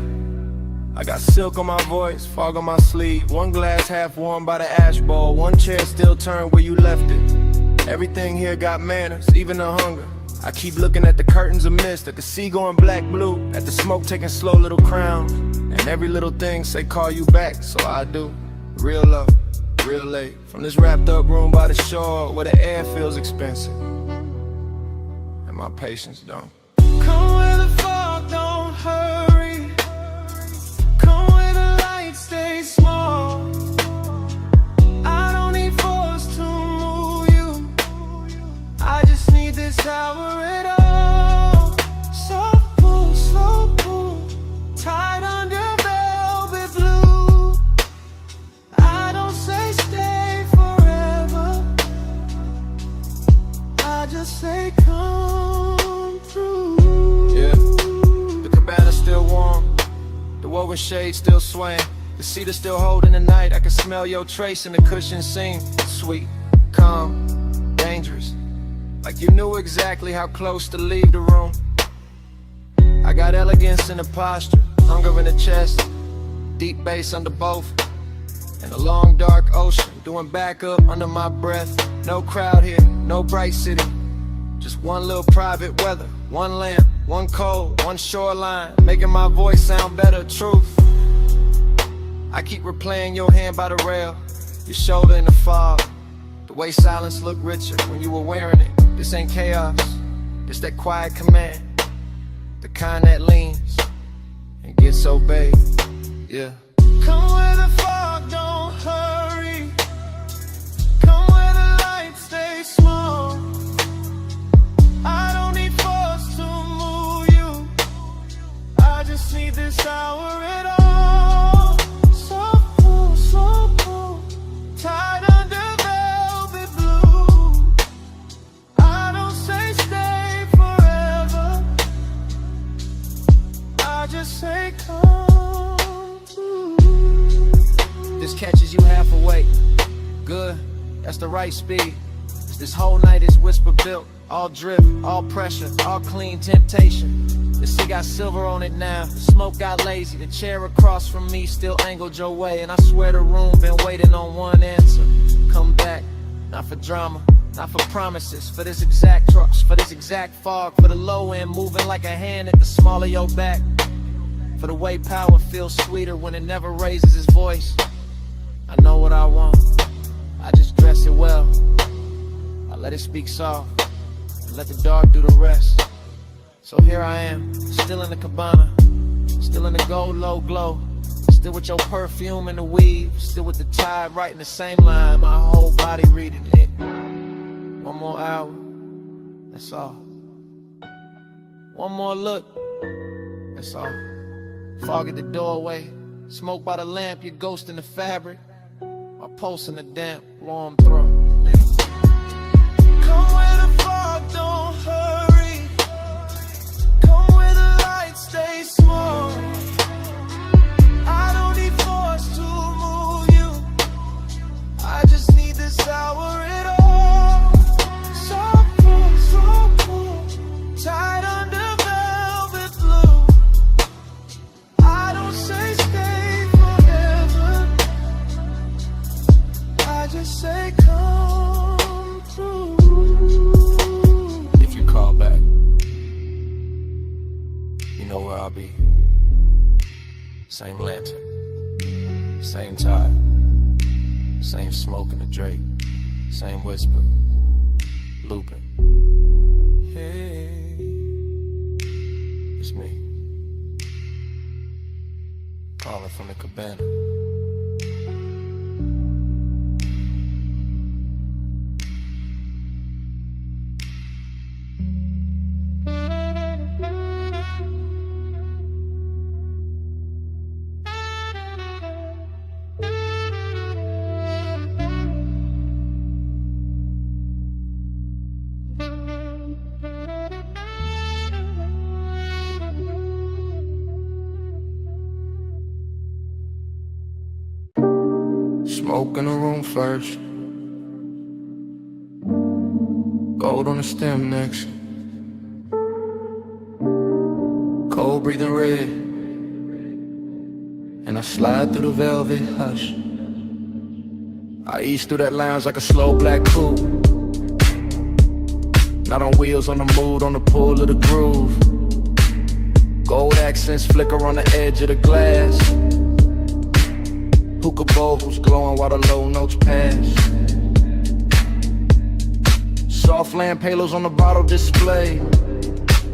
I got silk on my voice, fog on my sleeve. One glass half warm by the ash bowl. One chair still turned where you left it. Everything here got manners, even the hunger. I keep looking at the curtains of mist, at the sea going black blue, at the smoke taking slow little crowns. And every little thing say call you back, so I do. Real love, real late. From this wrapped up room by the shore where the air feels expensive and my patience don't. Come where the fog don't hurry, come where the lights stay small. I don't need force to move you, I just need this hour at all. Soft move, slow say come through. Yeah, the cabana's still warm, the woven shade still swaying, the cedar still holding the night. I can smell your trace and the cushion seem sweet, calm, dangerous, like you knew exactly how close to leave the room. I got elegance in the posture, hunger in the chest, deep bass under both, and a long dark ocean doing backup under my breath. No crowd here, no bright city, just one little private weather, one lamp, one cold, one shoreline, making my voice sound better. Truth, I keep replaying your hand by the rail, your shoulder in the fog, the way silence looked richer when you were wearing it. This ain't chaos, it's that quiet command, the kind that leans and gets obeyed. Yeah. Come where the fog don't hurry, come where the lights stay small. I don't need force to move you, I just need this hour at all. So cool, tied under velvet blue. I don't say stay forever, I just say come through. This catches you half awake. Good, that's the right speed. This whole night is whisper built, all drift, all pressure, all clean temptation. The sea got silver on it now, the smoke got lazy, the chair across from me still angled your way, and I swear the room been waiting on one answer. Come back, not for drama, not for promises, for this exact trust, for this exact fog, for the low end moving like a hand at the small of your back, for the way power feels sweeter when it never raises its voice. I know what I want, I just dress it well, I let it speak soft, and let the dark do the rest. So here I am, still in the cabana, still in the gold low glow, still with your perfume and the weave, still with the tide writing the same line, my whole body reading it. One more hour, that's all. One more look, that's all. Fog at the doorway, smoke by the lamp, your ghost in the fabric, my pulse in the damp, warm throat. Come where the fog don't hurry, come where the lights stay small. I don't need force to move you, I just need this hour at all. So cool, tied under velvet blue. I don't say stay forever, I just say come through. If you call back, you know where I'll be. Same lantern, same tide, same smoke in the Drake, same whisper, looping. Hey, it's me, calling from the cabana. Smoke in the room first, gold on the stem next, cold breathing red, and I slide through the velvet hush. I ease through that lounge like a slow black coupe, not on wheels, on the mood, on the pull of the groove. Gold accents flicker on the edge of the glass, hookah bowls glowing while the low notes pass. Soft lamp halos on the bottle display,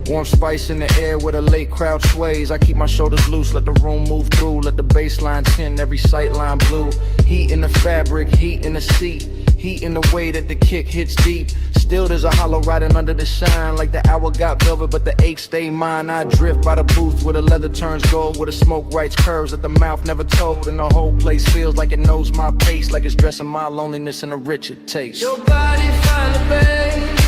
warm spice in the air where the late crowd sways. I keep my shoulders loose, let the room move through, let the baseline tint every sightline blue. Heat in the fabric, heat in the seat, heat in the way that the kick hits deep. Still there's a hollow riding under the shine, like the hour got velvet but the ache stay mine. I drift by the booth where the leather turns gold, where the smoke writes curves that the mouth never told, and the whole place feels like it knows my pace, like it's dressing my loneliness in a richer taste. Your body find a babe,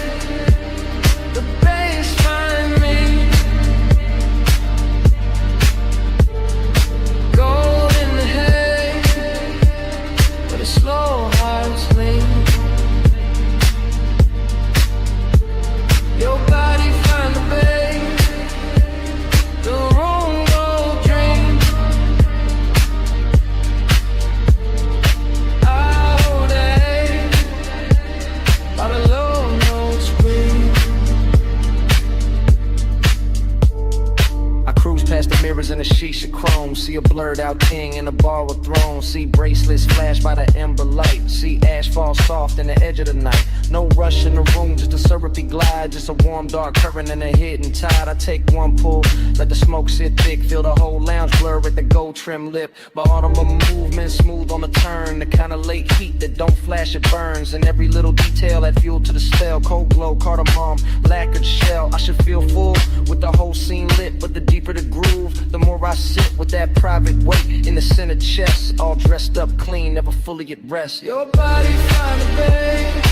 See a blurred out king in a borrowed throne. See bracelets flash by the ember light. See ash fall soft in the edge of the night. No rush in the room, just a syrupy glide. Just a warm dark current and a hidden tide. I take one pull, let the smoke sit thick. Feel the whole lounge blur at the gold trim lip. But autumn movement smooth on the turn. The kind of late heat that don't flash, it burns. And every little detail add fuel to the spell. Cold glow, cardamom, lacquered shell. I should feel full with the whole scene lit. But the deeper the groove, the more I sit with that private weight in the center chest. All dressed up clean, never fully at rest. Your body find the babe,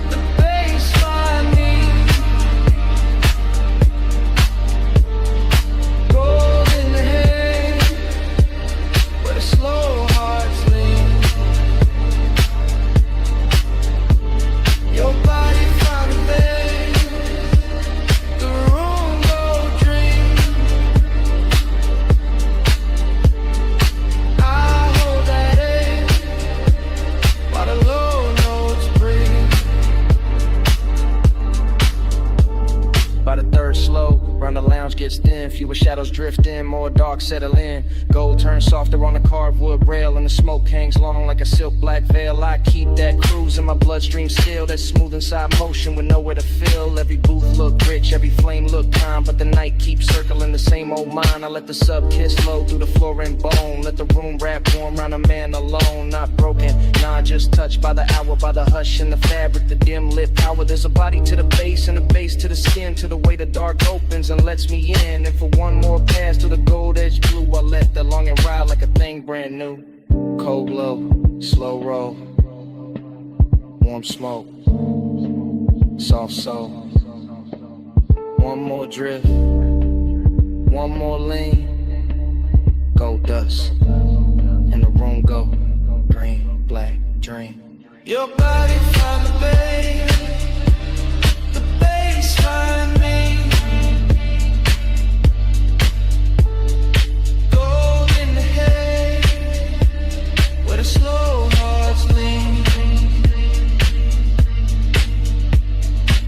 the bass find me. Gold in the hay, where the slow hearts lean. Your body find the babe, the room go dream. I hold that A while the low notes breathe. By the third slow, round the lounge gets thin. Fewer shadows drift in, more dark settle in. Gold turns softer on the carved wood rail, and the smoke hangs long like a silk black veil. I keep that cruise in my bloodstream still. That smooth inside motion with nowhere to fill. Every booth look rich, every flame look calm, but the night keeps circling the same old mind. I let the sub kiss low through the floor and bone. Let the room wrap warm round a man alone. Not broken, nah, just touched by the hour, by the hush in the fabric, the dim lit power. There's a body to the base and a base to the skin, to the way the dark opens and lets me in. And for one more pass to the gold edge blue, I let the longing ride like a thing brand new. Cold glow, slow roll, warm smoke, soft soul. One more drift, one more lean. Gold dust, and the room go green, black, dream. Your body find the babe, the bass find me. Gold in the hay, where the slow hearts lean.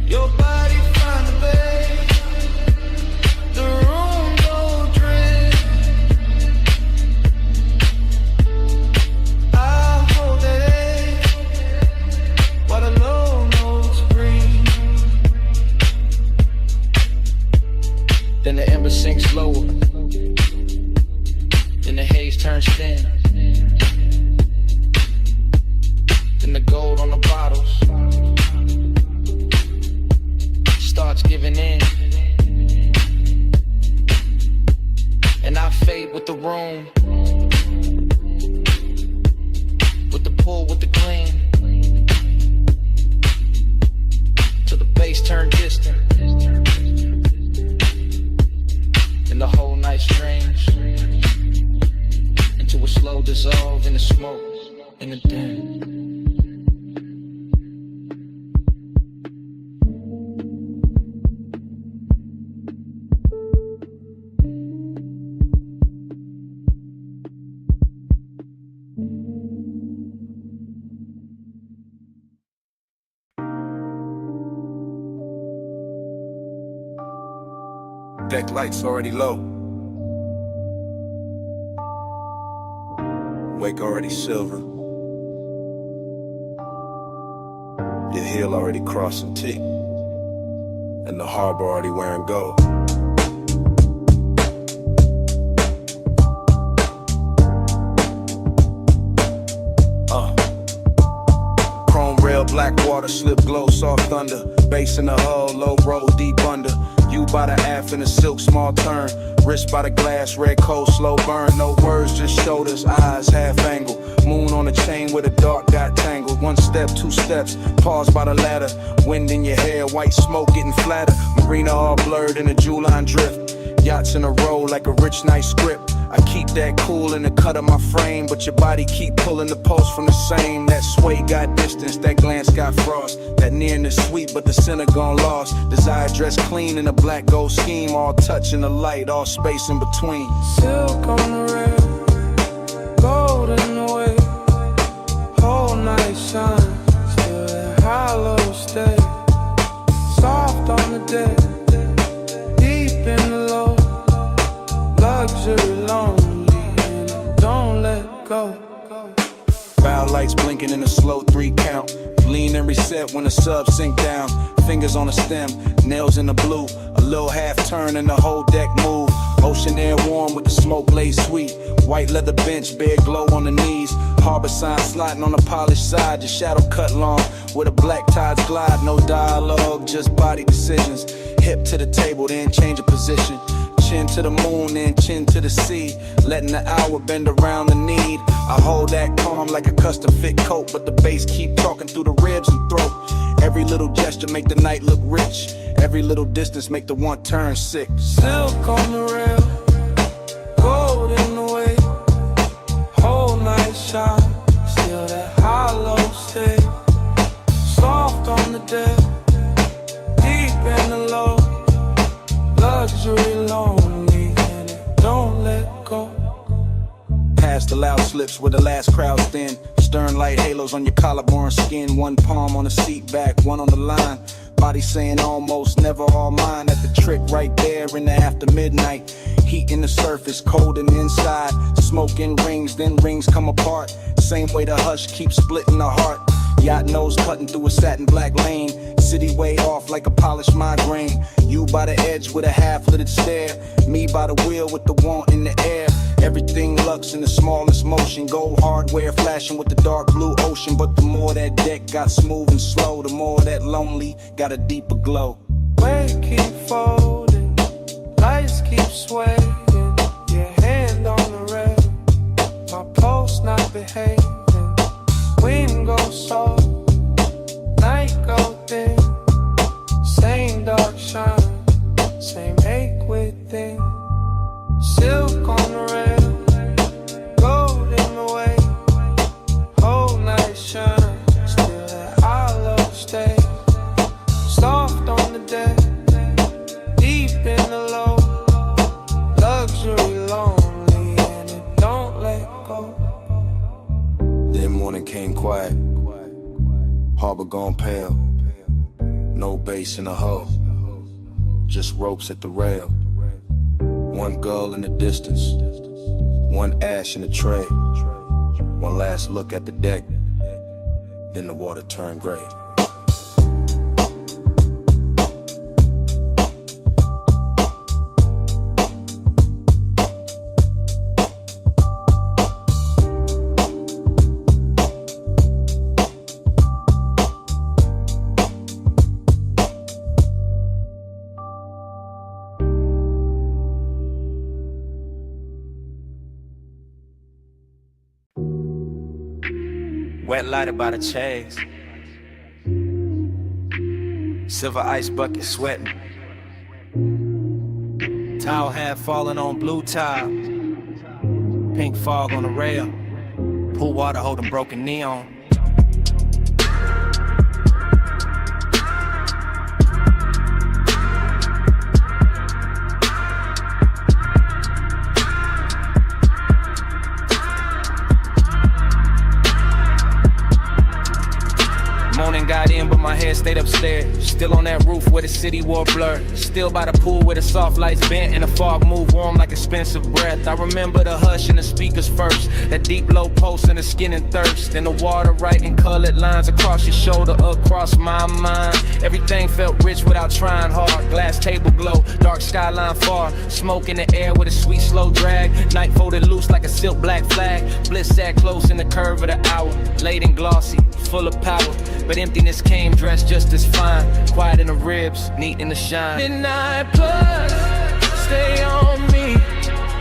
Your body find the babe, the room go dream. I hold that A while the low notes breathe. Then the ember sinks lower, then the haze turns thin. Then the gold on the bottles starts giving in, and I fade with the room, with the pull, with the gleam, till the bass turn distant, and the whole night streams into a slow dissolve in the smoke, in the dim. Deck lights already low. Wake already silver. The hill already crossing T. And the harbor already wearing gold. Chrome rail, black water, slip glow, soft thunder. Bass in the hull, low roll, deep under. You by the aft in a silk, small turn. Wrist by the glass, red cold, slow burn. No words, just shoulders, eyes, half angle. Moon on the chain where the dark got tangled. One step, two steps, pause by the ladder. Wind in your hair, white smoke getting flatter. Marina all blurred in a jewel line drift. Yachts in a row like a rich night script. I keep that cool in the cut of my frame, but your body keep pulling the post from the same. That sway got distance, that glance got frost. That nearness sweet, but the center gone lost. Desire dressed clean in a black gold scheme. All touch in the light, all space in between. Silk on the rail, gold in the way. Whole night shine, still that hollow stay. Soft on the deck, deep in the low. Luxury long, Dial lights blinking in a slow 3 count. Lean and reset when the subs sink down. Fingers on the stem, nails in the blue. A little half turn and the whole deck move. Ocean air warm with the smoke laid sweet. White leather bench, bare glow on the knees. Harbor sign sliding on the polished side. Your shadow cut long where the black tides glide. No dialogue, just body decisions. Hip to the table, then change of position. Chin to the moon, then chin to the sea. Letting the hour bend around the need. I hold that calm like a custom fit coat, but the bass keep talking through the ribs and throat. Every little gesture make the night look rich. Every little distance make the one turn sick. Silk on the rail, gold in the way. Whole night shine, still that hollow stay. Soft on the deck, deep in the low. Luxury lonely and it don't let go. Past the loud slips where the last crowd's thin. Stern light halos on your collarbone skin. One palm on the seat back, one on the line. Body saying almost, never all mine. At the trick right there in the after midnight. Heat in the surface, cold in the inside. Smoke in rings, then rings come apart. Same way the hush keeps splitting the heart. Yacht nose cutting through a satin black lane. City way off like a polished migraine. You by the edge with a half-littered stare. Me by the wheel with the want in the air. Everything lux in the smallest motion. Gold hardware flashing with the dark blue ocean. But the more that deck got smooth and slow, the more that lonely got a deeper glow. Weight keep folding, lights keep swaying. Your hand on the rail, my pulse not behaving. Wind goes soft, night go thin. Same dark shine, same ache within. Silk on the rail, gold in the way. Whole night shine, still that hollow stay. Soft on the deck, deep in the low. Luxury lonely and it don't let go. Then morning came quiet. Harbor gone pale. No bass in the hull, just ropes at the rail. One gull in the distance, one ash in the tray. One last look at the deck, then the water turned gray. Wet lighted by the chase. Silver ice bucket sweating. Towel hat falling on blue tile. Pink fog on the rail. Pool water holding broken neon. Got in, but my head stayed upstairs. Still on that roof where the city wore blur. Still by the pool where the soft lights bent and the fog moved warm like expensive breath. I remember the hush and the speakers first. That deep low pulse and the skin and thirst. And the water writing colored lines across your shoulder, across my mind. Everything felt rich without trying hard. Glass table glow, dark skyline far. Smoke in the air with a sweet slow drag. Night folded loose like a silk black flag. Bliss sat close in the curve of the hour. Late and glossy, full of power. But emptiness came dressed just as fine. Quiet in the ribs, neat in the shine. Midnight plus, stay on me.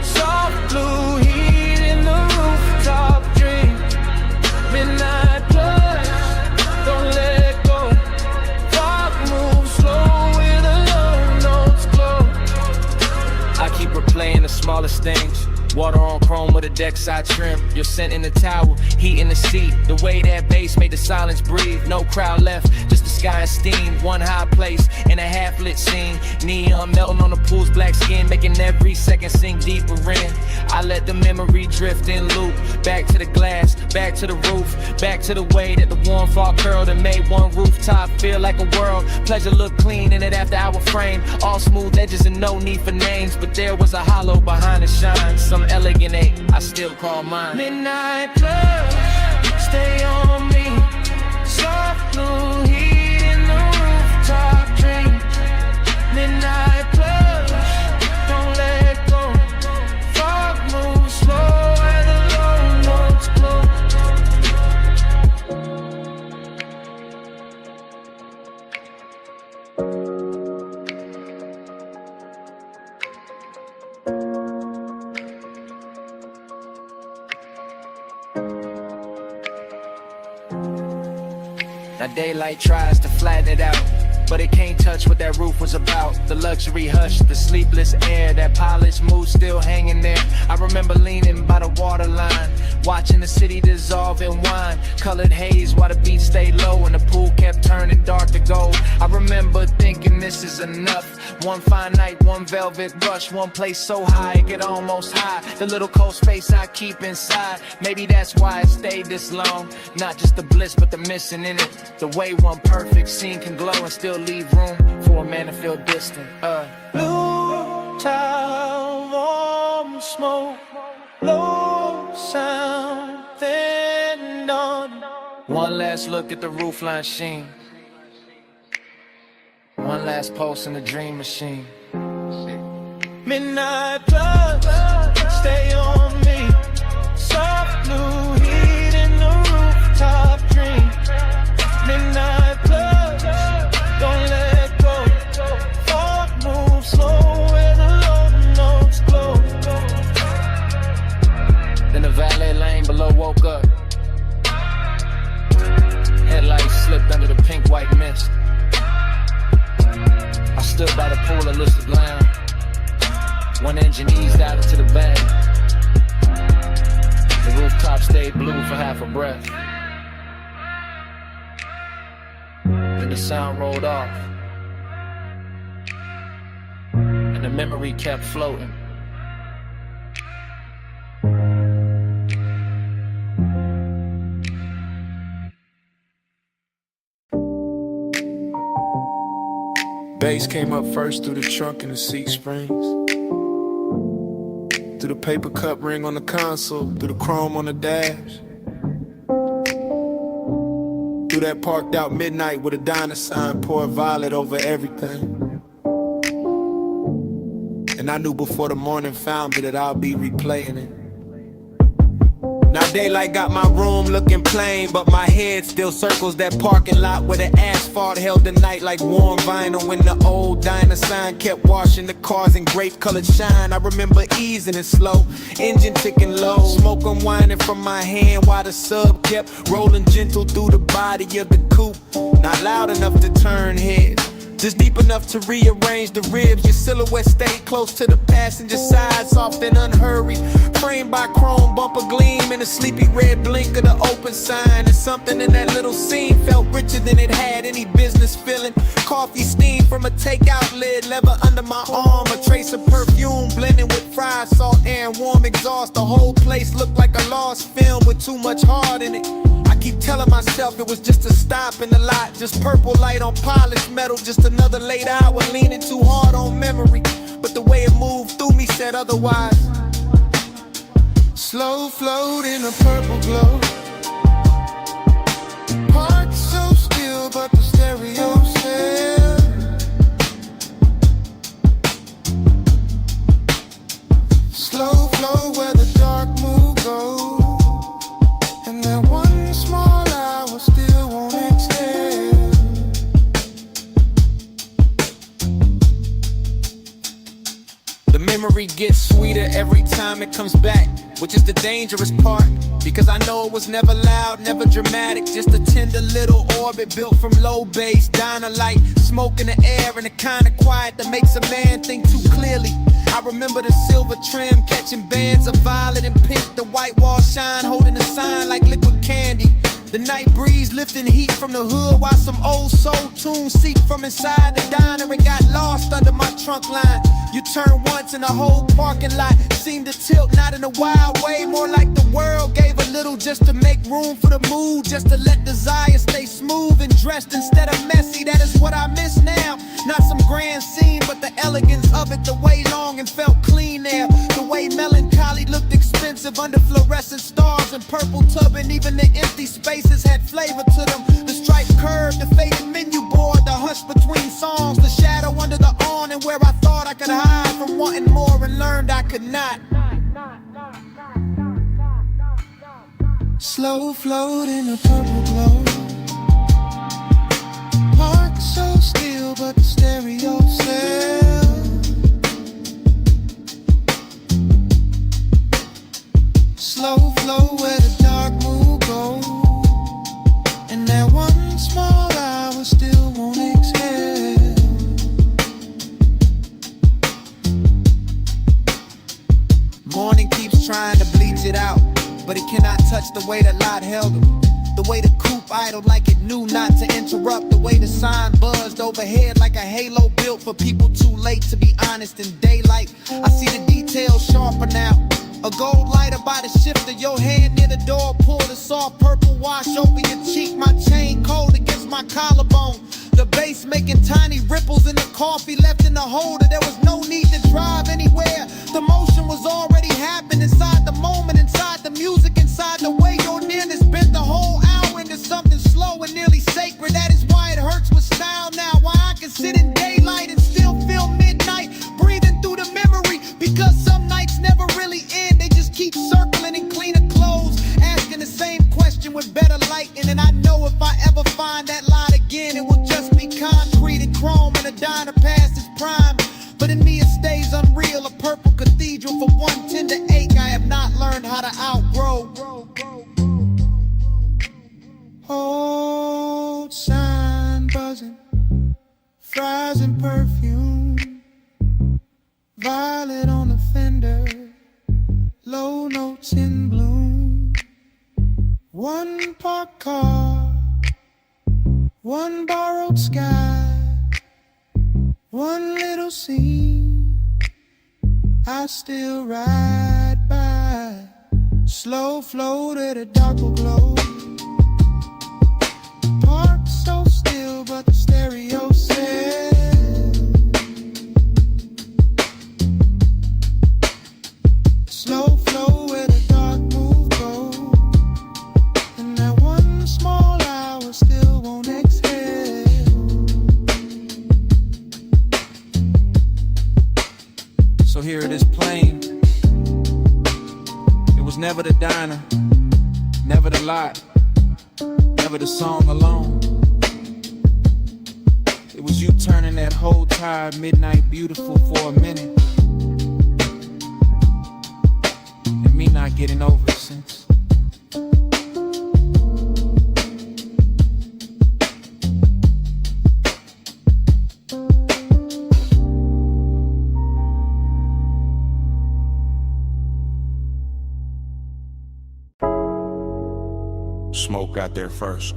Soft blue heat in the rooftop dream. Midnight plus, don't let go. Fog moves slow with the low notes glow. I keep replaying the smallest things. Water on chrome with a deck side trim. Your scent in the towel, heat in the seat. The way that bass made the silence breathe. No crowd left, just the sky and steam. One high place in a half-lit scene. Neon melting on the pool's black skin, making every second sink deeper in. I let the memory drift in loop. Back to the glass, back to the roof. Back to the way that the warm fog curled and made one rooftop feel like a world. Pleasure looked clean in it after our frame. All smooth edges and no need for names. But there was a hollow behind the shine. Some elegant ache, I still call mine. Midnight plus, stay Now daylight tries to flatten it out, but it can't touch what that roof was about. The luxury hush, the sleepless air, that polished mood still hanging there. I remember leaning by the waterline, watching the city dissolve in wine. Colored haze while the beat stayed low and the pool kept turning dark to gold. I remember thinking this is enough. One fine night, one velvet brush, one place so high it get almost high. The little cold space I keep inside, maybe that's why it stayed this long. Not just the bliss but the missing in it. The way one perfect scene can glow and still leave room for a man to feel distant. Blue tile, warm smoke, low sound, then dawn. One last look at the roofline sheen, one last pulse in the dream machine. Midnight blood, stay on me. Soft blue heat in the rooftop dream. Midnight blood, don't let go. Thought move slow where the low notes glow. Then the valet lane below woke up. Headlights slipped under the pink-white mist. I stood by the pool of lucid lounge. One engine eased out into the bay. The rooftop stayed blue for half a breath. Then the sound rolled off, and the memory kept floating. Bass came up first through the trunk and the seat springs, through the paper cup ring on the console, through the chrome on the dash, through that parked out midnight with a diner sign, pour violet over everything. And I knew before the morning found me that I'll be replaying it. Now daylight got my room looking plain, but my head still circles that parking lot where the asphalt held the night like warm vinyl. When the old diner sign kept washing the cars in grape-colored shine. I remember easing it slow, engine ticking low, smoke unwinding from my hand while the sub kept rolling gentle through the body of the coupe. Not loud enough to turn heads, just deep enough to rearrange the ribs. Your silhouette stayed close to the passenger side, soft and unhurried, framed by chrome bumper gleam and a sleepy red blink of the open sign. And something in that little scene felt richer than it had any business feeling. Coffee steam from a takeout lid, leather under my arm, a trace of perfume blending with fried salt air and warm exhaust. The whole place looked like a lost film with too much heart in it. I keep telling myself it was just a stop in the lot, just purple light on polished metal, just another late hour leaning too hard on memory. But the way it moved through me said otherwise. Slow float in a purple glow. Heart so still, but the stereo said. Slow flow where the dark mood goes. And that one small hour still won't extend. The memory gets sweeter every time it comes back, which is the dangerous part, because I know it was never loud, never dramatic, just a tender little orbit built from low bass, diner light, smoke in the air, and the kind of quiet that makes a man think too clearly. I remember the silver trim catching bands of violet and pink, the white wall shine holding a sign like liquid candy. The night breeze lifting heat from the hood while some old soul tunes seeped from inside the diner and got lost under my trunk line. You turn once and the whole parking lot seemed to tilt, not in a wild way, more like the world gave a little just to make room for the mood, just to let desire stay smooth and dressed instead of messy. That is what I miss now. Not some grand scene, but the elegance of it, the way long and felt clean there, the way melancholy looked expensive under fluorescent stars and purple tubbing. Even the empty spaces had flavor to them. The striped curve, the faded menu board, the hush between songs, the shadow under the awning where I thought I could hide from wanting more and learned I could not. Slow float in a purple glow. Heart so still, but the stereo said. Slow flow where the dark mood goes. And that one small sign buzzed overhead like a halo built for people too late to be honest in daylight. I see the details sharper now. A gold lighter by the shifter, your hand near the door, pull the soft purple wash over your cheek. My chain cold against my collarbone. The bass making tiny ripples in the coffee left in the holder. There was no need to drive anywhere. The motion was already happening inside the moment, inside the music, inside the way your nearness bent the whole hour into something slow and nearly sacred. That is why it hurts with style now. Why I can sit in daylight and still feel midnight, breathing through the memory. Because some nights never really end. They just keep circling in cleaner clothes, asking the same question with better lighting. And I know if I ever find that light again, it will just be concrete and chrome and a diner past its prime. But in me it stays unreal, a purple cathedral for one tender ache I have not learned how to outgrow. Old sign buzzing, fries and perfume, violet on the fender, low notes in bloom. One parked car, one borrowed sky, one little scene I still ride by. Slow flow to the darker glow. Park so still, but the stereo says slow flow where the dark move go. And that one small hour still won't exhale. So here it is plain. It was never the diner, never the lot, never the song alone. It was you turning that whole tired midnight beautiful for a minute, and me not getting over it since. Smoke got there first.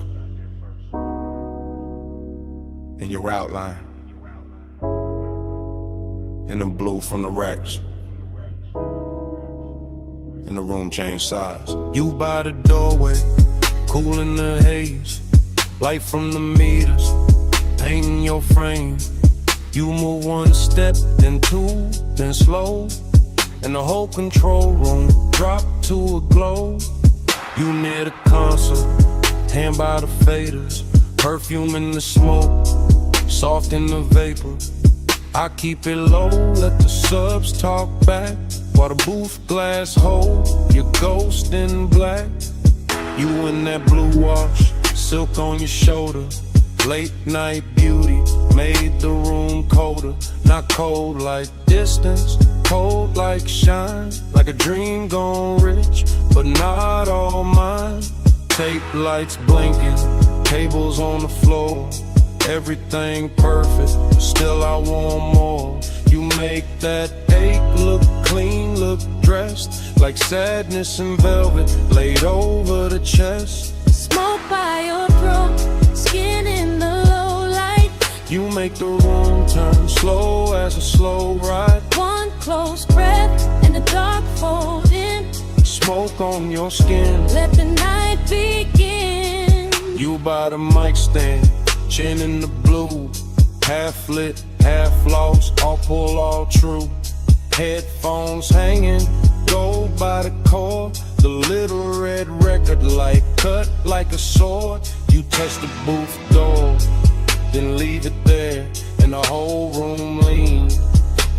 In your outline. In the blue from the racks. And the room changed size. You by the doorway, cool in the haze. Light from the meters, painting your frame. You move one step, then two, then slow. And the whole control room dropped to a glow. You near the console, hand by the faders. Perfume in the smoke, soft in the vapor. I keep it low, let the subs talk back. While the booth glass hold your ghost in black. You in that blue wash, silk on your shoulder. Late night beauty made the room colder. Not cold like distance, cold like shine. Like a dream gone rich, but not all mine. Tape lights blinking, tables on the floor. Everything perfect, still I want more. You make that ache look clean, look dressed. Like sadness in velvet, laid over the chest. Smoke by your throat, skin in the low light. You make the room turn slow as a slow ride. One close breath and the dark fold in. Smoke on your skin, let the night begin. You by the mic stand, chin in the blue. Half lit, half lost, all pull, all true. Headphones hanging, gold by the cord. The little red record light cut like a sword. You touch the booth door, then leave it there. And the whole room leans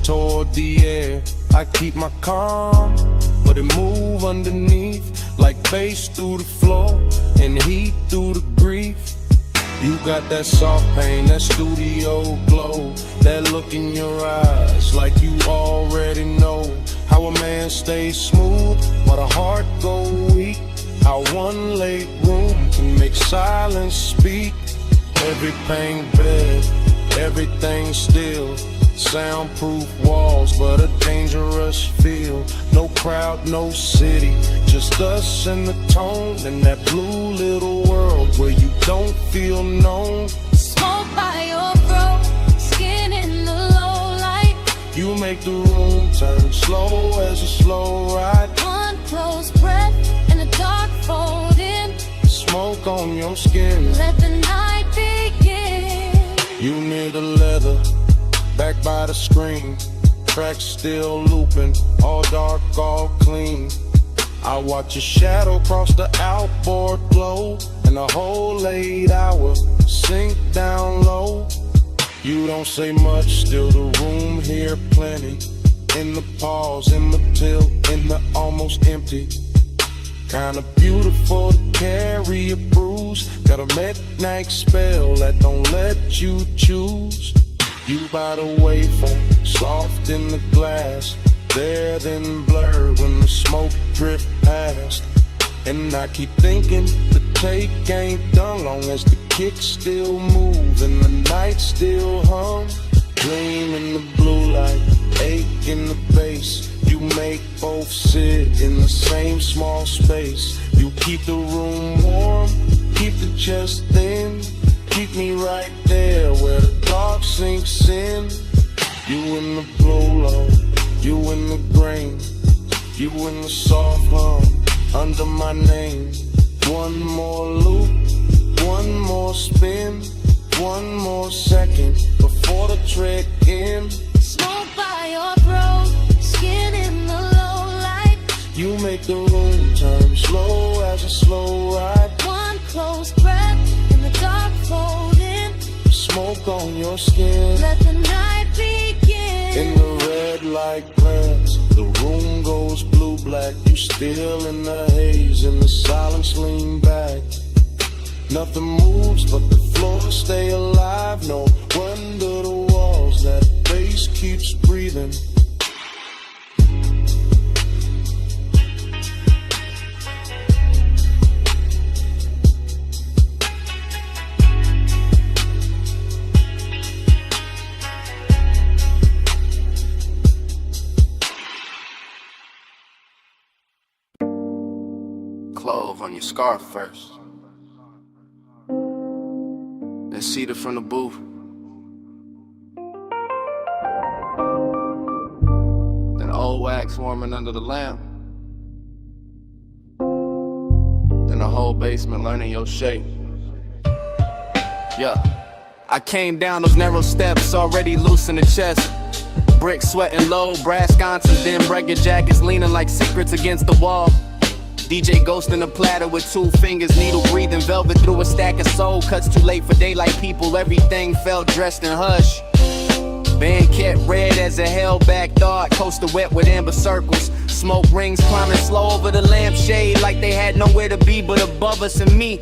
toward the air. I keep my calm, but it move underneath. Like bass through the floor and heat through the grief. You got that soft pain, that studio glow. That look in your eyes, like you already know. How a man stays smooth, but a heart go weak. How one late room can make silence speak. Every pain bed, everything still. Soundproof walls, but a dangerous feel. No crowd, no city, just us and the tone. In that blue little world where you don't feel known. Smoke by your throat, skin in the low light. You make the room turn slow as a slow ride. One close breath and the dark fold in. Smoke on your skin. Let the night begin. You near the leather, back by the screen. Tracks still looping, all dark, all clean. I watch your shadow cross the outboard glow, and the whole 8 hour sink down low. You don't say much, still the room here plenty. In the pause, in the tilt, in the almost empty. Kinda beautiful to carry a bruise. Got a midnight spell that don't let you choose. You by the waveform, soft in the glass. There then blurred when the smoke drift past. And I keep thinking the take ain't done, long as the kick still move and the night still hum. Gleam in the blue light, ache in the bass. You make both sit in the same small space. You keep the room warm, keep the chest thin. Keep me right there where the dark sinks in. You in the blow-low, you in the grain. You in the soft hum, under my name. One more loop, one more spin. One more second before the trek ends. Smoke by your throat, skin in the low light. You make the room turn slow as a slow ride. One close breath and the dark fold in. Smoke on your skin. Let the night begin. In the red light glance, the room goes blue-black. You still in the haze, and the silence lean back. Nothing moves but the floor stay alive. No wonder the walls, that bass keeps breathing. Clove on your scarf first. Then cedar from the booth. Then old wax warming under the lamp. Then the whole basement learning your shape. Yeah. I came down those narrow steps, already loose in the chest. Brick sweating low, brass sconces, then breaker jackets leaning like secrets against the wall. DJ Ghost in a platter with 2 fingers, needle breathing velvet through a stack of soul. Cuts too late for daylight people, everything felt dressed in hush. Band kept red as a held back thought, coaster wet with amber circles. Smoke rings climbing slow over the lampshade like they had nowhere to be but above us and me.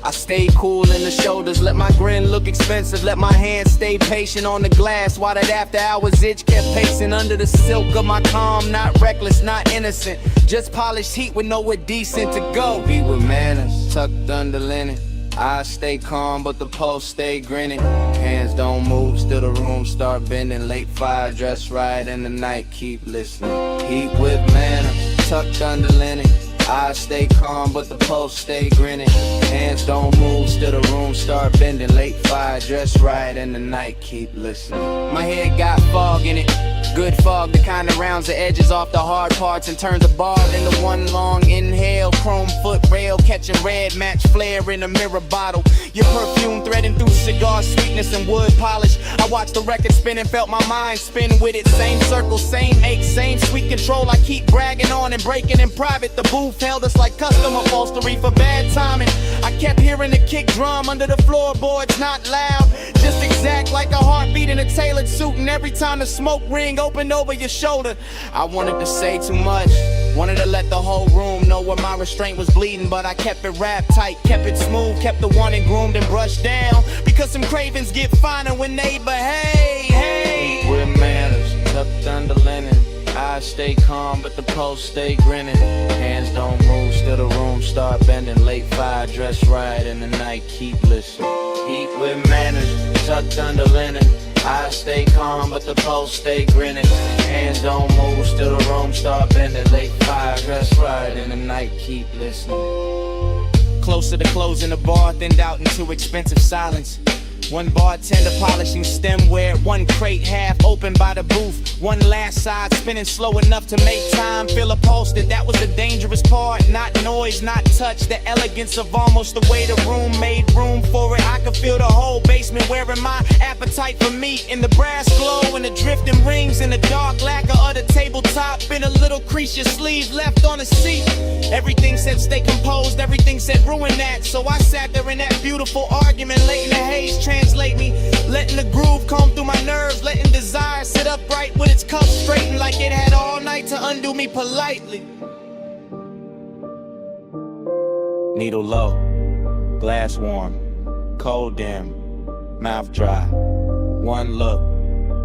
I stayed cool in the shoulders, let my grin look expensive, let my hands stay patient on the glass while that after hours itch kept pacing under the silk of my calm. Not reckless, not innocent, just polished heat with nowhere decent to go. Be with manners, tucked under linen. I stay calm, but the pulse stay grinning. Hands don't move, still the room start bending. Late fire, dress right, and the night keep listening. Heat with manners, tucked under linen. I stay calm, but the pulse stay grinning. Hands don't move, still the room start bending. Late fire, dress right, and the night keep listening. My head got fog in it, good fog, the kind that rounds the edges off the hard parts and turns a bar into one long inhale. Chrome foot rail, catching red, match flare in a mirror bottle. Your perfume threading through cigar sweetness and wood polish. I watched the record spin and felt my mind spin with it. Same circle, same ache, same sweet control. I keep bragging on and breaking in private. The booth held us like custom upholstery for bad timing. I kept hearing the kick drum under the floorboards, not loud, just exact like a heartbeat in a tailored suit. And every time the smoke ring opened over your shoulder, I wanted to say too much, wanted to let the whole room know where my restraint was bleeding, but I kept it wrapped tight, kept it smooth, kept the wanted groomed and brushed down, because some cravings get finer when they behave. Hey, with manners, tucked under linen. I stay calm, but the pulse stay grinning. Hands don't move, still the room start bending. Late fire, dress right, and the night keep listening. Heat with manners, tucked under linen. I stay calm, but the pulse stay grinning. Hands don't move, still the room start bending. Late fire, dress right, and the night keep listening. Closer to closing the bar, thinned out into expensive silence. One bartender polishing stemware, one crate half open by the booth, one last side spinning slow enough to make time feel upholstered. That was the dangerous part, not noise, not touch, the elegance of almost the way the room made room for it. I could feel the whole basement wearing my appetite for meat, in the brass glow and the drifting rings, in the dark lacquer of the tabletop, in a little crease your sleeve left on the seat. Everything said stay composed, everything said ruin that, so I sat there in that beautiful argument, letting the haze translate me, letting the groove comb through my nerves, letting desire sit upright with its cup straightened like it had all night to undo me politely. Needle low, glass warm, cold dim, mouth dry. One look,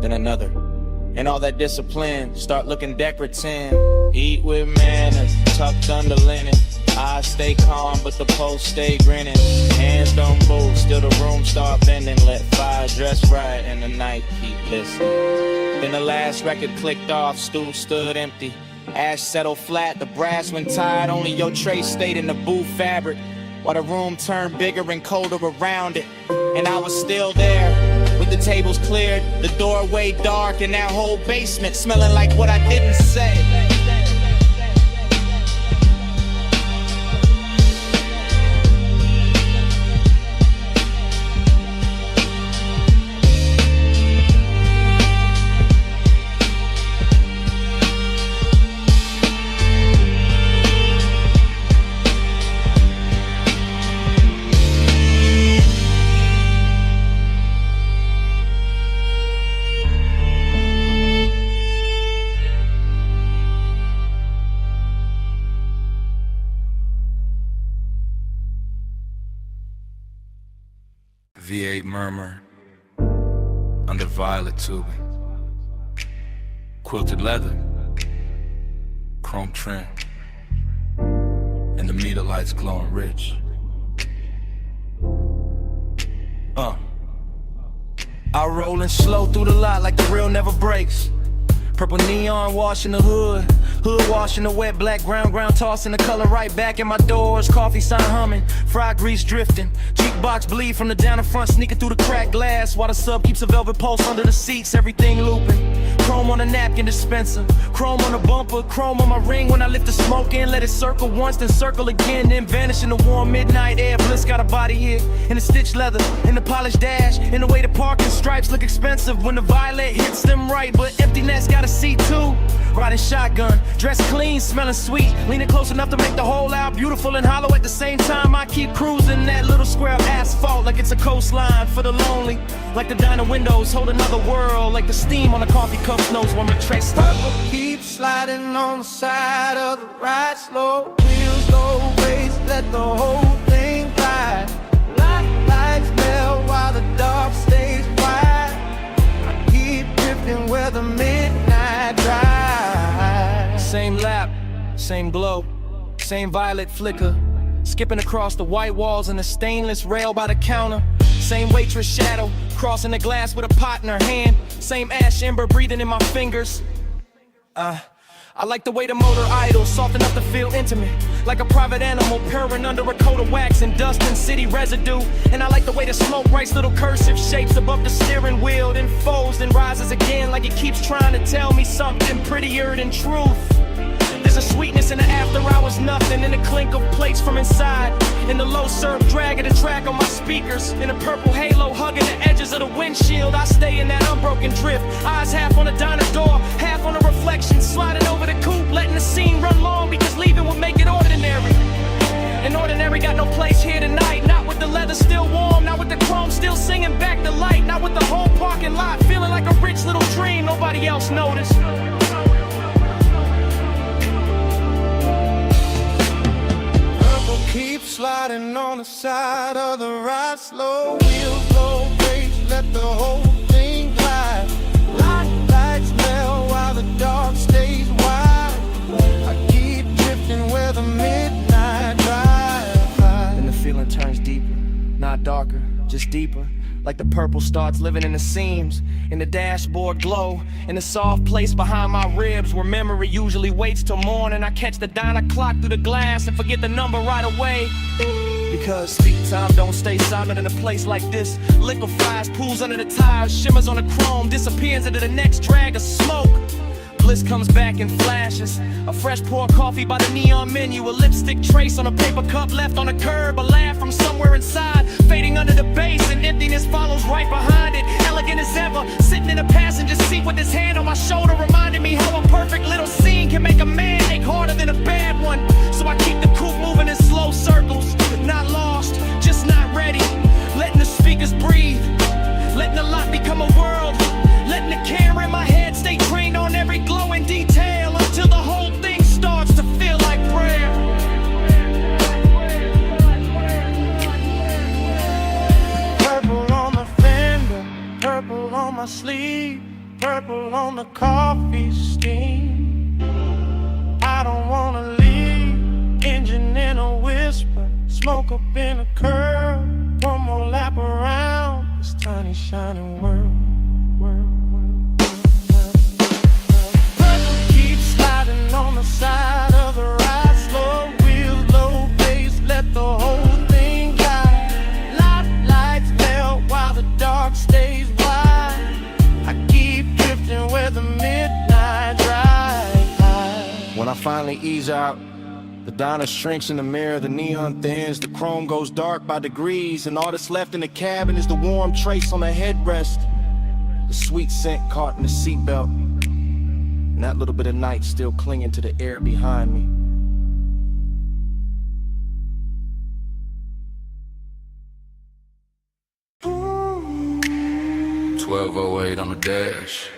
then another, and all that discipline start looking decorative. Eat with manners, tucked under linen. I stay calm, but the post stay grinning. Hands don't move, still the room start bending. Let fire dress right, and the night keep listening. Then the last record clicked off, stool stood empty. Ash settled flat, the brass went tired. Only your tray stayed in the booth fabric, while the room turned bigger and colder around it. And I was still there, with the tables cleared, the doorway dark, and that whole basement smelling like what I didn't say. V8 murmur under violet tubing, quilted leather, chrome trim, and the meter lights glowing rich. I rollin' slow through the lot like the real never breaks. Purple neon washing the hood, hood washing the wet black ground, tossing the color right back in my doors. Coffee sign humming, fried grease drifting, cheek box bleed from the down in front, sneaking through the cracked glass, while the sub keeps a velvet pulse under the seats, everything looping. Chrome on the napkin dispenser, chrome on the bumper, chrome on my ring when I lift the smoke in. Let it circle once, then circle again, then vanish in the warm midnight air. Bliss got a body here, in the stitched leather, in the polished dash, in the way the parking stripes look expensive when the violet hits them right, but emptiness got a seat too. Riding shotgun, dressed clean, smelling sweet, leaning close enough to make the whole out beautiful and hollow at the same time. I keep cruising that little square of asphalt like it's a coastline for the lonely, like the diner windows hold another world, like the steam on a coffee cup knows when we're traced. Purple keeps sliding on the side of the ride, slow wheels, low waist, let the whole thing glide. Lights melt while the dark stays wide. I keep drifting where the midnight drive. Same lap, same glow, same violet flicker, skipping across the white walls and the stainless rail by the counter. Same waitress shadow, crossing the glass with a pot in her hand. Same ash ember breathing in my fingers. I like the way the motor idles, soft enough to feel intimate, like a private animal purring under a coat of wax and dust and city residue. And I like the way the smoke writes little cursive shapes above the steering wheel, then folds and rises again, like it keeps trying to tell me something prettier than truth. There's a sweetness in the after hours, nothing in the clink of plates from inside, in the low surf drag of the track on my speakers, in a purple halo hugging the edges of the windshield. I stay in that unbroken drift, eyes half on the diner door, half on the reflection, sliding over the coupe, letting the scene run long, because leaving would make it ordinary. And ordinary got no place here tonight, not with the leather still warm, not with the chrome still singing back the light, not with the whole parking lot feeling like a rich little dream nobody else noticed. Keep sliding on the side of the ride, slow wheels, low brakes, let the whole thing glide. Lights melt while the dark stays wide. I keep drifting where the midnight drive. Then the feeling turns deeper, not darker, just deeper. Like the purple starts living in the seams, in the dashboard glow, in the soft place behind my ribs where memory usually waits till morning. I catch the diner clock through the glass and forget the number right away. Because speak time don't stay silent in a place like this. Liquefies, pools under the tires, shimmers on the chrome, disappears into the next drag of smoke. Bliss comes back in flashes. A fresh pour coffee by the neon menu. A lipstick trace on a paper cup left on a curb. A laugh from somewhere inside, fading under the bass, and emptiness follows right behind it. Elegant as ever, sitting in a passenger seat with his hand on my shoulder, reminding me how a perfect little scene can make a man ache harder than a bad one. So I keep the coupe moving in slow circles, not lost, just not ready. Letting the speakers breathe, letting the lot become a world, letting the camera in my head stay trained on every glowing detail until the whole thing starts to feel like prayer. Purple on the fender, purple on my sleeve, purple on the coffee steam. I don't wanna leave, engine in a whisper, smoke up in a curl. One more lap around this tiny shining world. Purple keeps sliding on the side of the ride, slow wheels, low bass, let the whole thing guide. Lights melt while the dark stays wide. I keep drifting where the midnight drive. When I finally ease out, the diner shrinks in the mirror, the neon thins, the chrome goes dark by degrees, and all that's left in the cabin is the warm trace on the headrest, the sweet scent caught in the seatbelt, and that little bit of night still clinging to the air behind me. $12.08 on the dash,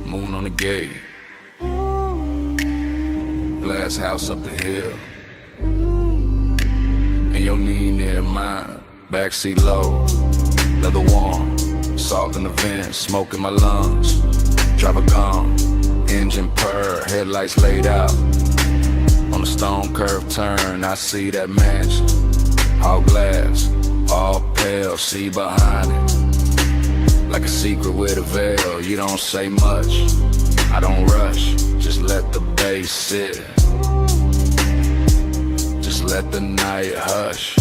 moon on the gate, glass house up the hill, and your knee near mine, backseat low, leather warm, salt in the vents, smoke in my lungs, driver gone, engine purr, headlights laid out, on the stone curve turn, I see that mansion, all glass, all pale, see behind it, like a secret with a veil, you don't say much, I don't rush, just let the bass sit, just let the night hush.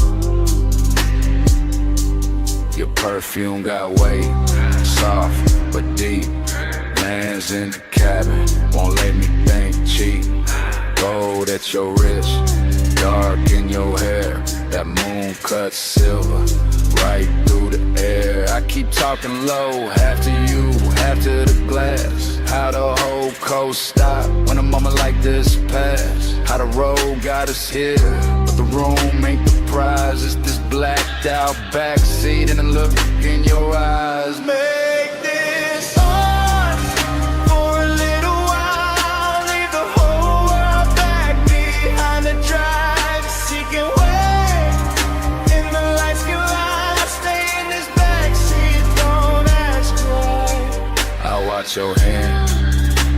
Your perfume got weight, soft but deep, lands in the cabin, won't let me think cheap, gold at your wrist, dark in your hair, that moon cut silver, right through the air. I keep talking low, half to you, half to the glass. How the whole coast stop when a moment like this pass. How the road got us here, but the room ain't the prize. It's this blacked out backseat and the look in your eyes. Make this ours for a little while. Leave the whole world back behind the drive. Seeking way in the lights can lie. Stay in this backseat, don't ask why. I'll watch your hand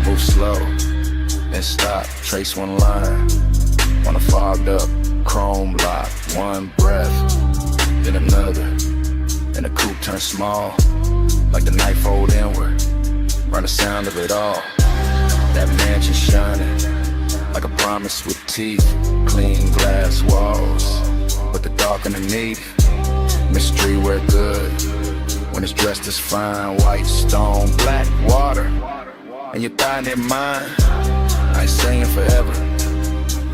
move slow and stop, trace one line on a fogged up chrome lock, one breath, then another, and the coupe turns small, like the night fold inward, run the sound of it all, that mansion shining, like a promise with teeth, clean glass walls, but the dark underneath, mystery we're good, when it's dressed as fine, white stone, black water, and your thigh near mine, I ain't saying forever,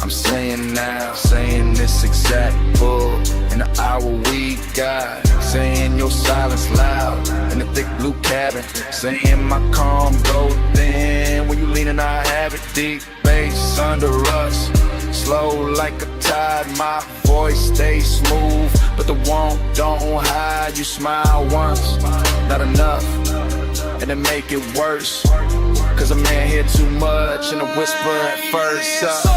I'm saying now, saying this exact pull in the hour we got, saying your silence loud in the thick blue cabin, saying my calm go thin when you lean and I have it deep bass under us, slow like a tide, my voice stays smooth, but the want don't hide, you smile once, not enough, and then make it worse, cause a man hear too much and a whisper at first.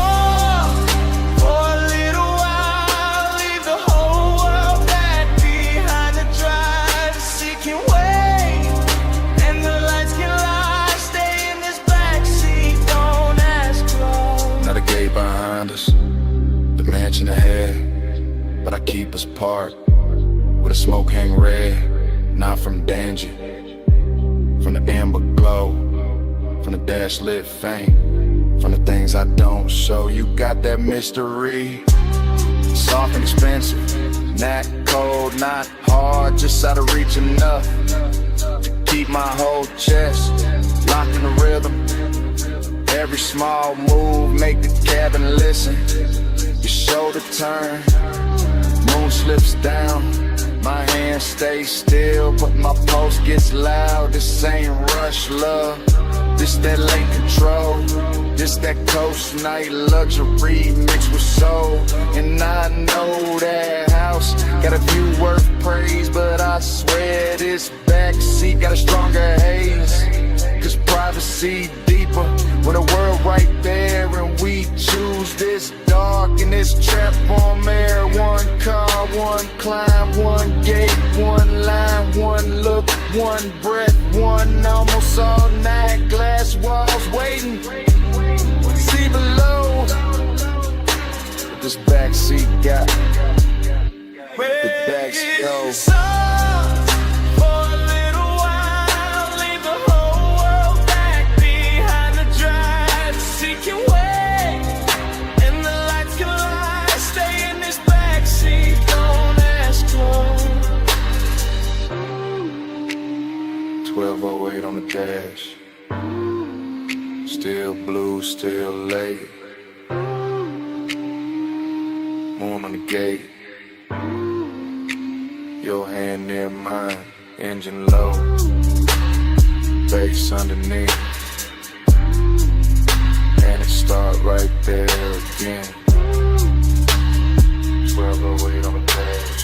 For a little while, leave the whole world back behind the drive. Seeking way, and the lights can lie. Stay in this backseat, don't ask why. Now the gate behind us, the mansion ahead, but I keep us parked with a smoke hang red, not from danger, from the amber glow, from the dash lit faint, from the things I don't show. You got that mystery, soft and expensive, not cold, not hard, just out of reach enough to keep my whole chest locked in the rhythm. Every small move make the cabin listen. Your shoulder turn, moon slips down, my hand stays still, but my pulse gets loud. This ain't rush love, this that late control, this that coast night luxury mixed with soul. And I know that house got a view worth praise, but I swear this backseat got a stronger haze. Cause privacy deeper when the world right there, and we choose this dark and this trap on air. One car, one climb, one gate, one line, one look, one breath, one almost all night. Glass walls waiting, see below what this backseat got. The backseat go. On the dash, still blue, still late. Moon on the gate, your hand near mine, engine low, bass underneath, and it start right there again. 1208 on the dash.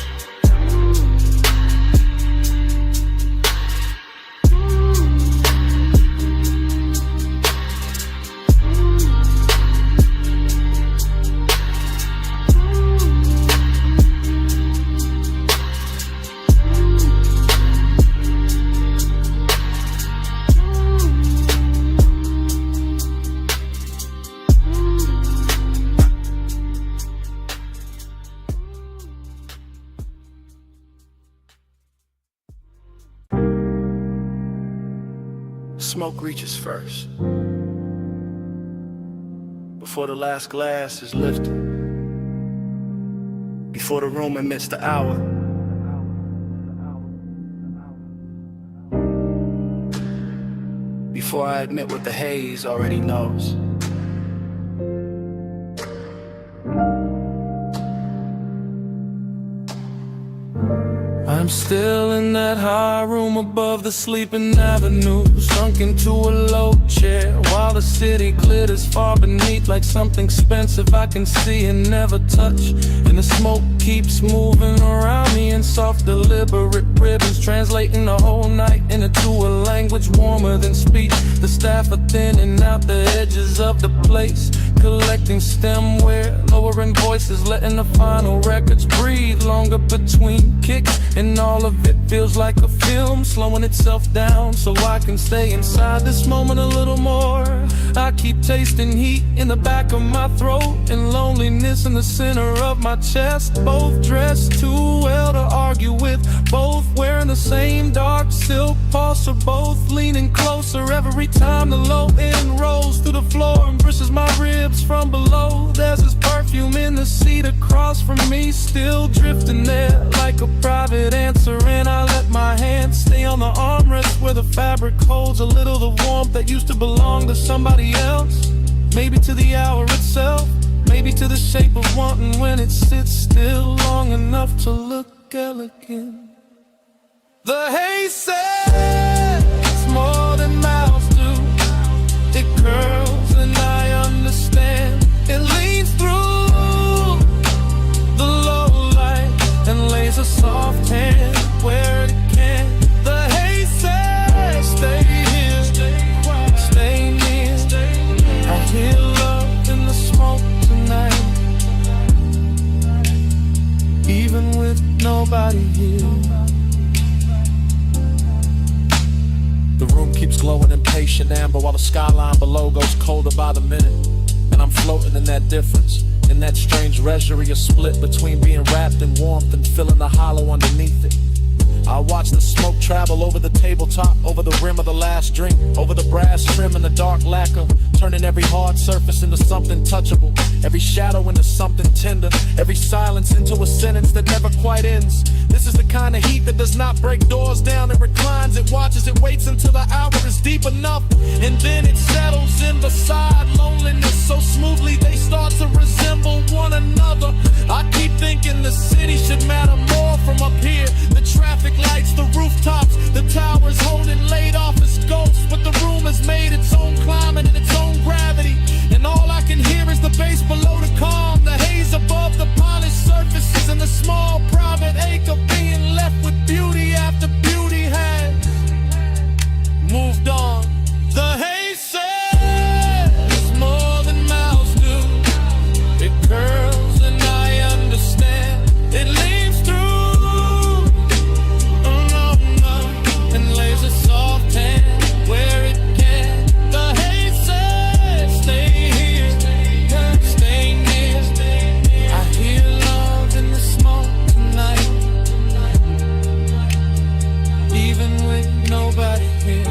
Smoke reaches first, before the last glass is lifted, before the room admits the hour. Before I admit what the haze already knows. I'm still in that high room above the sleeping avenue, sunk into a low chair while the city glitters far beneath like something expensive I can see and never touch. And the smoke keeps moving around me in soft deliberate ribbons, translating the whole night into a language warmer than speech. The staff are thinning out the edges of the place, collecting stemware, lowering voices, letting the final records breathe longer between kicks. And all of it feels like a film, slowing itself down so I can stay inside this moment a little more. I keep tasting heat in the back of my throat and loneliness in the center of my chest. Both dressed too well to argue with, both wearing the same dark silk pulse, or both leaning closer every time the low end rolls through the floor and brushes my ribs from below. There's this perfume in the seat across from me, still drifting there like a private answer, and I let my hand stay on the armrest where the fabric holds a little the warmth that used to belong to somebody else. Maybe to the hour itself, maybe to the shape of wanting when it sits still long enough to look elegant. The haze says more than mouths do. It curls and I understand. It leans through the low light and lays a soft hand where it can. The haze says stay here, stay near. I hear love in the smoke tonight, even with nobody here. The room keeps glowing impatient amber while the skyline below goes colder by the minute. And I'm floating in that difference, in that strange reverie, a split between being wrapped in warmth and feeling the hollow underneath it. I watch the smoke travel over the tabletop, over the rim of the last drink, over the brass trim and the dark lacquer, turning every hard surface into something touchable, every shadow into something tender, every silence into a sentence that never quite ends. This is the kind of heat that does not break doors down, it reclines, it watches, it waits until the hour is deep enough, and then it settles in beside loneliness so smoothly they start to resemble one another. I keep thinking the city should matter more from up here. The traffic lights, the rooftops, the towers holding laid off as ghosts, but the room has made its own climate and its own gravity, and all I can hear is the bass below the calm, the haze above the polished surfaces, and the small private ache of being left with beauty after beauty has moved on. The haze says more than mouths do. It curls and I understand. It leaves through, and lays a soft hand where it can. The haze says stay here, stay near. I hear love in the smoke tonight, even with nobody here.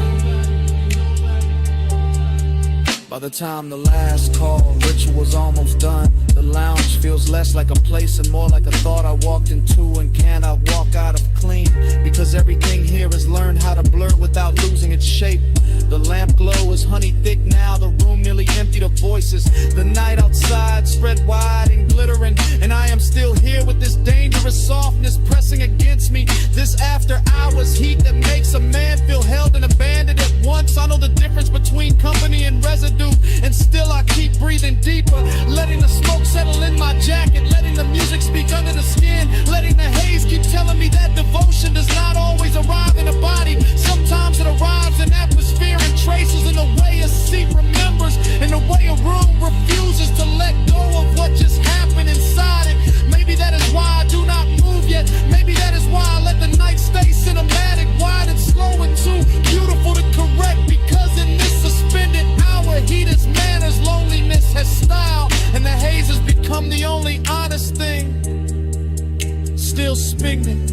By the time the last call ritual's almost done, the lounge feels less like a place and more like a thought I walked into and cannot walk out of clean, because everything here has learned how to blur without losing its shape. The lamp glow is honey thick now, the room nearly emptied of voices. The night outside spread wide and glittering, and I am still here with this dangerous softness pressing against me. This after hours heat that makes a man feel held and abandoned at once. I know the difference between company and residue, and still I keep breathing deeper, letting the smoke settle in my jacket, letting the music speak under the skin, letting the haze keep telling me that devotion does not always arrive in a body. Sometimes it arrives in atmosphere and traces, in the way a seat remembers, in the way a room refuses to let go of what just happened inside it. Maybe that is why I do not move yet. Maybe that is why I let the night stay cinematic, wide and slow and too beautiful to correct, because in this suspended hour heat is manners, loneliness has style, and the haze has become the only honest thing still spinning.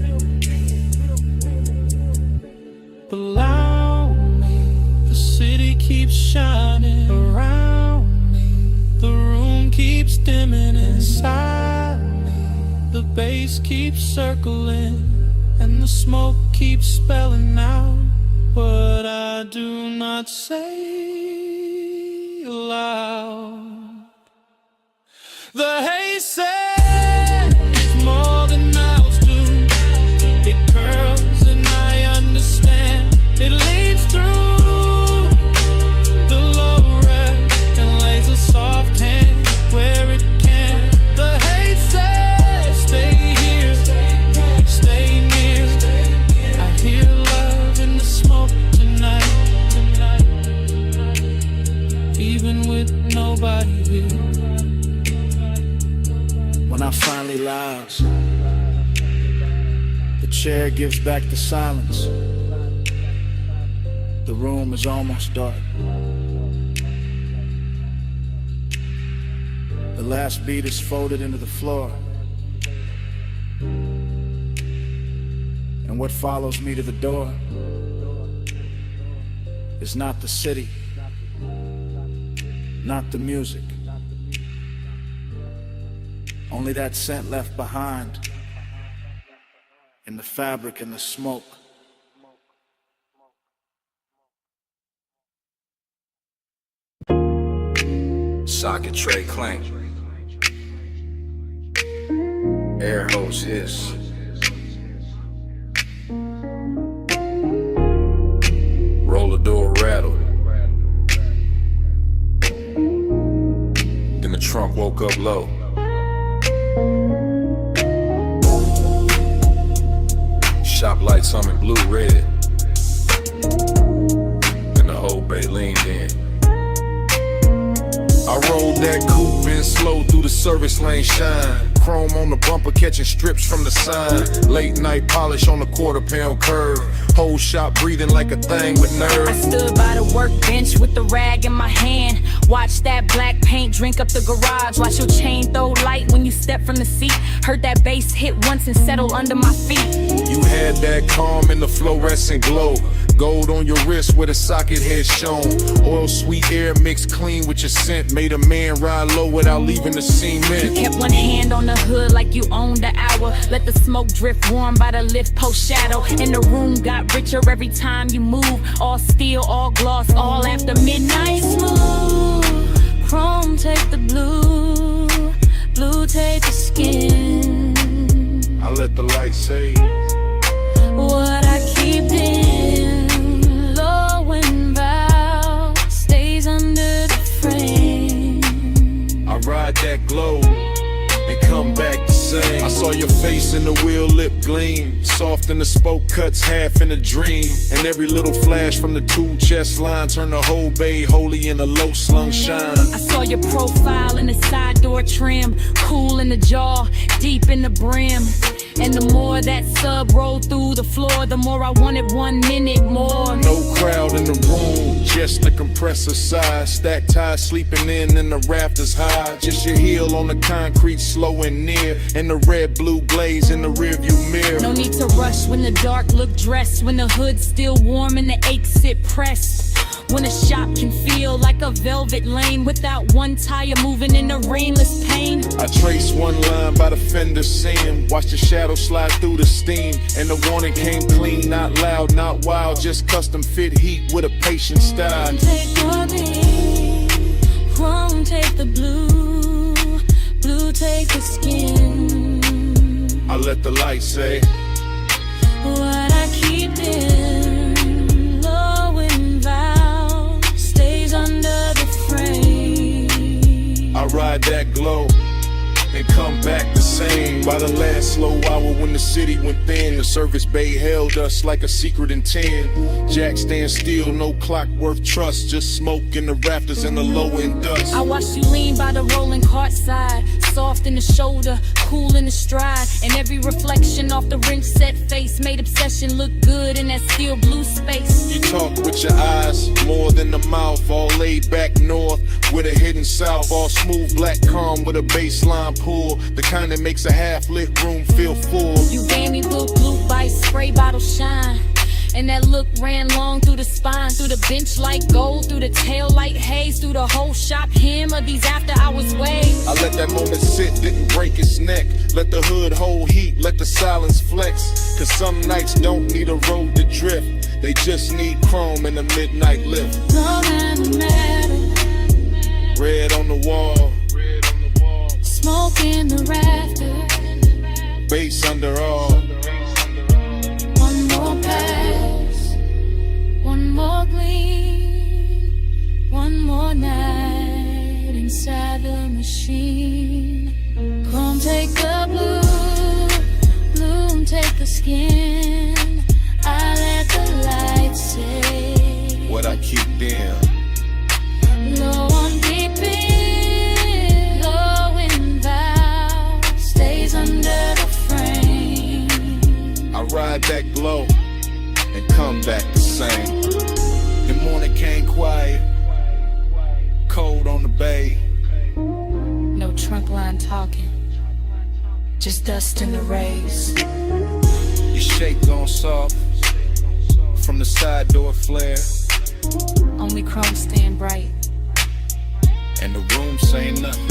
Below me, the city keeps shining around me, the room keeps dimming inside me, the bass keeps circling, and the smoke keeps spelling out what I do not say aloud. The haze says more than mouths do. It curls and I understand. It leads through the low red and lays a soft hand where it can. The haze says stay here, stay near. I hear love in the smoke tonight, even with nobody here. When I finally louse, the chair gives back the silence. The room is almost dark. The last beat is folded into the floor, and what follows me to the door is not the city, not the music, only that scent left behind in the fabric and the smoke. Socket tray clank, air hose hiss. Roller door rattle. Then the trunk woke up low. Shop lights humming blue red. And the whole bay leaned in. I rolled that coupe in slow through the service lane shine. chrome on the bumper, catching strips from the sign. Late night polish on the quarter-pound curve. Whole shop breathing like a thing with nerve. I stood by the workbench with the rag in my hand. Watch that black paint drink up the garage. Watch your chain throw light when you step from the seat. Heard that bass hit once and settle under my feet. You had that calm in the fluorescent glow. Gold on your wrist where the socket head shown. Oil sweet air mixed clean with your scent. Made a man ride low without leaving the cement. You kept one hand on the hood like you owned the hour. Let the smoke drift warm by the lift post shadow. And the room got richer every time you move. All steel, all gloss, all after midnight. Smooth, chrome take the blue. Blue take the skin. I let the light say what I keep in low and vow stays under the frame. I ride that glow and come back the same. I saw your face in the wheel lip gleam. Soft in the spoke cuts, half in a dream. And every little flash from the two chest line turned the whole bay holy in a low slung shine. I saw your profile in the side door trim. Cool in the jaw, deep in the brim. And the more that sub rolled through the floor, the more I wanted 1 minute more. No crowd in the room, just the compressor side. Stacked ties sleeping in and the rafters high. Just your heel on the concrete, slow and near. And the red-blue glaze in the rearview mirror. No need to rush when the dark look dressed. When the hood's still warm and the aches sit pressed. When a shop can feel like a velvet lane without one tire moving in the rainless pain. I trace one line by the fender seam. Watch the shadow slide through the steam. And the warning came clean, not loud, not wild. Just custom fit heat with a patient style. Take your beam, chrome take the blue. Blue take the skin. I let the light say what I keep in low and vow stays under the frame. I ride that glow and come back the same. By the last slow hour when the city went thin, the service bay held us like a secret in 10. Jack stand still, no clock worth trust. Just smoke in the rafters and the low end dust. I watched you lean by the rolling cart side. Soft in the shoulder, cool in the stride. And every reflection off the ring set face made obsession look good in that steel blue space. You talk with your eyes, more than the mouth. All laid back north with a hidden south. All smooth black calm with a baseline pull. The kind that makes a half-lit room feel full. You gave me blue bites, spray bottle shine. And that look ran long through the spine, through the bench like gold, through the tail light haze, through the whole shop him of these after hours waves. I let that moment sit, didn't break its neck. Let the hood hold heat, let the silence flex. Cause some nights don't need a road to drift. They just need chrome and a midnight lift. Love and the matter. Red on the wall. Smoke in the rafters. Bass under all. One more pass. One more gleam. One more night inside the machine. Come take the blue. Bloom take the skin. I let the light say what I keep in. Low on deep in, low in vow stays under the frame. I ride that glow and come back the same. The morning came quiet, cold on the bay. No trunk line talking, just dust in the rays. Your shake gone soft from the side door flare. Only chrome stand bright. And the room say nothing.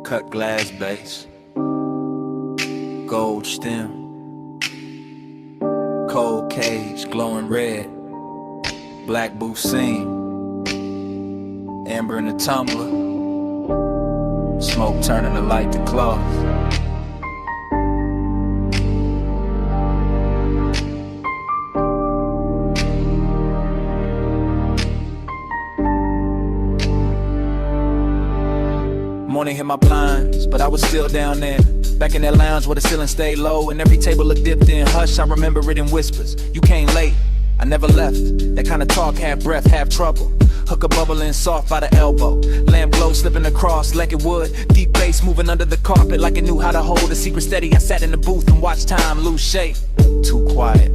Cut glass base, gold stem, cold cage glowing red, black booth scene, amber in the tumbler, smoke turning the light to cloth. wanna hit my blinds, but I was still down there. Back in that lounge where the ceiling stayed low and every table looked dipped in hush. I remember it in whispers. You came late, I never left. That kind of talk, half breath, half trouble. Hooker bubbling soft by the elbow. Lamp glow slipping across like it would. Deep bass moving under the carpet like it knew how to hold a secret steady. I sat in the booth and watched time lose shape. Too quiet.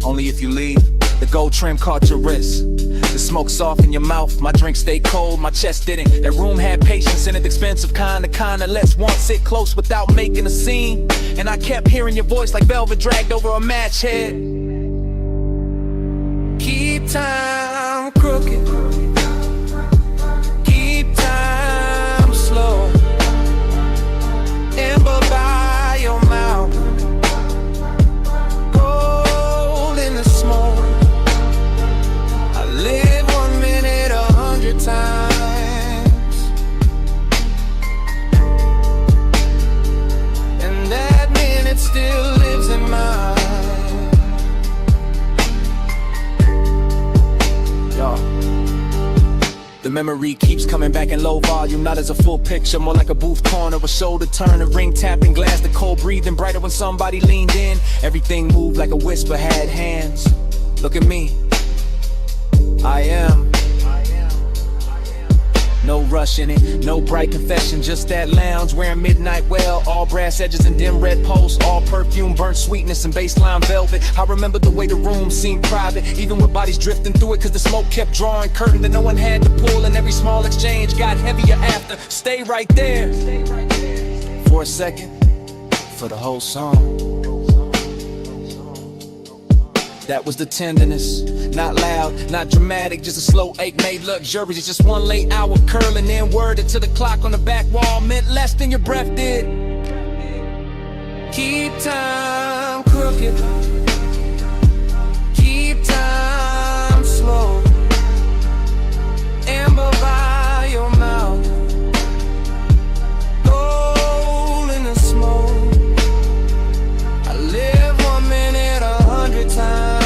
Only if you leave. The gold trim caught your wrist. The smoke soft in your mouth. My drink stayed cold, my chest didn't. That room had patience in it, expensive kinda lets one sit close without making a scene. And I kept hearing your voice like velvet dragged over a match head. Keep time crooked. Keep time slow. Amber by your mouth. Gold in the smoke. I live 1 minute 100 times. And that minute still lives in mine. The memory keeps coming back in low volume, not as a full picture, more like a booth corner, a shoulder turn, a ring tapping glass, the cold breathing brighter when somebody leaned in. Everything moved like a whisper had hands. Look at me, I am. No rush in it, no bright confession, just that lounge wearing midnight well, all brass edges and dim red posts, all perfume, burnt sweetness and baseline velvet. I remember the way the room seemed private, even with bodies drifting through it, cause the smoke kept drawing curtain that no one had to pull, and every small exchange got heavier after. Stay right there for a second, for the whole song. That was the tenderness, not loud, not dramatic, just a slow ache made luxurious. Just one late hour curling in, worded to the clock on the back wall meant less than your breath did. Keep time crooked. Keep time slow. Amber by your mouth. Gold in the smoke. I live 1 minute 100 times.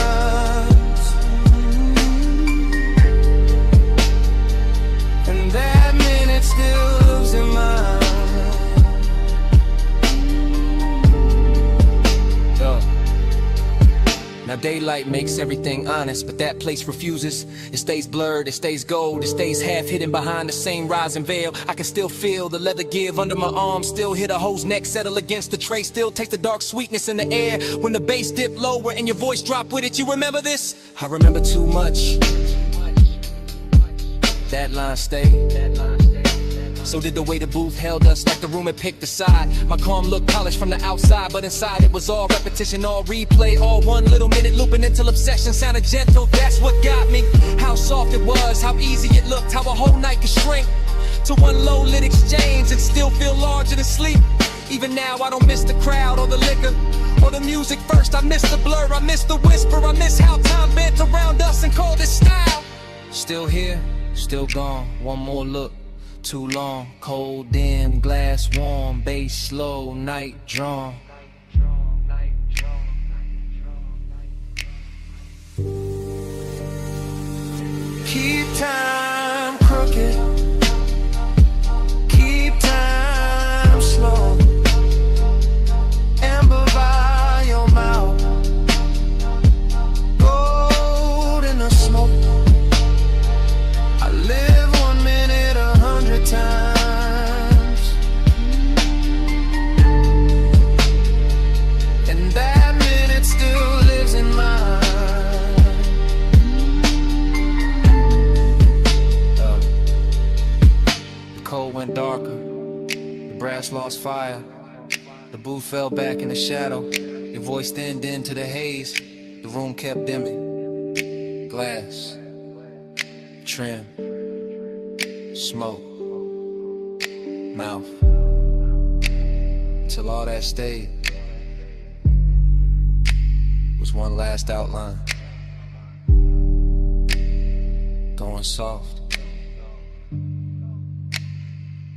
Still losing mine. Now daylight makes everything honest, but that place refuses. It stays blurred, it stays gold, it stays half hidden behind the same rising veil. I can still feel the leather give under my arm, still hear the hoe's neck settle against the tray, still taste the dark sweetness in the air when the bass dip lower and your voice drop with it. You remember this? I remember too much. That line stayed. So did the way the booth held us, like the room had picked a side. My calm looked polished from the outside, but inside it was all repetition, all replay, all 1 little minute looping until obsession sounded gentle. That's what got me. How soft it was, how easy it looked, how a whole night could shrink to one low lit exchange and still feel larger than sleep. Even now I don't miss the crowd or the liquor or the music first. I miss the blur, I miss the whisper, I miss how time bent around us and called it style. Still here, still gone, one more look. Too long, cold dim, glass warm, bass slow, night drawn. Keep time crooked. Keep time slow. Amber by your mouth. Gold in the smoke. I live 1 minute 100 times. And that minute still lives in mine. The cold went darker. The brass lost fire. The booth fell back in the shadow. Your voice thinned into the haze. The room kept dimming. Glass. Trim. Smoke. Mouth. Till all that stayed was one last outline. Going soft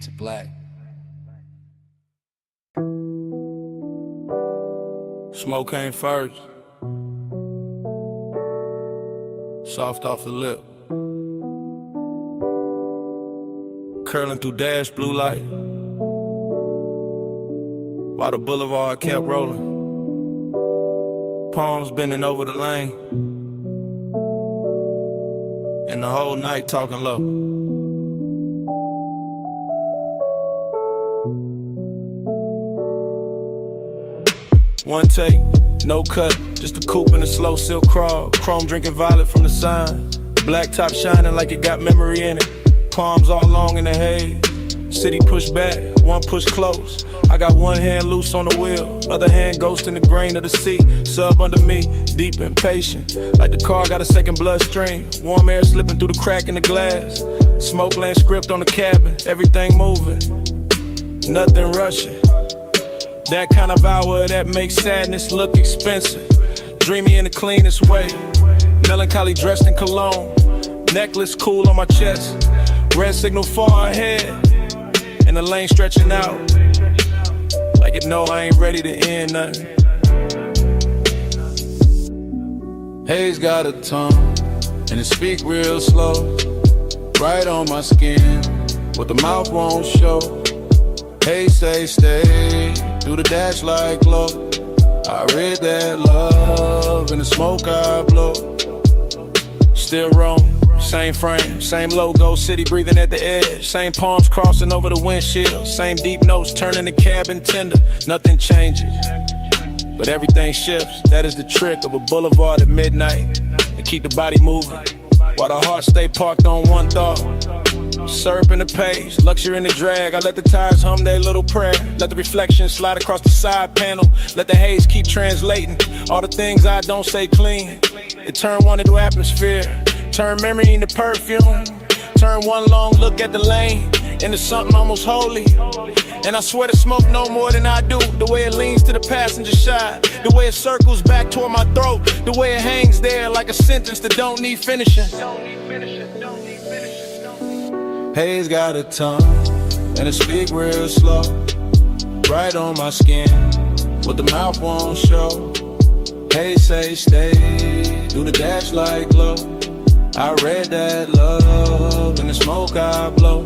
to black. Smoke came first. Soft off the lip. curling through dash blue light, while the boulevard kept rolling. Palms bending over the lane, and the whole night talking low. One take, no cut, just a coupe and a slow silk crawl. Chrome drinking violet from the sign. Black top shining like it got memory in it. Palms all long in the haze. City push back, one push close. I got one hand loose on the wheel, other hand ghost in the grain of the sea. Sub under me, deep and patient, like the car got a second bloodstream. Warm air slipping through the crack in the glass. Smoke land script on the cabin, everything moving, nothing rushing. That kind of hour that makes sadness look expensive. Dreamy in the cleanest way, melancholy dressed in cologne. Necklace cool on my chest, red signal far ahead, and the lane stretching out like it know I ain't ready to end nothing. Haze got a tongue, and it speak real slow, right on my skin, what the mouth won't show. Haze say stay, through the dash like glow. I read that love in the smoke I blow. Still roaming, same frame, same logo, city breathing at the edge. Same palms crossing over the windshield, same deep notes turning the cabin tender. Nothing changes, but everything shifts. That is the trick of a boulevard at midnight, to keep the body moving, while the heart stay parked on one thought. Syrup in the page, luxury in the drag. I let the tires hum their little prayer. Let the reflection slide across the side panel. Let the haze keep translating all the things I don't say clean. It turn one into atmosphere, turn memory into perfume, turn one long look at the lane into something almost holy. And I swear to smoke no more than I do. The way it leans to the passenger side, the way it circles back toward my throat, the way it hangs there like a sentence that don't need finishing. Haze got a tongue, and it speak real slow, right on my skin, what the mouth won't show. Haze say stay, do the dash like glow. I read that love in the smoke I blow.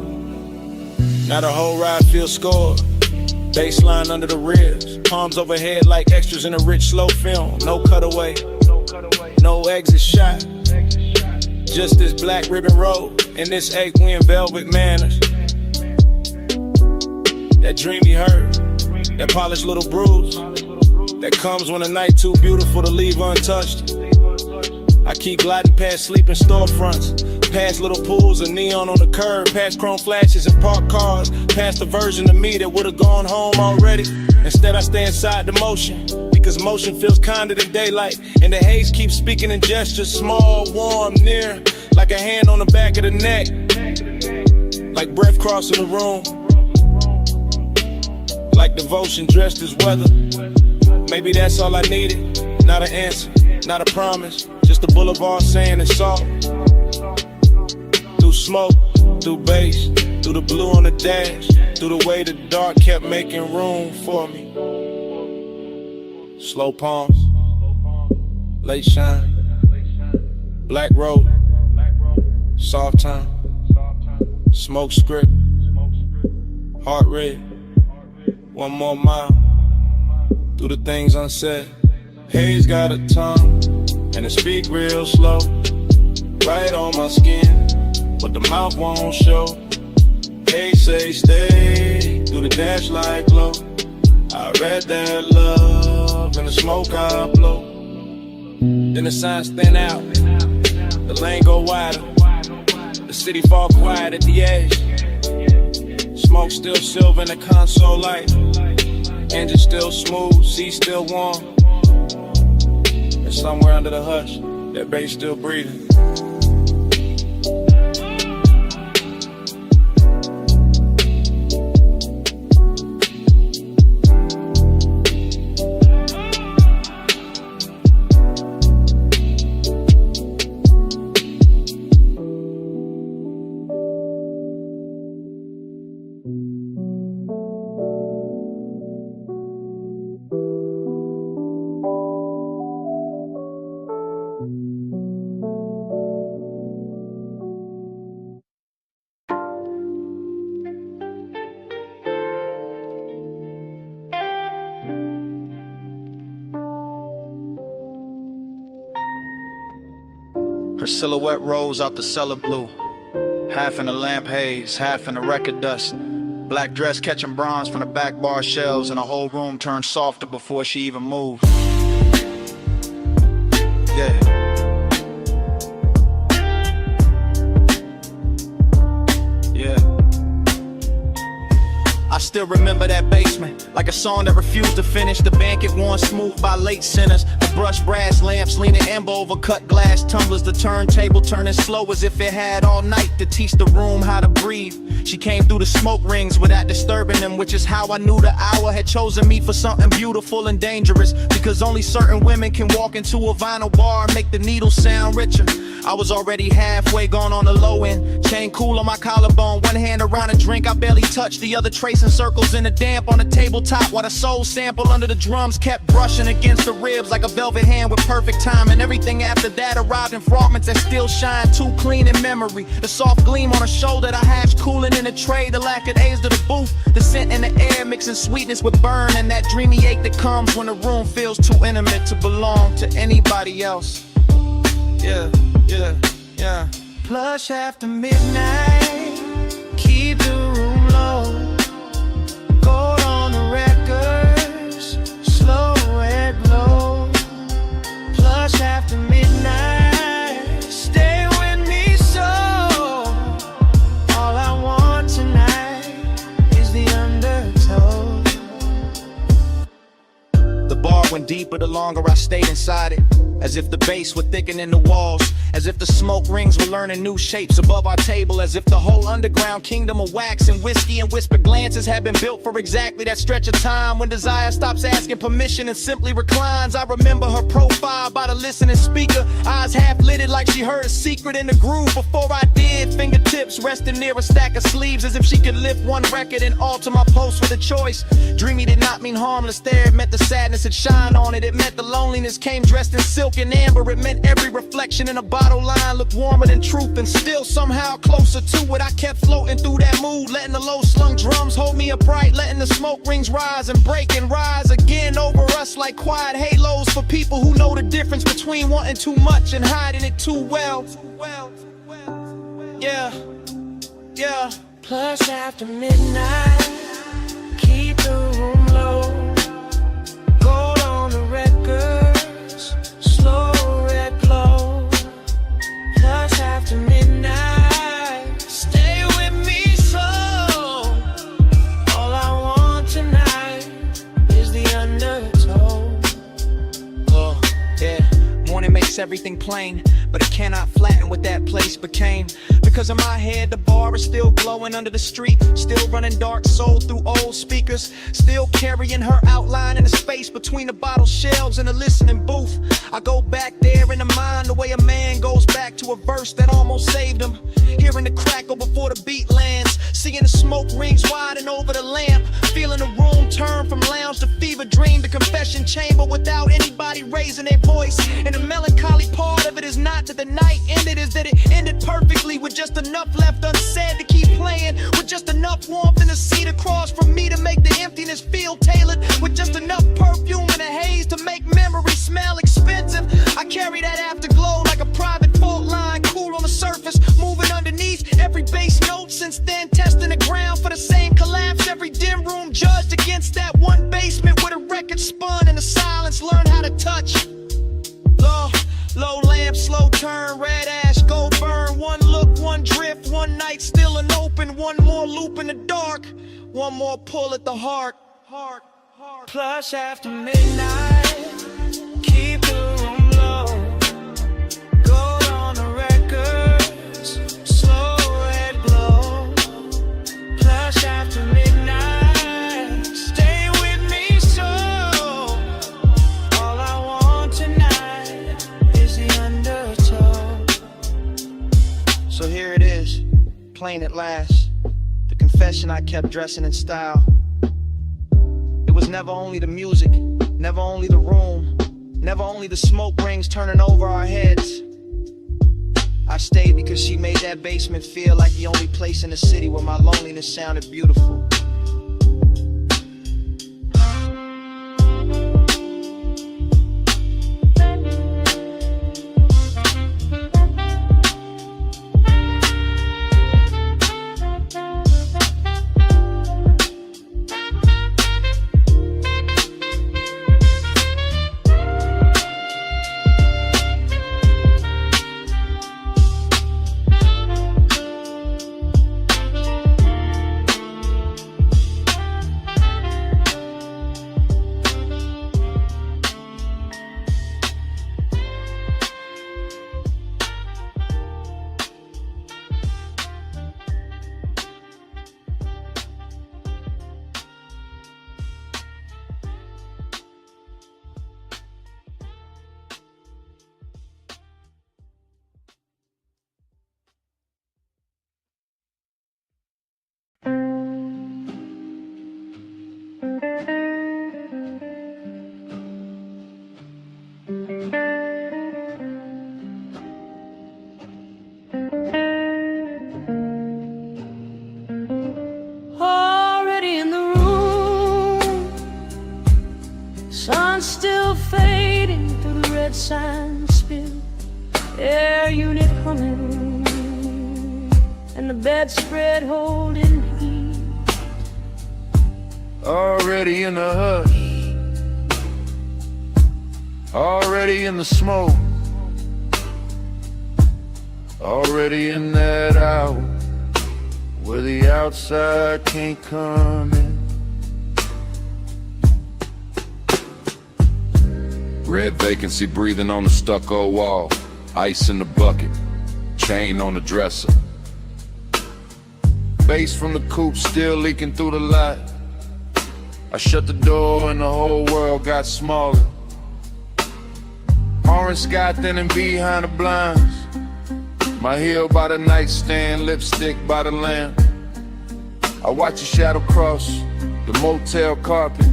Now the whole ride feels scored, baseline under the ribs, palms overhead like extras in a rich slow film. No cutaway, no exit shot, just this black ribbon road and this eight-win velvet manners. That dreamy hurt, that polished little bruise, that comes when a night too beautiful to leave untouched. I keep gliding past sleeping storefronts, past little pools of neon on the curb, past chrome flashes and parked cars, past the version of me that would've gone home already. Instead I stay inside the motion, because motion feels kinder than daylight, and the haze keeps speaking in gestures, small, warm, near, like a hand on the back of the neck, like breath crossing the room, like devotion dressed as weather. Maybe that's all I needed, not an answer, not a promise, just a boulevard saying it's all. Through smoke, through bass, through the blue on the dash, through the way the dark kept making room for me. Slow palms, late shine, black road, soft time, smoke script, heart red, one more mile, through the things unsaid. Haze got a tongue, and it speak real slow, right on my skin, but the mouth won't show. Haze say stay, through the dash like glow. I read that love in the smoke I blow. Then the signs thin out, the lane go wider, the city fall quiet at the edge. Smoke still silver in the console light, engine still smooth, seat still warm. And somewhere under the hush, that bass still breathing. Her silhouette rose out the cellar blue, half in the lamp haze, half in the record dust. Black dress catching bronze from the back bar shelves, and the whole room turned softer before she even moved. Yeah. I still remember that basement, like a song that refused to finish. The banquet worn smooth by late sinners. The brushed brass lamps leaning amber over cut glass tumblers. The turntable turning slow as if it had all night to teach the room how to breathe. She came through the smoke rings without disturbing them, which is how I knew the hour had chosen me for something beautiful and dangerous. Because only certain women can walk into a vinyl bar and make the needle sound richer. I was already halfway gone on the low end. Chain cool on my collarbone, one hand around a drink I barely touched, the other tracing circles in the damp on the tabletop, while the soul sample under the drums kept brushing against the ribs like a velvet hand with perfect time. And everything after that arrived in fragments that still shine too clean in memory. The soft gleam on her shoulder, the hash cooling in the tray, the lackadays to the booth, the scent in the air mixing sweetness with burn, and that dreamy ache that comes when the room feels too intimate to belong to anybody else. Yeah, yeah, yeah. Plush after midnight, keep the room low. Gold on the records, slow red glow. Plush after midnight, stay with me so. All I want tonight is the undertow. The bar went deeper the longer I stayed inside it, as if the bass were thickening the walls, as if the smoke rings were learning new shapes above our table, as if the whole underground kingdom of wax and whiskey and whispered glances had been built for exactly that stretch of time when desire stops asking permission and simply reclines. I remember her profile by the listening speaker, eyes half lidded like she heard a secret in the groove before I did. Fingertips resting near a stack of sleeves as if she could lift one record and alter my post with a choice. Dreamy did not mean harmless there, it meant the sadness had shined on it. It meant the loneliness came dressed in silk and amber. It meant every reflection in a bottle line looked warmer than truth, and still somehow closer to it. I kept floating through that mood, letting the low slung drums hold me upright, letting the smoke rings rise and break and rise again over us like quiet halos for people who know the difference between wanting too much and hiding it too well. Yeah, yeah. Plush after midnight, keep the room low. Gold on the records, slow red glow. Plush after midnight, stay with me so. All I want tonight is the undertow. Oh, yeah. Morning makes everything plain, but it cannot flatten what that place became. Because in my head the bar is still glowing under the street, still running dark soul through old speakers, still carrying her outline in the space between the bottle shelves and the listening booth. I go back there in the mind the way a man goes back to a verse that almost saved him, hearing the crackle before the beat lands, seeing the smoke rings widen over the lamp, feeling the room turn from lounge to fever dream to confession chamber without anybody raising their voice. And the melancholy part of it is not that the night ended, is that it ended perfectly with just enough left unsaid to keep playing, with just enough warmth in the seat across from me to make the emptiness feel tailored, with just enough perfume and a haze to make memory smell expensive. I carry that afterglow like a private fault line, cool on the surface, moving underneath every bass note. Since then, testing the ground for the same collapse. Every dim room judged against that one basement where the record spun and the silence learned how to touch. Low lamp, slow turn, red ash, go burn. One look, one drift, one night still an open. One more loop in the dark, one more pull at the heart. Plush after midnight, keep the room low. Gold on the records, slow red glow. Plush after midnight, stay with me so. All I want tonight is the undertow. So here it is, plain at last, the confession I kept dressing in style. It was never only the music, never only the room, never only the smoke rings turning over our heads. I stayed because she made that basement feel like the only place in the city where my loneliness sounded beautiful. Sun still fading through the red sign spill. Air unit humming, and the bedspread holding heat. Already in the hush, already in the smoke, already in that hour where the outside can't come in. Red vacancy breathing on the stucco wall. Ice in the bucket, chain on the dresser. Bass from the coupe still leaking through the light. I shut the door and the whole world got smaller. Orange sky thinning behind the blinds. My heel by the nightstand, lipstick by the lamp. I watch your shadow cross the motel carpet.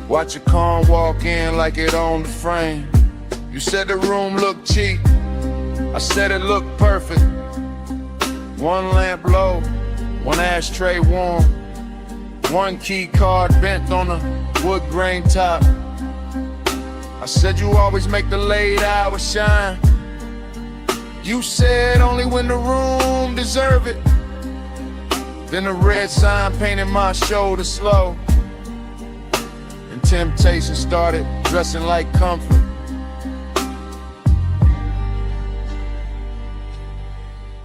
Watch your car walk in like it owned the frame. You said the room looked cheap, I said it looked perfect. One lamp low, one ashtray warm, one key card bent on the wood grain top. I said you always make the late hours shine. You said only when the room deserve it. Then the red sign painted my shoulder slow, and temptation started dressing like comfort.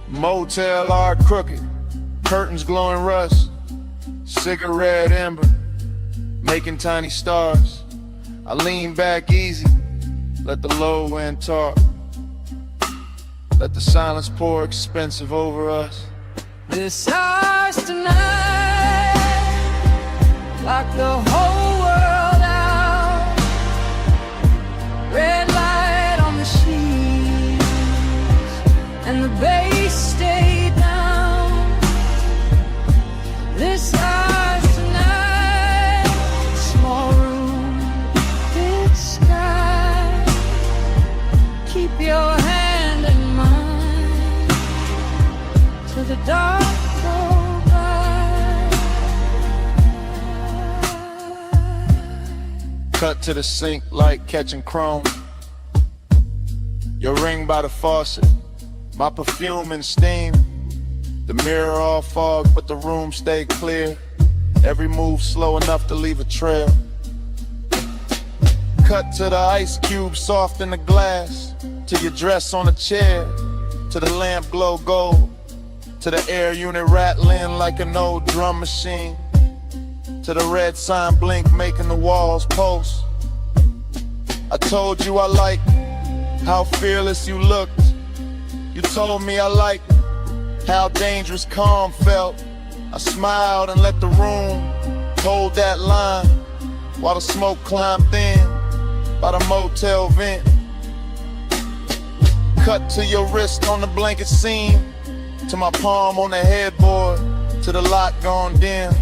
Motel art crooked, curtains glowing rust, cigarette ember, making tiny stars. I lean back easy, let the low end talk, let the silence pour expensive over us. This house tonight, lock the whole world out. Red light on the sheets, and the bass stay down. This house tonight, small room, big sky. Keep your hand in mine till the dark go by. Cut to the sink like catching chrome. Your ring by the faucet, my perfume and steam. The mirror all fog, but the room stay clear. Every move slow enough to leave a trail. Cut to the ice cube soft in the glass, to your dress on a chair, to the lamp glow gold, to the air unit rattling like an old drum machine, to the red sign blink making the walls pulse. I told you I liked how fearless you looked. You told me I liked how dangerous calm felt. I smiled and let the room hold that line while the smoke climbed thin by the motel vent. Cut to your wrist on the blanket seam, to my palm on the headboard, to the light gone dim,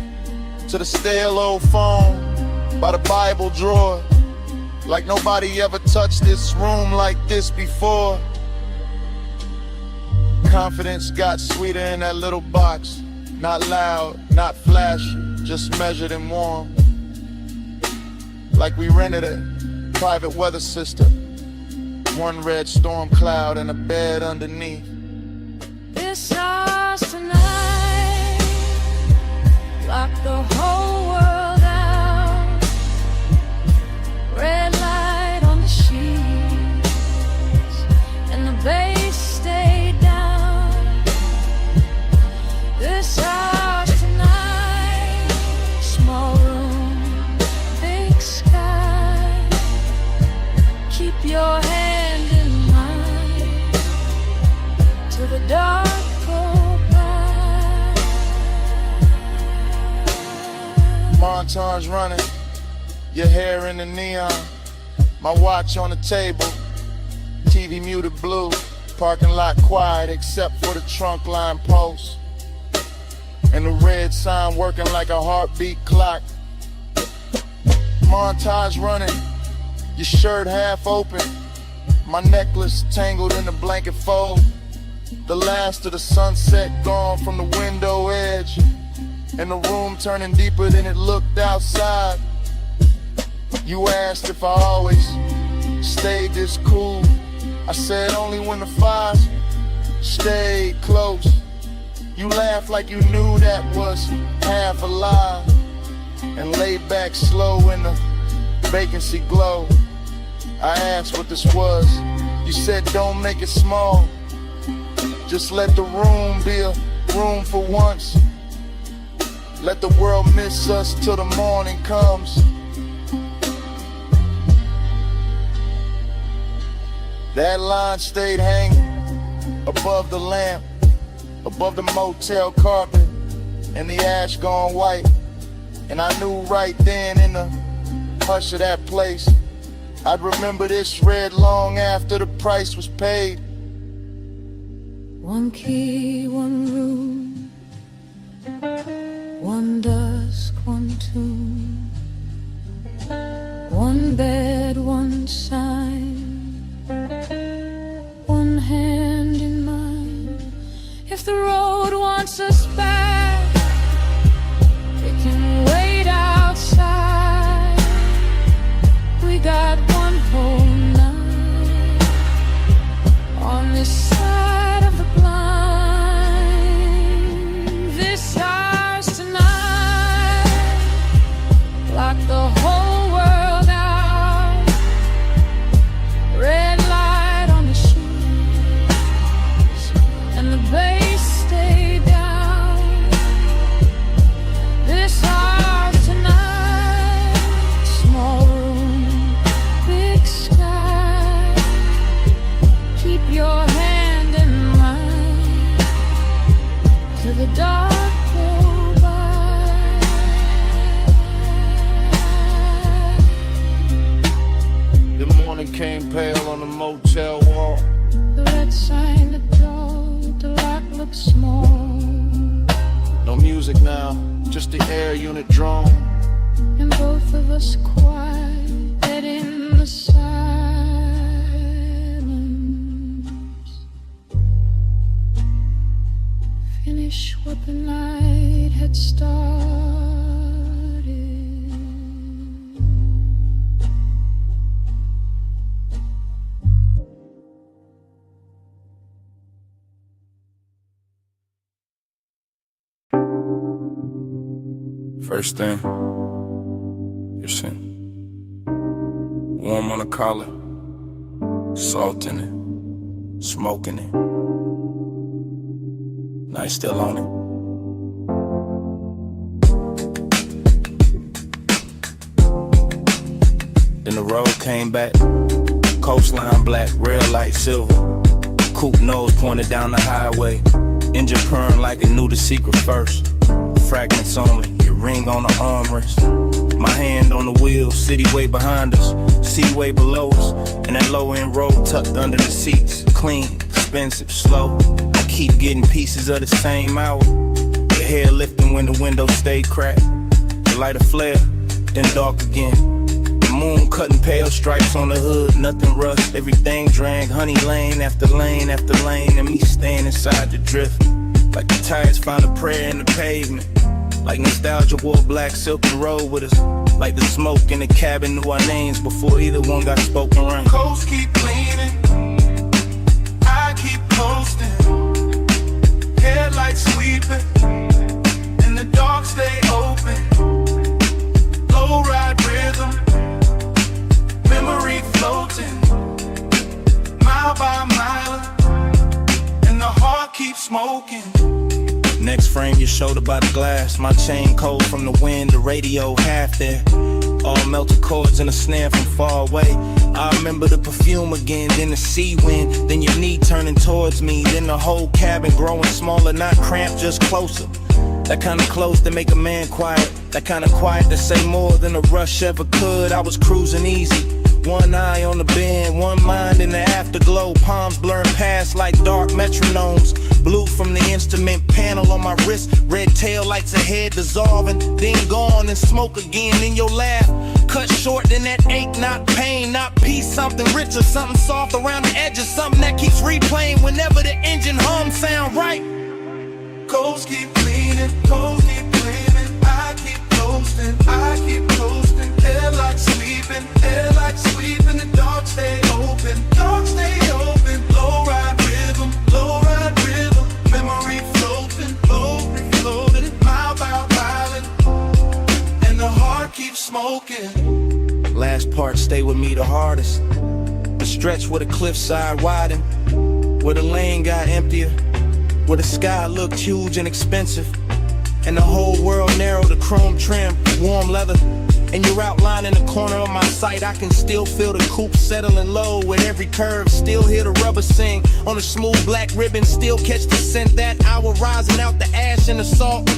to the stale old phone by the Bible drawer. Like nobody ever touched this room like this before. Confidence got sweeter in that little box. Not loud, not flashy, just measured and warm. Like we rented a private weather system. One red storm cloud and a bed underneath. This house tonight, lock the whole world out. Red light on the sheets, and the bass stay down. This house tonight, small room, big sky. Keep your hand in mine till the dark go by. Montage running, your hair in the neon, my watch on the table, TV muted blue, parking lot quiet except for the trunk line post, and the red sign working like a heartbeat clock. Montage running, your shirt half open, my necklace tangled in the blanket fold, the last of the sunset gone from the window edge, and the room turning deeper than it looked outside. You asked if I always stayed this cool. I said only when the fires stayed close. You laughed like you knew that was half a lie, and laid back slow in the vacancy glow. I asked what this was. You said don't make it small, just let the room be a room for once. Let the world miss us till the morning comes. That line stayed hanging above the lamp, above the motel carpet, and the ash gone white. And I knew right then in the hush of that place, I'd remember this red long after the price was paid. One key, one room, one dusk, one tomb, one bed, one sign, one hand in mine. If the road wants us back, it can wait outside. We got one whole night on this side of the blind. This house tonight, lock the whole world out. Red light on the shoes, and the bass stay down. This house tonight, small room, big sky. Keep your hand in mine till the dark go by. The morning came pale on the motel wall. The red sign, the door, the lock looks small. No music now, just the air unit drone. And both of us quiet in the silence. Finish what the night had started. First thing, your sin. Warm on the collar, salt in it, smoking it. Night still on it. Then the road came back, coastline black, rail light silver. Coupe nose pointed down the highway, engine purring like it knew the secret first. Fragments only, your ring on the armrest. My hand on the wheel, city way behind us, sea way below us, and that low end road tucked under the seats. Clean, expensive, slow. I keep getting pieces of the same hour. Your hair lifting when the window stay cracked. The light a flare, then dark again. The moon cutting pale stripes on the hood, nothing rust. Everything drank, honey lane after lane after lane, and me staying inside the drift. Like the tires found a prayer in the pavement. Like nostalgia wore black silk and rolled with us. Like the smoke in the cabin knew our names before either one got spoken right. Coast keep cleaning, I keep coasting. Headlights sweeping, and the dark stay open. Low ride rhythm, memory floating, mile by mile, and the heart keeps smoking. Next frame, your shoulder by the glass. My chain cold from the wind, the radio half there. All melted chords and a snare from far away. I remember the perfume again, then the sea wind, then your knee turning towards me, then the whole cabin growing smaller, not cramped, just closer. That kind of close to make a man quiet, that kind of quiet to say more than a rush ever could. I was cruising easy, one eye on the bend, one mind in the afterglow, palms blurring past like dark metronomes. Blue from the instrument panel on my wrist, red tail lights ahead dissolving, then gone and smoke again in your laugh. Cut short, then that ache, not pain, not peace, something richer, something soft around the edges, something that keeps replaying whenever the engine hum sound right. Coast keep cleaning, coast keep cleaning, I keep coasting, I keep coasting. Headlights sweeping, last part stay with me the hardest. The stretch where the cliffside widened, where the lane got emptier, where the sky looked huge and expensive, and the whole world narrow, the chrome trim, warm leather. And you're outlined in the corner of my sight. I can still feel the coupe settling low with every curve. Still hear the rubber sing on the smooth black ribbon. Still catch the scent that hour rising out the ash and the salt.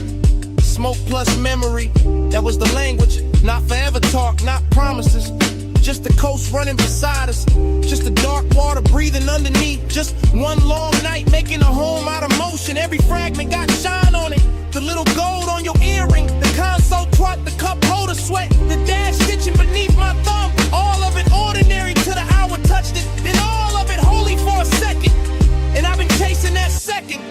Smoke plus memory, that was the language. Not forever talk, not promises. Just the coast running beside us. Just the dark water breathing underneath. Just one long night making a home out of motion. Every fragment got shine on it. The little gold on your earring, the console twat, the cup holder sweat, the dash stitching beneath my thumb. All of it ordinary till the hour touched it. Then all of it holy for a second. And I've been chasing that second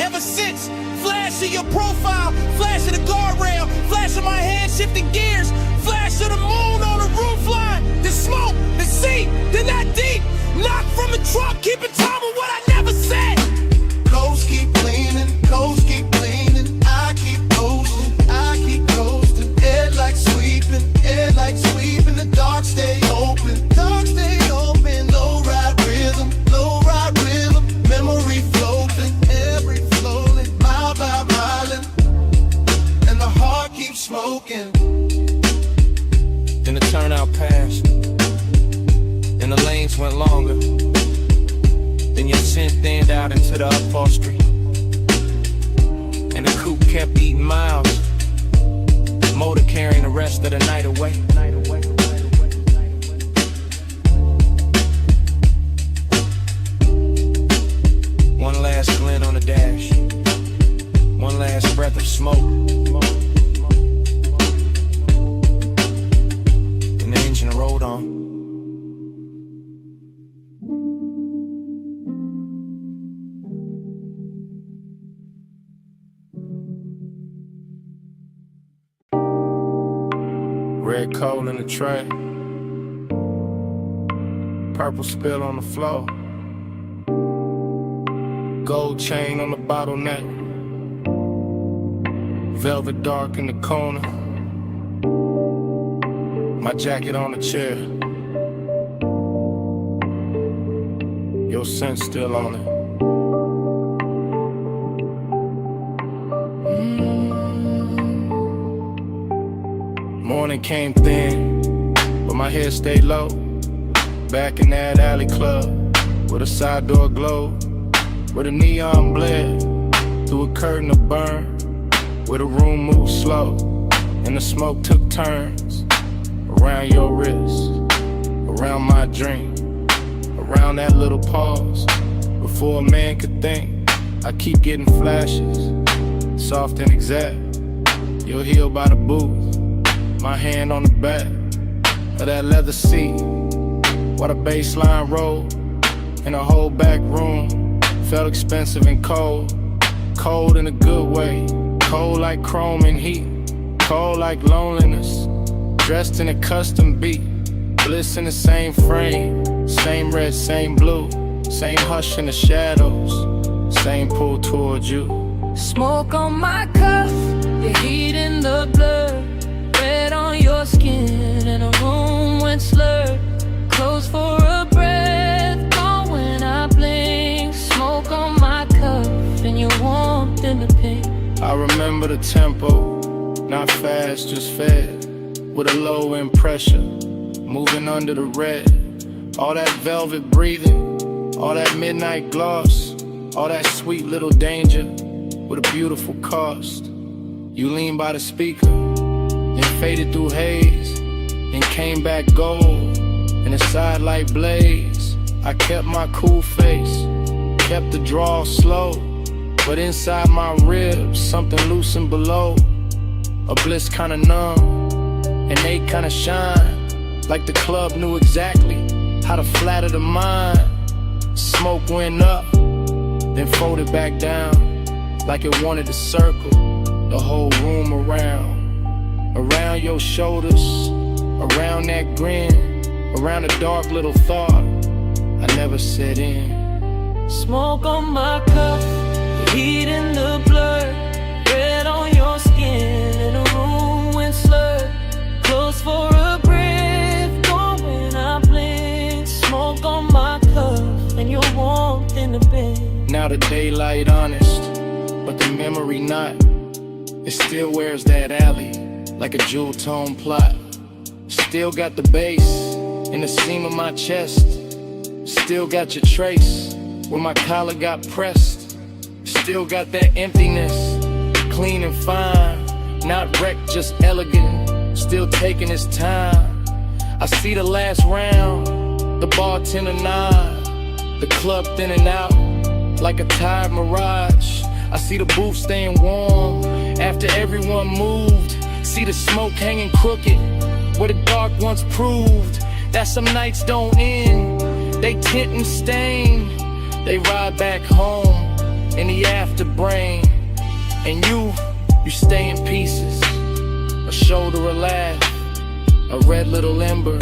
ever since. Flash of your profile, flash of the guardrail, flash of my hand shifting gears, flash of the moon on the roof line, the smoke, the sea, then that deep knock from the truck, keeping time with what I never said. Coast keep leaning, coast keep leaning. I keep coasting. Headlights sweeping. The dark stay open. Low ride rhythm. Memory floating, every flowing, mile by mile, and the heart keeps smoking. Then the turnout passed, and the lanes went longer. Then your scent thinned out into the upholstery, and the coupe kept eating miles. Motor carrying the rest of the night away. One last glint on the dash, one last breath of smoke, and the engine rolled on. Red coal in the tray, purple spill on the floor, gold chain on the bottleneck, velvet dark in the corner, my jacket on the chair, your scent still on it. Morning came thin, but my head stayed low. Back in that alley club, with a side door glowed, where the neon bled through a curtain of burn, where the room moved slow, and the smoke took turns around your wrist, around my drink, around that little pause. Before a man could think, I keep getting flashes, soft and exact. You're healed by the booth. My hand on the back of that leather seat, while the bass line rolled, and the whole back room felt expensive and cold. Cold in a good way, cold like chrome and heat, cold like loneliness, dressed in a custom beat, bliss in the same frame, same red, same blue, same hush in the shadows, same pull towards you. Smoke on my cuff, the heat in the blood, red on your skin, and the room went slurred. Close for a breath, gone when I blink. Smoke on my cuff, and your warmth in the pink. I remember the tempo, not fast, just fed, with a low end pressure, moving under the red. All that velvet breathing, all that midnight gloss, all that sweet little danger, with a beautiful cost. You lean by the speaker, then faded through haze, then came back gold, and a sidelight blaze. I kept my cool face, kept the draw slow, but inside my ribs, something loosened below. A bliss kinda numb, and they kinda shine, like the club knew exactly how to flatter the mind. Smoke went up, then folded back down, like it wanted to circle the whole room around your shoulders, around that grin, around a dark little thought I never said in. Smoke on my cuff, the heat in the blood, red on your skin, and the room went slurred. Close for a breath, out of daylight, honest, but the memory not. It still wears that alley like a jewel tone plot. Still got the bass in the seam of my chest. Still got your trace where my collar got pressed. Still got that emptiness, clean and fine, not wrecked, just elegant. Still taking his time. I see the last round, the bartender nod, the club thinning out like a tired mirage. I see the booth staying warm after everyone moved. See the smoke hanging crooked where the dark once proved that some nights don't end. They tint and stain. They ride back home in the afterbrain. And you stay in pieces. A shoulder, a laugh, a red little ember,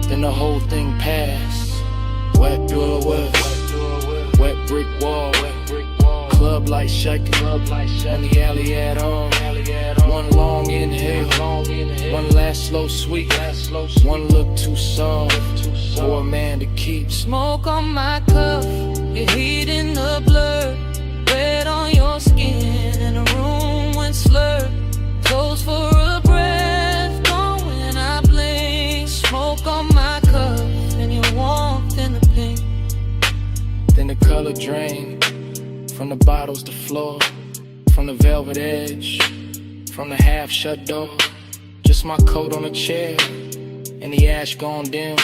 then the whole thing passed. Wet door was, wet brick wall, club light shaking, and the alley at home. One long inhale, one last slow sweet, one look too soft for a man to keep. Smoke on my cuff, your heat in the blur, red on your skin, and the room went slurred. Close for a breath, gone when I blink. Smoke on my cuff, and your warmth in the pink. Then the color drained from the bottles to floor, from the velvet edge, from the half-shut door. Just my coat on a chair, and the ash gone dim,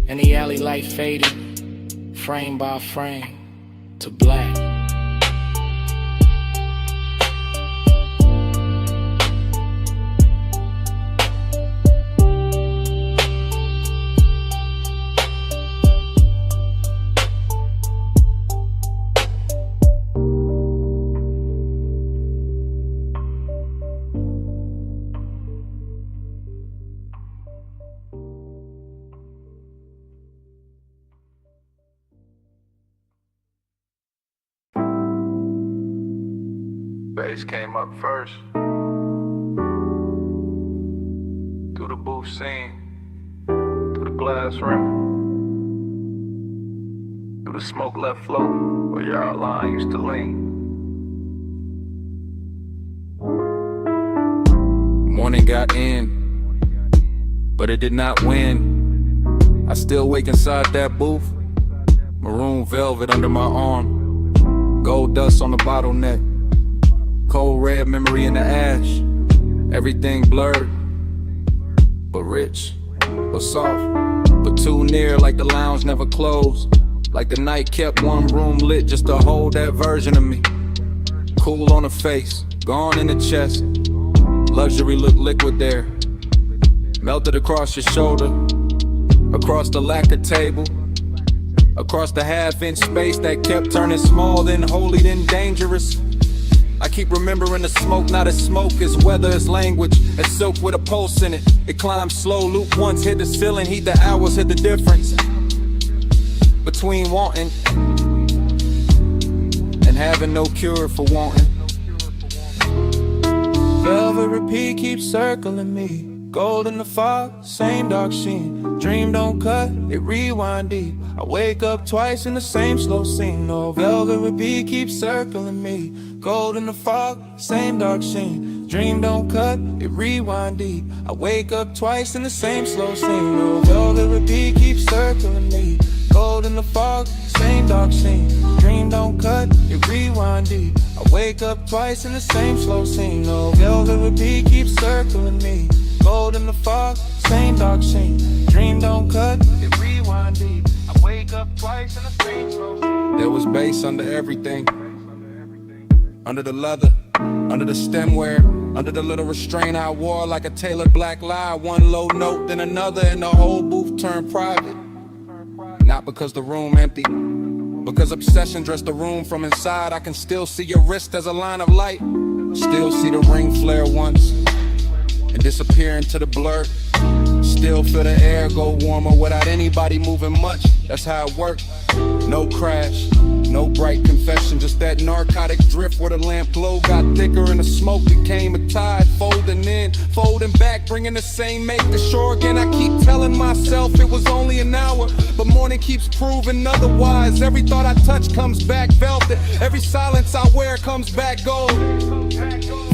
and the alley light faded, frame by frame, to black. Bass came up first. Through the booth scene, through the glass rim, through the smoke left float where your outline used to lean. Morning got in, but it did not win. I still wake inside that booth, maroon velvet under my arm, gold dust on the bottleneck, cold red memory in the ash. Everything blurred, but rich, but soft, but too near like the lounge never closed. Like the night kept one room lit just to hold that version of me. Cool on the face, gone in the chest. Luxury looked liquid there. Melted across your shoulder, across the lacquer table, across the half-inch space that kept turning small, then holy, then dangerous. I keep remembering the smoke, not as smoke, as weather, as language, as silk with a pulse in it. It climbs slow, loop once, hit the ceiling, heat the hours, hit the difference between wanting and having no cure for wanting. Velvet repeat keeps circling me. Gold in the fog, same dark sheen. Dream don't cut, it rewind deep. I wake up twice in the same slow scene. No, velvet repeat keeps circling me. Gold in the fog, same dark sheen. Dream don't cut, it rewind deep. I wake up twice in the same slow scene. No, velvet repeat keeps circling me. Gold in the fog, same dark scene. Dream don't cut, it rewind deep. I wake up twice in the same slow scene. No, velvet repeat keeps circling me. Gold in the fog, same dark scene. Dream don't cut, it rewind deep. I wake up twice in the same slow scene. There was bass under everything. Under the leather, under the stemware, under the little restraint I wore like a tailored black lie. One low note, then another, and the whole booth turned private. Not because the room empty, because obsession dressed the room from inside. I can still see your wrist as a line of light. Still see the ring flare once and disappear into the blur. Still feel the air go warmer without anybody moving much. That's how it worked. No crash, no bright confession, just that narcotic drift where the lamp glow got thicker and the smoke became a tide. Folding in, folding back, bringing the same make to shore again. I keep telling myself it was only an hour, but morning keeps proving otherwise. Every thought I touch comes back velvet. Every silence I wear comes back gold.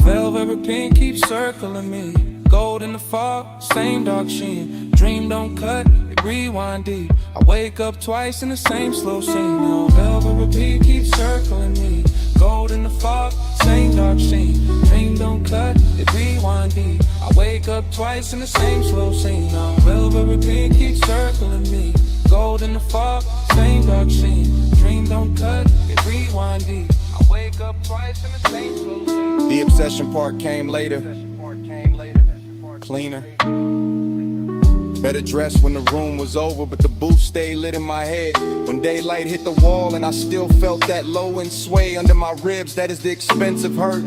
Velvet repeat keeps circling me. Gold in the fog, same dark sheen. Dream don't cut, it rewind deep. I wake up twice in the same slow scene. Now velvet repeat keeps circling me. Gold in the fog, same dark sheen. Dream don't cut, it rewind deep. I wake up twice in the same slow scene. Now velvet repeat keeps circling me. Gold in the fog, same dark sheen. Dream don't cut, it rewind deep. I wake up twice in the same slow scene. The obsession part came later. Cleaner. Better dressed when the room was over, but the booth stayed lit in my head. When daylight hit the wall and I still felt that low end sway under my ribs, that is the expensive hurt.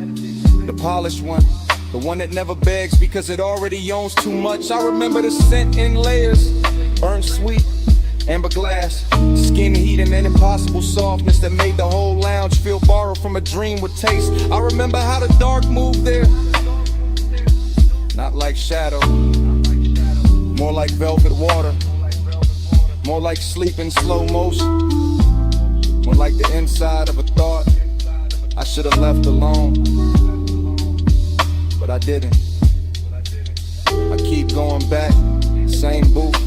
The polished one, the one that never begs because it already owns too much. I remember the scent in layers, burnt sweet, amber glass, skin heat and an impossible softness that made the whole lounge feel borrowed from a dream with taste. I remember how the dark moved there, not like shadow, more like velvet water, more like sleep in slow motion, more like the inside of a thought I should have left alone, but I didn't. I keep going back, same booth,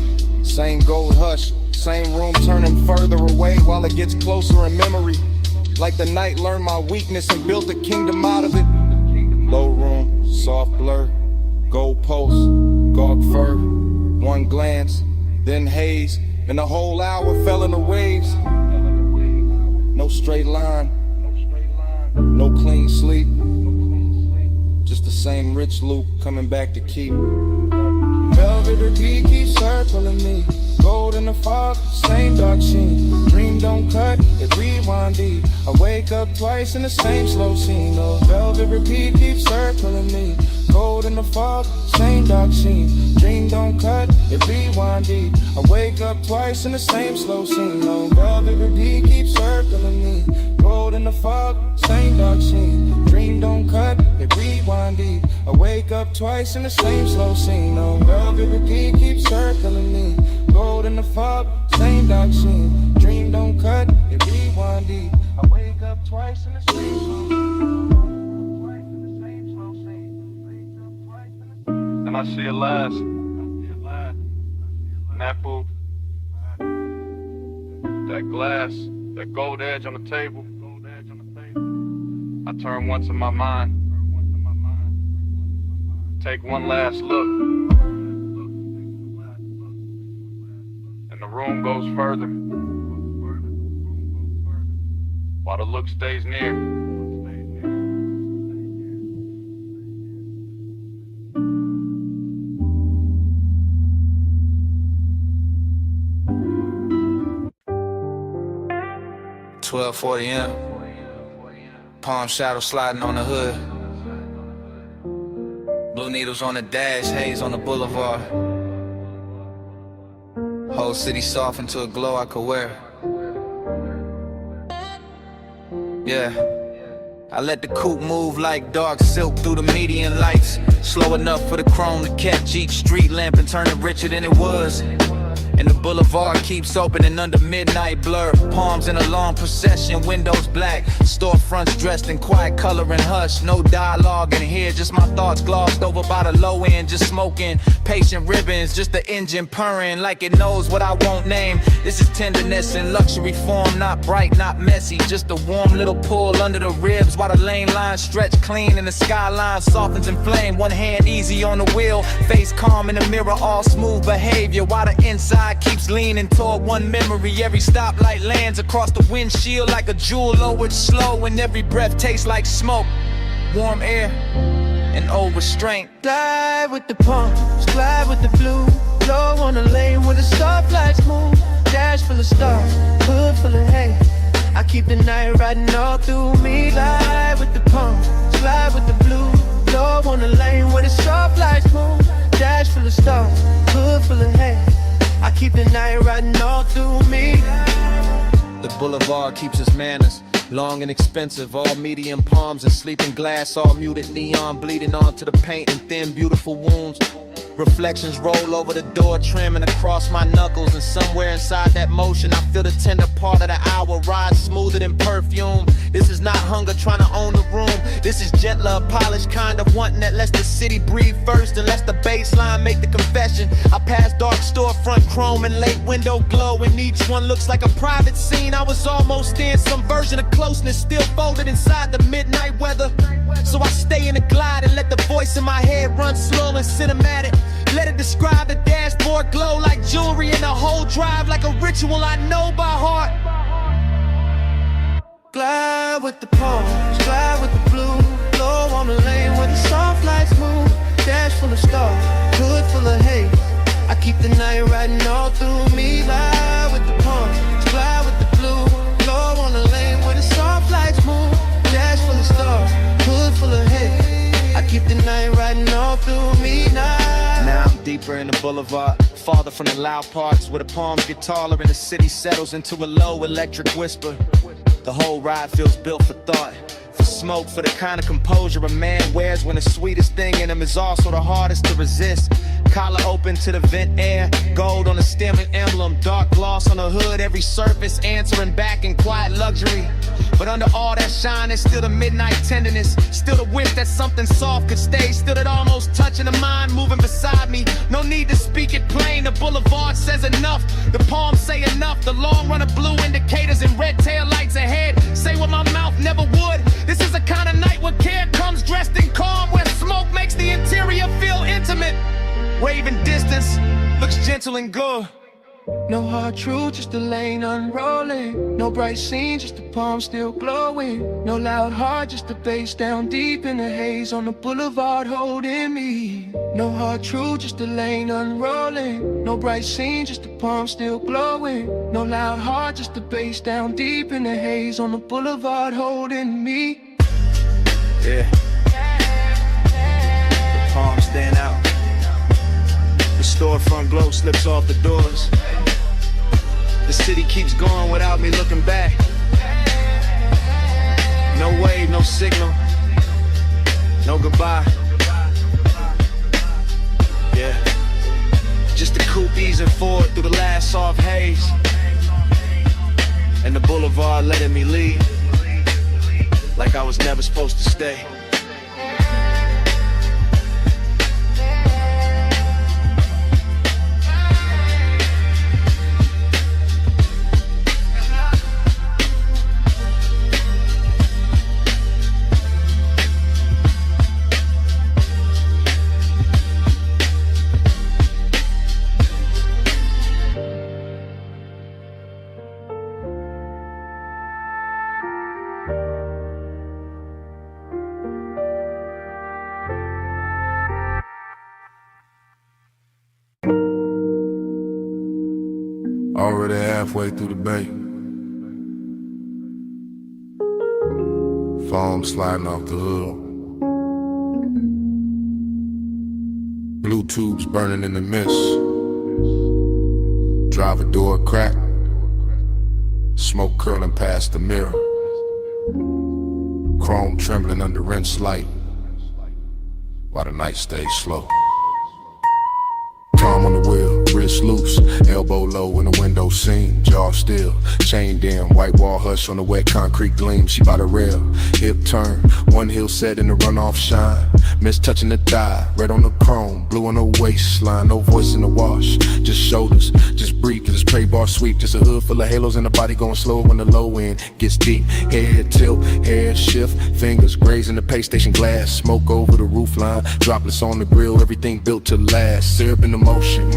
same gold hush, same room turning further away while it gets closer in memory. Like the night learned my weakness and built a kingdom out of it. Low room, soft blur, gold posts, gaunt fur, one glance, then haze, and the whole hour fell in the waves. No straight line, no clean sleep, just the same rich loop coming back to keep. Velvet repeat keeps circling me. Gold in the fog, same dark sheen. Dream don't cut, it rewind deep. I wake up twice in the same slow scene. Oh, velvet repeat keeps circling me. Gold in the fog, same dark sheen. Dream don't cut, it rewind deep. I wake up twice in the same slow scene. Oh, velvet repeat keeps circling me. Gold in the fog, same dark sheen. Dream don't cut, it rewind deep. I wake up twice in the same slow scene. Oh, velvet repeat keeps circling me. Gold in the fog, same dark sheen. Dream don't cut, it rewind deep. I wake up twice in the same slow scene. Then I see it last. And that booth, that glass, that gold edge on the table. I turn once in my mind, take one last look, and the room goes further, while the look stays near. $12:40 palm shadow sliding on the hood. Blue needles on the dash, haze on the boulevard. Whole city soft into a glow I could wear. Yeah, I let the coupe move like dark silk through the median lights. Slow enough for the chrome to catch each street lamp and turn it richer than it was. And the boulevard keeps opening under midnight blur. Palms in a long procession, windows black. Storefronts dressed in quiet color and hush. No dialogue in here, just my thoughts glossed over by the low end. Just smoking, patient ribbons, just the engine purring like it knows what I won't name. This is tenderness in luxury form, not bright, not messy. Just a warm little pull under the ribs while the lane lines stretch clean and the skyline softens in flame. One hand easy on the wheel, face calm in the mirror, all smooth behavior while the inside keeps leaning toward one memory. Every stoplight lands across the windshield like a jewel lowered slow, and every breath tastes like smoke, warm air, and old restraint. Glide with the palms, glide with the blue. Blow on the lane where the stoplights move. Dash full of stars, hood full of hay. I keep the night riding all through me. Glide with the palms, glide with the blue. Blow on the lane where the stoplights move. Dash full of stars, hood full of hay. I keep the night riding all through me. The boulevard keeps its manners, long and expensive, all medium palms and sleeping glass, all muted neon bleeding onto the paint and thin beautiful wounds. Reflections roll over the door trim and across my knuckles. And somewhere inside that motion I feel the tender part of the hour ride smoother than perfume. This is not hunger trying to own the room. This is gentler, polished kind of wanting that lets the city breathe first and lets the baseline make the confession. I pass dark storefront chrome and late window glow, and each one looks like a private scene. I was almost in some version of closeness, still folded inside the midnight weather. So I stay in the glide and let the voice in my head run slow and cinematic. Let it describe the dashboard glow like jewelry, and the whole drive like a ritual I know by heart. Glide with the palms, glide with the blue. Low on the lane where the soft lights move. Dash full of stars, hood full of haze. I keep the night riding all through me. Glide with the palms, glide with the blue. Low on the lane where the soft lights move. Dash full of stars, hood full of haze. I keep the night riding all through me now. Now I'm deeper in the boulevard, farther from the loud parts where the palms get taller and the city settles into a low electric whisper. The whole ride feels built for thought, for smoke, for the kind of composure a man wears when the sweetest thing in him is also the hardest to resist. Collar open to the vent air, gold on the stem and emblem, dark gloss on the hood, every surface answering back in quiet luxury. But under all that shine, there's still the midnight tenderness, still the wish that something soft could stay, still that almost touching the mind moving beside me. No need to speak it plain, the boulevard says enough, the palms say enough, the long run of blue indicators and red tail lights ahead say what my mouth never would. This is a kind of night where care comes dressed in calm, where smoke makes the interior feel intimate. Waving distance looks gentle and good. No hard truth, just the lane unrolling. No bright scene, just the palm still glowing. No loud heart, just the bass down deep in the haze on the boulevard holding me. No hard truth, just the lane unrolling. No bright scene, just the palm still glowing. No loud heart, just the bass down deep in the haze on the boulevard holding me. Yeah. The palms stand out. The storefront glow slips off the doors. The city keeps going without me looking back. No wave, no signal, no goodbye. Yeah, just the coupe easing forward through the last soft haze, and the boulevard letting me leave like I was never supposed to stay. Already halfway through the bay. Foam sliding off the hood. Blue tubes burning in the mist. Driver door crack. Smoke curling past the mirror. Chrome trembling under rinse light while the night stays slow. Palm on the wheel, wrist loose, elbow low in the window seam, jaw still, chained in, white wall hush on the wet concrete gleam. She by the rail, hip turn, one heel set in the runoff shine, miss touching the thigh, red on the chrome, blue on the waistline, no voice in the wash, just shoulders, just breathe, cause it's prey bar sweep, just a hood full of halos and the body going slow when the low end gets deep, head tilt, hair shift, fingers grazing the pay station glass, smoke over the roof line, droplets on the grill, everything built to last, syrup in the motion,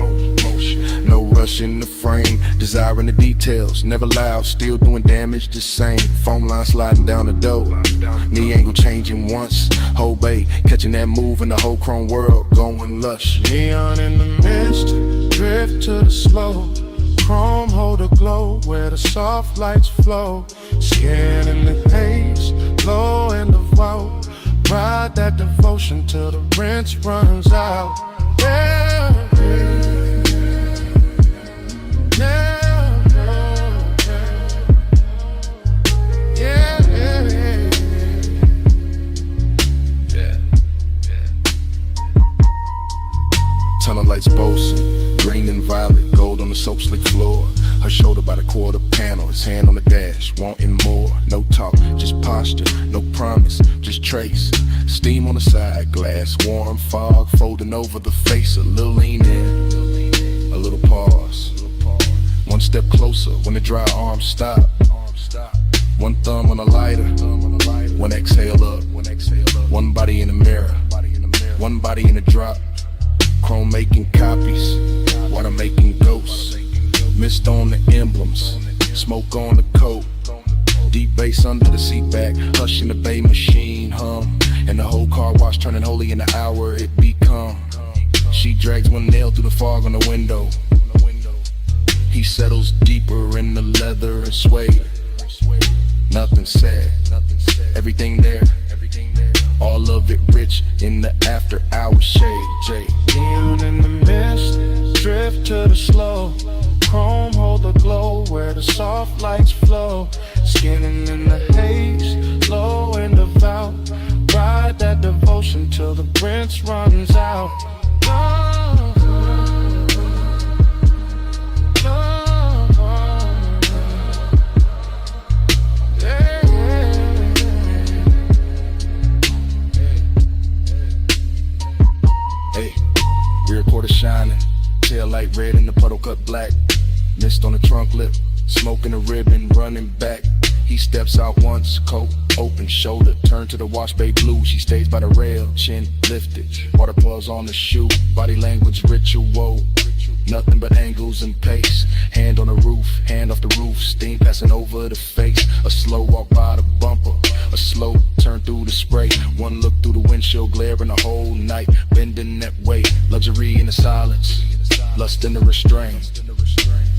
no rush in the frame, desiring the details, never loud, still doing damage the same, foam line sliding down the door, knee angle changing once, whole bay, catching that move in the whole chrome world, going lush. Neon in the mist, drift to the slow, chrome hold a glow where the soft lights flow, skin in the haze, low in the vault, ride that devotion till the rinse runs out. Yeah, tunnel by the quarter panel, his hand on the dash, wanting more. No talk, just posture, no promise, just trace. Steam on the side, glass, warm fog, folding over the face. A little lean in, a little pause. One step closer when the dry arms stop. One thumb on the lighter, one exhale up. One body in the mirror, one body in the drop. Chrome making copies, water making ghosts. Mist on the emblems, smoke on the coat. Deep bass under the seat back, hush in the bay machine hum. And the whole car wash turning holy in the hour it become. She drags one nail through the fog on the window. He settles deeper in the leather and suede. Nothing said, everything there. All of it rich in the after hour shade. Jay. Neon in the mist, drift to the slow. Chrome hold the glow where the soft lights flow. Skinning in the haze, low and devout. Ride that devotion till the rinse runs out. Rear quarter shining, tail light red and the puddle cut black. Mist on the trunk lip, smoking a ribbon, running back. He steps out once, coat open, shoulder turn to the wash bay blue. She stays by the rail, chin lifted, water pulls on the shoe. Body language ritual, nothing but angles and pace. Hand on the roof, hand off the roof, steam passing over the face. A slow walk by the bumper, a slow turn through the spray. One look through the windshield, glaring the whole night, bending that way. Luxury in the silence, lust in the restraint.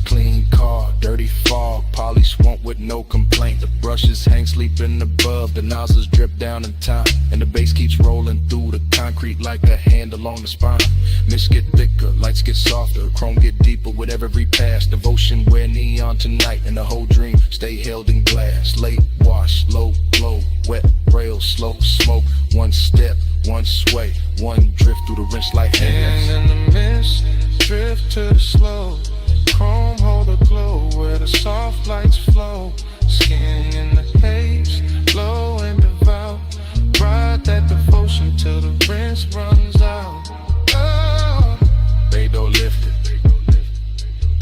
Clean car, dirty fog, polish won't with no complaint. The brushes hang sleeping above, the nozzles drip down in time. And the bass keeps rolling through the concrete like a hand along the spine. Mist get thicker, lights get softer, chrome get deeper with every pass. Devotion wear neon tonight, and the whole dream stay held in glass. Late wash, low glow, wet rail, slow smoke. One step, one sway, one drift through the rinse like hands. And in the mist, drift to the slow. Chrome hold the glow where the soft lights flow. Skin in the haze, low and devout. Ride that devotion till the rinse runs out. Oh. Bay door lifted,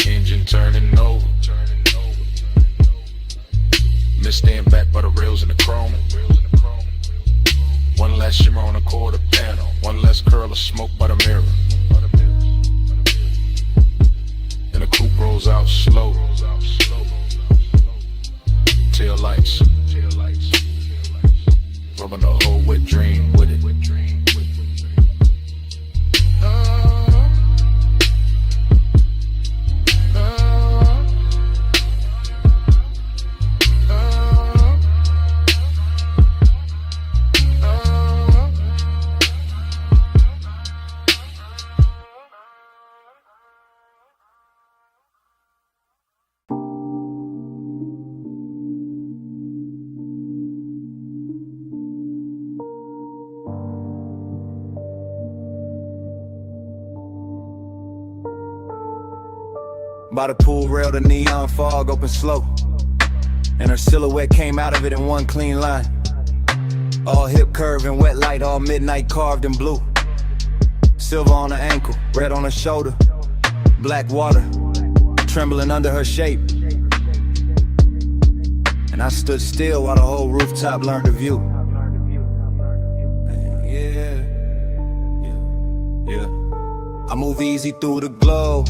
engine turning over. Mist stand back by the rails in the chrome. One last shimmer on the quarter panel, one less curl of smoke by the mirror. And the coupe rolls out slow. Tail lights, rubbing the whole wet dream with it. By the pool rail, the neon fog opened slow, and her silhouette came out of it in one clean line. All hip curve and wet light, all midnight carved in blue. Silver on her ankle, red on her shoulder, black water trembling under her shape. And I stood still while the whole rooftop learned to view. I move easy through the glow,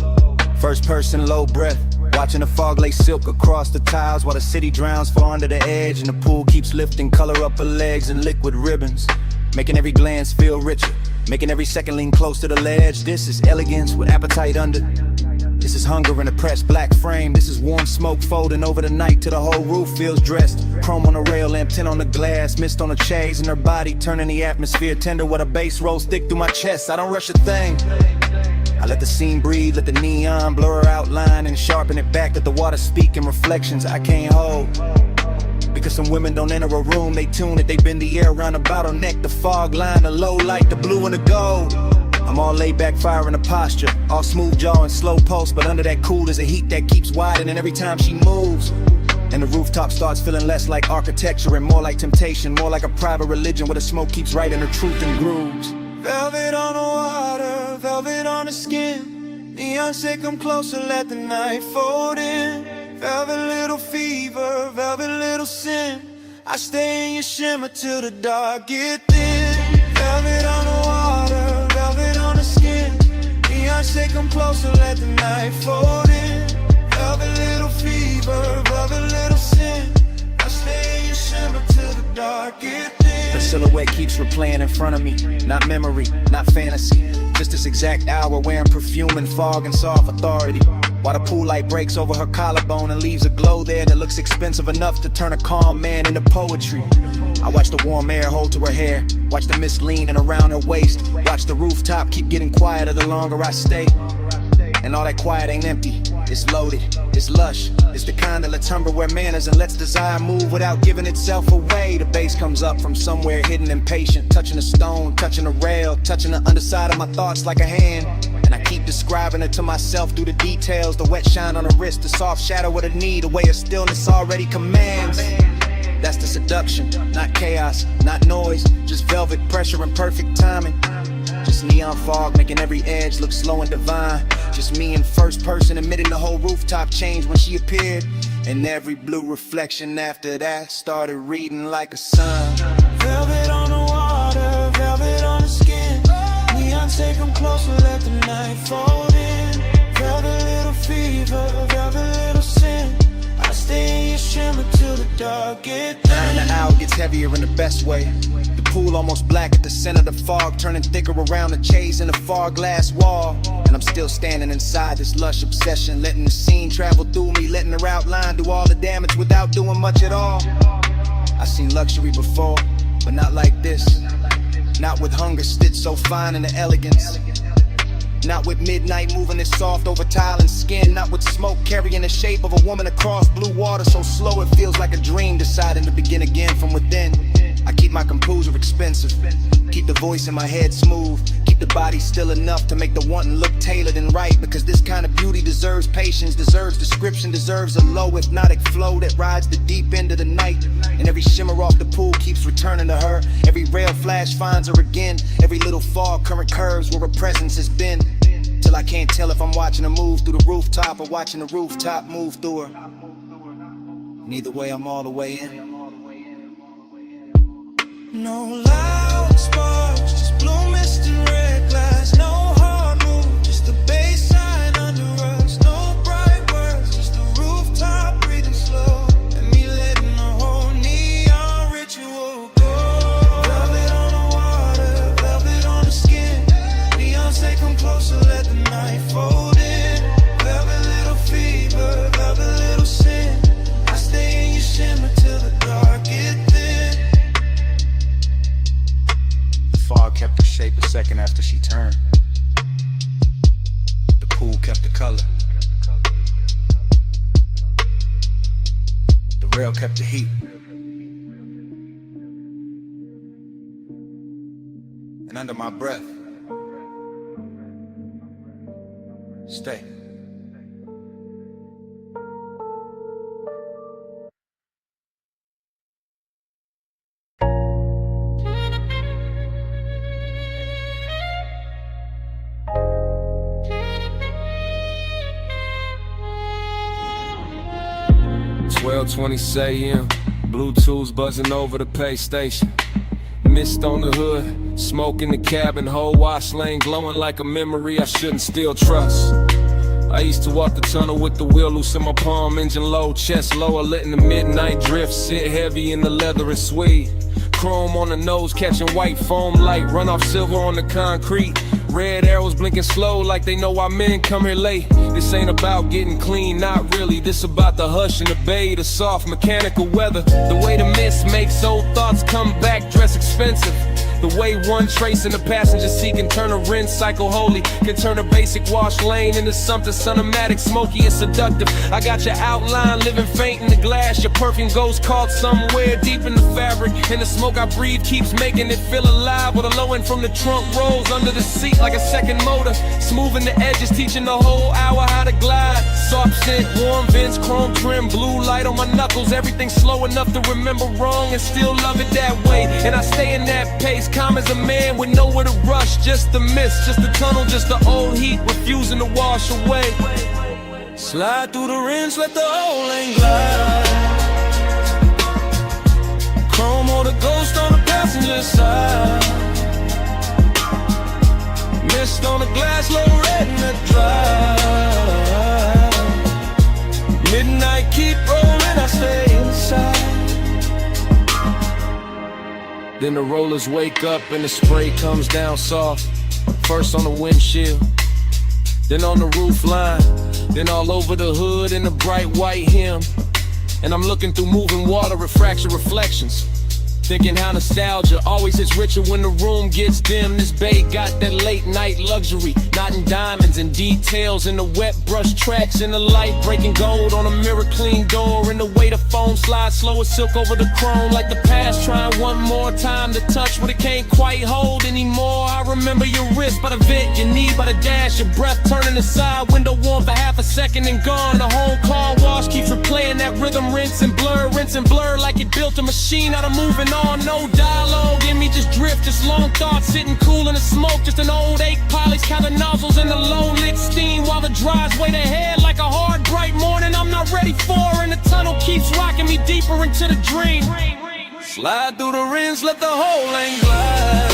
first person low breath, watching the fog lay silk across the tiles while the city drowns far under the edge. And the pool keeps lifting, color up her legs in liquid ribbons, making every glance feel richer, making every second lean close to the ledge. This is elegance with appetite under. This is hunger in a pressed black frame. This is warm smoke folding over the night till the whole roof feels dressed. Chrome on the rail, lamp tint on the glass, mist on the shades, and her body turning the atmosphere tender while the bass rolls thick through my chest. I don't rush a thing. I let the scene breathe, let the neon blur her outline and sharpen it back. Let the water speak in reflections I can't hold. Because some women don't enter a room, they tune it, they bend the air around a bottleneck. The fog line, the low light, the blue and the gold. I'm all laid back, firing a posture, all smooth jaw and slow pulse, but under that cool there's a heat that keeps widening every time she moves. And the rooftop starts feeling less like architecture and more like temptation, more like a private religion where the smoke keeps writing her truth in grooves. Velvet on the water, velvet on the skin. Neon say come closer, let the night fold in. Velvet little fever, velvet little sin. I stay in your shimmer till the dark get thin. Velvet on the water, velvet on the skin. Neon say come closer, let the night fold in. Velvet little fever, velvet little sin. I stay in your shimmer till the dark get thin. The silhouette keeps replaying in front of me, not memory, not fantasy. Just this exact hour wearing perfume and fog and soft authority. While the pool light breaks over her collarbone and leaves a glow there that looks expensive enough to turn a calm man into poetry. I watch the warm air hold to her hair, watch the mist leaning around her waist, watch the rooftop keep getting quieter the longer I stay. And all that quiet ain't empty, it's loaded, it's lush. It's the kind that lets Humberware manners and lets desire move without giving itself away. The bass comes up from somewhere hidden impatient, touching a stone, touching a rail, touching the underside of my thoughts like a hand. And I keep describing it to myself through the details, the wet shine on the wrist, the soft shadow of the knee, the way of stillness already commands. That's the seduction, not chaos, not noise, just velvet pressure and perfect timing. Just neon fog making every edge look slow and divine. Just me in first person admitting the whole rooftop changed when she appeared. And every blue reflection after that started reading like a sun. Velvet on the water, velvet on the skin. Neon say come closer, let the night fold in. Velvet little fever, velvet little sin. I stay in your shimmer till the dark get thin. And the hour gets heavier in the best way. The pool almost black at the center of the fog, turning thicker around the chase in the far glass wall. And I'm still standing inside this lush obsession, letting the scene travel through me, letting her outline do all the damage without doing much at all. I've seen luxury before, but not like this. Not with hunger stitched so fine in the elegance. Not with midnight moving it soft over tile and skin. Not with smoke carrying the shape of a woman across blue water so slow it feels like a dream deciding to begin again from within. I keep my composure expensive, keep the voice in my head smooth, keep the body still enough to make the wanting look tailored and right. Because this kind of beauty deserves patience, deserves description, deserves a low hypnotic flow that rides the deep end of the night. And every shimmer off the pool keeps returning to her. Every rail flash finds her again. Every little fog current curves where her presence has been. Till I can't tell if I'm watching her move through the rooftop or watching the rooftop move through her. Neither way, I'm all the way in. No loud sparks, just blue mist and red glass. No hard move, just the bass line under us. No bright words, just the rooftop breathing slow. And me letting the whole neon ritual go. Velvet on the water, velvet on the skin. Neon say come closer, let the night fold in. Velvet little fever, velvet little sin. I stay in your shimmer till the dark get thin. Fog kept her shape a second after she turned. The pool kept the color. The rail kept the heat. And under my breath, stay. .20 a.m. Bluetooth buzzing over the pay station. Mist on the hood, smoke in the cabin, whole wash lane glowing like a memory I shouldn't still trust. I used to walk the tunnel with the wheel loose in my palm, engine low, chest lower, letting the midnight drift sit heavy in the leather and suede. Chrome on the nose, catching white foam light, run off silver on the concrete. Red arrows blinking slow like they know why men come here late. This ain't about getting clean, not really. This about the hush and the bay, the soft mechanical weather. The way the mist makes old thoughts come back, dress expensive. The way one trace in the passenger seat can turn a rinse cycle holy, can turn a basic wash lane into something cinematic, smoky and seductive. I got your outline living faint in the glass. Your perfume goes caught somewhere deep in the fabric, and the smoke I breathe keeps making it feel alive. With a low end from the trunk rolls under the seat like a second motor, smoothing the edges, teaching the whole hour how to glide. Soft scent, warm vents, chrome trim, blue light on my knuckles. Everything slow enough to remember wrong and still love it that way. And I stay in that pace, calm as a man with nowhere to rush. Just the mist, just the tunnel, just the old heat refusing to wash away. Slide through the rinse, let the whole lane glide. Chrome or the ghost on the passenger side. Mist on the glass, low red in the drive. Midnight keep rolling, I stay inside. Then the rollers wake up and the spray comes down soft. First on the windshield, then on the roof line, then all over the hood in the bright white hem. And I'm looking through moving water, refraction reflections, thinking how nostalgia always hits richer when the room gets dim. This bay got that late night luxury, knotting diamonds and details in the wet brush tracks, in the light breaking gold on a mirror clean door, and the way the foam slides slow as silk over the chrome, like the past trying one more time to touch what it can't quite hold anymore. I remember your wrist by the vent, your knee by the dash, your breath turning aside, window warm for half a second and gone. The home car wash keeps replaying that rhythm, rinse and blur like it built a machine out of moving on. No dialogue in me, just drift, just long thoughts sitting cool in the smoke, just an old ache polish, counting nozzles in the low lit steam while the drives wait ahead like a hard bright morning I'm not ready for, and the tunnel keeps rocking me deeper into the dream. Slide through the rinse, let the whole lane glide.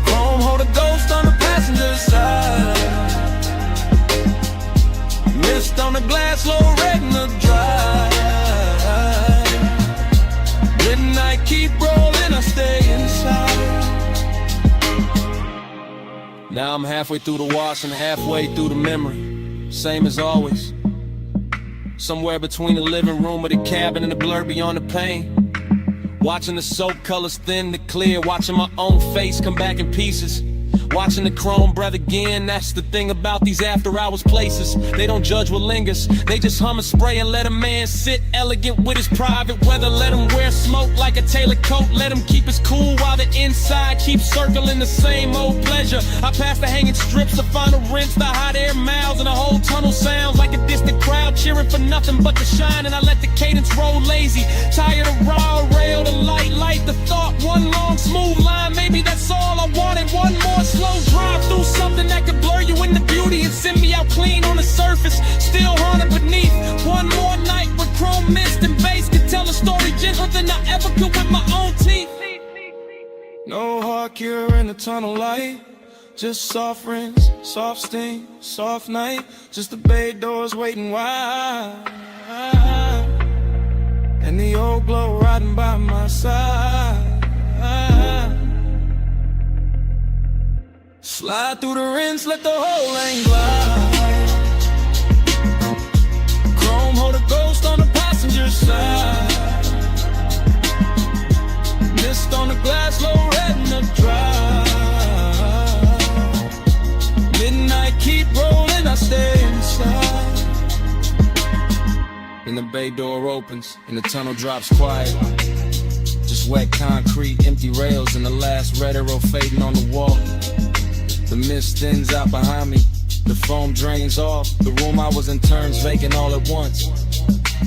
Chrome hold a ghost on the passenger side. Mist on the glass, low red in the drive. Midnight keep rolling, I stay inside. Now I'm halfway through the wash and halfway through the memory. Same as always. Somewhere between the living room or the cabin and the blur beyond the pain. Watching the soap colors thin to clear, watching my own face come back in pieces. Watching the chrome breath again, that's the thing about these after hours places. They don't judge what lingers, they just hum and spray and let a man sit elegant with his private weather. Let him wear smoke like a tailored coat, let him keep his cool while the inside keeps circling the same old pleasure. I pass the hanging strips, the final rinse, the hot air miles, and the whole tunnel sounds like a distant crowd cheering for nothing but the shine. And I let the cadence roll lazy, tired of raw rail, the light, the thought, one long smooth line. Maybe that's all I wanted, one more slow drive through something that could blur you into beauty and send me out clean on the surface, still haunted beneath. One more night with chrome mist and bass could tell a story gentler than I ever could with my own teeth. No hard cure in the tunnel light, just soft rinse, soft steam, soft night, just the bay doors waiting wide, and the old glow riding by my side. Slide through the rinse, let the whole lane glide. Chrome hold a ghost on the passenger side. Mist on the glass, low red in the drive. Midnight keep rolling, I stay inside. Then the bay door opens and the tunnel drops quiet. Just wet concrete, empty rails, and the last red arrow fading on the wall. The mist thins out behind me, the foam drains off. The room I was in turns vacant all at once.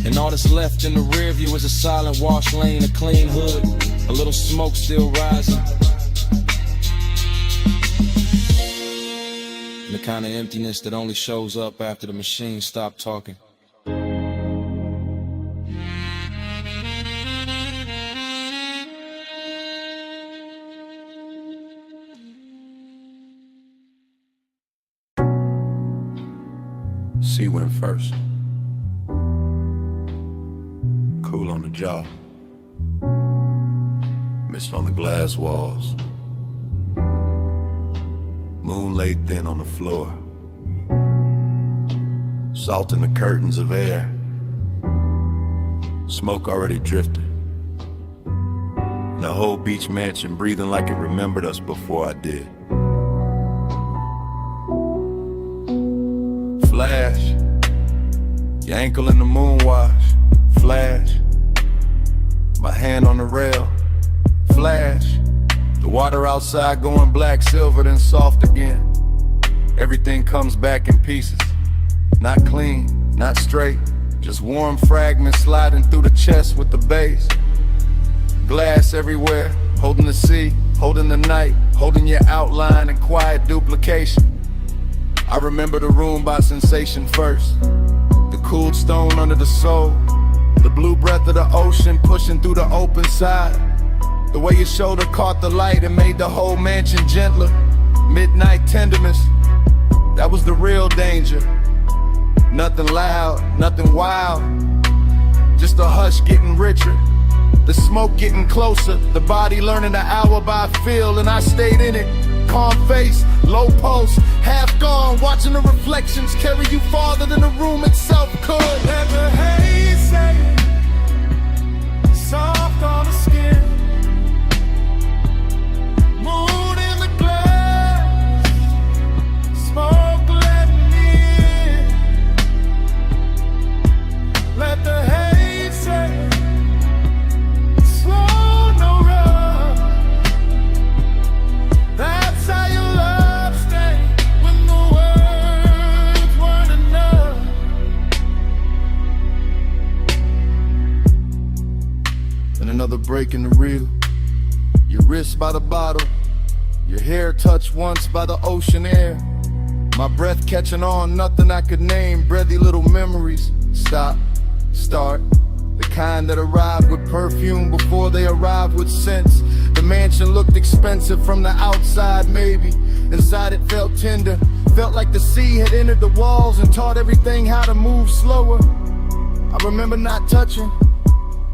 And all that's left in the rear view is a silent wash lane, a clean hood, a little smoke still rising. And the kind of emptiness that only shows up after the machine stopped talking. Sea went first. Cool on the jaw. Mist on the glass walls. Moon lay thin on the floor. Salt in the curtains of air. Smoke already drifted. The whole beach mansion breathing like it remembered us before I did. Flash, your ankle in the moonwash. Flash, my hand on the rail. Flash, the water outside going black, silver, then soft again. Everything comes back in pieces. Not clean, not straight, just warm fragments sliding through the chest with the bass. Glass everywhere, holding the sea, holding the night, holding your outline in quiet duplication. I remember the room by sensation first. The cooled stone under the soul. The blue breath of the ocean pushing through the open side. The way your shoulder caught the light and made the whole mansion gentler. Midnight tenderness, that was the real danger. Nothing loud, nothing wild, just a hush getting richer. The smoke getting closer, the body learning the hour by feel, and I stayed in it. Calm face, low pulse, half gone, watching the reflections carry you farther than the room itself could. Let the haze say, soft on the skin. Moon in the glass, smoke letting in. Let the haze say, slow, no rush. That's how your love stayed when the words weren't enough. And another break in the reel. Your wrist by the bottle, your hair touched once by the ocean air. My breath catching on, nothing I could name. Breathy little memories. Stop, start. The kind that arrived with perfume before they arrived with scents. The mansion looked expensive from the outside, maybe. Inside it felt tender. Felt like the sea had entered the walls and taught everything how to move slower. I remember not touching,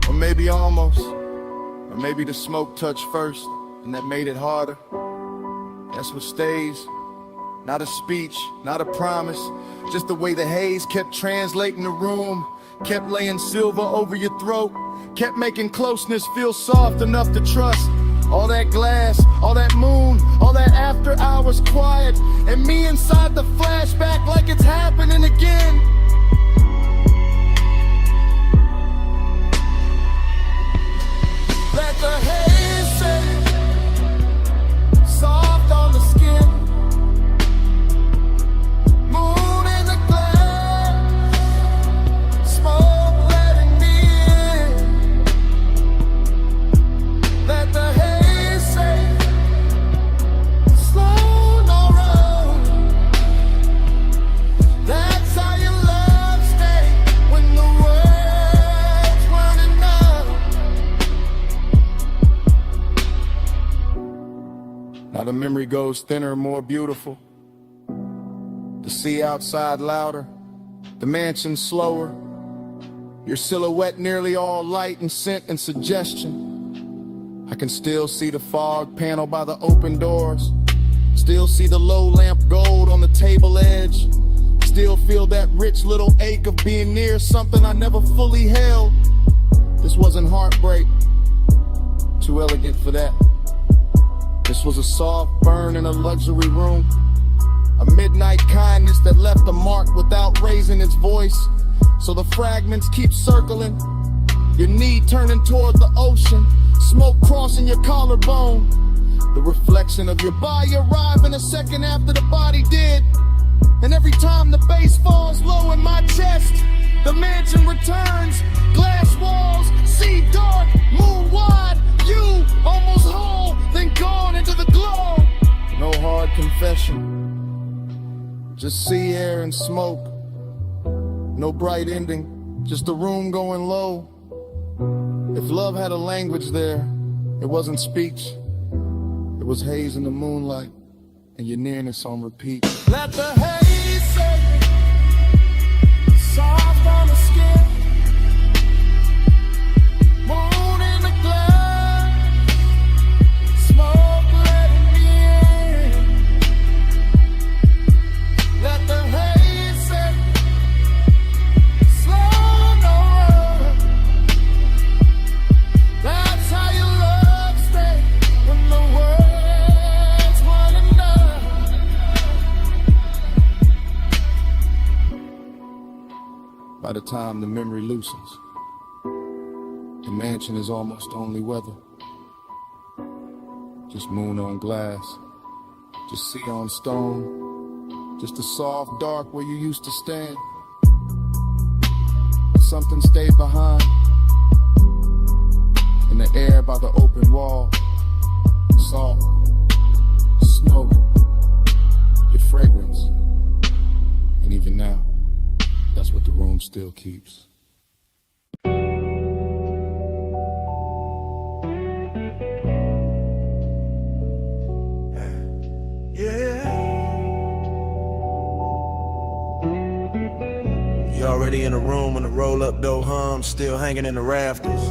or maybe almost. Or maybe the smoke touched first, and that made it harder. That's what stays. Not a speech, not a promise. Just the way the haze kept translating the room. Kept laying silver over your throat. Kept making closeness feel soft enough to trust. All that glass, all that moon, all that after hours quiet. And me inside the flashback like it's happening again. Let the haze say, soft on the skin. Moon in the glass, smoke letting me in. Let the haze say, slow, no rush. That's how your love stayed when the words weren't enough. Now the memory goes thinner, more beautiful. The sea outside louder, the mansion slower. Your silhouette nearly all light and scent and suggestion. I can still see the fog panel by the open doors. Still see the low lamp gold on the table edge. Still feel that rich little ache of being near something I never fully held. This wasn't heartbreak, too elegant for that. This was a soft burn in a luxury room. A midnight kindness that left a mark without raising its voice. So the fragments keep circling, your knee turning toward the ocean, smoke crossing your collarbone. The reflection of your body arriving a second after the body did. And every time the bass falls low in my chest, the mansion returns. Glass walls, sea dark, moon wide. You almost whole, then gone into the glow. No hard confession, just sea air and smoke. No bright ending, just a room going low. If love had a language there, it wasn't speech. It was haze in the moonlight, and your nearness on repeat. Let the haze say, soft on the skin. Moon in the glass, smoke letting me in. Let the haze say, slow, no rush. That's how your love by the time the memory loosens. The mansion is almost only weather. Just moon on glass, just sea on stone, just a soft dark where you used to stand. But something stayed behind, in the air by the open wall, salt, smoke, your fragrance. And even now, that's what the room still keeps. You already in the room when the roll-up door hums, still hanging in the rafters.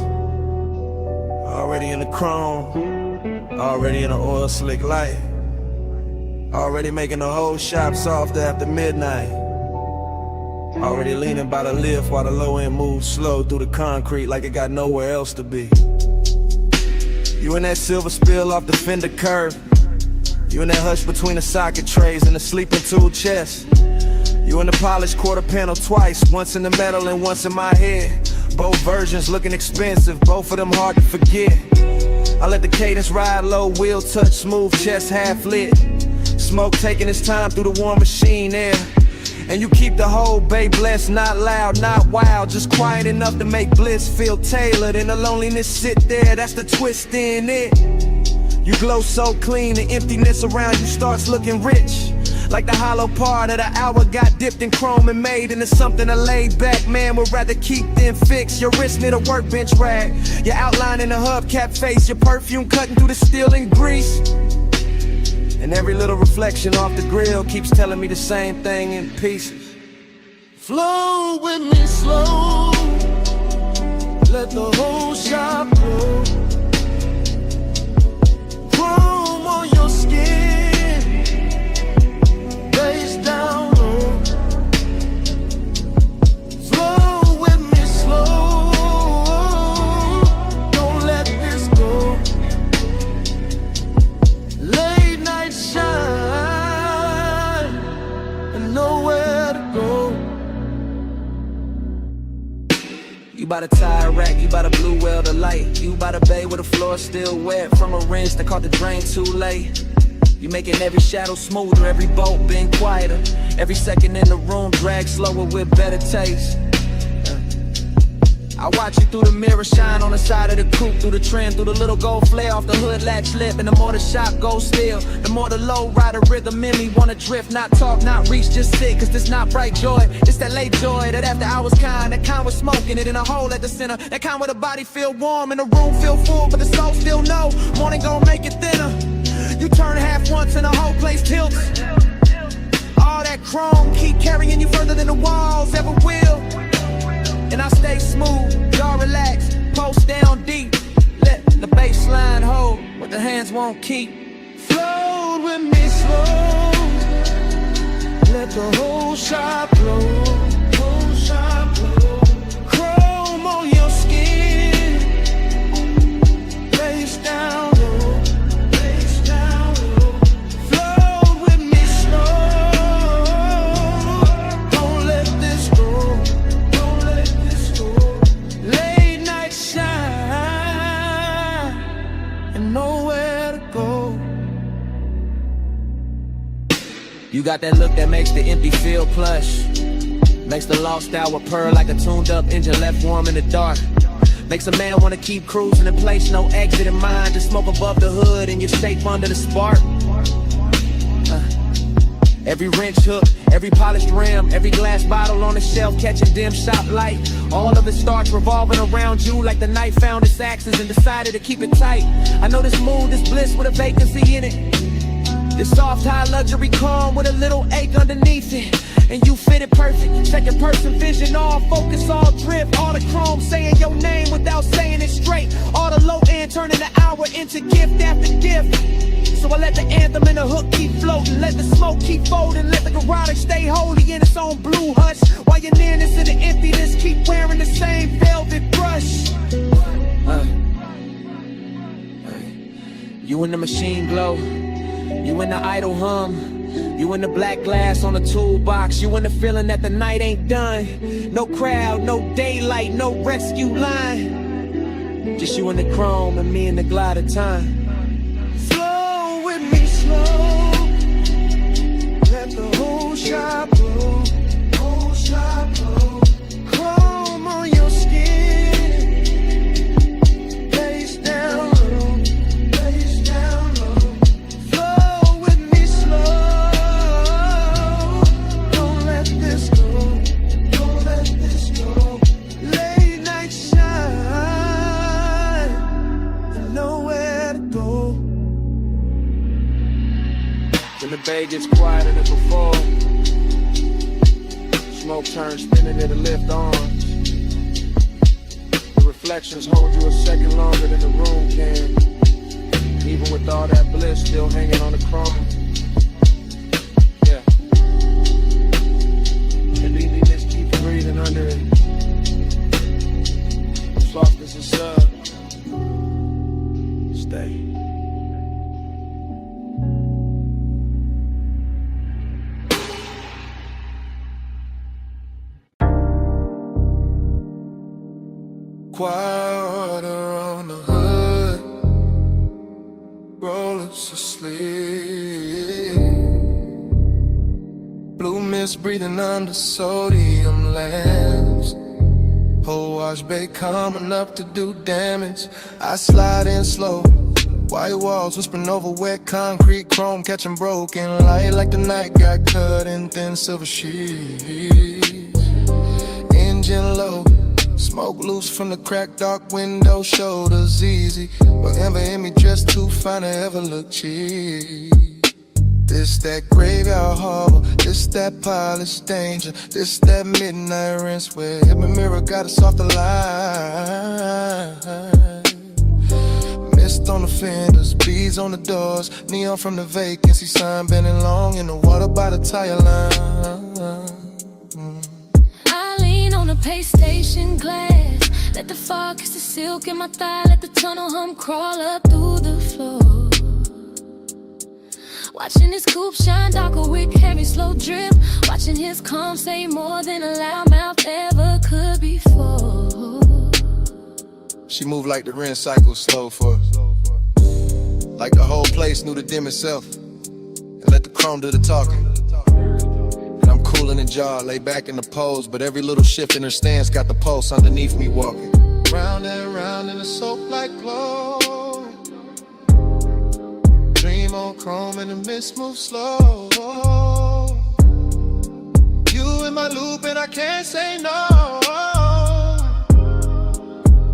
Already in the chrome, already in the oil slick light. Already making the whole shop soft after midnight. Already leaning by the lift while the low end moves slow through the concrete like it got nowhere else to be. You in that silver spill off the fender curve. You in that hush between the socket trays and the sleeping tool chest. You in the polished quarter panel twice, once in the metal and once in my head. Both versions looking expensive, both of them hard to forget. I let the cadence ride low, wheel touch smooth, chest half lit. Smoke taking its time through the warm machine air. And you keep the whole bay blessed, not loud, not wild, just quiet enough to make bliss feel tailored. And the loneliness sit there, that's the twist in it. You glow so clean, the emptiness around you starts looking rich. Like the hollow part of the hour got dipped in chrome and made into something a laid back man would rather keep than fix. Your wrist near the workbench rag, your outline in the hubcap face, your perfume cutting through the steel and grease. And every little reflection off the grill keeps telling me the same thing in pieces. Flow with me slow, let the whole shop go. Chrome on your skin, face down low. Flow with me slow, don't let this go. Late night shine and nowhere to go. You by the tire rack, you by the blue well the light. You by the bay where the floor still wet from a rinse that caught the drain too late. You making every shadow smoother, every bolt been quieter. Every second in the room drag slower with better taste. I watch you through the mirror shine on the side of the coupe, through the trim, through the little gold flare off the hood latch lip. And the more the shop goes still, the more the low rider rhythm in me wanna drift, not talk, not reach, just sit. Cause this not bright joy, it's that late joy, that after hours kind, that kind with smoking it in a hole at the center, that kind where the body feel warm and the room feel full, but the soul still know morning gon' make it thinner. You turn half once and the whole place tilts. All that chrome keep carrying you further than the walls ever will. And I stay smooth, y'all relax, post down deep. Let the baseline hold what the hands won't keep. Float with me slow, let the whole shop blow. Whole shop blow. Chrome on your skin, face down low, face down low. Float with me slow, don't let this go. Late night shine and nowhere to go. You got that look that makes the empty feel plush, makes the lost hour purr like a tuned up engine left warm in the dark. Makes a man wanna keep cruising in place, no exit in mind. Just smoke above the hood and you're safe under the spark. Every wrench hook, every polished rim, every glass bottle on the shelf catching dim shop light. All of it starts revolving around you like the night found its axis and decided to keep it tight. I know this mood, this bliss with a vacancy in it. This soft high luxury calm with a little ache underneath it. And you fit it perfect, second person vision, all focus, all drift. All the chrome saying your name without saying it straight. All the low end turning the hour into gift after gift. So I let the anthem and the hook keep floating, let the smoke keep folding, let the garage stay holy in its own blue hush. While your nearness to the emptiness keep wearing the same velvet brush. You in the machine glow, you in the idle hum. You in the black glass on the toolbox. You in the feeling that the night ain't done. No crowd, no daylight, no rescue line. Just you and the chrome and me and the glide of time. Flow with me slow. Let the whole shop blow. Whole shop blow. Chrome on your skin. Face down low. Face down low. Flow with me slow. Don't let this go. Don't let this go. Late night shine. And nowhere to go. When the bay gets quieter than before, smoke turns spinning in the lift arms. The reflections hold you a second longer than the room can. Even with all that bliss still hanging on the chrome. Yeah. The loneliness keeps breathing under it. Soft as a sub. Stay. Water on the hood, rollers asleep. Blue mist breathing under sodium lamps. Whole wash bay coming up to do damage. I slide in slow. White walls whispering over wet concrete, chrome catching broken light like the night got cut in thin silver sheets. Engine low. Smoke loose from the cracked dark window, shoulders easy. But ever in me dressed too fine to ever look cheap. This that graveyard harbor, this that polished danger, this that midnight rinse where every mirror got a softer line. Mist on the fenders, beads on the doors, neon from the vacancy sign, bending long in the water by the tire line. On the pay station glass, let the fog kiss the silk in my thigh, let the tunnel hum crawl up through the floor. Watching his coupe shine darker with heavy slow drip, watching his calm say more than a loudmouth ever could before. She moved like the rinse cycle slow for us. Like the whole place knew to dim itself and let the chrome do the talking. I'm cool in the jaw, lay back in the pose, but every little shift in her stance got the pulse underneath me walking. Round and round in a soap-like glow. Dream on chrome and the mist moves slow. You in my loop and I can't say no.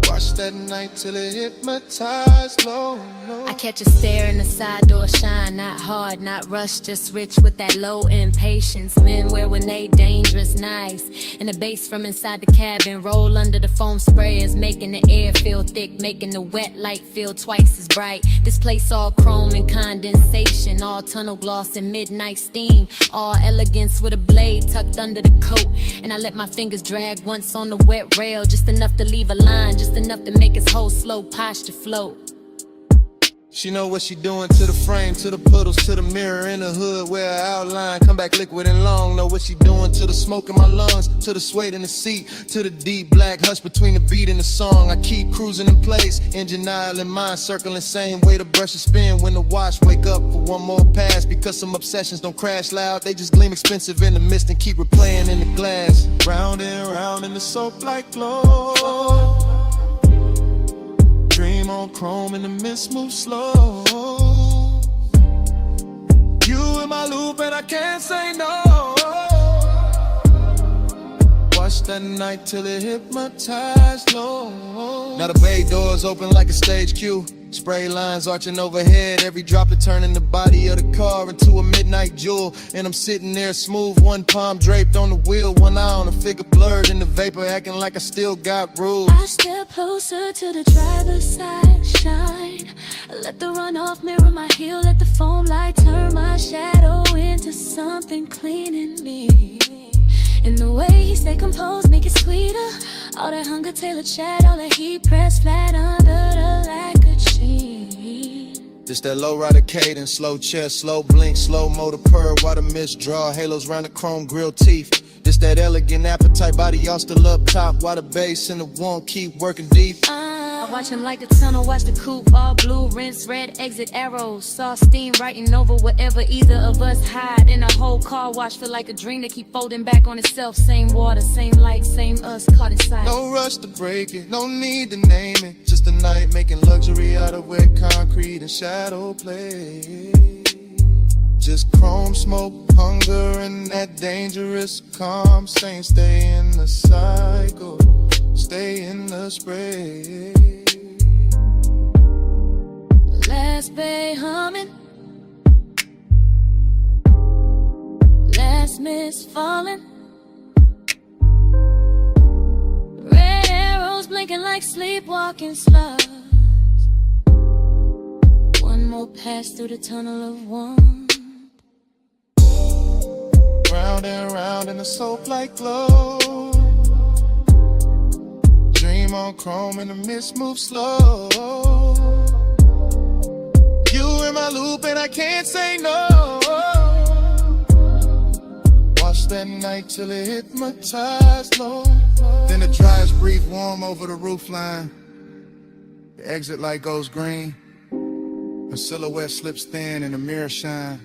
Watch that night till it hypnotized low. I catch a stare in the side door shine, not hard, not rushed, just rich with that low impatience. Men wear when they dangerous, nice. And the bass from inside the cabin roll under the foam sprayers, making the air feel thick, making the wet light feel twice as bright. This place all chrome and condensation, all tunnel gloss and midnight steam, all elegance with a blade tucked under the coat. And I let my fingers drag once on the wet rail, just enough to leave a line, just enough to make his whole slow posture float. She know what she doing to the frame, to the puddles, to the mirror in the hood where her outline come back liquid and long. Know what she doing to the smoke in my lungs, to the suede in the seat, to the deep black hush between the beat and the song. I keep cruising in place, engine aisle in mind, circling same way the brush is spin when the watch wake up for one more pass. Because some obsessions don't crash loud, they just gleam expensive in the mist and keep replaying in the glass. Round and round in the soap-like glow. Dream on chrome and the mist moves slow. You in my loop and I can't say no. Watch that night till it hypnotized low. Now the bay doors open like a stage cue. Spray lines arching overhead, every droplet turning the body of the car into a midnight jewel. And I'm sitting there smooth, one palm draped on the wheel, one eye on the figure blurred in the vapor, acting like I still got rules. I step closer to the driver's side, shine. Let the runoff mirror my heel, let the foam light turn my shadow into something clean in me. And the way he stay composed, make it sweeter. All that hunger, tailored chat, all that heat pressed flat under the lacquered sheet. This that low rider cadence, slow chest, slow blink, slow motor purr, while the mist draw, halos round the chrome grill teeth. This that elegant appetite, body all still up top, while the bass and the one keep working deep. I watch him like the tunnel, watch the coupe, all blue, rinse, red, exit arrows. Saw steam writing over wherever either of us hide. In a whole car wash, feel like a dream that keep folding back on itself. Same water, same light, same us, caught inside. No rush to break it, no need to name it. Just a night making luxury out of wet concrete and shadow play. Just chrome smoke, hunger, and that dangerous calm. Saying stay in the cycle, stay in the spray. Last bay humming, last miss falling. Red arrows blinking like sleepwalking slugs. One more pass through the tunnel of one. Round and round in a soap-like glow. Dream on chrome and the mist moves slow. You in my loop and I can't say no. Watch that night till it hypnotized low. Then the dryers breathe warm over the roofline. The exit light goes green. A silhouette slips thin and the mirror shine.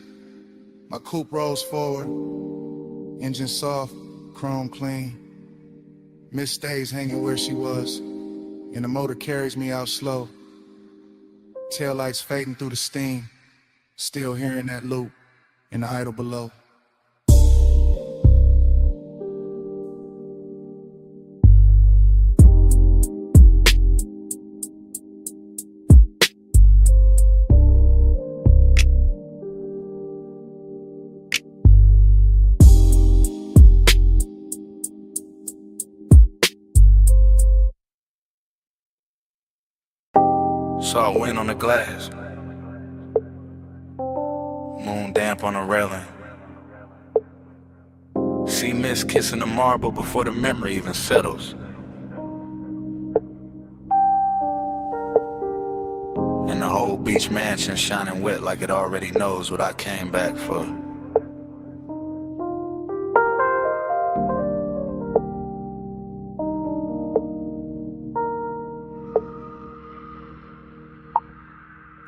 My coupe rolls forward. Engine soft, chrome clean. Miss stays hanging where she was. And the motor carries me out slow. Taillights fading through the steam. Still hearing that loop in the idle below. Saw wind on the glass, moon damp on the railing. See mist kissing the marble before the memory even settles. And the whole beach mansion shining wet like it already knows what I came back for.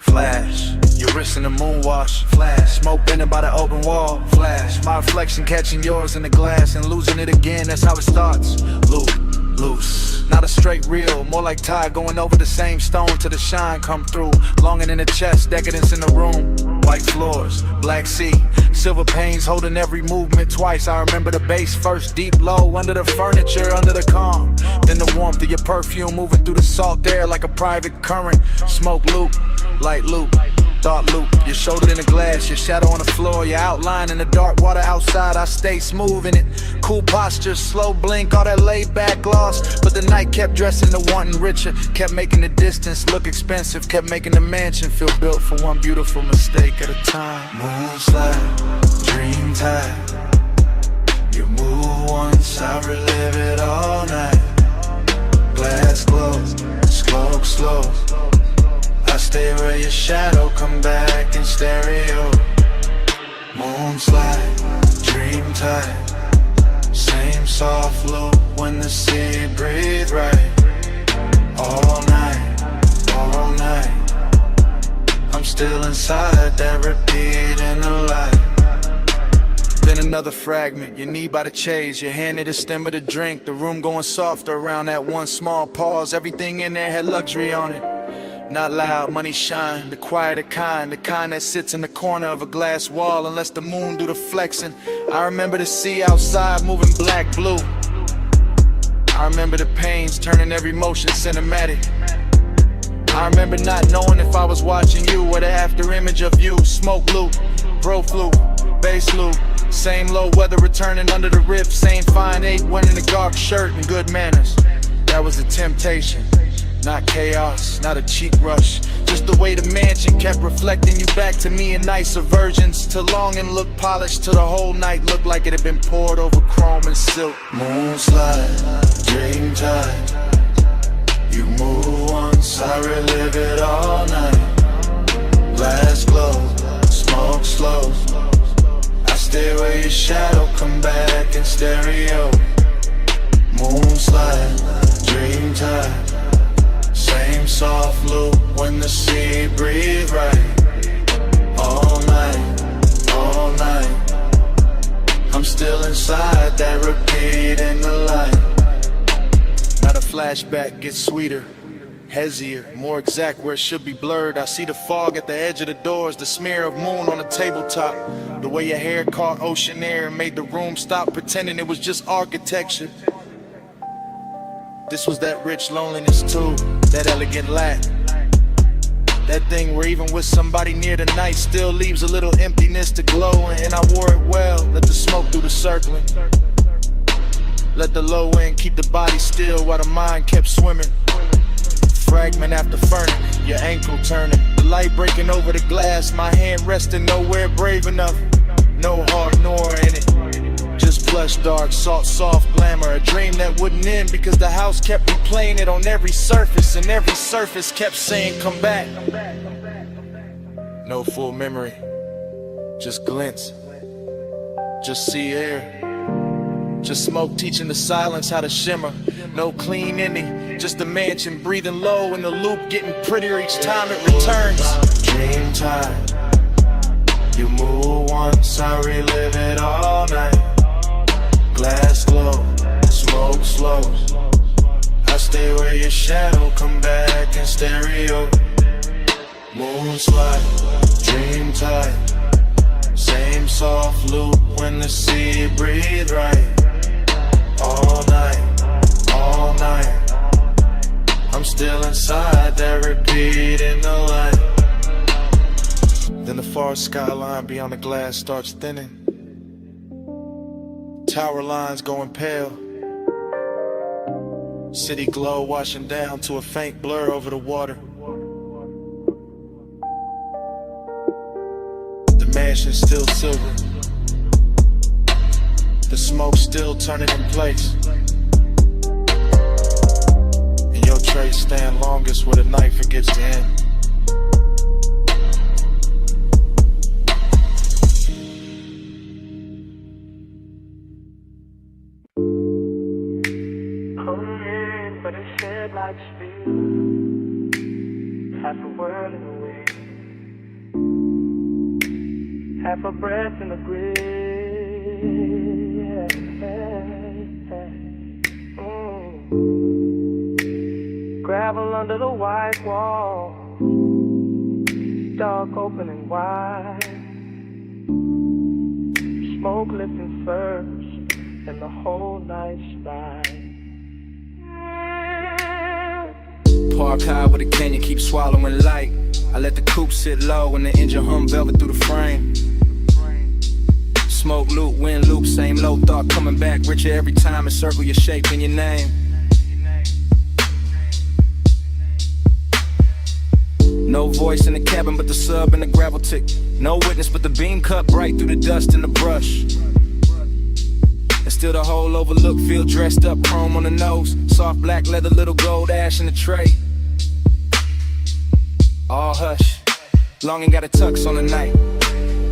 Flash, your wrist in the moonwash. Flash, smoke bending by the open wall. Flash, my reflection catching yours in the glass and losing it again, that's how it starts. Loose, not a straight reel, more like tide going over the same stone till the shine come through. Longing in the chest, decadence in the room. White floors, black sea, silver panes holding every movement twice. I remember the bass first, deep low, under the furniture, under the calm. Then the warmth of your perfume moving through the salt air like a private current. Smoke loop, light loop, thought loop. Your shoulder in the glass, your shadow on the floor, your outline in the dark water outside. I stay smooth in it, cool posture, slow blink, all that laid back gloss. But the night kept dressing to wanting richer, kept making the distance look expensive, kept making the mansion feel built for one beautiful mistake at a time. Moonslide, dream tide. You move once, I relive it all night. Glass glows, smoke slow. I stay where your shadow come back in stereo. Moonslide, dream tide. Same soft loop when the sea breathe right. All night, all night. I'm still inside that repeat in the light. Then another fragment, your knee by the chase, your hand at the stem of the drink. The room going softer around that one small pause. Everything in there had luxury on it. Not loud, money shine, the quieter kind, the kind that sits in the corner of a glass wall and lets the moon do the flexing. I remember the sea outside moving black, blue. I remember the pains turning every motion cinematic. I remember not knowing if I was watching you or the after image of you. Smoke loop, bro flu, bass loop. Same low weather returning under the rift. Same fine 8 wearing a dark shirt and good manners. That was a temptation. Not chaos, not a cheap rush. Just the way the mansion kept reflecting you back to me in nicer versions. To long and look polished, till the whole night looked like it had been poured over chrome and silk. Moonslide, dream tide. You move once, I relive it all night. stay where your shadow come back in stereo. Moonslide, dream time. Same soft loop when the sea breathe right. All night, all night. I'm still inside that repeat in the light. Now the flashback gets sweeter, hazier, more exact where it should be blurred. I see the fog at the edge of the doors, the smear of moon on the tabletop. The way your hair caught ocean air and made the room stop, pretending it was just architecture. This was that rich loneliness too, that elegant lack. That thing where even with somebody near the night still leaves a little emptiness to glow. And I wore it well, let the smoke do the circling. Let the low end keep the body still while the mind kept swimming. Fragment after fragment, your ankle turning. The light breaking over the glass, my hand resting nowhere brave enough. No heart nor in it. Just plush dark, salt soft glamour. A dream that wouldn't end because the house kept replaying it on every surface. And every surface kept saying come back. No full memory, just glints. Just sea air. Just smoke teaching the silence how to shimmer. No clean ending, just a mansion breathing low in the loop, getting prettier each time it returns. Dream time. You move once, I relive it all night. Glass glow, smoke slow. I stay where your shadow come back in stereo. Moonslide, dream tight. Same soft loop when the sea breathe right. All night, all night. I'm still inside that repeat in the light. Then the far skyline beyond the glass starts thinning. Tower lines going pale. City glow washing down to a faint blur over the water. The mansion still silver. The smoke still turning in place. And your trays stand longest where the night forgets to end. But it shed like steel. Half a world in the wind, half a breath in the grave. Gravel under the white wall, dark opening wide. Smoke lifting first, and the whole night's ride. Park high with a canyon, keep swallowing light. I let the coupe sit low and the engine hum velvet through the frame. Smoke loop, wind loop, same low thought coming back richer every time. And circle your shape and your name. No voice in the cabin but the sub and the gravel tick. No witness but the beam cut bright through the dust and the brush. And still the whole overlook, feel dressed up, chrome on the nose. Soft black leather, little gold ash in the tray. All hush, longing got a tux on the night.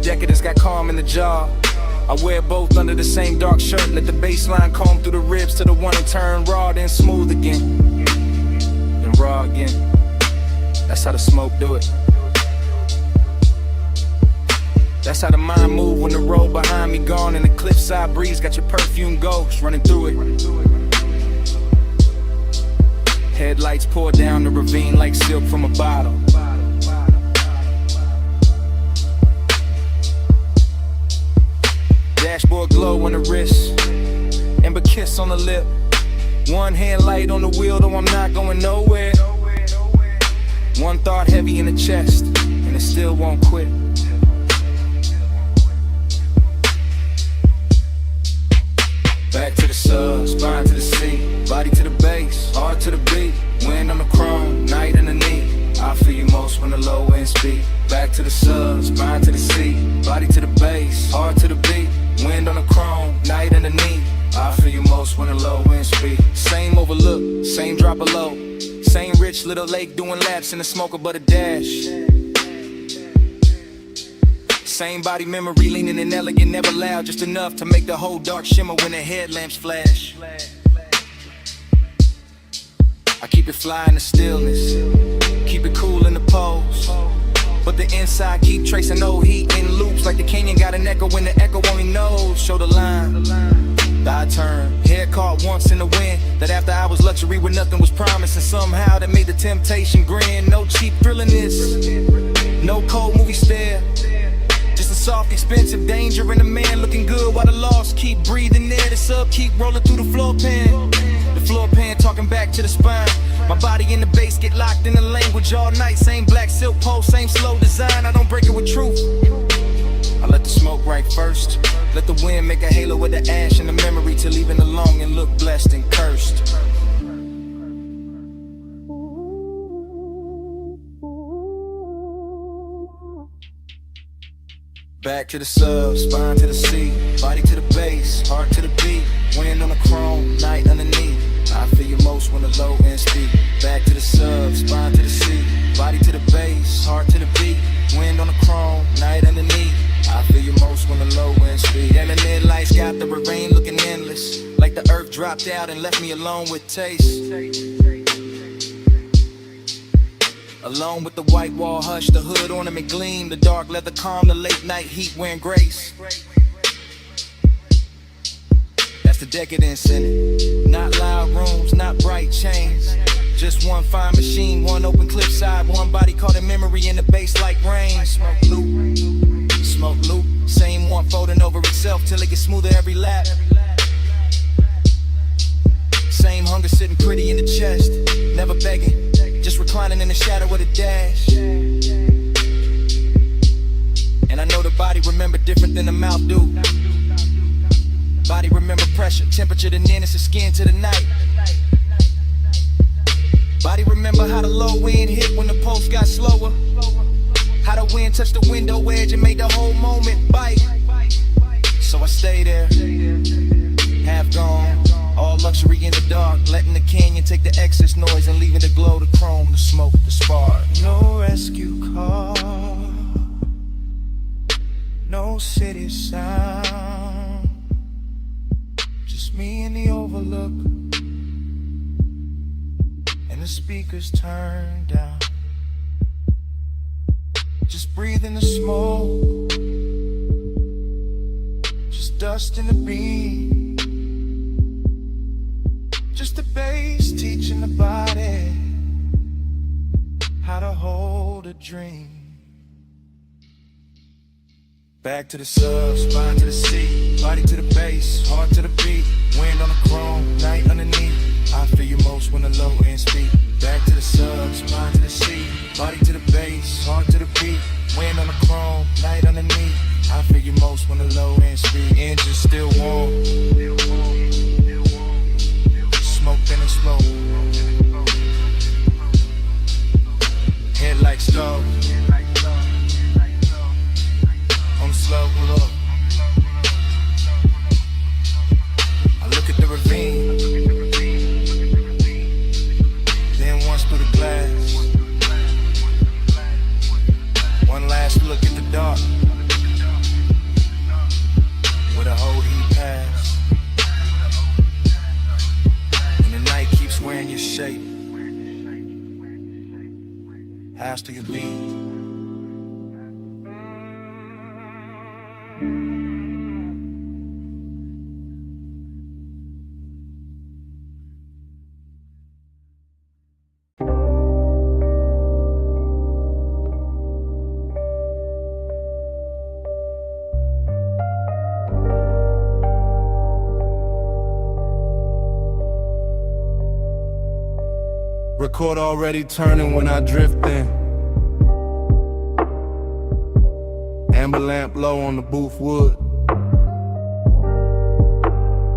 Decadence got calm in the jaw. I wear both under the same dark shirt. Let the baseline comb through the ribs to the one and turn raw, then smooth again. Then raw again. That's how the smoke do it. That's how the mind move when the road behind me gone and the cliffside breeze got your perfume ghost running through it. Headlights pour down the ravine like silk from a bottle. Dashboard glow on the wrist, amber kiss on the lip. One hand light on the wheel, though I'm not going nowhere. One thought heavy in the chest, and it still won't quit. Back to the sub, spine to the seat, body to the base, heart to the beat. Wind on the chrome, night in the knee. I feel you most when the low end speed. Back to the sub, spine to the seat, body to the base, heart to the beat. Wind on the chrome, night in the knee. I feel you most when the low end speed. Same overlook, same drop of low. Same rich little lake doing laps in the smoker but a dash. Same body memory, leaning and elegant, never loud, just enough to make the whole dark shimmer when the headlamps flash. I keep it fly in the stillness, keep it cool in the pose, but the inside keep tracing old heat in loops, like the canyon got an echo when the echo only knows. Show the line, I turn, head caught once in the wind. That after hours luxury where nothing was promised, and somehow that made the temptation grin. No cheap thrilling this, no cold movie stare, just a soft expensive danger and a man looking good while the lost keep breathing there. The sub keep rolling through the floor pan, the floor pan talking back to the spine. My body in the bass get locked in the language all night. Same black silk pole, same slow design. I don't break it with truth, I let the smoke right first. Let the wind make a halo with the ash and the memory till even the longing look blessed and cursed. Back to the sub, spine to the sea, body to the bass, heart to the beat. Wind on the chrome, night underneath. I feel you most when the low end speak. Back to the sub, spine to the sea, body to the bass, heart to the beat. Wind on the chrome, night underneath. I feel you most when the low end speed. And the midlights got the rain looking endless, like the earth dropped out and left me alone with taste. Alone with the white wall hush, the hood ornament gleam, the dark leather calm, the late night heat wearing grace. That's the decadence in it. Not loud rooms, not bright chains, just one fine machine, one open cliffside, one body caught in memory in the bass like rain. Smoke loop, same one folding over itself till it gets smoother every lap. Same hunger sitting pretty in the chest, never begging, just reclining in the shadow of the dash. And I know the body remember different than the mouth do. Body remember pressure, temperature, the nearness of skin to the night. Body remember how the low wind hit when the pulse got slower, how the wind touched the window edge and made the whole moment bite. So I stay there, half gone, all luxury in the dark, letting the canyon take the excess noise and leaving the glow, the chrome, the smoke, the spark. No rescue call, no city sound, just me in the overlook, and the speakers turned down. Just breathing the smoke, just dust in the beat, just the bass teaching the body how to hold a dream. Back to the sub, spine to the sea, body to the bass, heart to the beat. Wind on the chrome, night underneath. I feel you most when the low end speak. Back to the sub, spine to the sea, body to the bass, heart to the beat. Wind on the chrome, night underneath. I feel you most when the low end speed. Engine still warm, smoke in the slow. Headlights low, on the slow look. I look at the ravine, then once through the glass. One last look at the dark, where the whole heat pass, and the night keeps wearing your shape. House to your beat. Record already turning when I drift in. Amber lamp low on the booth wood.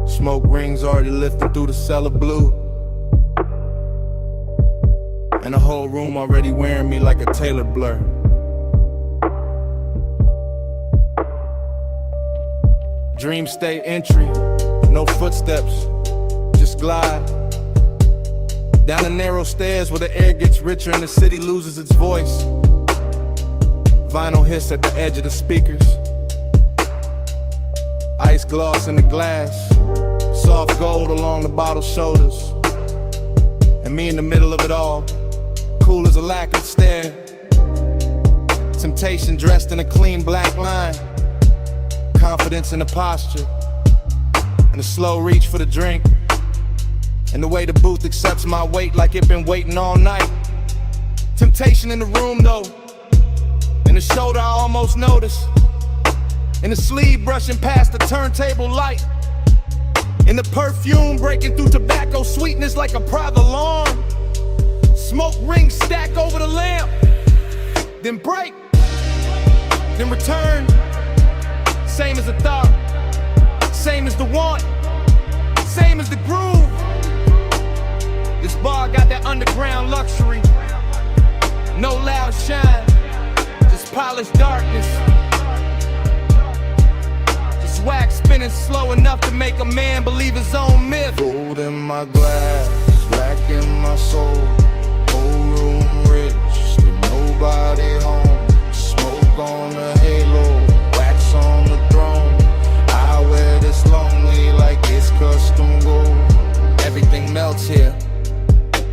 Smoke rings already lifting through the cellar blue. And the whole room already wearing me like a tailored blur. Dream state entry, no footsteps, just glide down the narrow stairs where the air gets richer and the city loses its voice. Vinyl hiss at the edge of the speakers. Ice gloss in the glass. Soft gold along the bottle's shoulders. And me in the middle of it all, cool as a lacquered stare. Temptation dressed in a clean black line. Confidence in the posture. And a slow reach for the drink. And the way the booth accepts my weight like it been waiting all night. Temptation in the room though. In the shoulder I almost notice. In the sleeve brushing past the turntable light. In the perfume breaking through tobacco sweetness like a private alarm. Smoke rings stack over the lamp. Then break. Then return. Same as the thought. Same as the want. Same as the groove. This bar got that underground luxury. No loud shine. Just polished darkness. Just wax spinning slow enough to make a man believe his own myth. Gold in my glass, black in my soul. Whole room rich, still nobody home. Smoke on the halo, wax on the throne. I wear this lonely like it's custom gold. Everything melts here.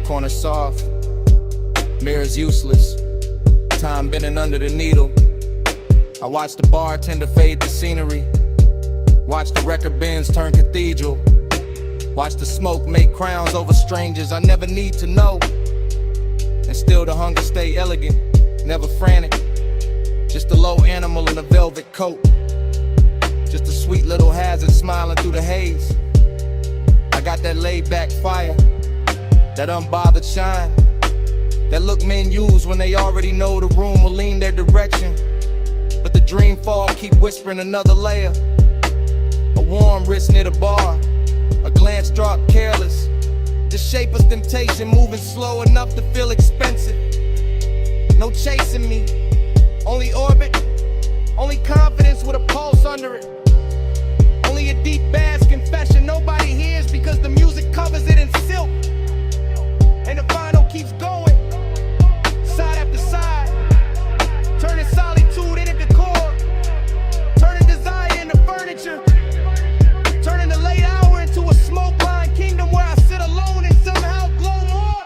Corner soft, mirrors useless. Time bending under the needle. I watch the bartender fade the scenery. Watch the record bins turn cathedral. Watch the smoke make crowns over strangers I never need to know. And still the hunger stay elegant, never frantic. Just a low animal in a velvet coat. Just a sweet little hazard smiling through the haze. I got that laid back fire, that unbothered shine, that look men use when they already know the room will lean their direction. But the dream fall keep whispering another layer. A warm wrist near the bar, a glance drop careless. The shape of temptation moving slow enough to feel expensive. No chasing me, only orbit, only confidence with a pulse under it. Only a deep bass confession nobody hears because the music covers it in silk. And the vinyl keeps going, side after side, turning solitude into decor, turning desire into furniture, turning the late hour into a smoke-lined kingdom where I sit alone and somehow glow more.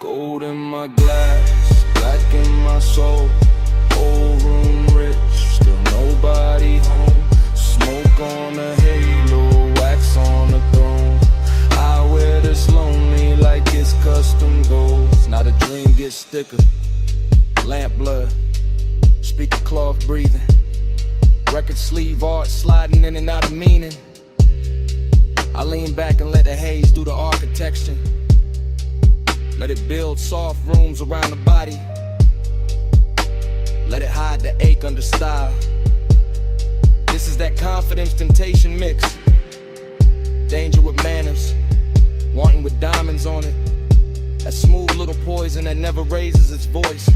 Gold in my glass, black in my soul. Whole room rich, still nobody home. Smoke on the halo, wax on the throne. I wear this lonely like it's custom gold. Now the dream gets thicker. Lamp blood, speaker cloth breathing. Record sleeve art sliding in and out of meaning. I lean back and let the haze do the architecture. Let it build soft rooms around the body. Let it hide the ache under style. This is that confidence temptation mix. Danger with manners, wanting with diamonds on it. That smooth little poison that never raises its voice.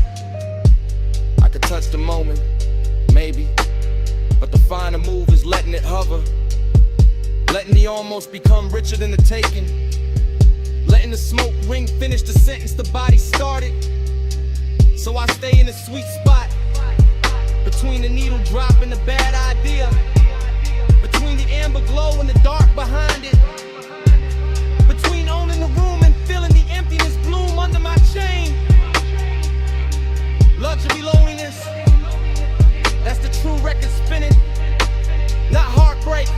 I could touch the moment, maybe, but the finer move is letting it hover. Letting the almost become richer than the taking. Letting the smoke ring finish the sentence the body started. So I stay in a sweet spot, between the needle drop and the bad idea, between the amber glow and the dark behind it, between owning the room and feeling the emptiness bloom under my chain. Luxury loneliness, that's the true record spinning. Not heartbreak,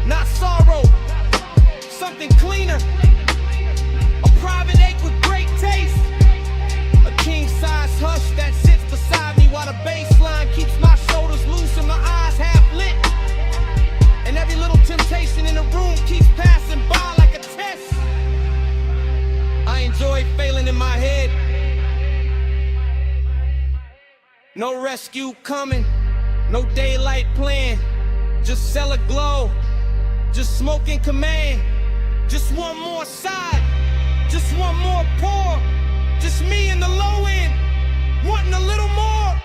not sorrow, something cleaner. A private ache with great taste. A king-size hush that sits beside me while the bass line keeps my shoulders loose and my eyes half lit. And every little temptation in the room keeps passing by like a test. I enjoy failing in my head. No rescue coming, no daylight plan. Just cellar glow, just smoke in command. Just one more side, just one more pour. Just me in the low end, wanting a little more.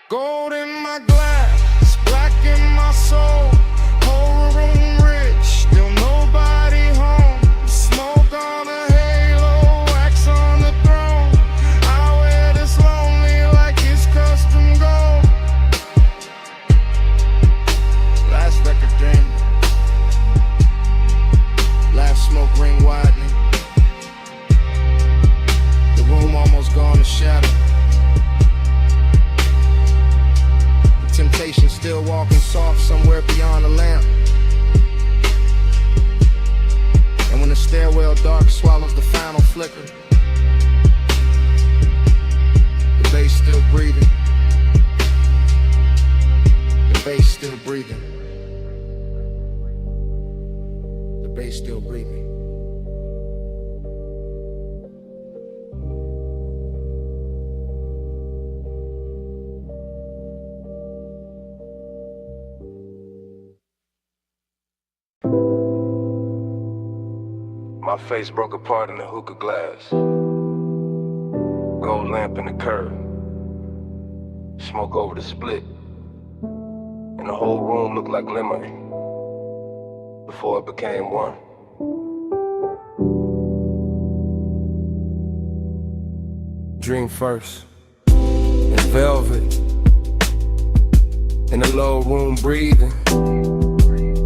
Gold in my glass, black in my soul. Whole room rich, still nobody home. Smoke on the halo, wax on the throne. I wear this lonely like it's custom. stairwell dark swallows the final flicker. The bass still breathing. The bass still breathing. The bass still breathing. My face broke apart in the hookah glass. Gold lamp in the curb. Smoke over the split. And the whole room looked like lemonade before it became one. Dream first. In velvet. In the low room breathing.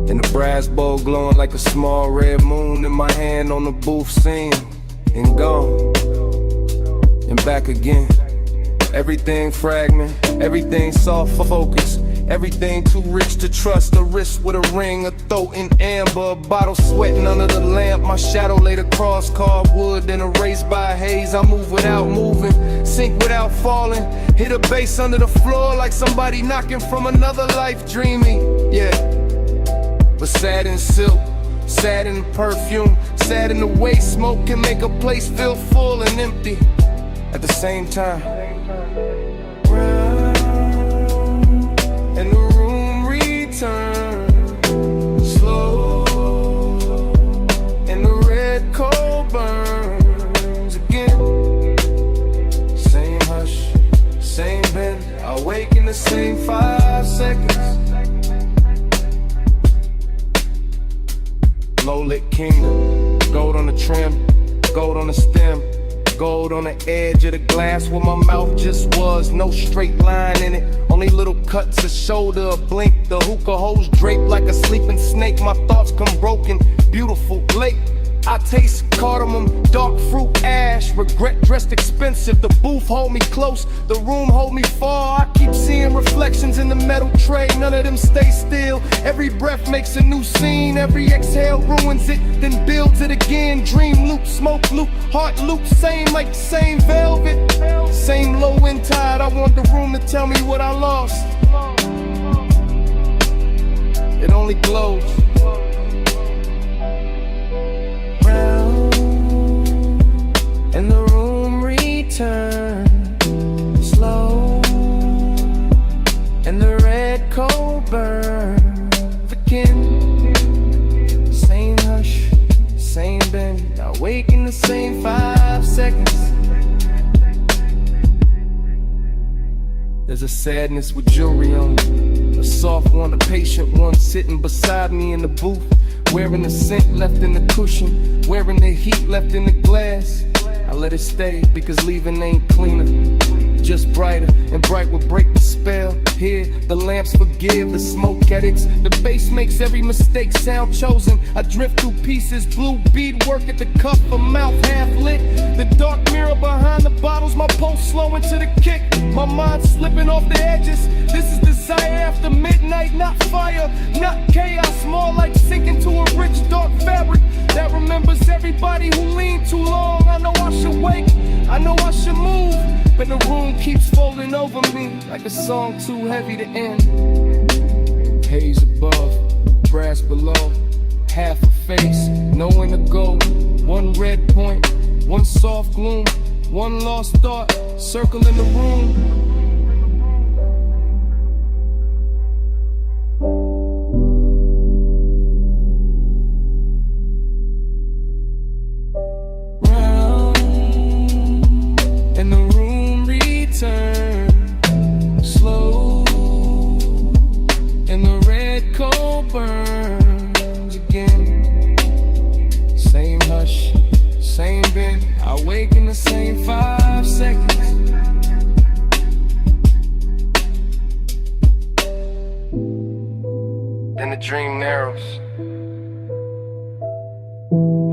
And the brass bowl glowing like a small red moon in my hand on the booth scene. And gone. And back again. Everything fragment, everything soft focus. Everything too rich to trust. A wrist with a ring, a throat in amber. A bottle sweating under the lamp. My shadow laid across carved wood, then erased by haze. I move without moving, sink without falling. Hit a bass under the floor like somebody knocking from another life. Dreamy, yeah. But sad in silk, sad in perfume, sad in the way smoke can make a place feel full and empty at the same time. And the room returns slow, and the red coal burns again. Same hush, same bend, I wake in the same 5 seconds. Low-lit kingdom, gold on the trim, gold on the stem, gold on the edge of the glass where my mouth just was. No straight line in it, only little cuts, a shoulder, a blink. The hookah hose draped like a sleeping snake. My thoughts come broken, beautiful, late. I taste cardamom, dark fruit, ash. Regret dressed expensive. The booth hold me close, the room hold me far. I keep seeing reflections in the metal tray, none of them stay still. Every breath makes a new scene, every exhale ruins it, then builds it again. Dream loop, smoke loop, heart loop, same like the same velvet. Same low end tide, I want the room to tell me what I lost. It only glows. And the room returns slow, and the red coal burns again. Same hush, same bend, I wake in the same 5 seconds. There's a sadness with jewelry on it, a soft one, a patient one, sitting beside me in the booth, wearing the scent left in the cushion, wearing the heat left in the glass. I let it stay because leaving ain't cleaner, just brighter, and bright will break the spell. Here, the lamps forgive the smoke addicts. The bass makes every mistake sound chosen. I drift through pieces, blue bead work at the cuff, a mouth half lit. The dark mirror behind the bottles, my pulse slowing to the kick. My mind slipping off the edges. This is desire after midnight, not fire, not chaos. More like sinking to a rich dark fabric that remembers everybody who leaned too long. I know I should wake, I know I should move, but the room keeps folding over me like a song too heavy to end. Haze above, brass below, half a face, nowhere to go. One red point, one soft gloom, one lost thought, circling the room. Then the dream narrows,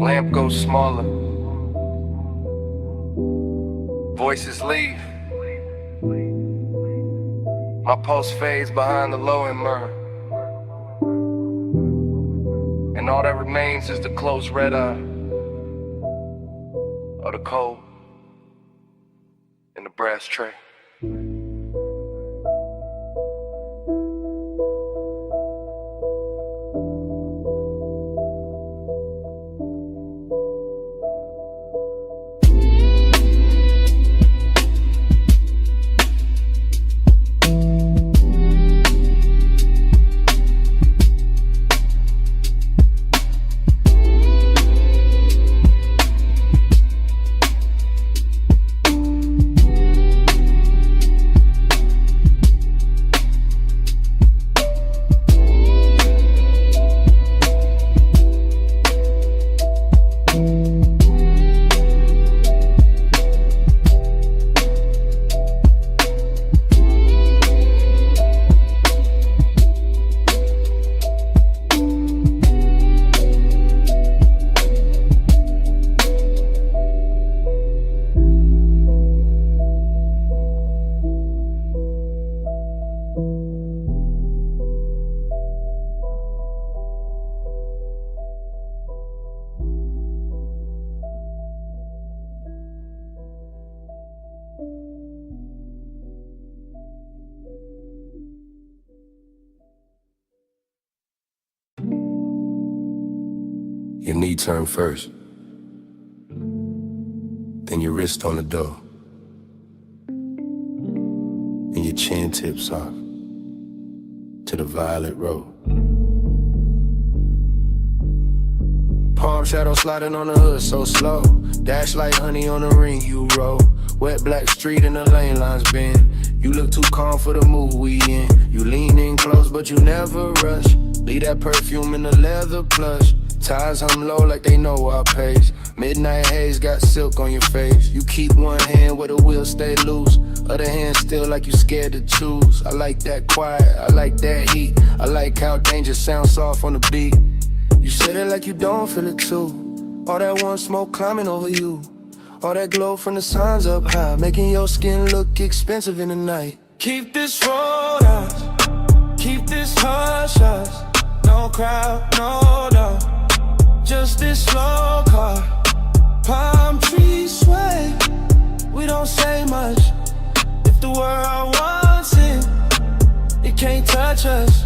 lamp goes smaller, voices leave, my pulse fades behind the low end myrrh, and all that remains is the closed red eye. of the cold in the brass tray. Your knee turn first, then your wrist on the door, and your chin tips off to the violet road. Palm shadow sliding on the hood so slow, dash like honey on the ring you roll. Wet black street and the lane lines bend. You look too calm for the mood we in. You lean in close but you never rush. Leave that perfume in the leather plush. Ties hum low like they know our pace. Midnight haze got silk on your face. You keep one hand where the wheel stay loose, other hand still like you scared to choose. I like that quiet, I like that heat. I like how danger sounds soft on the beat. You said it like you don't feel it too. All that warm smoke climbing over you. All that glow from the suns up high, making your skin look expensive in the night. Keep this road out, keep this hush hush. No crowd, no doubt, just this slow car. Palm trees sway, we don't say much. If the world wants it, it can't touch us.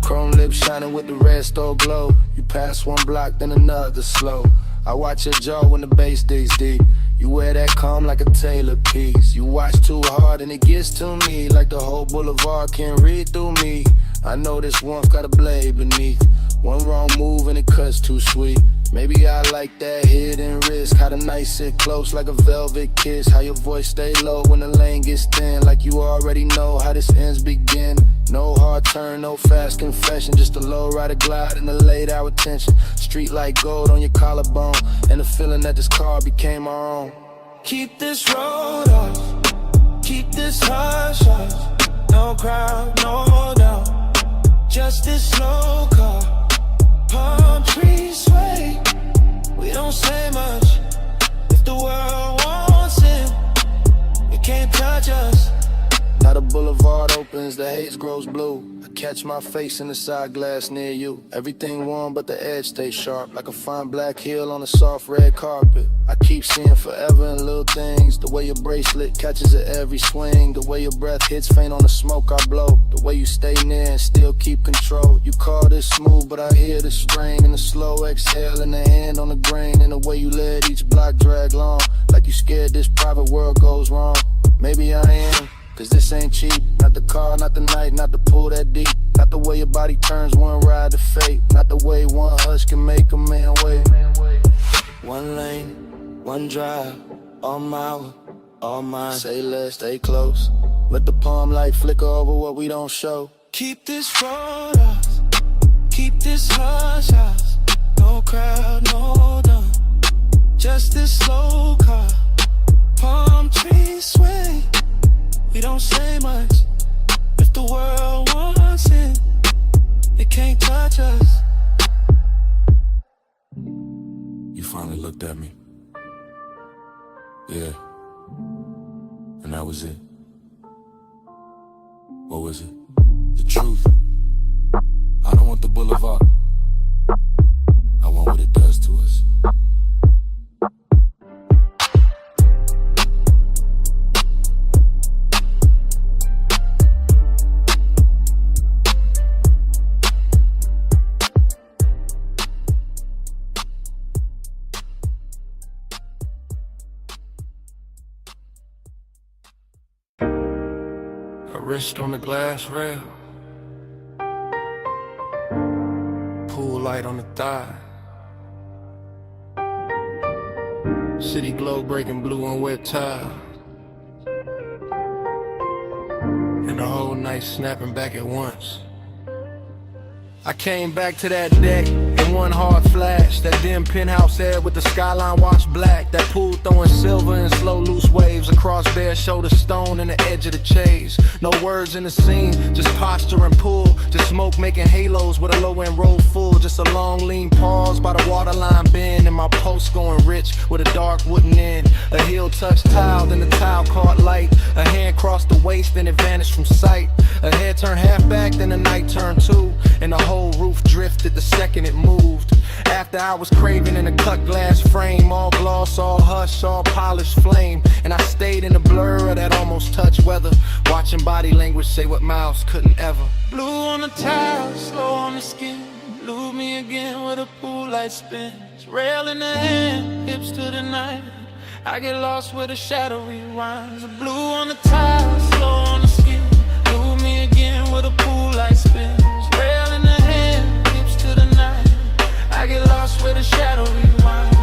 Chrome lips shining with the red stove glow. You pass one block, then another slow. I watch your jaw when the bass digs deep. You wear that calm like a Taylor piece. You watch too hard and it gets to me, like the whole boulevard can read through me. I know this warmth got a blade beneath. One wrong move and it cuts too sweet. Maybe I like that hidden risk. How the night sit close like a velvet kiss. How your voice stay low when the lane gets thin, like you already know how this ends begin. No hard turn, no fast confession, just a low rider glide in the late hour tension. Street like gold on your collarbone, and the feeling that this car became our own. Keep this road off, keep this hush hush. No crowd, no doubt, just this slow car. Palm trees sway, we don't say much. If the world wants it, it can't touch us. Now the boulevard opens, the haze grows blue. I catch my face in the side glass near you. Everything warm but the edge stays sharp, like a fine black heel on a soft red carpet. I keep seeing forever in little things. The way your bracelet catches at every swing. The way your breath hits faint on the smoke I blow. The way you stay near and still keep control. You call this smooth but I hear the strain. And the slow exhale and the hand on the grain. And the way you let each block drag long, like you scared this private world goes wrong. Maybe I am, cause this ain't cheap. Not the car, not the night, not the pool that deep. Not the way your body turns one ride to fate. Not the way one hush can make a man wait. One lane, one drive, all mine, all mine. Say less, stay close. Let the palm light flicker over what we don't show. Keep this road off, keep this hush hush. No crowd, no doubt, just this slow car. Palm trees sway, we don't say much. If the world wants it, it can't touch us. You finally looked at me. Yeah. And that was it. What was it? The truth. I don't want the boulevard. I want what it does to us. Wrist on the glass rail. Pool light on the thigh. City glow breaking blue on wet tile. And the whole night snapping back at once. I came back to that deck in one hard flash. That dim penthouse air with the skyline washed black. That pool throwing silver in slow loose waves across bare shoulder stone and the edge of the chase. No words in the scene, just posture and pull. Just smoke making halos with a low end roll full. Just a long lean pause by the waterline bend. And my pulse going rich with a dark wooden end. A heel touched tile, then the tile caught light. A hand crossed the waist, then it vanished from sight. A head turned half back, then the night turned two. And the whole roof drifted the second it moved. After I was craving in a cut glass frame, all gloss, all hush, all polished flame. And I stayed in the blur of that almost touch weather, watching body language say what mouths couldn't ever. Blue on the tile, slow on the skin. Lose me again with a pool light spins. Rail in the hand, hips to the night. I get lost where the shadow rewinds. Blue on the tile, slow on the skin. Lose me again with a pool light spins. Rail in the hand, hips to the night. I get lost where the shadow rewinds.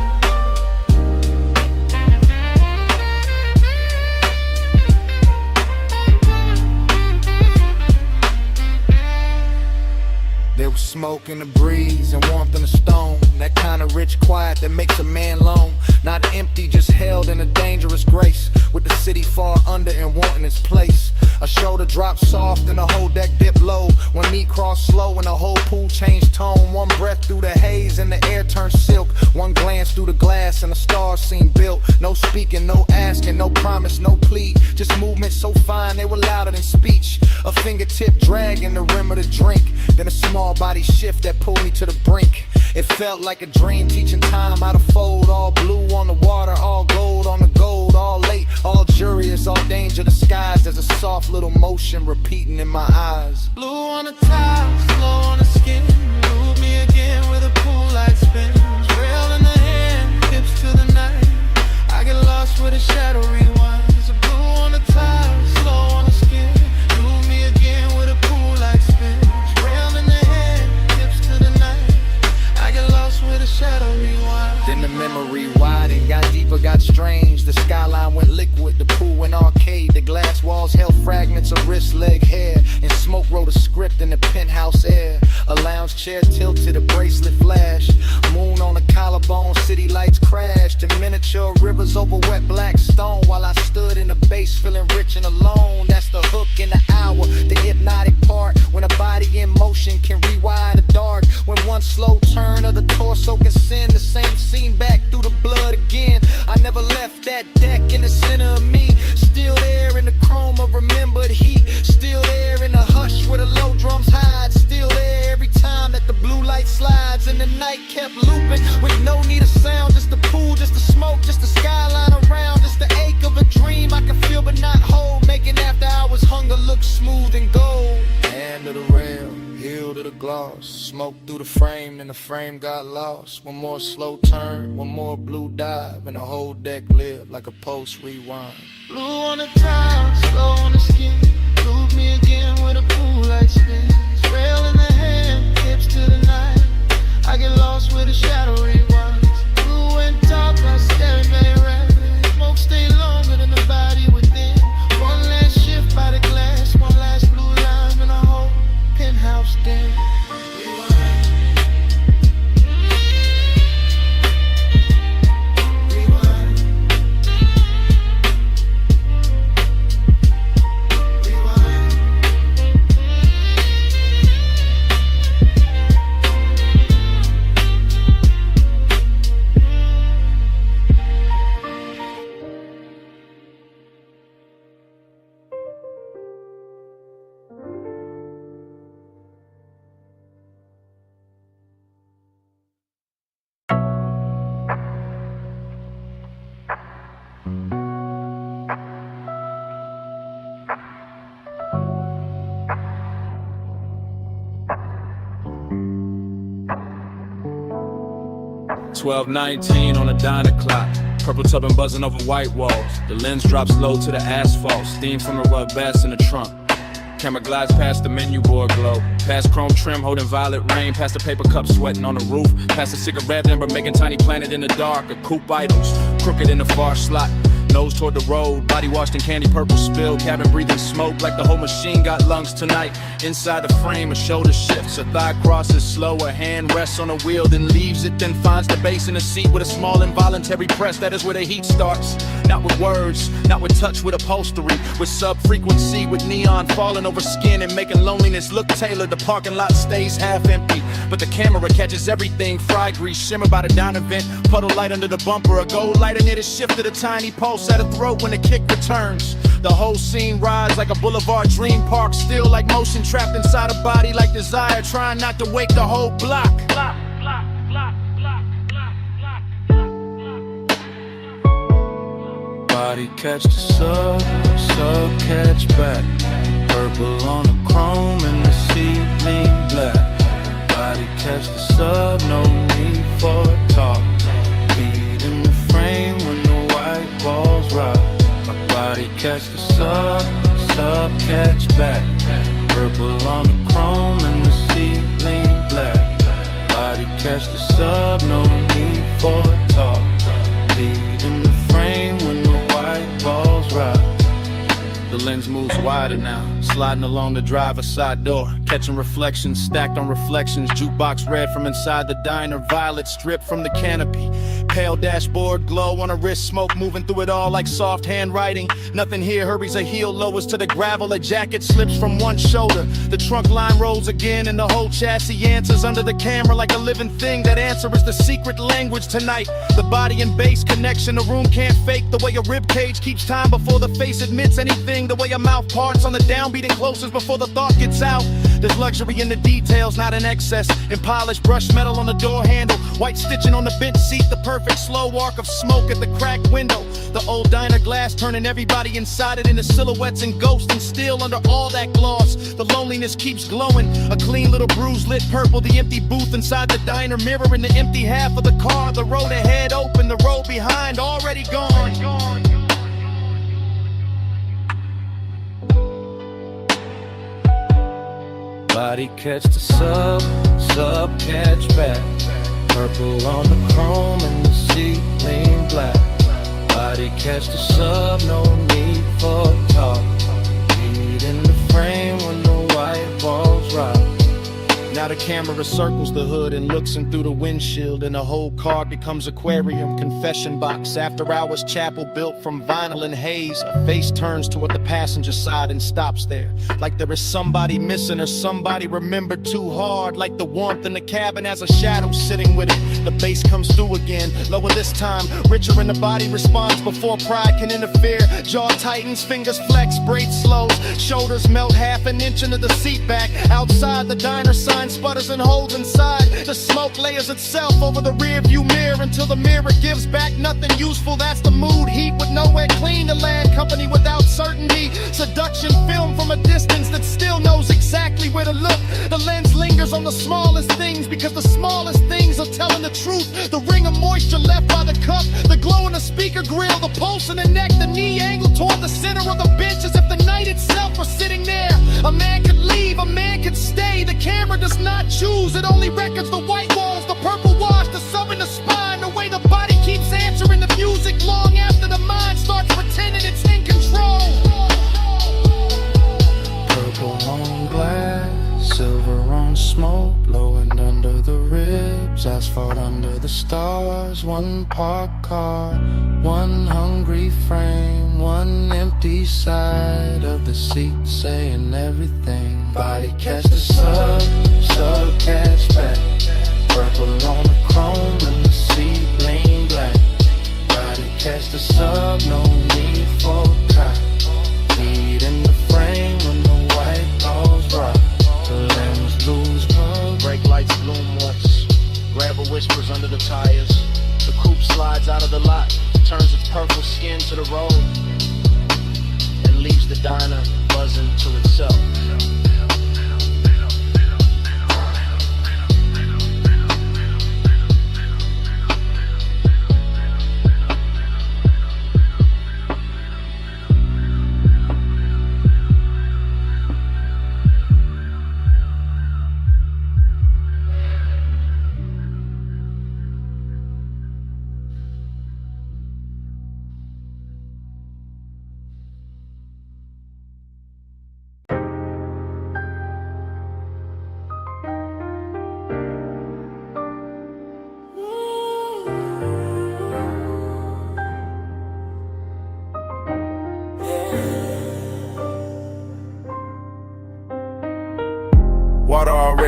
There was smoke in the breeze and warmth in the stone. That kind of rich quiet that makes a man lone. Not empty, just held in a dangerous grace. With the city far under and wanting its place. A shoulder dropped soft and the whole deck dipped low. One knee crossed slow and the whole pool changed tone. One breath through the haze and the air turned silk. One glance through the glass and the stars seemed built. No speaking, no asking, no promise, no plea. Just movement so fine they were louder than speech. A fingertip dragging the rim of the drink. Then a small body shift that pulled me to the brink. It felt like a dream, teaching time how to fold. All blue on the water, all gold on the gold. All late, all jurious, all danger disguised. There's a soft little motion repeating in my eyes. Blue on the tile, slow on the skin. Move me again with a pool light spins. Rail in the hand, hips to the night. I get lost where the shadow rewinds. Blue on the tile, slow on the skin. Move me again with a pool light spins. Rail in the hand, hips to the night. I get lost where the shadow rewinds. Then the memory widened, got deeper, got strange. The skyline went liquid, the pool went arcade. The glass walls held fragments of wrist, leg, hair. And smoke wrote a script in the penthouse air. A lounge chair tilted, a bracelet flash. Moon on the collarbone, city lights crashed. And miniature rivers over wet black stone. While I stood in the base feeling rich and alone. That's the hook in the hour, the hypnotic part. When a body in motion can rewire the dark. When one slow turn of the torso can send the same scene back through the blood again. I never left that deck in the center of me. Still there in the chrome of remembered heat. Still there in the hush where the low drums hide. Still there every time that the blue light slides. And the night kept looping with no need of sound. Just the pool, just the smoke, just the skyline around. Just the ache of a dream I can feel but not hold. Making after hours hunger look smooth and gold. Hand to the rail, heel to the gloss. Smoke through the frame, then the frame got lost. One more slow turn, one more blue dive. And the whole deck lived like a post rewind. Blue on the tile, slow on the skin. Move me again with a pool light spins. Rail in the hand, hips to the night. I get lost where the shadow rewinds. Blue and dark, I stare very rapid. Smoke stay longer than the body within. One last shift by the glass, one last blue line in a whole penthouse den. $12:19 on a diner clock. Purple tubbing buzzing over white walls. The lens drops low to the asphalt. Steam from the rug vest in the trunk. Camera glides past the menu board glow. Past chrome trim holding violet rain. Past the paper cup sweating on the roof. Past the cigarette ember making tiny planet in the dark. A coupe items crooked in the far slot. Nose toward the road, body washed in candy purple spill. Cabin breathing smoke like the whole machine got lungs tonight. Inside the frame, a shoulder shifts, a thigh crosses slow. A hand rests on a wheel, then leaves it, then finds the base in the seat with a small involuntary press. That is where the heat starts. Not with words, not with touch, with upholstery. With sub-frequency, with neon falling over skin and making loneliness look tailored. The parking lot stays half empty, but the camera catches everything. Fry grease, shimmer by the down vent. Puddle light under the bumper, a gold lighter near the shift of the tiny pulse at a throat when the kick returns. The whole scene rides like a boulevard dream park. Still like motion trapped inside a body like desire. Trying not to wake the whole block. Body catch the sub catch back. Purple on the chrome and the ceiling black. Body catch the sub, no need for talk. Beat in the frame when the white balls rock. My body catch the sub catch back. Purple on the chrome and the ceiling black. Body catch the sub, no need for talk. Beat in the frame when the white balls rock. The lens moves wider now, sliding along the driver's side door. Catching reflections, stacked on reflections. Jukebox red from inside the diner. Violet stripped from the canopy. Pale dashboard glow on a wrist. Smoke moving through it all like soft handwriting. Nothing here hurries a heel lowest to the gravel. A jacket slips from one shoulder. The trunk line rolls again and the whole chassis answers under the camera like a living thing. That answer is the secret language tonight. The body and bass connection. The room can't fake the way a rib cage keeps time before the face admits anything. The way a mouth parts on the downbeat and closes before the thought gets out. There's luxury in the details, not in excess. In polished brushed metal on the door handle. White stitching on the bench seat. The perfect slow arc of smoke at the cracked window. The old diner glass turning everybody inside it into silhouettes and ghosts. And still under all that gloss, the loneliness keeps glowing. A clean little bruise lit purple. The empty booth inside the diner mirroring the empty half of the car. The road ahead open, the road behind already gone. Body catch the sub catch back. Purple on the chrome and the ceiling black. Body catch the sub, no need for talk. Beat in the frame when the white balls rock. Now the camera circles the hood and looks in through the windshield, and the whole car becomes aquarium, confession box, after hours chapel built from vinyl and haze. A face turns toward the passenger side and stops there, like there is somebody missing or somebody remembered too hard. Like the warmth in the cabin has a shadow sitting with it. The bass comes through again, lower this time, richer in the body responds before pride can interfere. Jaw tightens, fingers flex, braids slows, shoulders melt half an inch into the seat back. Outside the diner sign sputters and holds inside. The smoke layers itself over the rear view mirror until the mirror gives back nothing useful. That's the mood, heat with nowhere clean to land, company without certainty. Seduction film from a distance that still knows exactly where to look. The lens lingers on the smallest things because the smallest things are telling the truth. The ring of moisture left by the cup, the glow in the speaker grill, the pulse in the neck, the knee angle toward the center of the bench as if the night itself were sitting there. A man could leave, a man could stay. The camera does not choose, it only records the white walls, the purple wash, the sub in the spine, the way the body keeps answering the music long after the mind starts pretending it's in control. Purple on glass, silver on smoke, blowing under the ribs, asphalt under the stars. One parked car, one hungry frame, one empty side of the seat saying everything. Body catch the sub catch back. Purple on the chrome and the ceiling black. Body catch the sub, no need for track. Feet in the frame when the white balls rock. The lens lose color. Brake lights bloom once. Gravel whispers under the tires. The coupe slides out of the lot, turns its purple skin to the road, and leaves the diner buzzing to itself.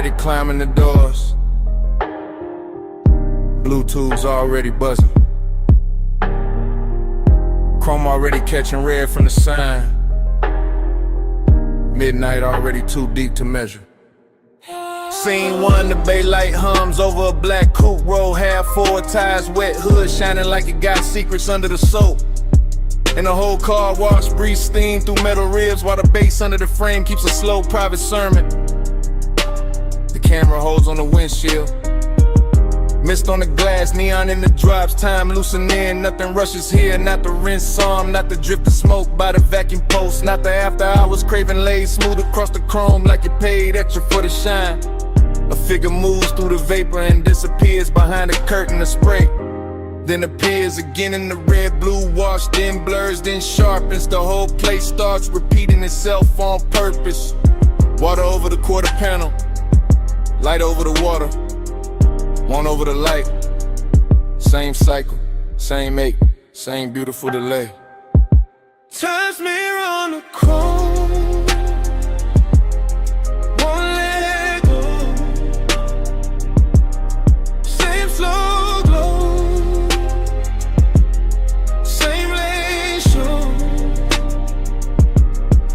already climbing the doors. Bluetooth's already buzzing. Chrome already catching red from the sign. Midnight already too deep to measure. Scene one, the bay light hums over a black coupe, roll half full, tires wet, hood shining like it got secrets under the soap. And the whole car wash, breeze steam through metal ribs, while the bass under the frame keeps a slow private sermon. The camera holds on the windshield, mist on the glass, neon in the drops, time loosening in, nothing rushes here, not the rinse psalm, not the drift of smoke by the vacuum post, not the after hours craving laid smooth across the chrome like you paid extra for the shine. A figure moves through the vapor and disappears behind a curtain of spray, then appears again in the red blue wash, then blurs, then sharpens. The whole place starts repeating itself on purpose. Water over the quarter panel, light over the water, one over the light. Same cycle, same ache, same beautiful delay. Time's mirror on the chrome, won't let go. Same slow glow, same lane show.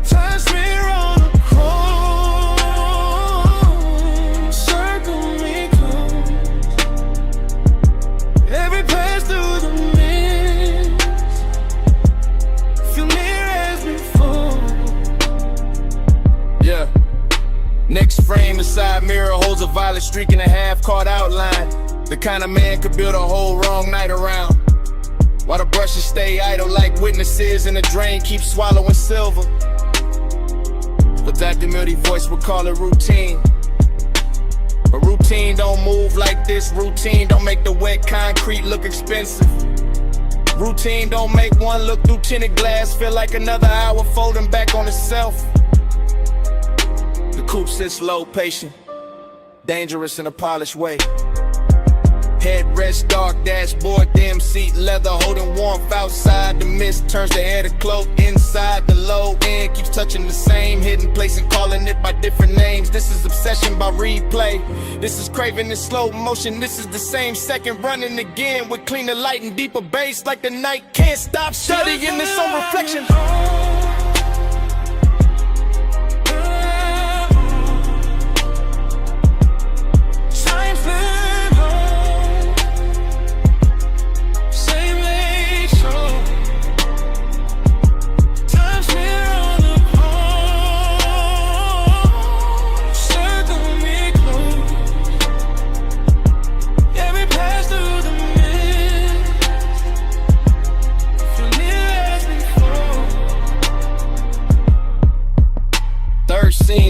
Time's mirror on the chrome, circle me close. Every pass through the mist, feel near as before. Yeah. Next frame, the side mirror holds a violet streak and a half-caught outline. The kind of man could build a whole wrong night around, while the brushes stay idle like witnesses and the drain keeps swallowing silver. But that demurdy voice would call it routine. But routine don't move like this. Routine don't make the wet concrete look expensive. Routine don't make one look through tinted glass feel like another hour folding back on itself. The coupe sits low, patient, dangerous in a polished way. Headrest dark, dashboard dim, seat leather holding warmth outside. The mist turns the air to cloak inside. The low end keeps touching the same hidden place and calling it by different names. This is obsession by replay. This is craving in slow motion. This is the same second running again with cleaner light and deeper bass like the night can't stop studying its own reflection.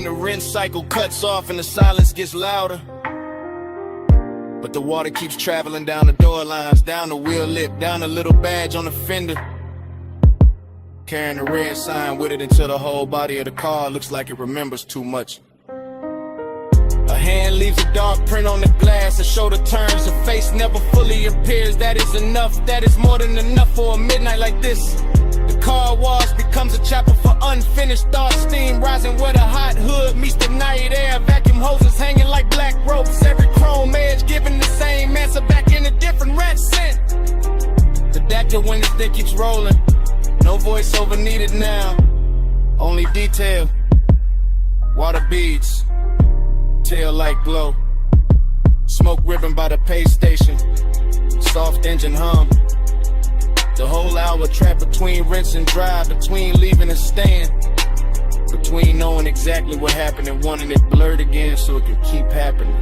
The rinse cycle cuts off and the silence gets louder, but the water keeps traveling down the door lines, down the wheel lip, down the little badge on the fender, carrying the red sign with it until the whole body of the car looks like it remembers too much. A hand leaves a dark print on the glass, a shoulder turns, a face never fully appears. That is enough, that is more than enough for a midnight like this. The car wash becomes a chapel for unfinished thoughts. Steam rising where the hot hood meets the night air. Vacuum hoses hanging like black ropes. Every chrome edge giving the same answer back in a different red scent. The DACA when this thing keeps rolling. No voiceover needed now. Only detail. Water beads. Tail light glow. Smoke ribbon by the pay station. Soft engine hum. The whole hour trapped between rinse and dry, between leaving and staying, between knowing exactly what happened and wanting it blurred again so it could keep happening.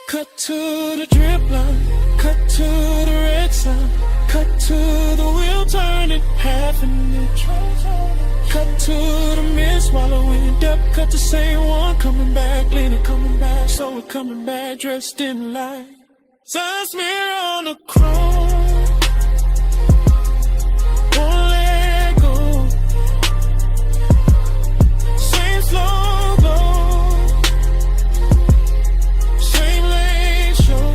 Cut to the drip line, cut to the red sign, cut to the wheel turning half an inch. Cut to the mist swallowing depth, cut the same one coming back, leaning, coming back, so we're coming back dressed in light. Sun smear on the chrome, won't let go. Same slow glow, same lane show.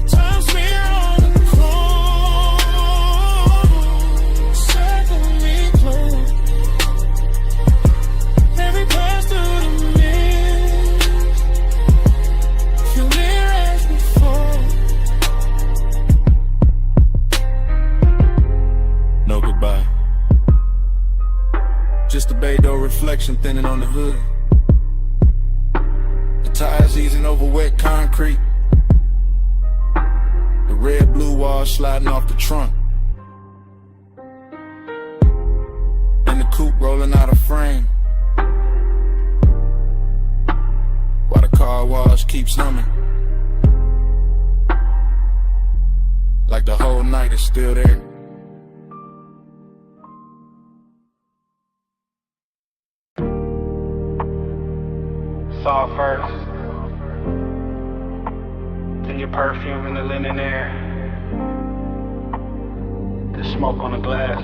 Time smear on the chrome, circle me close. reflection thinning on the hood. The tires easing over wet concrete. The red blue wall sliding off the trunk. And the coupe rolling out of frame. While the car wash keeps humming. Like the whole night is still there. Saw first, then your perfume in the linen air, the smoke on the glass,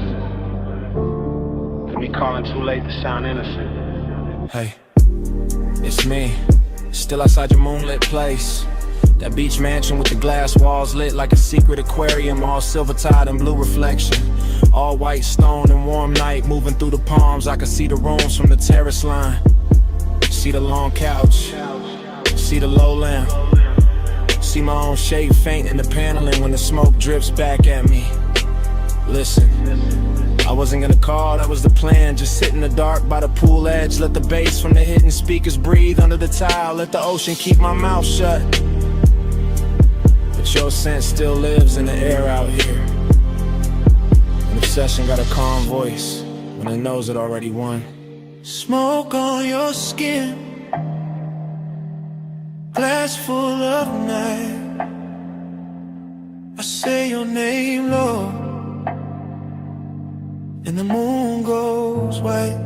then me calling too late to sound innocent. Hey, it's me, still outside your moonlit place. That beach mansion with the glass walls lit like a secret aquarium, all silver tide and blue reflection. All white stone and warm night moving through the palms. I can see the rooms from the terrace line. See the long couch, see the low lamp, see my own shape faint in the paneling when the smoke drips back at me. Listen, I wasn't gonna call, that was the plan. Just sit in the dark by the pool edge, let the bass from the hidden speakers breathe under the tile, let the ocean keep my mouth shut. But your scent still lives in the air out here. An obsession got a calm voice when it knows it already won. Smoke on your skin, glass full of night. I say your name, Lord, and the moon goes white.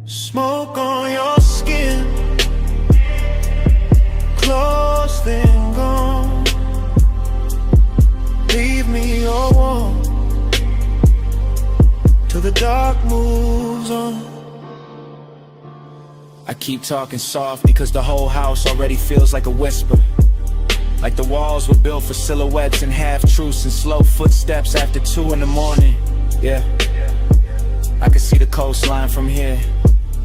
Smoke on your skin, close then gone. Leave me all warm till the dark moves on. I keep talking soft because the whole house already feels like a whisper. Like the walls were built for silhouettes and half-truths and slow footsteps after 2 in the morning. Yeah, I can see the coastline from here.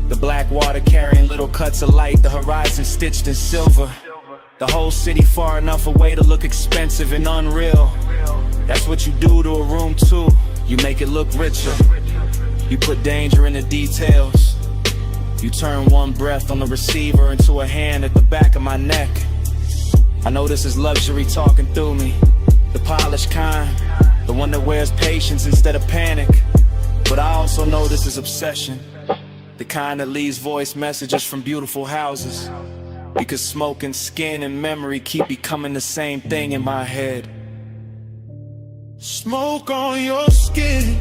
The black water carrying little cuts of light, the horizon stitched in silver. The whole city far enough away to look expensive and unreal. That's what you do to a room too. You make it look richer. You put danger in the details. You turn one breath on the receiver into a hand at the back of my neck. I know this is luxury talking through me. The polished kind, the one that wears patience instead of panic. But I also know this is obsession. The kind that leaves voice messages from beautiful houses. Because smoke and skin and memory keep becoming the same thing in my head. Smoke on your skin,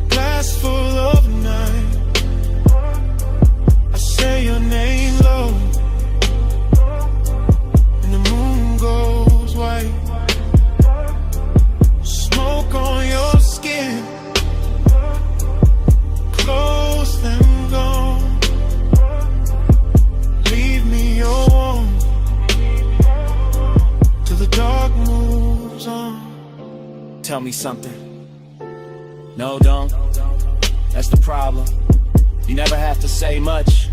glass full of night. I say your name low, and the moon goes white. Smoke on your skin, close them gone. Leave me your warm till the dark moves on. Tell me something. No, don't. That's the problem. You never have to say much.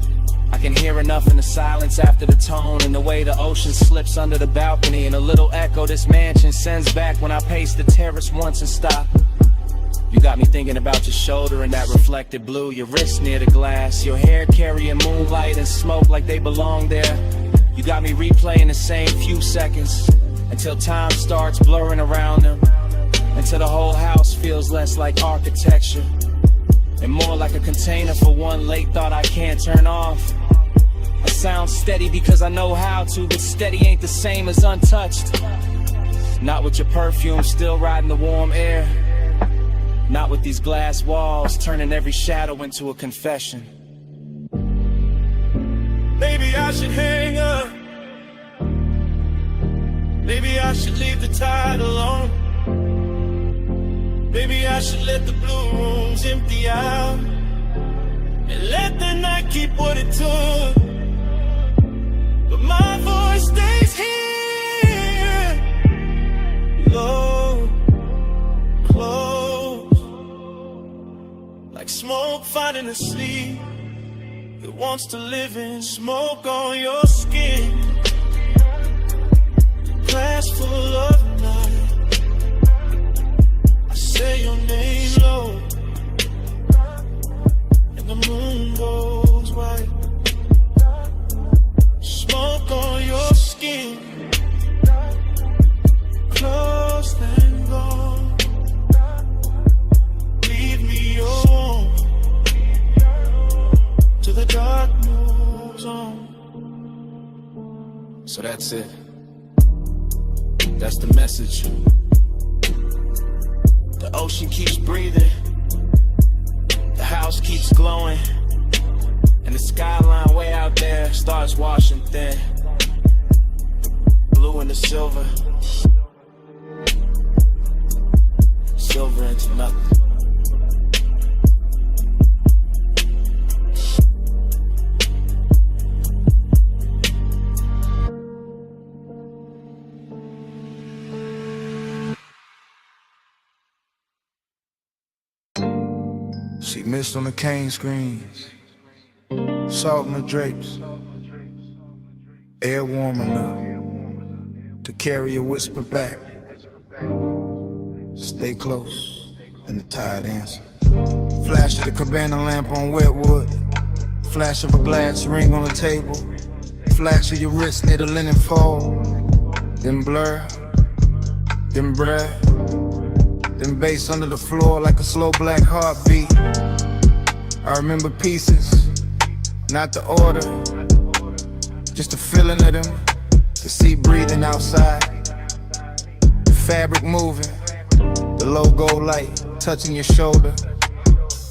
I can hear enough in the silence after the tone, and the way the ocean slips under the balcony, and a little echo this mansion sends back when I pace the terrace once and stop. You got me thinking about your shoulder and that reflected blue, your wrist near the glass, your hair carrying moonlight and smoke like they belong there. You got me replaying the same few seconds until time starts blurring around them, until the whole house feels less like architecture and more like a container for one late thought I can't turn off. I sound steady because I know how to, but steady ain't the same as untouched. Not with your perfume still riding the warm air. Not with these glass walls turning every shadow into a confession. Maybe I should hang up. Maybe I should leave the tide alone. Maybe I should let the blue rooms empty out and let the night keep what it took. But my voice stays here, low, close, like smoke finding a sleep. It wants to live in smoke on your skin. Glass full of night. I say your name low, the moon goes white. Smoke on your skin, close and gone. Leave me alone till the dark moves on. So that's it. That's the message. The ocean keeps breathing, the house keeps glowing, and the skyline way out there starts washing thin. Blue into silver, silver into nothing. See mist on the cane screens, salt in the drapes, air warm enough to carry a whisper back. Stay close, and the tide answer. Flash of the cabana lamp on wet wood, flash of a glass ring on the table, flash of your wrist near the linen fold, then blur, then breath, then bass under the floor like a slow black heartbeat. I remember pieces, not the order, just the feeling of them, the sea breathing outside, the fabric moving, the logo light touching your shoulder,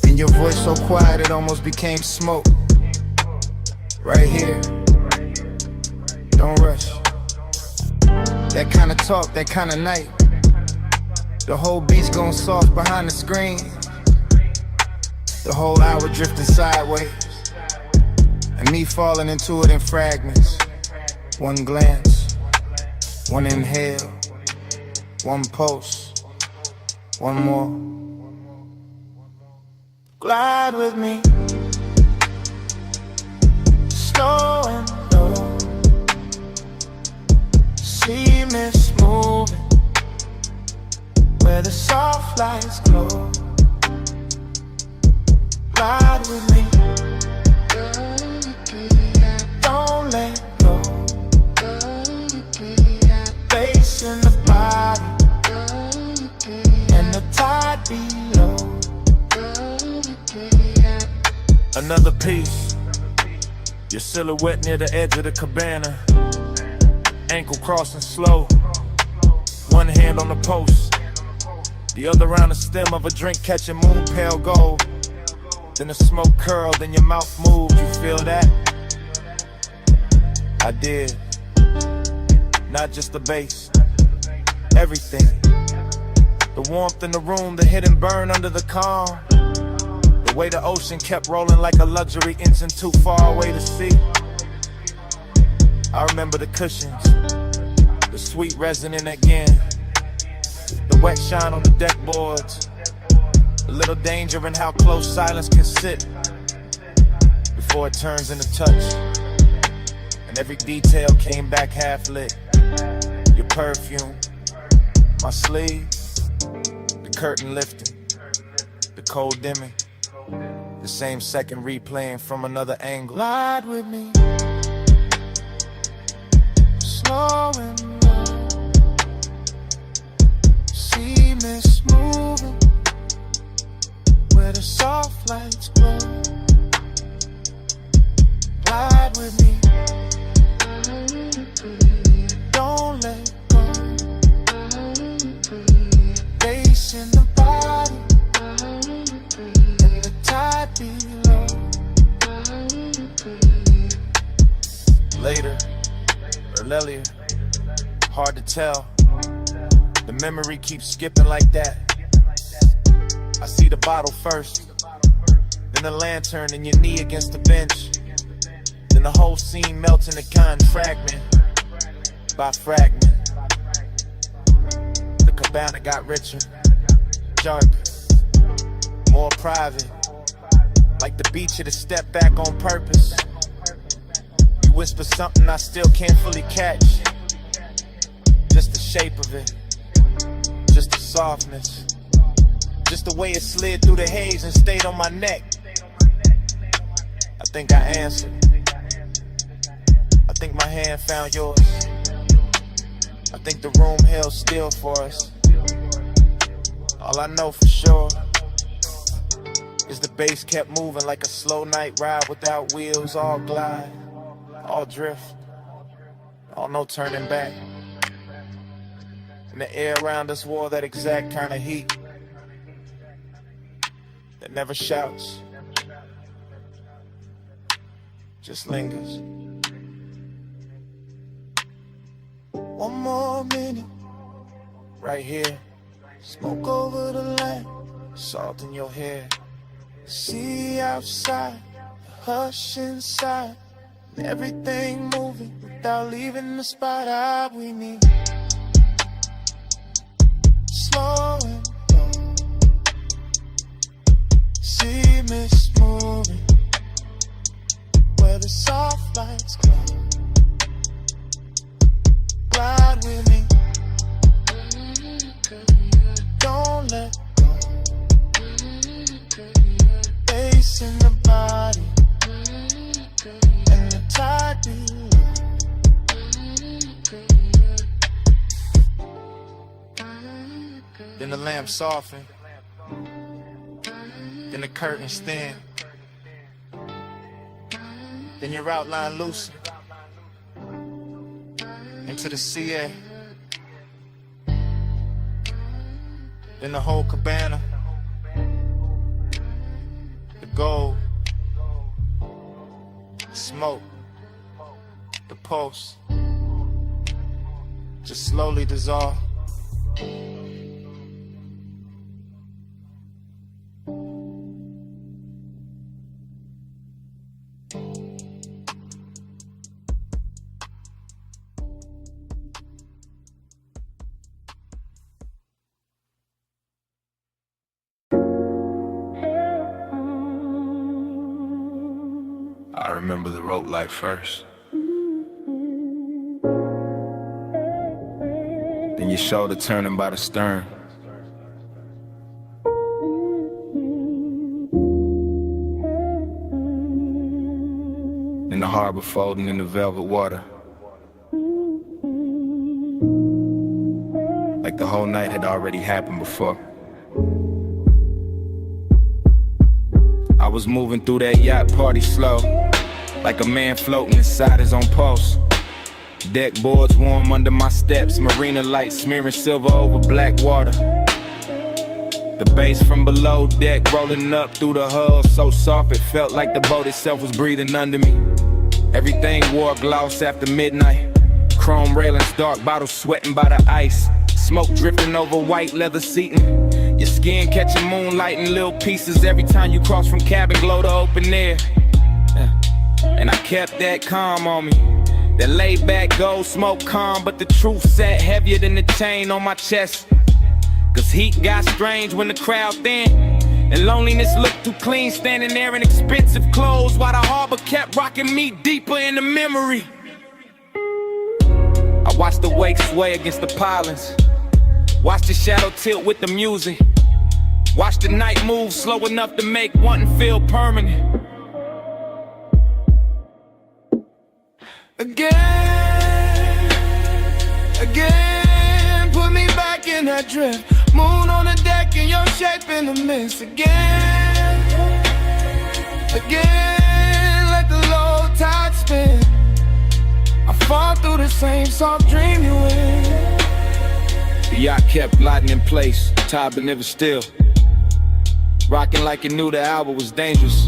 and your voice so quiet it almost became smoke. Right here, don't rush. That kind of talk, that kind of night. The whole beat's going soft behind the screen. The whole hour drifting sideways, and me falling into it in fragments. One glance, one inhale, one pulse, one more. Glide with me, slow and low. See mist moving where the soft lights glow. Ride with me, don't let go. Bass in the body, and the tide below. Another piece, your silhouette near the edge of the cabana, ankle crossing slow, one hand on the post, the other around the stem of a drink catching moon pale gold. Then the smoke curled, then your mouth moved, you feel that? I did. Not just the bass, everything. The warmth in the room, the hidden burn under the calm. The way the ocean kept rolling like a luxury engine too far away to see. I remember the cushions, the sweet resonant again. The wet shine on the deck boards. A little danger in how close silence can sit before it turns into touch. And every detail came back half lit. Your perfume, my sleeve, the curtain lifting, the cold dimming, the same second replaying from another angle. Glide with me, slow and low. See mist moving where the soft lights glow. Ride with me, don't let go. Bass in the body, and the tide below. Later, or earlier, hard to tell. The memory keeps skipping like that. I see the bottle first, then the lantern and your knee against the bench. Then the whole scene melts into kind fragment by fragment. The cabana got richer, darker, more private. Like the beach had to step back on purpose. You whisper something I still can't fully catch. Just the shape of it, just the softness, just the way it slid through the haze and stayed on my neck. think I answered. I think my hand found yours. I think the room held still for us. All I know for sure is the bass kept moving like a slow night ride without wheels. All glide, all drift, all no turning back. And the air around us wore that exact kind of heat that never shouts, just lingers. One more minute, right here. Smoke over the land, salt in your hair. See outside, the hush inside, and everything moving without leaving the spot. We need slowing down. See mist moving where the soft lights glow. Glide with me, don't let go. Bass in the body and the tide below. Then the lamp soften, then the curtains thin, then your outline loosen into the sea air. Then the whole cabana, the gold, the smoke, the pulse, just slowly dissolve. I remember the rope light first. Then your shoulder turning by the stern. Then the harbor folding in the velvet water. Like the whole night had already happened before. I was moving through that yacht party slow, like a man floating inside his own pulse. Deck boards warm under my steps, marina lights smearing silver over black water. The bass from below deck rolling up through the hull, so soft it felt like the boat itself was breathing under me. Everything wore gloss after midnight, chrome railings dark, bottles sweating by the ice, smoke drifting over white leather seating. Your skin catching moonlight in little pieces every time you cross from cabin glow to open air. And I kept that calm on me, that laid back gold smoke calm, but the truth sat heavier than the chain on my chest. Cause heat got strange when the crowd thin, and loneliness looked too clean standing there in expensive clothes, while the harbor kept rocking me deeper into memory. I watched the wake sway against the pilings, watched the shadow tilt with the music, watched the night move slow enough to make wanting feel permanent. Again, put me back in that drift. Moon on the deck and your shape in the mist. Again, let the low tide spin. I fall through the same soft dream you in. The yacht kept gliding in place, tide but never still. Rocking like it knew the hour was dangerous,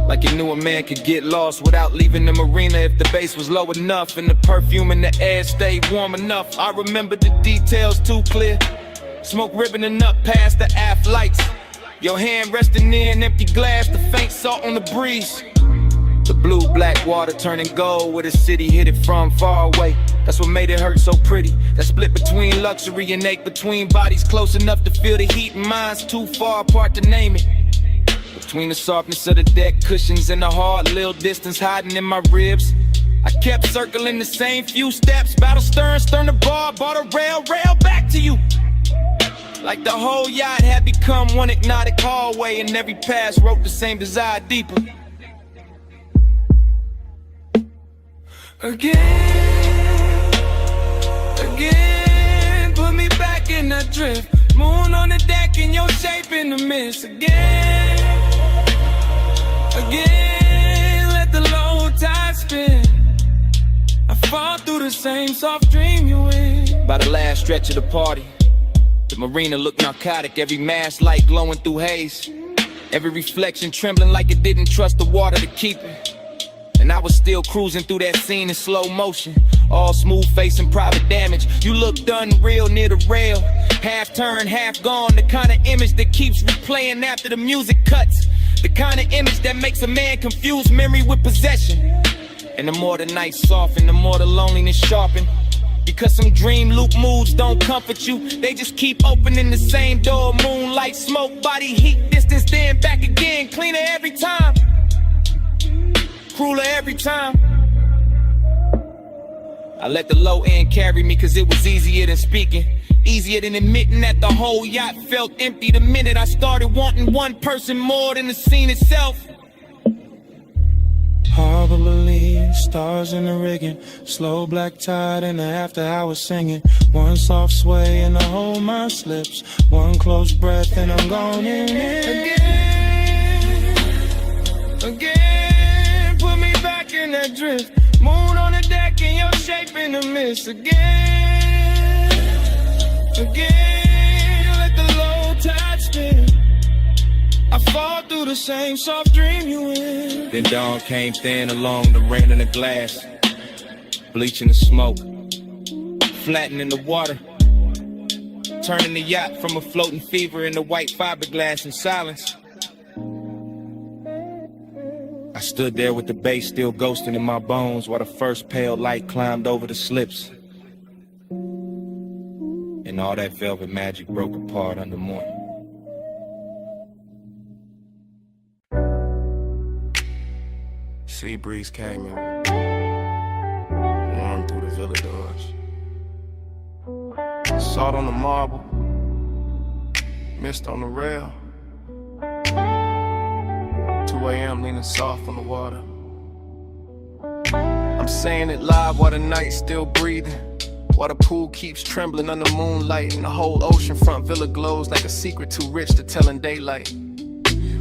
like it knew a man could get lost without leaving the marina if the bass was low enough and the perfume in the air stayed warm enough. I remember the details too clear. Smoke ribboning up past the aft lights, your hand resting near an empty glass, the faint salt on the breeze. The blue-black water turning gold where the city hit it from far away. That's what made it hurt so pretty. That split between luxury and ache, between bodies close enough to feel the heat and minds too far apart to name it. Between the softness of the deck cushions and the hard little distance hiding in my ribs, I kept circling the same few steps. Battle stern, stern to bar, a rail back to you. Like the whole yacht had become one hypnotic hallway, and every pass wrote the same desire deeper. Again, put me back in the drift. Moon on the deck and your shape in the mist. Again, let the low tide spin. I fall through the same soft dream you in. By the last stretch of the party, the marina looked narcotic. Every mast light glowing through haze, every reflection trembling like it didn't trust the water to keep it. And I was still cruising through that scene in slow motion, all smooth face and private damage. You looked unreal near the rail, half turned, half gone. The kind of image that keeps replaying after the music cuts. The kind of image that makes a man confuse memory with possession. And the more the night soften, the more the loneliness sharpen. Because some dream loop moods don't comfort you, they just keep opening the same door. Moonlight, smoke, body heat, distance, then back again. Cleaner every time, crueler every time. I let the low end carry me cause it was easier than speaking, easier than admitting that the whole yacht felt empty the minute I started wanting one person more than the scene itself. Harbor believe, stars in the rigging, slow black tide in the after hours singing. One soft sway and the whole mind slips, one close breath and I'm gone in. Again, put me back in that drift. Moon on the deck and your shape in the mist. Again, let the low tide spin. I fall through the same soft dream you in. Then dawn came thin along the rain in the glass, bleaching the smoke, flattening the water, turning the yacht from a floating fever into white fiberglass in silence. I stood there with the bass still ghosting in my bones while the first pale light climbed over the slips. And all that velvet magic broke apart under morning. Sea breeze came in, warm through the villa doors. Salt on the marble, mist on the rail. 2 a.m. leaning soft on the water. I'm saying it live while the night's still breathing, while the pool keeps trembling under moonlight, and the whole oceanfront villa glows like a secret too rich to tell in daylight.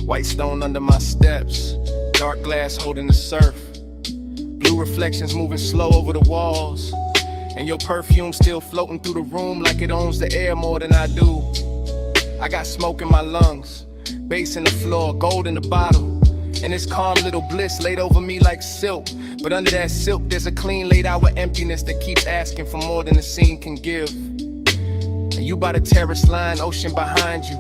White stone under my steps, dark glass holding the surf, blue reflections moving slow over the walls, and your perfume still floating through the room like it owns the air more than I do. I got smoke in my lungs, bass in the floor, gold in the bottle, and this calm little bliss laid over me like silk. But under that silk there's a clean laid out with emptiness that keeps asking for more than the scene can give. And you by the terrace line, ocean behind you,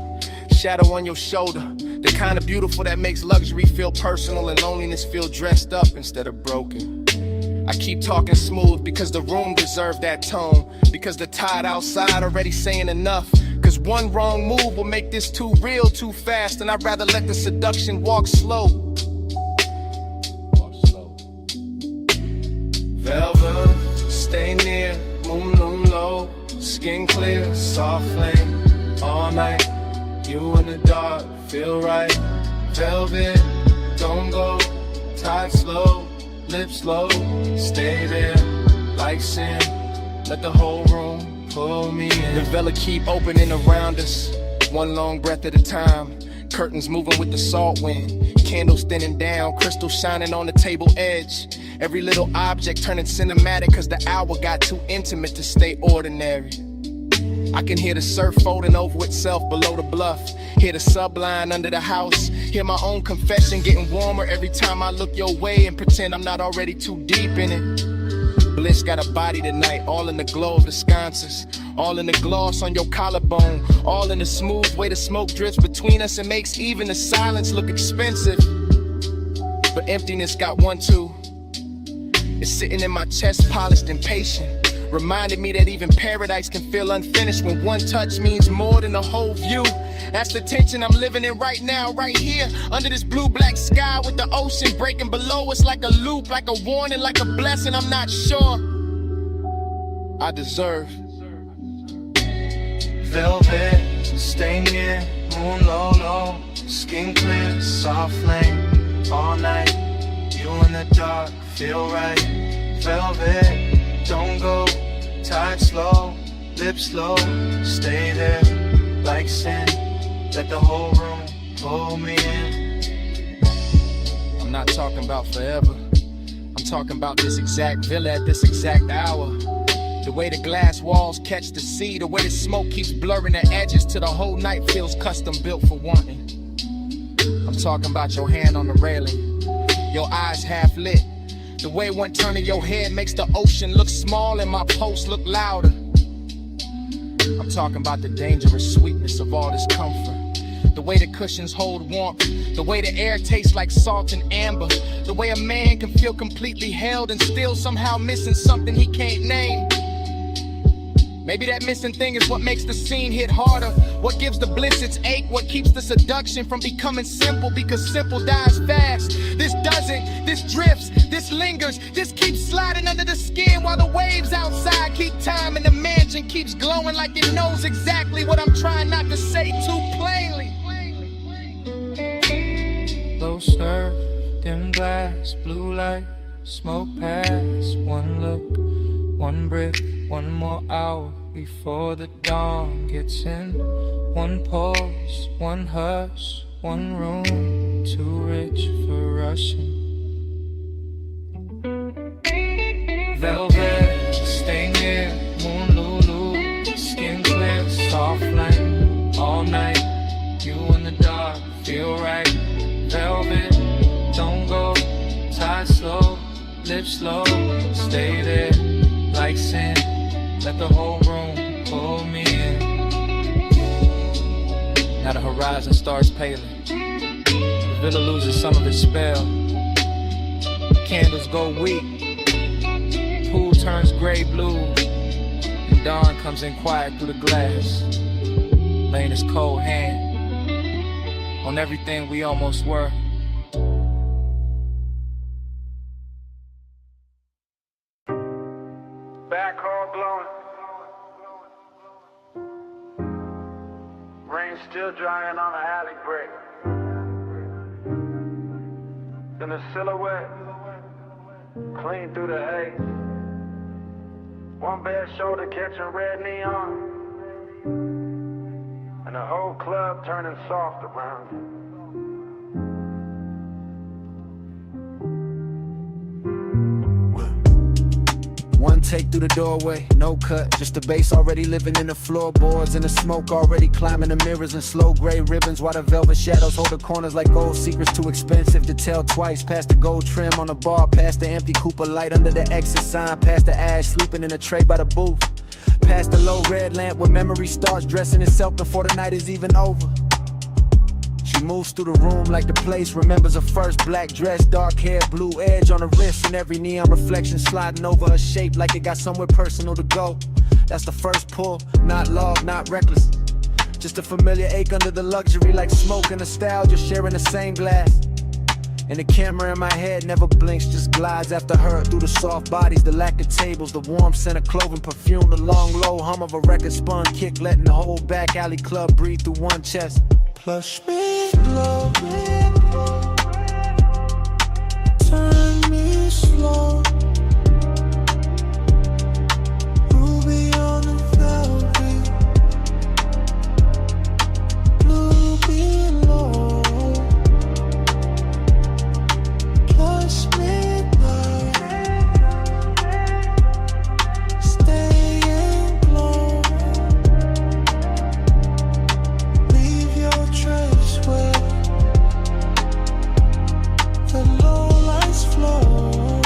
shadow on your shoulder, the kind of beautiful that makes luxury feel personal and loneliness feel dressed up instead of broken. I keep talking smooth because the room deserved that tone, because the tide outside already saying enough, cause one wrong move will make this too real too fast, and I'd rather let the seduction walk slow. Velvet, stay near, moon low, skin clear, soft flame, all night, you in the dark, feel right. Velvet, don't go, tide slow, lips low, stay there, like sin, let the whole room pull me in. The villa keep opening around us, one long breath at a time, curtains moving with the salt wind, candles thinning down, crystal shining on the table edge, every little object turning cinematic cause the hour got too intimate to stay ordinary. I can hear the surf folding over itself below the bluff, hear the subline under the house, hear my own confession getting warmer every time I look your way and pretend I'm not already too deep in it. Bliss got a body tonight, all in the glow of the sconces, all in the gloss on your collarbone, all in the smooth way the smoke drifts between us and makes even the silence look expensive. But emptiness got one too, it's sitting in my chest polished and patient, reminded me that even paradise can feel unfinished when one touch means more than the whole view. That's the tension I'm living in right now, right here, under this blue-black sky with the ocean breaking below us like a loop, like a warning, like a blessing I'm not sure I deserve. Velvet, stay near, moon low, skin clear, soft flame, all night, you in the dark, feel right. Velvet, don't go, tight slow, lips slow, stay there, like sin, let the whole room pull me in. I'm not talking about forever, I'm talking about this exact villa at this exact hour. The way the glass walls catch the sea, the way the smoke keeps blurring the edges till the whole night feels custom built for wanting. I'm talking about your hand on the railing, your eyes half lit. The way one turn of your head makes the ocean look small and my pulse look louder. I'm talking about the dangerous sweetness of all this comfort. The way the cushions hold warmth, the way the air tastes like salt and amber, the way a man can feel completely held and still somehow missing something he can't name. Maybe that missing thing is what makes the scene hit harder, what gives the bliss its ache, what keeps the seduction from becoming simple, because simple dies fast. This doesn't, this drifts, this lingers, this keeps sliding under the skin while the waves outside keep time and the mansion keeps glowing like it knows exactly what I'm trying not to say too plainly. Low surf, dim glass, blue light, smoke pass. One look, one breath, one more hour before the dawn gets in. One pulse, one hush, one room, too rich for rushing. Velvet, stay near, moon lulu, skin clear, soft light, all night. You in the dark, feel right. Velvet, don't go, tie slow, lips slow, stay there, like sin. Let the whole room pull me in. Now the horizon starts paling. The villa loses some of its spell. Candles go weak. Pool turns gray blue. And dawn comes in quiet through the glass, laying his cold hand on everything we almost were. Backhoe blowing. Rain still drying on the alley brick. Then the silhouette clean through the haze. One bare shoulder catching red neon. And the whole club turning soft around you. One take through the doorway, no cut, just the bass already living in the floorboards, and the smoke already climbing the mirrors and slow gray ribbons, while the velvet shadows hold the corners like gold secrets too expensive to tell twice. Past the gold trim on the bar, past the empty Cooper light under the exit sign, past the ash sleeping in a tray by the booth, past the low red lamp where memory starts dressing itself before the night is even over. She moves through the room like the place remembers her first black dress, dark hair, blue edge on her wrist, and every neon reflection sliding over her shape like it got somewhere personal to go. That's the first pull, not love, not reckless, just a familiar ache under the luxury, like smoke and nostalgia sharing the same glass. And the camera in my head never blinks, just glides after her through the soft bodies, the lack of tables, the warm scent of clothing, perfume, the long low hum of a record spun kick, letting the whole back alley club breathe through one chest. Plush me low, turn me slow. Ruby on the velvet, blue below. Plush midnight, stay and glow. Leave your trace where the low lights flow.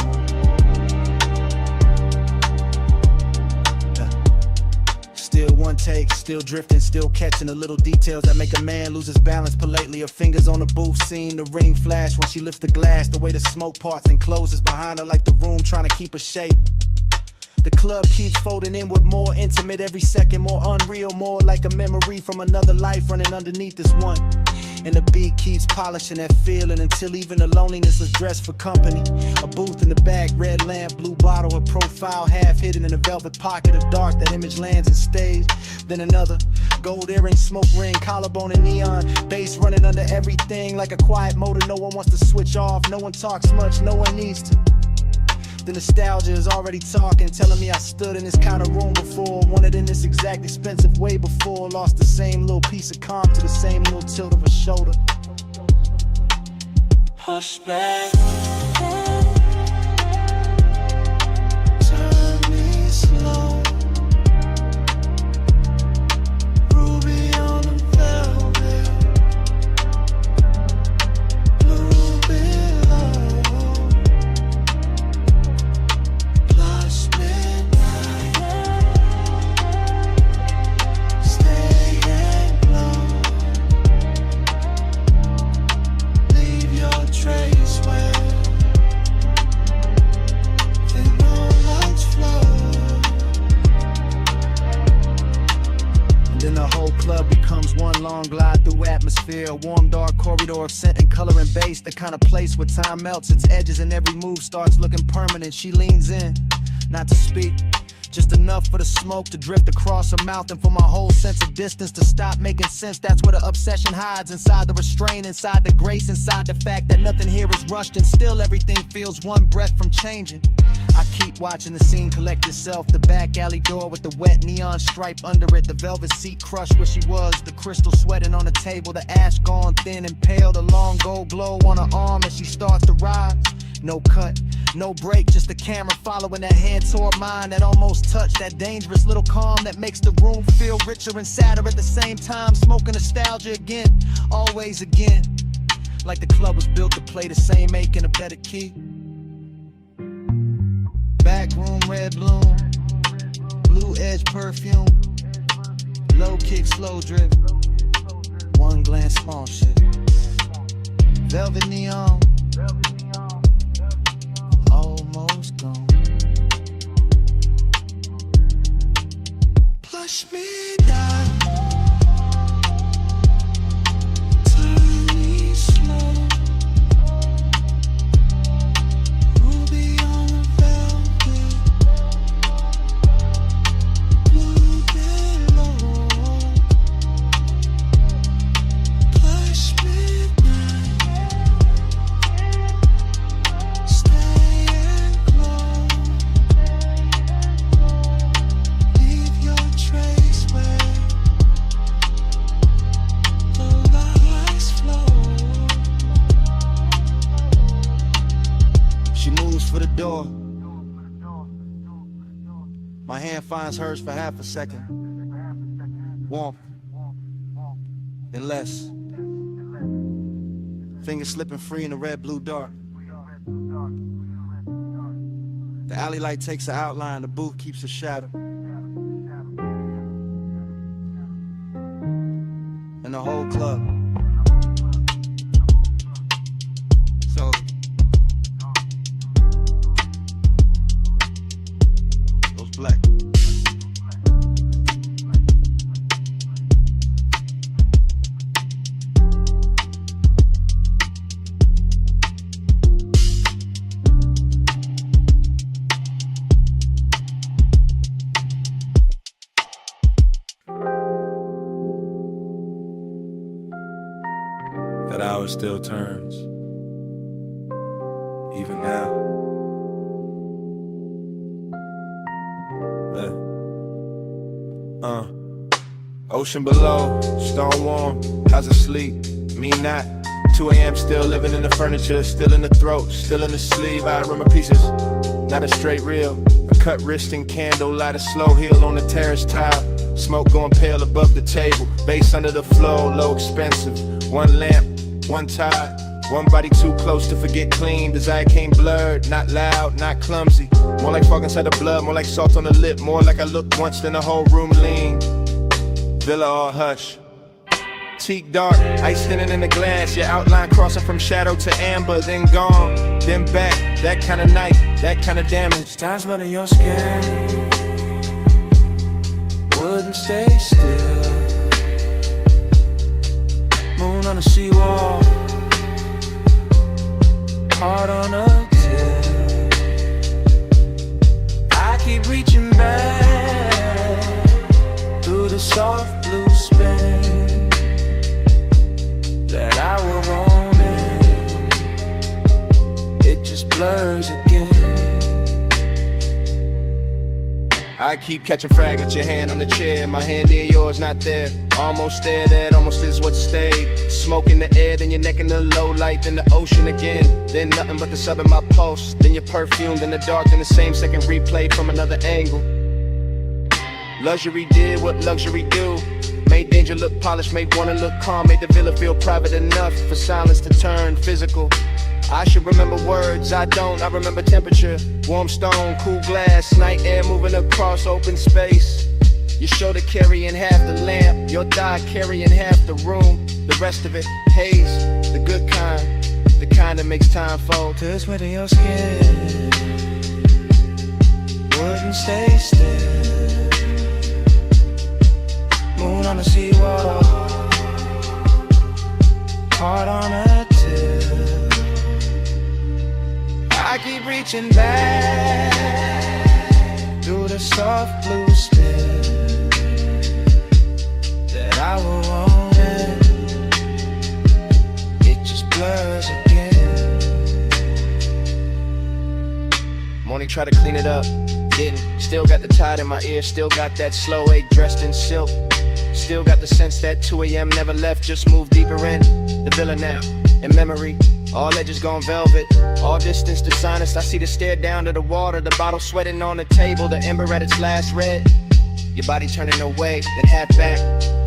Still one take, still drifting, still catching the little details that make a man lose his balance politely. Her fingers on the booth, seeing the ring flash when she lifts the glass, the way the smoke parts and closes behind her like the room trying to keep her shape. The club keeps folding in with more intimate every second, more unreal, more like a memory from another life running underneath this one. And the beat keeps polishing that feeling until even the loneliness is dressed for company. A booth in the back, red lamp, blue bottle, a profile half hidden in a velvet pocket of dark. That image lands and stays. Then another gold earring, smoke ring, collarbone and neon, bass running under everything like a quiet motor. No one wants to switch off, no one talks much, no one needs to. The nostalgia is already talking, telling me I stood in this kind of room before, wanted in this exact expensive way before, lost the same little piece of calm to the same little tilt of a shoulder. Hush back. Turn me slow. Ruby on the velvet. Blue below. Plus midnight. Stay and glow. Leave your trace where the lights flow. And then the whole club becomes one long glide through atmosphere, a warm dark corridor of scent and color and bass, the kind of place where time melts its edges and every move starts looking permanent. She leans in, not to speak, just enough for the smoke to drift across her mouth and for my whole sense of distance to stop making sense. That's where the obsession hides, inside the restraint, inside the grace, inside the fact that nothing here is rushed and still everything feels one breath from changing. I keep watching the scene collect itself, the back alley door with the wet neon stripe under it, the velvet seat crushed where she was, the crystal sweating on the table, the ash gone thin and pale, the long gold glow on her arm as she starts to rise. No cut, no break, just the camera following that hand toward mine, that almost touch, that dangerous little calm that makes the room feel richer and sadder at the same time. Smoking nostalgia again, always again, like the club was built to play the same ache in a better key. Back room, red bloom, blue edge perfume, low kick, slow drip, one glance, small shit, velvet neon, almost gone. Plush midnight, turn me slow. Ruby on the velvet, blue below. Plush midnight, stay and glow. Leave your trace where the lights flow. She moves for the door. My hand finds hers for half a second. Warmth, then less. Fingers slipping free in the red blue dark. The alley light takes an outline, the booth keeps a shadow. And the whole club. So goes black. That hour still turns, even now. Ocean below, stone warm, how's it sleep? Me not. 2 a.m. still living in the furniture, still in the throat, still in the sleeve. I remember pieces, not a straight reel. A cut wrist and candle, light a slow heel on the terrace tile. Smoke going pale above the table, bass under the floor, low expensive. One lamp, one tide, one body too close to forget clean. Desire came blurred, not loud, not clumsy. More like fog inside the blood, more like salt on the lip. More like I looked once, then the whole room leaned. Villa all hush. Teak dark, ice thinning in the glass. Your outline crossing from shadow to amber, then gone, then back. That kind of night, that kind of damage. Times under your skin wouldn't stay still. Moon on the seawall, heart on a tilt. I keep reaching back through the soft blue spin that I will roam in. It just blurs again. I keep catching fragments, your hand on the chair, my hand in yours, not there. Almost there, that almost is what stayed. Smoke in the air, then your neck in the low light, then the ocean again. Then nothing but the sub in my pulse, then your perfume, then the dark, then the same second replayed from another angle. Luxury did what luxury do. Made danger look polished, made wanna look calm, made the villa feel private enough for silence to turn physical. I should remember words, I don't, I remember temperature. Warm stone, cool glass, night air moving across open space. Your shoulder carrying half the lamp, your thigh carrying half the room. The rest of it, haze, the good kind, the kind that makes time fold. To the sweat of your skin, wouldn't stay still. Moon on the seawall, heart on a till. I keep reaching back through the soft blue spill that I will want it. It just blurs again. Morning try to clean it up, didn't. Still got the tide in my ear, still got that slow 8 dressed in silk. Still got the sense that 2 a.m. never left, just moved deeper in the villa now. In memory, all edges gone velvet, all distance to sinus. I see the stare down to the water, the bottle sweating on the table, the ember at its last red. Your body turning away, then half back,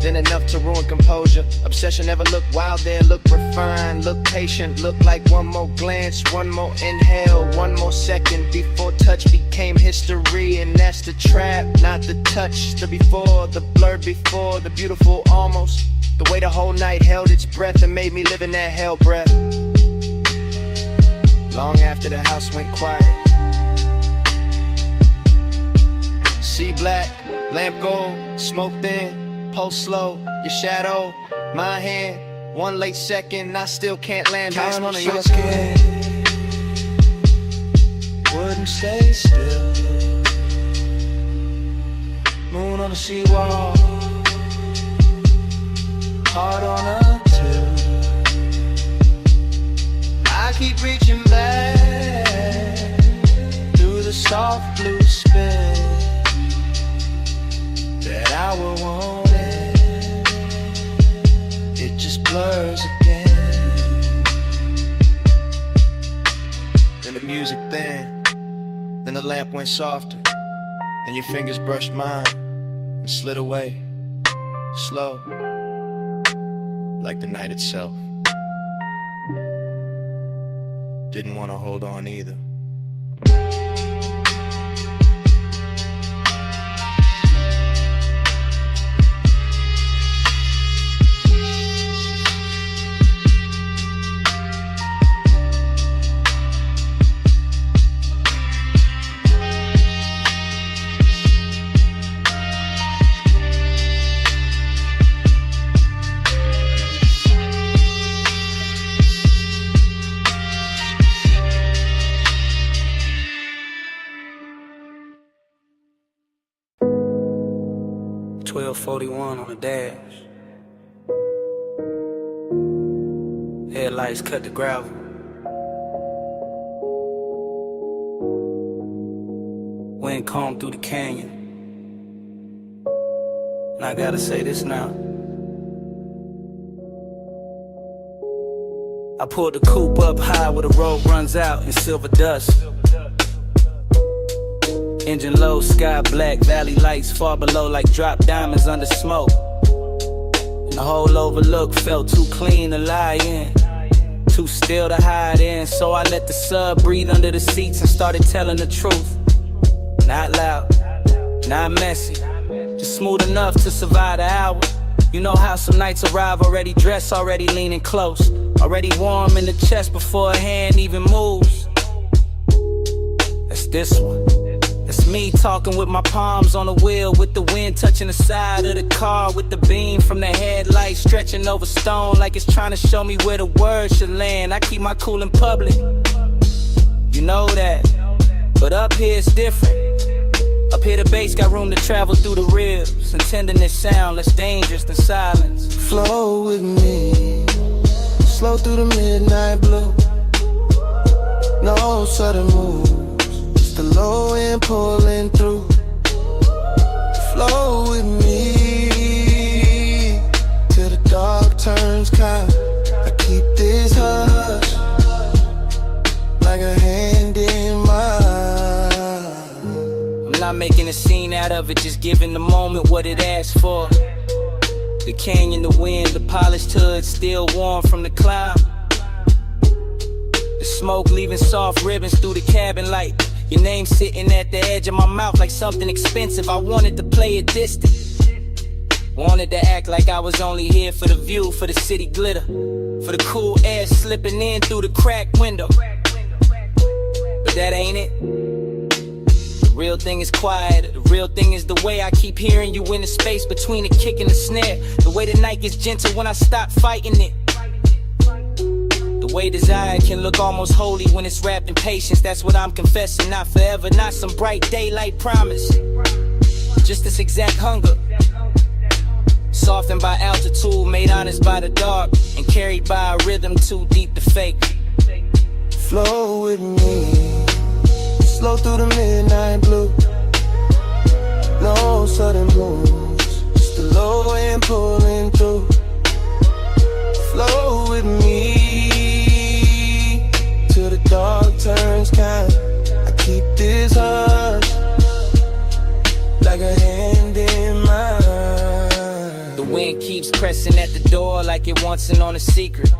then enough to ruin composure. Obsession never look wild there, look refined, look patient, look like one more glance, one more inhale, one more second before touch became history. And that's the trap, not the touch, the before, the blurred before, the beautiful almost. The way the whole night held its breath and made me live in that hell breath. Long after the house went quiet. See black, lamp gold, smoke thin, pulse slow, your shadow, my hand. 1 late second, I still can't land down on your skin. Wouldn't stay still. Moon on the seawall, heart on a till. I keep reaching back through the soft blue spill that I will want it. It just blurs again. Then the music then the lamp went softer, and your fingers brushed mine and slid away, slow, like the night itself. Didn't want to hold on either. .41 on the dash. Headlights cut the gravel. Wind combed through the canyon. And I gotta say this now. I pulled the coupe up high where the road runs out in silver dust. Engine low, sky black, valley lights far below like drop diamonds under smoke. And the whole overlook felt too clean to lie in, too still to hide in. So I let the sub breathe under the seats and started telling the truth. Not loud, not messy, just smooth enough to survive the hour. You know how some nights arrive already dressed, already leaning close, already warm in the chest before a hand even moves. That's this one. It's me talking with my palms on the wheel, with the wind touching the side of the car, with the beam from the headlight stretching over stone like it's trying to show me where the words should land. I keep my cool in public, you know that, but up here it's different. Up here the bass got room to travel through the ribs, intending this sound less dangerous than silence. Flow with me, slow through the midnight blue. No sudden moves, just the low end pulling through. gain out of it, just giving the moment what it asked for. The canyon, the wind, the polished hood still warm from the cloud. The smoke leaving soft ribbons through the cabin light. Your name sitting at the edge of my mouth like something expensive. I wanted to play it distant. Wanted to act like I was only here for the view, for the city glitter, for the cool air slipping in through the cracked window. But that ain't it. The real thing is quiet. The real thing is the way I keep hearing you in the space between the kick and the snare. The way the night gets gentle when I stop fighting it. The way desire can look almost holy when it's wrapped in patience. That's what I'm confessing. Not forever, not some bright daylight promise. Just this exact hunger. Softened by altitude, made honest by the dark, and carried by a rhythm too deep to fake. Flow with me, slow through the midnight blue. No sudden moves, just the low end pulling through. Flow with me, till the dark turns kind. I keep this hush, like a hand in mine. The wind keeps pressing at the door like it wants in on a secret.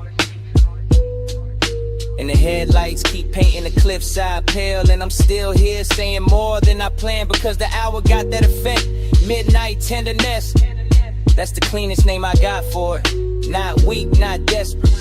And the headlights keep painting the cliffside pale. And I'm still here saying more than I planned, because the hour got that effect. Midnight tenderness, that's the cleanest name I got for it. Not weak, not desperate,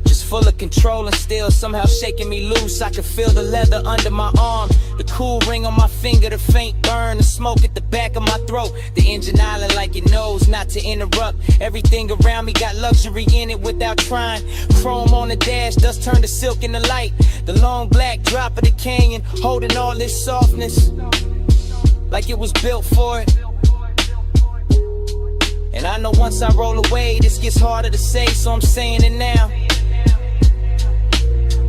just full of control and still somehow shaking me loose. I can feel the leather under my arm, the cool ring on my finger, the faint burn, the smoke at the back of my throat. The engine island like it knows not to interrupt. Everything around me got luxury in it without trying. Chrome on the dash, dust turned to silk in the light. The long black drop of the canyon, holding all this softness, like it was built for it. And I know once I roll away, this gets harder to say, so I'm saying it now.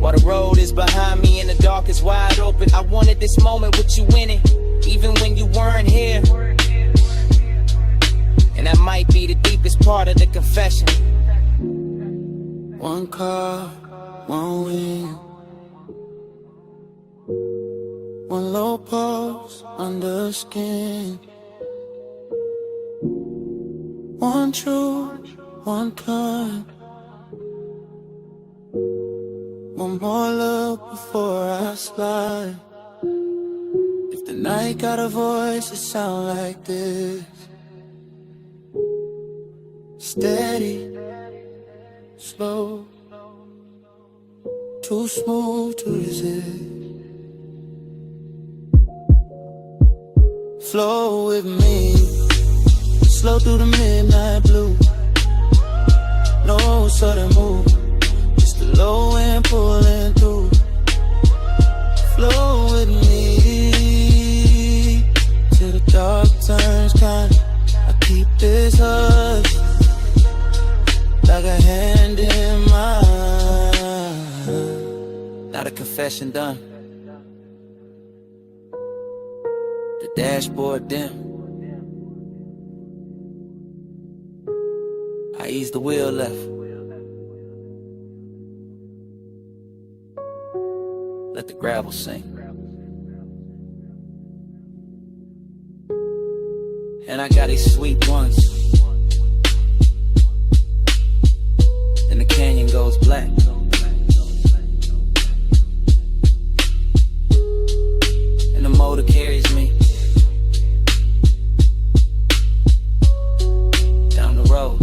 While the road is behind me and the dark is wide open, I wanted this moment with you in it, even when you weren't here. And that might be the deepest part of the confession. One car, one wing, one low pulse under skin. One true, one climb. One more look before I slide. If the night got a voice, it sound like this. Steady, slow, too smooth to resist. Flow with me, slow through the midnight blue. No sudden move, just the low end pulling through. Flow with me, till the dark turns kind. I keep this hush, like a hand in mine. Now the confession done, the dashboard dim. I ease the wheel left, let the gravel sink. And I got these sweet ones, and the canyon goes black. And the motor carries me down the road.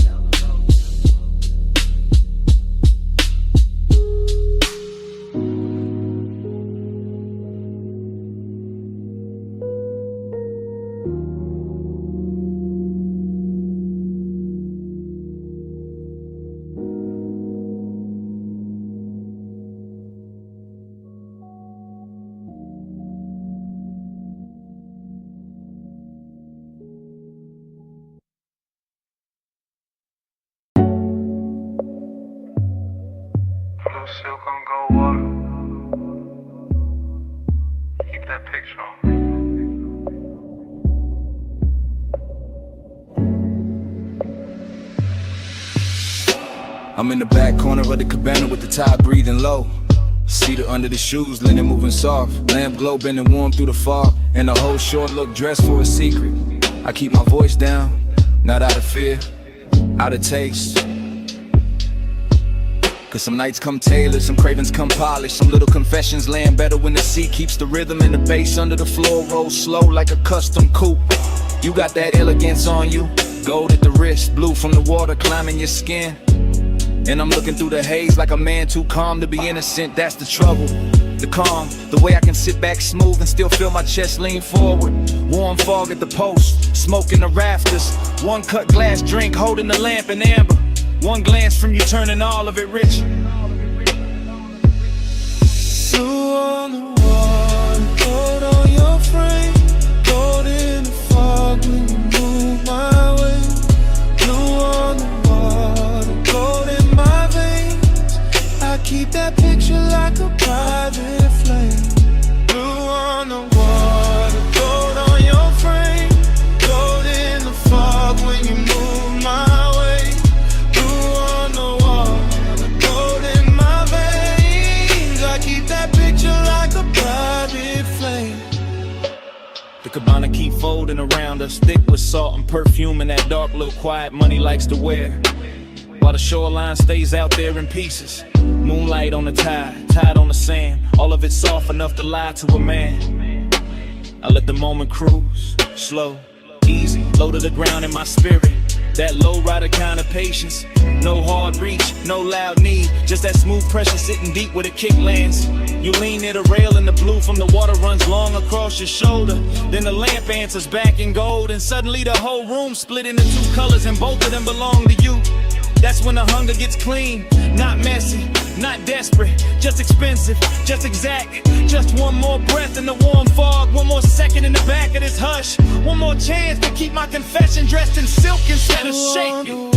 Silk on gold water. Keep that picture on. I'm in the back corner of the cabana with the tide breathing low. Cedar under the shoes, linen moving soft. Lamp glow bending warm through the fog. And the whole short look dressed for a secret. I keep my voice down, not out of fear, out of taste. Cause some nights come tailored, some cravings come polished. Some little confessions land better when the sea keeps the rhythm and the bass under the floor rolls slow like a custom coupe. You got that elegance on you, gold at the wrist, blue from the water climbing your skin. And I'm looking through the haze like a man too calm to be innocent. That's the trouble, the calm, the way I can sit back smooth and still feel my chest lean forward. Warm fog at the post, smoke in the rafters. One cut glass drink holding the lamp in amber. One glance from you turning all of it rich. Blue on the water, gold on your frame. Gold in the fog when you move my way. Blue on the water, gold in my veins. I keep that picture like a private flame. Blue on the water, gold on your frame. Gold in the fog when you move my way. The cabana keep folding around us, thick with salt and perfume and that dark little quiet money likes to wear. While the shoreline stays out there in pieces. Moonlight on the tide, tide on the sand. All of it soft enough to lie to a man. I let the moment cruise, slow, easy, low to the ground in my spirit. That low rider kind of patience. No hard reach, no loud knee. Just that smooth pressure sitting deep where the kick lands. You lean near the rail and the blue from the water runs long across your shoulder. Then the lamp answers back in gold. And suddenly the whole room split into two colors and both of them belong to you. That's when the hunger gets clean. Not messy, not desperate. Just expensive, just exact. Just one more breath in the warm fog. One more second in the back of this hush. One more chance to keep my confession dressed in silk instead of shaking.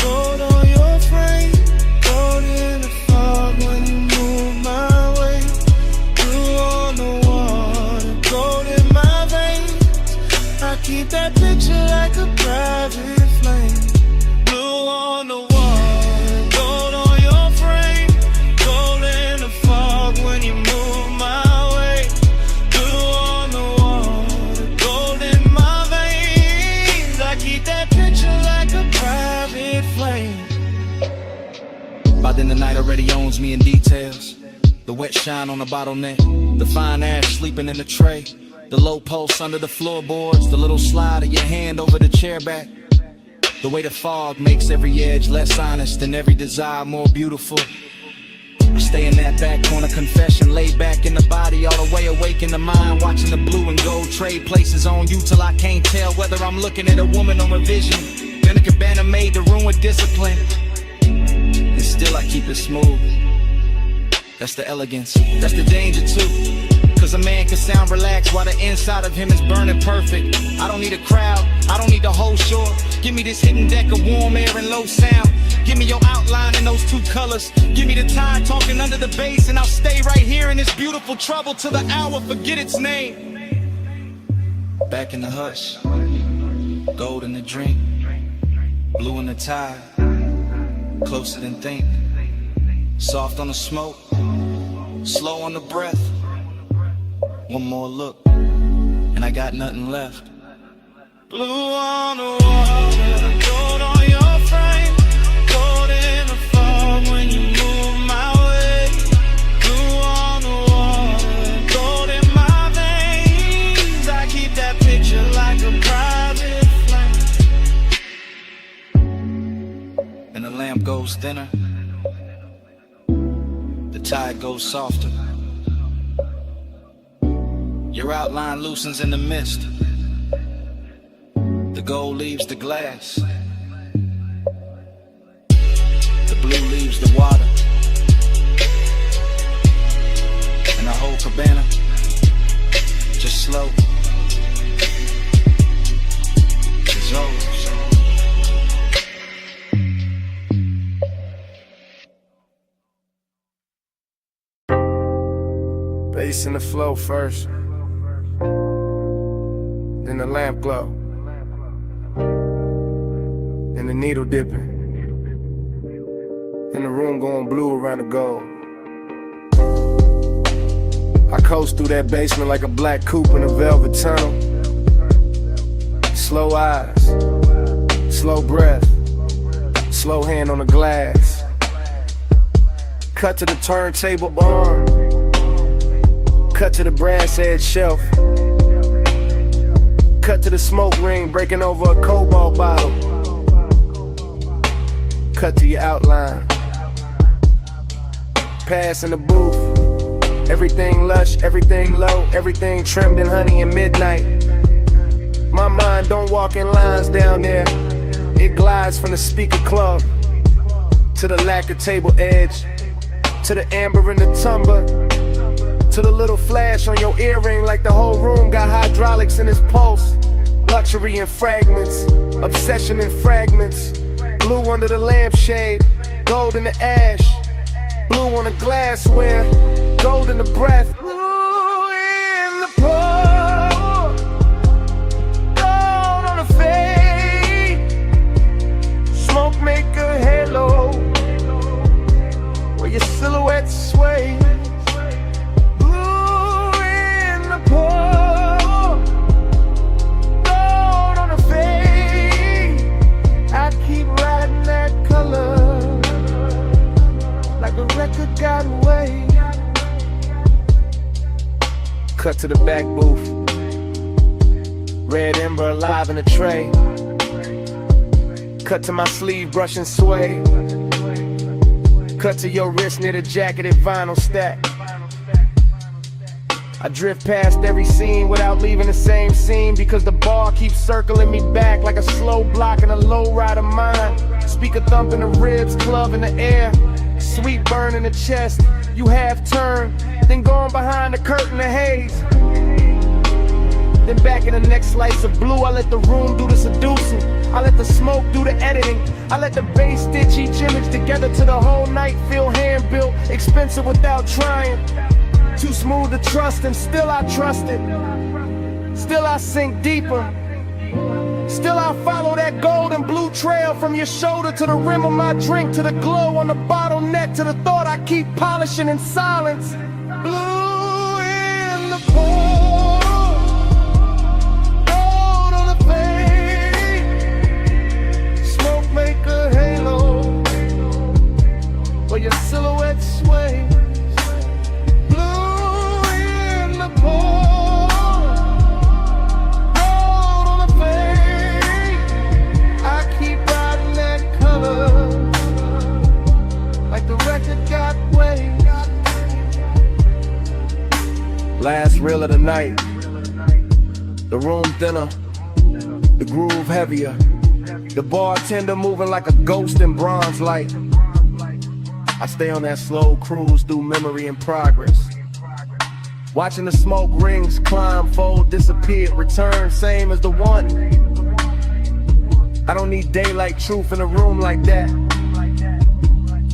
Gold on your frame. Gold in the fog when you move my way. Blue on the water, gold in my veins. I keep that picture like a private flame. Blue on the water, gold on your frame. Gold in the fog when you move my way. Blue on the water, gold in my veins. I keep that picture like a private flame. By then the night already owns me in details. The wet shine on the bottleneck, the fine ash sleeping in the tray, the low pulse under the floorboards, the little slide of your hand over the chair back. The way the fog makes every edge less honest and every desire more beautiful. I stay in that back corner confession, laid back in the body, all the way awake in the mind, watching the blue and gold trade places on you till I can't tell whether I'm looking at a woman or a vision. Then a cabana made to ruin discipline. And still I keep it smooth. That's the elegance, that's the danger too. Cause a man can sound relaxed while the inside of him is burning perfect. I don't need a crowd, I don't need the whole shore. Give me this hidden deck of warm air and low sound. Give me your outline in those two colors. Give me the tide talking under the bass, and I'll stay right here in this beautiful trouble till the hour forget its name. Back in the hush, gold in the drink, blue in the tide, closer than think. Soft on the smoke, slow on the breath. One more look, and I got nothing left. Blue on the water, gold on your frame. Gold in the fog when you move my way. Blue on the water, gold in my veins. I keep that picture like a private flame. And the lamp goes thinner, the tide goes softer. Your outline loosens in the mist. The gold leaves the glass. The blue leaves the water. And the whole cabana just slow dissolves. Bass in the flow first, then the lamp glow, then the needle dipping, then the room going blue around the gold. I coast through that basement like a black coupe in a velvet tunnel. Slow eyes, slow breath, slow hand on the glass. Cut to the turntable arm, cut to the brass edge shelf, cut to the smoke ring breaking over a cobalt bottle. Cut to your outline, pass in the booth. Everything lush, everything low, everything trimmed in honey and midnight. My mind don't walk in lines down there. It glides from the speaker club to the lacquer table edge, to the amber in the tumbler, to the little flash on your earring like the whole room got hydraulics in its pulse. Luxury in fragments, obsession in fragments. Blue under the lampshade, gold in the ash, blue on the glassware, gold in the breath. Blue in the pour, gold on the fade. Smoke make a halo where your silhouette sways. Blue in the pour, gold on the fade. I keep riding that color like a record got away. Cut to the back booth, red ember alive in a tray. Cut to my sleeve brushing sway. Cut to your wrist near the jacketed vinyl stack. I drift past every scene without leaving the same scene, because the bar keeps circling me back like a slow block in a low rider mind. Speaker thump in the ribs, club in the air, sweet burn in the chest. You half turn, then going behind the curtain of haze. Then back in the next slice of blue, I let the room do the seducing. I let the smoke do the editing. I let the bass stitch each image together to the whole night feel hand-built, expensive without trying. Too smooth to trust, and still I trust it. Still I sink deeper. Still I follow that gold and blue trail from your shoulder to the rim of my drink, to the glow on the bottleneck, to the thought I keep polishing in silence. Blue in the pour, gold on the fade. Smoke make a halo where your silhouette sways. Blue in the pour, like the record got way. Last reel of the night, the room thinner, the groove heavier, the bartender moving like a ghost in bronze light. I stay on that slow cruise through memory and progress, watching the smoke rings climb, fold, disappear, return, same as the one. I don't need daylight truth in a room like that.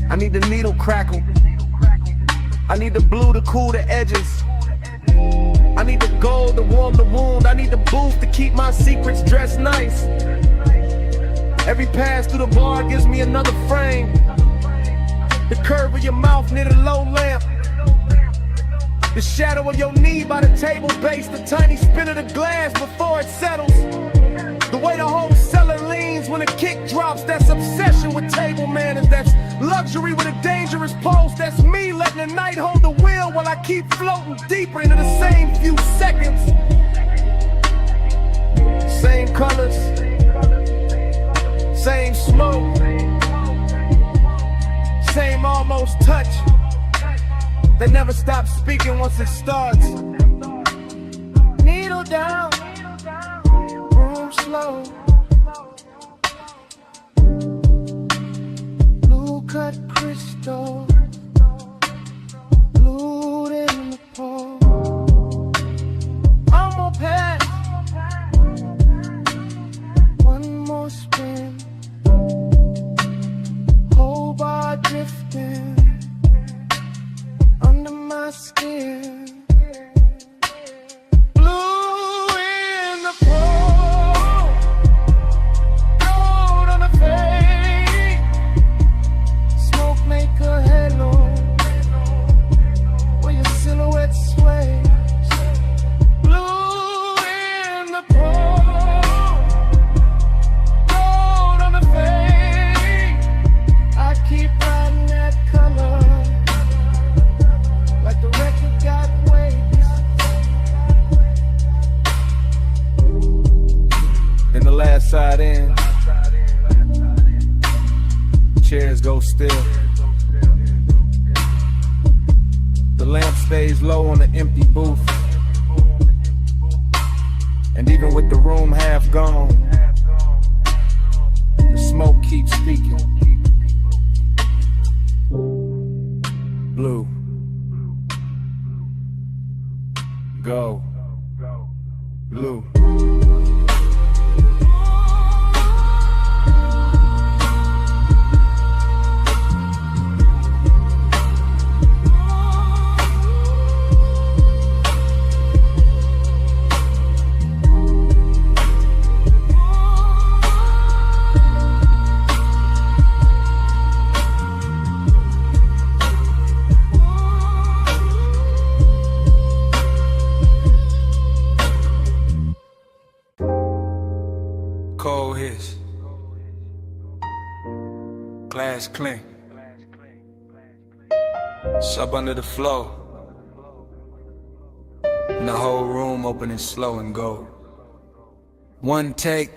I need the needle crackle. I need the blue to cool the edges. I need the gold to warm the wound. I need the booth to keep my secrets dressed nice. Every pass through the bar gives me another frame. The curve of your mouth near the low lamp, the shadow of your knee by the table base, the tiny spin of the glass before it settles. The way the whole cellar leans when a kick drops, that's obsession with table manners. That's luxury with a dangerous pulse. That's me letting the night hold the wheel while I keep floating deeper into the same few seconds. Same colors, same smoke, same almost touch. They never stop speaking once it starts. Needle down, room slow. Blue cut crystal, blue in the pour. I'm gonna pass, one more spin. Whole bar drifting under my skin. Blue in the pour, gold on the fade. Smoke make a head last side in. Chairs go still. The lamp stays low on the empty booth. And even with the room half gone, the smoke keeps speaking. Blue. Go. Blue. Cold hits. Glass clink. Sub under the floor. And the whole room opening slow and go. One take,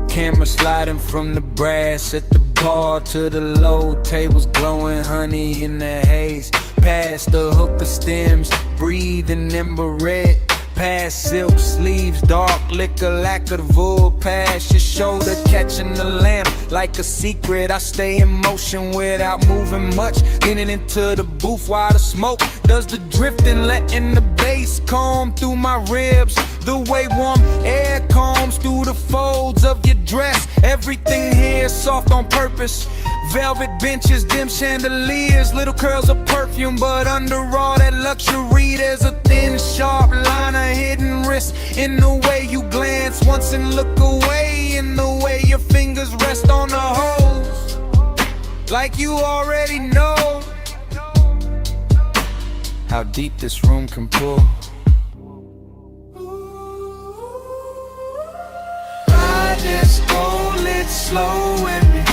camera sliding from the brass at the bar to the low tables, glowing honey in the haze. Past the hookah stems, breathing ember red. Past silk sleeves, dark liquor, lack of wool. Past your shoulder, catching the lamp like a secret. I stay in motion without moving much. Getting into the booth while the smoke does the drifting, letting the bass comb through my ribs. The way warm air combs through the folds of your dress. Everything here soft on purpose. Velvet benches, dim chandeliers, little curls of perfume, but under all that luxury there's a thin, sharp line of hidden wrist. In the way you glance once and look away, in the way your fingers rest on the hose, like you already know how deep this room can pull. Ride this gold lit slow with me.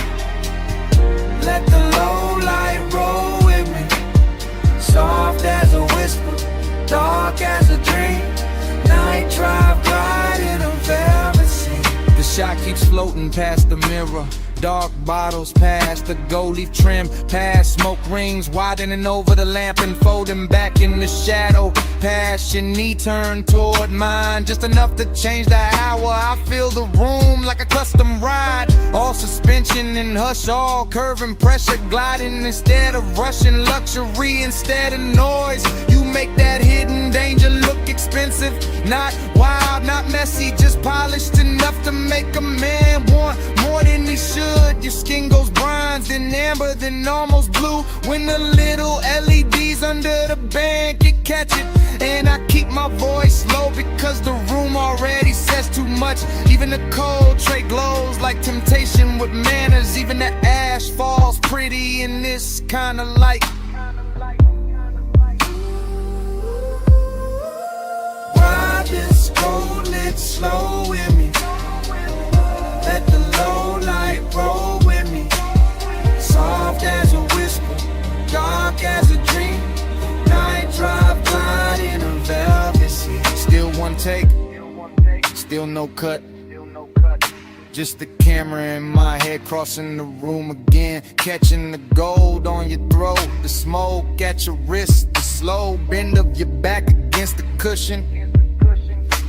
Let the low light roll with me. Soft as a whisper, dark as a dream. Night drive glide in a velvet sea. The shot keeps floating past the mirror. Dark bottles past the gold leaf trim, past smoke rings widening over the lamp and folding back in the shadow. Past your knee turned toward mine, just enough to change the hour. I feel the room like a custom ride, all suspension and hush, all curve and pressure gliding instead of rushing. Luxury instead of noise, you make that hidden danger look expensive. Not wild, not messy, just polished enough to make a man want more than he should. Your skin goes bronze, then amber, then almost blue. When the little LEDs under the band can catch it. And I keep my voice low because the room already says too much. Even the cold tray glows like temptation with manners. Even the ash falls pretty in this kind of light. Ride this gold lit slow with me. Let the low light roll with me. Soft as a whisper, dark as a dream. Night drive glide in a velvet sea. Still one take, still no cut. Just the camera in my head crossing the room again. Catching the gold on your throat, the smoke at your wrist, the slow bend of your back against the cushion.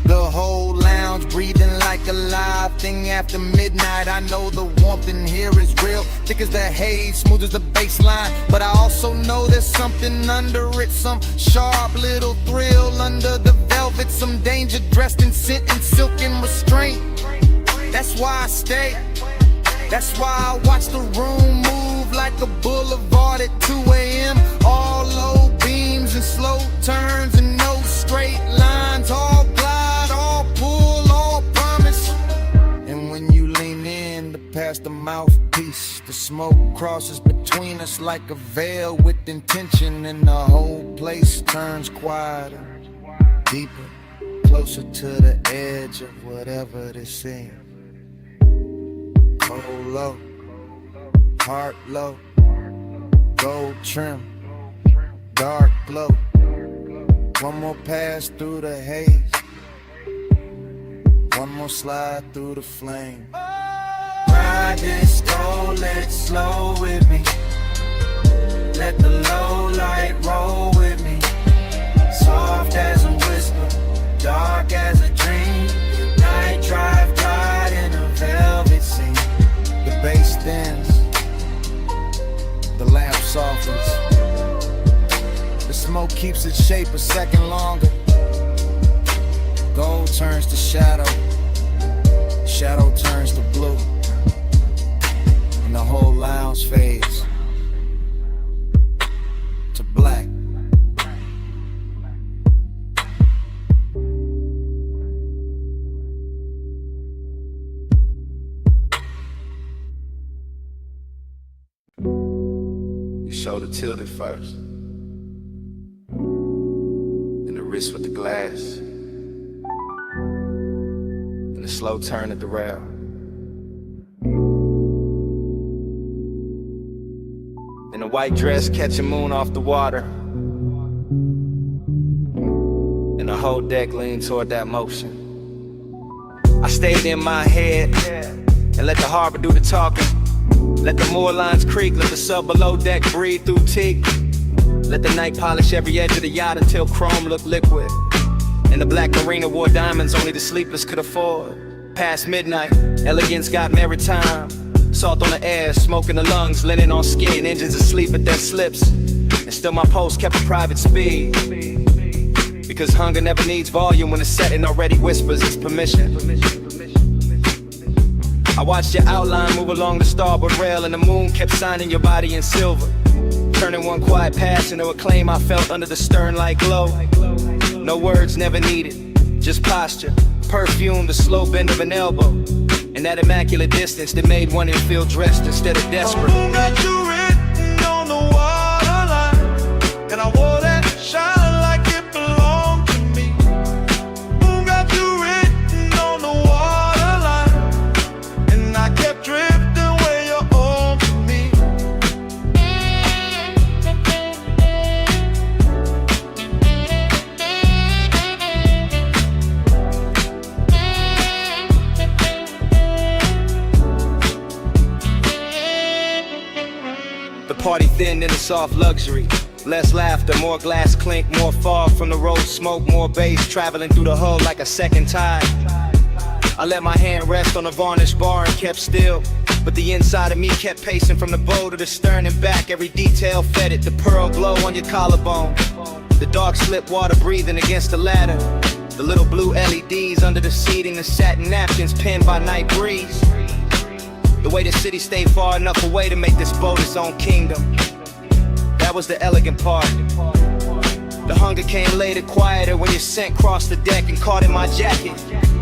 The whole lounge breathing like a live thing after midnight. I know the warmth in here is real, thick as the haze, smooth as the baseline. But I also know there's something under it, some sharp little thrill under the velvet, some danger dressed in scent and silk and restraint. That's why I stay, that's why I watch the room move like a boulevard at 2 a.m. All low beams and slow turns and no straight lines. All glide, all pull, all promise. And when you lean in to pass the mouthpiece, the smoke crosses between us like a veil with intention. And the whole place turns quieter, deeper, closer to the edge of whatever this seems. Cold low, heart low, gold trim, dark glow. One more pass through the haze, One more slide through the flame. Ride this, go, let it slow with me. Let the low light roll with me. Soft as a whisper, dark as a dream. Night drive, glide in a velvet scene. The bass thins, the lamp softens. The smoke keeps its shape a second longer. Gold turns to shadow, shadow turns to blue, and the whole lounge fades to black. You shoulder tilted first, then the wrist with the glass, and the slow turn at the rail. In a white dress catching moon off the water, and the whole deck leaned toward that motion. I stayed in my head and let the harbor do the talking. Let the moor lines creak, let the sub below deck breathe through teak. Let the night polish every edge of the yacht until chrome looked liquid. And the black marina wore diamonds only the sleepless could afford. Past midnight, elegance got maritime. Salt on the air, smoke in the lungs, linen on skin, engines asleep at their slips. And still my post kept a private speed. Because hunger never needs volume when the setting already whispers its permission. I watched your outline move along the starboard rail, and the moon kept signing your body in silver, turning one quiet passion to a claim I felt under the stern like glow. No words never needed, just posture, perfume, the slow bend of an elbow, and that immaculate distance that made one feel dressed instead of desperate. The moon got you written on the waterline, and I wore that shine like it belonged to me. Moon got you written on the waterline, and I kept drifting where you're on to me. The party thin in a soft luxury. Less laughter, more glass clink, more fog from the road smoke, more bass traveling through the hull like a second tide. I let my hand rest on a varnished bar and kept still, but the inside of me kept pacing from the bow to the stern and back. Every detail fed it, the pearl glow on your collarbone, the dark slip water breathing against the ladder, the little blue LEDs under the seating, the satin napkins pinned by night breeze. The way the city stayed far enough away to make this boat its own kingdom. That was the elegant part. The hunger came later, quieter, when your scent crossed the deck and caught in my jacket.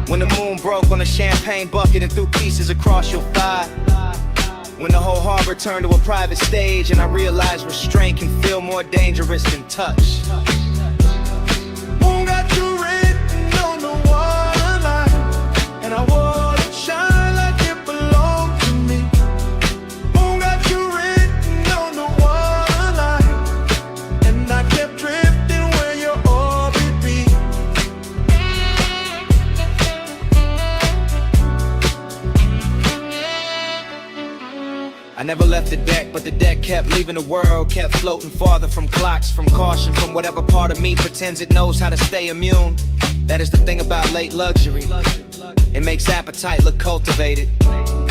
When the moon broke on a champagne bucket and threw pieces across your thigh. When the whole harbor turned to a private stage and I realized restraint can feel more dangerous than touch. Moon got you written on the waterline, and I wore it shine like it belonged to me. Moon got you written on the waterline, and I kept drifting where your orbit be. I never left the deck, but the deck kept leaving the world, kept floating farther from clocks, from caution, from whatever part of me pretends it knows how to stay immune. That is the thing about late luxury. It makes appetite look cultivated,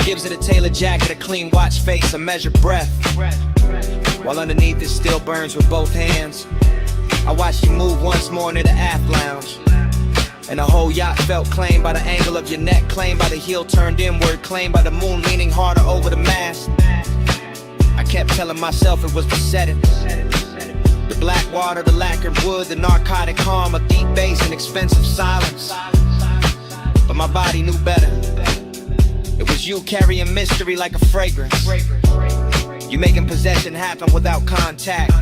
gives it a tailored jacket, a clean watch face, a measured breath, while underneath it still burns with both hands. I watched you move once more into the aft lounge, and the whole yacht felt claimed by the angle of your neck, claimed by the heel turned inward, claimed by the moon leaning harder over the mast. I kept telling myself it was the setting, the black water, the lacquered wood, the narcotic calm, a deep bass and expensive silence. But my body knew better. It was you carrying mystery like a fragrance. You making possession happen without contact.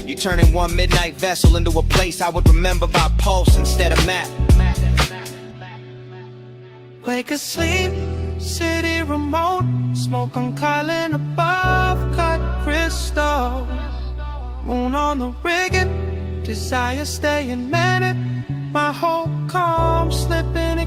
You turning one midnight vessel into a place I would remember by pulse instead of map. Wake asleep, city remote, smoke on Kylan above, cut crystal. Moon on the rigging, desire staying manic. My whole calm slipping,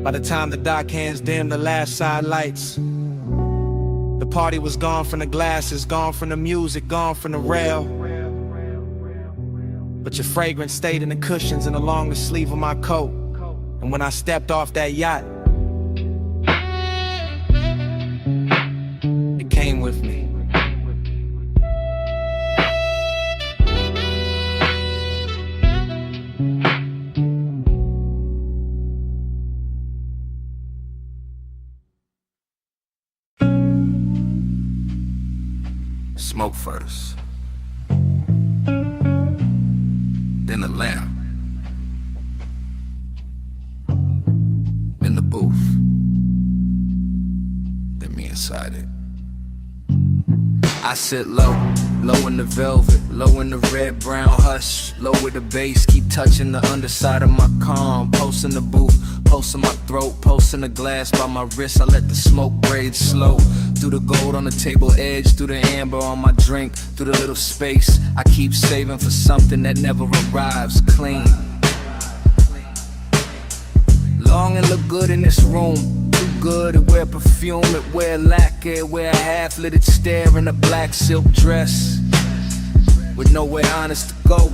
By the time the dock hands dimmed the last side lights, the party was gone from the glasses, gone from the music, gone from the rail. But your fragrance stayed in the cushions and along the sleeve of my coat. And when I stepped off that yacht, it came with me. Smoke first, then the lamp, then the booth, then me inside it. I sit low, low in the velvet, low in the red, brown hush, low with the bass, keep touching the underside of my calm, pulse in the booth, pulse in my throat, pulse in the glass by my wrist, I let the smoke braid slow, through the gold on the table edge, through the amber on my drink, through the little space, I keep saving for something that never arrives, clean. Long and look good in this room, too good, it wear perfume, it wear lacquer, it wear a half-lit stare in a black silk dress, with nowhere honest to go.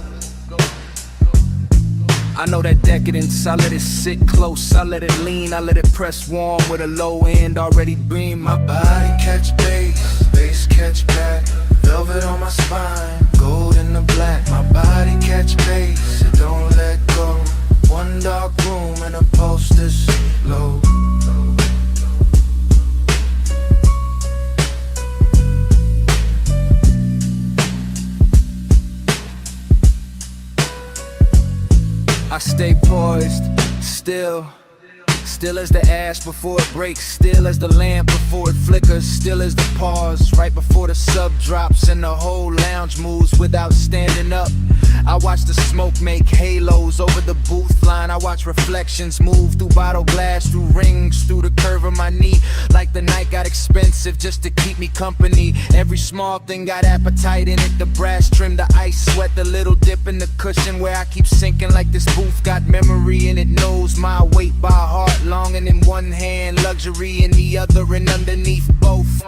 I know that decadence, I let it sit close, I let it lean, I let it press warm with a low end already beam. My body catch bass, bass catch back, velvet on my spine, gold in the black. My body catch bass, it don't let go. One dark room and a pulse this low. I stay poised, still as the ash before it breaks, still as the lamp before it flickers, still as the pause right before the sub drops and the whole lounge moves without standing up. I watch the smoke make halos over the booth line, I watch reflections move through bottle glass, through rings, through the curve of my knee, like the night got expensive just to keep me company. Every small thing got appetite in it, the brass trim, the ice sweat, the little dip in the cushion where I keep sinking like this booth got memory and it knows my weight by heart. Longing in one hand, luxury in the other, and underneath both,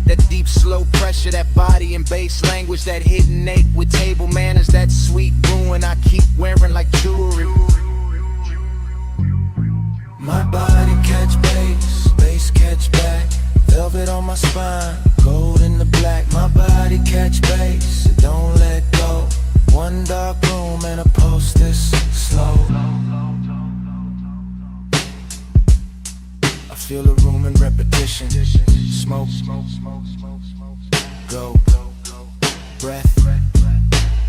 that deep slow pressure, that body and bass language, that hidden ache with table manners, that sweet ruin I keep wearing like jewelry. My body catch bass, bass catch back, velvet on my spine, gold in the black. My body catch bass, it don't let go. One dark room and a pulse this slow. I feel the room in repetition. Smoke, go, breath,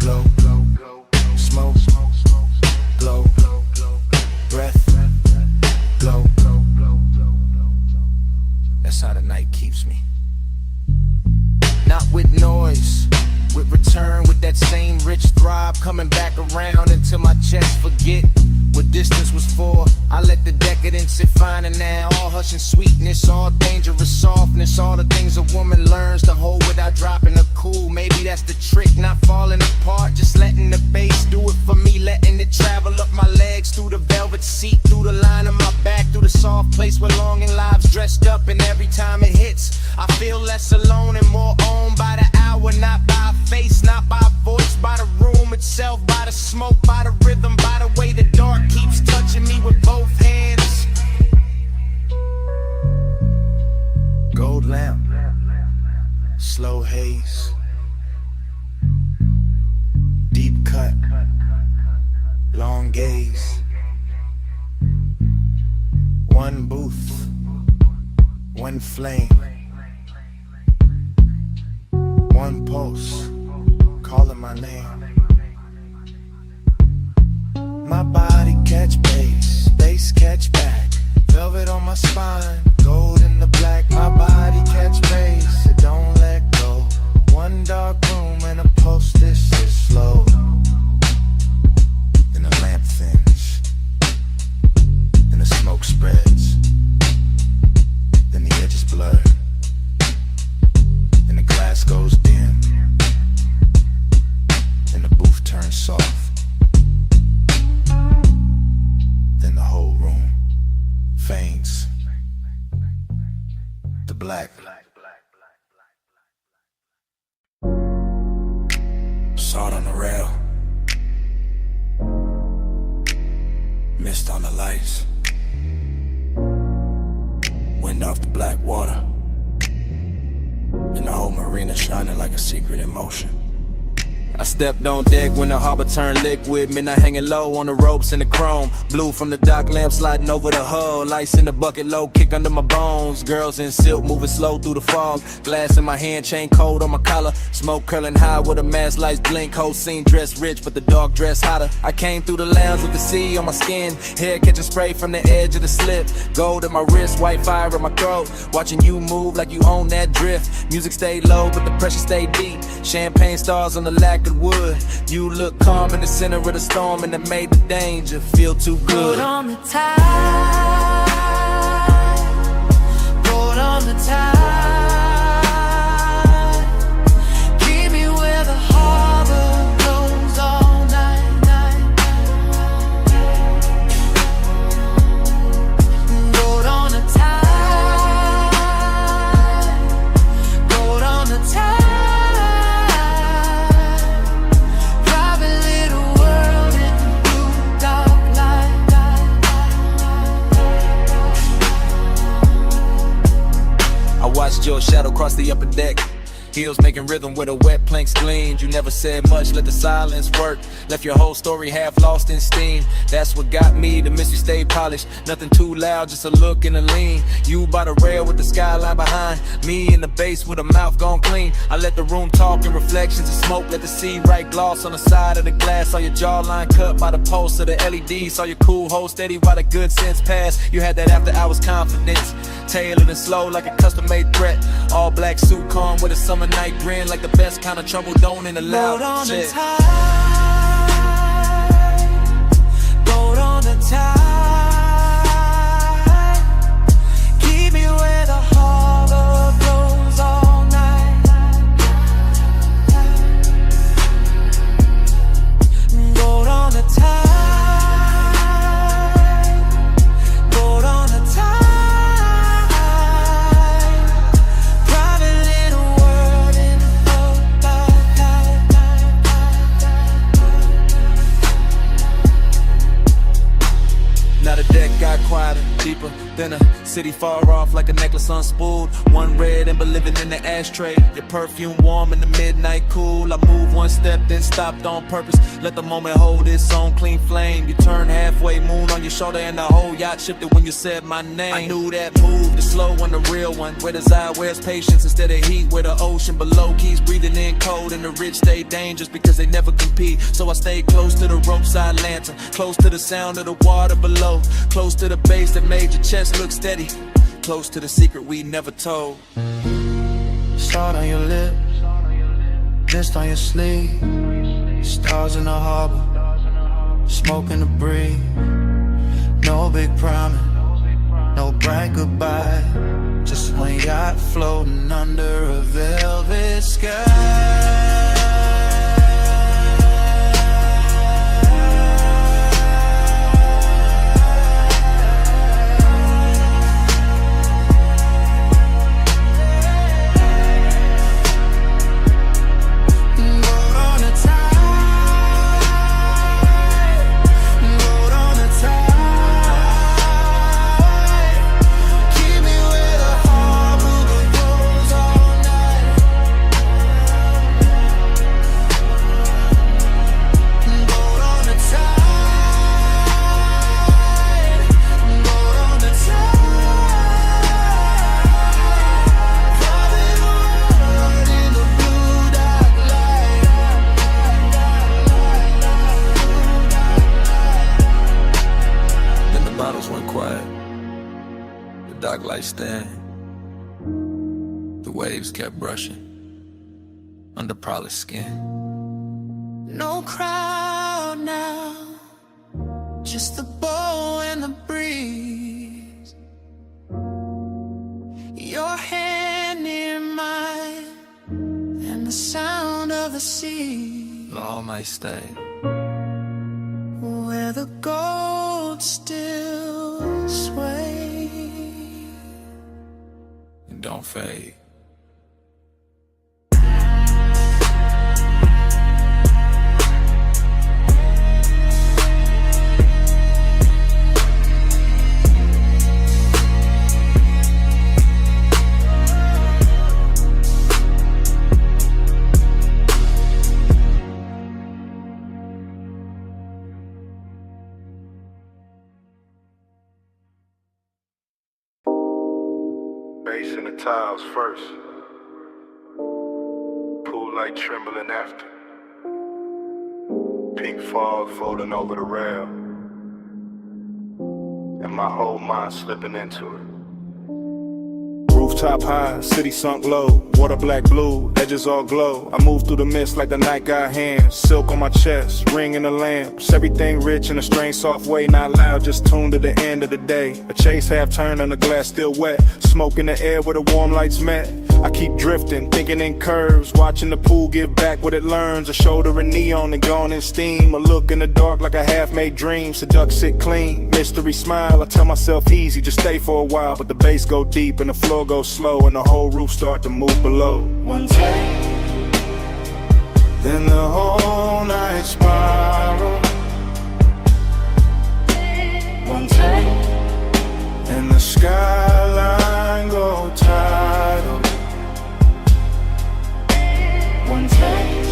glow, smoke, glow, breath, glow. That's how the night keeps me. Not with noise, with return, with that same rich throb coming back around until my chest forget what distance was for. I let the decadence sit fine and now all hush and sweetness, all dangerous softness, all the things a woman learns to hold without dropping her cool. Maybe that's the trick, not falling apart, just letting the bass do it for me, letting it travel up my legs, through the velvet seat, through the line of my back, through the soft place where longing lives dressed up. And every time it hits, I feel less alone and more owned by the hour, not by a face, not by a voice, by the room itself, by the smoke, by the rhythm, by the way the dark keeps touching me with both hands. Gold lamp, slow haze, deep cut, long gaze. One booth, one flame, one pulse, calling my name. My body catch bass, bass catch back, velvet on my spine, gold in the black. My body catch bass, it don't let go. One dark room and a pulse this is slow. Then the lamp thins, then the smoke spreads, then the edges blur, then the glass goes dim, then the booth turns soft. Then the whole room lights. Wind off the black water. And the whole marina shining like a secret in motion. I stepped on deck when the harbor turned liquid. Midnight hanging low on the ropes and the chrome. Blue from the dock lamp sliding over the hull. Lights in the bucket low, kick under my bones. Girls in silk moving slow through the fog. Glass in my hand, chain cold on my collar. Smoke curling high with the mask lights blink. Whole scene dressed rich, but the dark dress hotter. I came through the lounge with the sea on my skin. Hair catching spray from the edge of the slip. Gold in my wrist, white fire in my throat. Watching you move like you own that drift. Music stayed low, but the pressure stayed deep. Champagne stars on the lacquered wood. You look calm in the center of the storm, and it made the danger feel too good. Boat on the tide, boat on the tide. Keep me where the harbor goes all night, night. Boat on the tide, boat on the tide. I watched your shadow cross the upper deck. Heels making rhythm where the wet planks gleamed. You never said much, let the silence work. Left your whole story half lost in steam. That's what got me, the mystery stayed polished. Nothing too loud, just a look and a lean. You by the rail with the skyline behind. Me in the base with a mouth gone clean. I let the room talk in reflections of smoke. Let the sea write gloss on the side of the glass. Saw your jawline cut by the pulse of the LED. Saw your cool hold steady while the good sense passed. You had that after hours confidence. Tailored and slow like a custom-made threat. All black suit calm with a summer night grin. Like the best kind of trouble don't in the loud shit. Boat on the tide. Keep me where the harbor goes all night. Boat on the tide. Boat on the tide. Now the deck got quieter, deeper, thinner. City far off like a necklace unspooled. One red ember living in the ashtray. Your perfume warm in the midnight cool. I moved one step, then stopped on purpose. Let the moment hold its own clean flame. You turn halfway, moon on your shoulder, and the whole yacht shifted when you said my name. I knew that move, the slow one, the real one. Where desire wears patience instead of heat. Where the ocean below keeps breathing in cold, and the rich stay dangerous because they never compete. So I stayed close to the roadside lantern, close to the sound of the water below, close to the base that made your chest look steady, close to the secret we never told. Salt on your lip, mist on your sleeve, stars in the harbor, smoke in the breeze. No big promise, no bright goodbye, just one yacht floating under a velvet sky. Stand. The waves kept brushing under polished skin. No crowd now, just the bow and the breeze. Your hand near mine, and the sound of the sea. All might stay where the gold still sways. Don't fade. tiles first. Pool light trembling after. Pink fog floating over the rail. And my whole mind slipping into it. Rooftop high, city sunk low. Water black blue, edges all glow. I move through the mist like the night got hands. Silk on my chest, ring in the lamps. Everything rich in a strange soft way. Not loud, just tuned to the end of the day. A chase half turned and the glass still wet. Smoke in the air where the warm lights met. I keep drifting, thinking in curves. Watching the pool give back what it learns. A shoulder in neon and gone in steam. A look in the dark like a half-made dream. Seduct sit clean, mystery smile. I tell myself easy, just stay for a while. But the bass go deep and the floor goes slow. And the whole roof start to move below. One take, then the whole night spiral. One take, and the skyline go tidal. One take,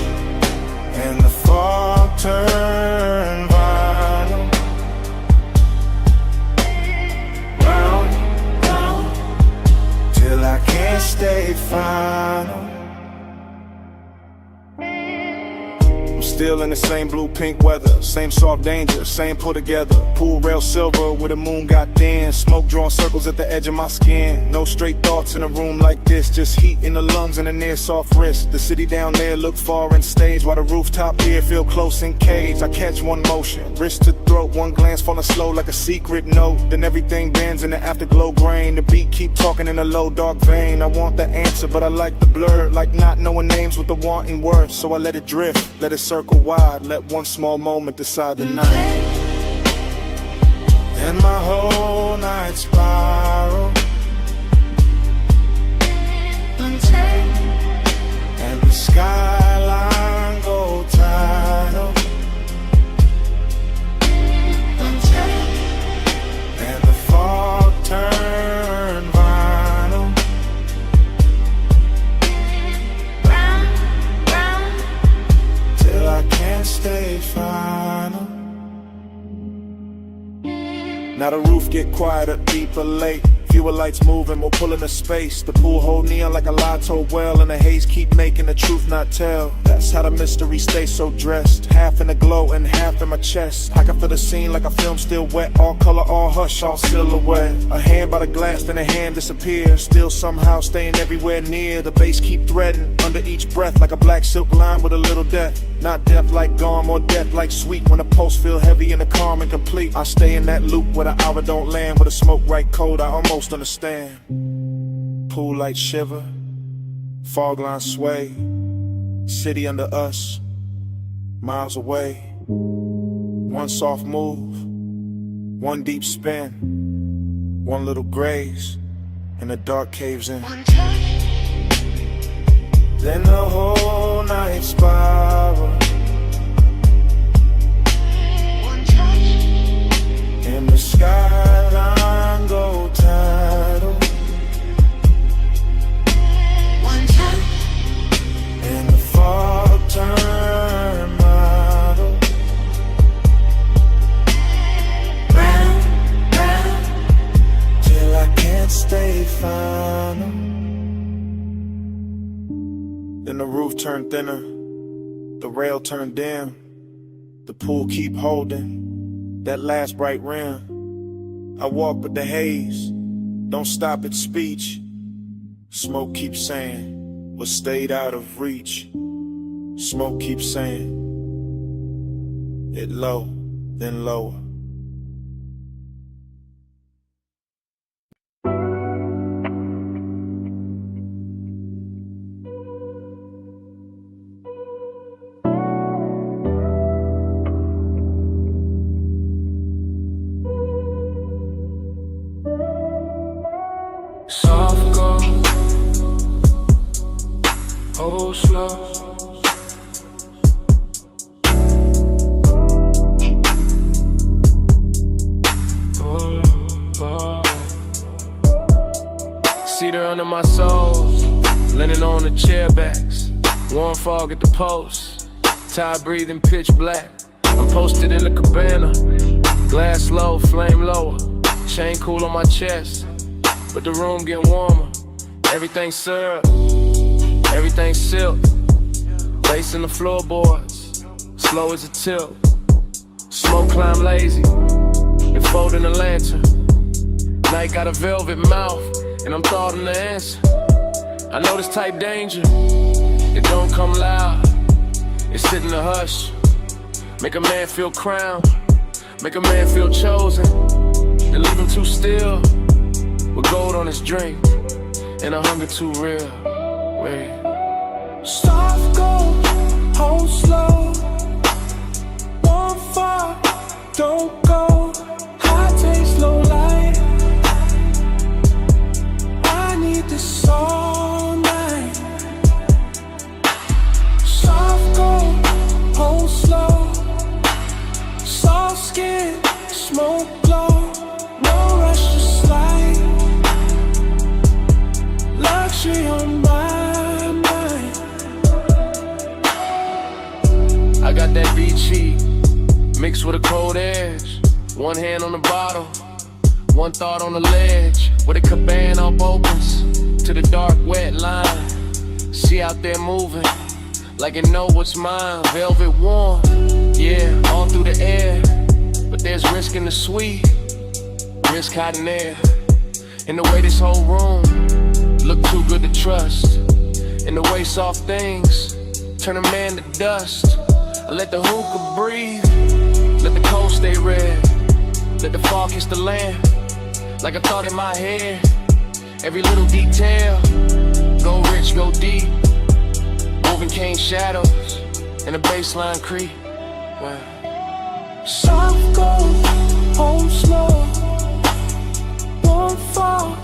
and the fog turn vinyl. Round, round, till I can't stay final. I'm still in the same blue pink weather, same soft danger, same pull together. Pool rail silver where the moon got thin. Smoke drawing circles at the edge of my skin. No straight thoughts in a room like this, just heat in the lungs and a near soft wrist. The city down there look far and stage, while the rooftop here feel close and caged. I catch one motion, wrist to throat, one glance falling slow like a secret note. Then everything bends in the afterglow grain. The beat keep talking in a low dark vein. I want the answer but I like the blur, like not knowing names with the wanting words. So I let it drift, let it circle wide, let one small moment decide the night. And my whole night spiral. And the skyline go tidal. And the fog turn vinyl. Round, round, till I can't stay final. Now the roof get quieter, deeper late. Fewer lights moving, more pulling the space. The pool hold neon like a lie told well. And the haze keep making the truth not tell. That's how the mystery stays so dressed. Half in the glow and half in my chest. I can feel the scene like a film still wet. All color, all hush, all silhouette. A hand by the glass, then a hand disappears. Still somehow staying everywhere near. The bass keep threading under each breath like a black silk line with a little death. Not death like gone, more death like sweet. When the pulse feel heavy and the calm and complete. I stay in that loop where the hour don't land. Where the smoke right cold, I almost understand. Pool light shiver, fog line sway. City under us, miles away. One soft move, one deep spin. One little graze, and the dark caves in. Then the whole night spiral. And the skyline go tidal. One time. And the fog turn model. Round, round, till I can't stay final. Then the roof turned thinner, the rail turned dim. The pool keep holding that last bright rim. I walk with the haze, don't stop at speech. Smoke keeps saying what stayed out of reach. Smoke keeps saying it low, then lower. Soft go, oh slow. Oh, oh. Cedar under my soles, linen on the chair backs. Warm fog at the post, tired breathing pitch black. I'm posted in the cabana, glass low, flame lower. Chain cool on my chest, but the room getting warmer. Everything syrup, everything silk. Lacing the floorboards, slow as a tilt. Smoke climb lazy, and folding a lantern. Night got a velvet mouth, and I'm thoughting the answer. I know this type danger, it don't come loud. It sit in the hush, make a man feel crowned, make a man feel chosen, then leave him too still, with gold on his drink, and a hunger too real. Wait. Soft gold, hold slow. One fall, don't go. High taste, low light. I need this all night. Soft gold, hold slow. Soft skin, smoke glow. No rush to slide. Luxury on my mind. I got that beachy mixed with a cold edge. One hand on the bottle, one thought on the ledge. Where the cabana up opens to the dark wet line. She out there moving like it know what's mine. Velvet warm, yeah, all through the air. But there's risk in the sweet, risk hiding there. In the way this whole room look too good to trust. In the way soft things turn a man to dust. I let the hookah breathe, let the cold stay red, let the fog kiss the land. Like a thought in my head, every little detail. Go rich, go deep, moving cane shadows, and the baseline creep. Wow. Soft gold, hold slow. One fall,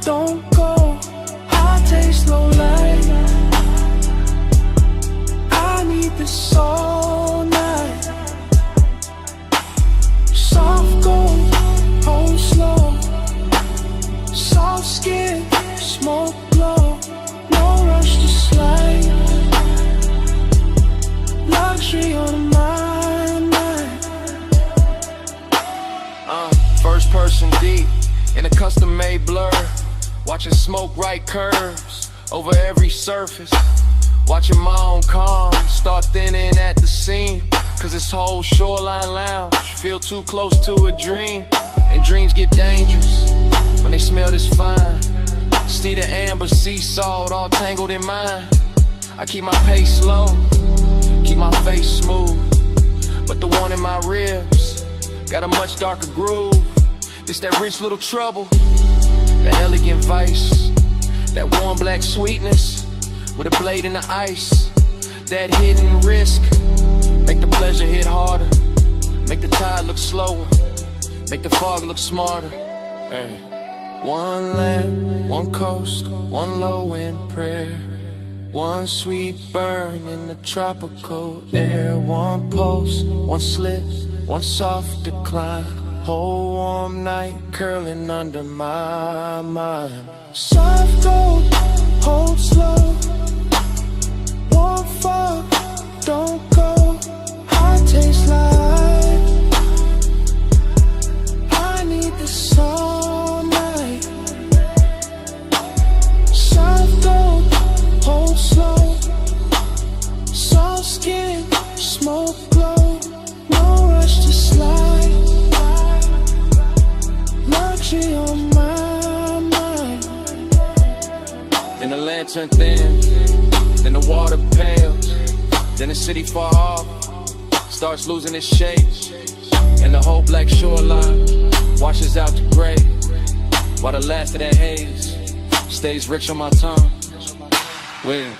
don't go. High taste, low light. I need this all night. Soft gold, hold slow. Soft skin, smoke glow. No rush to slide. Luxury on my mind. First person deep in a custom-made blur. Watching smoke right curves over every surface. Watching my own calm start thinning at the seam. Cause this whole shoreline lounge feel too close to a dream. And dreams get dangerous when they smell this fine. See the amber sea salt all tangled in mine. I keep my pace slow, keep my face smooth. But the one in my ribs got a much darker groove. It's that rich little trouble, that elegant vice, that warm black sweetness with a blade in the ice. That hidden risk, make the pleasure hit harder, make the tide look slower, make the fog look smarter. Hey. One land, one coast, one low end prayer. One sweet burn in the tropical air. One pulse, one slip, one soft decline. Whole warm night curling under my mind. Soft gold, hold slow. One fall, don't go. High taste like I need this all night. Soft gold, hold slow. Soft skin, smoke glow. No rush to slide. Luxury on my mind. Then the lantern thin, then the water pales, then the city far off starts losing its shape, and the whole black shoreline washes out to gray, while the last of that haze stays rich on my tongue. Well,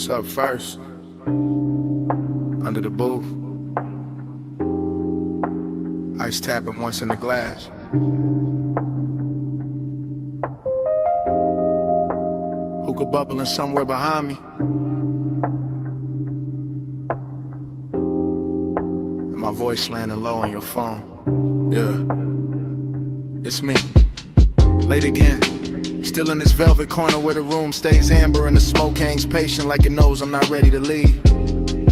What's up first? Under the booth. Ice tapping once in the glass. Hookah bubbling somewhere behind me. And my voice landing low on your phone. Yeah, it's me. Late again. Still in this velvet corner where the room stays amber and the smoke hangs patient like it knows I'm not ready to leave.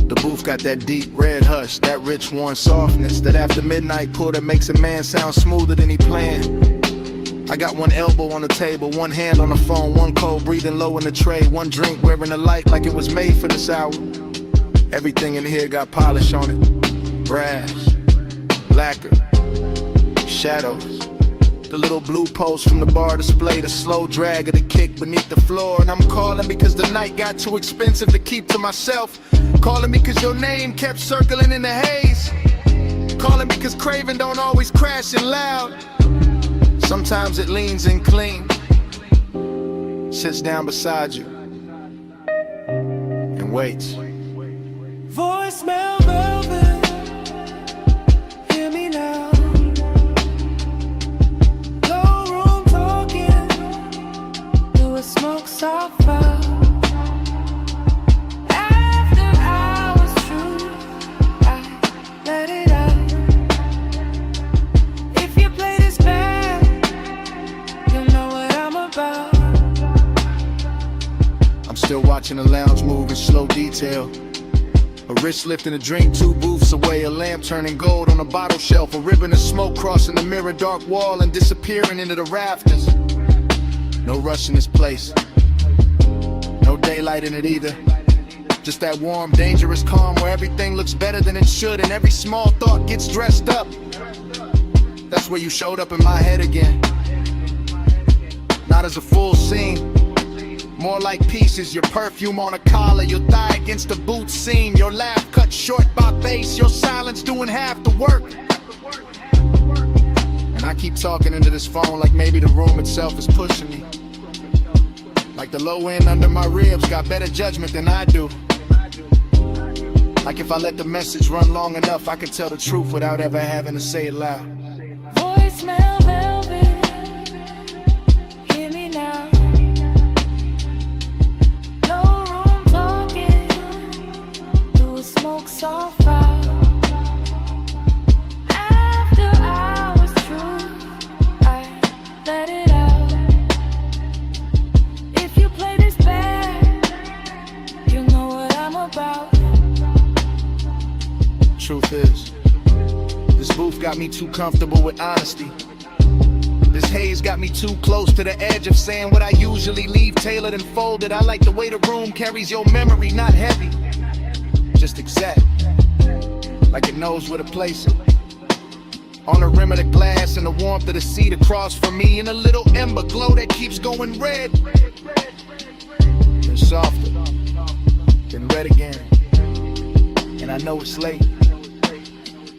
The booth got that deep red hush, that rich warm softness, that after midnight pull that makes a man sound smoother than he planned. I got one elbow on the table, one hand on the phone, one cold breathing low in the tray, one drink wearing a light like it was made for this hour. Everything in here got polish on it. Brass, lacquer, shadows. The little blue post from the bar display, the slow drag of the kick beneath the floor. And I'm calling because the night got too expensive to keep to myself. Calling because your name kept circling in the haze. Calling because craving don't always crash in loud. Sometimes it leans in clean, sits down beside you and waits. Voicemail velvet, hear me now. Low room talking, do a smoke soft fire. After hours true, I let it out. If you play this back, you know what I'm about. I'm still watching the lounge move in slow detail. A wrist lifting a drink 2 booths away, a lamp turning gold on a bottle shelf, a ribbon of smoke crossing the mirror dark wall and disappearing into the rafters. No rush in this place, no daylight in it either. Just that warm, dangerous calm where everything looks better than it should and every small thought gets dressed up. That's where you showed up in my head again. Not as a full scene, more like pieces, your perfume on a collar, your thigh against the boot seam, your laugh cut short by bass, your silence doing half the work. And I keep talking into this phone like maybe the room itself is pushing me. Like the low end under my ribs got better judgment than I do. Like if I let the message run long enough, I can tell the truth without ever having to say it loud. Voicemail velvet, hear me now. Smoke soft fire. After hours true, I let it out. If you play this back, you know what I'm about. Truth is, this booth got me too comfortable with honesty. This haze got me too close to the edge of saying what I usually leave tailored and folded. I like the way the room carries your memory, not heavy, just exact, like it knows where to place it. On the rim of the glass and the warmth of the seat across from me, and a little ember glow that keeps going red. Then softer, then red again. And I know it's late.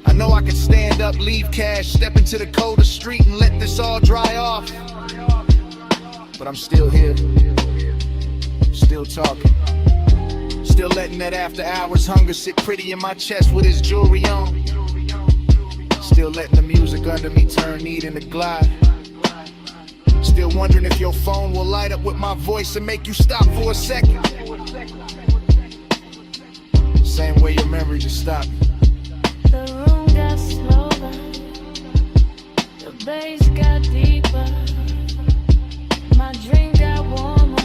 I know I could stand up, leave cash, step into the colder street and let this all dry off. But I'm still here, still talking. Still letting that after hours hunger sit pretty in my chest with his jewelry on. Still letting the music under me turn neat into glide. Still wondering if your phone will light up with my voice and make you stop for a second. Same way your memory just stopped. The room got slower, the bass got deeper, my drink got warmer,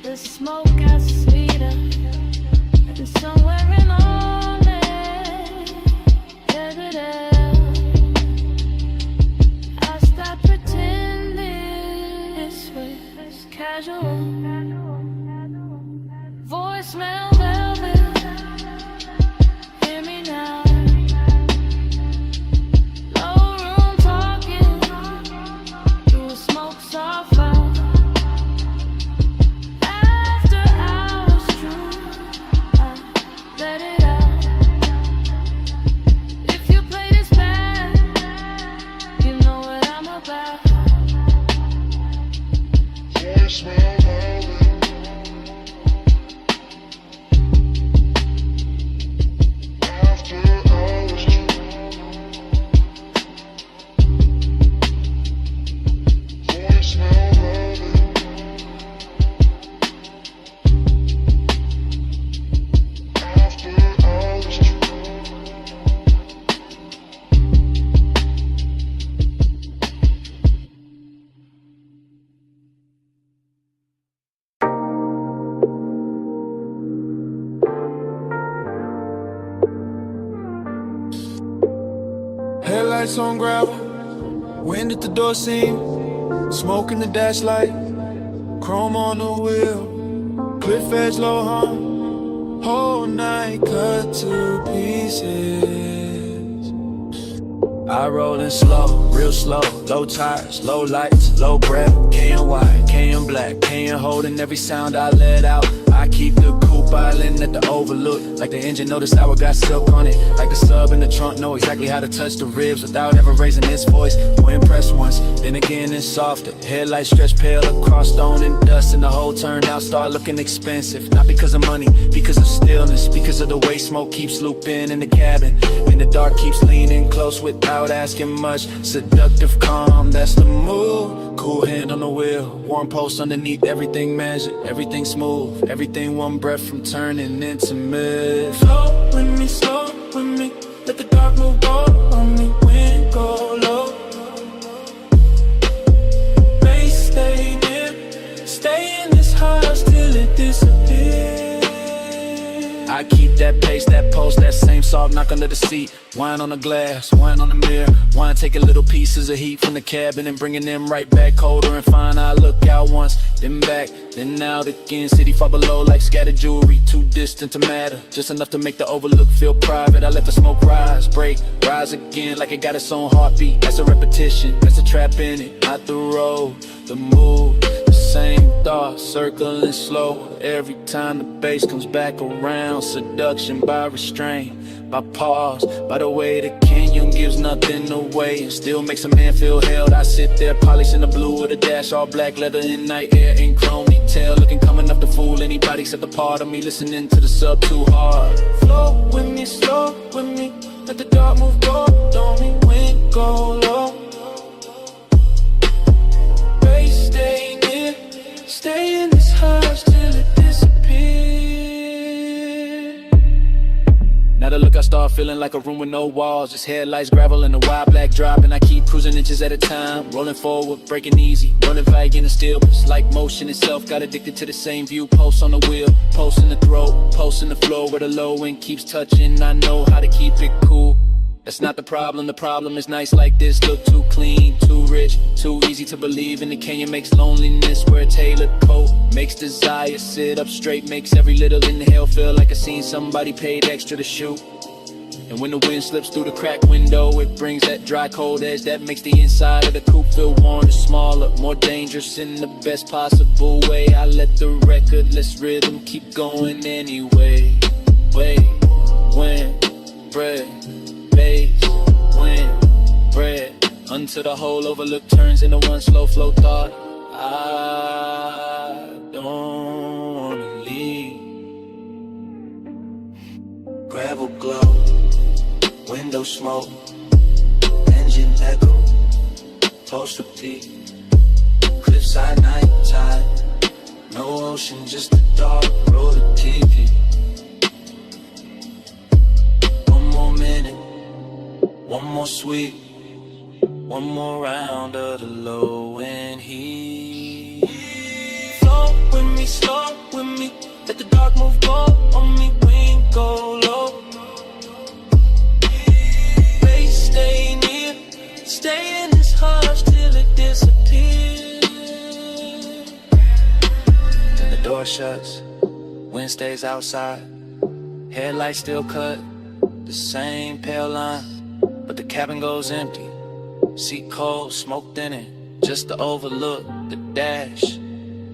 the smoke got sweeter, and somewhere in all that, I stopped pretending this was casual. Voicemail velvet, hear me now. Low room talking, through a smoke soft fire. After hours true, I let it out. If you play this back, you know what I'm about. Voicemail velvet. Headlights on gravel, wind at the door seam, smoke in the dash light, chrome on the wheel, cliff edge low hum, whole night cut to pieces. I rollin' slow, real slow, low tires, low lights, low breath, KN white, KN black, KN holding every sound I let out. I keep the coupe island at the overlook, like the engine know the sour got silk on it, like the sub in the trunk know exactly how to touch the ribs without ever raising its voice. We're impressed once, then again it's softer. Headlights stretch pale across stone and dust, and the whole turn out start looking expensive. Not because of money, because of stillness, because of the way smoke keeps looping in the cabin, and the dark keeps leaning close without asking much. Seductive calm, that's the move. Cool hand on the wheel, warm post underneath, everything measured, everything smooth, everything one breath from turning intimate. Flow with me, slow with me, let the dark move go on me, wind go low. Bass stay near, stay in this house till it disappears. I keep that pace, that pulse, that same salt knock under the seat. Wine on the glass, wine on the mirror. Wine taking little pieces of heat from the cabin and bringing them right back colder and fine. I look out once, then back, then out again. City far below like scattered jewelry, too distant to matter, just enough to make the overlook feel private. I let the smoke rise, break, rise again like it got its own heartbeat. That's a repetition, that's a trap in it, not the road, the move. Same thought, circling slow every time the bass comes back around. Seduction by restraint, by pause, by the way the canyon gives nothing away and still makes a man feel held. I sit there polishing the blue with a dash, all black leather in night air and chrome detail, looking calm enough to fool anybody except the part of me listening to the sub too hard. Flow with me, slow with me, let the dark move go on me, wind go low. Bass stay near, stay in this house till it disappears. Now the look I start feeling like a room with no walls, just headlights, gravel, and a wide black drop. And I keep cruising inches at a time, rolling forward, breaking easy, running vague in the stillness, like motion itself. Got addicted to the same view, pulse on the wheel, pulse in the throat, pulse in the floor where the low end keeps touching. I know how to keep it cool. That's not the problem is nights like this look too clean, too rich, too easy to believe in. The canyon makes loneliness wear a tailored coat, makes desire sit up straight, makes every little inhale feel like I seen somebody paid extra to shoot. And when the wind slips through the cracked window, it brings that dry cold edge that makes the inside of the coupe feel warmer, smaller, more dangerous in the best possible way. I let the recordless rhythm keep going anyway. Wait, when, bread, bass, wind, bread, until the whole overlook turns into one slow flow thought. I don't wanna leave. Gravel glow, window smoke, engine echo, toast repeat, cliffside night tide, no ocean, just a dark road of TV. One more minute, one more sweet, one more round of the low end heat. Flow with me, slow with me, let the dark move go on me, wind go low. Bass stay near, stay in this hush till it disappears. Then the door shuts, wind stays outside, headlights still cut, the same pale line, but the cabin goes empty. Seat cold, smoked in it, just to overlook the dash,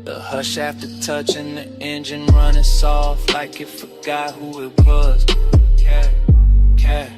the hush after touching the engine running soft like it forgot who it was. Cat, cat.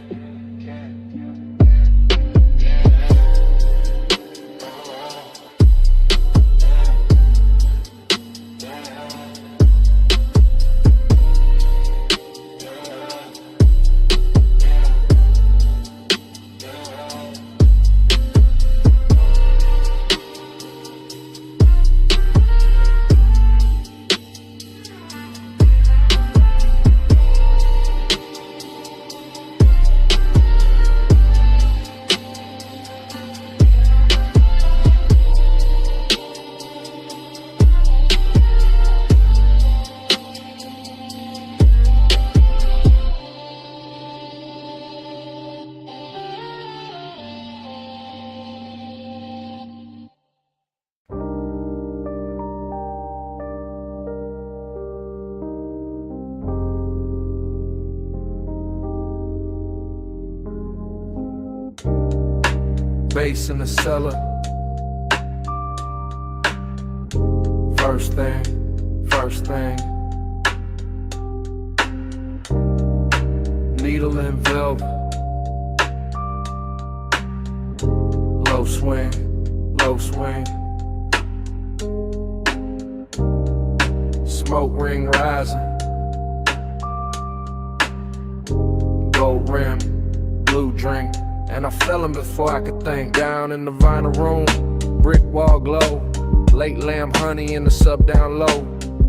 bass in the cellar. First thing. Needle and velvet. Low swing. Smoke ring rising. Gold rim, blue drink. And I fell in before I could think. Down in the vinyl room, brick wall glow. Late lamb honey in the sub down low.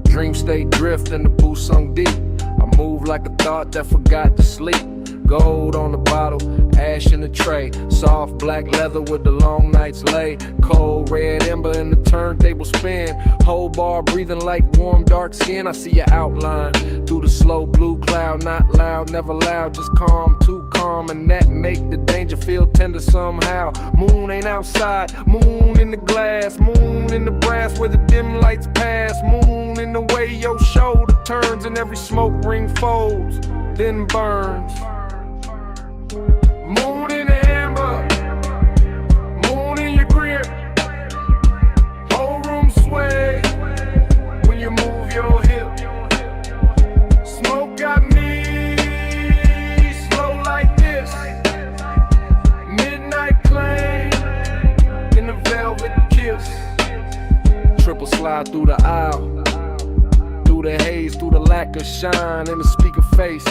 Dream state drift in the booth sunk deep. I move like a thought that forgot to sleep. Gold on the bottle, ash in the tray. Soft black leather with the long nights lay. Cold red ember in the turntable spin. Whole bar breathing like warm dark skin. I see your outline through the slow blue cloud. Not loud, never loud, just calm, too calm. And that make the danger feel tender somehow. Moon ain't outside, moon in the glass. Moon in the brass where the dim lights pass. Moon in the way your shoulder turns and every smoke ring folds, then burns. Moon in the amber, moon in your grip. Whole room sway when you move your hip. Smoke got me slow like this. Midnight claim in the velvet kiss. Triple slide through the aisle, through the haze, through the lack of shine in the speaker face.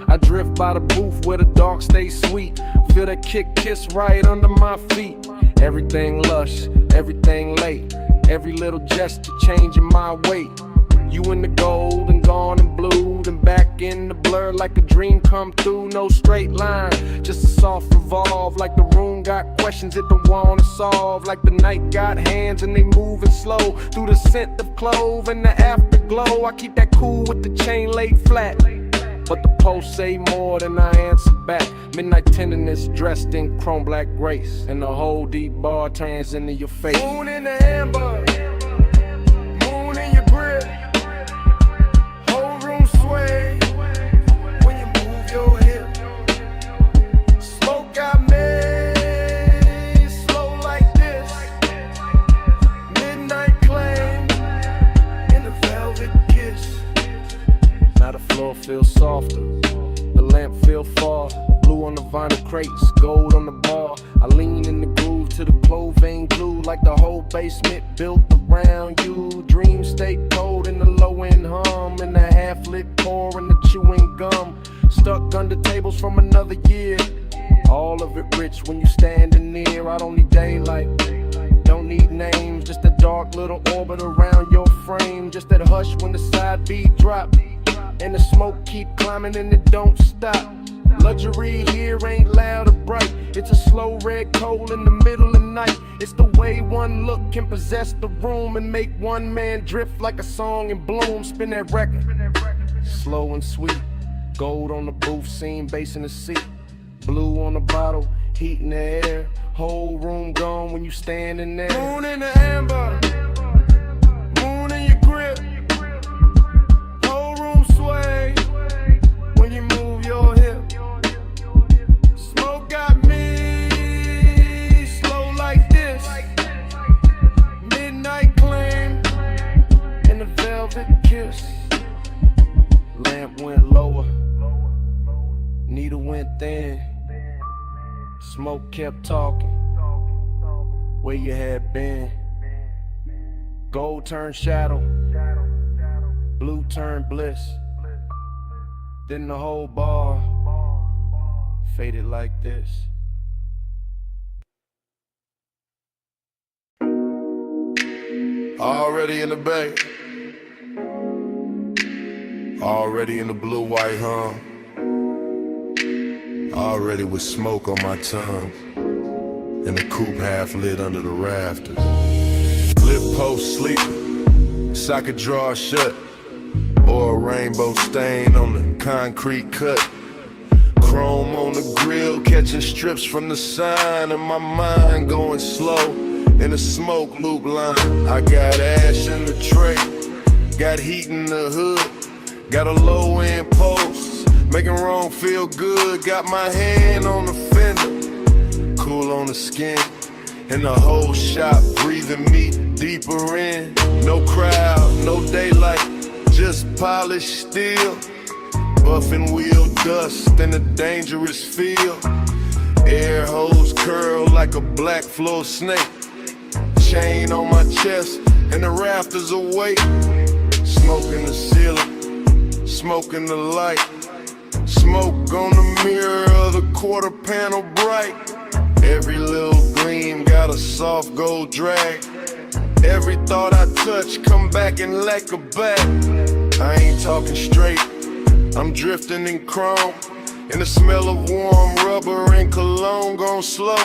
I drift by the booth where the dark stays sweet. Feel that kiss right under my feet. Everything lush, everything late. Every little gesture changing my weight. You in the gold and gone in blue, then back in the blur like a dream come through. No straight line, just a soft revolve. Like the room got questions it don't wanna solve. Like the night got hands and they moving slow through the scent of clove and the afterglow. I keep that cool with the chain laid flat, but the post say more than I answer back. Midnight tenderness dressed in chrome black grace, and the whole deep bar turns into your face. Moon in the amber, moon in your grip. Whole room sway when you move your hip. Smoke got me slow like this. Midnight claim in the velvet kiss. Now the floor feels softer, the lamp feel far. Blue on the vinyl crates, gold on the bar. I lean in the groove to the clove vein glue. Like the whole basement built around you. Dream stay cold in the low end hum. And the half lit pour and the chewing gum. Stuck under tables from another year. All of it rich when you standing near. I don't need daylight, don't need names. Just a dark little orbit around your frame. Just that hush when the side beat drop. And the smoke keep climbing and it don't stop. Luxury here ain't loud or bright. It's a slow red coal in the middle of the night. It's the way one look can possess the room and make one man drift like a song in bloom. Spin that record, slow and sweet. Gold on the booth scene, bass in the seat. Blue on the bottle, heat in the air. Whole room gone when you standing there. Moon in the amber, moon in your grip. Whole room sway when you move your hip. Smoke got me slow like this. Midnight claim and the velvet kiss. Lamp went lower, needle went thin. Smoke kept talking, where you had been. Gold turned shadow, blue turned bliss. Then the whole bar faded like this. Already in the bay, already in the blue-white hum, already with smoke on my tongue, and the coupe half lit under the rafters. Lip post sleeping, so I could draw shut, or a rainbow stain on the concrete cut. Chrome on the grill, catching strips from the sign, and my mind going slow in a smoke loop line. I got ash in the tray, got heat in the hood, got a low end post, making wrong feel good. Got my hand on the fender, cool on the skin, And the whole shop breathing me deeper in. No crowd, no daylight, just polished steel. Buffing wheel dust in a dangerous field. Air hose curl like a black floor snake. Chain on my chest and the rafters awake. Smoke in the ceiling, smoke in the light. Smoke on the mirror of the quarter panel bright. Every little gleam got a soft gold drag. Every thought I touch come back and lack a back. I ain't talking straight, I'm drifting in chrome. And the smell of warm rubber and cologne gone slow.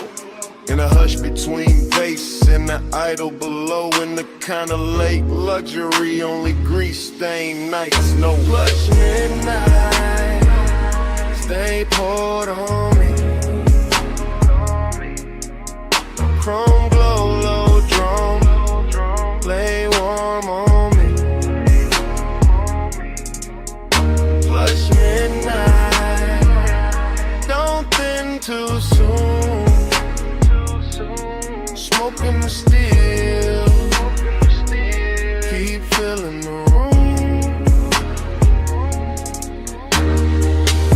In a hush between bass and the idol below. In the kind of late luxury, only grease stained nights. No plush midnight, stay poured on me. Chrome glow, low drone, lay warm on me. Plush midnight, don't thin too soon. Smoking the steel, keep filling the room.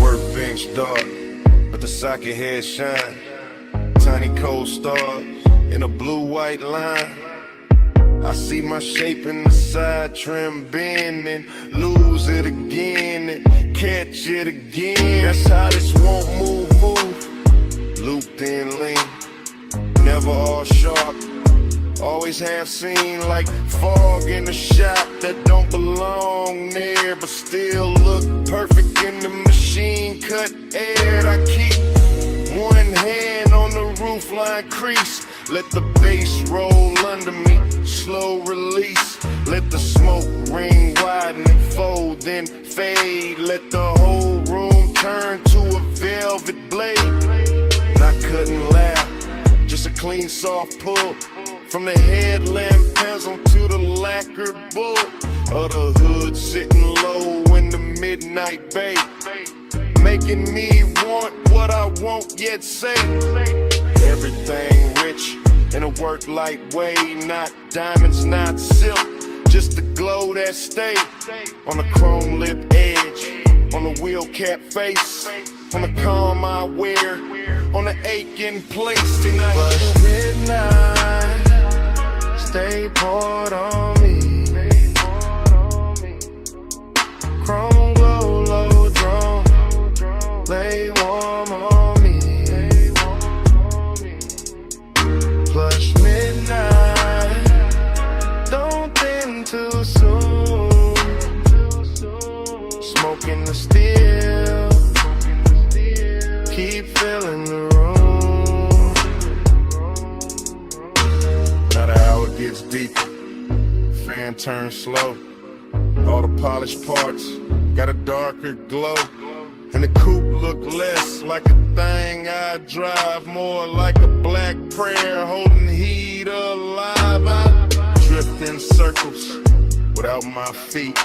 Workbench dark, but the socket head shine. Tiny cold stars in a blue-white line. I see my shape in the side trim bend and lose it again and catch it again. That's how this won't move. Looped in lean, never all sharp. Always half seen like fog in the shop that don't belong there, but still look perfect in the machine cut air. I keep one hand on the roofline crease. Let the bass roll under me, slow release. Let the smoke ring widen and fold, then fade. Let the whole room turn to a velvet blade. Not cutting loud, just a clean soft pull. From the headlamp pencil to the lacquered bull. Of the hood sitting low in the midnight bay. Making me want what I won't yet say. Everything rich in a work light way. Not diamonds, not silk, just the glow that stay. On the chrome lip edge, on the wheel cap face. On the calm I wear, on the aching place tonight. But midnight, stay poured on me. Chrome glow, low drone, lay warm on me. Plush midnight, don't thin too soon. Smoking the steel, keep filling the room. Now the hour gets deeper, fan turns slow. All the polished parts got a darker glow. And the coupe look less like a thing I drive, more like a black prayer holding heat alive. I drift in circles without my feet.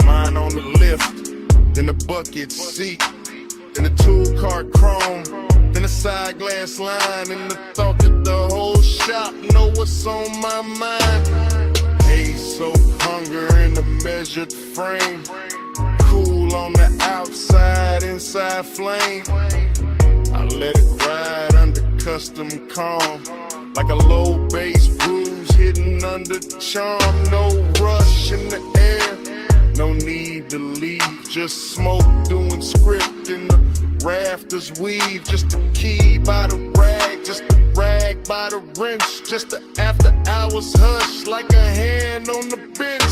Mine on the lift, then the bucket seat, then the tool cart chrome, then the side glass line, and the thought that the whole shop know what's on my mind. Haze so hunger in the measured frame. Cool on the outside, inside flame. I let it ride under custom calm, like a low bass bruise hidden under charm. No rush in the air, no need to leave. Just smoke doing script in the rafters weave. Just a key by the rag, just a rag by the wrench. Just the after hours hush like a hand on the bench.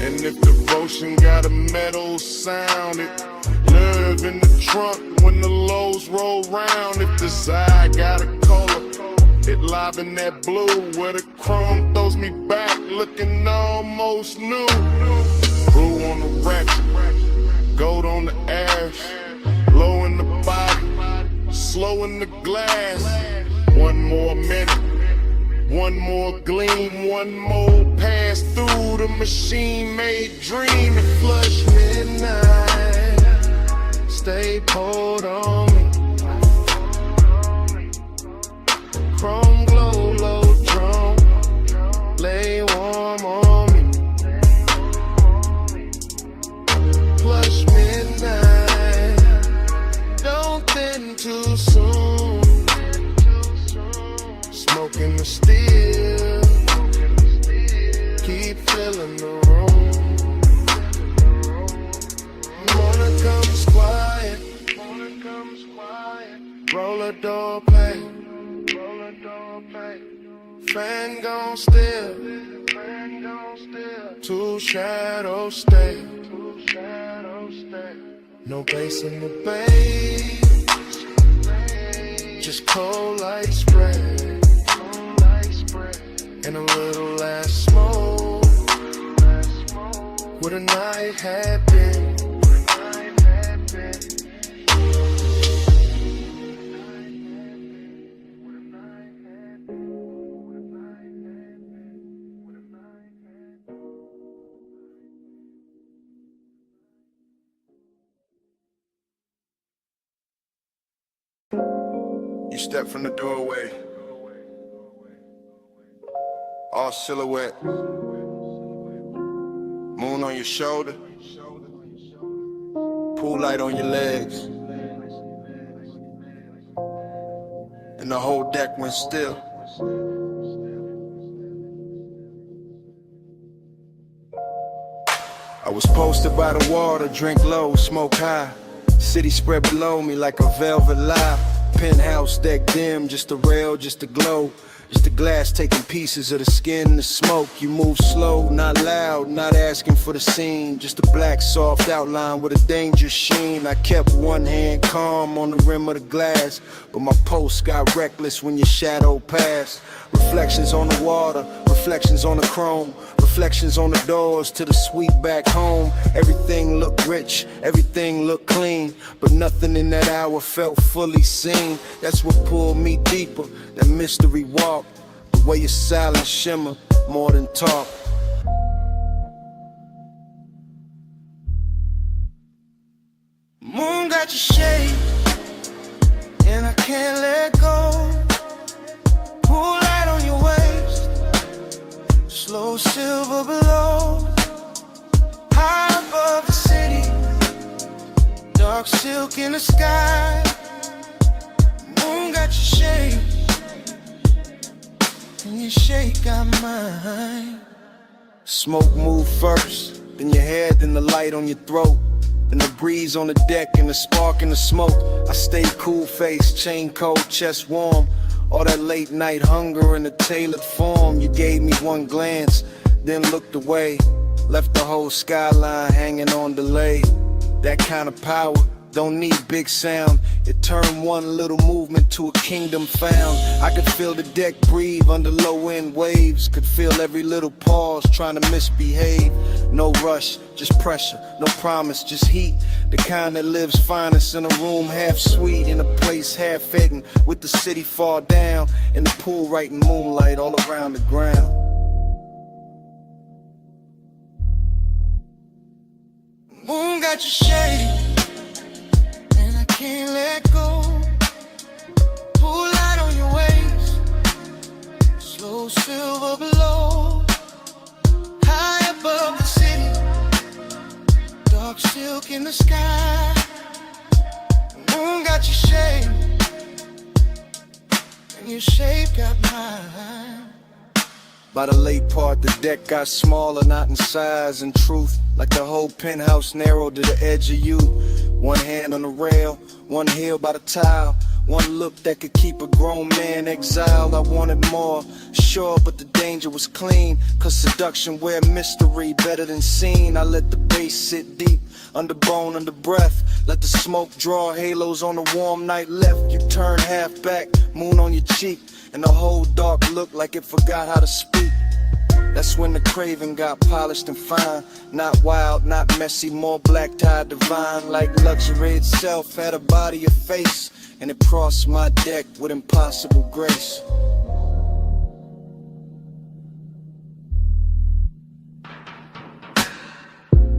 And if devotion got a metal sound, it nerve in the trunk when the lows roll round. If desire got a color, it live in that blue where the chrome throws me back looking almost new. Brew on the ratchet, gold on the ash, low in the body, slow in the glass. One more minute, one more gleam, one more pass through the machine-made dream. And flush midnight, stay poured on me. Chrome door play. Fan gon' still. Two shadows stay. No bass in the bay. Just cold light spray. And a little less smoke. What a night had been. You step from the doorway, all silhouette, moon on your shoulder, pool light on your legs, and the whole deck went still. I was posted by the water, drink low, smoke high, city spread below me like a velvet lie. Penthouse deck dim, just a rail, just a glow. Just the glass taking pieces of the skin and the smoke. You move slow, not loud, not asking for the scene. Just a black soft outline with a dangerous sheen. I kept one hand calm on the rim of the glass, but my pulse got reckless when your shadow passed. Reflections on the water, reflections on the chrome, reflections on the doors to the suite back home. Everything looked rich, everything looked clean, but nothing in that hour felt fully seen. That's what pulled me deeper, that mystery walk, the way your silence shimmer more than talk. Moon got your shade, and I can't let go. Pool light on your waist, slow silver below. High above the city, dark silk in the sky. Moon got your shade, and your shade got mine. Smoke move first, then your head, then the light on your throat. Then the breeze on the deck and the spark in the smoke. I stayed cool faced, chain cold, chest warm. All that late night hunger in a tailored form. You gave me one glance, then looked away. Left the whole skyline hanging on delay. That kind of power don't need big sound. It turned one little movement to a kingdom found. I could feel the deck breathe under low end waves. Could feel every little pause trying to misbehave. No rush, just pressure, no promise, just heat. The kind that lives finest in a room half sweet, in a place half hidden, with the city far down, and the pool right in moonlight all around the ground. Moon got your shade, and I can't let go. Pool light on your waist, slow silver below. High above the city, dark silk in the sky. Moon got your shade, and your shape got mine. By the late part, the deck got smaller, not in size and truth. Like the whole penthouse narrowed to the edge of you. One hand on the rail, one heel by the tile. One look that could keep a grown man exiled. I wanted more, sure, but the danger was clean. Cause seduction wear mystery better than seen. I let the bass sit deep, under bone, under breath. Let the smoke draw halos on a warm night left. You turn half back, moon on your cheek, and the whole dark looked like it forgot how to speak. That's when the craving got polished and fine. Not wild, not messy, more black tie divine. Like luxury itself had a body, a face, and it crossed my deck with impossible grace.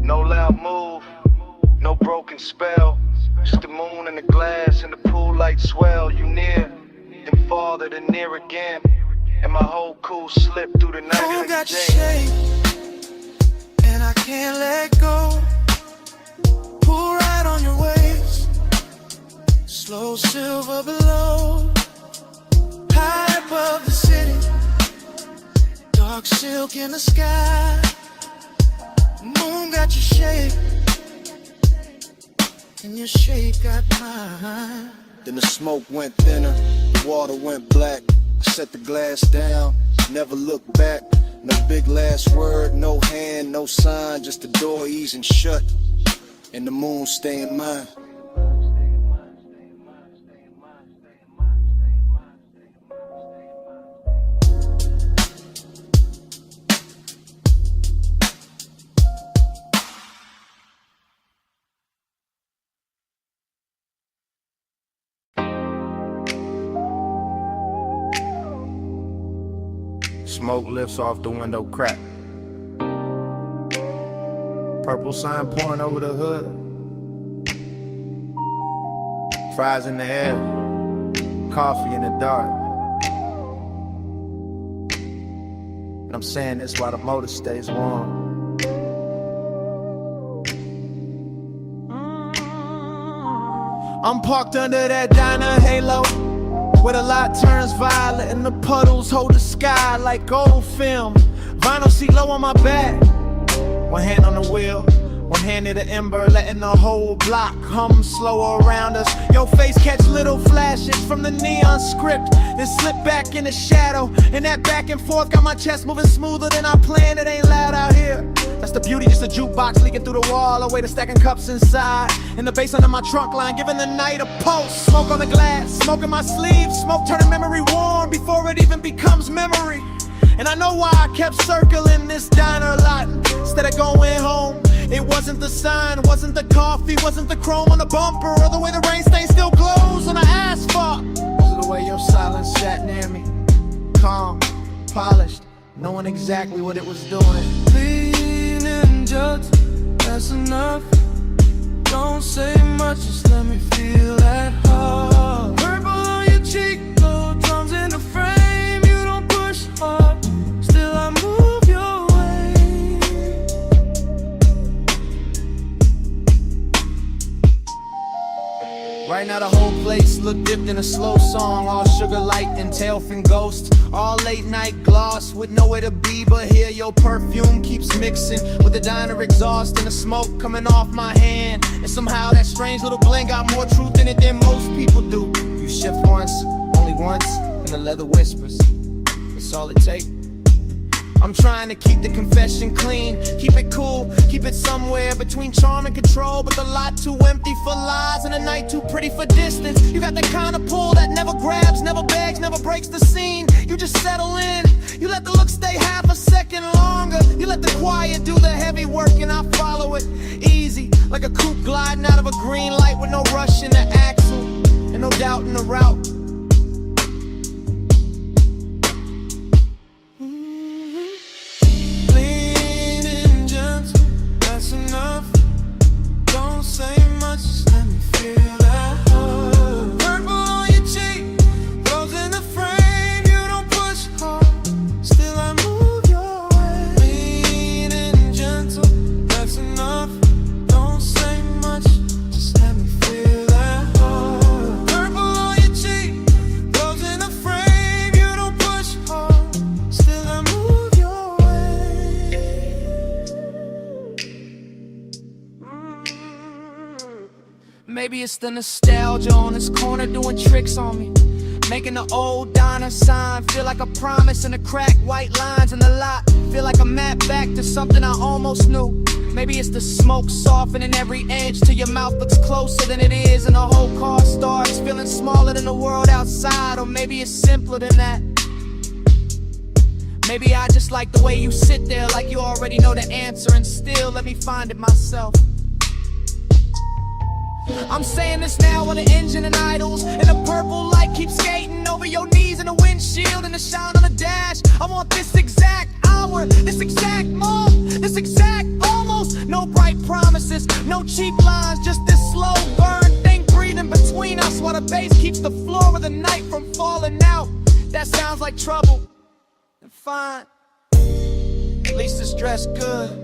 No loud move, no broken spell. Just the moon and the glass and the pool light swell. You near, then farther, then near again. And my whole cool slipped through the night. Moon got your shade, and I can't let go. Pull right on your waist, slow silver below. High above the city, dark silk in the sky. Moon got your shape, and your shape got mine. Then the smoke went thinner, the water went black. I set the glass down, never looked back. No big last word, no hand, no sign, just the door easing shut and the moon staying mine. Smoke lifts off the window crack. Purple sign pouring over the hood. Fries in the air, coffee in the dark. And I'm saying this while the motor stays warm. I'm parked under that diner halo, where the light turns violet and the puddles hold the sky like old film. Vinyl seat low on my back, one hand on the wheel, one hand near the ember, letting the whole block hum slow around us. Your face catch little flashes from the neon script, then slip back in the shadow. And that back and forth got my chest moving smoother than I planned. It ain't loud out here. That's the beauty, just a jukebox leaking through the wall, a way to stacking cups inside. And the bass under my trunk line, giving the night a pulse. Smoke on the glass, smoke in my sleeve, smoke turning memory warm before it even becomes memory. And I know why I kept circling this diner lot instead of going home. It wasn't the sign, wasn't the coffee, wasn't the chrome on the bumper, or the way the rain stain still glows on the asphalt. It was the way your silence sat near me, calm, polished, knowing exactly what it was doing. Clean and just, that's enough. Don't say much, just let me feel that heart. Purple on your cheek, low drums in the frame. You don't push hard, still I move your way. Right now the whole place look dipped in a slow song, all sugar light and tailfin ghost, all late night gloss with nowhere to be but here. Your perfume keeps mixing with the diner exhaust and the smoke coming off my hand. And somehow that strange little blend got more truth in it than most people do. You shift once, only once, and the leather whispers, that's all it takes. I'm trying to keep the confession clean, keep it cool, keep it somewhere between charm and control, but the lot too empty for lies and the night too pretty for distance. You got that kind of pull that never grabs, never begs, never breaks the scene. You just settle in, you let the look stay half a second longer. You let the quiet do the heavy work and I follow it easy, like a coupe gliding out of a green light with no rush in the axle and no doubt in the route. Don't say much, just let me feel that heart. Purple on your cheek, rose in the frame. You don't push hard, still I move your way. Clean and gentle, that's enough. Don't say much, just let me feel that heart. Purple on your cheek, rose in the frame. You don't push hard, still I move your way. Maybe it's the nostalgia on this corner doing tricks on me, making the old diner sign feel like a promise, and the cracked white lines in the lot feel like a map back to something I almost knew. Maybe it's the smoke softening every edge till your mouth looks closer than it is, and the whole car starts feeling smaller than the world outside. Or maybe it's simpler than that. Maybe I just like the way you sit there like you already know the answer and still let me find it myself. I'm saying this now when the engine and idles and the purple light keeps skating over your knees in the windshield and the shine on the dash. I want this exact hour, this exact moment, this exact almost. No bright promises, no cheap lines, just this slow burn thing breathing between us while the bass keeps the floor of the night from falling out. That sounds like trouble, and fine, at least it's dressed good.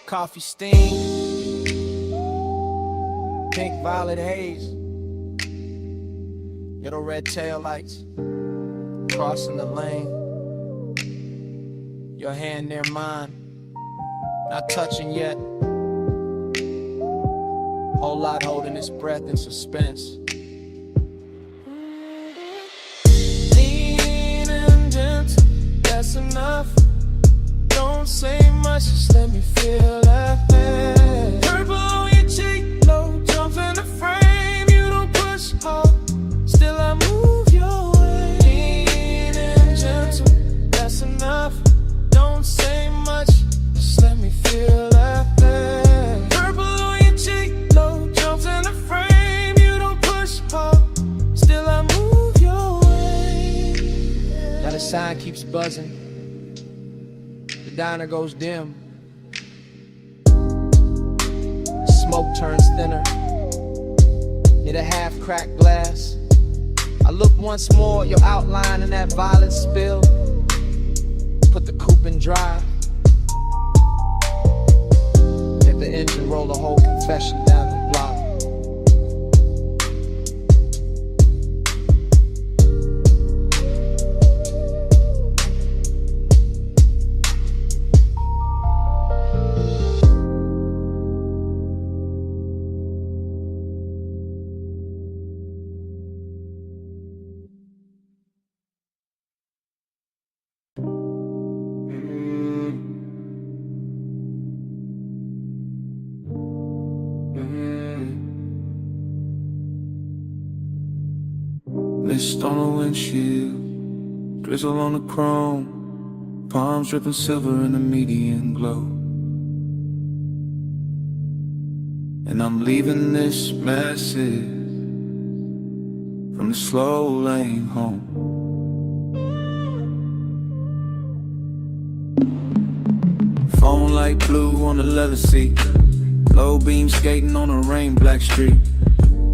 Coffee steam, pink violet haze, little red taillights, crossing the lane, your hand near mine, not touching yet, Whole lot holding its breath in suspense. Lean and gentle, that's enough. Don't say much, just let me feel that thing. Purple on your cheek, low jump in the frame. You don't push hard, still I move your way. Lean and gentle, that's enough. Don't say much, just let me feel that thing. Purple on your cheek, low jumps in the frame. You don't push hard, still I move your way. Now the sign keeps buzzing. The diner goes dim. Smoke turns thinner. Near the half-cracked glass, I look once more at your outline in that violet spill. Put the coupe in drive. Hit the engine, roll the whole confession down the block. Mist on the windshield, drizzle on the chrome, palms dripping silver in the median glow. And I'm leaving this message from the slow lane home. Phone light blue on the leather seat, low beam skating on a rain black street,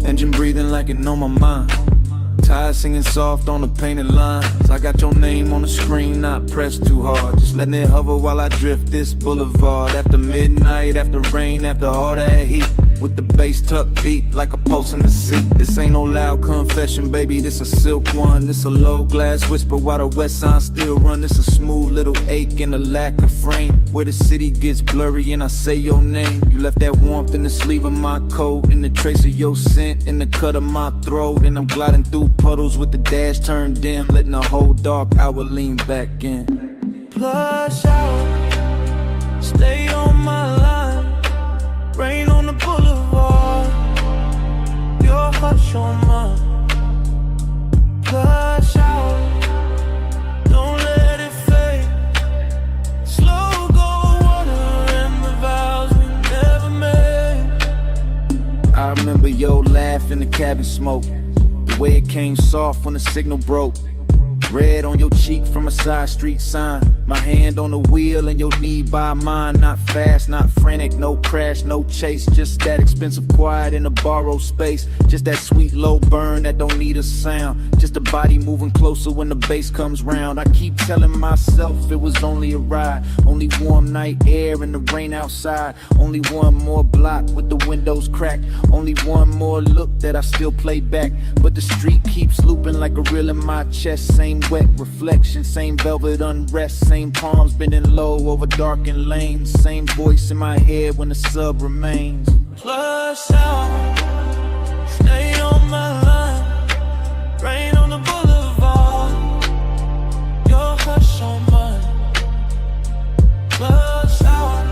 engine breathing like it know my mind. Tires singing soft on the painted lines. I got your name on the screen, not pressed too hard. Just letting it hover while I drift this boulevard. After midnight, after rain, after all that heat, with the bass tucked beat like a pulse in the seat. This ain't no loud confession, baby, this a silk one. This a low glass whisper while the west side still run. This a smooth little ache and a lack of frame, where the city gets blurry and I say your name. You left that warmth in the sleeve of my coat, in the trace of your scent, in the cut of my throat. And I'm gliding through puddles with the dash turned dim, letting the whole dark hour lean back in. Plush out, stay on my line. Rain on the boulevard, your hush on mine. Plush out, don't let it fade. Slow go water and the vows we never made. I remember your laugh in the cabin smoke, the way it came soft when the signal broke. Red on your cheek from a side street sign. My hand on the wheel and your knee by mine. Not fast, not frantic, no crash, no chase. Just that expensive quiet in a borrowed space. Just that sweet low burn that don't need a sound. Just a body moving closer when the bass comes round. I keep telling myself it was only a ride. Only warm night air and the rain outside. Only one more block with the windows cracked. Only one more look that I still play back. But the street keeps looping like a reel in my chest. Same wet reflection, same velvet unrest. Same palms bending low over darkened lanes. Same voice in my head when the sub remains. Plush out, stay on my line. Rain on the boulevard, your hush on mine. Plush out,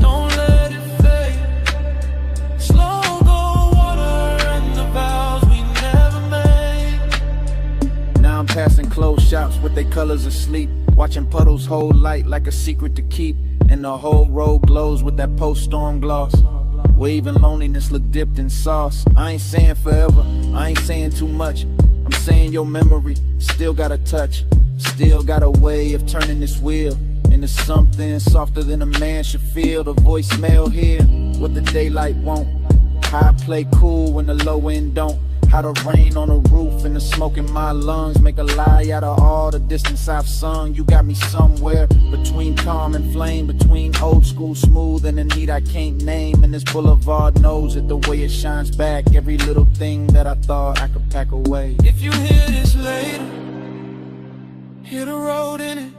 don't let it fade. Slow go water and the vows we never made. Now I'm passing closed shops with their colors asleep, watching puddles hold light like a secret to keep. And the whole road glows with that post-storm gloss. Waving loneliness look dipped in sauce. I ain't saying forever, I ain't saying too much. I'm saying your memory still got a touch, still got a way of turning this wheel into something softer than a man should feel. The voicemail here, what the daylight won't. How I play cool when the low end don't. How the rain on the roof and the smoke in my lungs make a lie out of all the distance I've sung. You got me somewhere between calm and flame, between old school smooth and the need I can't name. And this boulevard knows it the way it shines back. Every little thing that I thought I could pack away. If you hear this later, hear the road in it,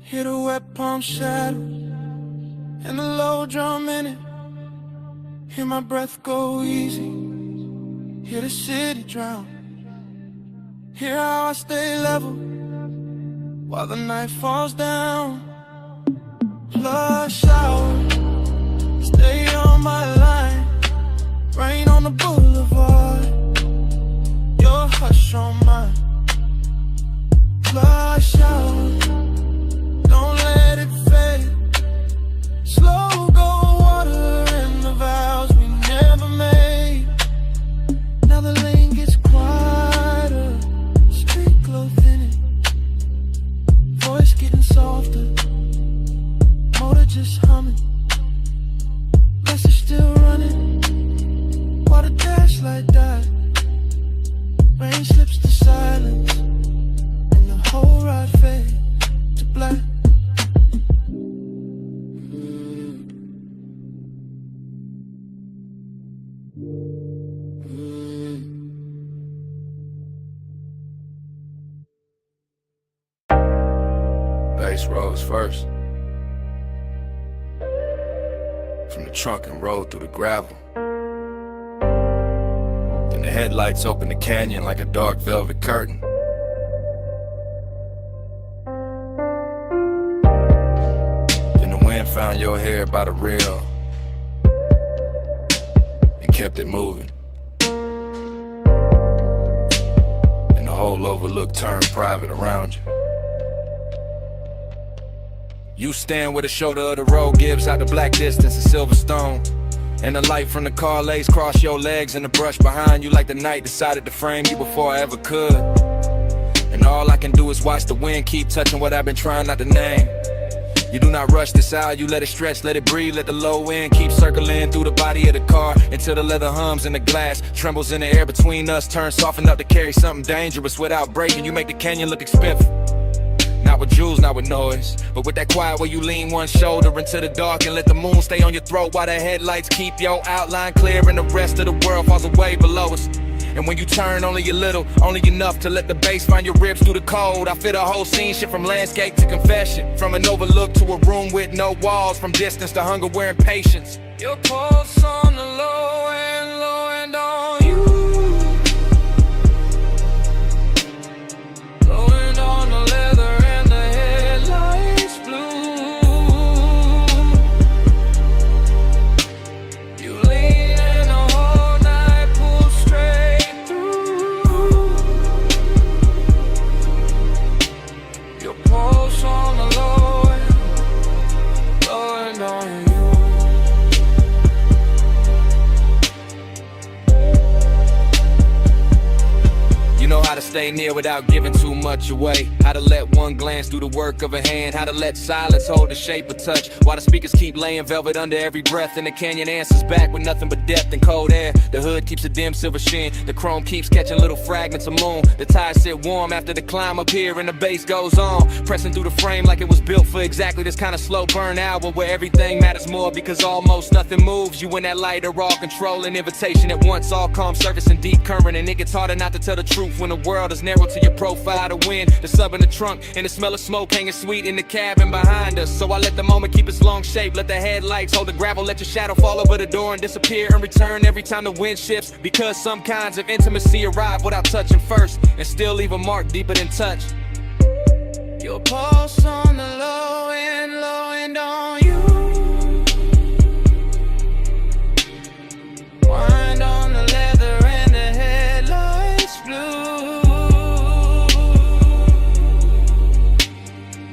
hear the wet palm shadow and the low drum in it. Hear my breath go easy, hear the city drown. Hear how I stay level while the night falls down. Flush out, stay on my line. Rain on the boulevard, your hush on mine. Flush out, don't let it fade. Slow go water in the vows we never made. Now the lane gets quieter, street glow thinning, voice getting softer, motor just humming, message still running, while the dash light died. Rain slips to silence, and the whole ride fades to black. Bass rose first. From the trunk and rolled through the gravel. Then the headlights opened the canyon like a dark velvet curtain. Then the wind found your hair by the rail and kept it moving. And the whole overlook turned private around you. You stand where the shoulder of the road gives out the black distance of Silverstone. And the light from the car lays cross your legs and the brush behind you like the night decided to frame you before I ever could. And all I can do is watch the wind keep touching what I've been trying not to name. You do not rush this out, you let it stretch, let it breathe, let the low wind keep circling through the body of the car until the leather hums and the glass trembles in the air between us, turns soft enough to carry something dangerous without breaking. You make the canyon look expensive. Not with jewels, not with noise, but with that quiet where you lean one shoulder into the dark and let the moon stay on your throat while the headlights keep your outline clear and the rest of the world falls away below us. And when you turn only a little, only enough to let the bass find your ribs through the cold, I feel the whole scene shift from landscape to confession, from an overlook to a room with no walls, from distance to hunger wearing patience. Your pulse on the low and on you. Low end on the leather. How to stay near without giving too much away. How to let one glance do the work of a hand. How to let silence hold the shape of touch while the speakers keep laying velvet under every breath. And the canyon answers back with nothing but depth and cold air. The hood keeps a dim silver sheen. The chrome keeps catching little fragments of moon. The tires sit warm after the climb up here and the bass goes on, pressing through the frame like it was built for exactly this kind of slow burn hour where everything matters more because almost nothing moves. You and that light are all controlling invitation at once, all calm surface and deep current. And it gets harder not to tell the truth when the world is narrow to your profile. The wind, the sub in the trunk, and the smell of smoke hanging sweet in the cabin behind us. So I let the moment keep its long shape, let the headlights hold the gravel, let your shadow fall over the door and disappear and return every time the wind shifts. Because some kinds of intimacy arrive without touching first and still leave a mark deeper than touch. Your pulse on the low end on you. Wind on the leather and the headlights blue.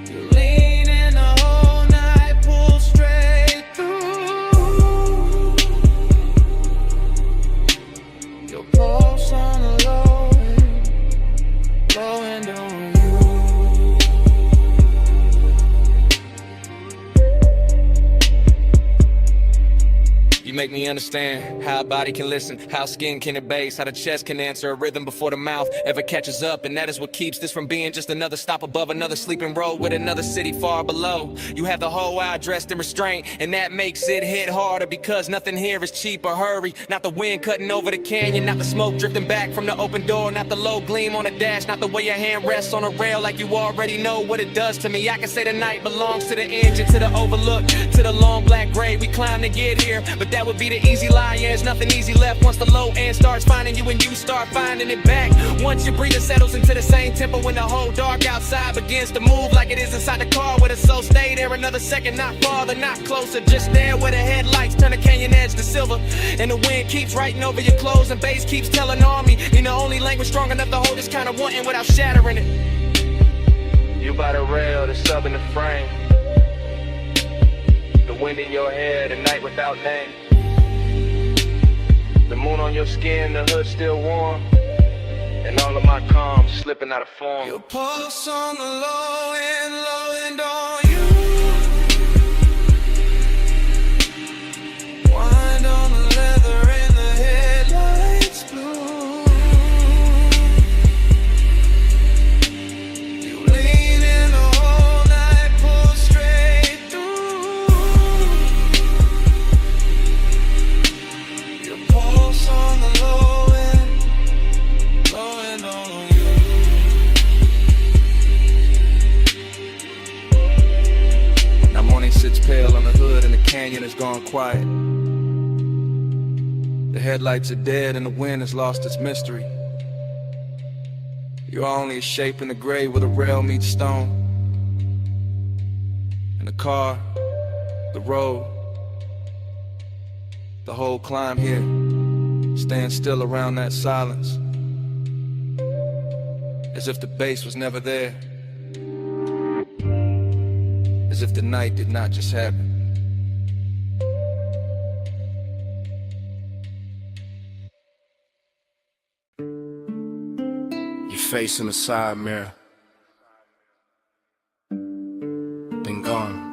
You lean in the whole night, pull straight through. Your pulse on the low end on you. You make me understand how a body can listen, how skin can abase, how the chest can answer a rhythm before the mouth ever catches up. And that is what keeps this from being just another stop above another sleeping road with another city far below. You have the whole eye dressed in restraint, and that makes it hit harder because nothing here is cheap or hurry. Not the wind cutting over the canyon, not the smoke drifting back from the open door, not the low gleam on the dash, not the way your hand rests on a rail like you already know what it does to me. I can say the night belongs to the engine, to the overlook, to the long black grave we climbed to get here, but that that would be the easy lie. Yeah, there's nothing easy left once the low end starts finding you and you start finding it back. Once your breathing settles into the same tempo when the whole dark outside begins to move like it is inside the car with a soul. Stay there another second, not farther, not closer, just there where the headlights turn the canyon edge to silver. And the wind keeps writing over your clothes and bass keeps telling on me. You know, only language strong enough to hold this kind of wanting without shattering it. You by the rail, the sub in the frame. The wind in your hair, the night without name. The moon on your skin, the hood still warm. And all of my calm slipping out of form. Your pulse on the low end on you. Wind on the leather and the headlights blue. You lean in the whole night, pull straight through. Your pulse on the low end on you. Now morning sits pale on the hood and the canyon has gone quiet. The headlights are dead and the wind has lost its mystery. You're only a shape in the gray where the rail meets stone. And the car, the road, the whole climb here stands still around that silence, as if the bass was never there, as if the night did not just happen. Your face in the side mirror, then gone.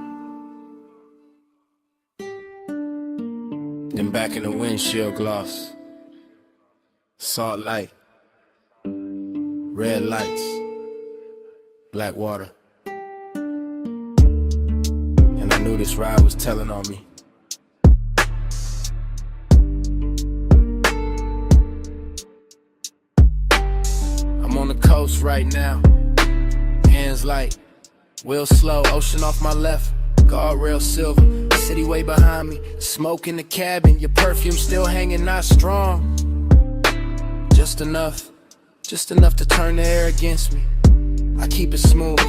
Then back in the windshield gloss, salt light, red lights, black water. And I knew this ride was telling on me. I'm on the coast right now, hands light, wheel slow, ocean off my left, guardrail silver, city way behind me, smoke in the cabin, your perfume still hanging, not strong, just enough to turn the air against me. I keep it smooth,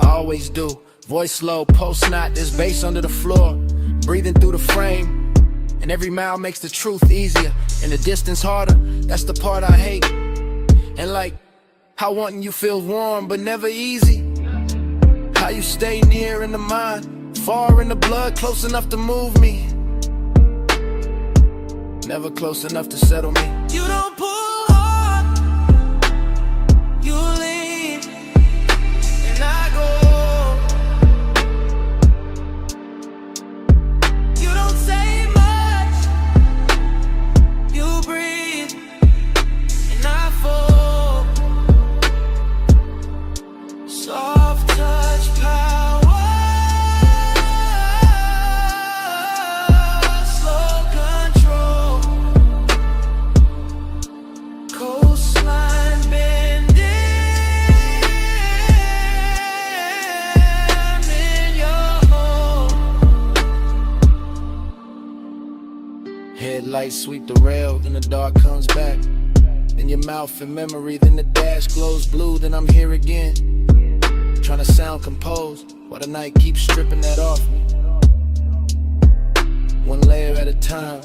I always do, voice low, post knot, there's bass under the floor, breathing through the frame, and every mile makes the truth easier, and the distance harder, that's the part I hate. And like, how wanting you feels warm but never easy, how you stay near in the mind, far in the blood, close enough to move me, never close enough to settle me. You don't pull hard, you lean, and I go. You don't say much, you breathe, and I fall. Soft touch power, slow control, coastline bending in your home. Headlights sweep the rail, then the dark comes back. Then your mouth in memory, then the dash glows blue, then I'm here again. Trying to sound composed, while the night keeps stripping that off me. One layer at a time.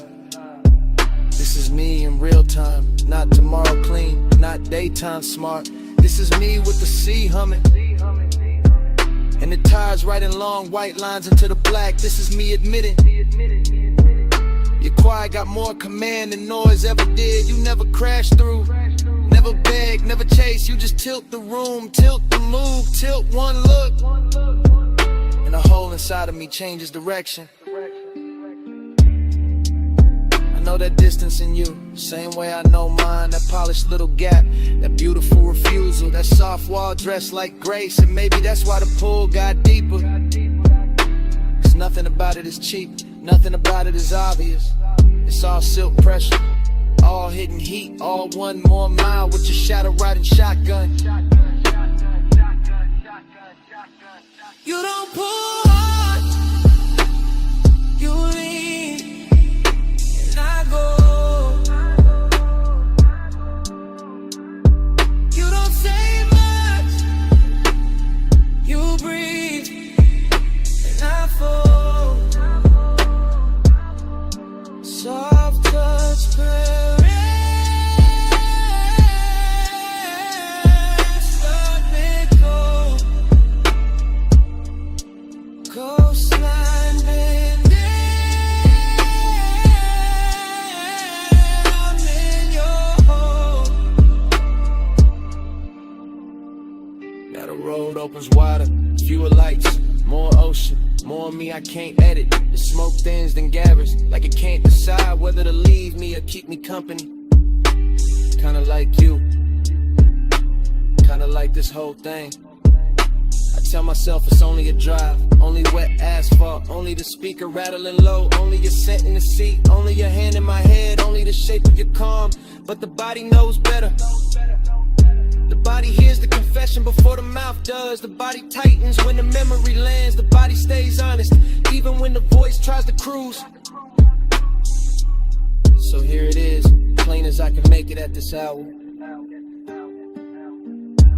This is me in real time, not tomorrow clean, not daytime smart. This is me with the sea humming, and the tides writing long white lines into the black. This is me admitting, your quiet got more command than noise ever did. You never crash through, never beg, never chase. You just tilt the room, tilt the move, tilt one look, and a hole inside of me changes direction. I know that distance in you, same way I know mine. That polished little gap, that beautiful refusal, that soft wall dressed like grace. And maybe that's why the pull got deeper. 'Cause nothing about it is cheap, nothing about it is obvious. It's all silk pressure, all hitting heat, all one more mile with your shadow riding shotgun. You don't pull hard, you lean, was wider, fewer lights, more ocean, more me I can't edit. The smoke thins than gathers, like it can't decide whether to leave me or keep me company. Kinda like you, kinda like this whole thing. I tell myself it's only a drive, only wet asphalt, only the speaker rattling low, only your scent in the seat, only your hand in my head, only the shape of your calm. But the body knows better. The body hears the confession before the mouth does. The body tightens when the memory lands. The body stays honest, even when the voice tries to cruise. So here it is, plain as I can make it at this hour.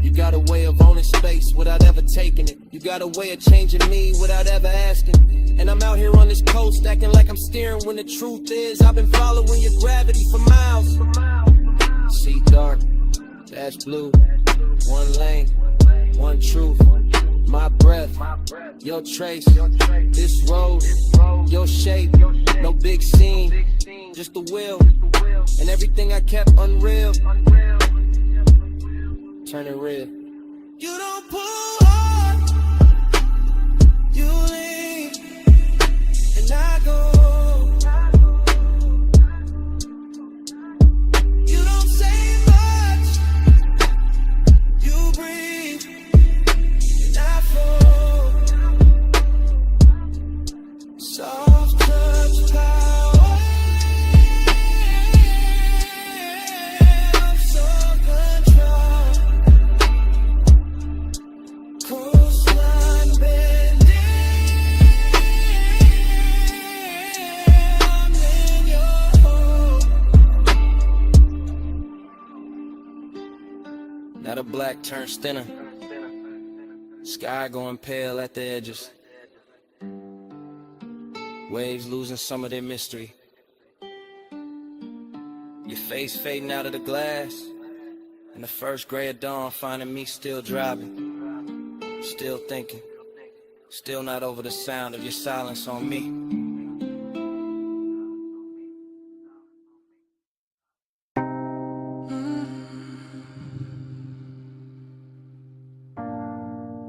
You got a way of owning space without ever taking it. You got a way of changing me without ever asking. And I'm out here on this coast acting like I'm steering when the truth is I've been following your gravity for miles. See dark, that's blue. One lane, one truth. My breath, your trace. This road, your shape. No big scene, just the will. And everything I kept unreal. Turn it real. You don't pull hard, you lean, and I go. You don't say much, you breathe, and I flow. Soft touch power. Now the black turns thinner, sky going pale at the edges, waves losing some of their mystery, your face fading out of the glass, and the first gray of dawn finding me still driving, still thinking, still not over the sound of your silence on me.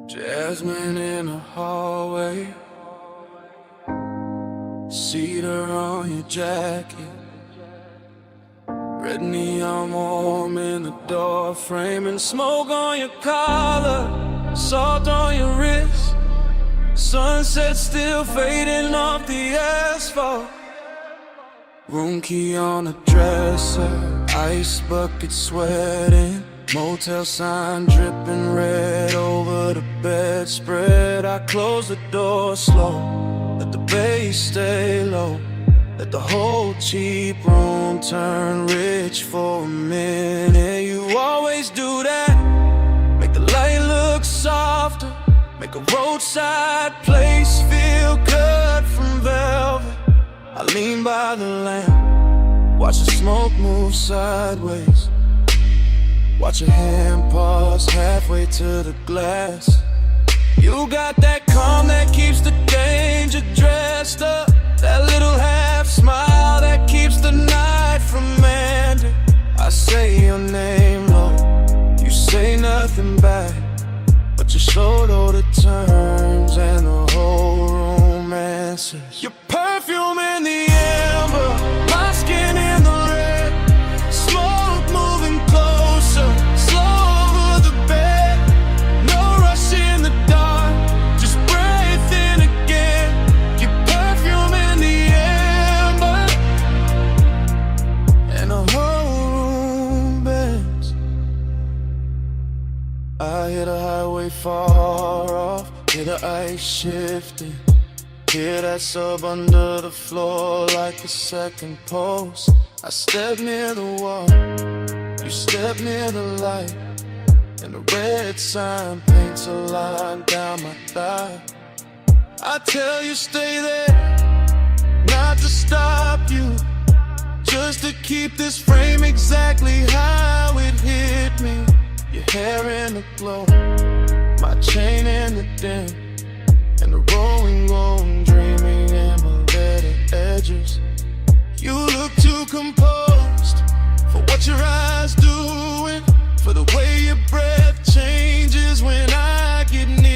Jasmine in the hallway, cedar on your jacket, red neon warm in the door frame, and smoke on your collar, salt on your wrist, sunset still fading off the asphalt. Room key on the dresser, ice bucket sweating, motel sign dripping red over the bedspread. I close the door slow, let the bass stay low, let the whole cheap room turn rich for a minute. You always do that, make the light look softer, make a roadside place feel cut from velvet. I lean by the lamp, watch the smoke move sideways, watch your hand pause halfway to the glass. You got that calm that keeps the danger dressed up, that little half smile that keeps the night from ending. I say your name low, you say nothing back, but you're slow though the turns and the whole room answers. Your perfume in the amber, my skin in the red, smoke moving closer, slow over the bed, no rush in the dark, just breathe in again. Your perfume in the amber, and the whole room bends. I hear the highway far off, hear the ice shifting, hear that sub under the floor like a second pulse. I step near the wall, you step near the light, and the red sign paints a line down my thigh. I tell you stay there, not to stop you, just to keep this frame exactly how it hit me. Your hair in the glow, my chain in the dim, and the rolling dreaming emerald edges. You look too composed for what your eyes doing, for the way your breath changes when I get near.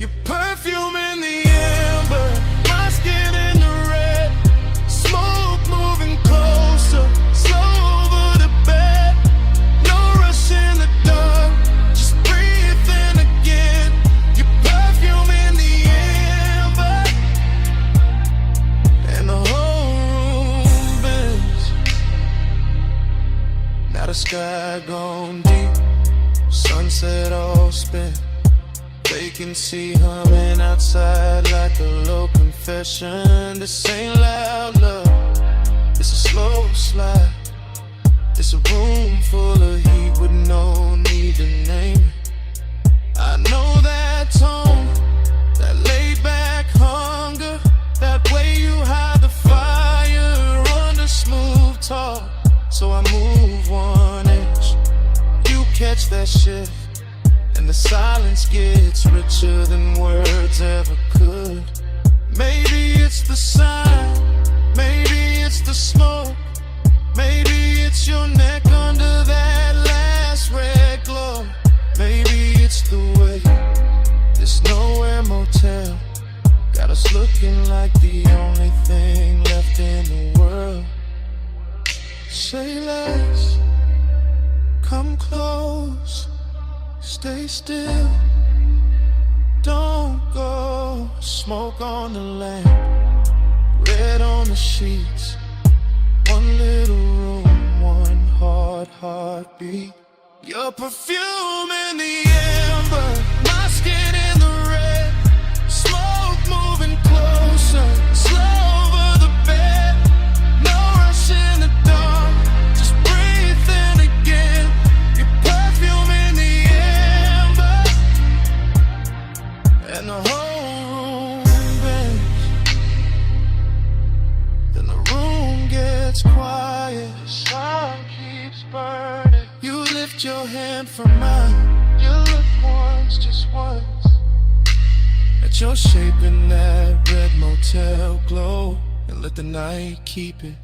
Your perfume in the amber, my skin in the red. Smoke moving closer, slow over the bed. No rush in the dark, just breathe in again. Your perfume in the amber, and the whole room bends. Now the sky gone deep, sunset all spent. Vacancy humming outside like a low confession. This ain't loud love, it's a slow slide. It's a room full of heat with no need to name it. I know that tone, that laid back hunger, that way you hide the fire under smooth talk. So I move 1 inch, you catch that shift, and the silence gets richer than words ever could. Maybe it's the sign, maybe it's the smoke, maybe it's your neck under that last red glow. Maybe it's the way this nowhere motel got us looking like the only thing left in the world. Say less, come close, stay still, don't go. Smoke on the lamp, red on the sheets. One little room, one hard heartbeat. Your perfume in the amber, my skin in the red. Smoke moving closer, slow over the bed. No rush in the dark, just breathe in again. Your perfume in the amber, and the whole room bends. Then the room gets quiet, the sun keeps burning. You lift your hand from mine, you look once, just once, at your shape in that red motel glow, and let the night keep it.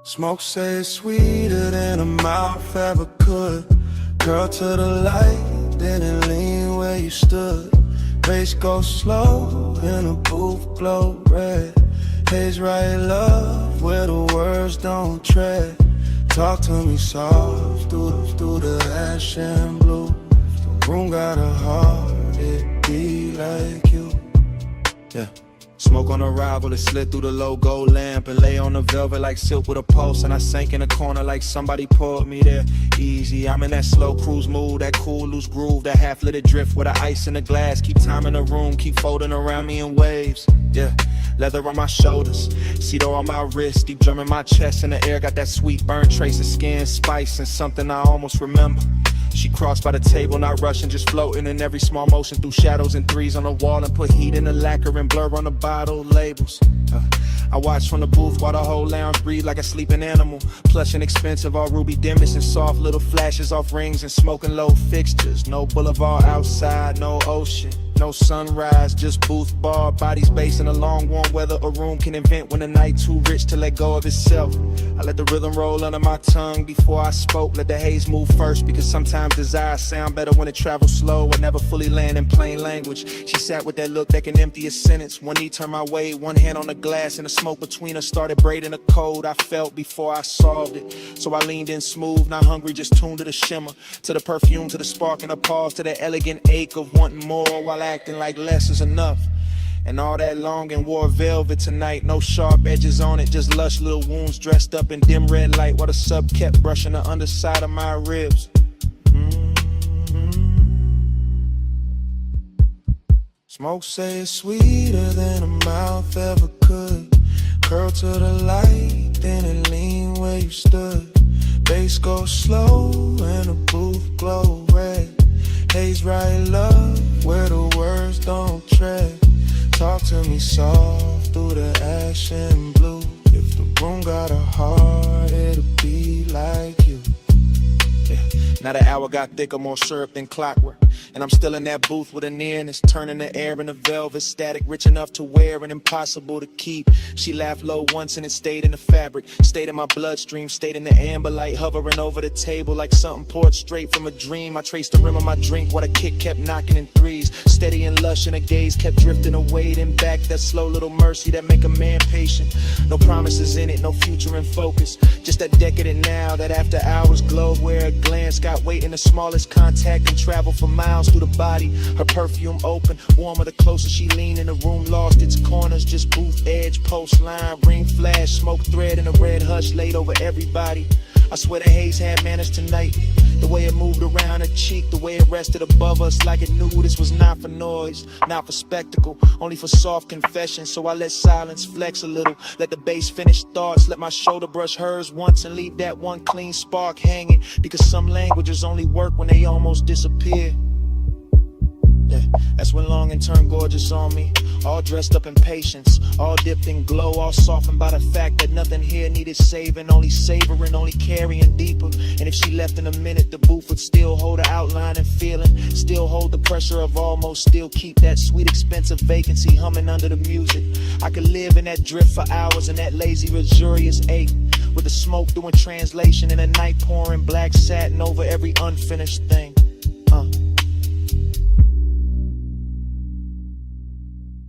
Smoke says sweeter than a mouth ever could. Girl to the light, didn't lean where you stood. Bass go slow in a booth, glow red. Haze right love where the words don't tread. Talk to me soft through the ash and blue. The room got a heart, it be like you. Yeah. Smoke on arrival, it slid through the low gold lamp and lay on the velvet like silk with a pulse. And I sank in a corner like somebody pulled me there. Easy, I'm in that slow cruise mood, that cool loose groove, that half-lit drift with the ice in the glass. Keep time in the room, keep folding around me in waves. Yeah, leather on my shoulders, cedar on my wrist, deep drum in my chest. In the air, got that sweet burn trace of skin, spice, and something I almost remember. She crossed by the table, not rushing, just floating in every small motion through shadows and threes on the wall, and put heat in the lacquer and blur on the bottle labels. I watch from the booth while the whole lounge breathe like a sleeping animal. Plush and expensive, all ruby dimmest and soft little flashes off rings and smoking low fixtures. No boulevard outside, no ocean, no sunrise, just booth bar, bodies based in a long warm weather a room can invent when the night too rich to let go of itself. I let the rhythm roll under my tongue before I spoke, let the haze move first, because sometimes desire sound better when it travels slow and never fully land in plain language. She sat with that look that can empty a sentence. One knee turned my way, one hand on the glass, and the smoke between us started braiding a code I felt before I solved it. So I leaned in smooth, not hungry, just tuned to the shimmer, to the perfume, to the spark and a pause, to the elegant ache of wanting more while acting like less is enough. And all that long and wore velvet tonight, no sharp edges on it, just lush little wounds dressed up in dim red light, while the sub kept brushing the underside of my ribs. Smoke say it's sweeter than a mouth ever could. Curl to the light, then it lean where you stood. Bass go slow and the booth glow red. Haze right love where the words don't tread. Talk to me soft through the ash and blue. If the room got a heart, it'll be like you. Yeah. Now the hour got thicker, more syrup than clockwork. And I'm still in that booth with a nearness, turning the air into velvet static, rich enough to wear and impossible to keep. She laughed low once and it stayed in the fabric, stayed in my bloodstream, stayed in the amber light, hovering over the table like something poured straight from a dream. I traced the rim of my drink while the kick kept knocking in threes, steady and lush, and a gaze kept drifting away, then back. That slow little mercy that make a man patient. No promises in it, no future in focus, just that decadent now, that after hours glow where a glance got weight in the smallest contact and travel for miles through the body. Her perfume open, warmer the closer she leaned, and the room lost its corners, just booth edge, post line, ring flash, smoke thread, and a red hush laid over everybody. I swear the haze had manners tonight. The way it moved around her cheek, the way it rested above us like it knew this was not for noise, not for spectacle, only for soft confession. So I let silence flex a little, let the bass finish thoughts, let my shoulder brush hers once and leave that one clean spark hanging. Because some languages only work when they almost disappear. Yeah, that's when longing turned gorgeous on me, all dressed up in patience, all dipped in glow, all softened by the fact that nothing here needed saving, only savoring, only carrying deeper. And if she left in a minute, the booth would still hold her outline and feeling, still hold the pressure of almost, still keep that sweet expensive vacancy humming under the music. I could live in that drift for hours, in that lazy luxurious ache, with the smoke doing translation and the night pouring black satin over every unfinished thing.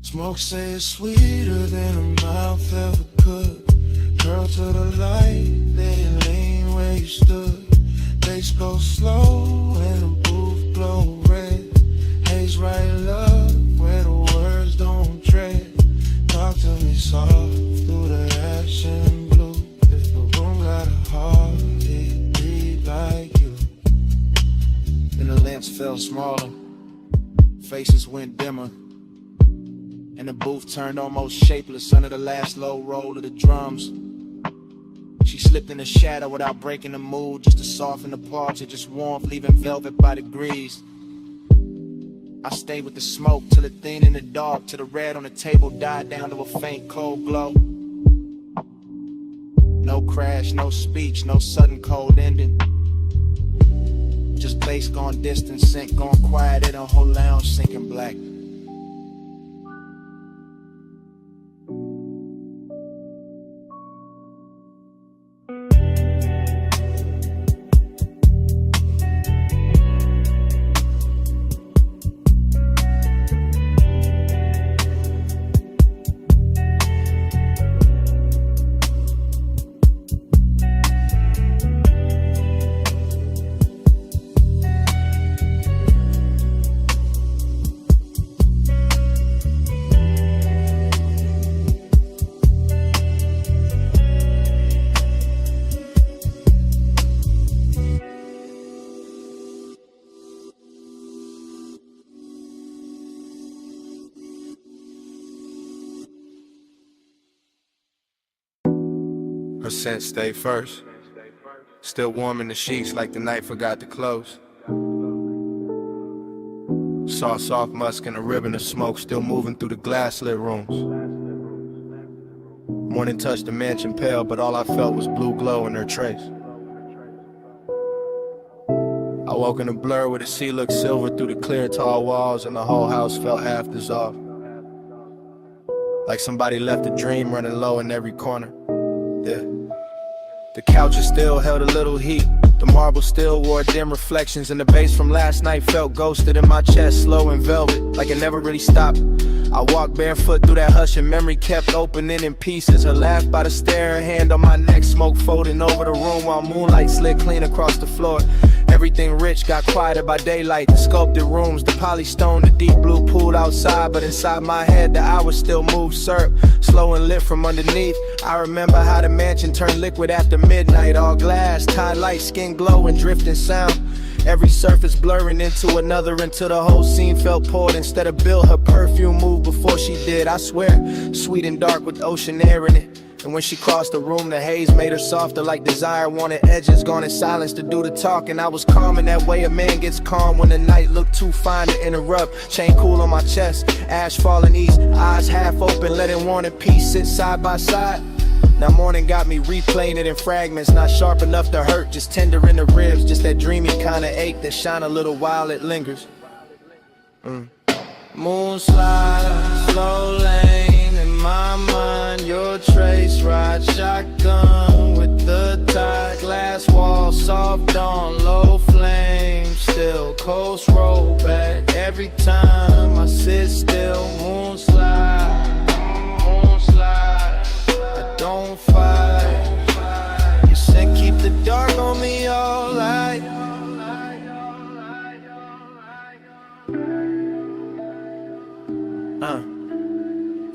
Smoke say it's sweeter than a mouth ever could. Curl to the light, then lean where you stood. Bass go slow and the booth glow red. Haze right up where the words don't tread. Talk to me soft through the ash and blue. If the room got a heart, it breathe like you. Then the lamps fell smaller, faces went dimmer, and the booth turned almost shapeless under the last low roll of the drums. She slipped in the shadow without breaking the mood, just to soften the parts, just warmth, leaving velvet by degrees. I stayed with the smoke till it thinned in the dark, till the red on the table died down to a faint cold glow. No crash, no speech, no sudden cold ending. Just bass gone distant, sync gone quiet in a whole lounge sinking black. Her scent stayed first, still warm in the sheets like the night forgot to close. Saw soft musk and a ribbon of smoke still moving through the glass-lit rooms. Morning touched the mansion pale, but all I felt was blue glow in her trace. I woke in a blur where the sea looked silver through the clear tall walls, and the whole house felt half dissolved, like somebody left a dream running low in every corner. Yeah. The couches still held a little heat, the marble still wore dim reflections, and the bass from last night felt ghosted in my chest, slow and velvet, like it never really stopped. I walked barefoot through that hush and memory kept opening in pieces. Her laugh by the stair, her hand on my neck, smoke folding over the room while moonlight slid clean across the floor. Everything rich got quieter by daylight, the sculpted rooms, the polystone, the deep blue pool outside, but inside my head the hours still moved syrup, slow and lit from underneath. I remember how the mansion turned liquid after midnight, all glass, tie light, skin glow and drifting sound. Every surface blurring into another until the whole scene felt poured instead of built. Her perfume moved before she did, I swear, sweet and dark with ocean air in it. And when she crossed the room, the haze made her softer like desire wanted edges, gone in silence to do the talking. I was calm in that way a man gets calm when the night looked too fine to interrupt. Chain cool on my chest, ash falling east, eyes half open, letting wanted peace sit side by side. Now morning got me replaying it in fragments, not sharp enough to hurt, just tender in the ribs, just that dreamy kind of ache that shine a little while it lingers. Moonslide, slow lane, in my mind, your trace ride, shotgun with the tie, glass wall, soft on, low flame, still coast roll back, every time I sit still, moonslide, moonslide, I don't fight, you said keep the dark on me all night.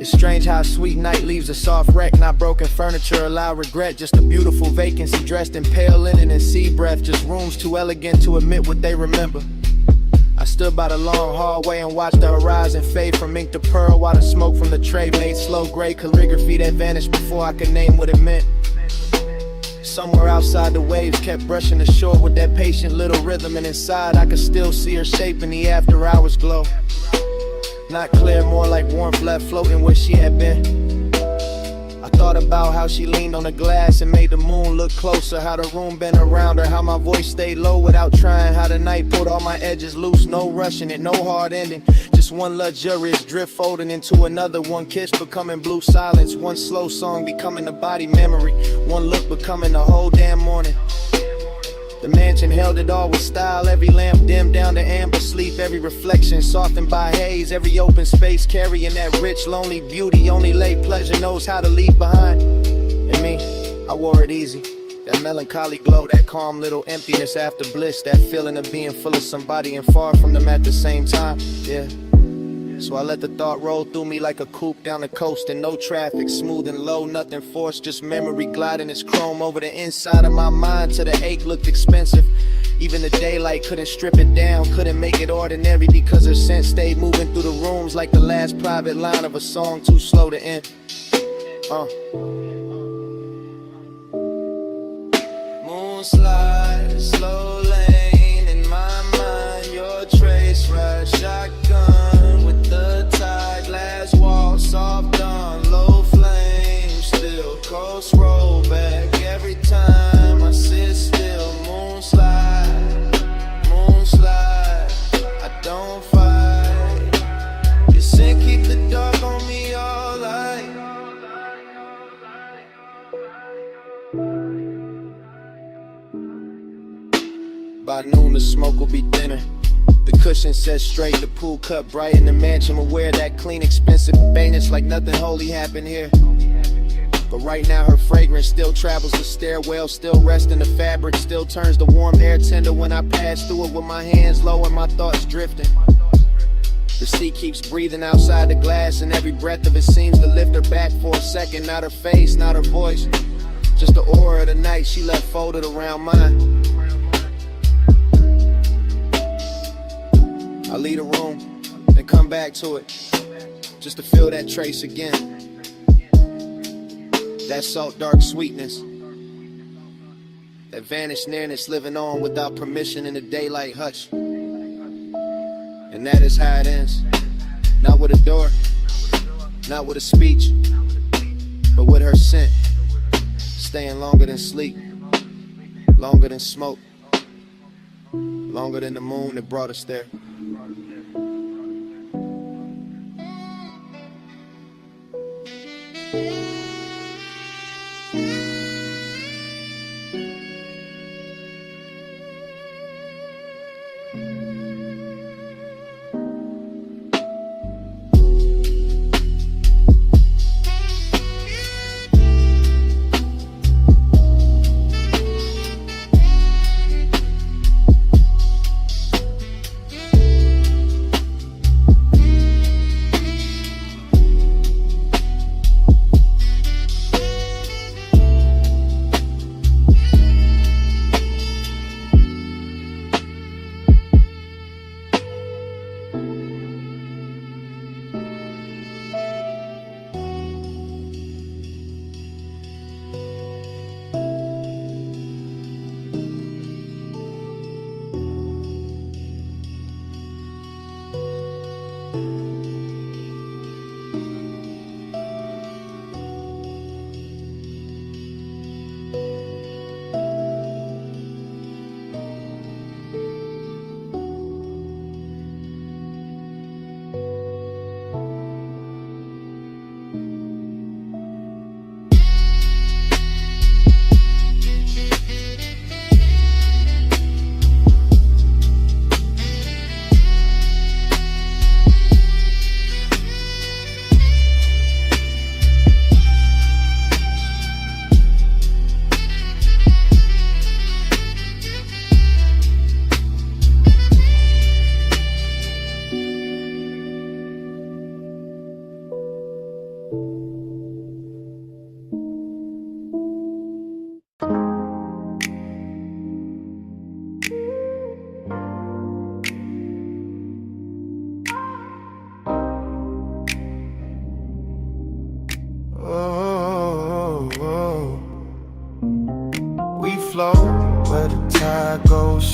It's strange how a sweet night leaves a soft wreck. Not broken furniture, allow regret. Just a beautiful vacancy dressed in pale linen and sea breath. Just rooms too elegant to admit what they remember. I stood by the long hallway and watched the horizon fade from ink to pearl, while the smoke from the tray made slow gray calligraphy that vanished before I could name what it meant. Somewhere outside the waves kept brushing the shore with that patient little rhythm, and inside I could still see her shape in the after hours glow. Not clear, more like warmth left floating where she had been. I thought about how she leaned on the glass and made the moon look closer, how the room bent around her, how my voice stayed low without trying, how the night pulled all my edges loose, no rushing it, no hard ending, just one luxurious drift folding into another, one kiss becoming blue silence, one slow song becoming a body memory, one look becoming the whole damn morning. The mansion held it all with style, every lamp dimmed down to amber sleep, every reflection softened by haze, every open space carrying that rich, lonely beauty only late pleasure knows how to leave behind. And me, I wore it easy, that melancholy glow, that calm little emptiness after bliss, that feeling of being full of somebody and far from them at the same time, yeah. So I let the thought roll through me like a coupe down the coast, and no traffic, smooth and low, nothing forced, just memory gliding its chrome over the inside of my mind till the ache looked expensive. Even the daylight couldn't strip it down, couldn't make it ordinary, because her scent stayed moving through the rooms like the last private line of a song too slow to end. Moonslide, slow lane, in my mind, your trace ride, shotgun with the tie, glass wall, soft on, low flame, still coast roll back every time I sit still, moonslide, moonslide, I don't fight, you said keep the dark on me all night. By noon the smoke will be thinner, the cushion set straight, the pool cut bright, in the mansion will wear that clean expensive bareness like nothing holy happened here. But right now her fragrance still travels the stairwell, still rests in the fabric, still turns the warm air tender when I pass through it with my hands low and my thoughts drifting. The sea keeps breathing outside the glass, and every breath of it seems to lift her back for a second. Not her face, not her voice, just the aura of the night she left folded around mine. I leave the room, then come back to it, just to feel that trace again. That salt dark sweetness, that vanished nearness living on without permission in the daylight hush. And that is how it ends, not with a door, not with a speech, but with her scent, staying longer than sleep, longer than smoke, longer than the moon that brought us there.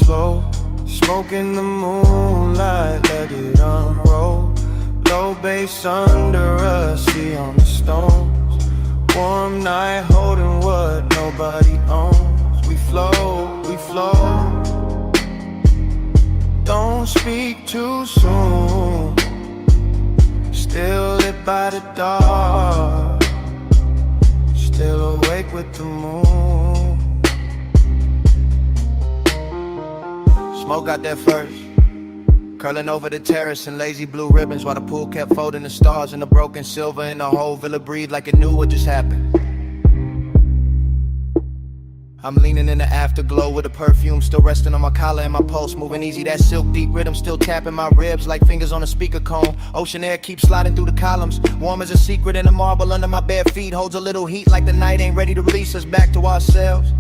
slow. Smoke in the moonlight, let it unroll. Low bass under us, see on the stones. Warm night holding what nobody owns. We flow, we flow. Don't speak too soon. Still lit by the dark. Still awake with the moon. Smoke got there first, curling over the terrace in lazy blue ribbons, while the pool kept folding the stars and the broken silver, and the whole villa breathed like it knew what just happened. I'm leaning in the afterglow with the perfume still resting on my collar and my pulse moving easy. That silk deep rhythm still tapping my ribs like fingers on a speaker cone. Ocean air keeps sliding through the columns, warm as a secret, and the marble under my bare feet holds a little heat like the night ain't ready to release us back to ourselves.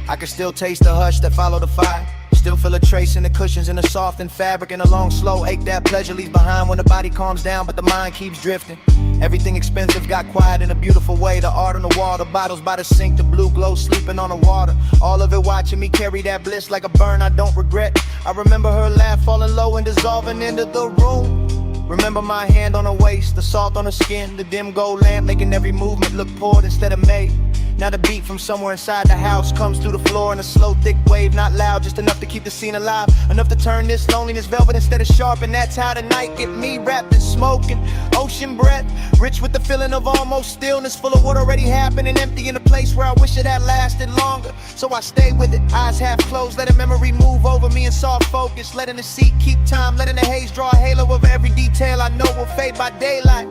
I can still taste the hush that followed the fire. Still feel a trace in the cushions and the softened fabric, and a long slow ache that pleasure leaves behind when the body calms down but the mind keeps drifting. Everything expensive got quiet in a beautiful way. The art on the wall, the bottles by the sink, the blue glow sleeping on the water. All of it watching me carry that bliss like a burn I don't regret. I remember her laugh falling low and dissolving into the room. Remember my hand on her waist, the salt on her skin, the dim gold lamp making every movement look poured instead of made. Now the beat from somewhere inside the house comes through the floor in a slow thick wave, not loud, just enough to keep the scene alive, enough to turn this loneliness velvet instead of sharp. And that's how the night get me, wrapped in smoke and ocean breath, rich with the feeling of almost stillness, full of what already happened and empty in a place where I wish it had lasted longer. So I stay with it, eyes half closed, letting memory move over me in soft focus, letting the seat keep time, letting the haze draw a halo over every detail I know will fade by daylight.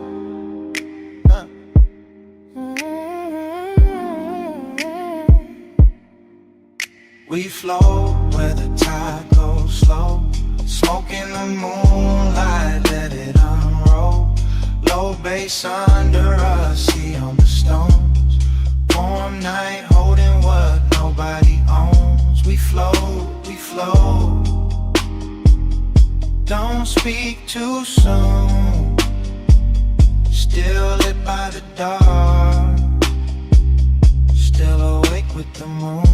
We flow where the tide goes slow. Smoke in the moonlight, let it unroll. Low bass under us, see on the stones. Warm night holding what nobody owns. We flow, we flow. Don't speak too soon. Still lit by the dark. Still awake with the moon.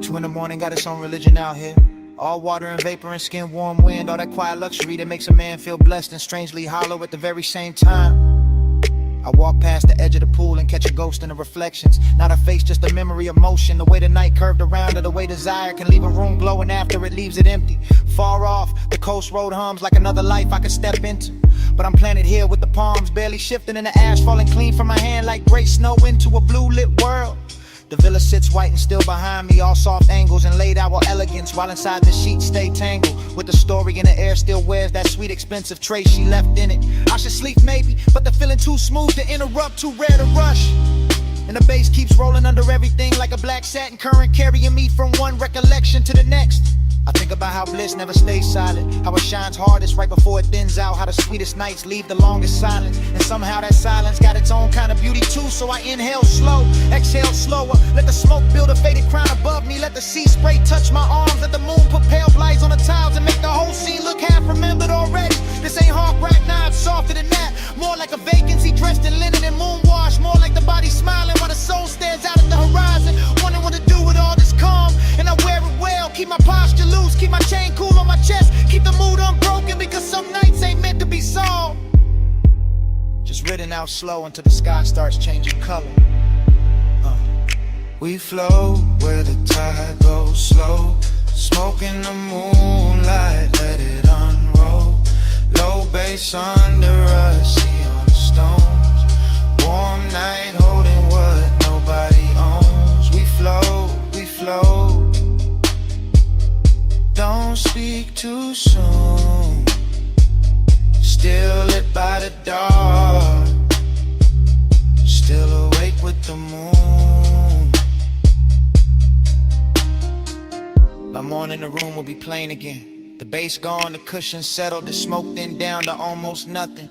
2 in the morning, got its own religion out here. All water and vapor and skin warm wind, all that quiet luxury that makes a man feel blessed and strangely hollow at the very same time. I walk past the edge of the pool and catch a ghost in the reflections. Not a face, just a memory of motion. The way the night curved around her, the way desire can leave a room glowing after it leaves it empty. Far off, the coast road hums like another life I could step into. But I'm planted here with the palms barely shifting and the ash falling clean from my hand like gray snow into a blue lit world. The villa sits white and still behind me, all soft angles and laid out with elegance, while inside the sheets stay tangled with the story in the air still wears that sweet expensive trace she left in it. I should sleep maybe, but the feeling too smooth to interrupt, too rare to rush. And the bass keeps rolling under everything like a black satin current, carrying me from one recollection to the next. I think about how bliss never stays silent, how it shines hardest right before it thins out, how the sweetest nights leave the longest silence, and somehow that silence got its own kind of beauty too. So I inhale slow, exhale slower, let the smoke build a faded crown above me, let the sea spray touch my arms, let the moon put pale lights on the tiles and make the whole scene look half remembered already. This ain't hard rock, now it's softer than that, more like a vacancy dressed in linen and moon wash, more like the body smiling while the soul stares out at the horizon, wondering what to do with all this calm. And I wear it well, keep my posture loose, keep my chain cool on my chest, keep the mood unbroken, because some nights ain't meant to be solved. Just ridden out slow until the sky starts changing color. We flow where the tide goes slow. Smoke in the moonlight, let it unroll. Low bass under us, see on the stones. Warm night holding what nobody owns. We flow, we flow. Don't speak too soon. Still lit by the dark. Still awake with the moon. By morning the room will be plain again. The bass gone, the cushions settled, the smoke then down to almost nothing.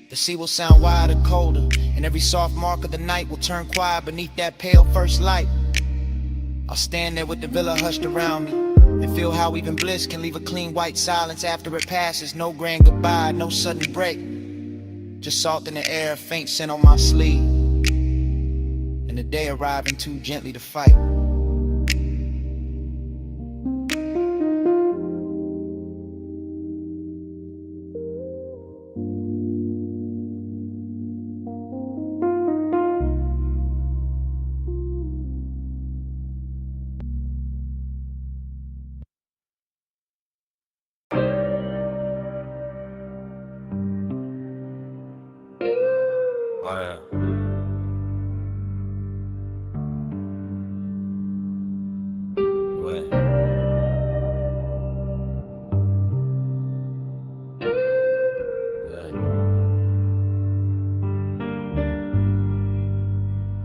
The sea will sound wilder, colder, and every soft mark of the night will turn quiet beneath that pale first light. I'll stand there with the villa hushed around me and feel how even bliss can leave a clean white silence after it passes. No grand goodbye, no sudden break, just salt in the air, faint scent on my sleeve. And and the day arriving too gently to fight.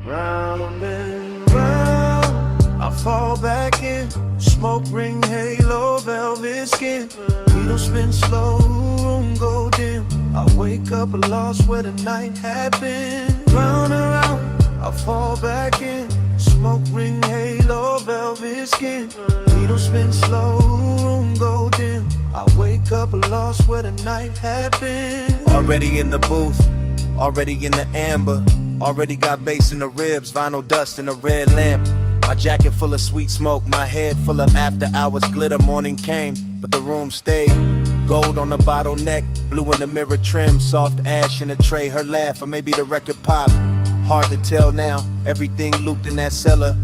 Round and round, I fall back in. Smoke ring, halo, velvet skin. Needle spin slow, room go dim. I wake up lost where the night had been. Round and round, I fall back in. Smoke ring, halo, velvet skin. Needle spin slow, room go dim. I wake up lost where the night had been. Already in the booth, already in the amber. Already got bass in the ribs, vinyl dust in a red lamp. My jacket full of sweet smoke, my head full of after hours glitter. Morning came, but the room stayed. Gold on the bottleneck, blue in the mirror trim. Soft ash in a tray, her laugh, or maybe the record pop. Hard to tell now, everything looped in that cellar.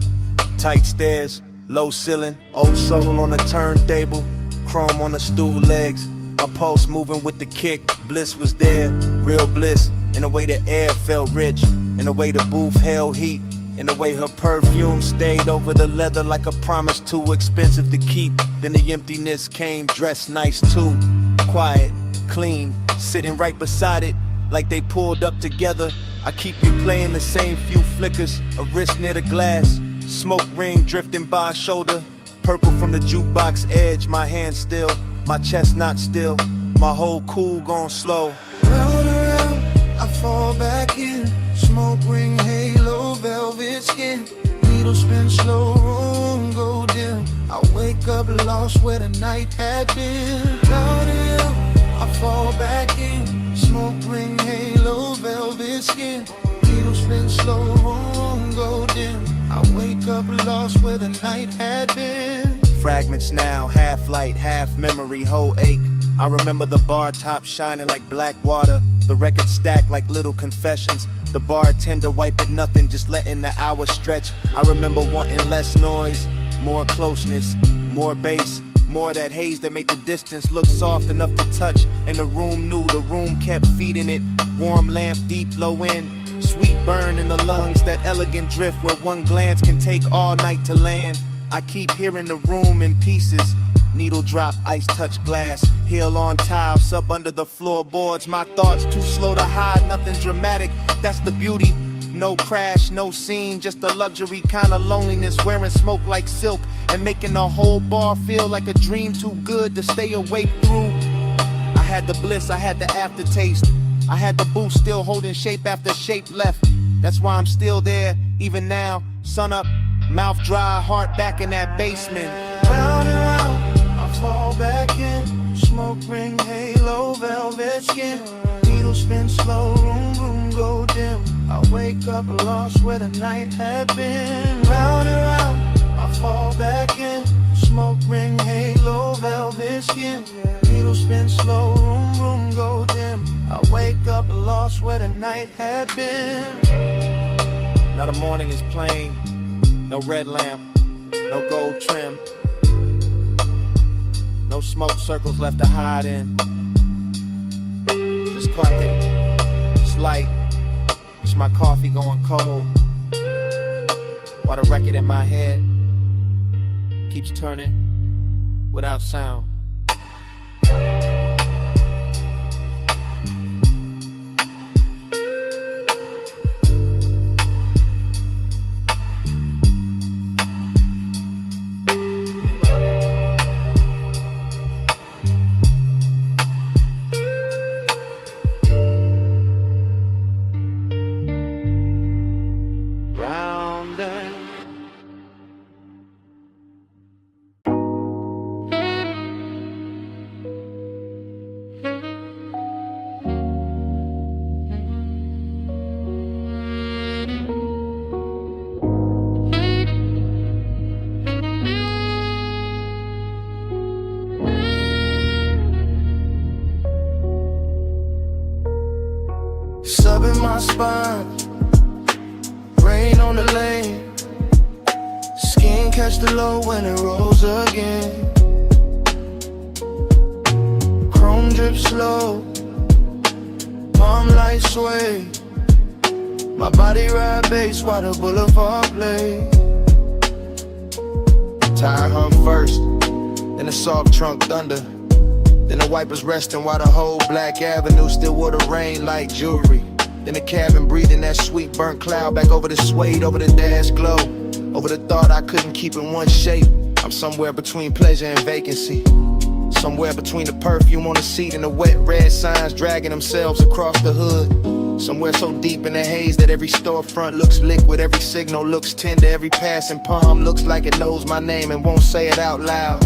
Tight stairs, low ceiling, old soul on the turntable. Chrome on the stool legs, my pulse moving with the kick. Bliss was there, real bliss. In the way the air felt rich, in the way the booth held heat, in the way her perfume stayed over the leather like a promise too expensive to keep. Then the emptiness came, dressed nice too. Quiet, clean, sitting right beside it, like they pulled up together. I keep replaying the same few flickers, a wrist near the glass. Smoke ring drifting by shoulder, purple from the jukebox edge. My hand still, my chest not still, my whole cool gone slow. Round around, I fall back in. Smoke ring, halo, velvet skin. Needle spin slow, room go dim. I wake up lost where the night had been. Round and round, I fall back in. Smoke ring, halo, velvet skin. Needle spin slow, room go dim. I wake up lost where the night had been. Fragments now, half light, half memory, whole ache. I remember the bar top shining like black water, the record stacked like little confessions. The bartender wiping nothing, just letting the hours stretch. I remember wanting less noise, more closeness, more bass, more that haze that made the distance look soft enough to touch. And the room knew, the room kept feeding it. Warm lamp, deep low end, sweet burn in the lungs, that elegant drift where one glance can take all night to land. I keep hearing the room in pieces. Needle drop, ice touch glass. Heel on tile, sub under the floorboards. My thoughts too slow to hide, nothing dramatic. That's the beauty. No crash, no scene, just a luxury kind of loneliness. Wearing smoke like silk and making the whole bar feel like a dream too good to stay awake through. I had the bliss, I had the aftertaste. I had the boost still holding shape after shape left. That's why I'm still there, even now. Sun up, mouth dry, heart back in that basement. Round and round, I fall back in. Smoke ring, halo, velvet skin. Needle spin slow, room go dim. I wake up lost where the night had been. Round and round, I fall back in. Smoke ring, halo, velvet skin. Needle spin slow, room go dim. I wake up lost where the night had been. Now the morning is plain, no red lamp, no gold trim, no smoke circles left to hide in. Just quiet, it's light, it's my coffee going cold, while the record in my head keeps turning without sound. in my spine, rain on the lane. Skin catch the low when it rolls again. Chrome drip slow, palm light sway. My body ride bass while the boulevard play. Tire hum first, then the soft trunk thunder. Then the wipers resting while the whole Black Avenue still wore the rain like jewelry. Then the cabin breathing that sweet burnt cloud back over the suede, over the dash glow, over the thought I couldn't keep in one shape. I'm somewhere between pleasure and vacancy, somewhere between the perfume on the seat and the wet red signs dragging themselves across the hood. Somewhere so deep in the haze that every storefront looks liquid, every signal looks tender, every passing palm looks like it knows my name and won't say it out loud.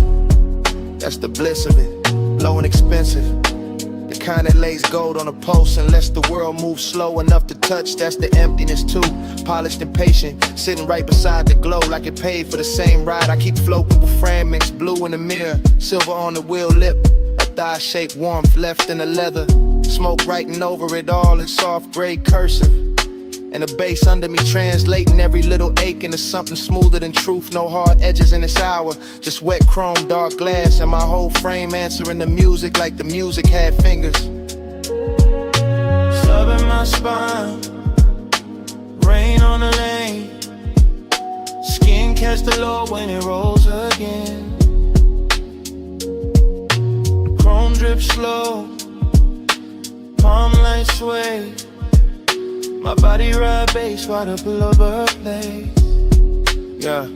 That's the bliss of it, low and expensive, the kind that lays gold on a pulse and lets the world move slow enough to touch. That's the emptiness too, polished and patient, sitting right beside the glow like it paid for the same ride. I keep floating with fragments, blue in the mirror, silver on the wheel lip, a thigh-shaped warmth left in the leather. Smoke writing over it all in soft gray cursive, and the bass under me translating every little ache into something smoother than truth. No hard edges in this hour, just wet chrome, dark glass, and my whole frame answering the music like the music had fingers. Sub in my spine, rain on the lane. Skin catch the low when it rolls again. Chrome drip slow, palm light sway. My body ride bass while the boulevard plays. Yeah.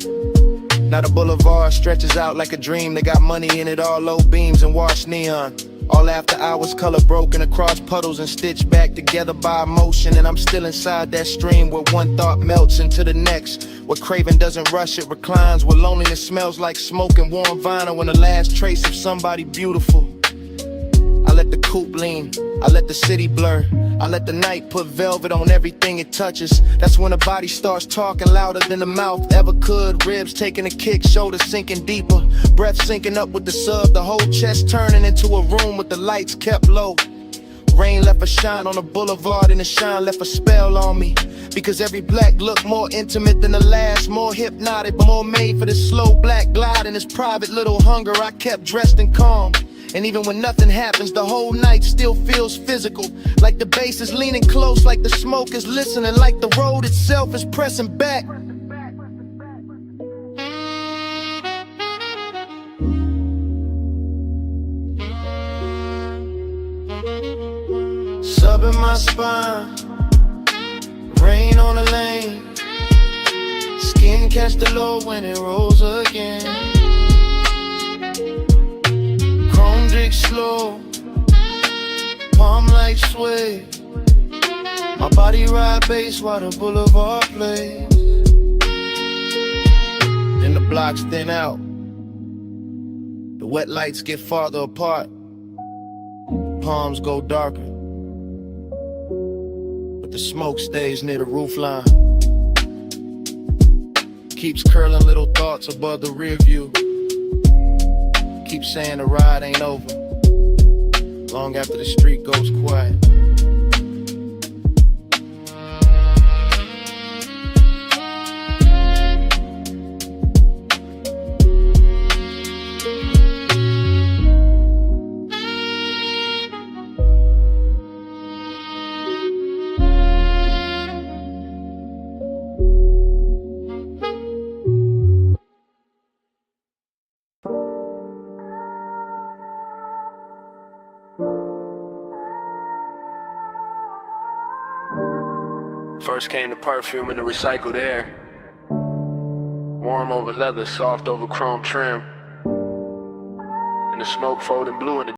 Now the boulevard stretches out like a dream. They got money in it, all low beams and washed neon. All after hours, color broken across puddles and stitched back together by emotion. And I'm still inside that stream where one thought melts into the next, where craving doesn't rush, it reclines, where loneliness smells like smoke and warm vinyl and the last trace of somebody beautiful. I let the coupe lean, I let the city blur, I let the night put velvet on everything it touches. That's when the body starts talking louder than the mouth ever could. Ribs taking a kick, shoulders sinking deeper, breath sinking up with the sub, the whole chest turning into a room with the lights kept low. Rain left a shine on the boulevard and the shine left a spell on me, because every black look more intimate than the last, more hypnotic, but more made for this slow black glide and this private little hunger. I kept dressed and calm, and even when nothing happens, the whole night still feels physical, like the bass is leaning close, like the smoke is listening, like the road itself is pressing back. Sub in my spine, rain on the lane. Skin catch the low when it rolls again. Chrome drink slow, palm light sway. My body ride bass while the boulevard plays. Then the blocks thin out, the wet lights get farther apart, palms go darker, but the smoke stays near the roofline. Keeps curling little thoughts above the rear view. Keep saying the ride ain't over, long after the street goes quiet. First came the perfume and the recycled air. Warm over leather, soft over chrome trim. And the smoke folding blue in the